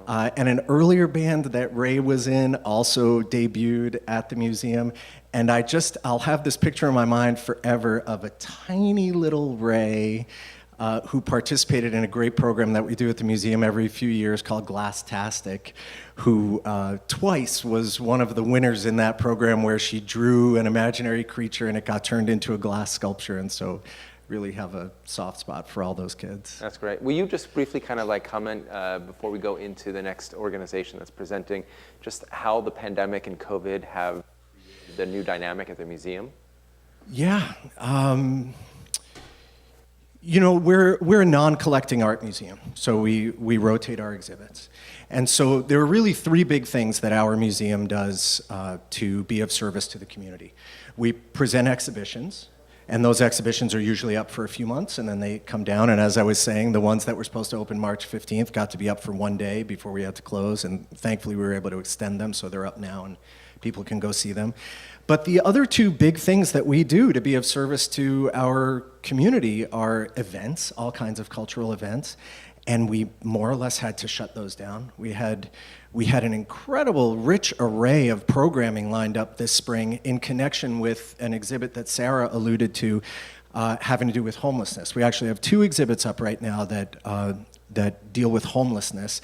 And an earlier band that Ray was in also debuted at the museum. And I'll have this picture in my mind forever of a tiny little Ray who participated in a great program that we do at the museum every few years called Glasstastic, who twice was one of the winners in that program where she drew an imaginary creature and it got turned into a glass sculpture. And so really have a soft spot for all those kids. That's great. Will you just briefly kind of like comment before we go into the next organization that's presenting, just how the pandemic and COVID have the new dynamic at the museum? Yeah. You know, we're a non-collecting art museum, so we rotate our exhibits. And so there are really three big things that our museum does to be of service to the community. We present exhibitions, and those exhibitions are usually up for a few months, and then they come down. And as I was saying, the ones that were supposed to open March 15th got to be up for one day before we had to close, and thankfully we were able to extend them, so they're up now and people can go see them. But the other two big things that we do to be of service to our community are events, all kinds of cultural events, and we more or less had to shut those down. We had an incredible, rich array of programming lined up this spring in connection with an exhibit that Sarah alluded to having to do with homelessness. We actually have two exhibits up right now that deal with homelessness.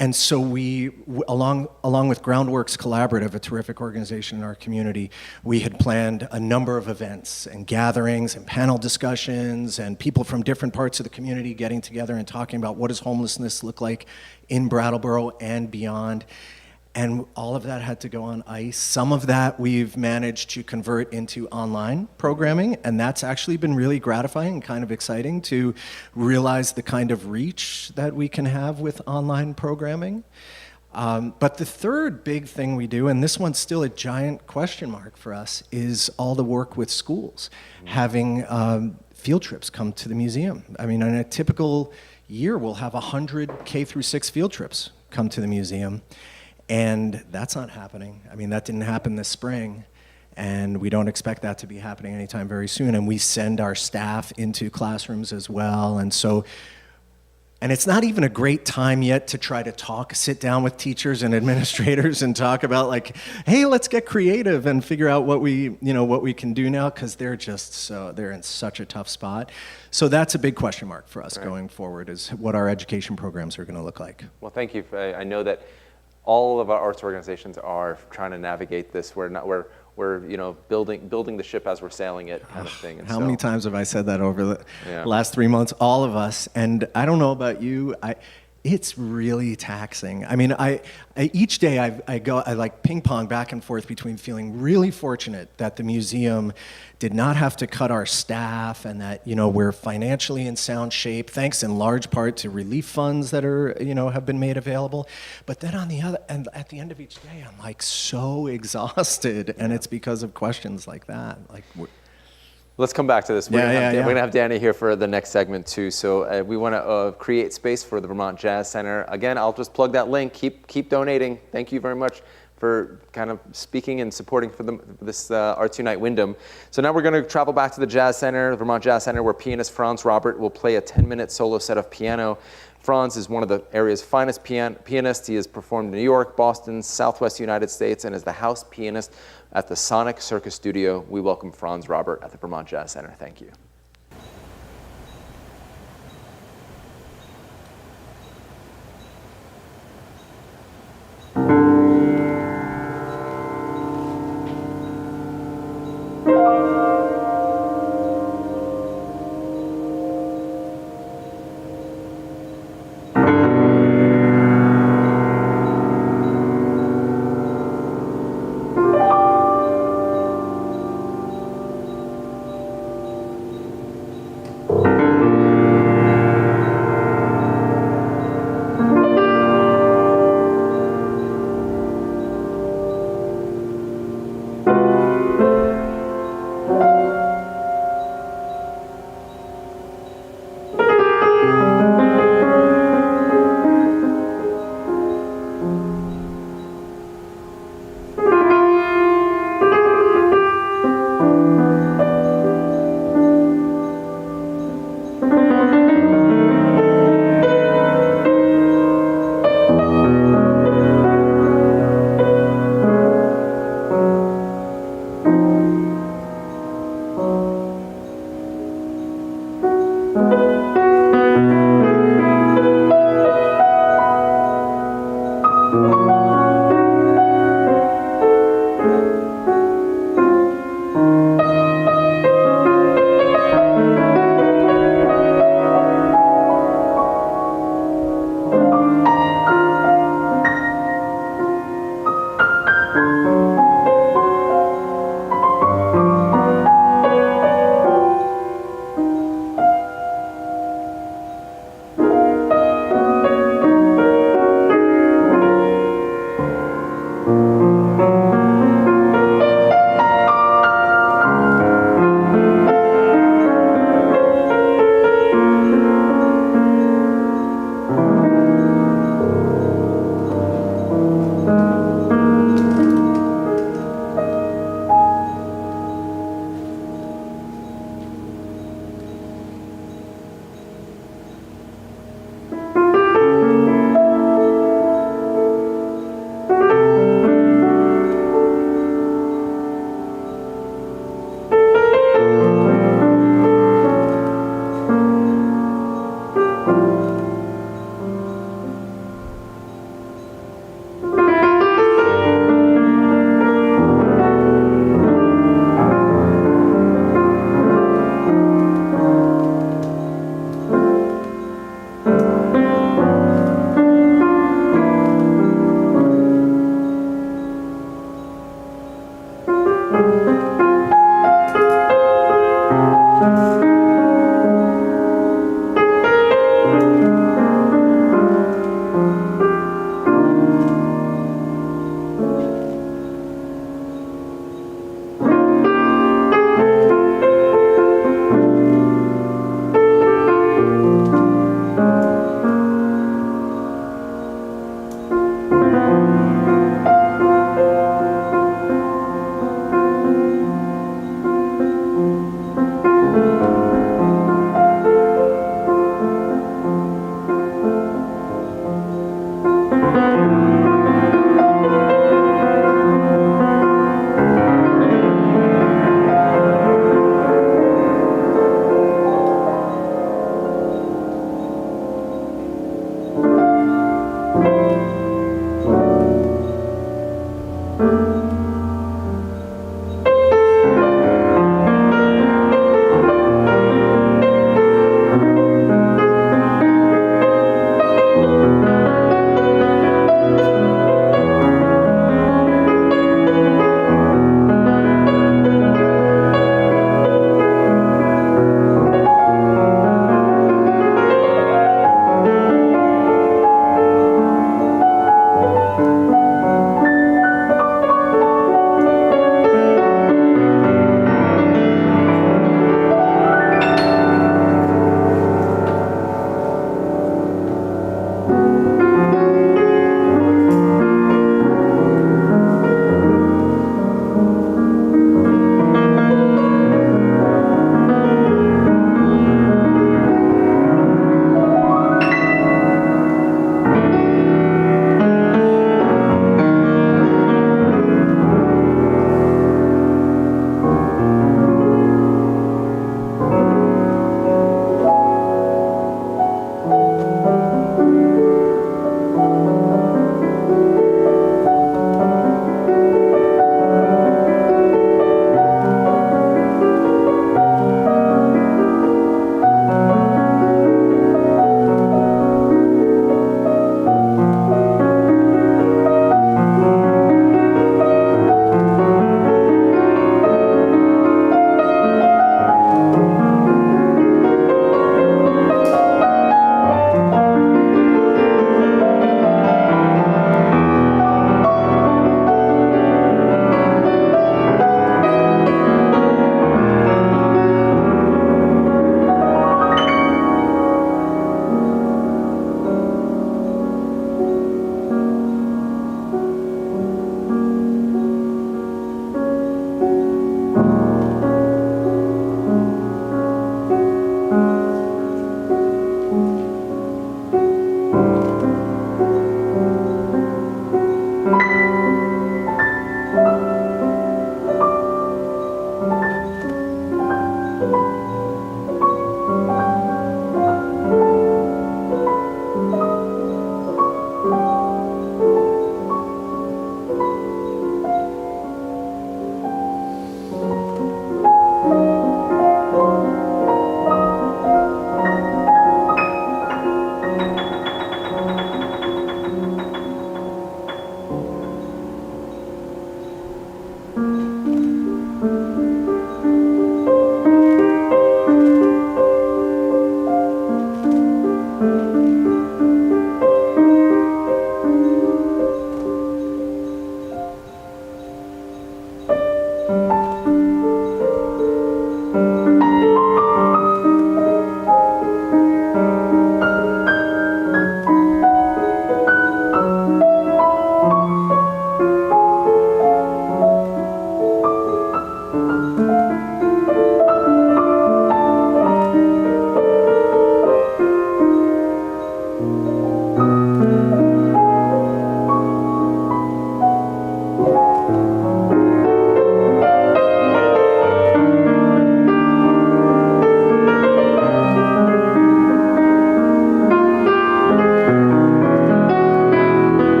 And so we, along with Groundworks Collaborative, a terrific organization in our community, we had planned a number of events and gatherings and panel discussions and people from different parts of the community getting together and talking about what does homelessness look like in Brattleboro and beyond. And all of that had to go on ice. Some of that we've managed to convert into online programming, and that's actually been really gratifying and kind of exciting to realize the kind of reach that we can have with online programming. But the third big thing we do, and this one's still a giant question mark for us, is all the work with schools, having field trips come to the museum. I mean, in a typical year, we'll have 100 K through 6 field trips come to the museum. And that's not happening. I mean, that didn't happen this spring, and we don't expect that to be happening anytime very soon. And we send our staff into classrooms as well. And so, and it's not even a great time yet to try to sit down with teachers and administrators and talk about like, hey, let's get creative and figure out what we can do now, because they're in such a tough spot. So that's a big question mark for us going forward, is what our education programs are going to look like. Well, thank you. I know that all of our arts organizations are trying to navigate this. We're building the ship as we're sailing it, kind of thing. And How many times have I said that over the last 3 months? All of us. And I don't know about you. It's really taxing. I mean, each day I like ping pong back and forth between feeling really fortunate that the museum did not have to cut our staff, and that, we're financially in sound shape, thanks in large part to relief funds that are, have been made available. But then on the other, and at the end of each day, I'm like so exhausted, and it's because of questions like that. Let's come back to this. We're going to have Danny here for the next segment too. So we want to create space for the Vermont Jazz Center. Again, I'll just plug that link. Keep donating. Thank you very much for kind of speaking and supporting for this Arts Unite Wyndham. So now we're going to travel back to the Jazz Center, the Vermont Jazz Center, where pianist Franz Robert will play a 10-minute solo set of piano. Franz is one of the area's finest pianists. He has performed in New York, Boston, Southwest United States, and is the house pianist at the Sonic Circus Studio. We welcome Franz Robert at the Vermont Jazz Center. Thank you.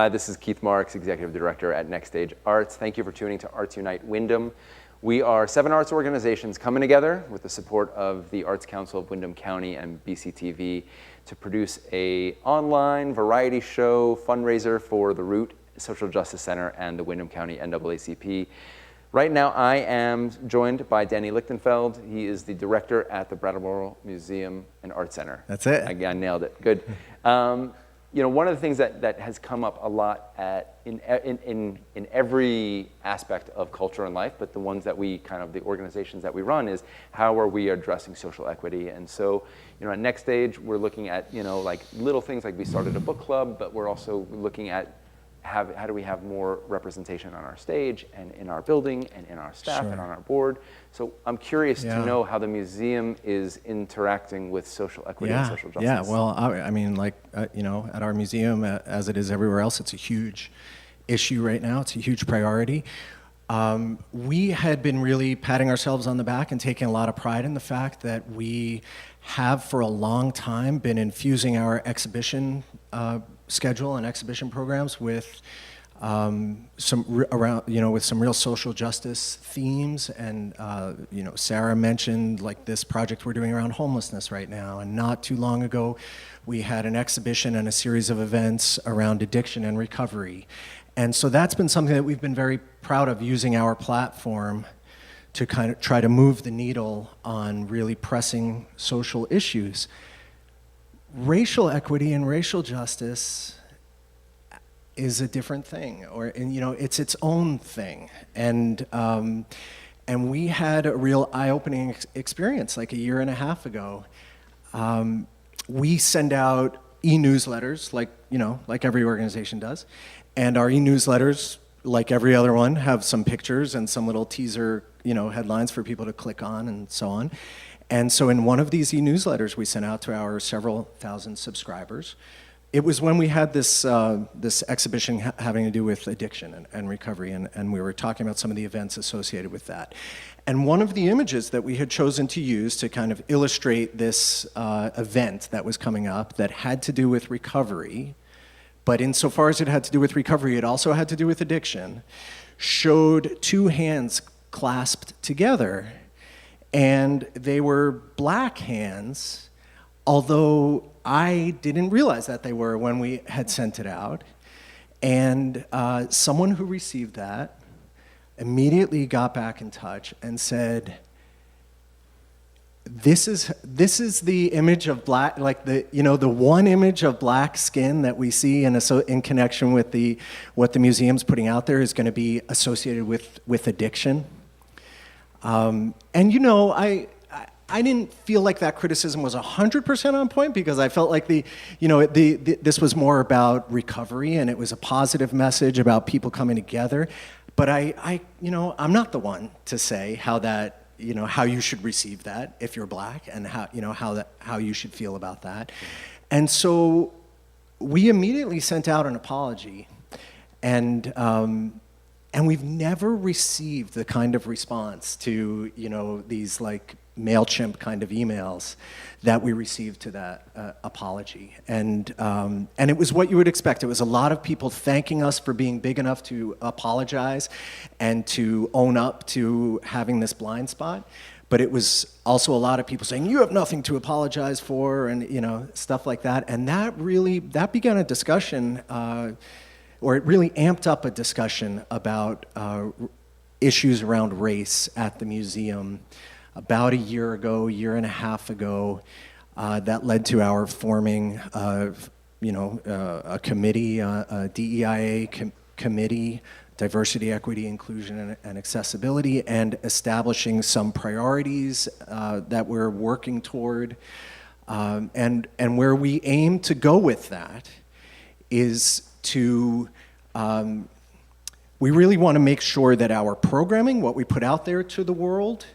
This is Keith Marks, Executive Director at Next Stage Arts. Thank you for tuning to Arts Unite Windham. We are 7 arts organizations coming together with the support of the Arts Council of Windham County and BCTV to produce an online variety show fundraiser for the Root Social Justice Center and the Windham County NAACP. Right now, I am joined by Danny Lichtenfeld. He is the director at the Brattleboro Museum and Art Center. That's it. I nailed it. Good. One of the things that has come up a lot in every aspect of culture and life, but the ones that the organizations that we run, is how are we addressing social equity? And so, at Next Stage, we're looking at, like little things like we started a book club, but we're also looking at how do we have more representation on our stage and in our building and in our staff and on our board. So I'm curious to know how the museum is interacting with social equity and social justice. Yeah, well, I mean, at our museum, as it is everywhere else, it's a huge issue right now. It's a huge priority. We had been really patting ourselves on the back and taking a lot of pride in the fact that we have for a long time been infusing our exhibition schedule and exhibition programs with some real social justice themes. And Sarah mentioned like this project we're doing around homelessness right now, and not too long ago we had an exhibition and a series of events around addiction and recovery. And so that's been something that we've been very proud of, using our platform to kind of try to move the needle on really pressing social issues. Racial equity and racial justice is a different thing, it's its own thing. And we had a real eye-opening experience like a year and a half ago. We send out e-newsletters like every organization does. And our e-newsletters, like every other one, have some pictures and some little teaser, headlines for people to click on and so on. And so in one of these e-newsletters we sent out to our several thousand subscribers, it was when we had this exhibition having to do with addiction and recovery, and we were talking about some of the events associated with that. And one of the images that we had chosen to use to kind of illustrate this event that was coming up that had to do with recovery, but insofar as it had to do with recovery, it also had to do with addiction, showed 2 hands clasped together. And they were black hands, although I didn't realize that they were when we had sent it out. And someone who received that immediately got back in touch and said, this is the image of black, like the one image of black skin that we see in connection with what the museum's putting out there is going to be associated with addiction. And I didn't feel like that criticism was 100% on point, because I felt like this was more about recovery and it was a positive message about people coming together. But I'm not the one to say how you should receive that if you're black, and how you should feel about that. And so we immediately sent out an apology, and we've never received the kind of response to, these like MailChimp kind of emails that we received to that apology. And it was what you would expect. It was a lot of people thanking us for being big enough to apologize and to own up to having this blind spot. But it was also a lot of people saying, you have nothing to apologize for, and stuff like that. And that began a discussion, or it really amped up a discussion about issues around race at the museum about a year and a half ago. That led to our forming a committee, a DEIA committee, diversity, equity, inclusion, and accessibility, and establishing some priorities that we're working toward. And where we aim to go with that is to, we really want to make sure that our programming, what we put out there to the world,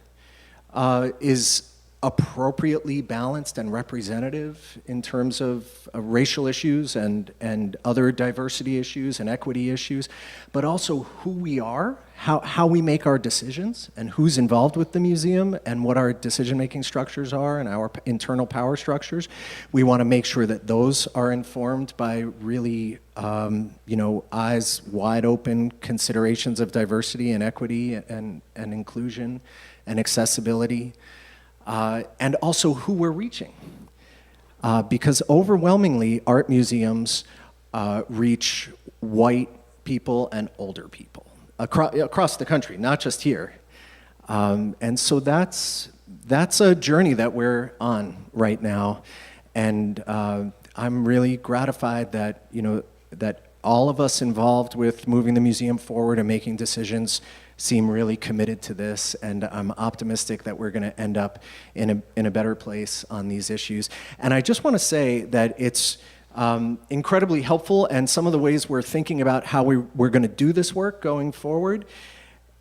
is appropriately balanced and representative in terms of racial issues and other diversity issues and equity issues, but also who we are, how we make our decisions, and who's involved with the museum, and what our decision-making structures are and our internal power structures. We want to make sure that those are informed by really, eyes wide open considerations of diversity and equity and inclusion and accessibility. And also who we're reaching. Because overwhelmingly, art museums reach white people and older people across the country, not just here. And so that's a journey that we're on right now. And I'm really gratified that, that all of us involved with moving the museum forward and making decisions seem really committed to this, and I'm optimistic that we're going to end up in a better place on these issues. And I just want to say that it's incredibly helpful, and some of the ways we're thinking about how we're going to do this work going forward.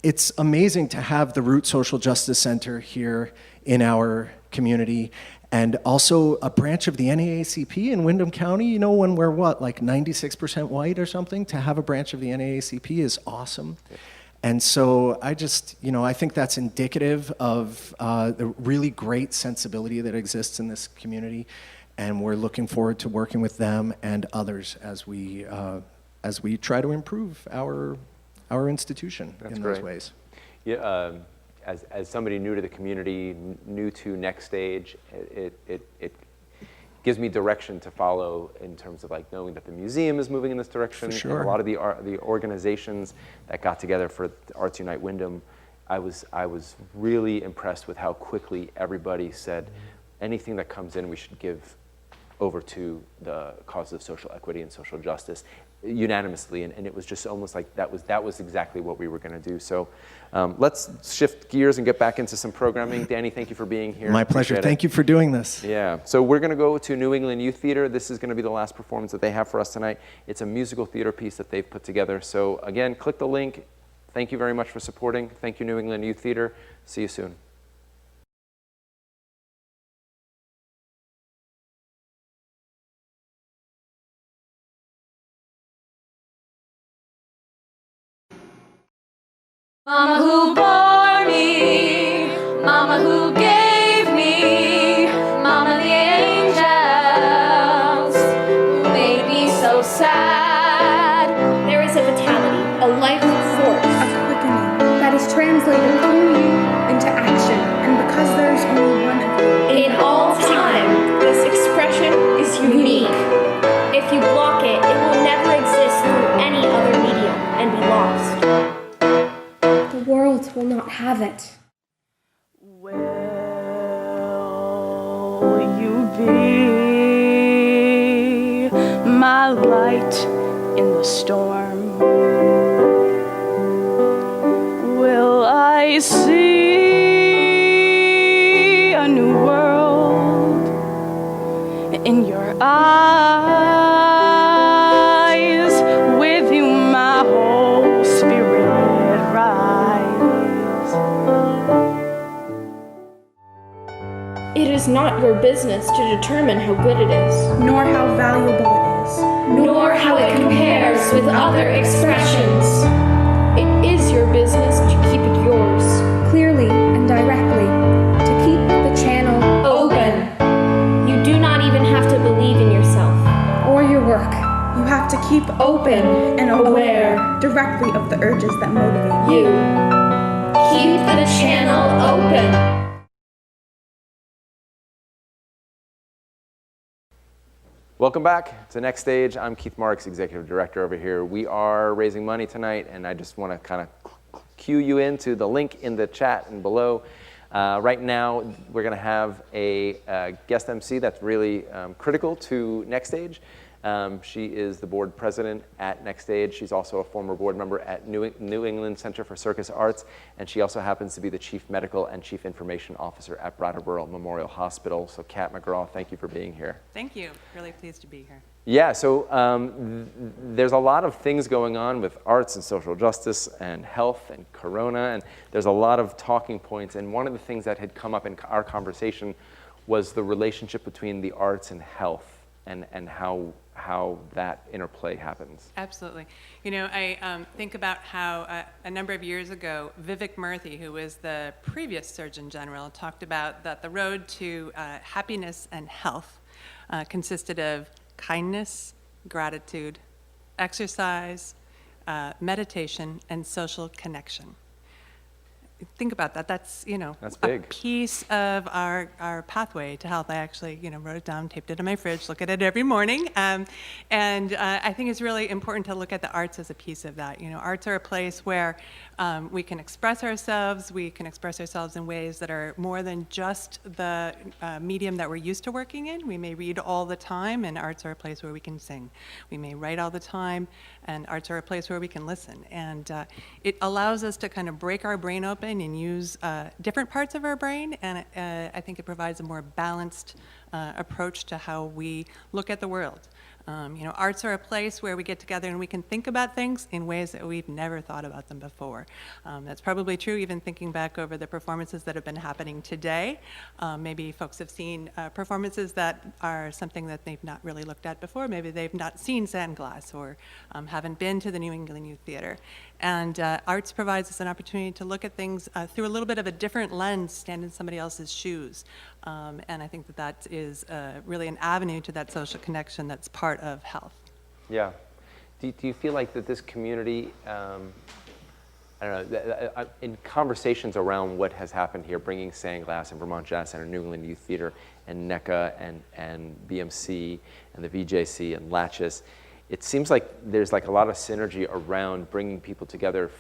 It's amazing to have the Root Social Justice Center here in our community, and also a branch of the NAACP in Windham County. When we're like 96% white or something, to have a branch of the NAACP is awesome. And so I just, I think that's indicative of the really great sensibility that exists in this community, and we're looking forward to working with them and others as we try to improve our institution in those ways. Yeah, as somebody new to the community, new to Next Stage, it gives me direction to follow in terms of knowing that the museum is moving in this direction. For sure. And a lot of the organizations that got together for Arts Unite Windham, I was really impressed with how quickly everybody said anything that comes in we should give over to the cause of social equity and social justice unanimously, and it was just almost like that was exactly what we were going to do. So let's shift gears and get back into some programming. Danny, thank you for being here. My pleasure. Thank you for doing this. Yeah. So we're going to go to New England Youth Theater. This is going to be the last performance that they have for us tonight. It's a musical theater piece that they've put together. So again, click the link. Thank you very much for supporting. Thank you, New England Youth Theater. See you soon. Mama who bore me, Mama who gave me, Mama the angels who made me so sad. There is a vitality, a life force, a quickening that is translated through you into action, and because there's only one of you. In all time, this expression is unique. If you block it, it will never exist through any other medium and be lost. The world will not have it. Will you be my light in the storm? Will I see a new world in your eyes? With you, my whole spirit rise. It is not your business to determine how good it is, Nor how valuable it is. nor how it compares with other expressions. It is your business to keep it yours. Clearly and directly. To keep the channel Open. You do not even have to believe in yourself. or your work. You have to keep Open and aware directly of the urges that motivate you. You. Keep the channel open. Welcome back to Next Stage. I'm Keith Marks, Executive Director over here. We are raising money tonight, and I just want to kind of cue you into the link in the chat and below. Right now, we're going to have a guest MC that's really critical to Next Stage. She is the board president at Next Stage. She's also a former board member at New England Center for Circus Arts, and she also happens to be the chief medical and chief information officer at Brattleboro Memorial Hospital. So Kat McGraw, thank you for being here. Thank you. Really pleased to be here. Yeah, so there's a lot of things going on with arts and social justice and health and corona, and there's a lot of talking points. And one of the things that had come up in our conversation was the relationship between the arts and health and how that interplay happens. Absolutely. You know, I think about how a number of years ago, Vivek Murthy, who was the previous Surgeon General, talked about that the road to happiness and health consisted of kindness, gratitude, exercise, meditation, and social connection. Think about that. That's, you know, that's big. A piece of our pathway to health. I actually, you know, wrote it down, taped it on my fridge, look at it every morning. And I think it's really important to look at the arts as a piece of that. You know, arts are a place where we can express ourselves. We can express ourselves in ways that are more than just the medium that we're used to working in. We may read all the time, and arts are a place where we can sing. We may write all the time, and arts are a place where we can listen. And it allows us to kind of break our brain open and use different parts of our brain, and I think it provides a more balanced approach to how we look at the world. You know, arts are a place where we get together and we can think about things in ways that we've never thought about them before. That's probably true even thinking back over the performances that have been happening today. Maybe folks have seen performances that are something that they've not really looked at before. Maybe they've not seen Sandglass or haven't been to the New England Youth Theater. And arts provides us an opportunity to look at things through a little bit of a different lens, stand in somebody else's shoes. And I think that that is really an avenue to that social connection that's part of health. Yeah. Do you feel like that this community, I don't know, in conversations around what has happened here, bringing Sandglass and Vermont Jazz Center, New England Youth Theater, and NECA, and BMC, and the VJC, and Latches, it seems like there's like a lot of synergy around bringing people together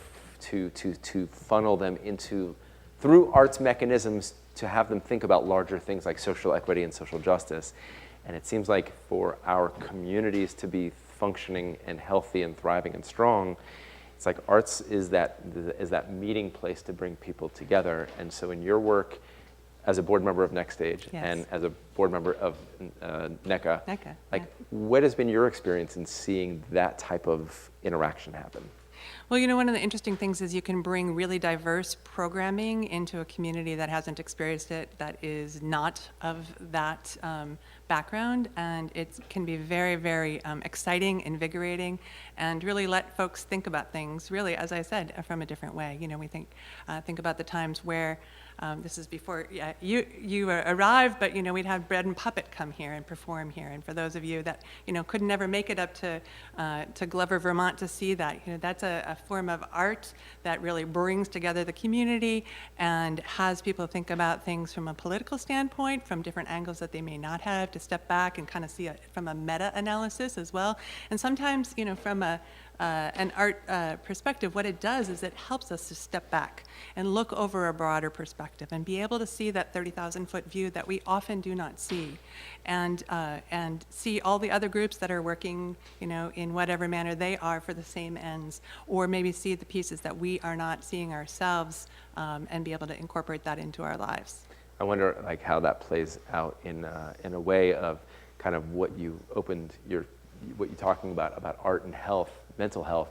to funnel them into, through arts mechanisms, to have them think about larger things like social equity and social justice. And it seems like for our communities to be functioning and healthy and thriving and strong, it's like arts is that meeting place to bring people together. And so in your work as a board member of Next Stage, yes, and as a board member of NECA, like, what has been your experience in seeing that type of interaction happen? Well, you know, one of the interesting things is you can bring really diverse programming into a community that hasn't experienced it, that is not of that background, and it can be very, very exciting, invigorating, and really let folks think about things, really, as I said, from a different way. You know, we think about the times where this is before you arrived, but, you know, we'd have Bread and Puppet come here and perform here. And for those of you that, you know, could never make it up to Glover, Vermont to see that, you know, that's a form of art that really brings together the community and has people think about things from a political standpoint, from different angles that they may not have, to step back and kind of see it from a meta-analysis as well. And sometimes, you know, from an art perspective, what it does is it helps us to step back and look over a broader perspective and be able to see that 30,000-foot view that we often do not see, and see all the other groups that are working, you know, in whatever manner they are for the same ends, or maybe see the pieces that we are not seeing ourselves, and be able to incorporate that into our lives. I wonder, like, how that plays out in a way of kind of what you opened what you're talking about art and health, mental health,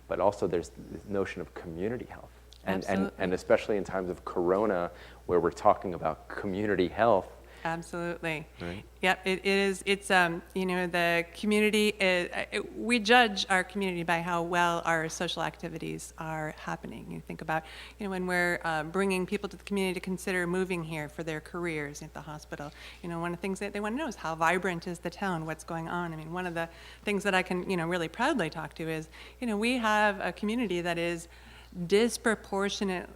but also there's this notion of community health, and especially in times of corona, where we're talking about community health. Absolutely. Right. Yep, it is. It's you know, the community we judge our community by how well our social activities are happening. You think about, you know, when we're bringing people to the community to consider moving here for their careers at the hospital. You know, one of the things that they want to know is how vibrant is the town, what's going on. I mean, one of the things that I can, you know, really proudly talk to is, you know, we have a community that is disproportionate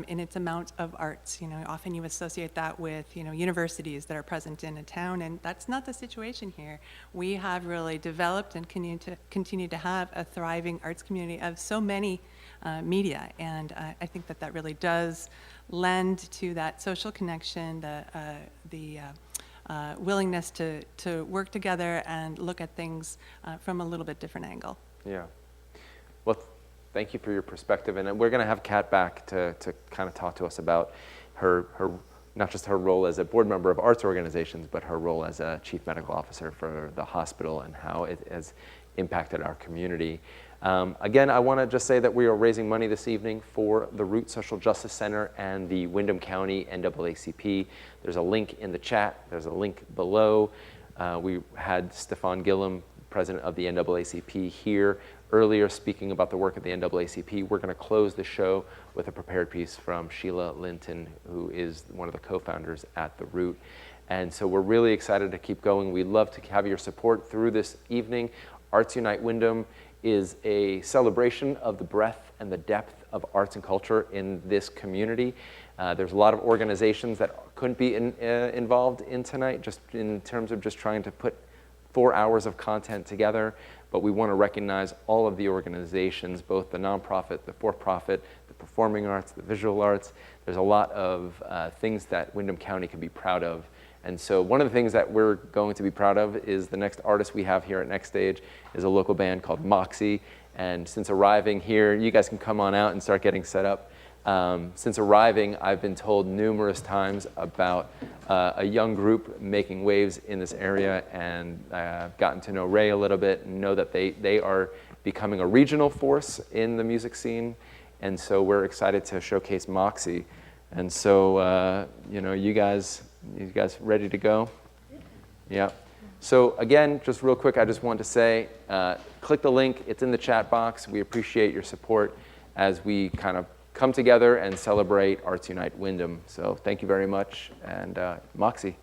in its amount of arts. You know, often you associate that with, you know, universities that are present in a town, and that's not the situation here. We have really developed and continue to have a thriving arts community of so many media, and I think that really does lend to that social connection, the willingness to work together and look at things from a little bit different angle. Yeah. Well, thank you for your perspective. And we're going to have Kat back to kind of talk to us about her not just her role as a board member of arts organizations, but her role as a chief medical officer for the hospital and how it has impacted our community. Again, I want to just say that we are raising money this evening for the Root Social Justice Center and the Windham County NAACP. There's a link in the chat. There's a link below. We had Stefan Gillum, president of the NAACP, here earlier speaking about the work of the NAACP. We're going to close the show with a prepared piece from Sheila Linton, who is one of the co-founders at The Root. And so we're really excited to keep going. We'd love to have your support through this evening. Arts Unite Windham is a celebration of the breadth and the depth of arts and culture in this community. There's a lot of organizations that couldn't be involved in tonight, just in terms of just trying to put 4 hours of content together, but we want to recognize all of the organizations, both the nonprofit, the for-profit, the performing arts, the visual arts. There's a lot of things that Windham County can be proud of. And so one of the things that we're going to be proud of is the next artist we have here at Next Stage is a local band called Moxie. And since arriving here, you guys can come on out and start getting set up. Since arriving, I've been told numerous times about a young group making waves in this area, and I've gotten to know Ray a little bit and know that they are becoming a regional force in the music scene, and so we're excited to showcase Moxie. And so, you guys ready to go? Yeah. So again, just real quick, I just want to say, click the link. It's in the chat box. We appreciate your support as we kind of come together and celebrate Arts Unite Windham. So thank you very much, and Moxie.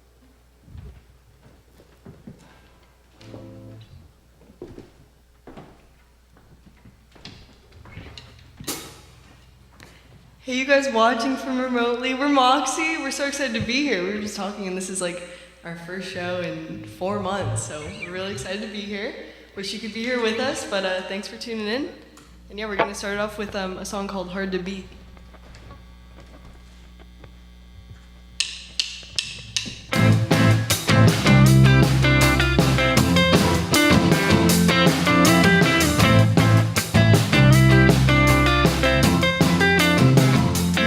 Hey, you guys watching from remotely, we're Moxie. We're so excited to be here. We were just talking, and this is like our first show in 4 months, so we're really excited to be here. Wish you could be here with us, but thanks for tuning in. And yeah, we're gonna start off with a song called Hard to Beat.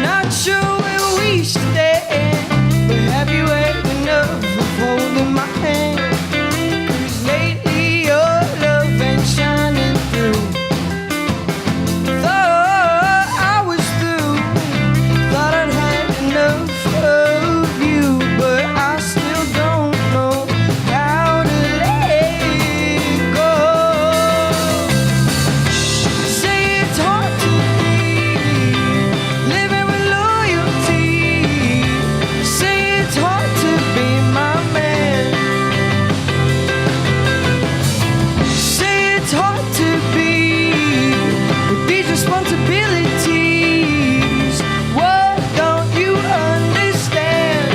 Not sure where we stand, but have you had enough of holding my hand? 'Cause lately your love ain't shining through. Thought I was through, thought I'd had enough of you, but I still don't know how to let go. Say it's hard to living with loyalty. Say it's hard to be my man. Say it's hard to be with these responsibilities. What don't you understand?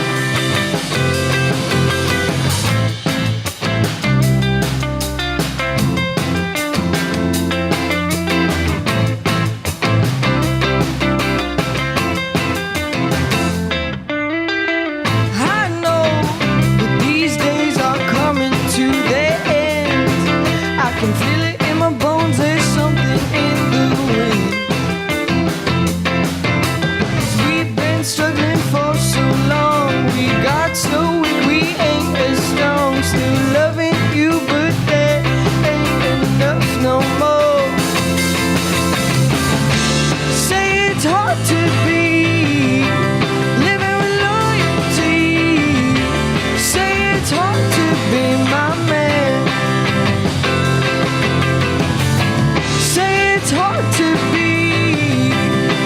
I know that these days are coming to their end. I can feel it in my bones, there's something in the wind. 'Cause we've been struggling for so long, we got so weak, we ain't as strong. Still loving you, but that ain't enough no more. Say it's hard to be living with loyalty. Say it's hard to be my man. Say it's hard to be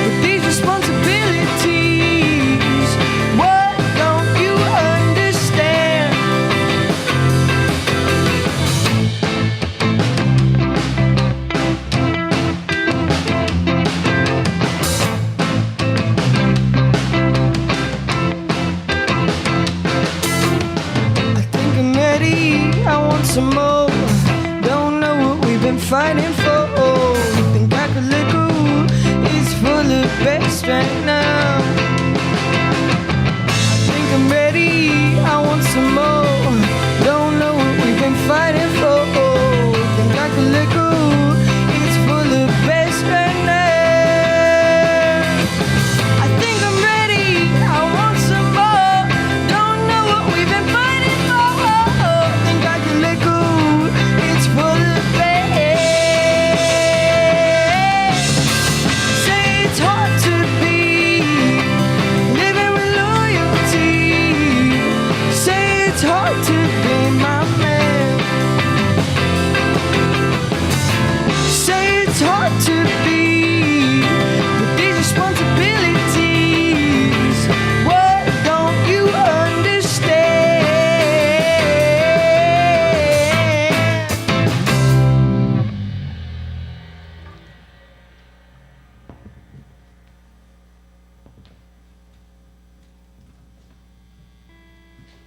with these responsibilities. What don't you understand? I think I'm ready, I want some more. Don't know what we've been fighting for. Think I could let go, it's full of best right now. I think I'm ready, I want some more.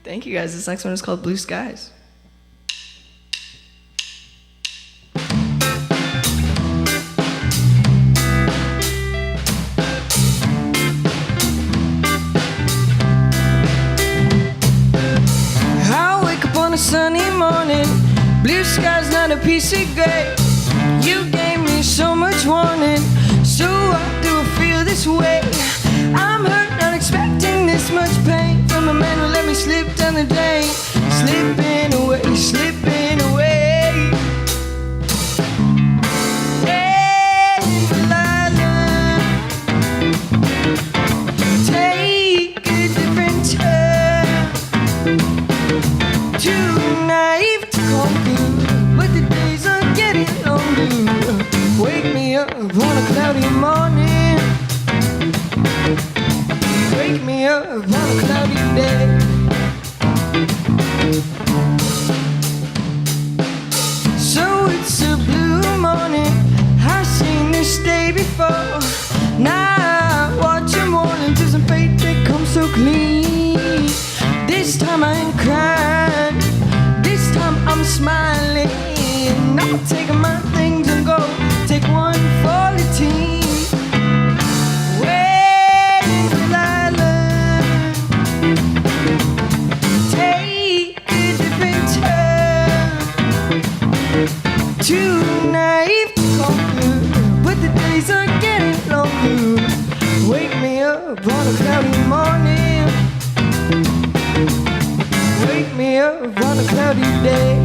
Thank you guys. This next one is called Blue Skies. I wake up on a sunny morning, blue skies, not a piece of gray. You gave me so much warning, so why do I feel this way? I'm hurt, not expecting this much pain from a man who let me slip down the drain. Slipping away, slipping away. Hey, Delilah, take a different turn. Too naive to conclude, but the days are getting longer. Wake me up on a cloudy morning. Wake me up on a cloudy day. So it's a blue morning. I've seen this day before. Now I watch the morning till some fate that comes so clean. This time I ain't crying. This time I'm smiling. I'll take my things and go. Take one for the team. Wait, Delilah, take a different turn. Too naive to conclude, but the days are getting longer. Wake me up on a cloudy morning. Wake me up on a cloudy day.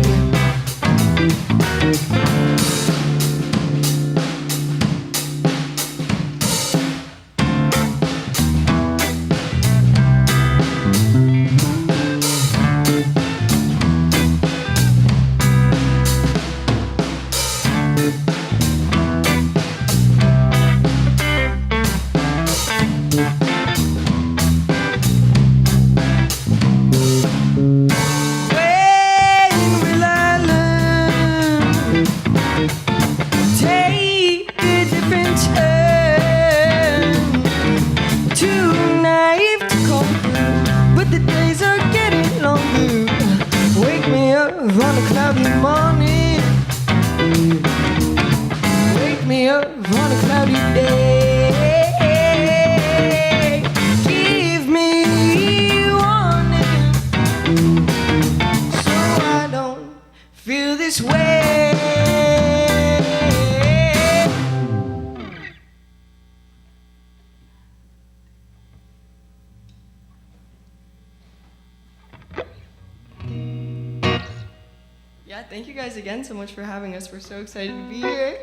Yeah, thank you guys again so much for having us. We're so excited to be here.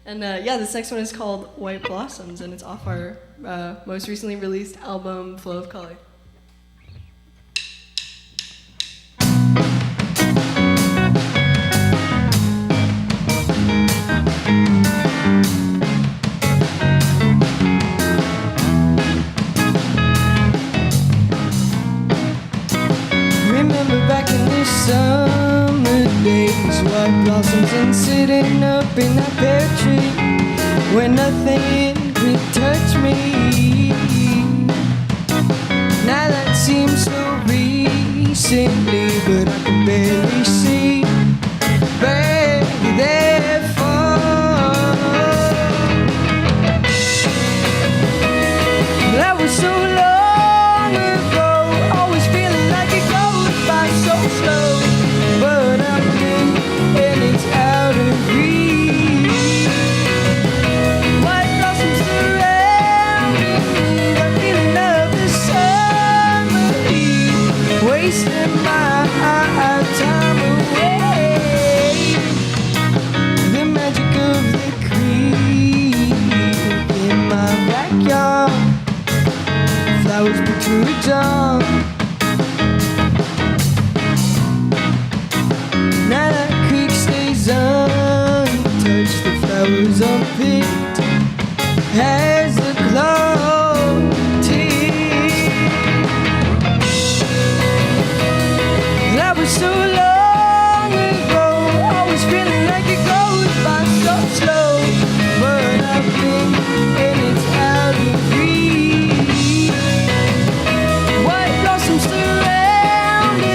And yeah, this next one is called White Blossoms, and it's off our most recently released album, Flow of Color. Remember back in the summer days, white blossoms and sitting up in that pear tree where nothing could touch me. Now that seems so recently, but I can barely see. Baby, therefore, that was so long ago. Always feeling like it goes by so slow, but I'm in and it's out of reach. White blossoms surrounding me, the feeling of the summer heat, wasting my time away. The magic of the creek in my backyard, flowers bloom to a dawn. Now that creek stays untouched, the flowers unpicked as the cloudy. That was so long ago, always feeling like it goes by so slow, but I've been and it's out of reach. White blossoms surrounding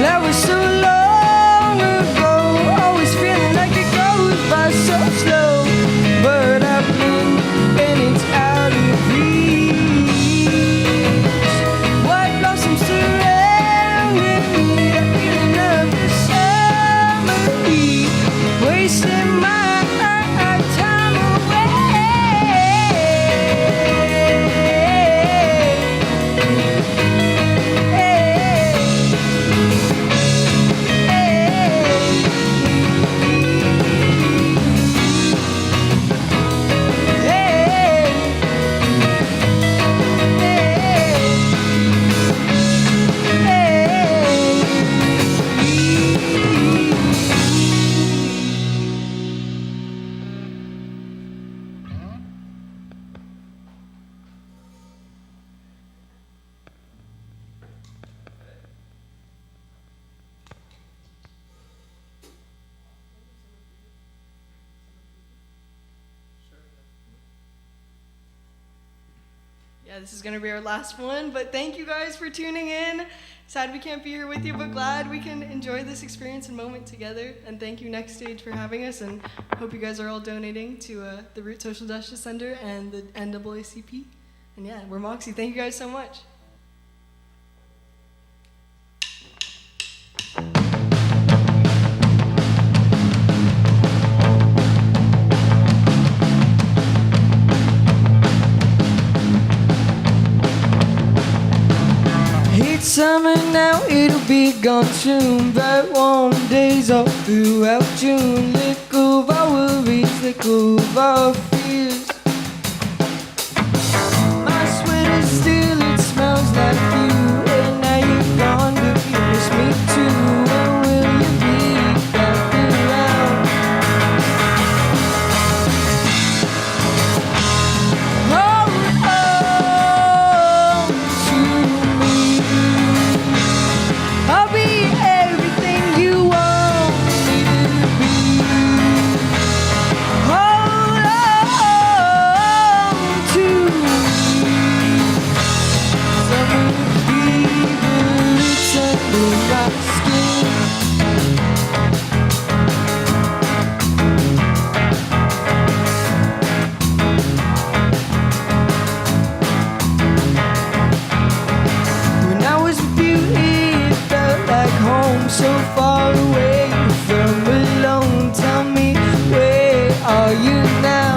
That was so long ago, always feeling like it goes by so slow. But I blink and it's out of reach. White blossoms surrounding me, that feeling of the summer heat, wasting my time away. Yeah, this is going to be our last one, but thank you guys for tuning in. Sad we can't be here with you, but glad we can enjoy this experience and moment together. And thank you, Next Stage, for having us, and hope you guys are all donating to the Root Social Justice Center and the NAACP. And yeah, we're Moxie. Thank you guys so much. It's summer now, it'll be gone soon. Bright warm days all throughout June. Let go of our worries, let go of our fears. My sweater still, it smells like you. And now you're gone, but you miss me too. When will you be back around? Hold on to me. I'll be everything you want me to be. Hold on to me. Summer fever, it's under my skin. When I was with you, it felt like home, so far away from alone. Tell me, where are you now?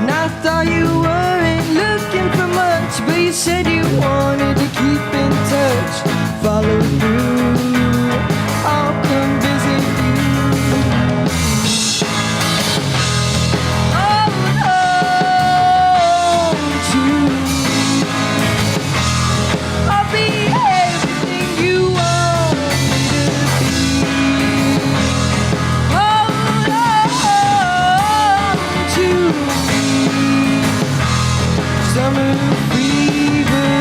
And I thought you weren't looking for much, but you said you wanted to keep in touch. Follow through, I'll come visit you. Hold on to me. I'll be everything you want me to be. Hold on to me. Summer fever,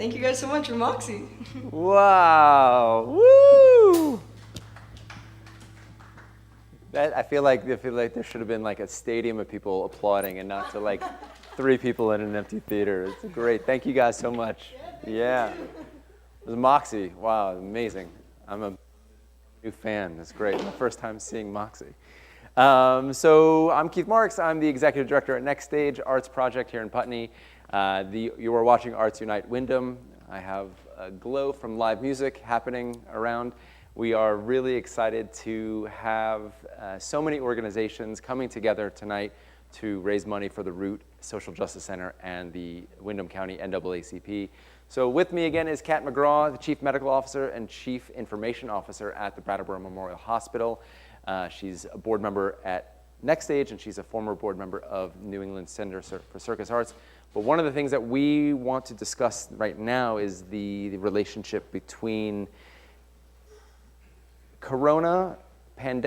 Thank you guys so much, Moxie. Wow. Woo! I feel like there should have been like a stadium of people applauding and not to like 3 people in an empty theater. It's great. Thank you guys so much. Yeah. It was Moxie. Wow, amazing. I'm a new fan. That's great. My first time seeing Moxie. So I'm Keith Marks. I'm the Executive Director at Next Stage Arts Project here in Putney. You are watching Arts Unite Wyndham. I have a glow from live music happening around. We are really excited to have so many organizations coming together tonight to raise money for the Root Social Justice Center and the Windham County NAACP. So with me again is Kat McGraw, the Chief Medical Officer and Chief Information Officer at the Brattleboro Memorial Hospital. She's a board member at Next Stage, and she's a former board member of New England Center for Circus Arts. But one of the things that we want to discuss right now is the relationship between Corona,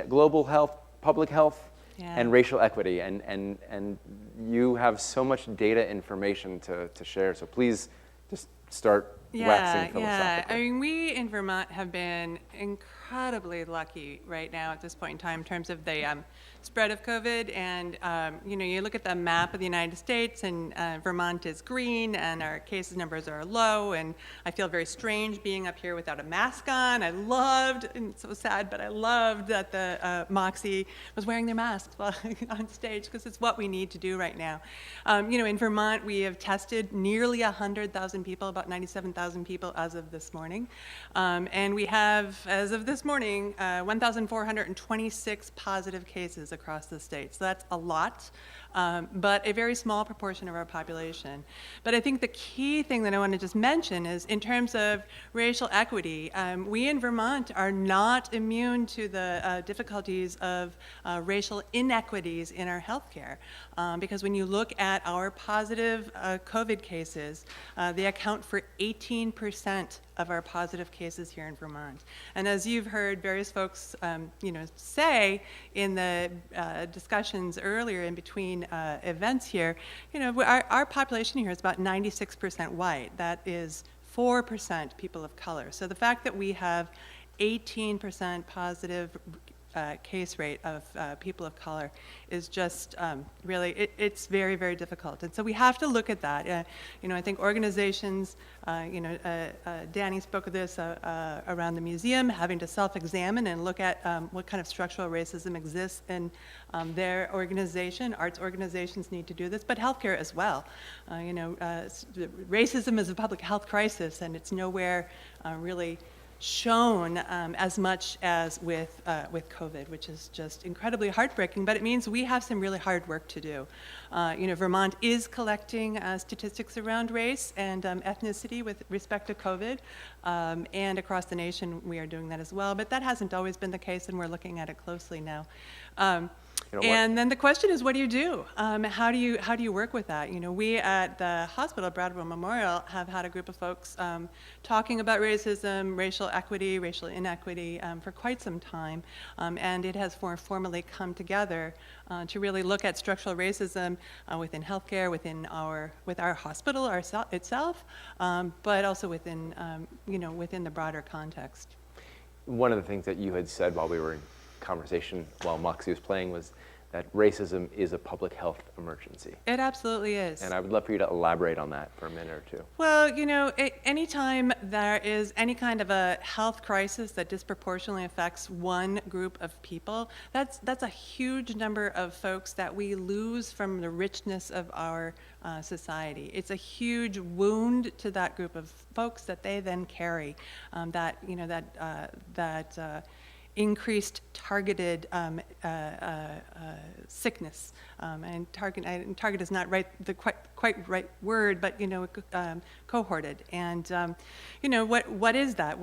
global health, public health, and racial equity. And you have so much data information to share, so please just start waxing philosophically. Yeah. I mean, we in Vermont have been incredibly lucky right now at this point in time in terms of the spread of COVID. And, you look at the map of the United States, and Vermont is green, and our cases numbers are low. And I feel very strange being up here without a mask on. I loved, and it's so sad, but I loved that the Moxie was wearing their masks while on stage, because it's what we need to do right now. In Vermont, we have tested nearly 100,000 people, about 97,000 people as of this morning. And we have, as of this morning, 1,426 positive cases across the state. So that's a lot, but a very small proportion of our population. But I think the key thing that I want to just mention is in terms of racial equity, we in Vermont are not immune to the difficulties of racial inequities in our healthcare. Because when you look at our positive COVID cases, they account for 18% of our positive cases here in Vermont. And as you've heard various folks, say in the discussions earlier in between events here, our population here is about 96% white. That is 4% people of color. So the fact that we have 18% positive case rate of people of color is just really, it's very, very difficult. And so we have to look at that. I think organizations, Danny spoke of this around the museum, having to self-examine and look at what kind of structural racism exists in their organization. Arts organizations need to do this, but healthcare as well. Racism is a public health crisis, and it's nowhere really shown as much as with COVID, which is just incredibly heartbreaking, but it means we have some really hard work to do. Vermont is collecting statistics around race and ethnicity with respect to COVID, and across the nation we are doing that as well, but that hasn't always been the case, and we're looking at it closely now. And then the question is, what do you do? How do you work with that? We at the hospital, Brattleboro Memorial, have had a group of folks talking about racism, racial equity, racial inequity for quite some time, and it has formally come together to really look at structural racism within healthcare, with our hospital itself, but also within within the broader context. One of the things that you had said while we were in conversation while Moxie was playing was that racism is a public health emergency. It absolutely is. And I would love for you to elaborate on that for a minute or two. Well, anytime there is any kind of a health crisis that disproportionately affects one group of people, that's a huge number of folks that we lose from the richness of our society. It's a huge wound to that group of folks that they then carry, increased targeted sickness, and target is not the quite right word, but cohorted. And what is that?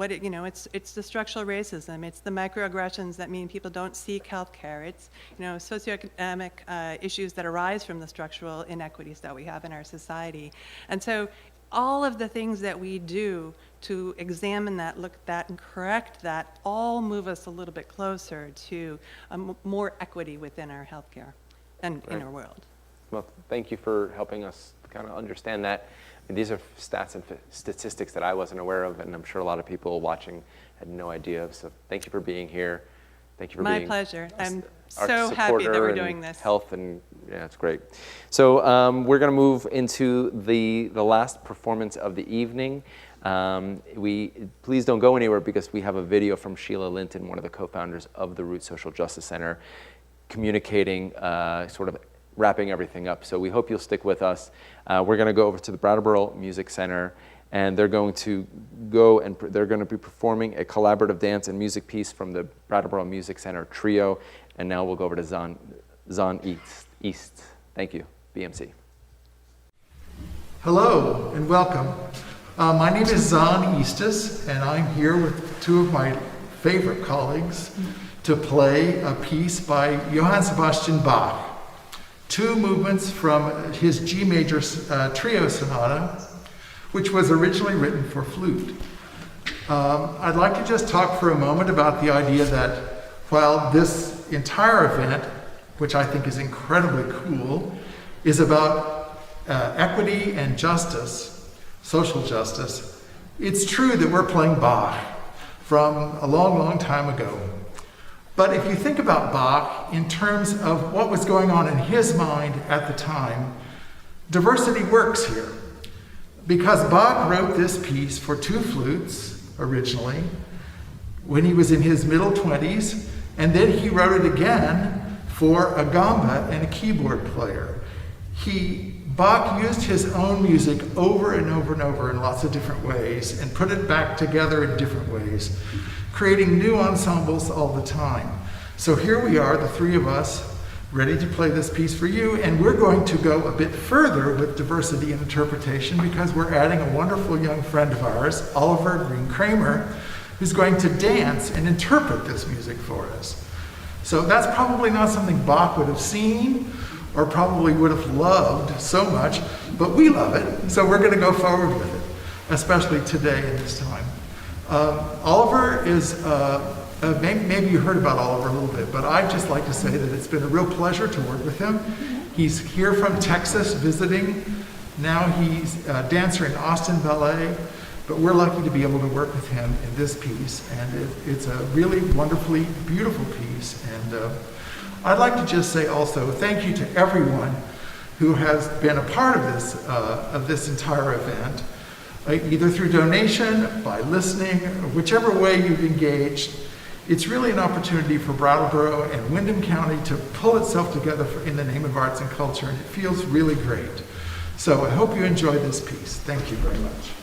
It's the structural racism. It's the microaggressions that mean people don't seek health care. It's socioeconomic issues that arise from the structural inequities that we have in our society. And so all of the things that we do to examine that, look at that, and correct that all move us a little bit closer to more equity within our healthcare and in our world. Well, thank you for helping us kind of understand that And these are stats and statistics that I wasn't aware of, and I'm sure a lot of people watching had no idea of. So thank you for being here. Thank you for being my pleasure. I'm our so happy that we're supporter doing and this. Health and yeah, it's great. So we're going to move into the last performance of the evening. Please don't go anywhere because we have a video from Sheila Linton, one of the co-founders of the Root Social Justice Center, communicating, sort of wrapping everything up. So we hope you'll stick with us. We're going to go over to the Brattleboro Music Center, and they're going to go and they're going to be performing a collaborative dance and music piece from the Brattleboro Music Center Trio. And now we'll go over to Zahn East. Thank you, BMC. Hello and welcome. My name is Zahn Eastis, and I'm here with two of my favorite colleagues to play a piece by Johann Sebastian Bach. Two movements from his G major trio sonata, which was originally written for flute. I'd like to just talk for a moment about the idea that while this entire event, which I think is incredibly cool, is about equity and justice, social justice, it's true that we're playing Bach from a long, long time ago. But if you think about Bach in terms of what was going on in his mind at the time, diversity works here. Because Bach wrote this piece for two flutes originally when he was in his middle 20s, and then he wrote it again for a gamba and a keyboard player. Bach used his own music over and over and over in lots of different ways and put it back together in different ways, creating new ensembles all the time. So here we are, the three of us, ready to play this piece for you, and we're going to go a bit further with diversity and interpretation because we're adding a wonderful young friend of ours, Oliver Green Kramer, who's going to dance and interpret this music for us. So that's probably not something Bach would have seen or probably would have loved so much, but we love it, so we're going to go forward with it, especially today and this time. Oliver is, maybe you heard about Oliver a little bit, but I'd just like to say that it's been a real pleasure to work with him. He's here from Texas visiting. Now he's a dancer in Austin Ballet, but we're lucky to be able to work with him in this piece, and it's a really wonderfully beautiful piece. And I'd like to just say also thank you to everyone who has been a part of this entire event, either through donation, by listening, or whichever way you've engaged. It's really an opportunity for Brattleboro and Windham County to pull itself together in the name of arts and culture, and it feels really great. So I hope you enjoy this piece. Thank you very much.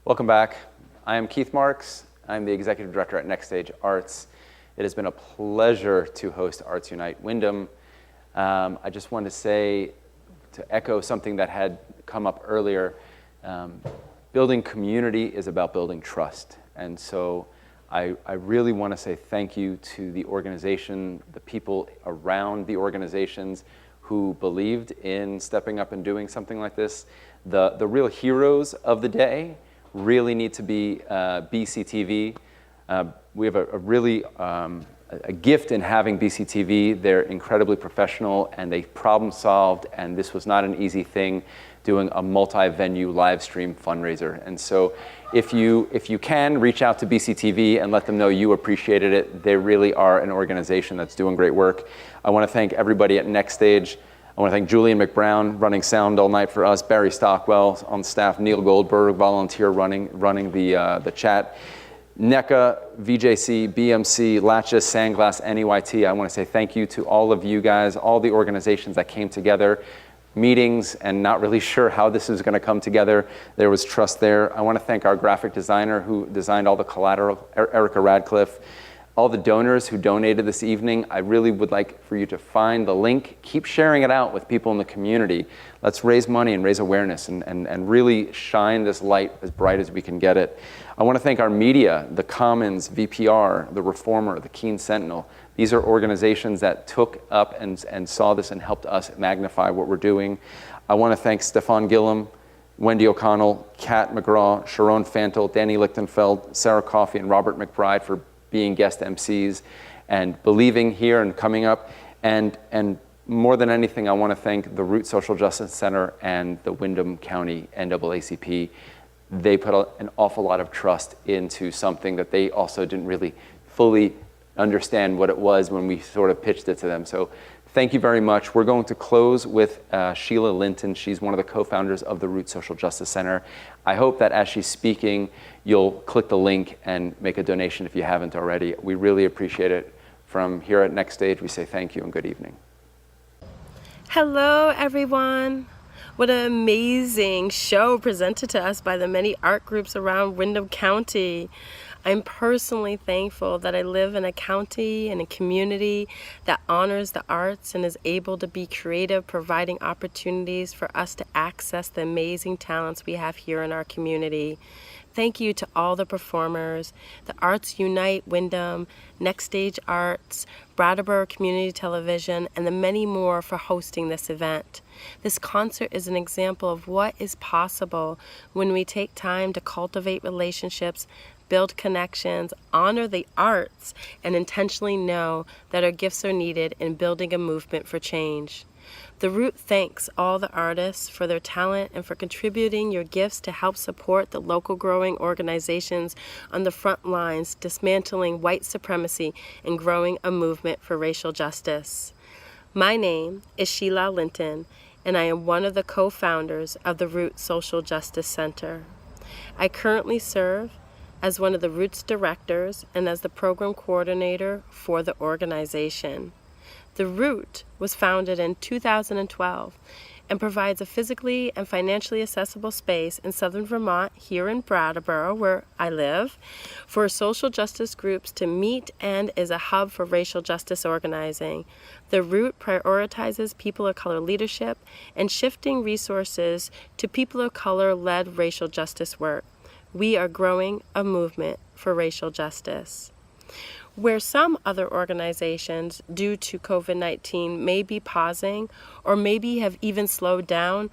Welcome back. I am Keith Marks. I'm the Executive Director at Next Stage Arts. It has been a pleasure to host Arts Unite Wyndham. I just wanted to say, to echo something that had come up earlier, building community is about building trust. And so I really want to say thank you to the organization, the people around the organizations who believed in stepping up and doing something like this. The real heroes of the day really need to be BCTV. We have a gift in having BCTV. They're incredibly professional and they problem solved, and this was not an easy thing, doing a multi-venue live stream fundraiser. And so if you can, reach out to BCTV and let them know you appreciated it. They really are an organization that's doing great work. I want to thank everybody at Next Stage. I want to thank Julian McBrown, running sound all night for us, Barry Stockwell on staff, Neil Goldberg, volunteer running the chat, NECA, VJC, BMC, Latches, Sandglass, NEYT. I want to say thank you to all of you guys, all the organizations that came together, meetings, and not really sure how this is going to come together. There was trust there. I want to thank our graphic designer who designed all the collateral, Erica Radcliffe. All the donors who donated this evening, I really would like for you to find the link. Keep sharing it out with people in the community. Let's raise money and raise awareness and really shine this light as bright as we can get it. I want to thank our media, the Commons, VPR, the Reformer, the Keene Sentinel. These are organizations that took up and saw this and helped us magnify what we're doing. I want to thank Stefan Gillum, Wendy O'Connell, Kat McGraw, Sharon Fantel, Danny Lichtenfeld, Sarah Coffey, and Robert McBride for being guest MCs and believing here and coming up. And more than anything, I want to thank the Root Social Justice Center and the Windham County NAACP. They put an awful lot of trust into something that they also didn't really fully understand what it was when we sort of pitched it to them. So thank you very much. We're going to close with Sheila Linton. She's one of the co-founders of the Root Social Justice Center. I hope that as she's speaking, you'll click the link and make a donation if you haven't already. We really appreciate it. From here at Next Stage, we say thank you and good evening. Hello, everyone. What an amazing show presented to us by the many art groups around Windham County. I'm personally thankful that I live in a county and a community that honors the arts and is able to be creative, providing opportunities for us to access the amazing talents we have here in our community. Thank you to all the performers, the Arts Unite Windham, Next Stage Arts, Brattleboro Community Television, and the many more for hosting this event. This concert is an example of what is possible when we take time to cultivate relationships, build connections, honor the arts, and intentionally know that our gifts are needed in building a movement for change. The Root thanks all the artists for their talent and for contributing your gifts to help support the local growing organizations on the front lines, dismantling white supremacy and growing a movement for racial justice. My name is Sheila Linton, and I am one of the co-founders of the Root Social Justice Center. I currently serve as one of the Root's directors and as the program coordinator for the organization. The Root was founded in 2012 and provides a physically and financially accessible space in southern Vermont, here in Brattleboro, where I live, for social justice groups to meet and is a hub for racial justice organizing. The Root prioritizes people of color leadership and shifting resources to people of color-led racial justice work. We are growing a movement for racial justice. Where some other organizations, due to COVID-19, may be pausing or maybe have even slowed down,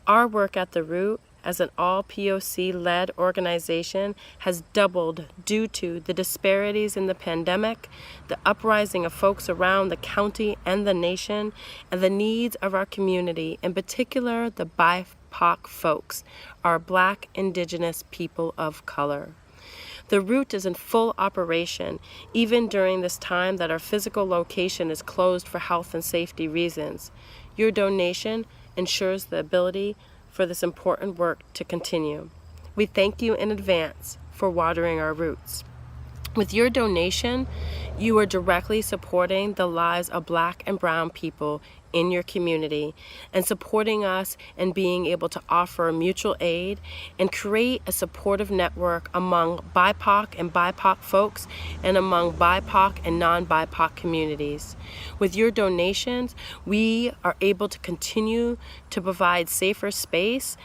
our work at the Root as an all-POC-led organization has doubled due to the disparities in the pandemic, the uprising of folks around the county and the nation, and the needs of our community, in particular the BIPOC folks, our Black, Indigenous people of color. The Root is in full operation, even during this time that our physical location is closed for health and safety reasons. Your donation ensures the ability for this important work to continue. We thank you in advance for watering our roots. With your donation, you are directly supporting the lives of Black and Brown people in your community and supporting us and being able to offer mutual aid and create a supportive network among BIPOC and BIPOC folks and among BIPOC and non-BIPOC communities. With your donations, we are able to continue to provide safer spaces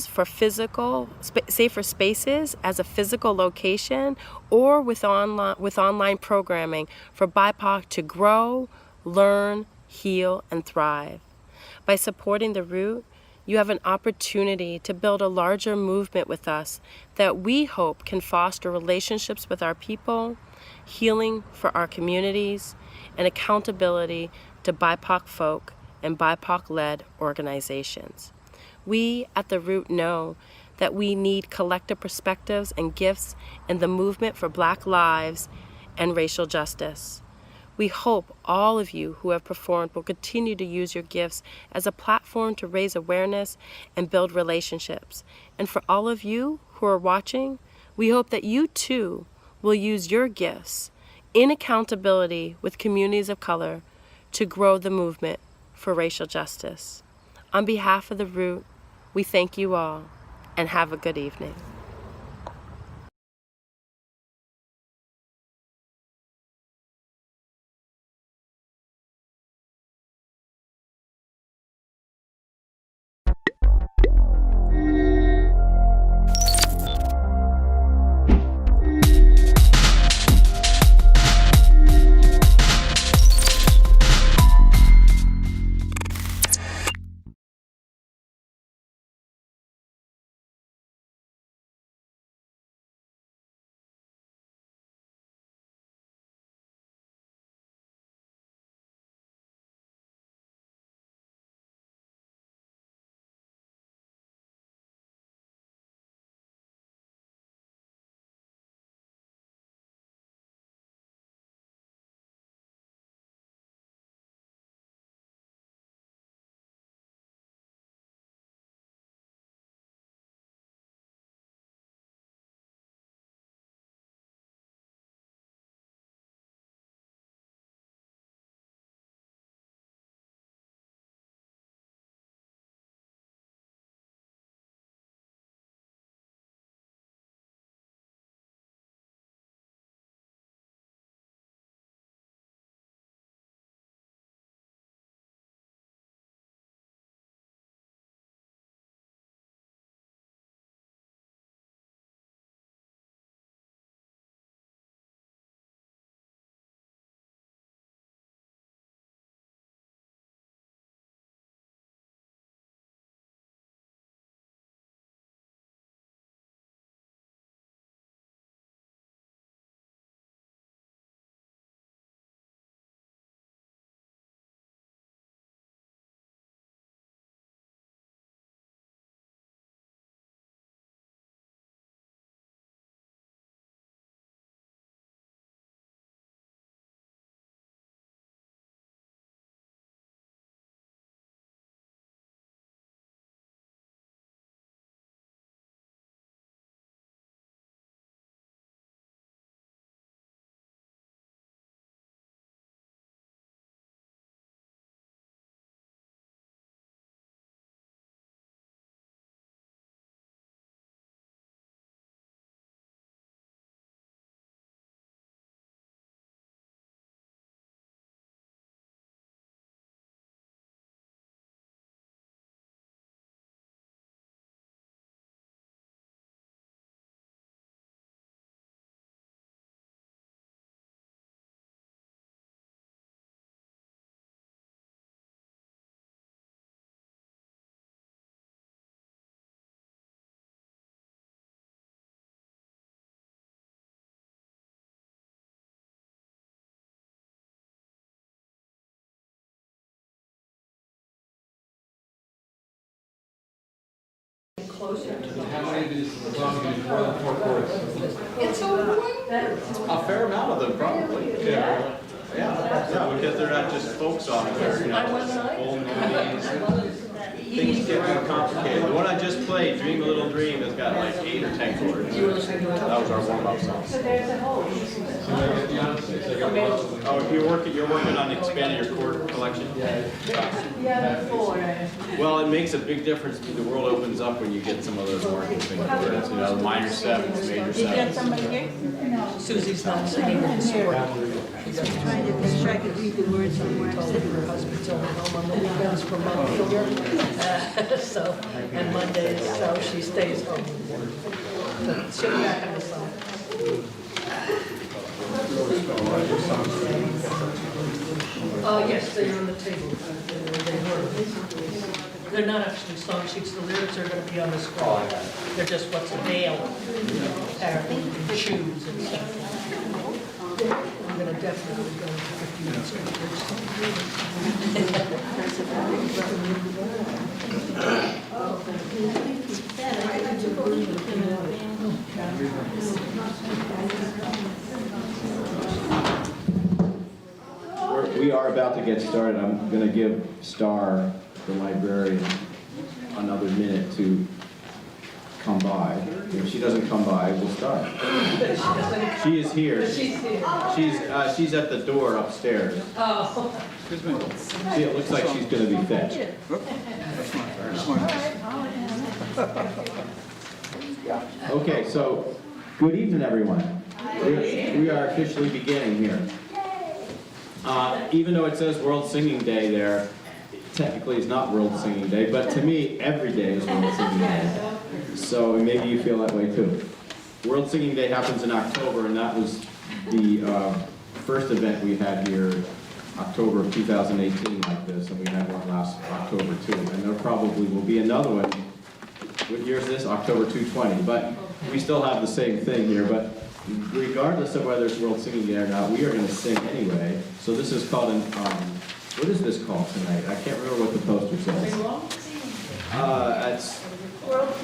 for safer spaces as a physical location or with online programming for BIPOC to grow, learn, heal, and thrive. By supporting The Root, you have an opportunity to build a larger movement with us that we hope can foster relationships with our people, healing for our communities, and accountability to BIPOC folk and BIPOC-led organizations. We at The Root know that we need collective perspectives and gifts in the movement for Black lives and racial justice. We hope all of you who have performed will continue to use your gifts as a platform to raise awareness and build relationships. And for all of you who are watching, we hope that you too will use your gifts in accountability with communities of color to grow the movement for racial justice. On behalf of The Root, we thank you all and have a good evening. How many of these songs do you run for chorus? It's a fair amount of them, probably. Yeah. Yeah, because they're not just folk songs, they're, you know, old movies. things get more complicated. The one I just played, Dream a Little Dream, has got like 8 or 10 chords. That was our warm-up song. Oh, you're working on expanding your chord collection? Well, it makes a big difference. The world opens up when you get some of those more interesting chords. You know, minor sevenths, major sevenths. Somebody here? Susie's not singing in support. She's trying to try to read the words somewhere. Her husband's only home on the weekends for Montpelier. So, and Mondays, so she stays home. She'll be back on the song. Yes, they're on the table. They're not actually song sheets. The lyrics are going to be on the scroll. They're just what's available. Apparently, you can choose and stuff. I'm going to definitely go to 50 minutes. We are about to get started. I'm going to give Star, the librarian, another minute to come by. If she doesn't come by, we'll start. She is here. She's at the door upstairs. Oh. See, it looks like she's going to be fetched. Okay, so good evening, everyone. We are officially beginning here. Even though it says World Singing Day there, technically it's not World Singing Day, but to me, every day is World Singing Day. So maybe you feel that way too. World Singing Day happens in October, and that was the first event we had here, October of 2018 like this, and we had one last October too. And there probably will be another one. What year is this? October 2020. But we still have the same thing here. But regardless of whether it's World Singing Day or not, we are going to sing anyway. So this is called an, what is this called tonight? I can't remember what the poster says.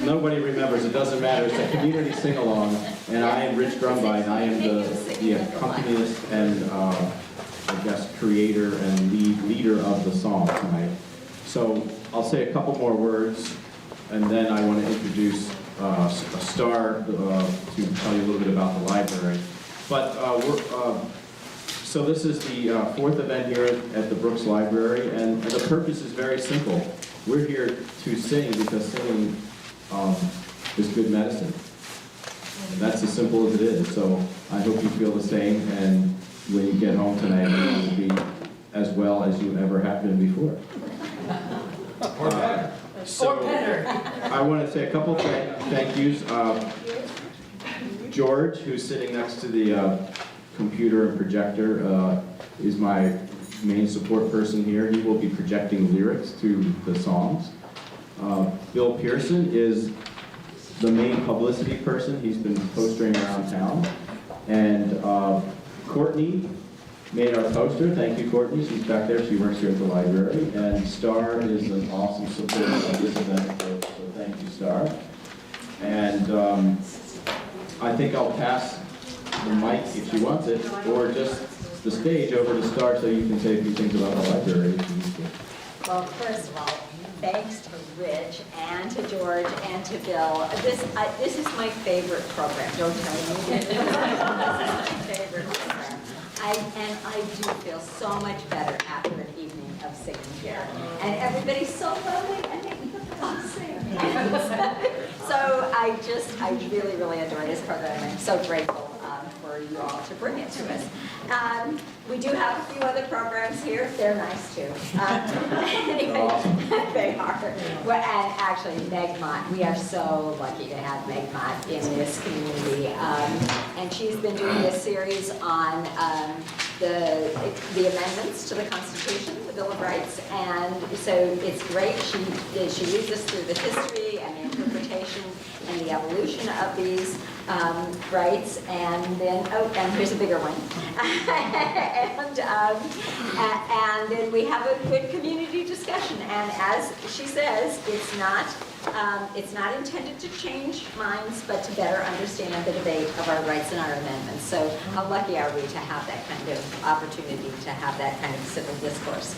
Nobody remembers, it doesn't matter. It's a community sing-along, and I am Rich Drumbine. I am the accompanist and, I guess, creator and leader of the song tonight. So I'll say a couple more words, and then I want to introduce a Star to tell you a little bit about the library. But so this is the fourth event here at the Brooks Library, and the purpose is very simple. We're here to sing because singing is good medicine. And that's as simple as it is. So I hope you feel the same, and when you get home tonight, you will be as well as you ever have been before. Or better. So Or better. I want to say a couple thank yous. George, who's sitting next to the computer and projector, is my main support person here. He will be projecting lyrics to the songs. Bill Pearson is the main publicity person. He's been postering around town. And Courtney made our poster. Thank you, Courtney. She's back there. She works here at the library. And Star is an awesome supporter of this event, so thank you, Star. And I think I'll pass the mic, if she wants it, or just the stage over to Star so you can say a few things about the library if you need to. Well, first of all, thanks to Rich and to George and to Bill. This is my favorite program. Don't tell me. This is my favorite program. I do feel so much better after an evening of singing here. And everybody's so lovely and they love singing. So I really, really adore this program. I'm so grateful for you all to bring it to us. We do have a few other programs here. They're nice too. Anyway, they are. Well, and actually, Meg Mott, we are so lucky to have Meg Mott in this community. And she's been doing this series on the amendments to the Constitution, the Bill of Rights, and so it's great. She leads us through the history and the interpretation and the evolution of these. rights, and then, oh, and here's a bigger one. And then we have a good community discussion, and as she says, it's not intended to change minds, but to better understand the debate of our rights and our amendments. So how lucky are we to have that kind of opportunity to have that kind of civil discourse.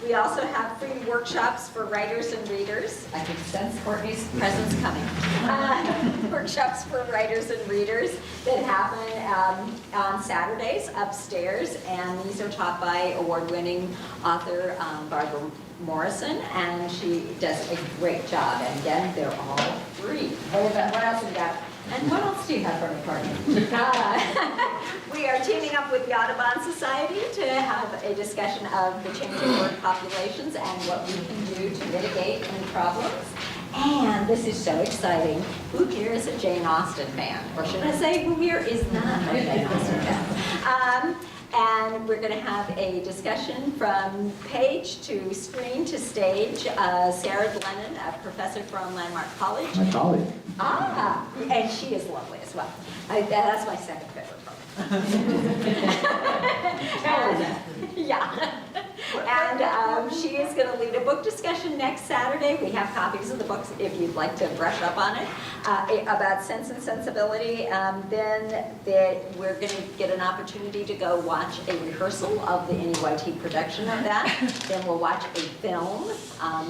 We also have free workshops for writers and readers. I can sense Courtney's presence coming. Workshops for writers and readers that happen on Saturdays upstairs, and these are taught by award-winning author Barbara Morrison, and she does a great job. And again, they're all free. What else we got? And what else do you have for me, Courtney? We are teaming up with the Audubon Society to have a discussion of the changing bird populations and what we can do to mitigate any problems. And this is so exciting. Who here is a Jane Austen fan? Or should I say, who here is not a Jane Austen fan? And we're going to have a discussion from page to screen to stage. Sarah Glennon, a professor from Landmark College. My colleague. Ah, and she is lovely as well. That's my second favorite program. Yeah. And she is going to lead a book discussion next Saturday. We have copies of the books if you'd like to brush up on it, about Sense and Sensibility. Then we're going to get an opportunity to go watch a rehearsal of the NEYT production of that. Then we'll watch a film,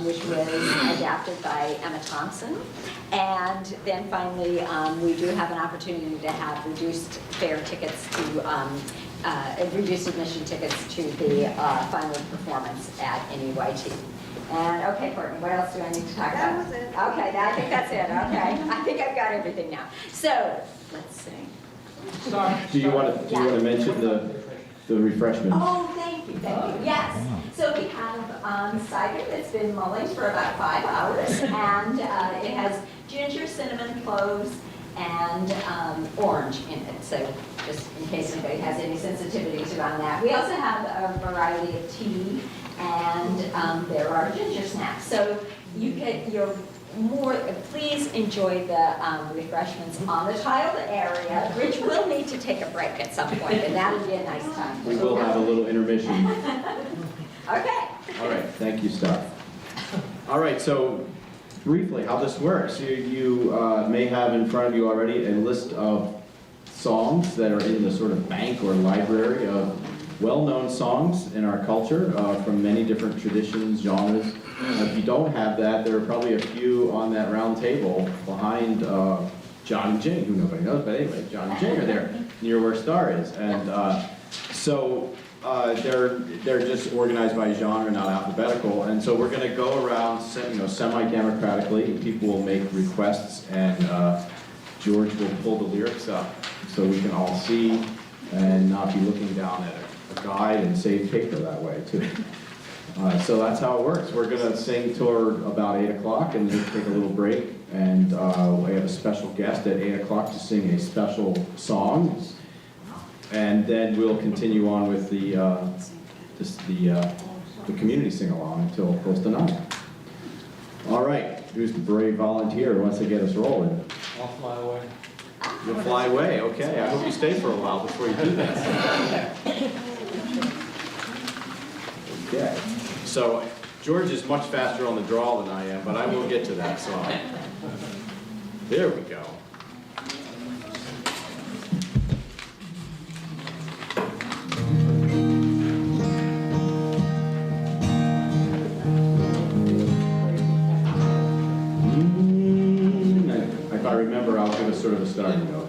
which was adapted by Emma Thompson. And then finally, we do have an opportunity to have reduced fare tickets to reduced admission tickets to the final performance at NEYT. And okay, Courtney, what else do I need to talk about? That was it. Okay, I think that's it. Okay, I think I've got everything now. So let's see. Do you want to mention the refreshments? Oh, thank you. Yes. So we have cider that's been mulling for about 5 hours, and it has ginger, cinnamon, cloves, and orange in it. So just in case anybody has any sensitivities around that. We also have a variety of tea, and there are ginger snacks. So you get your please enjoy the refreshments on the tiled area. Rich will need to take a break at some point, and that'll be a nice time. We will have a little intermission. Okay. All right, thank you, Star. All right, so briefly, how this works. You may have in front of you already a list of songs that are in the sort of bank or library of well-known songs in our culture from many different traditions, genres. If you don't have that, there are probably a few on that round table behind John and Jane, who nobody knows, but anyway, John and Jane are there near where Star is. And so they're just organized by genre, not alphabetical. And so we're going to go around semi-democratically. People will make requests, and George will pull the lyrics up so we can all see and not be looking down at a guide and save paper that way, too. So that's how it works. We're going to sing till about 8 o'clock and then take a little break. And we have a special guest at 8 o'clock to sing a special song. And then we'll continue on with the community sing-along until close to 9. All right, who's the brave volunteer who wants to get us rolling? I'll fly away. You'll fly away, okay. I hope you stay for a while before you do that. Okay, so George is much faster on the draw than I am, but I will get to that song. There we go. If I remember, I'll give us sort of a start and go.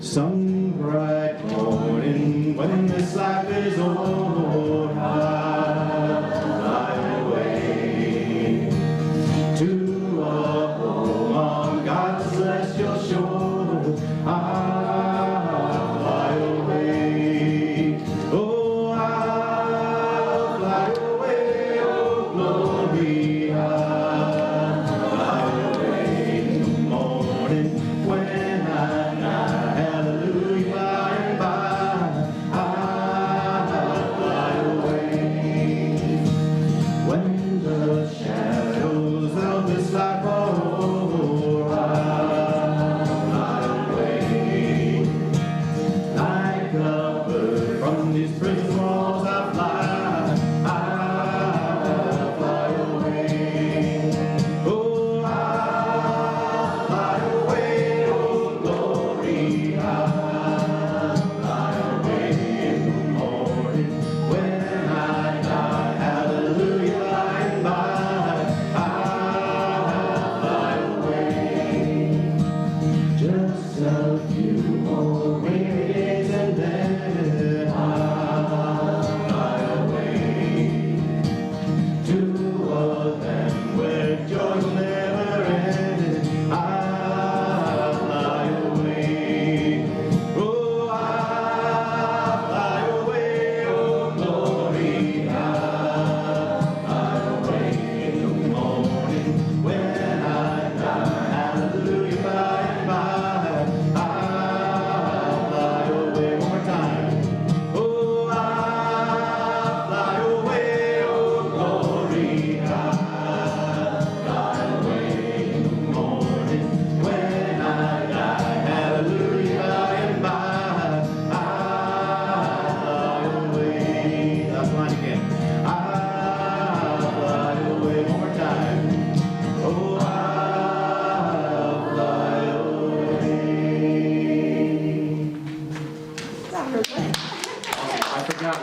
Some bright morning when this life is over, I'll fly away to a home on God's celestial shore. I'll fly away. Oh, I'll fly away. Oh, glory, I'll fly away in the morning when I'm hallelujah by and by. I'll fly away.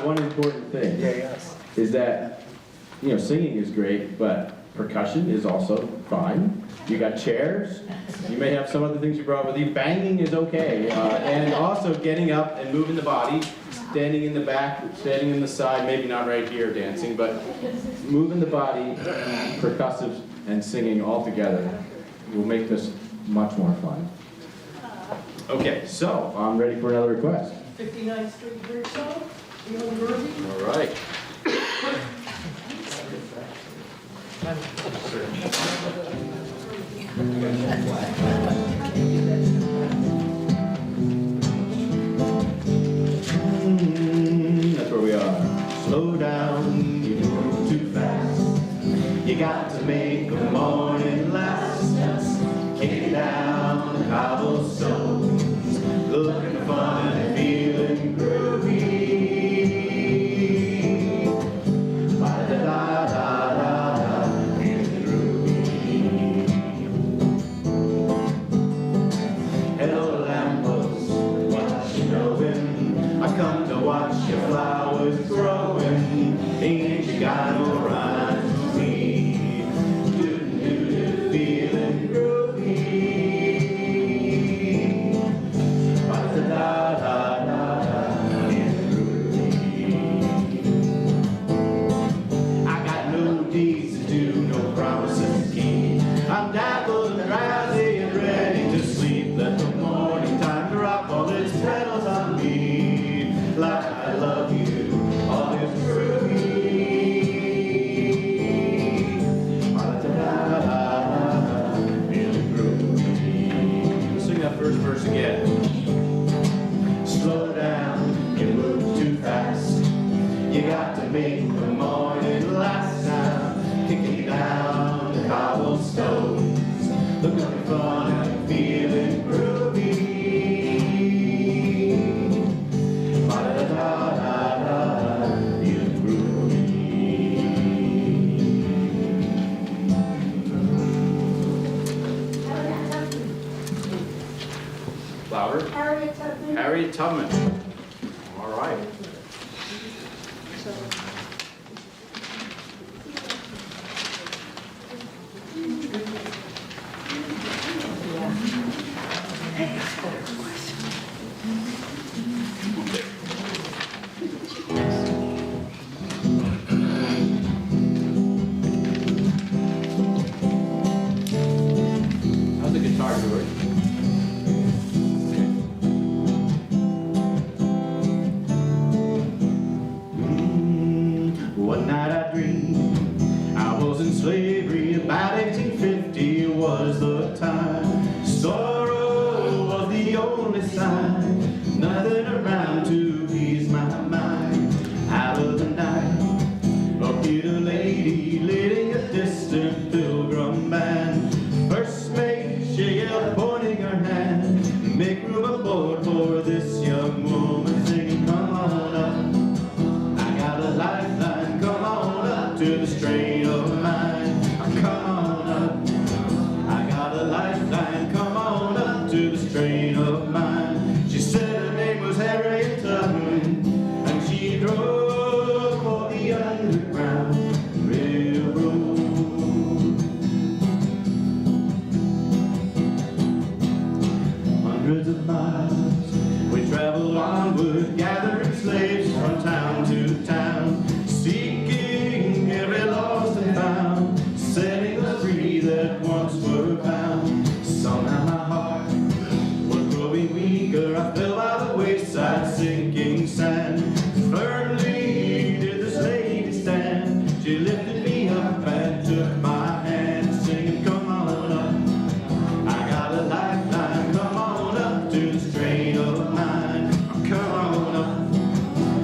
one important thing. Is that, singing is great, but percussion is also fine. You got chairs. You may have some other things you brought with you. Banging is okay. And also getting up and moving the body, standing in the back, standing in the side, maybe not right here dancing, but moving the body, percussive and singing all together will make this much more fun. Okay, so I'm ready for another request. 59th Street Bridge song, Young Groovy. All right. That's where we are. Slow down, you move too fast. You got to make the morning last. Kick it down the cobblestones, looking fun and feeling groovy. Ba-da-da-da-da-da, feeling groovy. Hello lamppost, what you knowin'? I come to watch your flowers growing. Ain't you got no rhyme for me? Do-do-do, feeling groovy. Ba-da-da-da-da-da, feeling groovy. I got no deeds to do, no promises to keep. I'm dappled and drowsy and ready to sleep. Let the morning time drop all its petals on me. Like I love you, all is groovy. Ba-da-da-da-da, feeling groovy. Sing that first verse again. Slow down, you move too fast. You got to make the morning last now. Kicking down the cobblestones, looking fun and feeling groovy. Ba-da-da-da-da, feeling groovy. Louder. Harriet Tubman. Harriet Tubman. All right. How's the guitar, George? One night I dreamed I was in slavery. About 1850 was the time. Sorrow was the only sign. Nothing around to ease my mind. Out of the night appeared a lady leading a distant pilgrim band. First mate, she yelled, pointing her hand, make room aboard for this young woman, singing, come on up. I got a lifeline, come on up to the strain of mine. Come on up. I got a lifeline, come on up to the strain of mine. She said her name was Harriet Tubman, and she drove for the Underground Railroad. Hundreds of miles we traveled onward, gathering slaves from town to town, seeking every lost and found, setting the free that once were bound. Somehow my heart was growing weaker. I fell by the wayside, sinking sand. Firmly did this lady stand. She lifted me up and took my hand, singing, come on up. I got a lifeline, come on up to the strain of mine. Come on up. I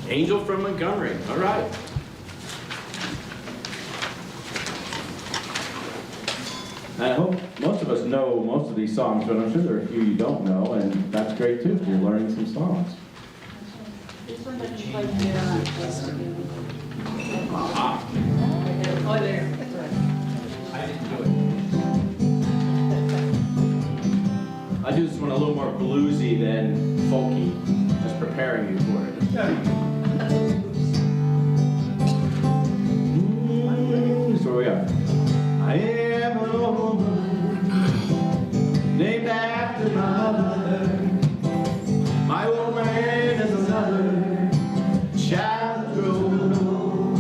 Angel from Montgomery. All right. I hope most of us know most of these songs, but I'm sure there are a few you don't know, and that's great too. You're learning some songs. This one doesn't quite fit on this to me. Ah. Oh, there. I didn't do it. I do this one a little more bluesy than folky, just preparing you for it. That's where we are. I am an old woman named after my mother. My old man is another child grown old.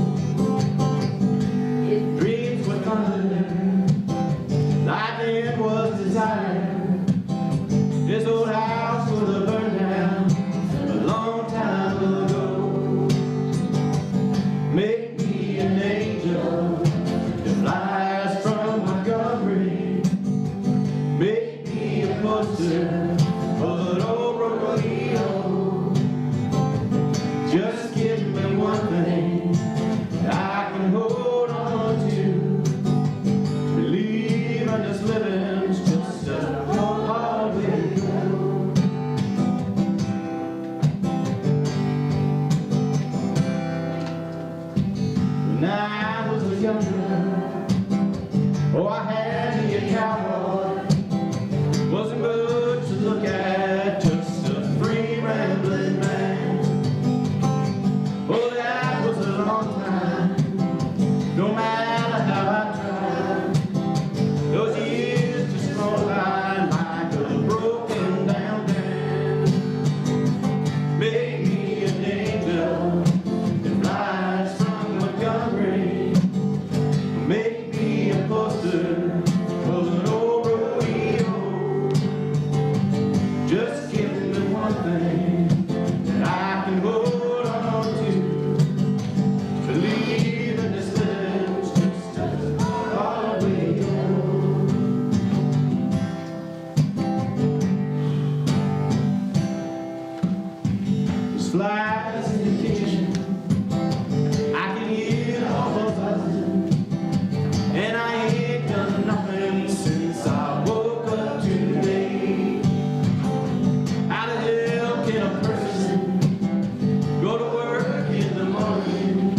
His dreams were thunder, lightning was desire. This old house was a burned down a long time ago. Make me an angel that flies from Montgomery. Make me a poster of an old rodeo. Just give me one thing that I can hold on to. Believe in this living's just a hard way to go. When I was a young girl, oh, I had me a cowboy. Wasn't good to look at, just a free rambling man. Oh, that was a long time, no matter how I tried. Those years just roll by like a broken down band. Make me an angel that flies from Montgomery. Make me a poster of an old rodeo. Just give me one thing that I can hold on to. Believe in this living's just a hard way to go. There's flies in the kitchen, I can hear all the buzzing, and I ain't done nothing since I woke up today. How the hell can a person go to work in the morning,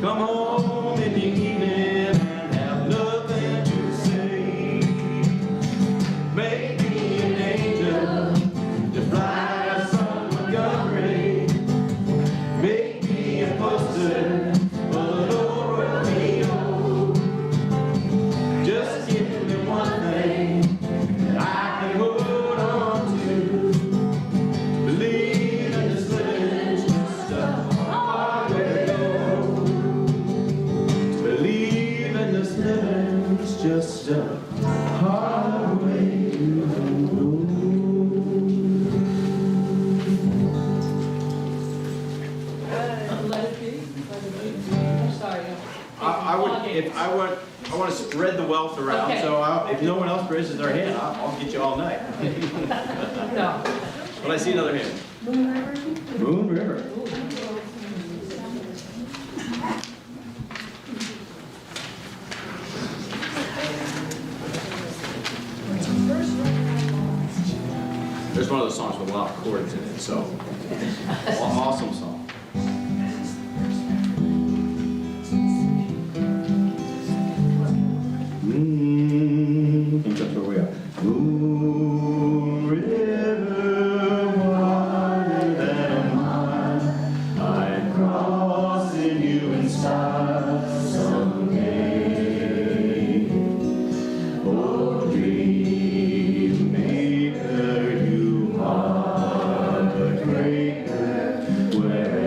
come home in the evening, and have nothing to say? Make me an angel that flies from Montgomery. Make me a poster of an old rodeo. Just give me one thing that I can hold on to. Believe in this living's just a hard way to go. Believe in this living's just a hard way to go. Let it be. I'm sorry. I want to spread the wealth around, Okay. so if no one else raises their hand, I'll get you all night. No. But I see another hand. Moon River. There's one of those songs with a lot of chords in it, so awesome song. I think that's where we are. Moon River, wider than a mile, I'm crossing you in style someday. Oh, dream maker, you heartbreaker, wherever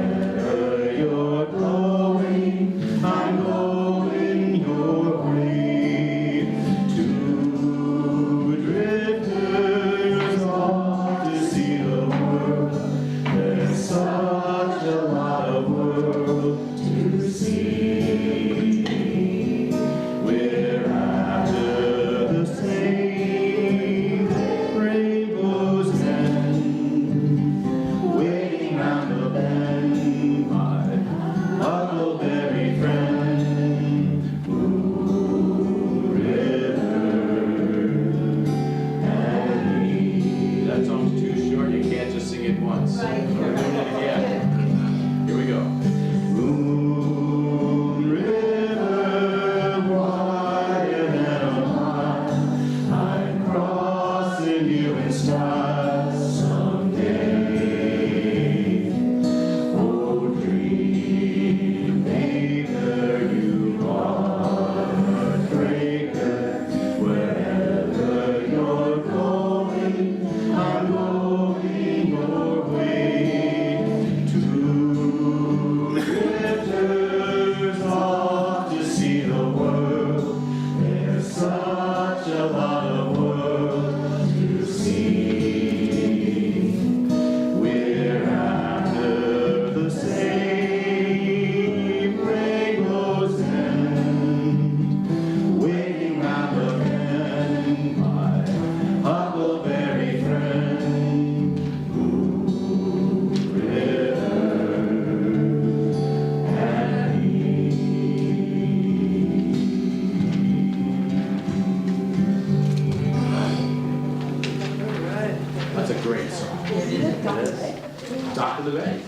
Dock of the Bay.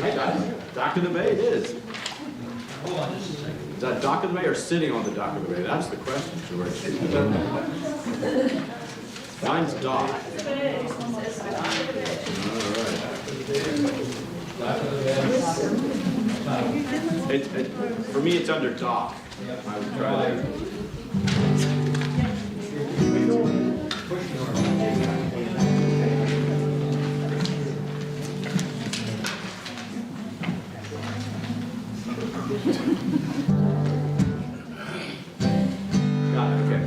Hey guys, Dock of the Bay it is. Is that Dock of the Bay or sitting on the Dock of the Bay? That's the question, George. Mine's Dock. For me, it's under Dock. I would try that. Got it, okay.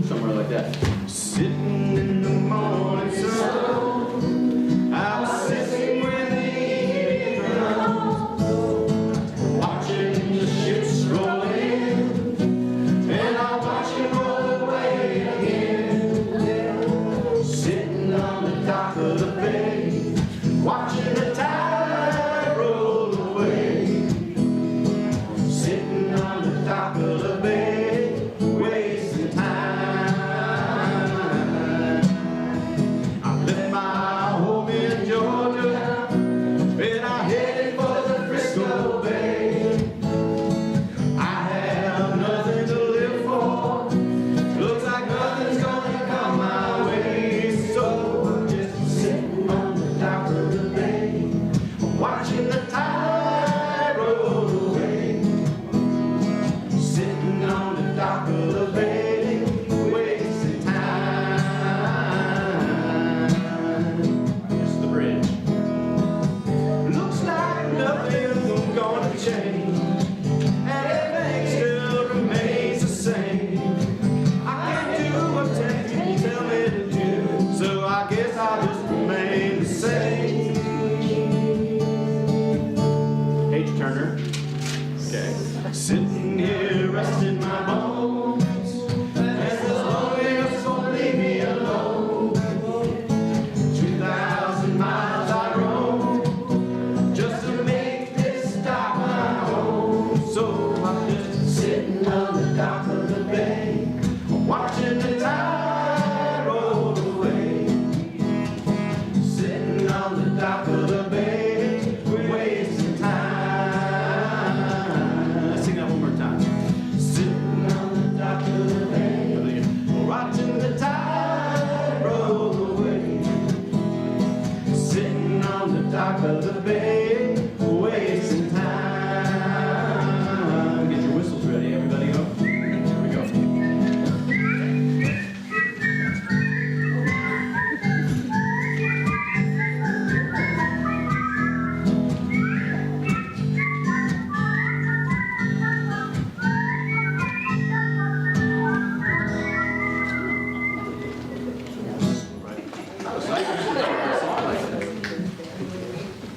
Somewhere like that. Sitting in the morning sun, I was sitting when the evening comes, watching the ships roll in, and I watch them roll away again. Sitting on the dock of the bay, watching the tide roll away. Sitting on the dock of the bay, wasting time. I left my home in Georgia, and I headed for the Frisco Bay. I have nothing to live for, looks like nothing's gonna come my way. So I'm just sitting on the dock of the bay, watching the tide roll away. Sitting on the dock of the bay, wasting time. It's the bridge. Looks like nothing's gonna change, and everything still remains the same. I can't do what you tell me to do, so I guess I'll just remain the same. H. Turner. Okay. Sitting here resting my bones, and the loneliness won't leave me alone. 2,000 miles I roam just to make this dock my home. So I'm just sitting on the dock of the bay, watching the tide roll away. Sitting on the dock of the bay, wasting time. Let's sing that one more time. Sitting on the dock of the bay, watching the tide roll away. Sitting on the dock of the bay, wasting time. Get your whistles ready, everybody. Go. Here we go.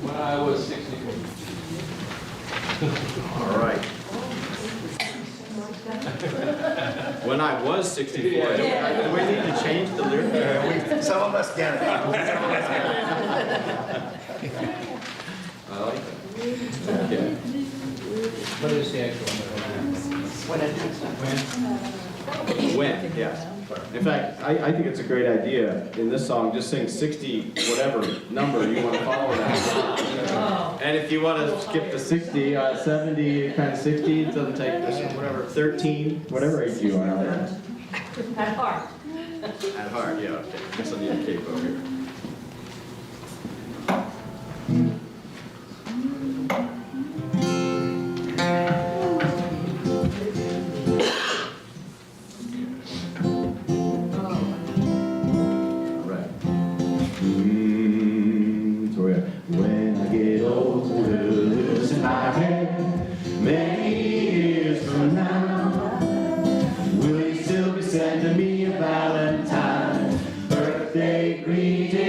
When I was 64. All right. When I was 64. Do we need to change the lyric? Some of us get it. I like that. Okay. What is the actual When, yes. In fact, I think it's a great idea in this song, just sing 60, whatever number you want to follow that. And if you want to skip the 60, 70, kind of 60, it doesn't take this one, whatever, 13, whatever age you are. At heart. At heart, yeah, okay. Guess I need a cape over here. When I get older, losing my hair, many years from now, will you still be sending me a Valentine, birthday greeting?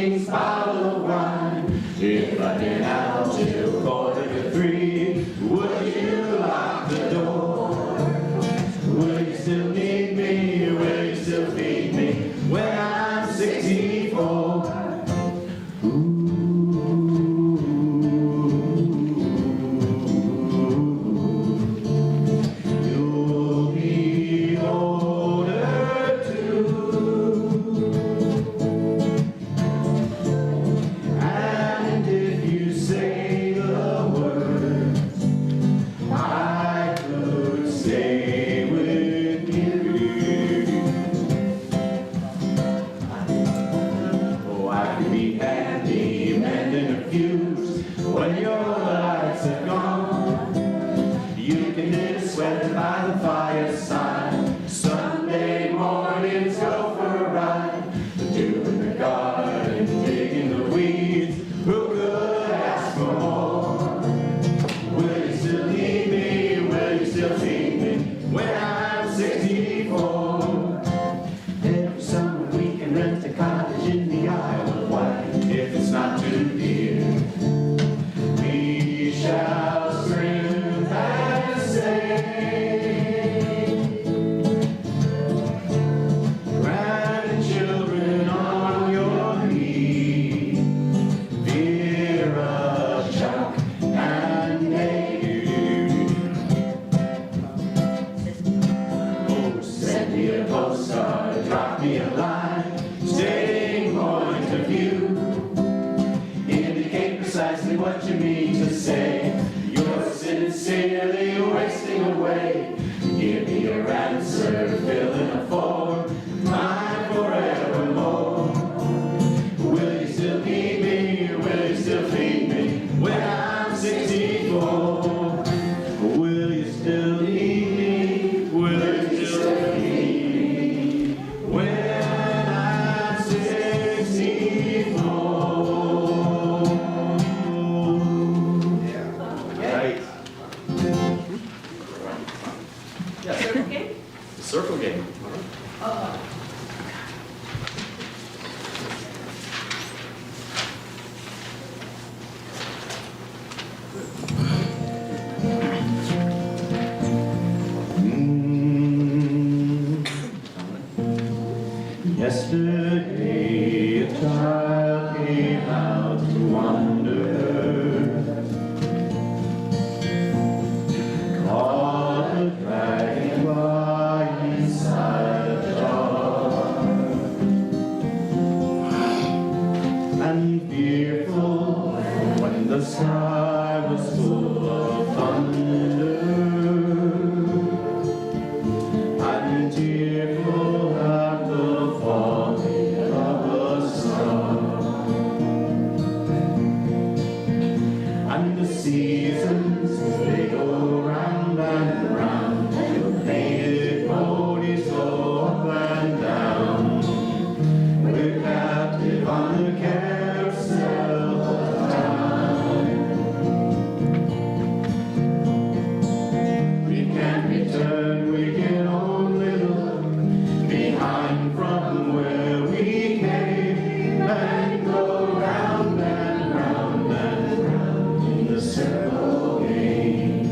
star, drop me a line, stating point of view. Indicate precisely what you mean to say. You're sincerely wasting away. Give me your answer, fill in a form, mine forevermore. Will you still need me, or will you still feed me when I'm 64? Will you still need me, will you still feed me when I'm 64? Right. Yeah, circle game? Circle game. Yesterday a child came out to wander, caught a dragonfly inside a jar, and fearful when the sky was full of thunder, and tearful at the falling of a star. And the seasons, they go round and round, the painted ponies go up and down. We're captive on the carousel of time. We can't return, we can only look behind from where we came, and go round and round and round in the circle game.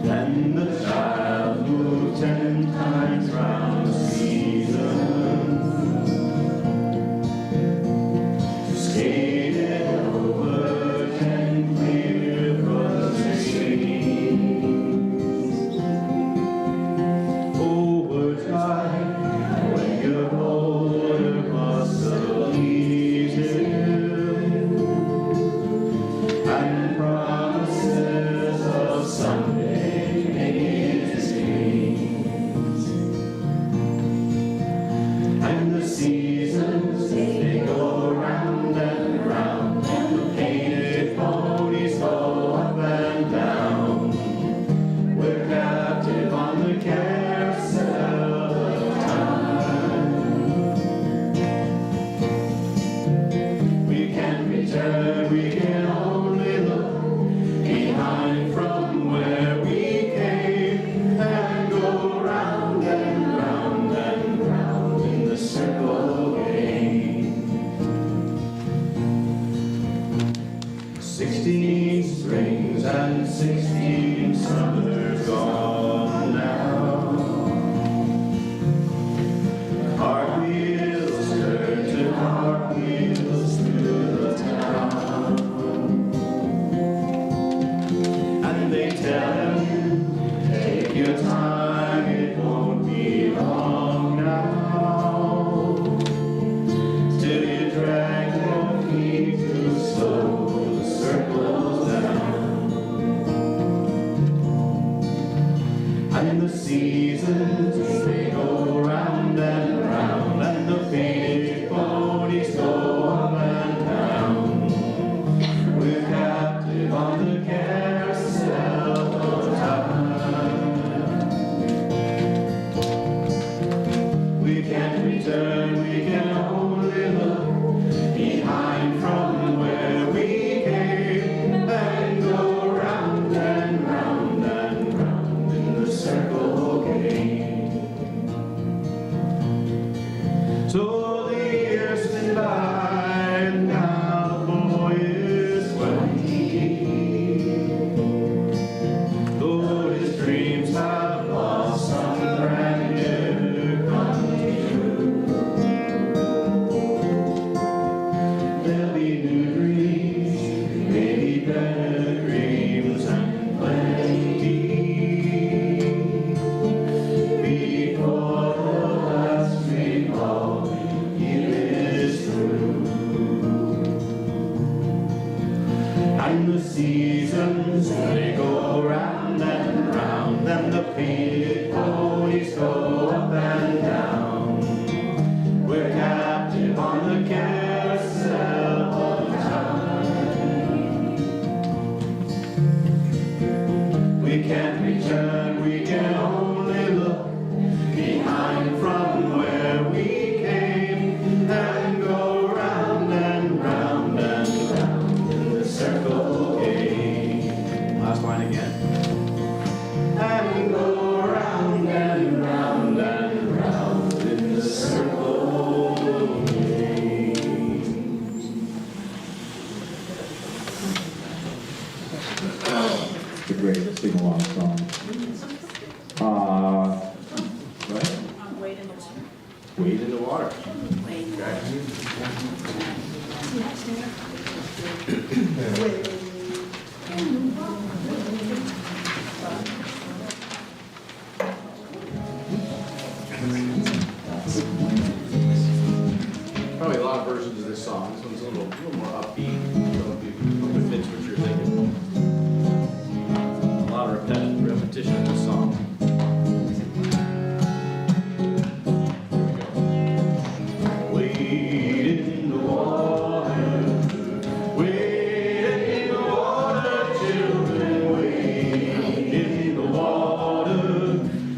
Then the child moved 10 times round the seasons, skated over 10 clear frozen streams. Over time, when you're older, must believe in, and promises of someday making dreams. And the seasons, they go round and round, and the painted ponies go up and down. We're captive on the carousel of time. We can't return, we can only look behind from where we came, and go round and round and round in the circle game. 16 springs and 16 summers gone now. Cartwheels turn to cartwheels through the town, and they tell him, take your time, it won't be long now, till you drag your feet too slow the circles down. And the seasons, they go round and round, and the painted ponies go up and down. We're captive on the carousel of time. We can't return, we can only look behind from where we came, and go round and round and round in the circle game. painted ponies go up and down. We're captive on the carousel of time. We can't return, we can only look behind from where we came and go round and round and round in the circle game. Last line again. And go round and round and round in the circle game. It's a great sing-along song. Right? Wade in the water. Probably a lot of versions of this song. This one's a little more upbeat. Hope it fits what you're thinking. A lot of repetition in this song. Wade in the water, wade in the water, children, wade in the water.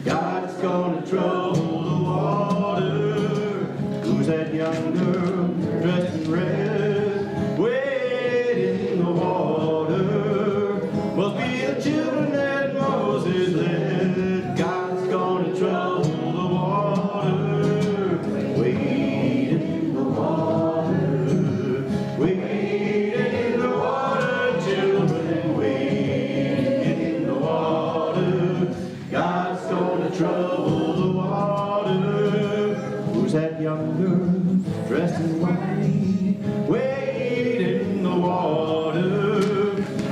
God's gonna trouble the water. Who's that young girl dressed in red? Wade in the water. Must be the children that Moses led. God's gonna trouble the water. Wade in the water. Wade in the water, children. Wade in the water. God's gonna trouble the water. Who's that young girl dressed in white? Wade in the water.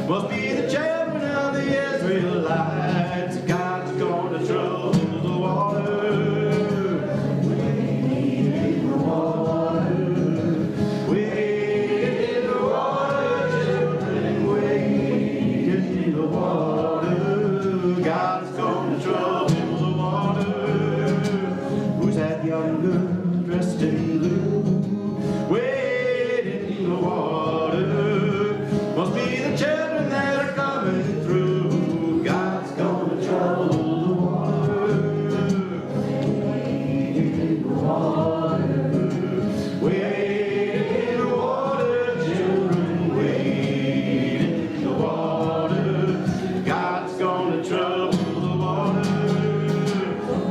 Must be the children of the Israelites. God's gonna trouble the water. Wade in the water. Wade in the water, children. Wade in the water. God's gonna trouble the water. Who's that young girl dressed in blue? Wade in the water. Must be the children that are coming through. God's gonna trouble the water. Wade in the water. Wade in the water, children. Wade in the water. God's gonna trouble the water.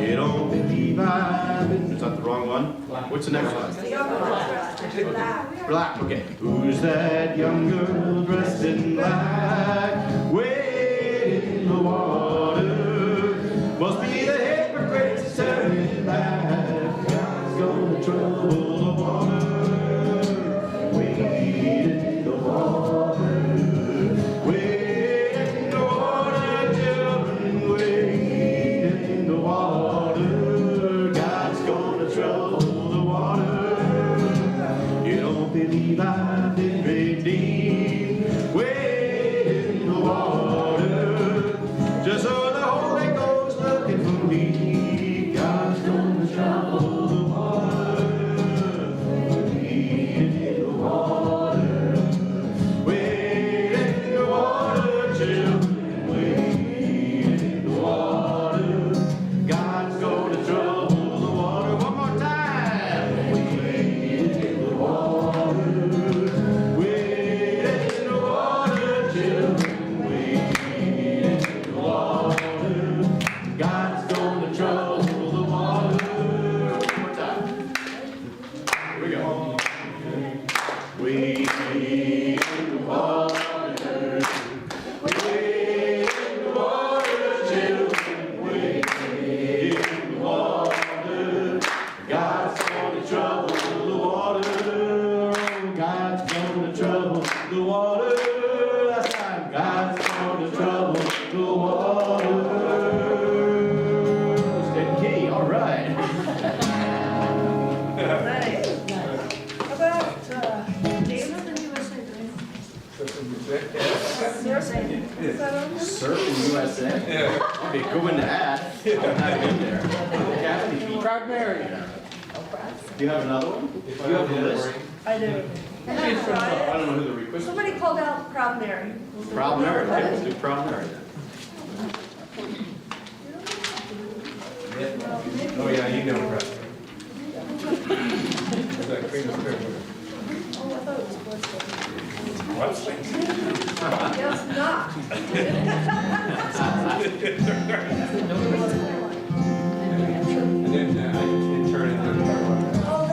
You don't believe I've been. Is that the wrong one? What's the next one? Black, okay. Who's that young girl dressed in black? Wade in the water. Must be the hypocrites turning back. God's gonna trouble the water. Wade in the water. Wade in the water, children. Wade in the water. God's gonna trouble the water. You don't believe I've been redeemed. Wade in the water. Just so the Holy Ghost looking for Surf in USA? Yeah. It'd be a good one to add. I've been there. Proud Mary. Do you have another one? Do you have a list? I do. I don't know who the request. Somebody called out Proud Mary. Proud Mary. Okay, let's do Proud Mary then. Oh yeah, you know Proud Mary. Queen of Spirit. Oh, I thought it was What? Yes, not. And then I turn into Oh,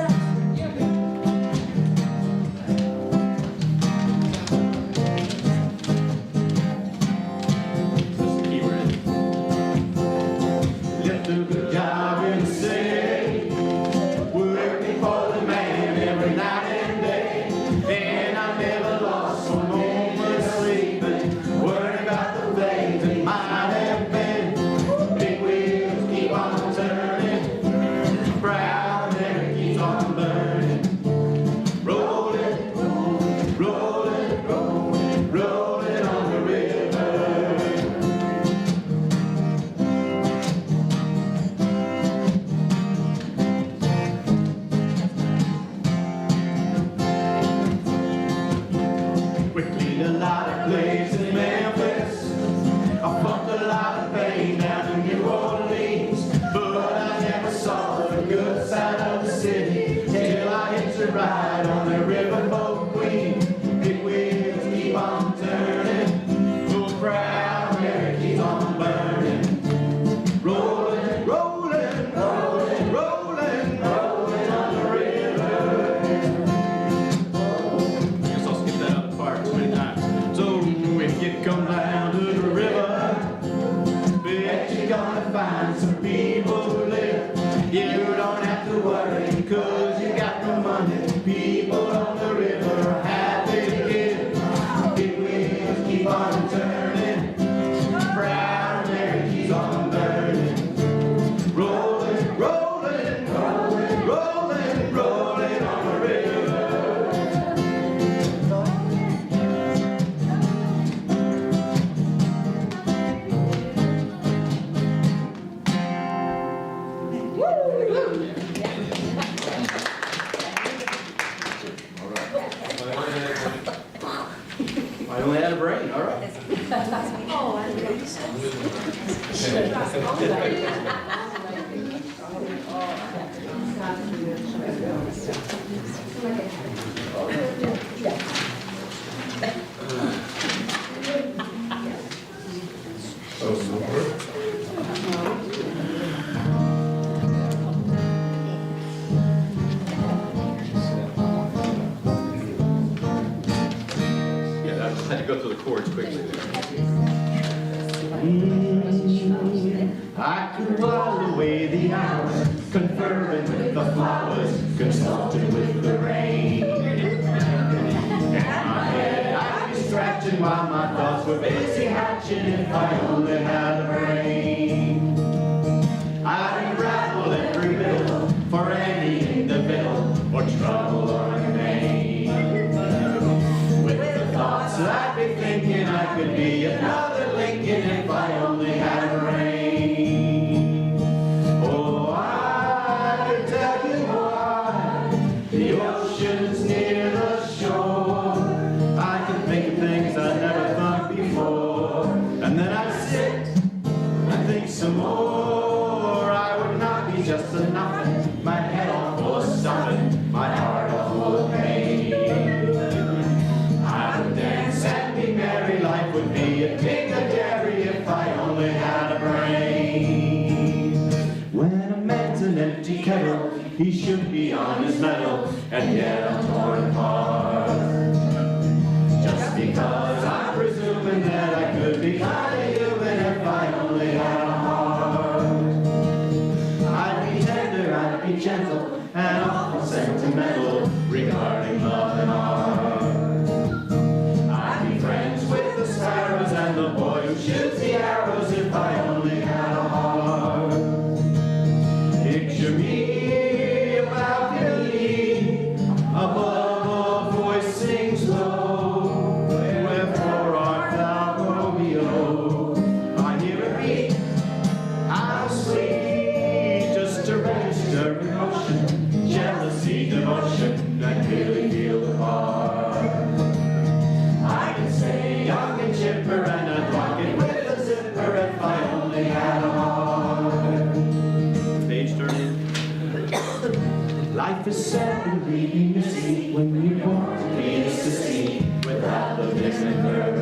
Left a good job in the city, working for the man every night and day. And I never lost one moment sleeping, worrying about the things that might have been. Big wheels keep on turning, proud Mary keeps on burning. Rolling, rolling, rolling, rolling, rolling on the river. We cleaned a lot of plays in Memphis. I bumped a lot of pain down in New Orleans. But I never saw the good side of the city till I hitched a ride on the riverboat Queen. Big wheels keep on turning, oh proud Mary keeps on burning. Rolling, rolling, rolling, rolling, rolling on the river. I guess I'll skip that other part too many times. So when you come down to the river, bet you're gonna find some people who live. You don't have to worry, cause you got no money. People on the river are happy to give. Big wheels keep on turning, proud Mary keeps on burning. Rolling, rolling, rolling, rolling, rolling on the river. I only had a brain, all right. Oh, I know you Yeah, I had to go through the chords quickly there. I could while away the hours, conferring with the flowers, consulting with the rain. In my head I'd be scratching while my thoughts were busy hatching if I only had a brain. I'd unravel every riddle for any individual or trouble or pain. With the thoughts I'd be thinking I could be another Lincoln if I only had a brain. Oh, I could tell you why the ocean's near the shore. I can think of things I never thought before, and then I'd sit and think some more. I would not be just a nothing, my head all full of stuffing, my heart all full of pain. I would dance and be merry, life would be a Piccadilly if I only had a brain. When a man's an empty kettle, he should be on his mettle, and yet I'm torn apart. Just because I'm presuming that I could be kind of human if I only had a heart. I'd be tender, I'd be gentle, and often sentimental regarding love and art. I'd be friends with the sparrows and the boy who shoots the arrows if I only had a heart. Picture me a balcony, above a voice sings low. Wherefore art thou, Romeo, only had a heart. Page turning. Life is sad and leading to see when you want to be a sissy without the vinegar.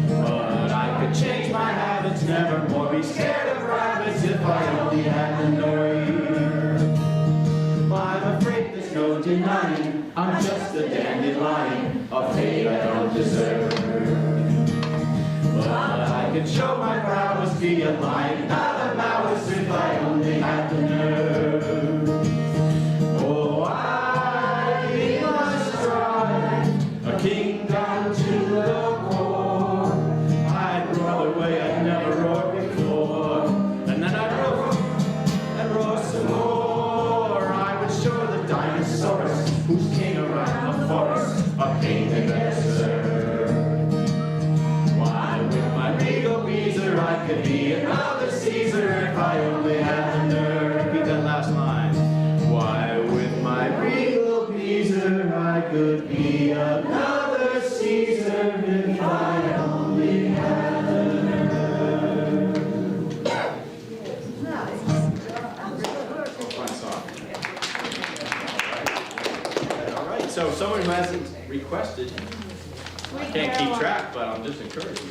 But I could change my habits, never more be scared of rabbits if I only had the nerve. I'm afraid there's no denying I'm just a dandelion, a fate I don't deserve. But I can show my prowess, be a lion, not a mouse, if I only had the nerve. Oh, I must try a king down to the core. I'd roar the way I'd never roared before, and then I'd roar and roar some more. I would show the dinosaurs who's king around the forest, a pain they better serve. Why, with my regal Beezer, I could be another Caesar if I only had the nerve. Repeat that last line. Why, with my regal Beezer, I could be another Caesar if I only had the nerve. Fun song. All right, so someone who hasn't requested, I can't keep track, but I'm just encouraged.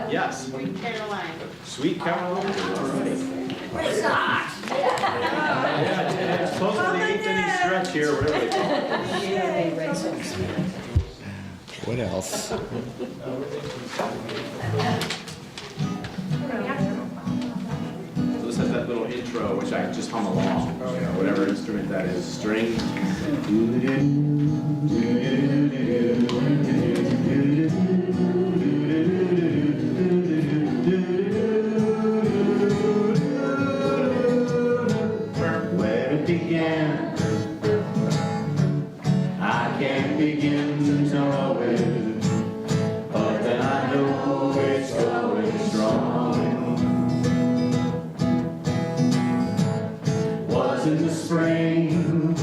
Yes. Sweet Caroline. Sweet Caroline. All right. It's hot. Yeah, it's supposed to be the infinite stretch here, whatever they call it. What else? So this has that little intro, which I just hum along, you know, whatever instrument that is, string. Where it began, I can't begin to know it, but then I know it's going strong. Was in the spring,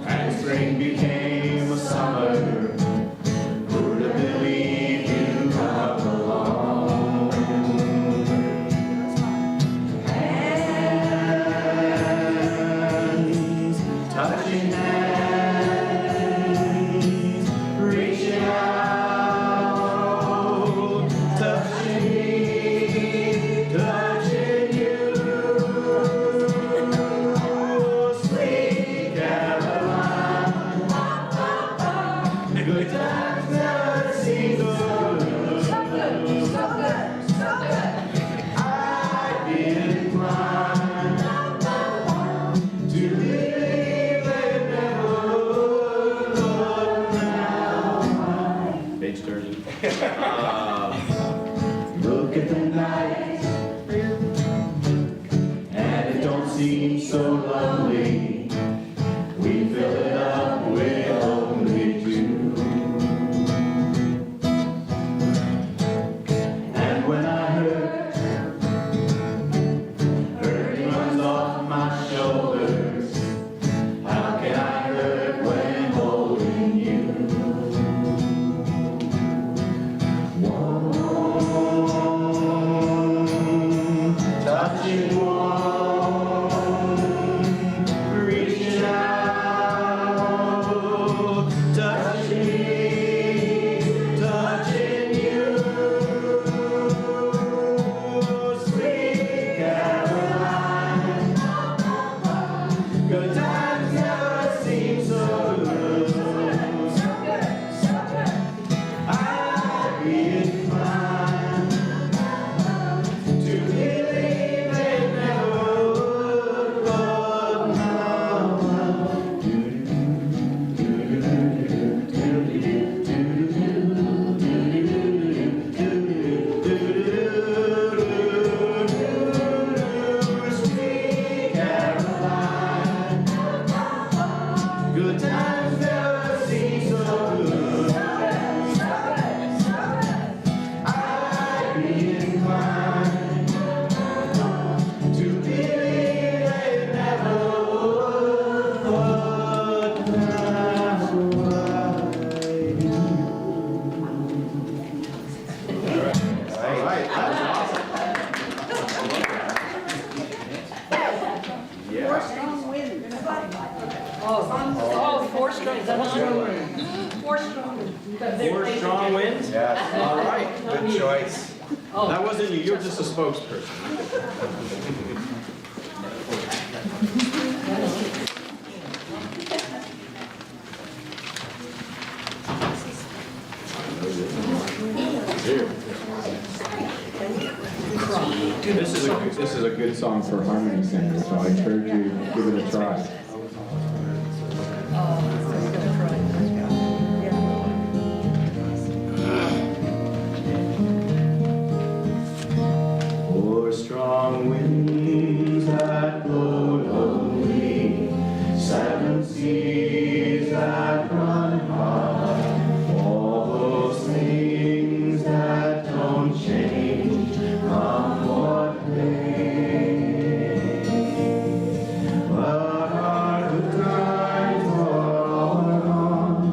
and spring became a summer. Who'd have believed you'd come along? Hands, touching hands, reaching out, touching me, touching you. Sweet Caroline, good times never seem so good. So good, so good, so good. I'd be inclined to believe they never look now. Page turning. Look at the night, and it don't seem so lonely. We fill it up with only two. And when I hurt, hurting runs off my shoulders. How can I hurt when holding you? Touching one, reaching out, touching me, touching you. Sweet Caroline, good times never seem so good. I'd be inclined to believe they never would, but now Sweet Caroline, good times never seem so good. I'd right, that's awesome. Yeah. Four strong winds. Oh, four strong. Four strong winds. Four strong winds? Yes. All right. Good choice. That wasn't you, you're just a spokesperson. This is a good song for harmony singers, so I encourage you to give it a try. Four strong winds that blow lonely, seven seas that run high, all those things that don't change, come what may. But our good times are all gone,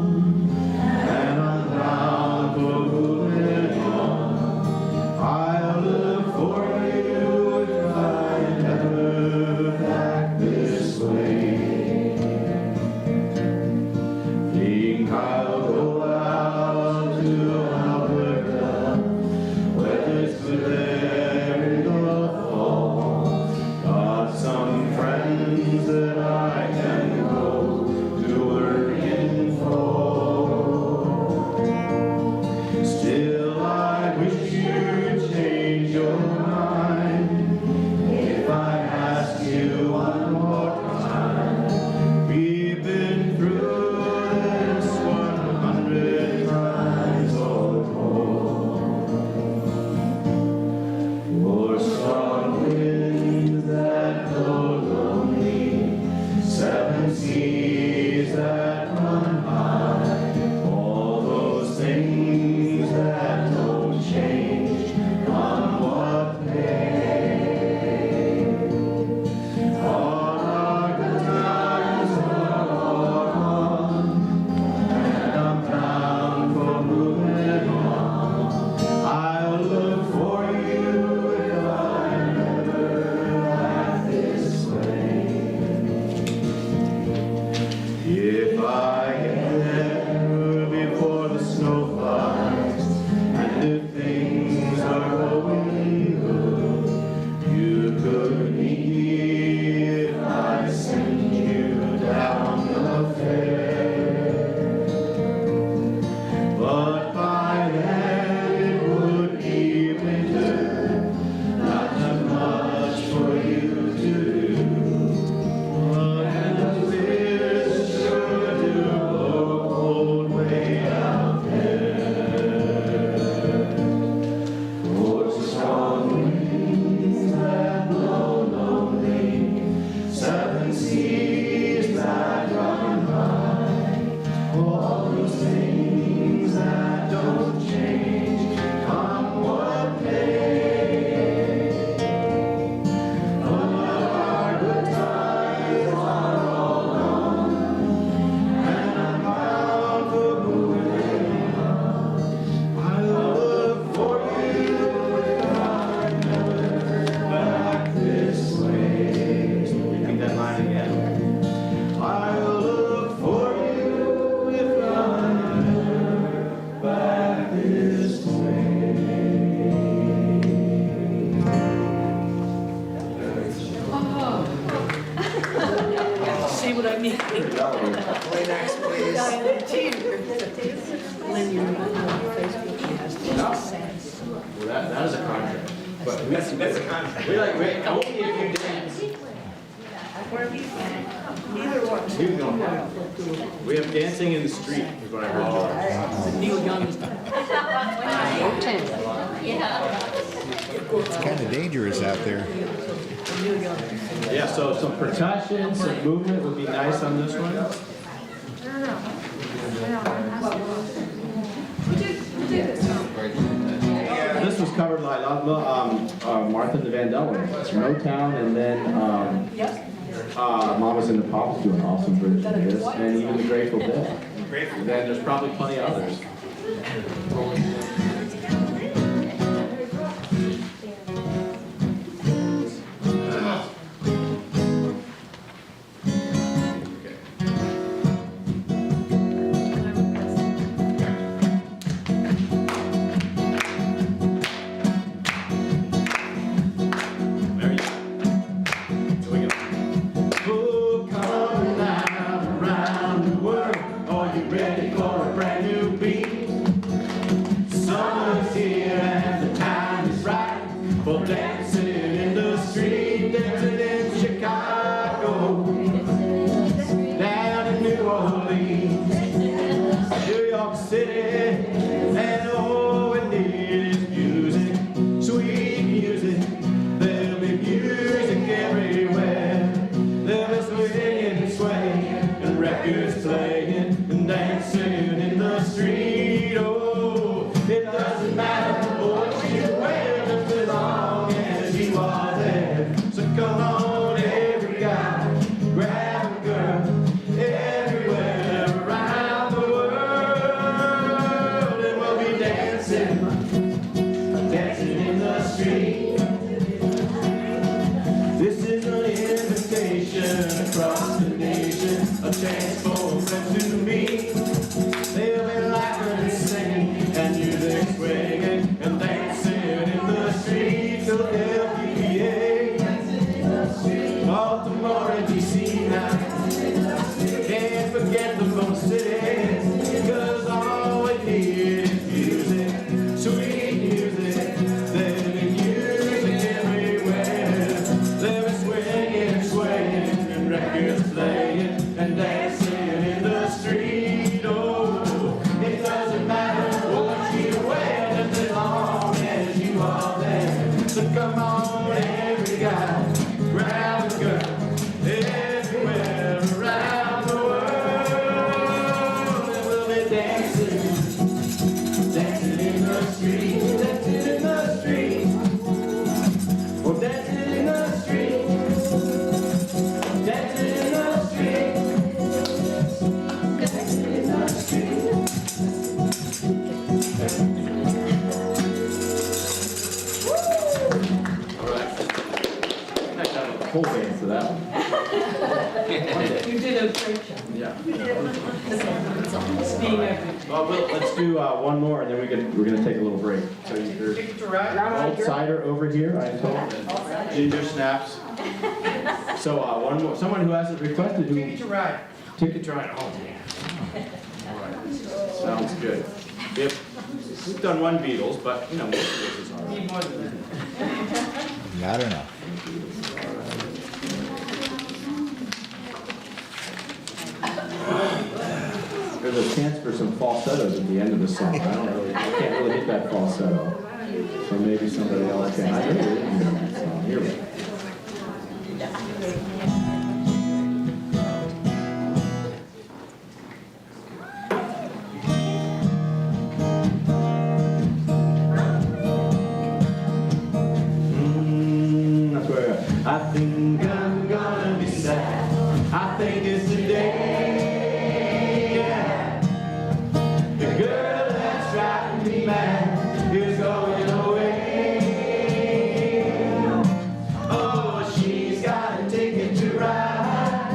and I'm bound for moving on. I'll look for you if I never back this way. Think I'll go out to Alberta, where it's good there in the fall. Got some friends that I can go to working for. Still I wish you'd change your mind if I ask you one more time. We've been through this 100 times or more. Four strong winds that blow lonely, seven seas that run high, all those things that don't change, come what may. All our good times are all gone, and I'm bound for moving on. I'll look for you if I never back this way. If I get there before the snow flies, and if things are going good, you could meet me if I send you down the fair. But by then it would be winter, not that much for you to do. And the winds sure do blow cold way out there. Four strong winds that blow lonely, seven seas that run high, all those things that don't change, come what may. All our good times are all gone, and I'm bound for moving on. I'll look for you if I never back this way. Repeat that line again. I'll look for you if I never back this way. See what I mean? Play next, please. Lynn, you're on Facebook, she has to Well, that is a contract. But That's a contract. we only if you dance. Either one. You go. We have dancing in the street, is what I heard. Neil Young is. It's kind of dangerous out there. Yeah, so some percussion, some movement would be nice on this one. This was covered by Martha and the Vandellas, Motown, and then Mamas and the Papas do an awesome version of this, and even the Grateful Dead. And then there's probably plenty of others. street. This is an invitation across the nation, a chance for friends to meet. They'll be laughing and singing and music swinging and dancing in the streets of LPA, Baltimore and DC now. Can't forget the Motor City, 'cause all we need is music, sweet music. There'll be music everywhere. There'll be swinging and swaying and records playing and dancing in the street. Oh, it doesn't matter what you wear, just as long as you are there. So come on, every guy, grab a girl, everywhere around the world, and we'll be dancing, dancing in the street, dancing in the street, oh, dancing in the street, dancing in the street, dancing in the street. All right. Nice to have a full band for that one. You did a great job. Yeah. Being every. Well, let's do one more, and then we're gonna take a little break. So there's old cider over here, I told, and ginger snaps. So one more. Someone who hasn't requested who. Ticket to Ride. Ticket to Ride. Oh, damn. All right. Sounds good. We've done one Beatles, but you know most of this is all right. Need more than that. I don't know. There's a chance for some falsettos at the end of the song. I can't really hit that falsetto. So maybe somebody else can. I really didn't hear that song. Here we go. That's where I got. I think I'm gonna be sad. I think it's today. Yeah. The girl that's driving me mad is going away. Oh, she's got a ticket to ride.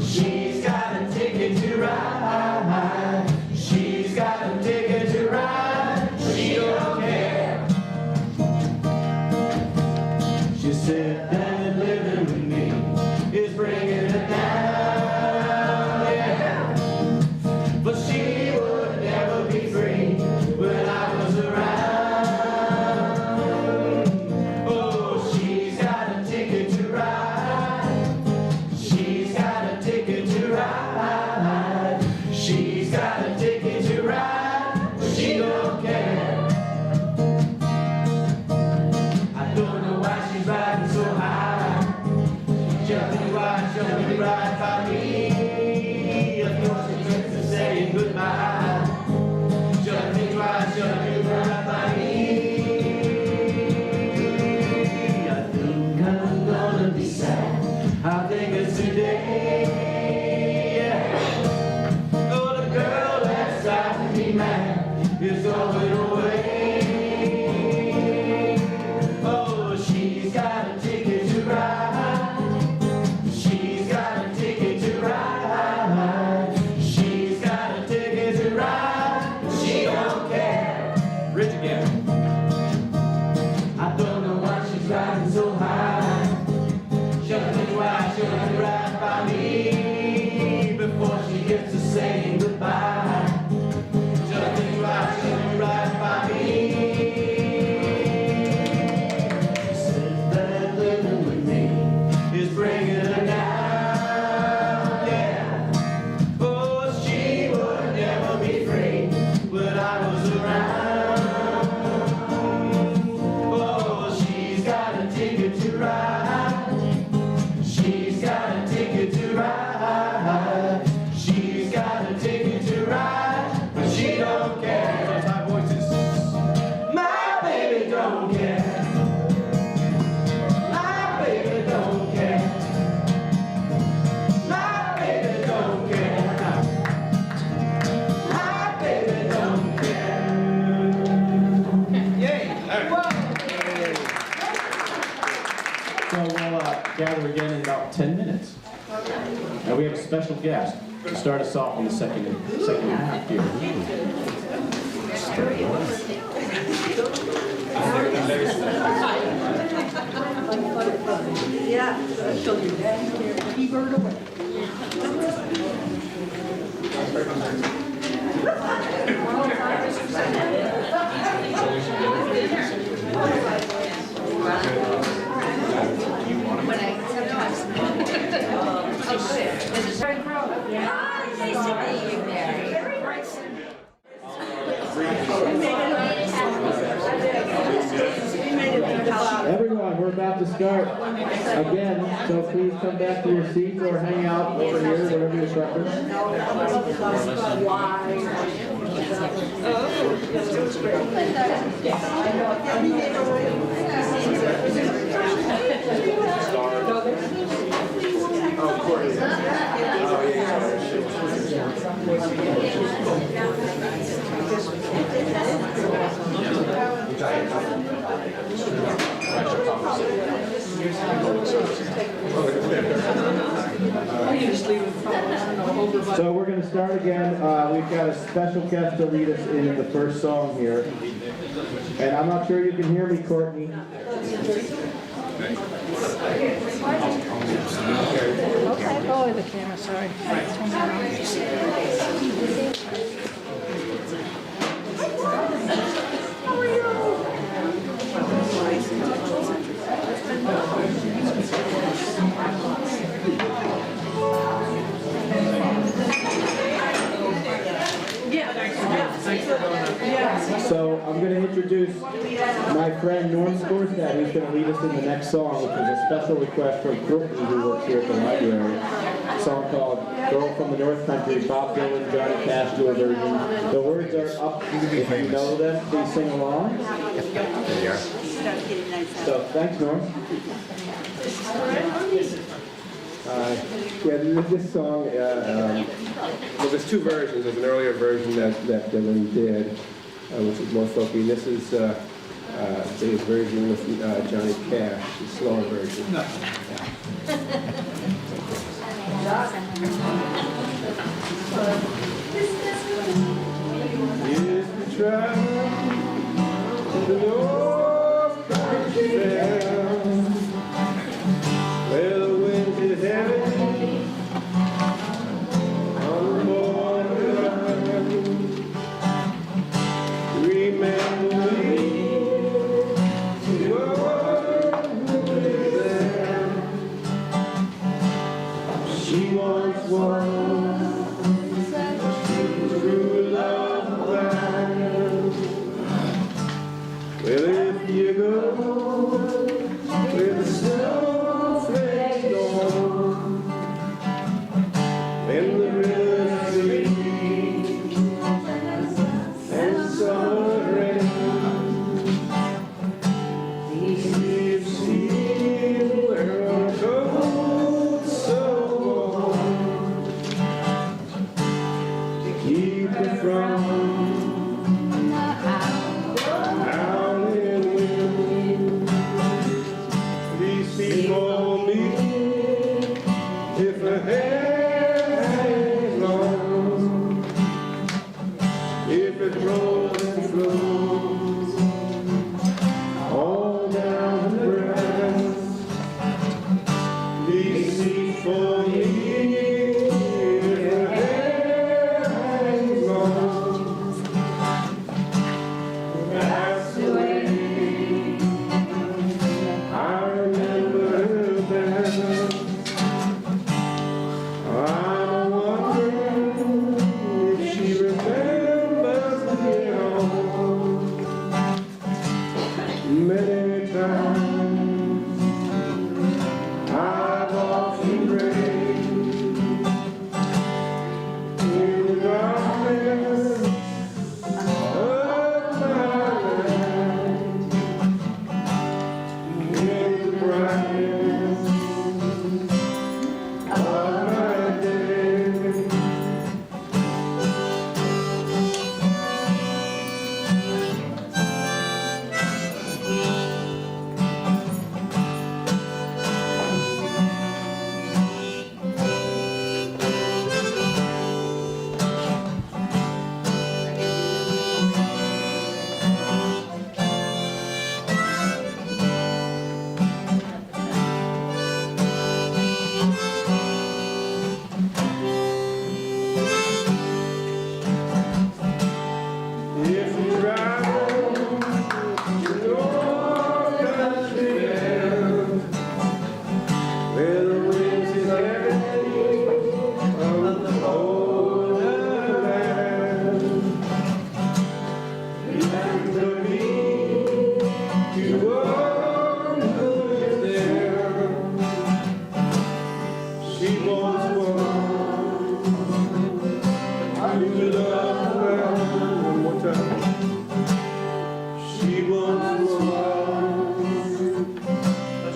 She's got a ticket to ride. She's got a ticket to ride. She don't care. She said that living with me is bringing her down, yeah. But she would never be free when I was around. Oh, she's got a ticket to ride. She's got a ticket to ride. She's got a ticket to ride. But she don't care. I don't know why she's riding so high. Tell me why she'll be right by me. Of course she thinks of saying goodbye. Tell me why she'll be right by me. I think I'm gonna be sad. I think it's today. Yeah. Oh, the girl that's driving me mad is going away. Oh, she's got a ticket to ride. She's got a ticket to ride. She's got a ticket to ride. She don't care. Rich again. I don't know why she's riding so high. She'll think why she'll be right by me before she gets to saying goodbye. She'll think why she'll be right by me. She says that living with me is bringing her down, yeah. Oh, she would never be free when I was around. Oh, she's got a ticket to ride. She's got a ticket to ride. She's got a ticket to ride, but she don't care. Those high voices. My baby don't care. My baby don't care. My baby don't care. My baby don't care. Yay! All right. gather again in about 10 minutes. And we have a special guest to start us off in the second half here. Everyone, we're about to start again, so please come back to your seats or hang out over here, whatever your preference. So we're going to start again. We've got a special guest to lead us in the first song here. And I'm not sure you can hear me, Courtney. Okay. Oh, the camera, sorry. How are you? So I'm going to introduce my friend Norm Skorstad, who's going to lead us in the next song, which is a special request from Courtney, who works here at the library. A song called Girl from the North Country, Bob Dylan, Johnny Cash do a version. The words are up. If you know them, please sing along. There you are. So thanks, Norm. Yeah, this song, well, there's two versions. There's an earlier version that Dylan did, which is more folky. This is the version with Johnny Cash, the slower version. Yes, we travel to the North Country Fair, where the winds is heavy on the border. Remember me, you were there. She once was true love land. Well, if you go where the snowflakes gone and the river's free and summer rain, you've seen where our cold so warm to keep it from howling wind. These people meet if a hair hangs long, if it rolls and flows all down the grass. These seats for me if a hair hangs long. That's the way I remember that. I'm wondering if she remembers me all. Many times I've often prayed in the darkness of my life, in the brightness of my day.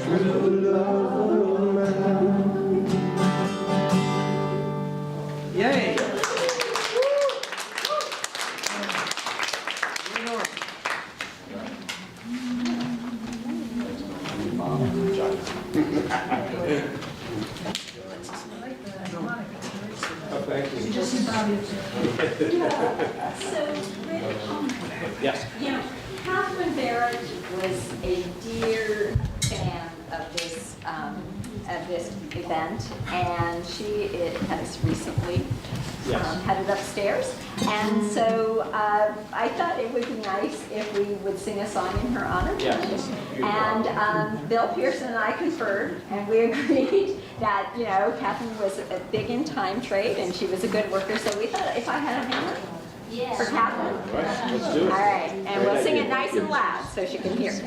True love of man. Yay! Oh, thank you. So, Rick, Yes. you know, Catherine Barrett was a dear fan of this event, and she has recently headed upstairs. And so I thought it would be nice if we would sing a song in her honor. Yes. And Bill Pearson and I conferred, and we agreed that, you know, Catherine was big in time trade, and she was a good worker, so we thought if I had a hammer for Catherine. All right, let's do it. All right, and Great we'll sing idea. it nice and loud so she can hear us.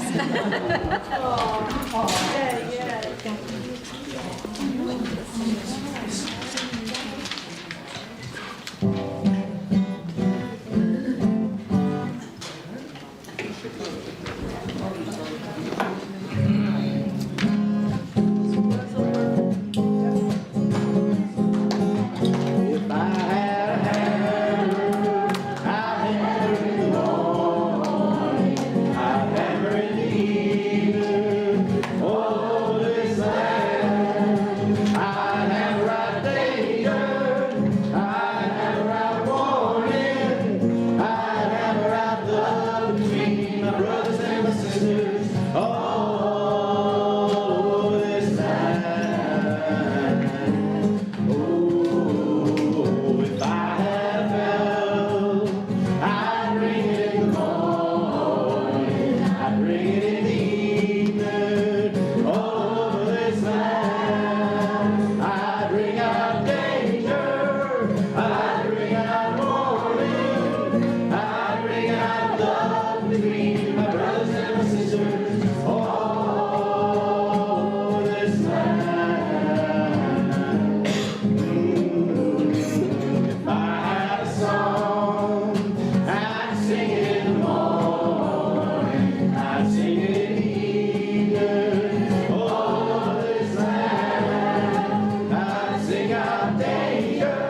If I had a hammer, I'd hammer in the morning, I'd hammer in the evening, all over this land. I'd hammer out danger, I'd hammer out warning, I'd hammer out love between my brothers and my sisters, all over this land. If I had a bell, I'd ring it in the morning, I'd ring it in the evening, all over this land. I'd ring out danger, I'd ring out warning, I'd ring out love between my brothers and my sisters, all over this land. If I had a song, I'd sing it in the morning, I'd sing it in the evening, all over this land. I'd sing out danger,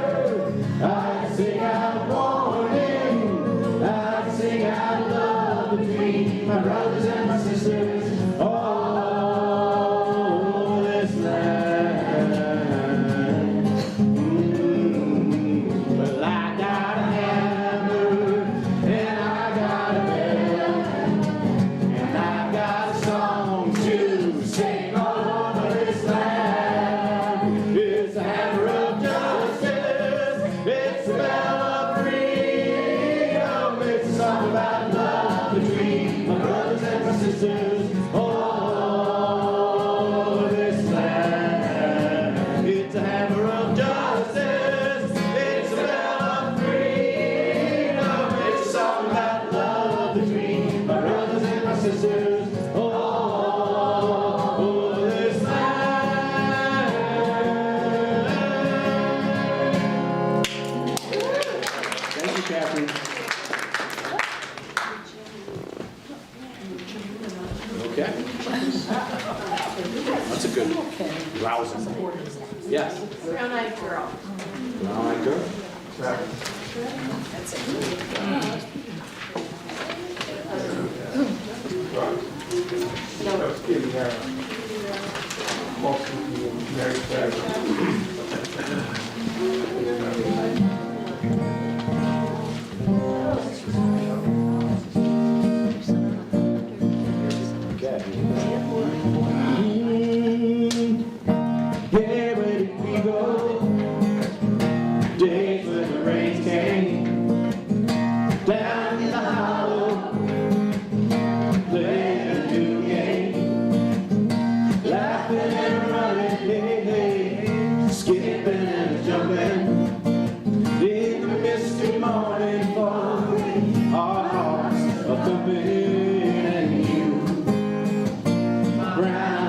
I'd sing out warning, I'd sing out love between my brothers and my sisters, all over this land. Well, I got a hammer, and I got a bell, and I've got a song to sing all over this land. It's a hammer of justice, it's a bell of freedom, it's a song about love between my brothers and my sisters, all over this land. It's a hammer of justice, it's a bell of freedom, it's a song about love between my brothers and my sisters, all over this land. Thank you, Catherine. Okay. That's a good rousing. Yes. Brown-eyed girl. Brown-eyed girl. That's it. Yeah, where did we go? Days when the rains came down in the hollow, playing a new game, laughing and running, hey, hey, skipping and jumping in the misty morning fog. Our hearts are thumping, and you, my brown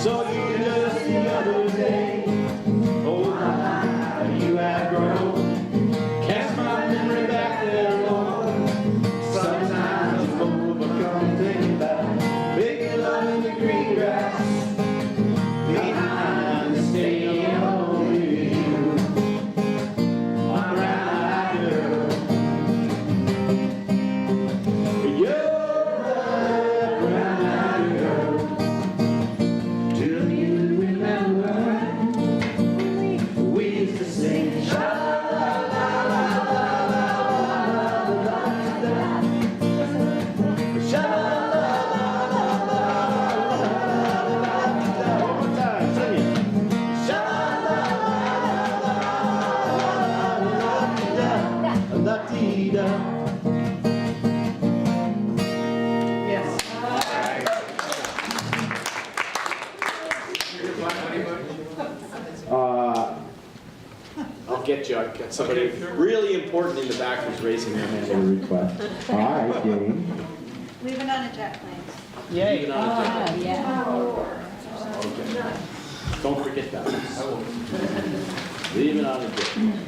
Saw you just the other day. Oh my, you have grown. Cast my memory back there, Lord. Sometimes I'm overcome thinking about making love in the green grass behind the stadium with you, my brown-eyed girl. You're my brown-eyed girl. Do you remember we used to sing I'll get you. I've got somebody really important in the back who's raising their hand for a request. All right, Jane. Leaving on a jet plane. Yay. Leaving on a jet plane. Yeah. Okay. Don't forget that. I won't. Leaving on a jet plane.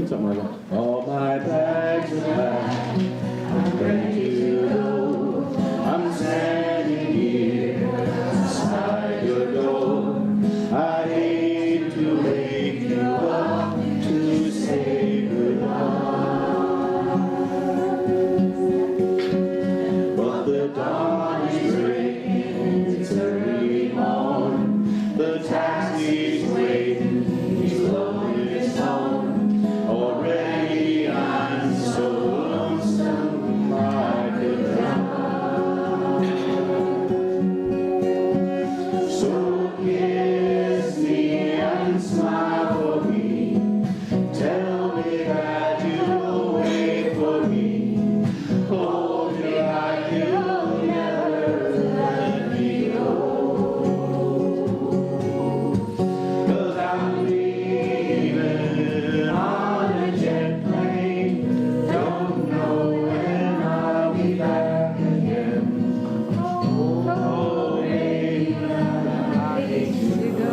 Something like that. All my bags are packed. I'm ready to go. I'm standing here beside your door. I hate to wake you up to say goodbye, but the dawn is breaking. It's early morn. The taxi's waiting. He's loaded his home. Already I'm so lonesome I could drown. So kiss me and smile for me. Tell me that you'll wait for me. Hold me like you'll never let me go. 'Cause I'm leaving on a jet plane. Don't know when I'll be back again. Oh, baby, I hate to go.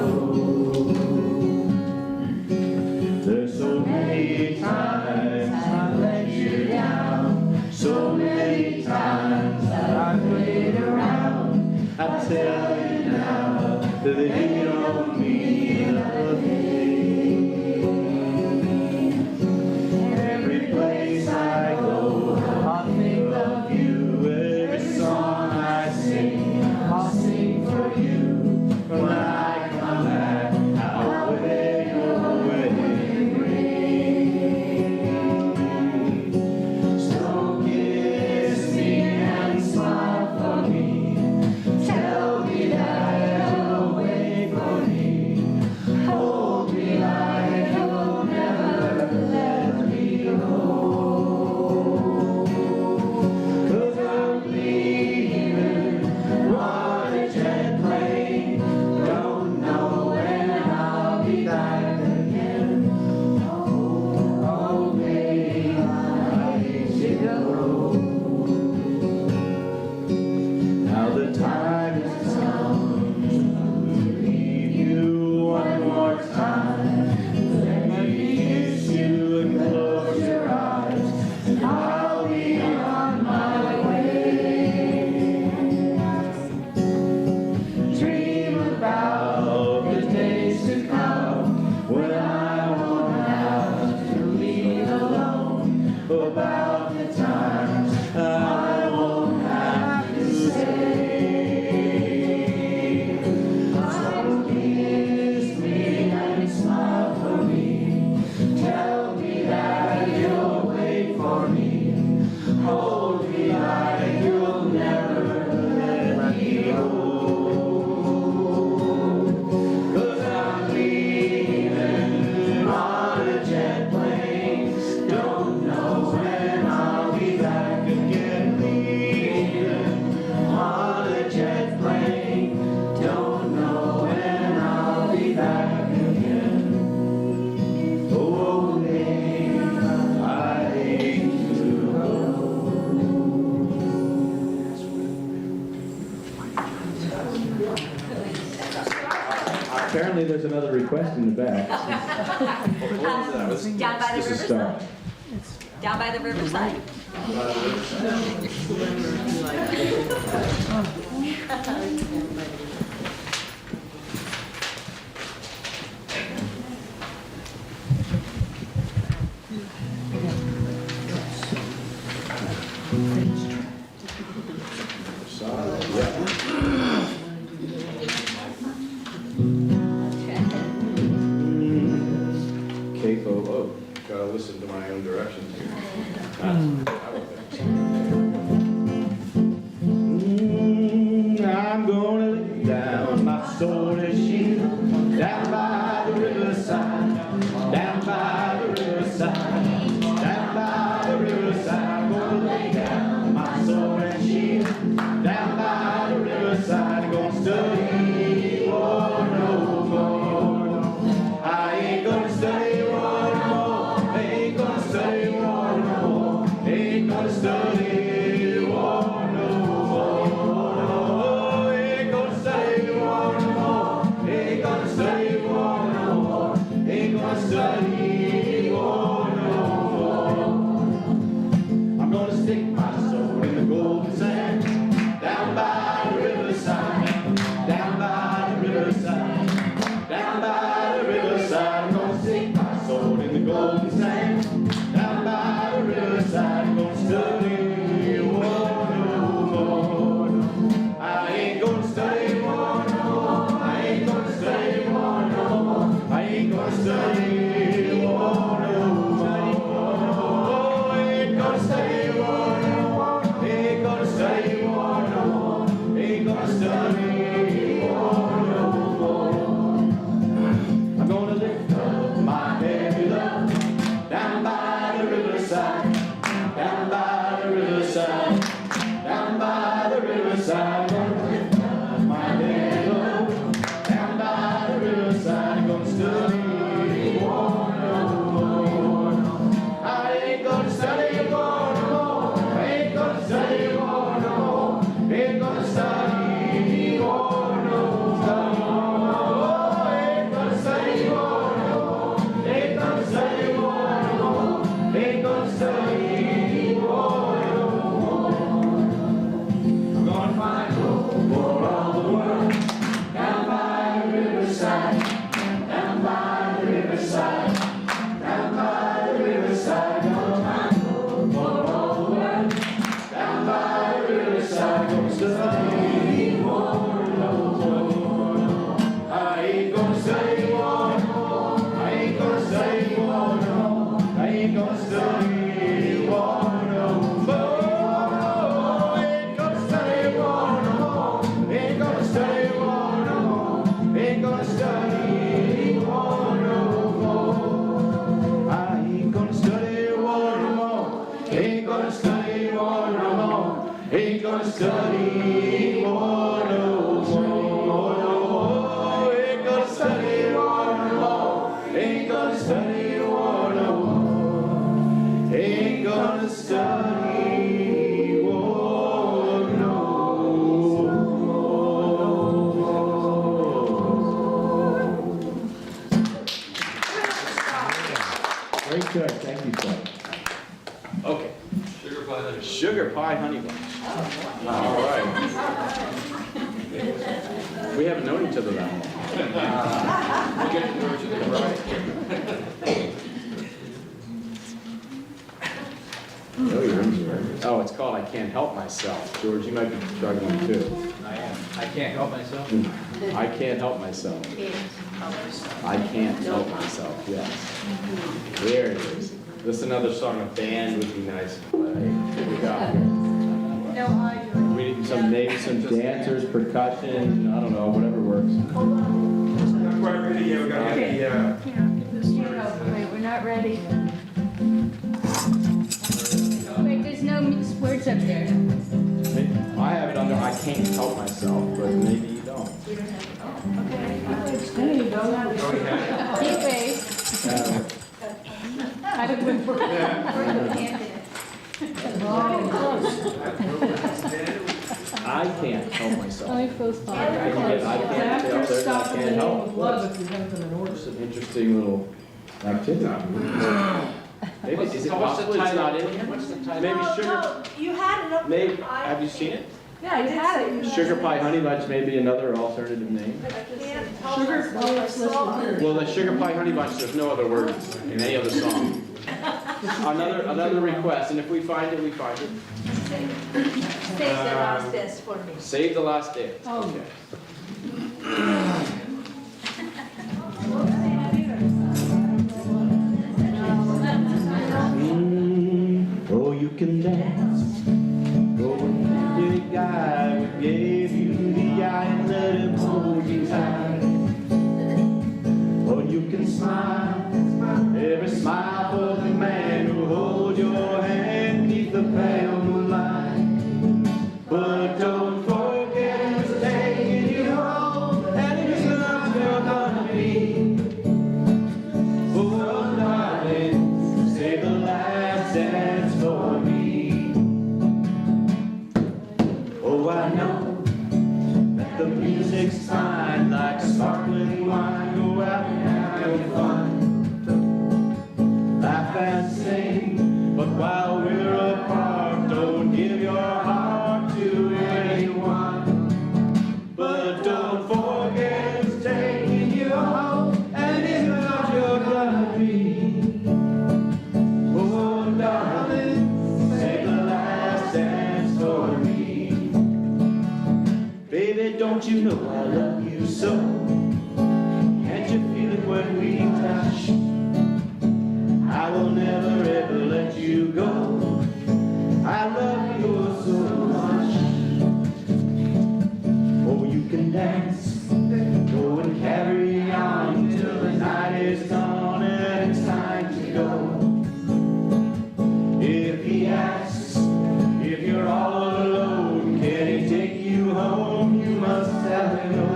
There's so many times I let you down. So many times that I played around. I tell you now that you don't mean a thing. Every place I go, I think of you. Every song I sing, I'll sing for you. When I come back, I'll wear your wedding ring. So kiss me and smile for me. Tell me that you'll wait for me. Hold me like you'll never let me go. 'Cause I'm leaving on a jet plane. Don't know when I'll be back again. Oh, babe, I hate to go. Now the time has come to leave you one more time. Let me kiss you and close your eyes, and I'll be on my way. Dream about the days to come when I won't have to leave alone. About the times I won't have to stay. Apparently there's another request in the back. Down by the This is riverside. Down by the riverside. Oh, gotta listen to my own directions here. I'm gonna lay down my sword and shield down by the riverside, down by the riverside, down by the riverside. I'm gonna lay down my sword and shield down by the riverside. I'm gonna study war no more. I ain't gonna study war no more. Ain't gonna study war no more. Ain't gonna study war no more. Ain't gonna study war no more. Ain't gonna study war no more. Ain't gonna study war no more. I'm gonna stick my sword in the golden sand down by the riverside, down by the riverside, down by the riverside. I'm gonna stick my sword in the golden sand down by the riverside. I'm gonna study war no more. I ain't gonna study war no more. I ain't gonna study war no more. I ain't gonna study war no more. Ain't gonna study war no more. Ain't gonna study war no more. Ain't gonna study war no more. I'm gonna lift up my heavy load down by the riverside, down by the riverside, down by the riverside. I'm gonna lift up my heavy load down by the riverside. I'm gonna study war no more. I ain't gonna study war no more. I ain't gonna study war no more. Ain't gonna study war no more. Ain't gonna study war no more. Ain't gonna study war no more. Ain't gonna study war no more. I'm gonna find hope for all the world down by the riverside, down by the riverside, down by the riverside. Gonna find hope for all the world down by the riverside. Gonna study war no more. I ain't gonna study war no more. I ain't gonna study war no more. I ain't gonna study war no more. Ain't gonna study war no more. Ain't gonna study war no more. Ain't gonna study war no more. I ain't gonna study war no more. Ain't gonna study war no more. Ain't gonna study war no more. Ain't gonna study war no more. Ain't gonna study war no more. Ain't gonna study war no more. Great job, thank you, sir. Okay. Sugar pie honey bunch. All right. We haven't known each other that long. We get to know each other, right? Oh, it's called I Can't Help Myself. George, you might be struggling too. I am. I can't help myself. I can't help myself. I can't help myself, yes. There it is. This is another song a band would be nice to play. Here we go. We need maybe some dancers, percussion, I don't know, whatever works. Not quite ready yet. We gotta get Wait, we're not ready. Wait, there's no words up there. I have it under I can't help myself, but maybe you don't. There you go. Deep bass. I don't remember. I I can't help myself. I feel fine. I can't tell, there's I can't help. It's an interesting little activity. Maybe, is it possible it's not in here? Maybe sugar, You had it up. maybe, have you seen it? Yeah, you had it. Sugar pie honey bunch may be another alternative name. Sugar. Well, the sugar pie honey bunch, there's no other words in any other song. Another request, and if we find it, we find it. Save the last dance for me. Save the last dance. Okay. Oh, you can dance. Go and the guy who gave you the eye and let him hold you tight. Or you can smile, every smile for the man who holds your hand beneath the pale moonlight. But don't forget who's taking you home and whose love you're gonna be. Oh, darling, save the last dance for me. Oh, I know that the music's fine, like sparkling wine. Go out and have fun, laugh and sing. But while we're apart, don't give your heart to anyone. But don't forget who's taking you home and whose love you're gonna be. Oh, darling, save the last dance for me. Baby, don't you know I love you so? Can't you feel it when we touch? I will never ever let you go. I love you so much. Oh, you can dance, go and carry on till the night is gone and it's time to go. If he asks if you're all alone, can he take you home? You must tell him no.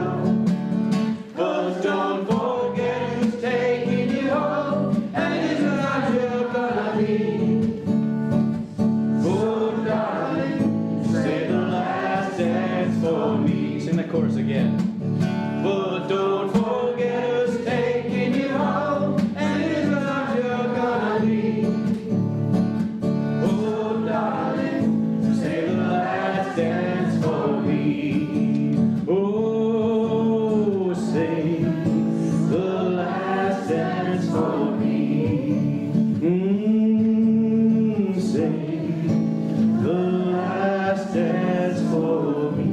But don't forget who's taking you home and his love you're gonna be. Oh, darling, say the last dance for me. Sing the chorus again. But don't forget who's taking you home and his love you're gonna be. Oh, darling, say the last dance for me. Oh, say the last dance for me. Say the last dance for me.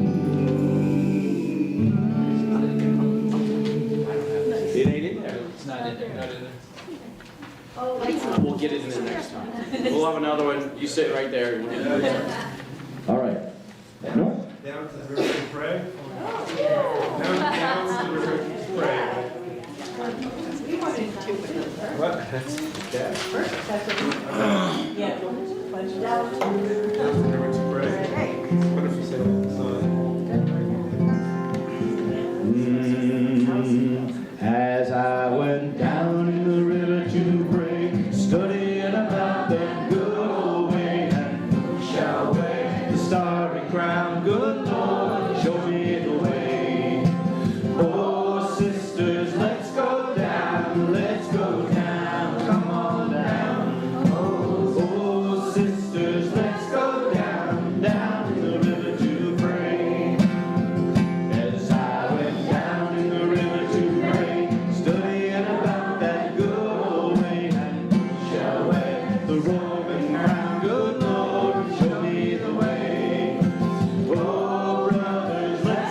It ain't in there. It's not in there. Not in there. We'll get it in there next time. We'll have another one. You sit right there. All right. No? Down to the river to pray. Down to the river to pray. What? Yeah. Down to the river to pray. What if you say As I went down in the river to pray, studying about that good old way, and shall wear the starry crown. Good Lord, show me the way. Oh, sisters, let's go down, let's go down, come on down. Oh, sisters, let's go down, down in the river to pray. As I went down in the river to pray, studying about that good old way, and shall wear the Roman crown. Good Lord, show me the way. Oh, brothers, let's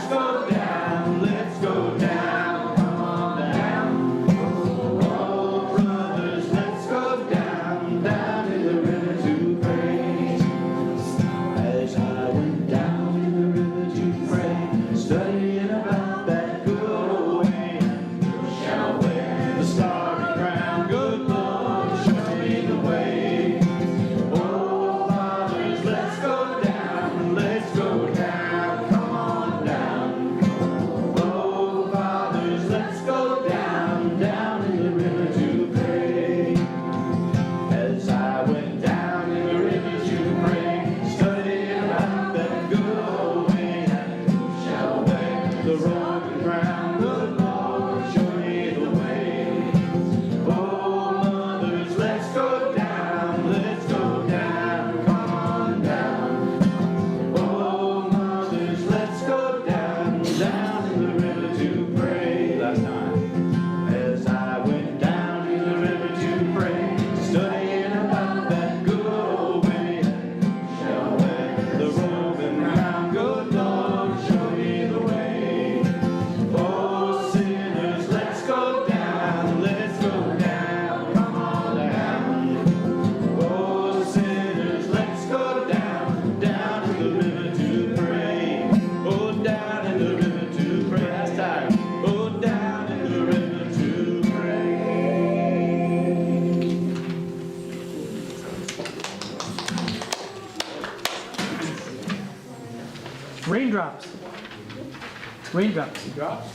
Raindrops. Drops.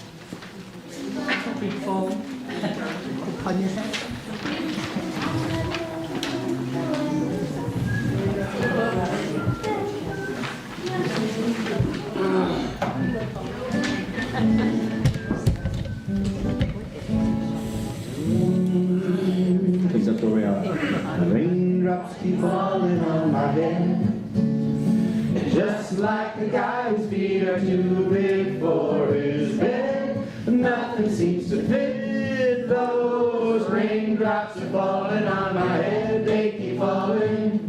Big foam on your head. Please up the way up. Raindrops keep falling on my head. Just like the guy whose feet are too big for his bed. Nothing seems to fit. Those raindrops are falling on my head. They keep falling.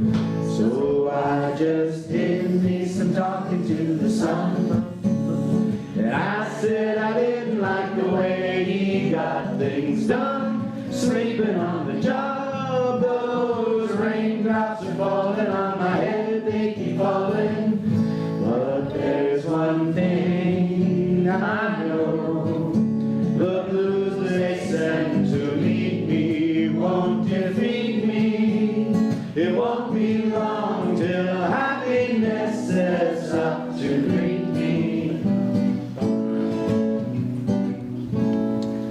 So I just did me some talking to the sun. And I said I didn't like the way he got things done. Sleeping on the job. Those raindrops are falling on my head. They keep falling. But there's one thing I know. The blues they send to meet me won't defeat me. It won't be long till happiness sets up to greet me.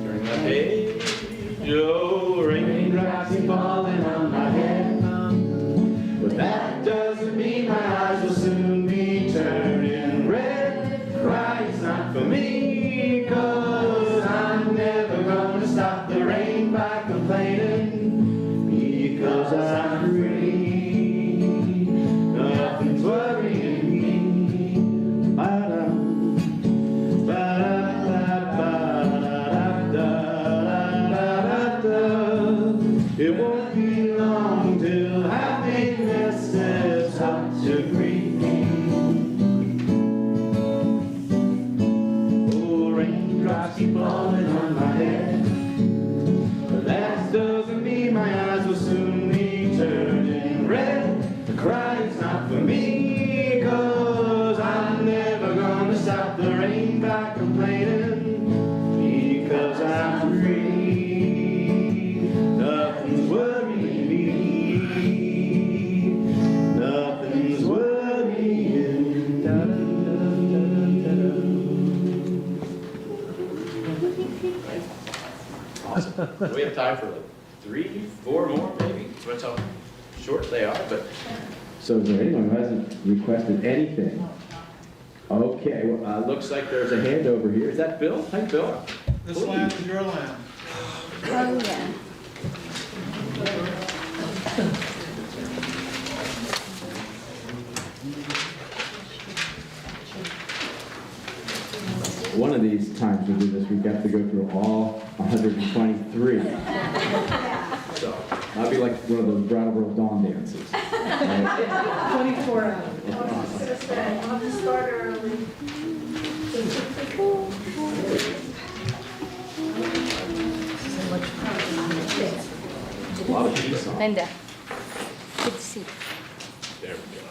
During the day, Joe, raindrops keep falling on my head. But that doesn't mean my eyes will soon be turning red. Crying's not for me, 'cause I'm never gonna stop the rain by complaining. Because I'm free, nothing's worrying me. Ba-dum, ba-da-da-da-da-da-da-da-da. It won't be long till happiness steps up to greet me. Oh, raindrops keep falling on my head. But that doesn't mean my eyes will soon be turning red. The crying's not for me, 'cause I'm never gonna stop the rain by complaining. Because I'm free, nothing's worrying me. Nothing's worrying. Awesome. We have time for like 3, 4 more, maybe. That's how short they are, but. So is there anyone who hasn't requested anything? Okay, well, looks like there's a hand over here. Is that Bill? Hi, Bill. This land is your land. Oh, yeah. One of these times we do this, we have to go through all 123. So that'd be like one of those Brattleboro dawn dances. Right? 24 hours. I'll just start early. A lot of these songs. Linda, good to see you. There we go.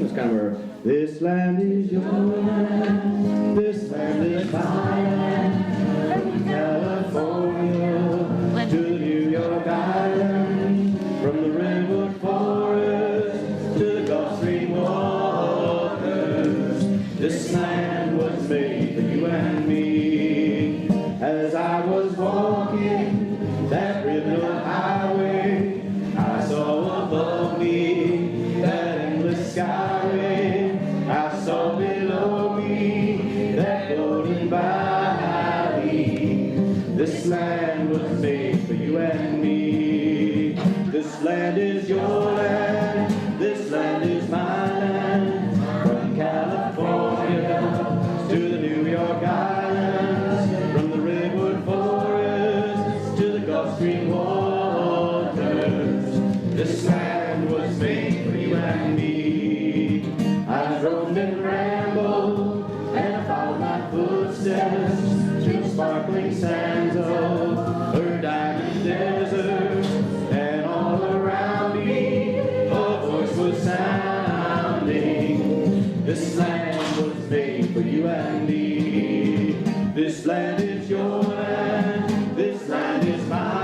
It's kind of where this land is your land, this land is my land, from California to New York Island, from the redwood forest to the Gulf Stream waters. This land was made for you and me. As I was walking that river highway, I saw above me that endless skyway. I saw below me that golden valley. This land was made for you and me. This land is your land. This land is my land. From California to the New York Islands, from the redwood forest to the Gulf Stream waters. This land was made for you and me. I roamed and rambled, and I followed my footsteps through the sparkling sands of her diamond desert. And all around me, a voice was sounding. This land was made for you and me. This land is your land. This land is mine.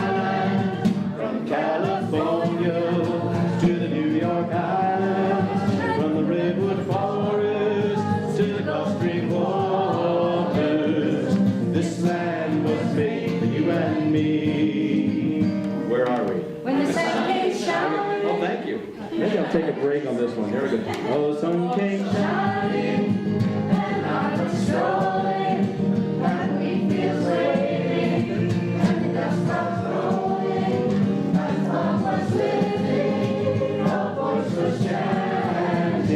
take a break on this one. Here we go. Oh, the sun came shining, and I was strolling, and we feel waiting, and the dust was rolling, and love was living, a voice was chanting.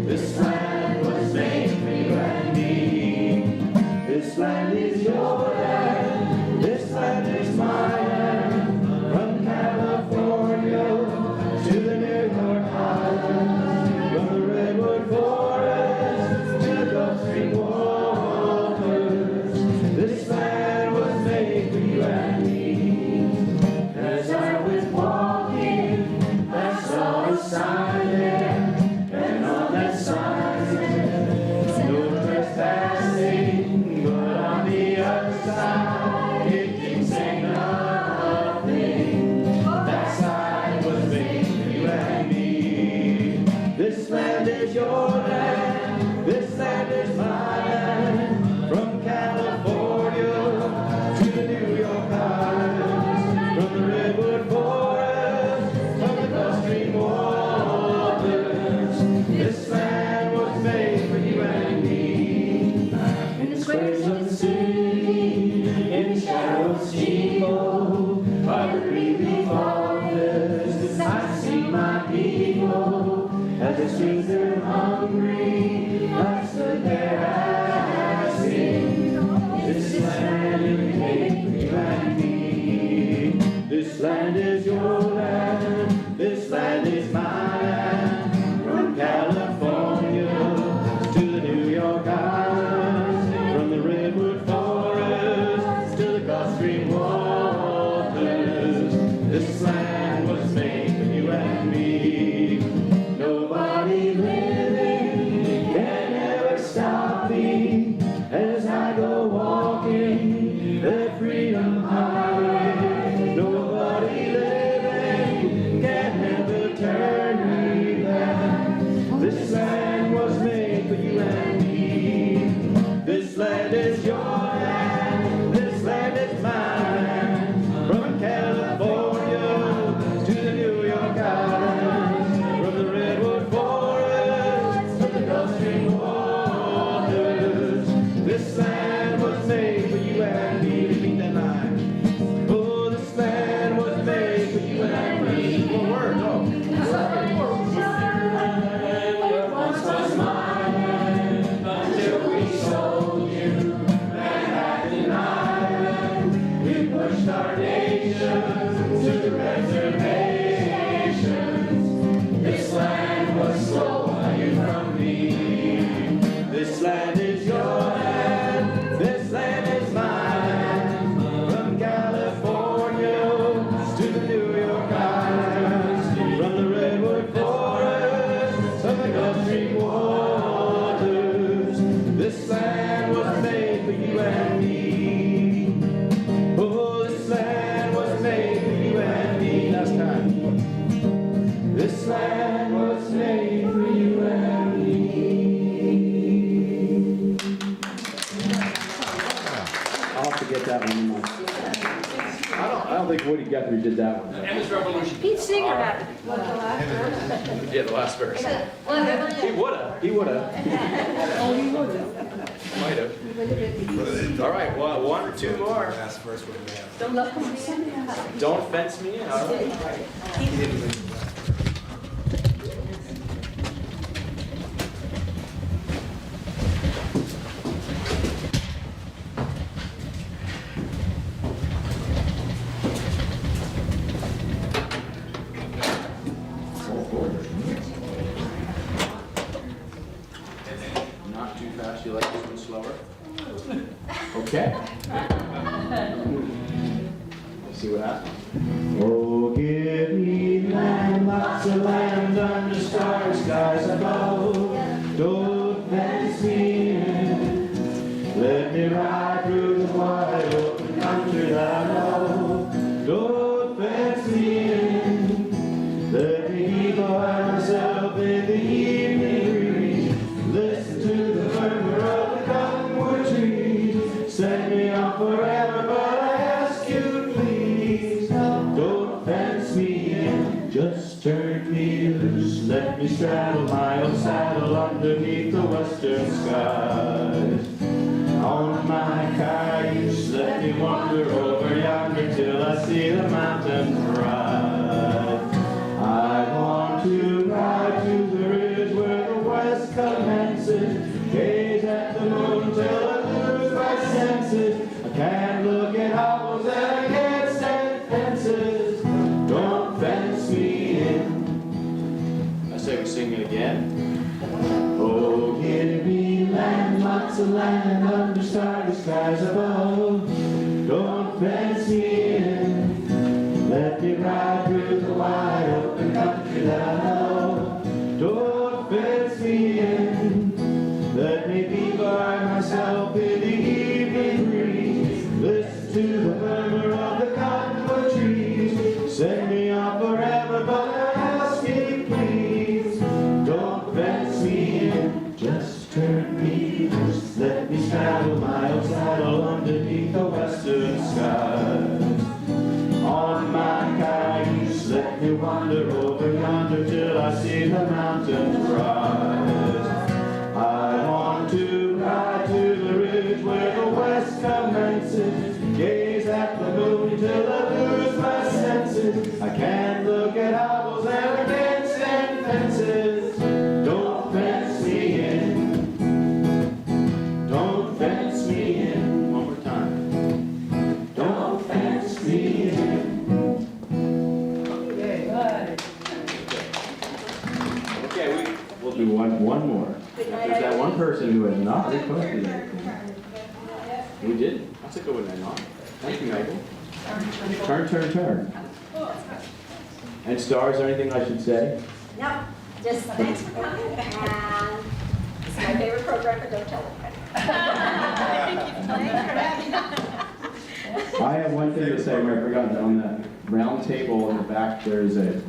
This land was made for you and me. This land is your land. This land is my land. From California to the New York Islands, from the redwood forest to the Gulf Stream waters. This land was made for you and me. As I was walking, I saw a sign there, and on that sign said, no trespassing, but on the other side, it didn't say nothing. That sign was made for you and me. This land is your land. This land is my land. From California to the New York Islands, from the redwood forest, from the Gulf Stream waters. This land was made for you and me. In the squares of the city, in the shadows steeple, by the breathing waters, I see my people as they stood there hungry. I stood there asking, this land is made for you and me. This land is your land. This land is my land. From California to the New York Islands, from the redwood forest to the Gulf Stream waters. This land was made for you and me. Nobody living can ever stop me as I go walking that freedom highway. Nobody living can ever turn me back. This land was made for you and me. This land is your land. This land is my land. From California to the New York Islands, from the redwood forest to the Gulf Stream waters. This land was made for you and me. Repeat that line. Oh, this land was made for you and me. One word, no. Once was mine until we sold you Manhattan Island. We pushed our nations to the reservations. This land was stolen from me. This land is your land. This land is my land. From California to the New York Islands, from the redwood forest to the Gulf Stream waters. This land was made for you and me. Oh, this land was made for you and me. Last time. This land was made for you and me. I'll have to get that one. I don't think Woody Guthrie did that one. Emma's Revolution. Pete Seeger had it. Yeah, the last verse. He woulda. He would have. Might have. All right, well, one or two more. Don't fence me in. All right. Not too fast. You like this one slower? Okay. Let's see what happens. Oh, give me land, lots of land under starry skies above. Don't fence me in. Let me ride through the wide open country that I know. Don't fence me in. Let me by myself in the evening breeze. Listen to the murmur of the cottonwood trees. Set me off forever, but I ask you please, don't fence me in, just turn me loose. straddle my old saddle underneath the western skies. On my cayuse, let me wander over yonder till I see the mountains rise. I want to ride to the ridge where the west commences, gaze at the moon till I lose my senses. I can't look at hovels and I can't stand fences. Don't fence me in. I say we sing it again. Oh, give me land, lots of land under starry skies above. Don't fence me in. Let me ride through the wide open country that I know. Don't fence me in. Let me be by myself in the evening breeze. Listen to the murmur of the cottonwood trees. Send me on forever, but I ask you please. Don't fence me in. Just turn me loose. Let me straddle my old saddle underneath the western skies. On my cayuse, let me wander over yonder till I see the mountains rise. I want to ride to the ridge where the west commences, gaze at the moon till I lose my senses. I can't look at hovels and I can't stand fences. Don't fence me in. Don't fence me in. One more time. Don't fence me in. Okay, we'll do one more. If there's that one person who has not requested it. Who did? That's a good one, Michael. Thank you, Michael. Turn. And stars, anything I should say? No, just thanks for coming, and it's my favorite program, but don't tell anybody. I have one thing to say where I forgot. On the round table in the back, there's a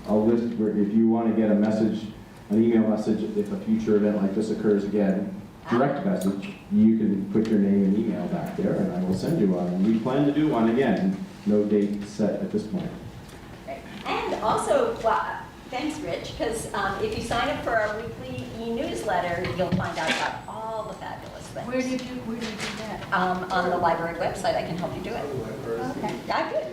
list where if you want to get a message, an email message, if a future event like this occurs again, direct message, you can put your name and email back there, and I will send you one. We plan to do one again. No date set at this point. And also, well, thanks, Rich, because if you sign up for our weekly e-newsletter, you'll find out about all the fabulous things. Where did you do that? On the library website, I can help you do it. Okay. Yeah, good.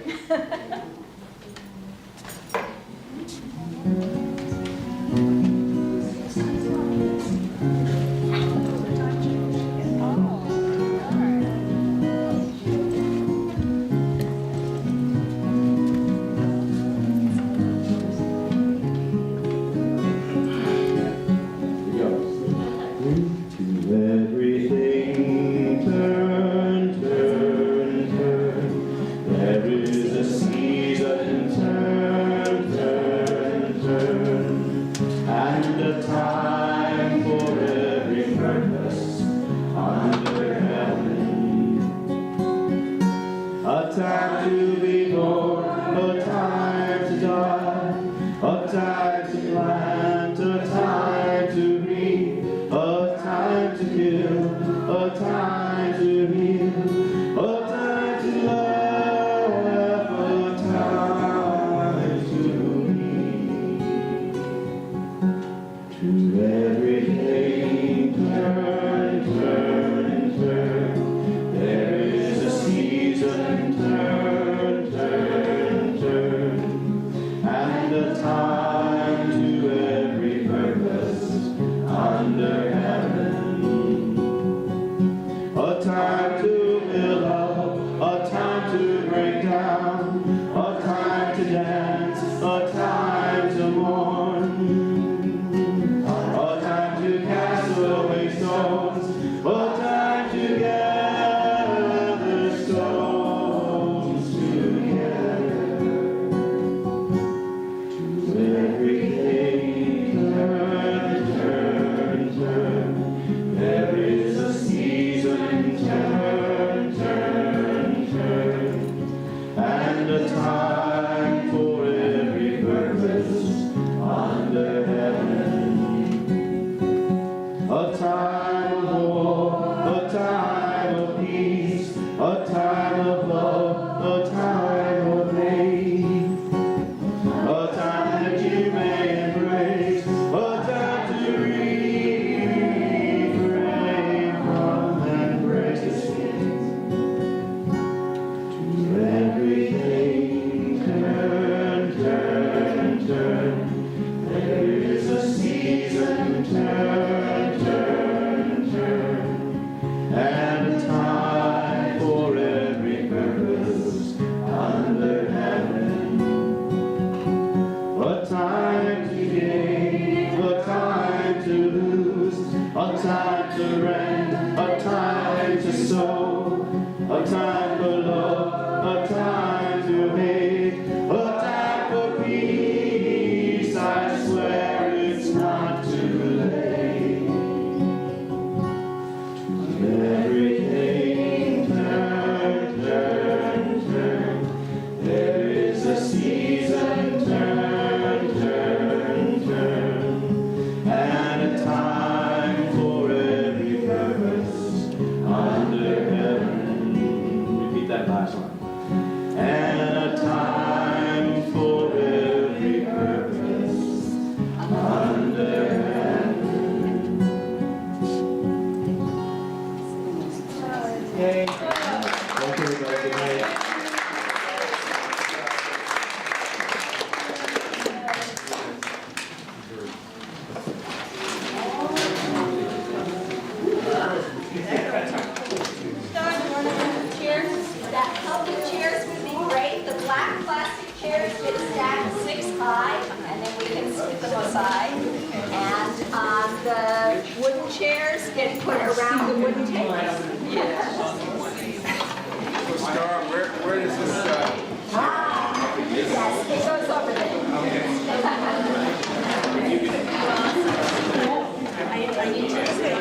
Everything turn. There is a season, turn. And a time for every purpose under heaven. A time to be born, a time to die, a time to plant, a time to reap, a time to kill, a time to heal, a time to laugh, a time to weep. To everything turn. There is a season, turn. And a time to every purpose under heaven. A time to build up, a time to break down, a time to dance, a time to mourn, a time to cast away stones, a time to gather stones together. To everything turn. There is a season, turn. And a time for every purpose under heaven. A time of war, a time of peace, a time of love, a time of hate, a time that you may embrace, a chairs get stacked 6 high, and then we can scoot them aside. And the wooden chairs get put around the wooden tables. Star, where does this? Yes, it goes over there. I need to say.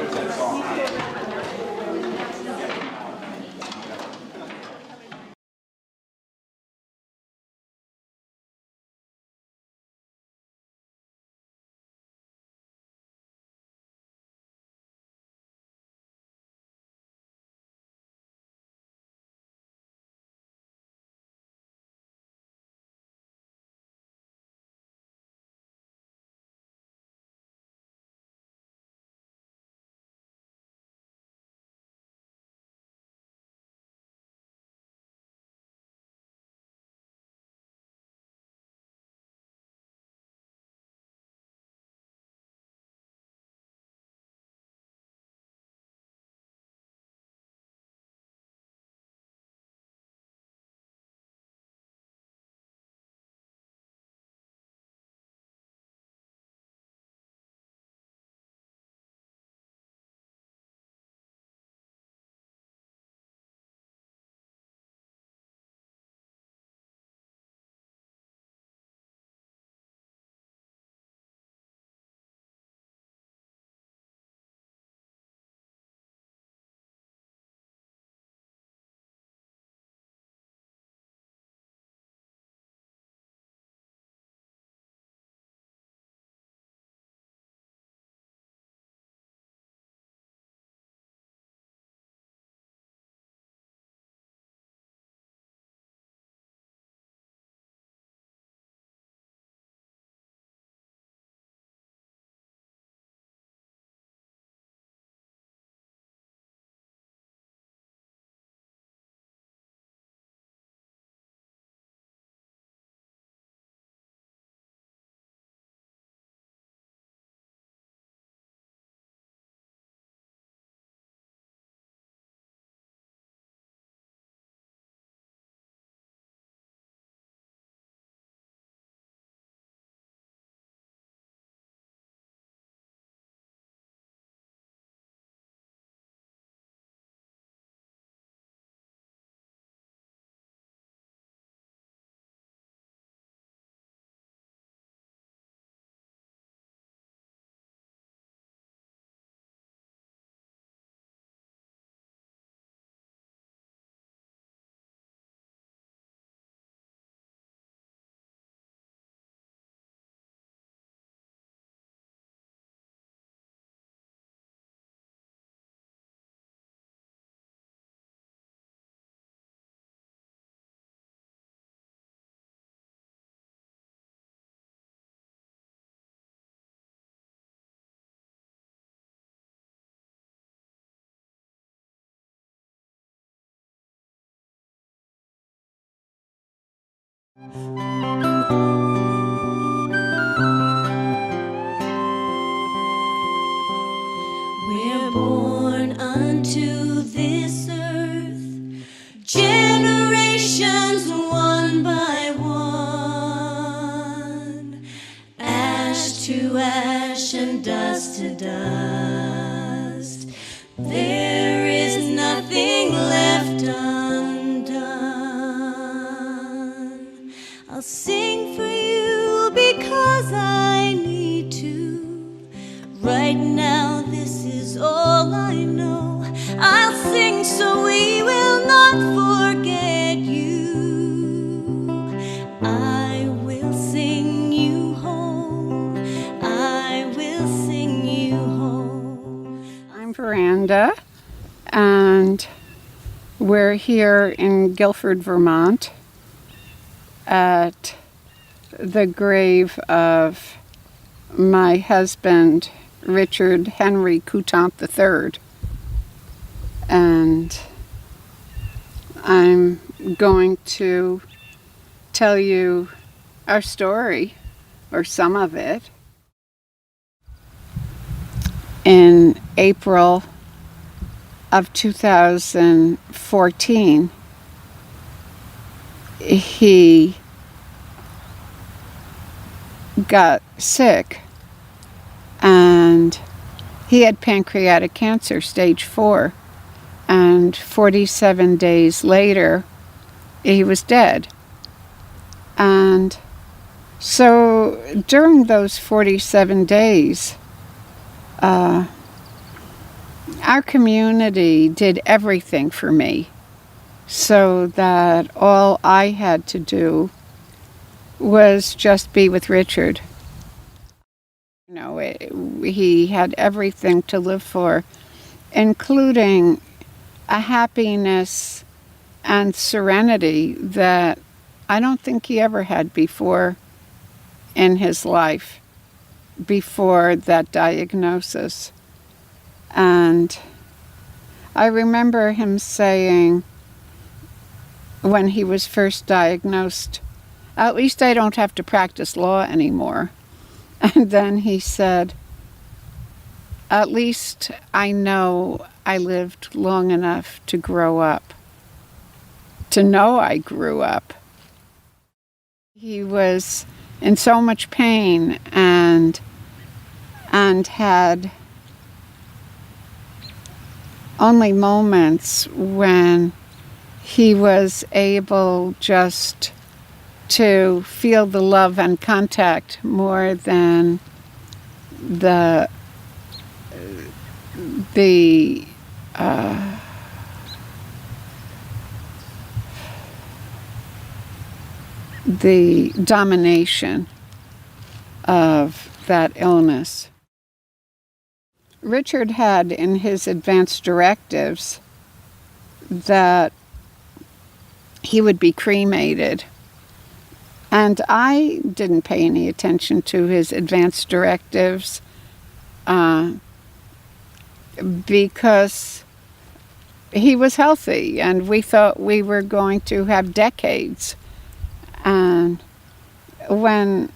We're born unto this earth, generations one by one, ash to ash and dust to dust. There is nothing left undone. I'll sing for you because I need to. Right now, this is all I know. I'll sing so we will not forget you. I will sing you home. I will sing you home. I'm Veranda, and we're here in Guilford, Vermont, at the grave of my husband, Richard Henry Coutant III. And I'm going to tell you our story, or some of it. In April of 2014, he got sick, and he had pancreatic cancer, stage 4, and 47 days later, he was dead. And so during those 47 days, our community did everything for me, so that all I had to do was just be with Richard. You know, he had everything to live for, including a happiness and serenity that I don't think he ever had before in his life, before that diagnosis. And I remember him saying, when he was first diagnosed, "At least I don't have to practice law anymore." And then he said, "At least I know I lived long enough to grow up, to know I grew up." He was in so much pain and had only moments when he was able just to feel the love and contact more than the domination of that illness. Richard had in his advance directives that he would be cremated. And I didn't pay any attention to his advance directives because he was healthy and we thought we were going to have decades. And when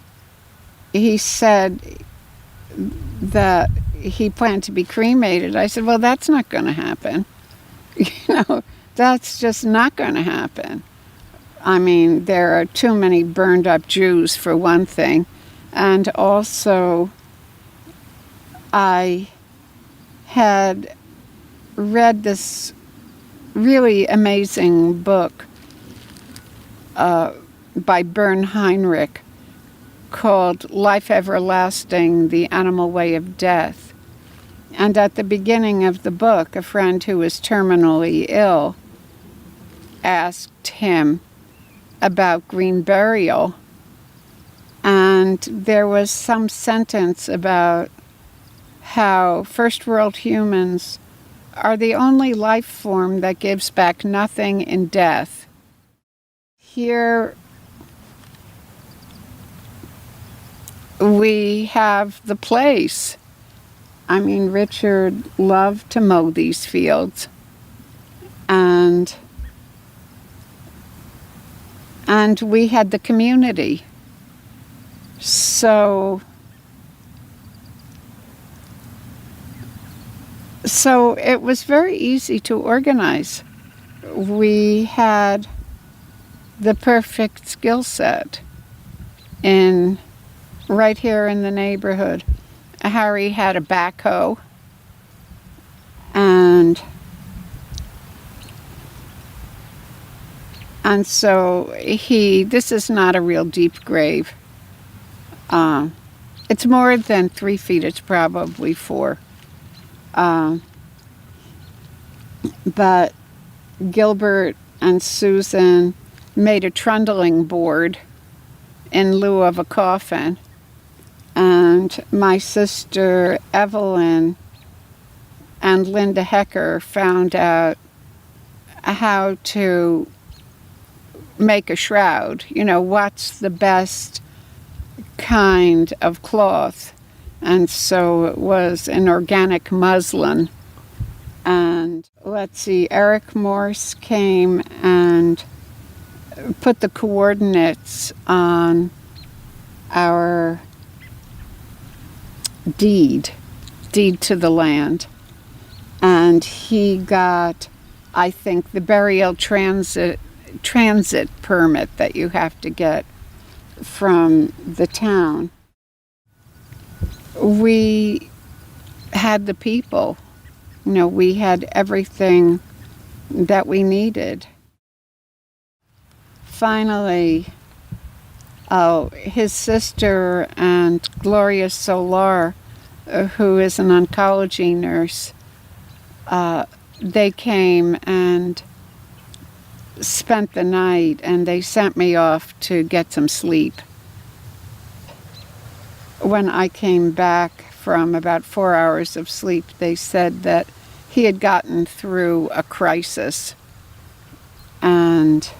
he said that he planned to be cremated, I said, well, that's not going to happen. You know, that's just not going to happen. I mean, there are too many burned up Jews, for one thing. And also, I had read this really amazing book by Bern Heinrich called Life Everlasting, The Animal Way of Death. And at the beginning of the book, a friend who was terminally ill asked him about green burial, and there was some sentence about how first world humans are the only life form that gives back nothing in death. Here we have the place. I mean, Richard loved to mow these fields, and we had the community. So it was very easy to organize. We had the perfect skill set right here in the neighborhood. Harry had a backhoe, and so this is not a real deep grave. It's more than 3 feet, it's probably 4. But Gilbert and Susan made a trundling board in lieu of a coffin. And my sister Evelyn and Linda Hecker found out how to make a shroud. You know, what's the best kind of cloth? And so it was an organic muslin. And let's see, Eric Morse came and put the coordinates on our deed to the land. And he got, I think, the burial transit permit that you have to get from the town. we had the people. You know, we had everything that we needed. Finally, his sister and Gloria Solar, who is an oncology nurse, they came and spent the night, and they sent me off to get some sleep. When I came back from about 4 hours of sleep, they said that he had gotten through a crisis. And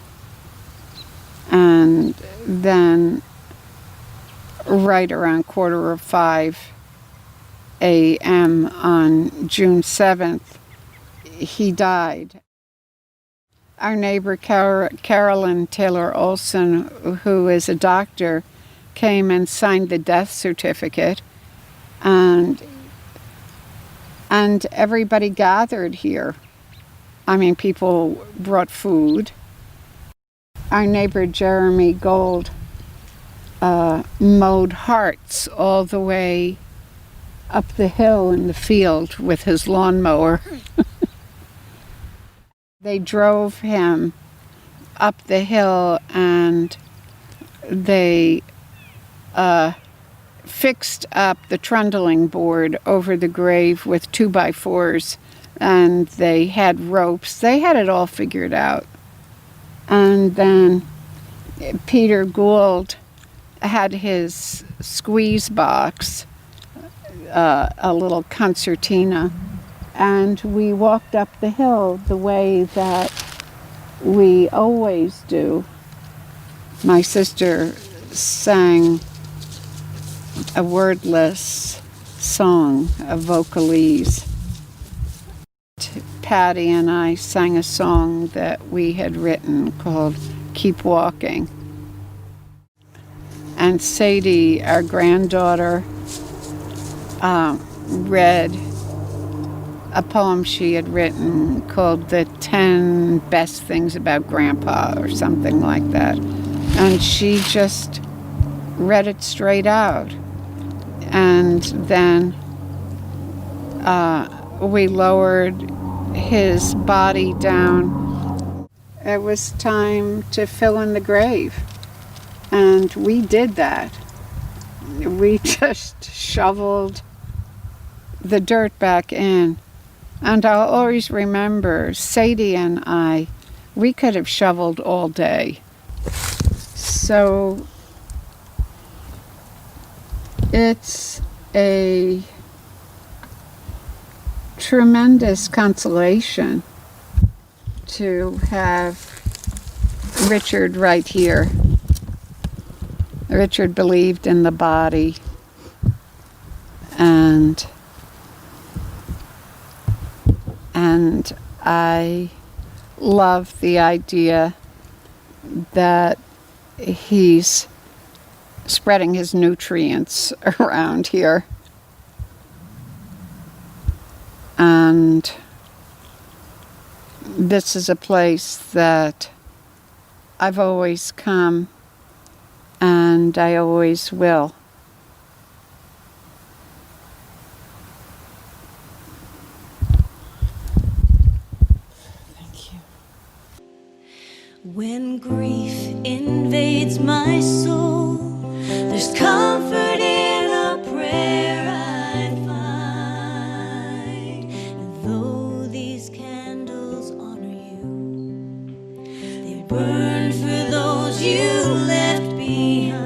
then right around 4:45 a.m. on June 7th, he died. Our neighbor Carolyn Taylor Olson, who is a doctor, came and signed the death certificate, and everybody gathered here. I mean, people brought food. Our neighbor Jeremy Gold mowed hearts all the way up the hill in the field with his lawnmower. They drove him up the hill, and they fixed up the trundling board over the grave with 2x4s, and they had ropes. They had it all figured out. And then Peter Gould had his squeeze box, a little concertina, and we walked up the hill the way that we always do. My sister sang a wordless song, a vocalese. Patty and I sang a song that we had written called Keep Walking. And Sadie, our granddaughter, read a poem she had written called The 10 Best Things About Grandpa or something like that. And she just read it straight out. And then we lowered his body down. It was time to fill in the grave. And we did that. We just shoveled the dirt back in. And I'll always remember Sadie and I, we could have shoveled all day. So it's a tremendous consolation to have Richard right here. Richard believed in the body, and I love the idea that he's spreading his nutrients around here. And this is a place that I've always come, and I always will. Thank you. When grief invades my soul, there's comfort in a prayer I find. And though these candles honor you, they burn for those you left behind.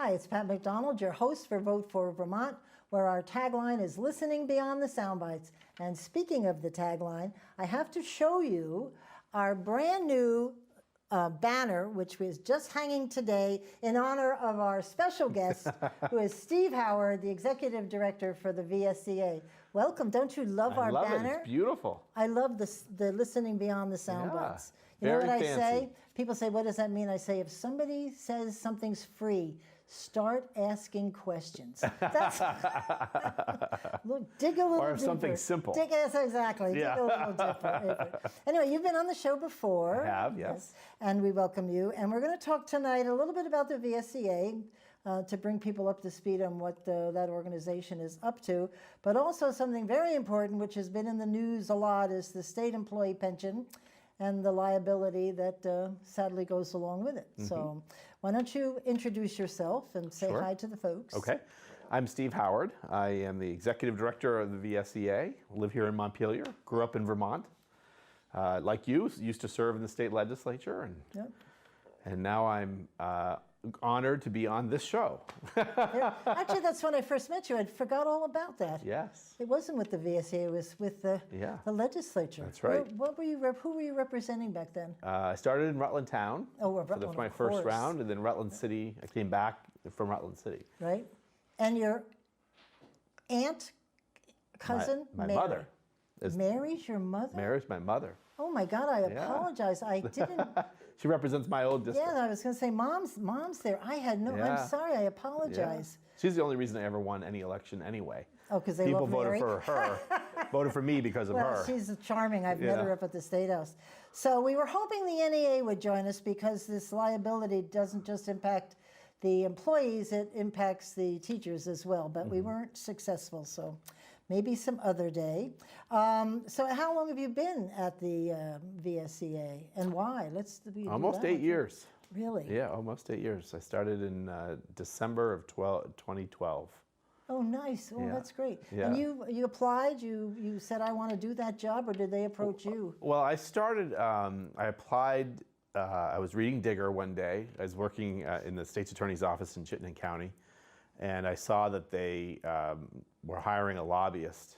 Hi, it's Pat McDonald, your host for Vote for Vermont, where our tagline is listening beyond the soundbites. And speaking of the tagline, I have to show you our brand new banner, which was just hanging today in honor of our special guest, who is Steve Howard, the Executive Director for the VSCA. Welcome. Don't you love our love banner? It. It's beautiful. I love the listening beyond the soundbites. Yeah, you know what I fancy. say? People say, what does that mean? I say, if somebody says something's free, start asking questions. That's look, dig a little Or deeper. something simple. Yes, exactly. Yeah. Dig a little deeper. Anyway, you've been on the show before. I have, yes. And we welcome you. And we're going to talk tonight a little bit about the VSCA to bring people up to speed on what that organization is up to. But also something very important, which has been in the news a lot, is the state employee pension and the liability that sadly goes along with it. So why don't you introduce yourself and say hi to the folks. Okay. I'm Steve Howard. I am the Executive Director of the VSCA. I live here in Montpelier, grew up in Vermont. Like you, used to serve in the state legislature, and now I'm honored to be on this show. Actually, that's when I first met you. I forgot all about that. Yes. It wasn't with the VSCA, it was with the legislature. That's right. What were you who were you representing back then? I started in Rutland Town. Oh, So that's my first round, and then Rutland City. I came back from Rutland City. Right. And your aunt, cousin, My Mary. mother. Mary's your mother? Mary's my mother. Oh my God, I Yeah. apologize. I didn't. She represents my old district. Yeah, I was going to say, mom's there. I had no. Yeah. I'm sorry. I apologize. Yeah. She's the only reason I ever won any election anyway. Oh, because they People love voted Mary? for her, voted for me because of Well, her. she's charming. I've met Yeah. her up at the State House. So we were hoping the NEA would join us because this liability doesn't just impact the employees, it impacts the teachers as well. But we weren't successful, so maybe some other day. So how long have you been at the VSCA and why? Do Almost that. 8 years. Really? Yeah, almost 8 years. I started in December of 2012. Oh, nice. Oh, Yeah. that's great. Yeah. And you applied, you said, I want to do that job, or did they approach you? Well, I started, I applied, I was reading Digger one day. I was working in the state's attorney's office in Chittenden County, and I saw that they were hiring a lobbyist.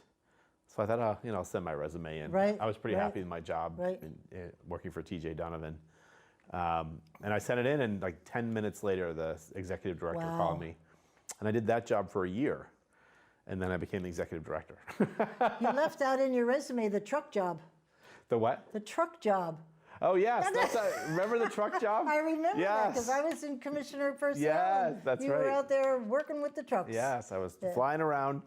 So I thought, I'll send my resume in. Right, I was pretty right, happy with my job right. working for TJ Donovan. And I sent it in, and like 10 minutes later, the executive director Wow. called me. And I did that job for a year. And then I became the executive director. You left out in your resume the truck job. The what? The truck job. Oh, yes. Remember the truck job? I remember that Yes. because I was in Commissioner of Personnel. Yes, and that's you were right. out there working with the trucks. Yes, I was Yeah. flying around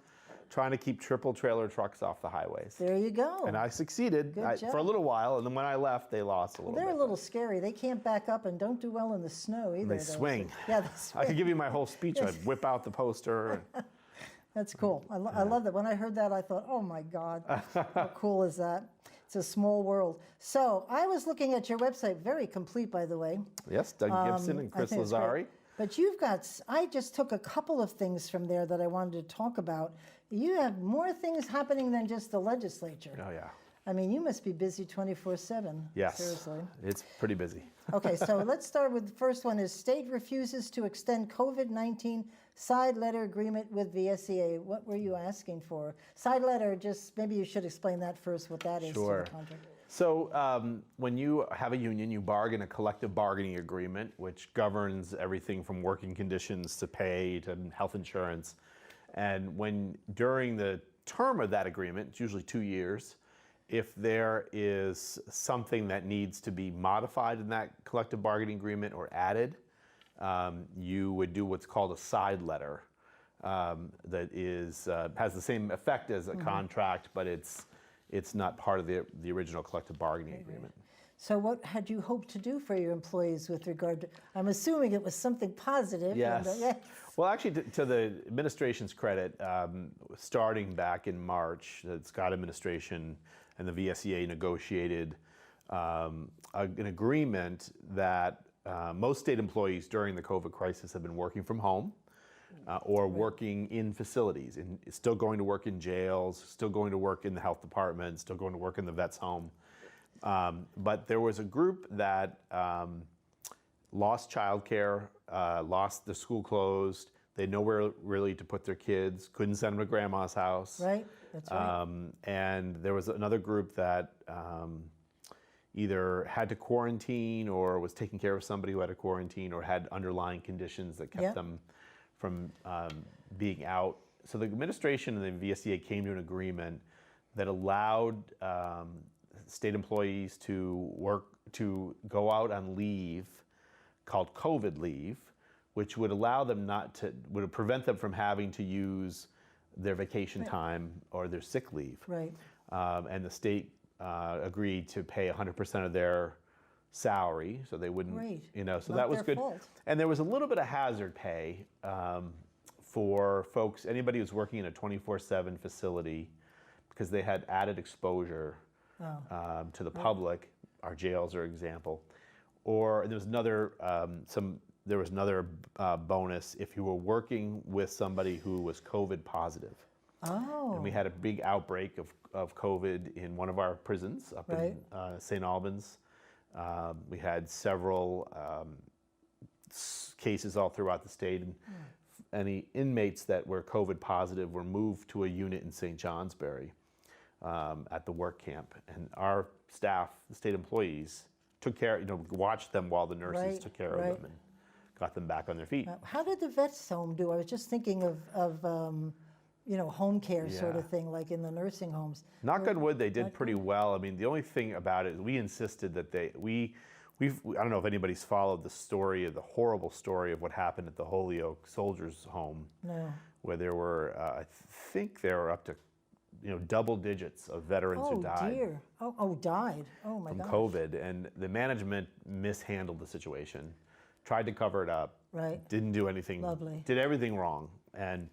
trying to keep triple trailer trucks off the highways. There you go. And I succeeded Good job. for a little while, and then when I left, they lost a little They're bit. a little scary. They can't back up and don't do well in the snow either. They those. swing. Yeah, they swing. I could give you my whole speech. I'd whip out the poster. That's cool. I love that. When I heard that, I thought, oh my God, how cool is that? It's a small world. So I was looking at your website, very complete, by the way. Yes, Doug Gibson and I Chris think it's Lazari. great. But you've got, I just took a couple of things from there that I wanted to talk about. You have more things happening than just the legislature. Oh, yeah. I mean, you must be busy 24/7. Yes. Seriously. It's pretty busy. Okay, so let's start with the first one is state refuses to extend COVID-19 side letter agreement with VSCA. What were you asking for? Side letter, just maybe you should explain that first, what that is Sure. to the contract. So when you have a union, you bargain a collective bargaining agreement, which governs everything from working conditions to pay to health insurance. And when during the term of that agreement, it's usually 2 years, if there is something that needs to be modified in that collective bargaining agreement or added, you would do what's called a side letter that is has the same effect as a contract, but it's not part of the original collective bargaining agreement. So what had you hoped to do for your employees with regard to, I'm assuming it was something positive. Yes. And, yes. Well, actually, to the administration's credit, starting back in March, the Scott administration and the VSCA negotiated an agreement that most state employees during the COVID crisis have been working from home or working in facilities, and still going to work in jails, still going to work in the health department, still going to work in the vet's home. But there was a group that lost childcare lost the school closed. They had nowhere really to put their kids. Couldn't send them to grandma's house. Right. That's right. And there was another group that either had to quarantine or was taking care of somebody who had to quarantine or had underlying conditions that kept Yep. them from being out. So the administration and the VSEA came to an agreement that allowed state employees to go out on leave called COVID leave, which would allow them would prevent them from having to use their vacation time or their sick leave. Right. And the state agreed to pay 100% of their salary, so they wouldn't, Great. so Not that was their good. fault. And there was a little bit of hazard pay for folks, anybody who's working in a 24/7 facility, because they had added exposure to the public. Our jails are an example. Or there was another bonus if you were working with somebody who was COVID positive. Oh. And we had a big outbreak of COVID in one of our prisons up in St. Albans. We had several cases all throughout the state. And any inmates that were COVID positive were moved to a unit in St. Johnsbury at the work camp. And our staff, the state employees, took care, watched them while the nurses Right, took care of them and got them back on their feet. How did the vets home do? I was just thinking of home care sort of Yeah. thing, like in the nursing homes. Knock on wood, they did pretty well. I mean, the only thing about it is we insisted that I don't know if anybody's followed the horrible story of what happened at the Holyoke Soldiers Home, No. where there were, I think there were up to, double digits of veterans who died. Oh, dear. Died. Oh, my from gosh. COVID, and the management mishandled the situation, tried to cover it up, Right. didn't do anything, Lovely. did everything wrong, and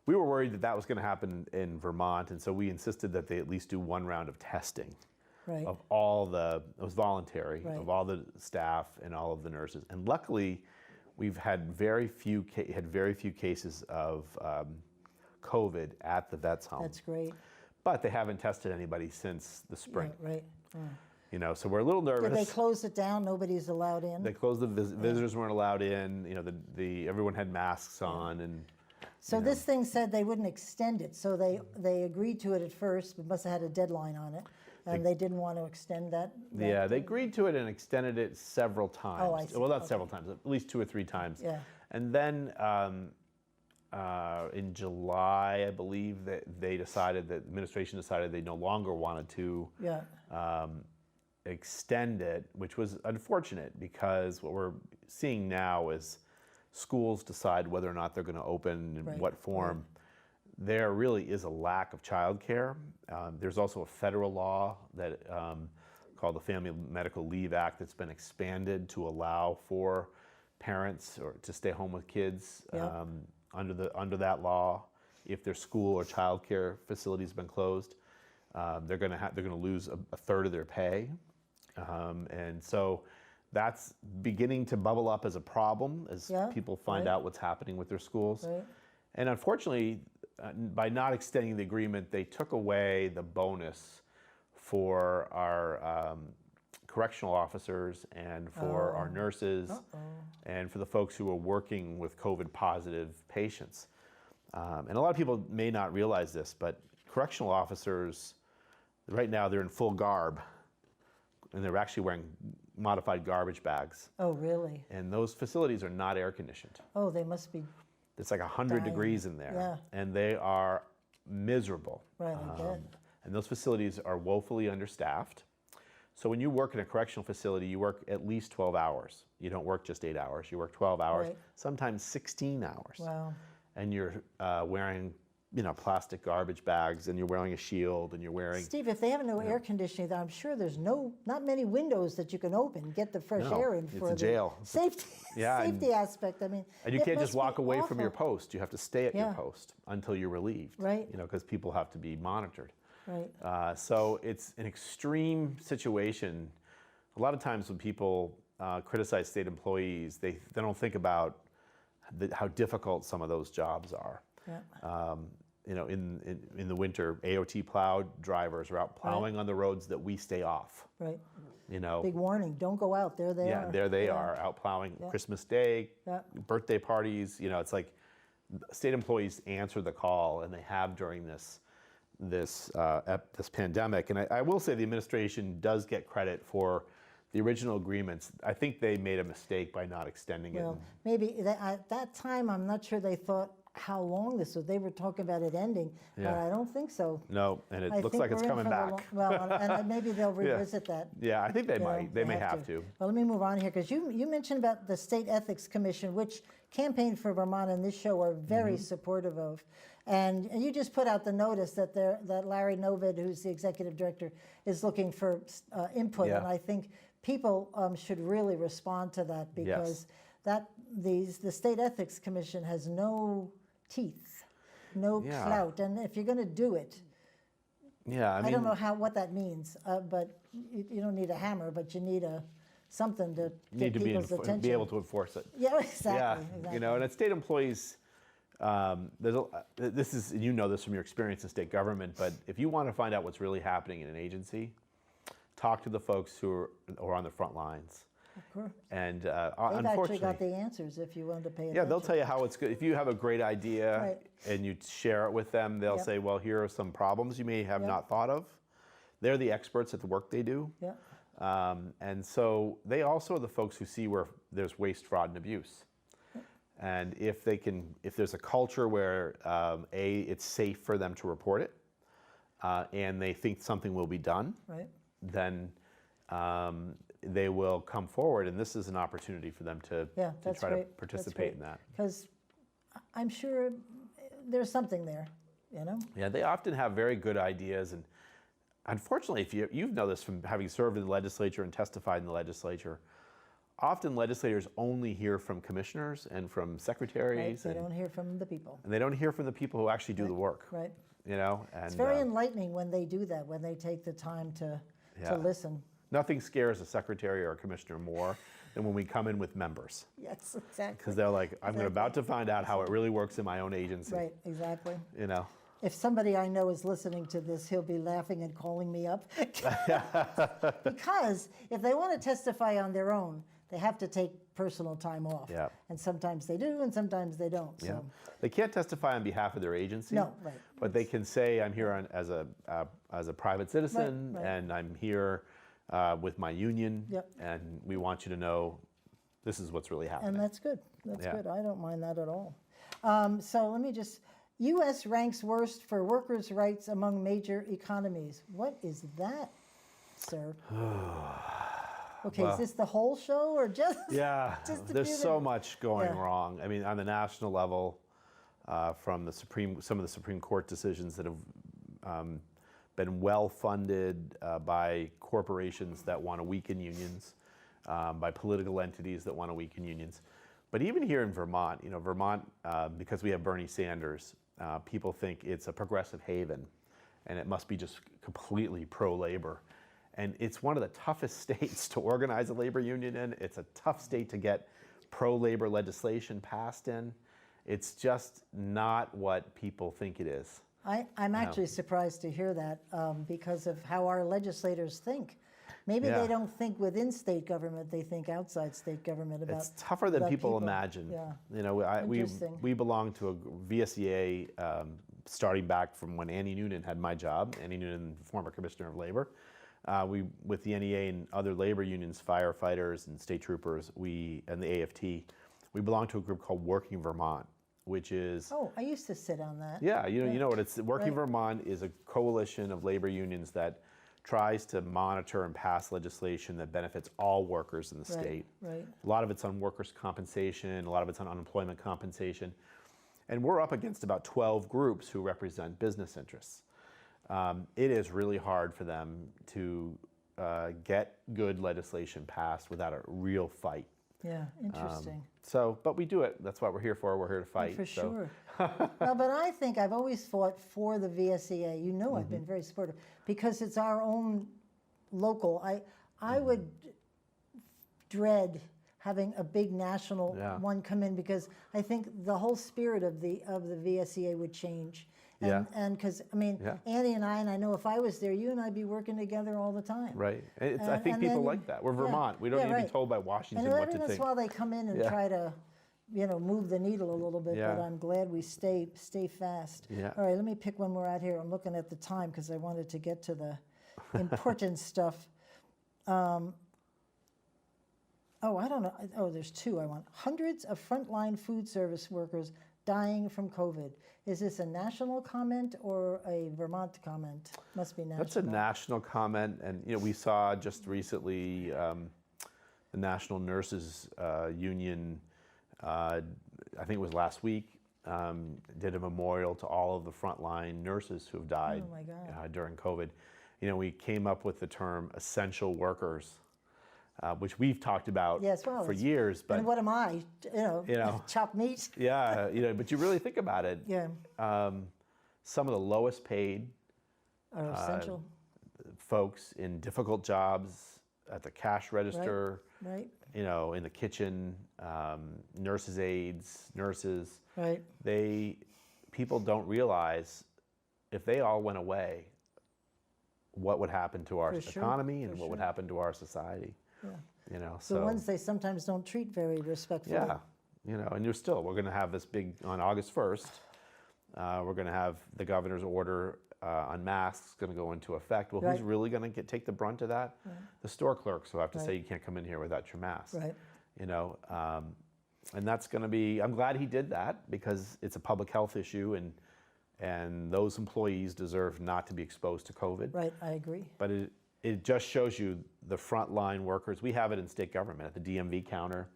we were worried that was going to happen in Vermont, and so we insisted that they at least do one round of testing Right. of it was voluntary, Right. of all the staff and all of the nurses, and luckily we've had very few cases of COVID at the vets home. That's great. But they haven't tested anybody since the spring. Yeah, right. So we're a little nervous. Did they close it down? Nobody's allowed in? They closed visitors weren't allowed in. Everyone had masks on, and So this thing said they wouldn't extend it, so they agreed to it at first, but must have had a deadline on it, and they didn't want to extend that. yeah, they agreed to it and extended it several times. Oh, I see. Well, not Okay. several times, at least 2 or 3 times. Yeah. And then in July, I believe that the administration decided they no longer wanted to Yeah. extend it, which was unfortunate because what we're seeing now is schools decide whether or not they're going to open in Right, what form. There really is a lack of childcare. There's also a federal law that called the Family Medical Leave Act that's been expanded to allow for parents to stay home with kids Yep. under that law if their school or childcare facility has been closed. They're going to lose a third of their pay, and so that's beginning to bubble up as a problem as Yeah, people find right. out what's happening with their schools. Right. And unfortunately, by not extending the agreement, they took away the bonus for our correctional officers and for our nurses and for the folks who are working with COVID positive patients. And a lot of people may not realize this, but correctional officers, right now they're in full garb and they're actually wearing modified garbage bags. Oh, really? And those facilities are not air conditioned. Oh, they must be. It's like 100 dying. degrees in there. Yeah. And they are miserable. Right, I bet. And those facilities are woefully understaffed. So when you work in a correctional facility, you work at least 12 hours. You don't work just 8 hours. You work 12 hours, Right. sometimes 16 hours. Wow. And you're wearing, plastic garbage bags, and you're wearing a shield, and you're wearing. Steve, if they have no air conditioning, I'm sure there's not many windows that you can open, get the fresh No, air in it's for a jail. the safety, Yeah, and- safety aspect. I mean, And you it can't must just walk be away from your awful. post. You have to stay at your Yeah. post until you're relieved. Right. Because people have to be monitored. Right. So it's an extreme situation. A lot of times when people criticize state employees, they don't think about how difficult some of those jobs are. Yeah. in the winter, AOT plow drivers are out plowing on the roads that we stay off. Right. Big warning, don't go out, there they are. Yeah, there they are, out plowing Christmas Day, birthday parties, it's like state employees answer the call, and they have during this pandemic. And I will say the administration does get credit for the original agreements. I think they made a mistake by not extending it. Well, maybe at that time, I'm not sure they thought how long this was. They were talking about it ending, but I don't think so. No, and it I looks think like it's we're in coming for the back. Well, and maybe they'll revisit that. Yeah, I think they might. They may have to. Well, let me move on here, because you mentioned about the State Ethics Commission, which Campaign for Vermont and this show are very supportive of. And you just put out the notice that Larry Novid, who's the executive director, is looking for input. Yeah. And I think people should really respond to that, because the State Ethics Commission has no teeth, no clout. And if you're going to do it, I don't know what that means, but you don't need a hammer, but you need something to get people's attention. Be able to enforce it. Yeah, exactly. And at state employees, this is, you know this from your experience in state government, but if you want to find out what's really happening in an agency, talk to the folks who are on the front lines. Of course. And They've unfortunately, actually got the answers if you want to pay attention. yeah, they'll tell you how it's good. If you have a great idea and you share it with them, they'll say, well, here are some problems you may have not thought of. They're the experts at the work they do. Yeah. And so they also are the folks who see where there's waste, fraud, and abuse. And if there's a culture where it's safe for them to report it, and they think something will be done, then they will come forward, and this is an opportunity for them to try to participate in that. Because I'm sure there's something there, Yeah, they often have very good ideas, and unfortunately, if you know this from having served in the legislature and testified in the legislature, often legislators only hear from commissioners and from secretaries. They don't hear from the people. And they don't hear from the people who actually do the work. Right. And it's very enlightening when they do that, when they take the time to listen. Nothing scares a secretary or a commissioner more than when we come in with members. Yes, exactly. Because they're like, I'm about to find out how it really works in my own agency. Right, exactly. If somebody I know is listening to this, he'll be laughing and calling me up. Because if they want to testify on their own, they have to take personal time off. Yeah. And sometimes they do, and sometimes they don't. Yeah. So. They can't testify on behalf of their agency. No, right. But they can say, I'm here as a private citizen, and I'm here with my union, and we want you to know this is what's really happening. And that's good. That's good. I don't mind that at all. So let me just, U.S. ranks worst for workers' rights among major economies. What is that, sir? Okay, is this the whole show or just? Yeah, just there's so much going wrong. I mean, on the national level, from some of the Supreme Court decisions that have been well funded by corporations that want to weaken unions, by political entities that want to weaken unions. But even here in Vermont, because we have Bernie Sanders, people think it's a progressive haven, and it must be just completely pro-labor. And it's one of the toughest states to organize a labor union in. It's a tough state to get pro-labor legislation passed in. It's just not what people think it is. I'm actually surprised to hear that because of how our legislators think. Maybe they don't think within state government, they think outside state government about. It's tougher than people imagine. Yeah. We belong to a VSEA starting back from when Annie Noonan had my job, Annie Noonan, former Commissioner of Labor. With the NEA and other labor unions, firefighters and state troopers, and the AFT, we belong to a group called Working Vermont, which is... Oh, I used to sit on that. Yeah, you know what it's... Working Vermont is a coalition of labor unions that tries to monitor and pass legislation that benefits all workers in the state. Right. A lot of it's on workers' compensation, a lot of it's on unemployment compensation. And we're up against about 12 groups who represent business interests. It is really hard for them to get good legislation passed without a real fight. Yeah, interesting. But we do it. That's what we're here for. We're here to fight. For sure. No, but I think I've always fought for the VSEA. I've been very supportive because it's our own local. I would dread having a big national one come in because I think the whole spirit of the VSEA would change. And because, I mean, Yeah. Annie and I know if I was there, you and I'd be working together all the time. Right. It's, I And- think and people then- like that. We're yeah, Vermont. We don't yeah, need to be right. told by Washington And what every to once in think. a while they come in and Yeah. try to, move the needle a little bit, but Yeah. I'm glad we stay fast. Yeah. All right, let me pick one more out here. I'm looking at the time because I wanted to get to the important stuff. I don't know. Oh, there's two I want. Hundreds of frontline food service workers dying from COVID. Is this a national comment or a Vermont comment? Must be national. That's a national comment, and we saw just recently the National Nurses Union. I think it was last week. Did a memorial to all of the frontline nurses who have died Oh my God. during COVID. We came up with the term essential workers, which we've talked about Yes, well, for it's- years. But and what am I? Chopped meat? yeah, but you really think about it. Yeah. Some of the lowest paid Are essential. folks in difficult jobs at the cash register, Right. in the kitchen, nurses' aides, nurses. Right. People don't realize if they all went away, what would happen to our For sure, economy and for what would sure. happen to our society. Yeah. So The ones they sometimes don't treat very respectfully. yeah, and we're going to have this big on August 1st. We're going to have the governor's order on masks going to go into effect. Well, who's Right. really going to take the brunt of that? Right. The store clerks who have to say Right. you can't come in here without your mask. Right. And that's going to be. I'm glad he did that because it's a public health issue, and those employees deserve not to be exposed to COVID. Right, I agree. But it just shows you the frontline workers. We have it in state government at the DMV counter.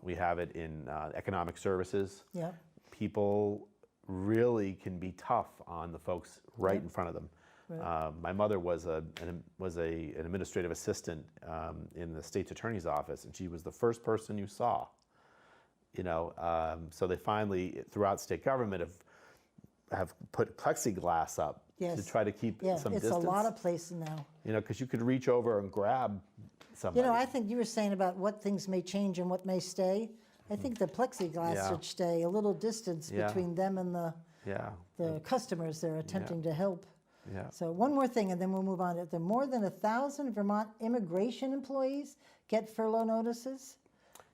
We have it in economic services. Yeah. People really can be tough on the folks right Yep. in front of them. Right. My mother was an administrative assistant in the state's attorney's office, and she was the first person you saw. So they finally, throughout state government, have put plexiglass up to Yes. try to keep Yeah, some it's distance. a lot of places now. Because you could reach over and grab somebody. I think you were saying about what things may change and what may stay. I think the plexiglass Yeah. should stay, a little distance Yeah. between them and the customers they're attempting to help. Yeah. So one more thing, and then we'll move on. There are more than 1,000 Vermont immigration employees get furlough notices.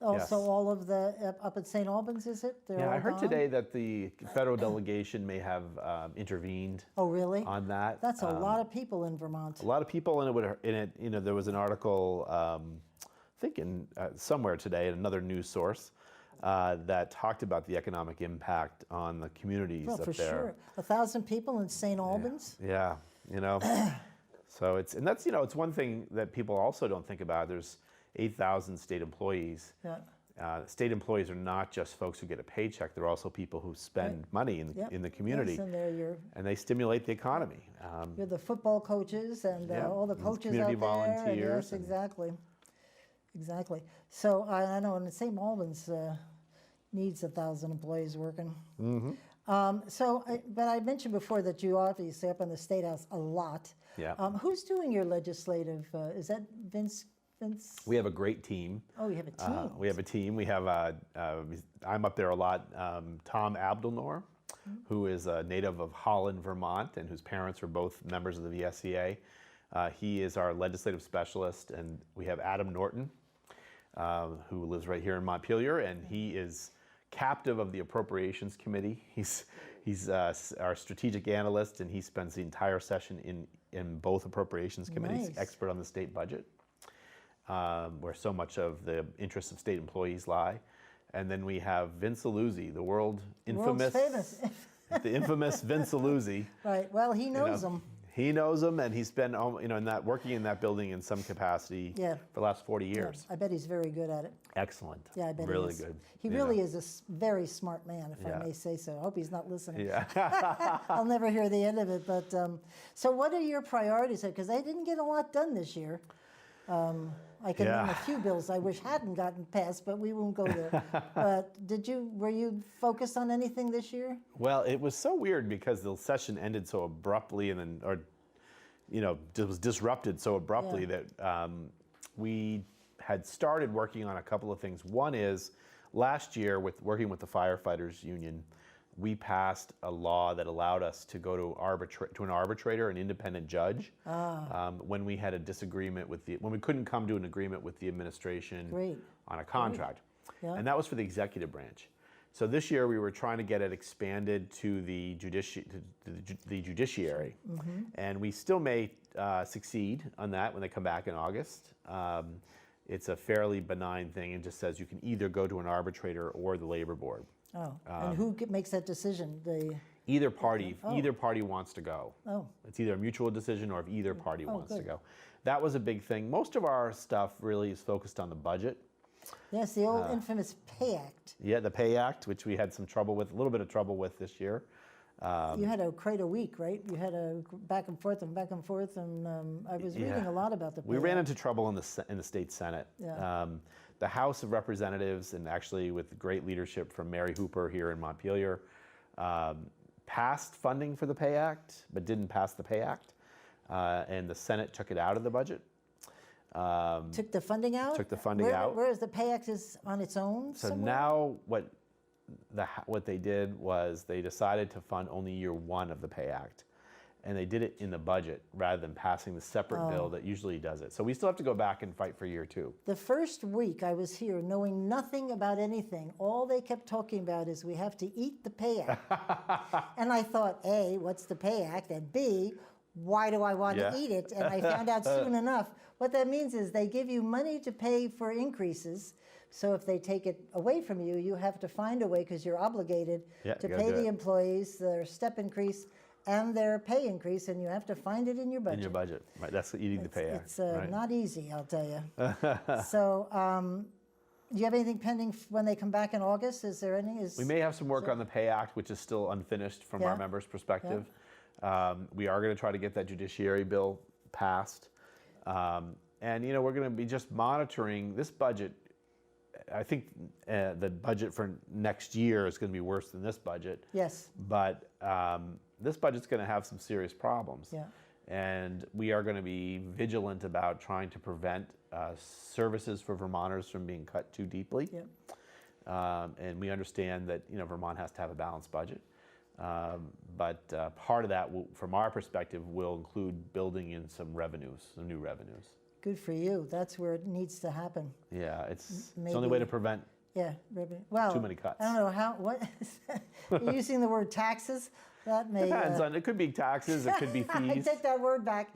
Also, Yes. all of the up at St. Albans, is it? They're Yeah, I all heard gone? today that the federal delegation may have intervened. Oh, really? On that. That's a lot of people in Vermont. A lot of people in it. There was an article, I think somewhere today, in another news source, that talked about the economic impact on the communities Well, up for there. sure. 1,000 people in St. Albans? Yeah, so it's one thing that people also don't think about. There's 8,000 state employees. Yeah. State employees are not just folks who get a paycheck. They're also people who spend money Yep. in the community, Yes, and they're and they stimulate the economy. you're the football coaches and Yeah, all the and coaches community out there. and volunteers Yes, and- exactly. So I know, and St. Albans needs 1,000 employees working. Mm-hmm. But I mentioned before that you obviously up in the State House a lot. Yeah. Who's doing your legislative? Is that Vince? We have a great team. Oh, you have a team. We have a team. We have, I'm up there a lot, Tom Abdelnour, who is a native of Holland, Vermont, and whose parents are both members of the VSCA. He is our legislative specialist, and we have Adam Norton, who lives right here in Montpelier, and he is captive of the Appropriations Committee. He's our strategic analyst, and he spends the entire session in both Appropriations Committees, Nice. expert on the state budget. Where so much of the interests of state employees lie. And then we have Vince Aluzzi, the world's famous. the infamous Vince Aluzzi. Right. Well, he knows them. He knows them, and he's been working in that building in some capacity for the last 40 years. Yeah, I bet he's very good at it. Excellent. Yeah, I bet really he is. good. He really is a very smart man, if Yeah. I may say so. I hope he's not listening. Yeah. I'll never hear the end of it. But so, what are your priorities? Because they didn't get a lot done this year. I can name a few bills I wish hadn't gotten passed, but we won't go there. But were you focused on anything this year? Well, it was so weird because the session ended so abruptly, it was disrupted so abruptly that we had started working on a couple of things. One is last year, working with the firefighters union, we passed a law that allowed us to go to an arbitrator, an independent judge, when we had a disagreement with when we couldn't come to an agreement with the administration Great. on a contract. Yeah. And that was for the executive branch. So this year we were trying to get it expanded to the judiciary. Mm-hmm. And we still may succeed on that when they come back in August. It's a fairly benign thing. It just says you can either go to an arbitrator or the labor board. Oh, and who makes that decision? Either party, Oh. either party wants to go. Oh. It's either a mutual decision or if either party Oh, wants to good. go. That was a big thing. Most of our stuff really is focused on the budget. Yes, the old infamous Pay Act. Yeah, the Pay Act, which we had some trouble with, a little bit of trouble with this year. You had a quite a week, right? You had a back and forth, and I was reading a lot about the Pay We ran Act. into trouble in the state Senate. Yeah. The House of Representatives, and actually with great leadership from Mary Hooper here in Montpelier, passed funding for the Pay Act, but didn't pass the Pay Act. And the Senate took it out of the budget. Took the funding out? Took the funding out. Whereas the Pay Act is on its own So somewhere? now what they did was they decided to fund only year one of the Pay Act. And they did it in the budget rather than passing the separate bill that usually does it. So we still have to go back and fight for year two. The first week I was here, knowing nothing about anything, all they kept talking about is we have to eat the Pay Act. And I thought, A, what's the Pay Act? And B, why do I want to eat it? And I found out soon enough. What that means is they give you money to pay for increases. So if they take it away from you, you have to find a way, because you're obligated Yeah, to you gotta pay do the it. employees their step increase and their pay increase, and you have to find it in your budget. In your budget, right? That's eating the Pay Act. It's right? not easy, I'll tell you. So, do you have anything pending when they come back in August? Is there any? We may have some work on the Pay Act, which is still unfinished from our Yeah. members' perspective. We are going to try to get that judiciary bill passed. And, we're going to be just monitoring this budget. I think the budget for next year is going to be worse than this budget. Yes. But this budget's going to have some serious problems. Yeah. And we are going to be vigilant about trying to prevent services for Vermonters from being cut too deeply. Yeah. And we understand that Vermont has to have a balanced budget. But part of that, from our perspective, will include building in some revenues, some new revenues. Good for you. That's where it needs to happen. Yeah, it's the only way to prevent Yeah. Well, too many cuts. I don't know what. You're using the word taxes. That may. Depends on. It could be taxes. It could be I fees. take that word back.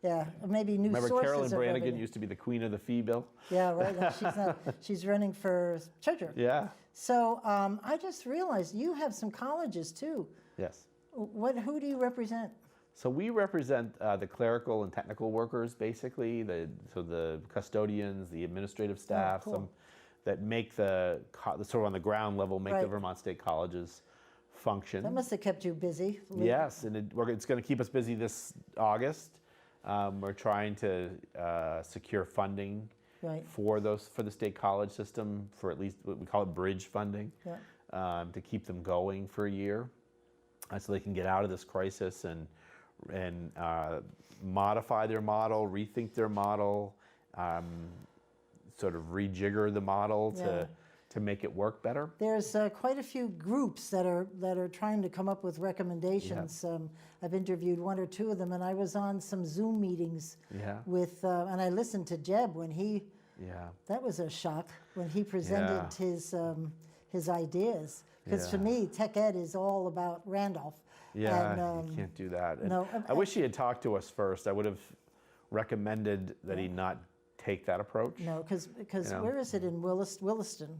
Yeah, maybe new Remember sources Carolyn of Brannigan revenue. used to be the queen of the fee bill. Yeah, right. And she's not. She's running for treasurer. Yeah. So I just realized you have some colleges too. Yes. Who do you represent? So we represent the clerical and technical workers, basically. So the custodians, the administrative staff, cool. some that make the sort of on the ground level make the Right. Vermont State Colleges function. That must have kept you busy. Yes, and it's going to keep us busy this August. We're trying to secure funding Right. for the state college system, for at least what we call it bridge funding, to keep them going for a year, so they can get out of this crisis and modify their model, rethink their model, sort of rejigger the model to make it work better. There's quite a few groups that are trying to come up with recommendations. I've interviewed one or two of them, and I was on some Zoom meetings with, and I listened to Jeb when he. That was a shock when he presented his ideas. Because for me, tech ed is all about Randolph. Yeah, you can't do that. And I wish he had talked to us first. I would have recommended that he not take that approach. No, because where is it in Williston?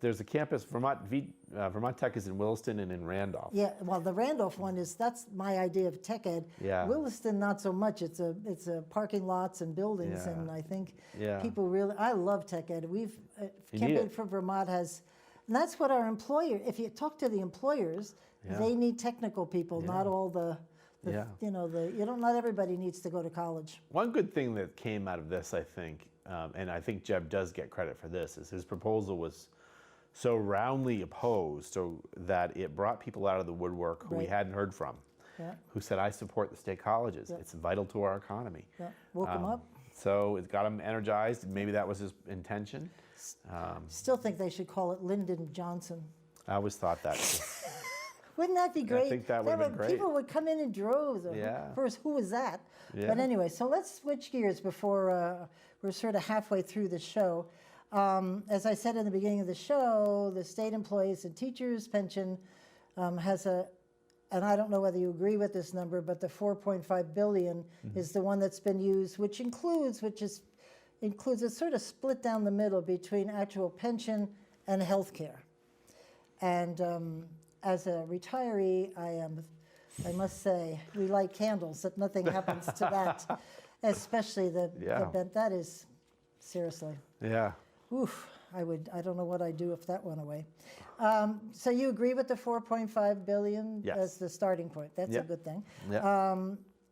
There's a campus. Vermont Tech is in Williston and in Randolph. Yeah, well, the Randolph one that's my idea of tech ed. Yeah. Williston, not so much. It's a parking lots and buildings, Yeah. and I think Yeah. people really. I love tech ed. You need Campaign it. for Vermont has, and that's what our employer. If you talk to the employers, they need technical people, not all the not everybody needs to go to college. One good thing that came out of this, I think, and I think Jeb does get credit for this, is his proposal was so roundly opposed so that it brought people out of the woodwork who we Right. hadn't heard from, who said, I support the state colleges. It's vital to our economy. Yeah, woke them up. So it got him energized, and maybe that was his intention. Still think they should call it Lyndon Johnson. I always thought that. Too. Wouldn't that be great? think that would've been great. People would come in droves. Yeah. First, who was that? Yeah. But anyway, so let's switch gears before we're sort of halfway through the show. As I said in the beginning of the show, the state employees and teachers pension has a, and I don't know whether you agree with this number, but the 4.5 billion is the one that's been used, which includes it's sort of split down the middle between actual pension and health care. And as a retiree, I must say, we light candles that nothing happens to that, especially that is, seriously. Yeah. Oof, I don't know what I'd do if that went away. So you agree with the 4.5 billion as the starting point. That's a good thing. Yeah.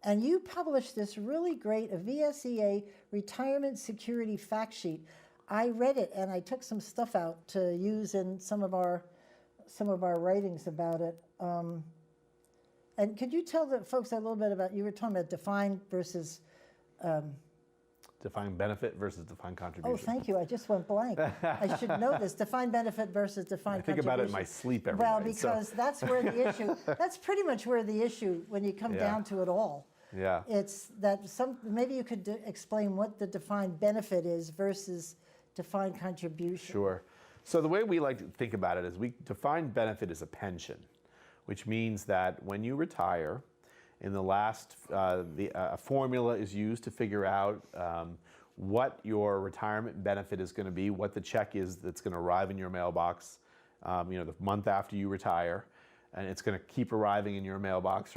And you published this really great VSEA retirement security fact sheet. I read it and I took some stuff out to use in some of our writings about it. And could you tell the folks a little bit about, you were talking about defined versus... defined benefit versus defined contribution. Oh, thank you. I just went blank. I should know this. Defined benefit versus defined contribution. I think about it in my sleep every well, night. Because that's where the issue, that's pretty much where the issue, when you come down to it all. Yeah. It's that maybe you could explain what the defined benefit is versus defined contribution. Sure. So the way we like to think about it is we define benefit as a pension, which means that when you retire, in the last, a formula is used to figure out what your retirement benefit is going to be, what the check is that's going to arrive in your mailbox, the month after you retire, and it's going to keep arriving in your mailbox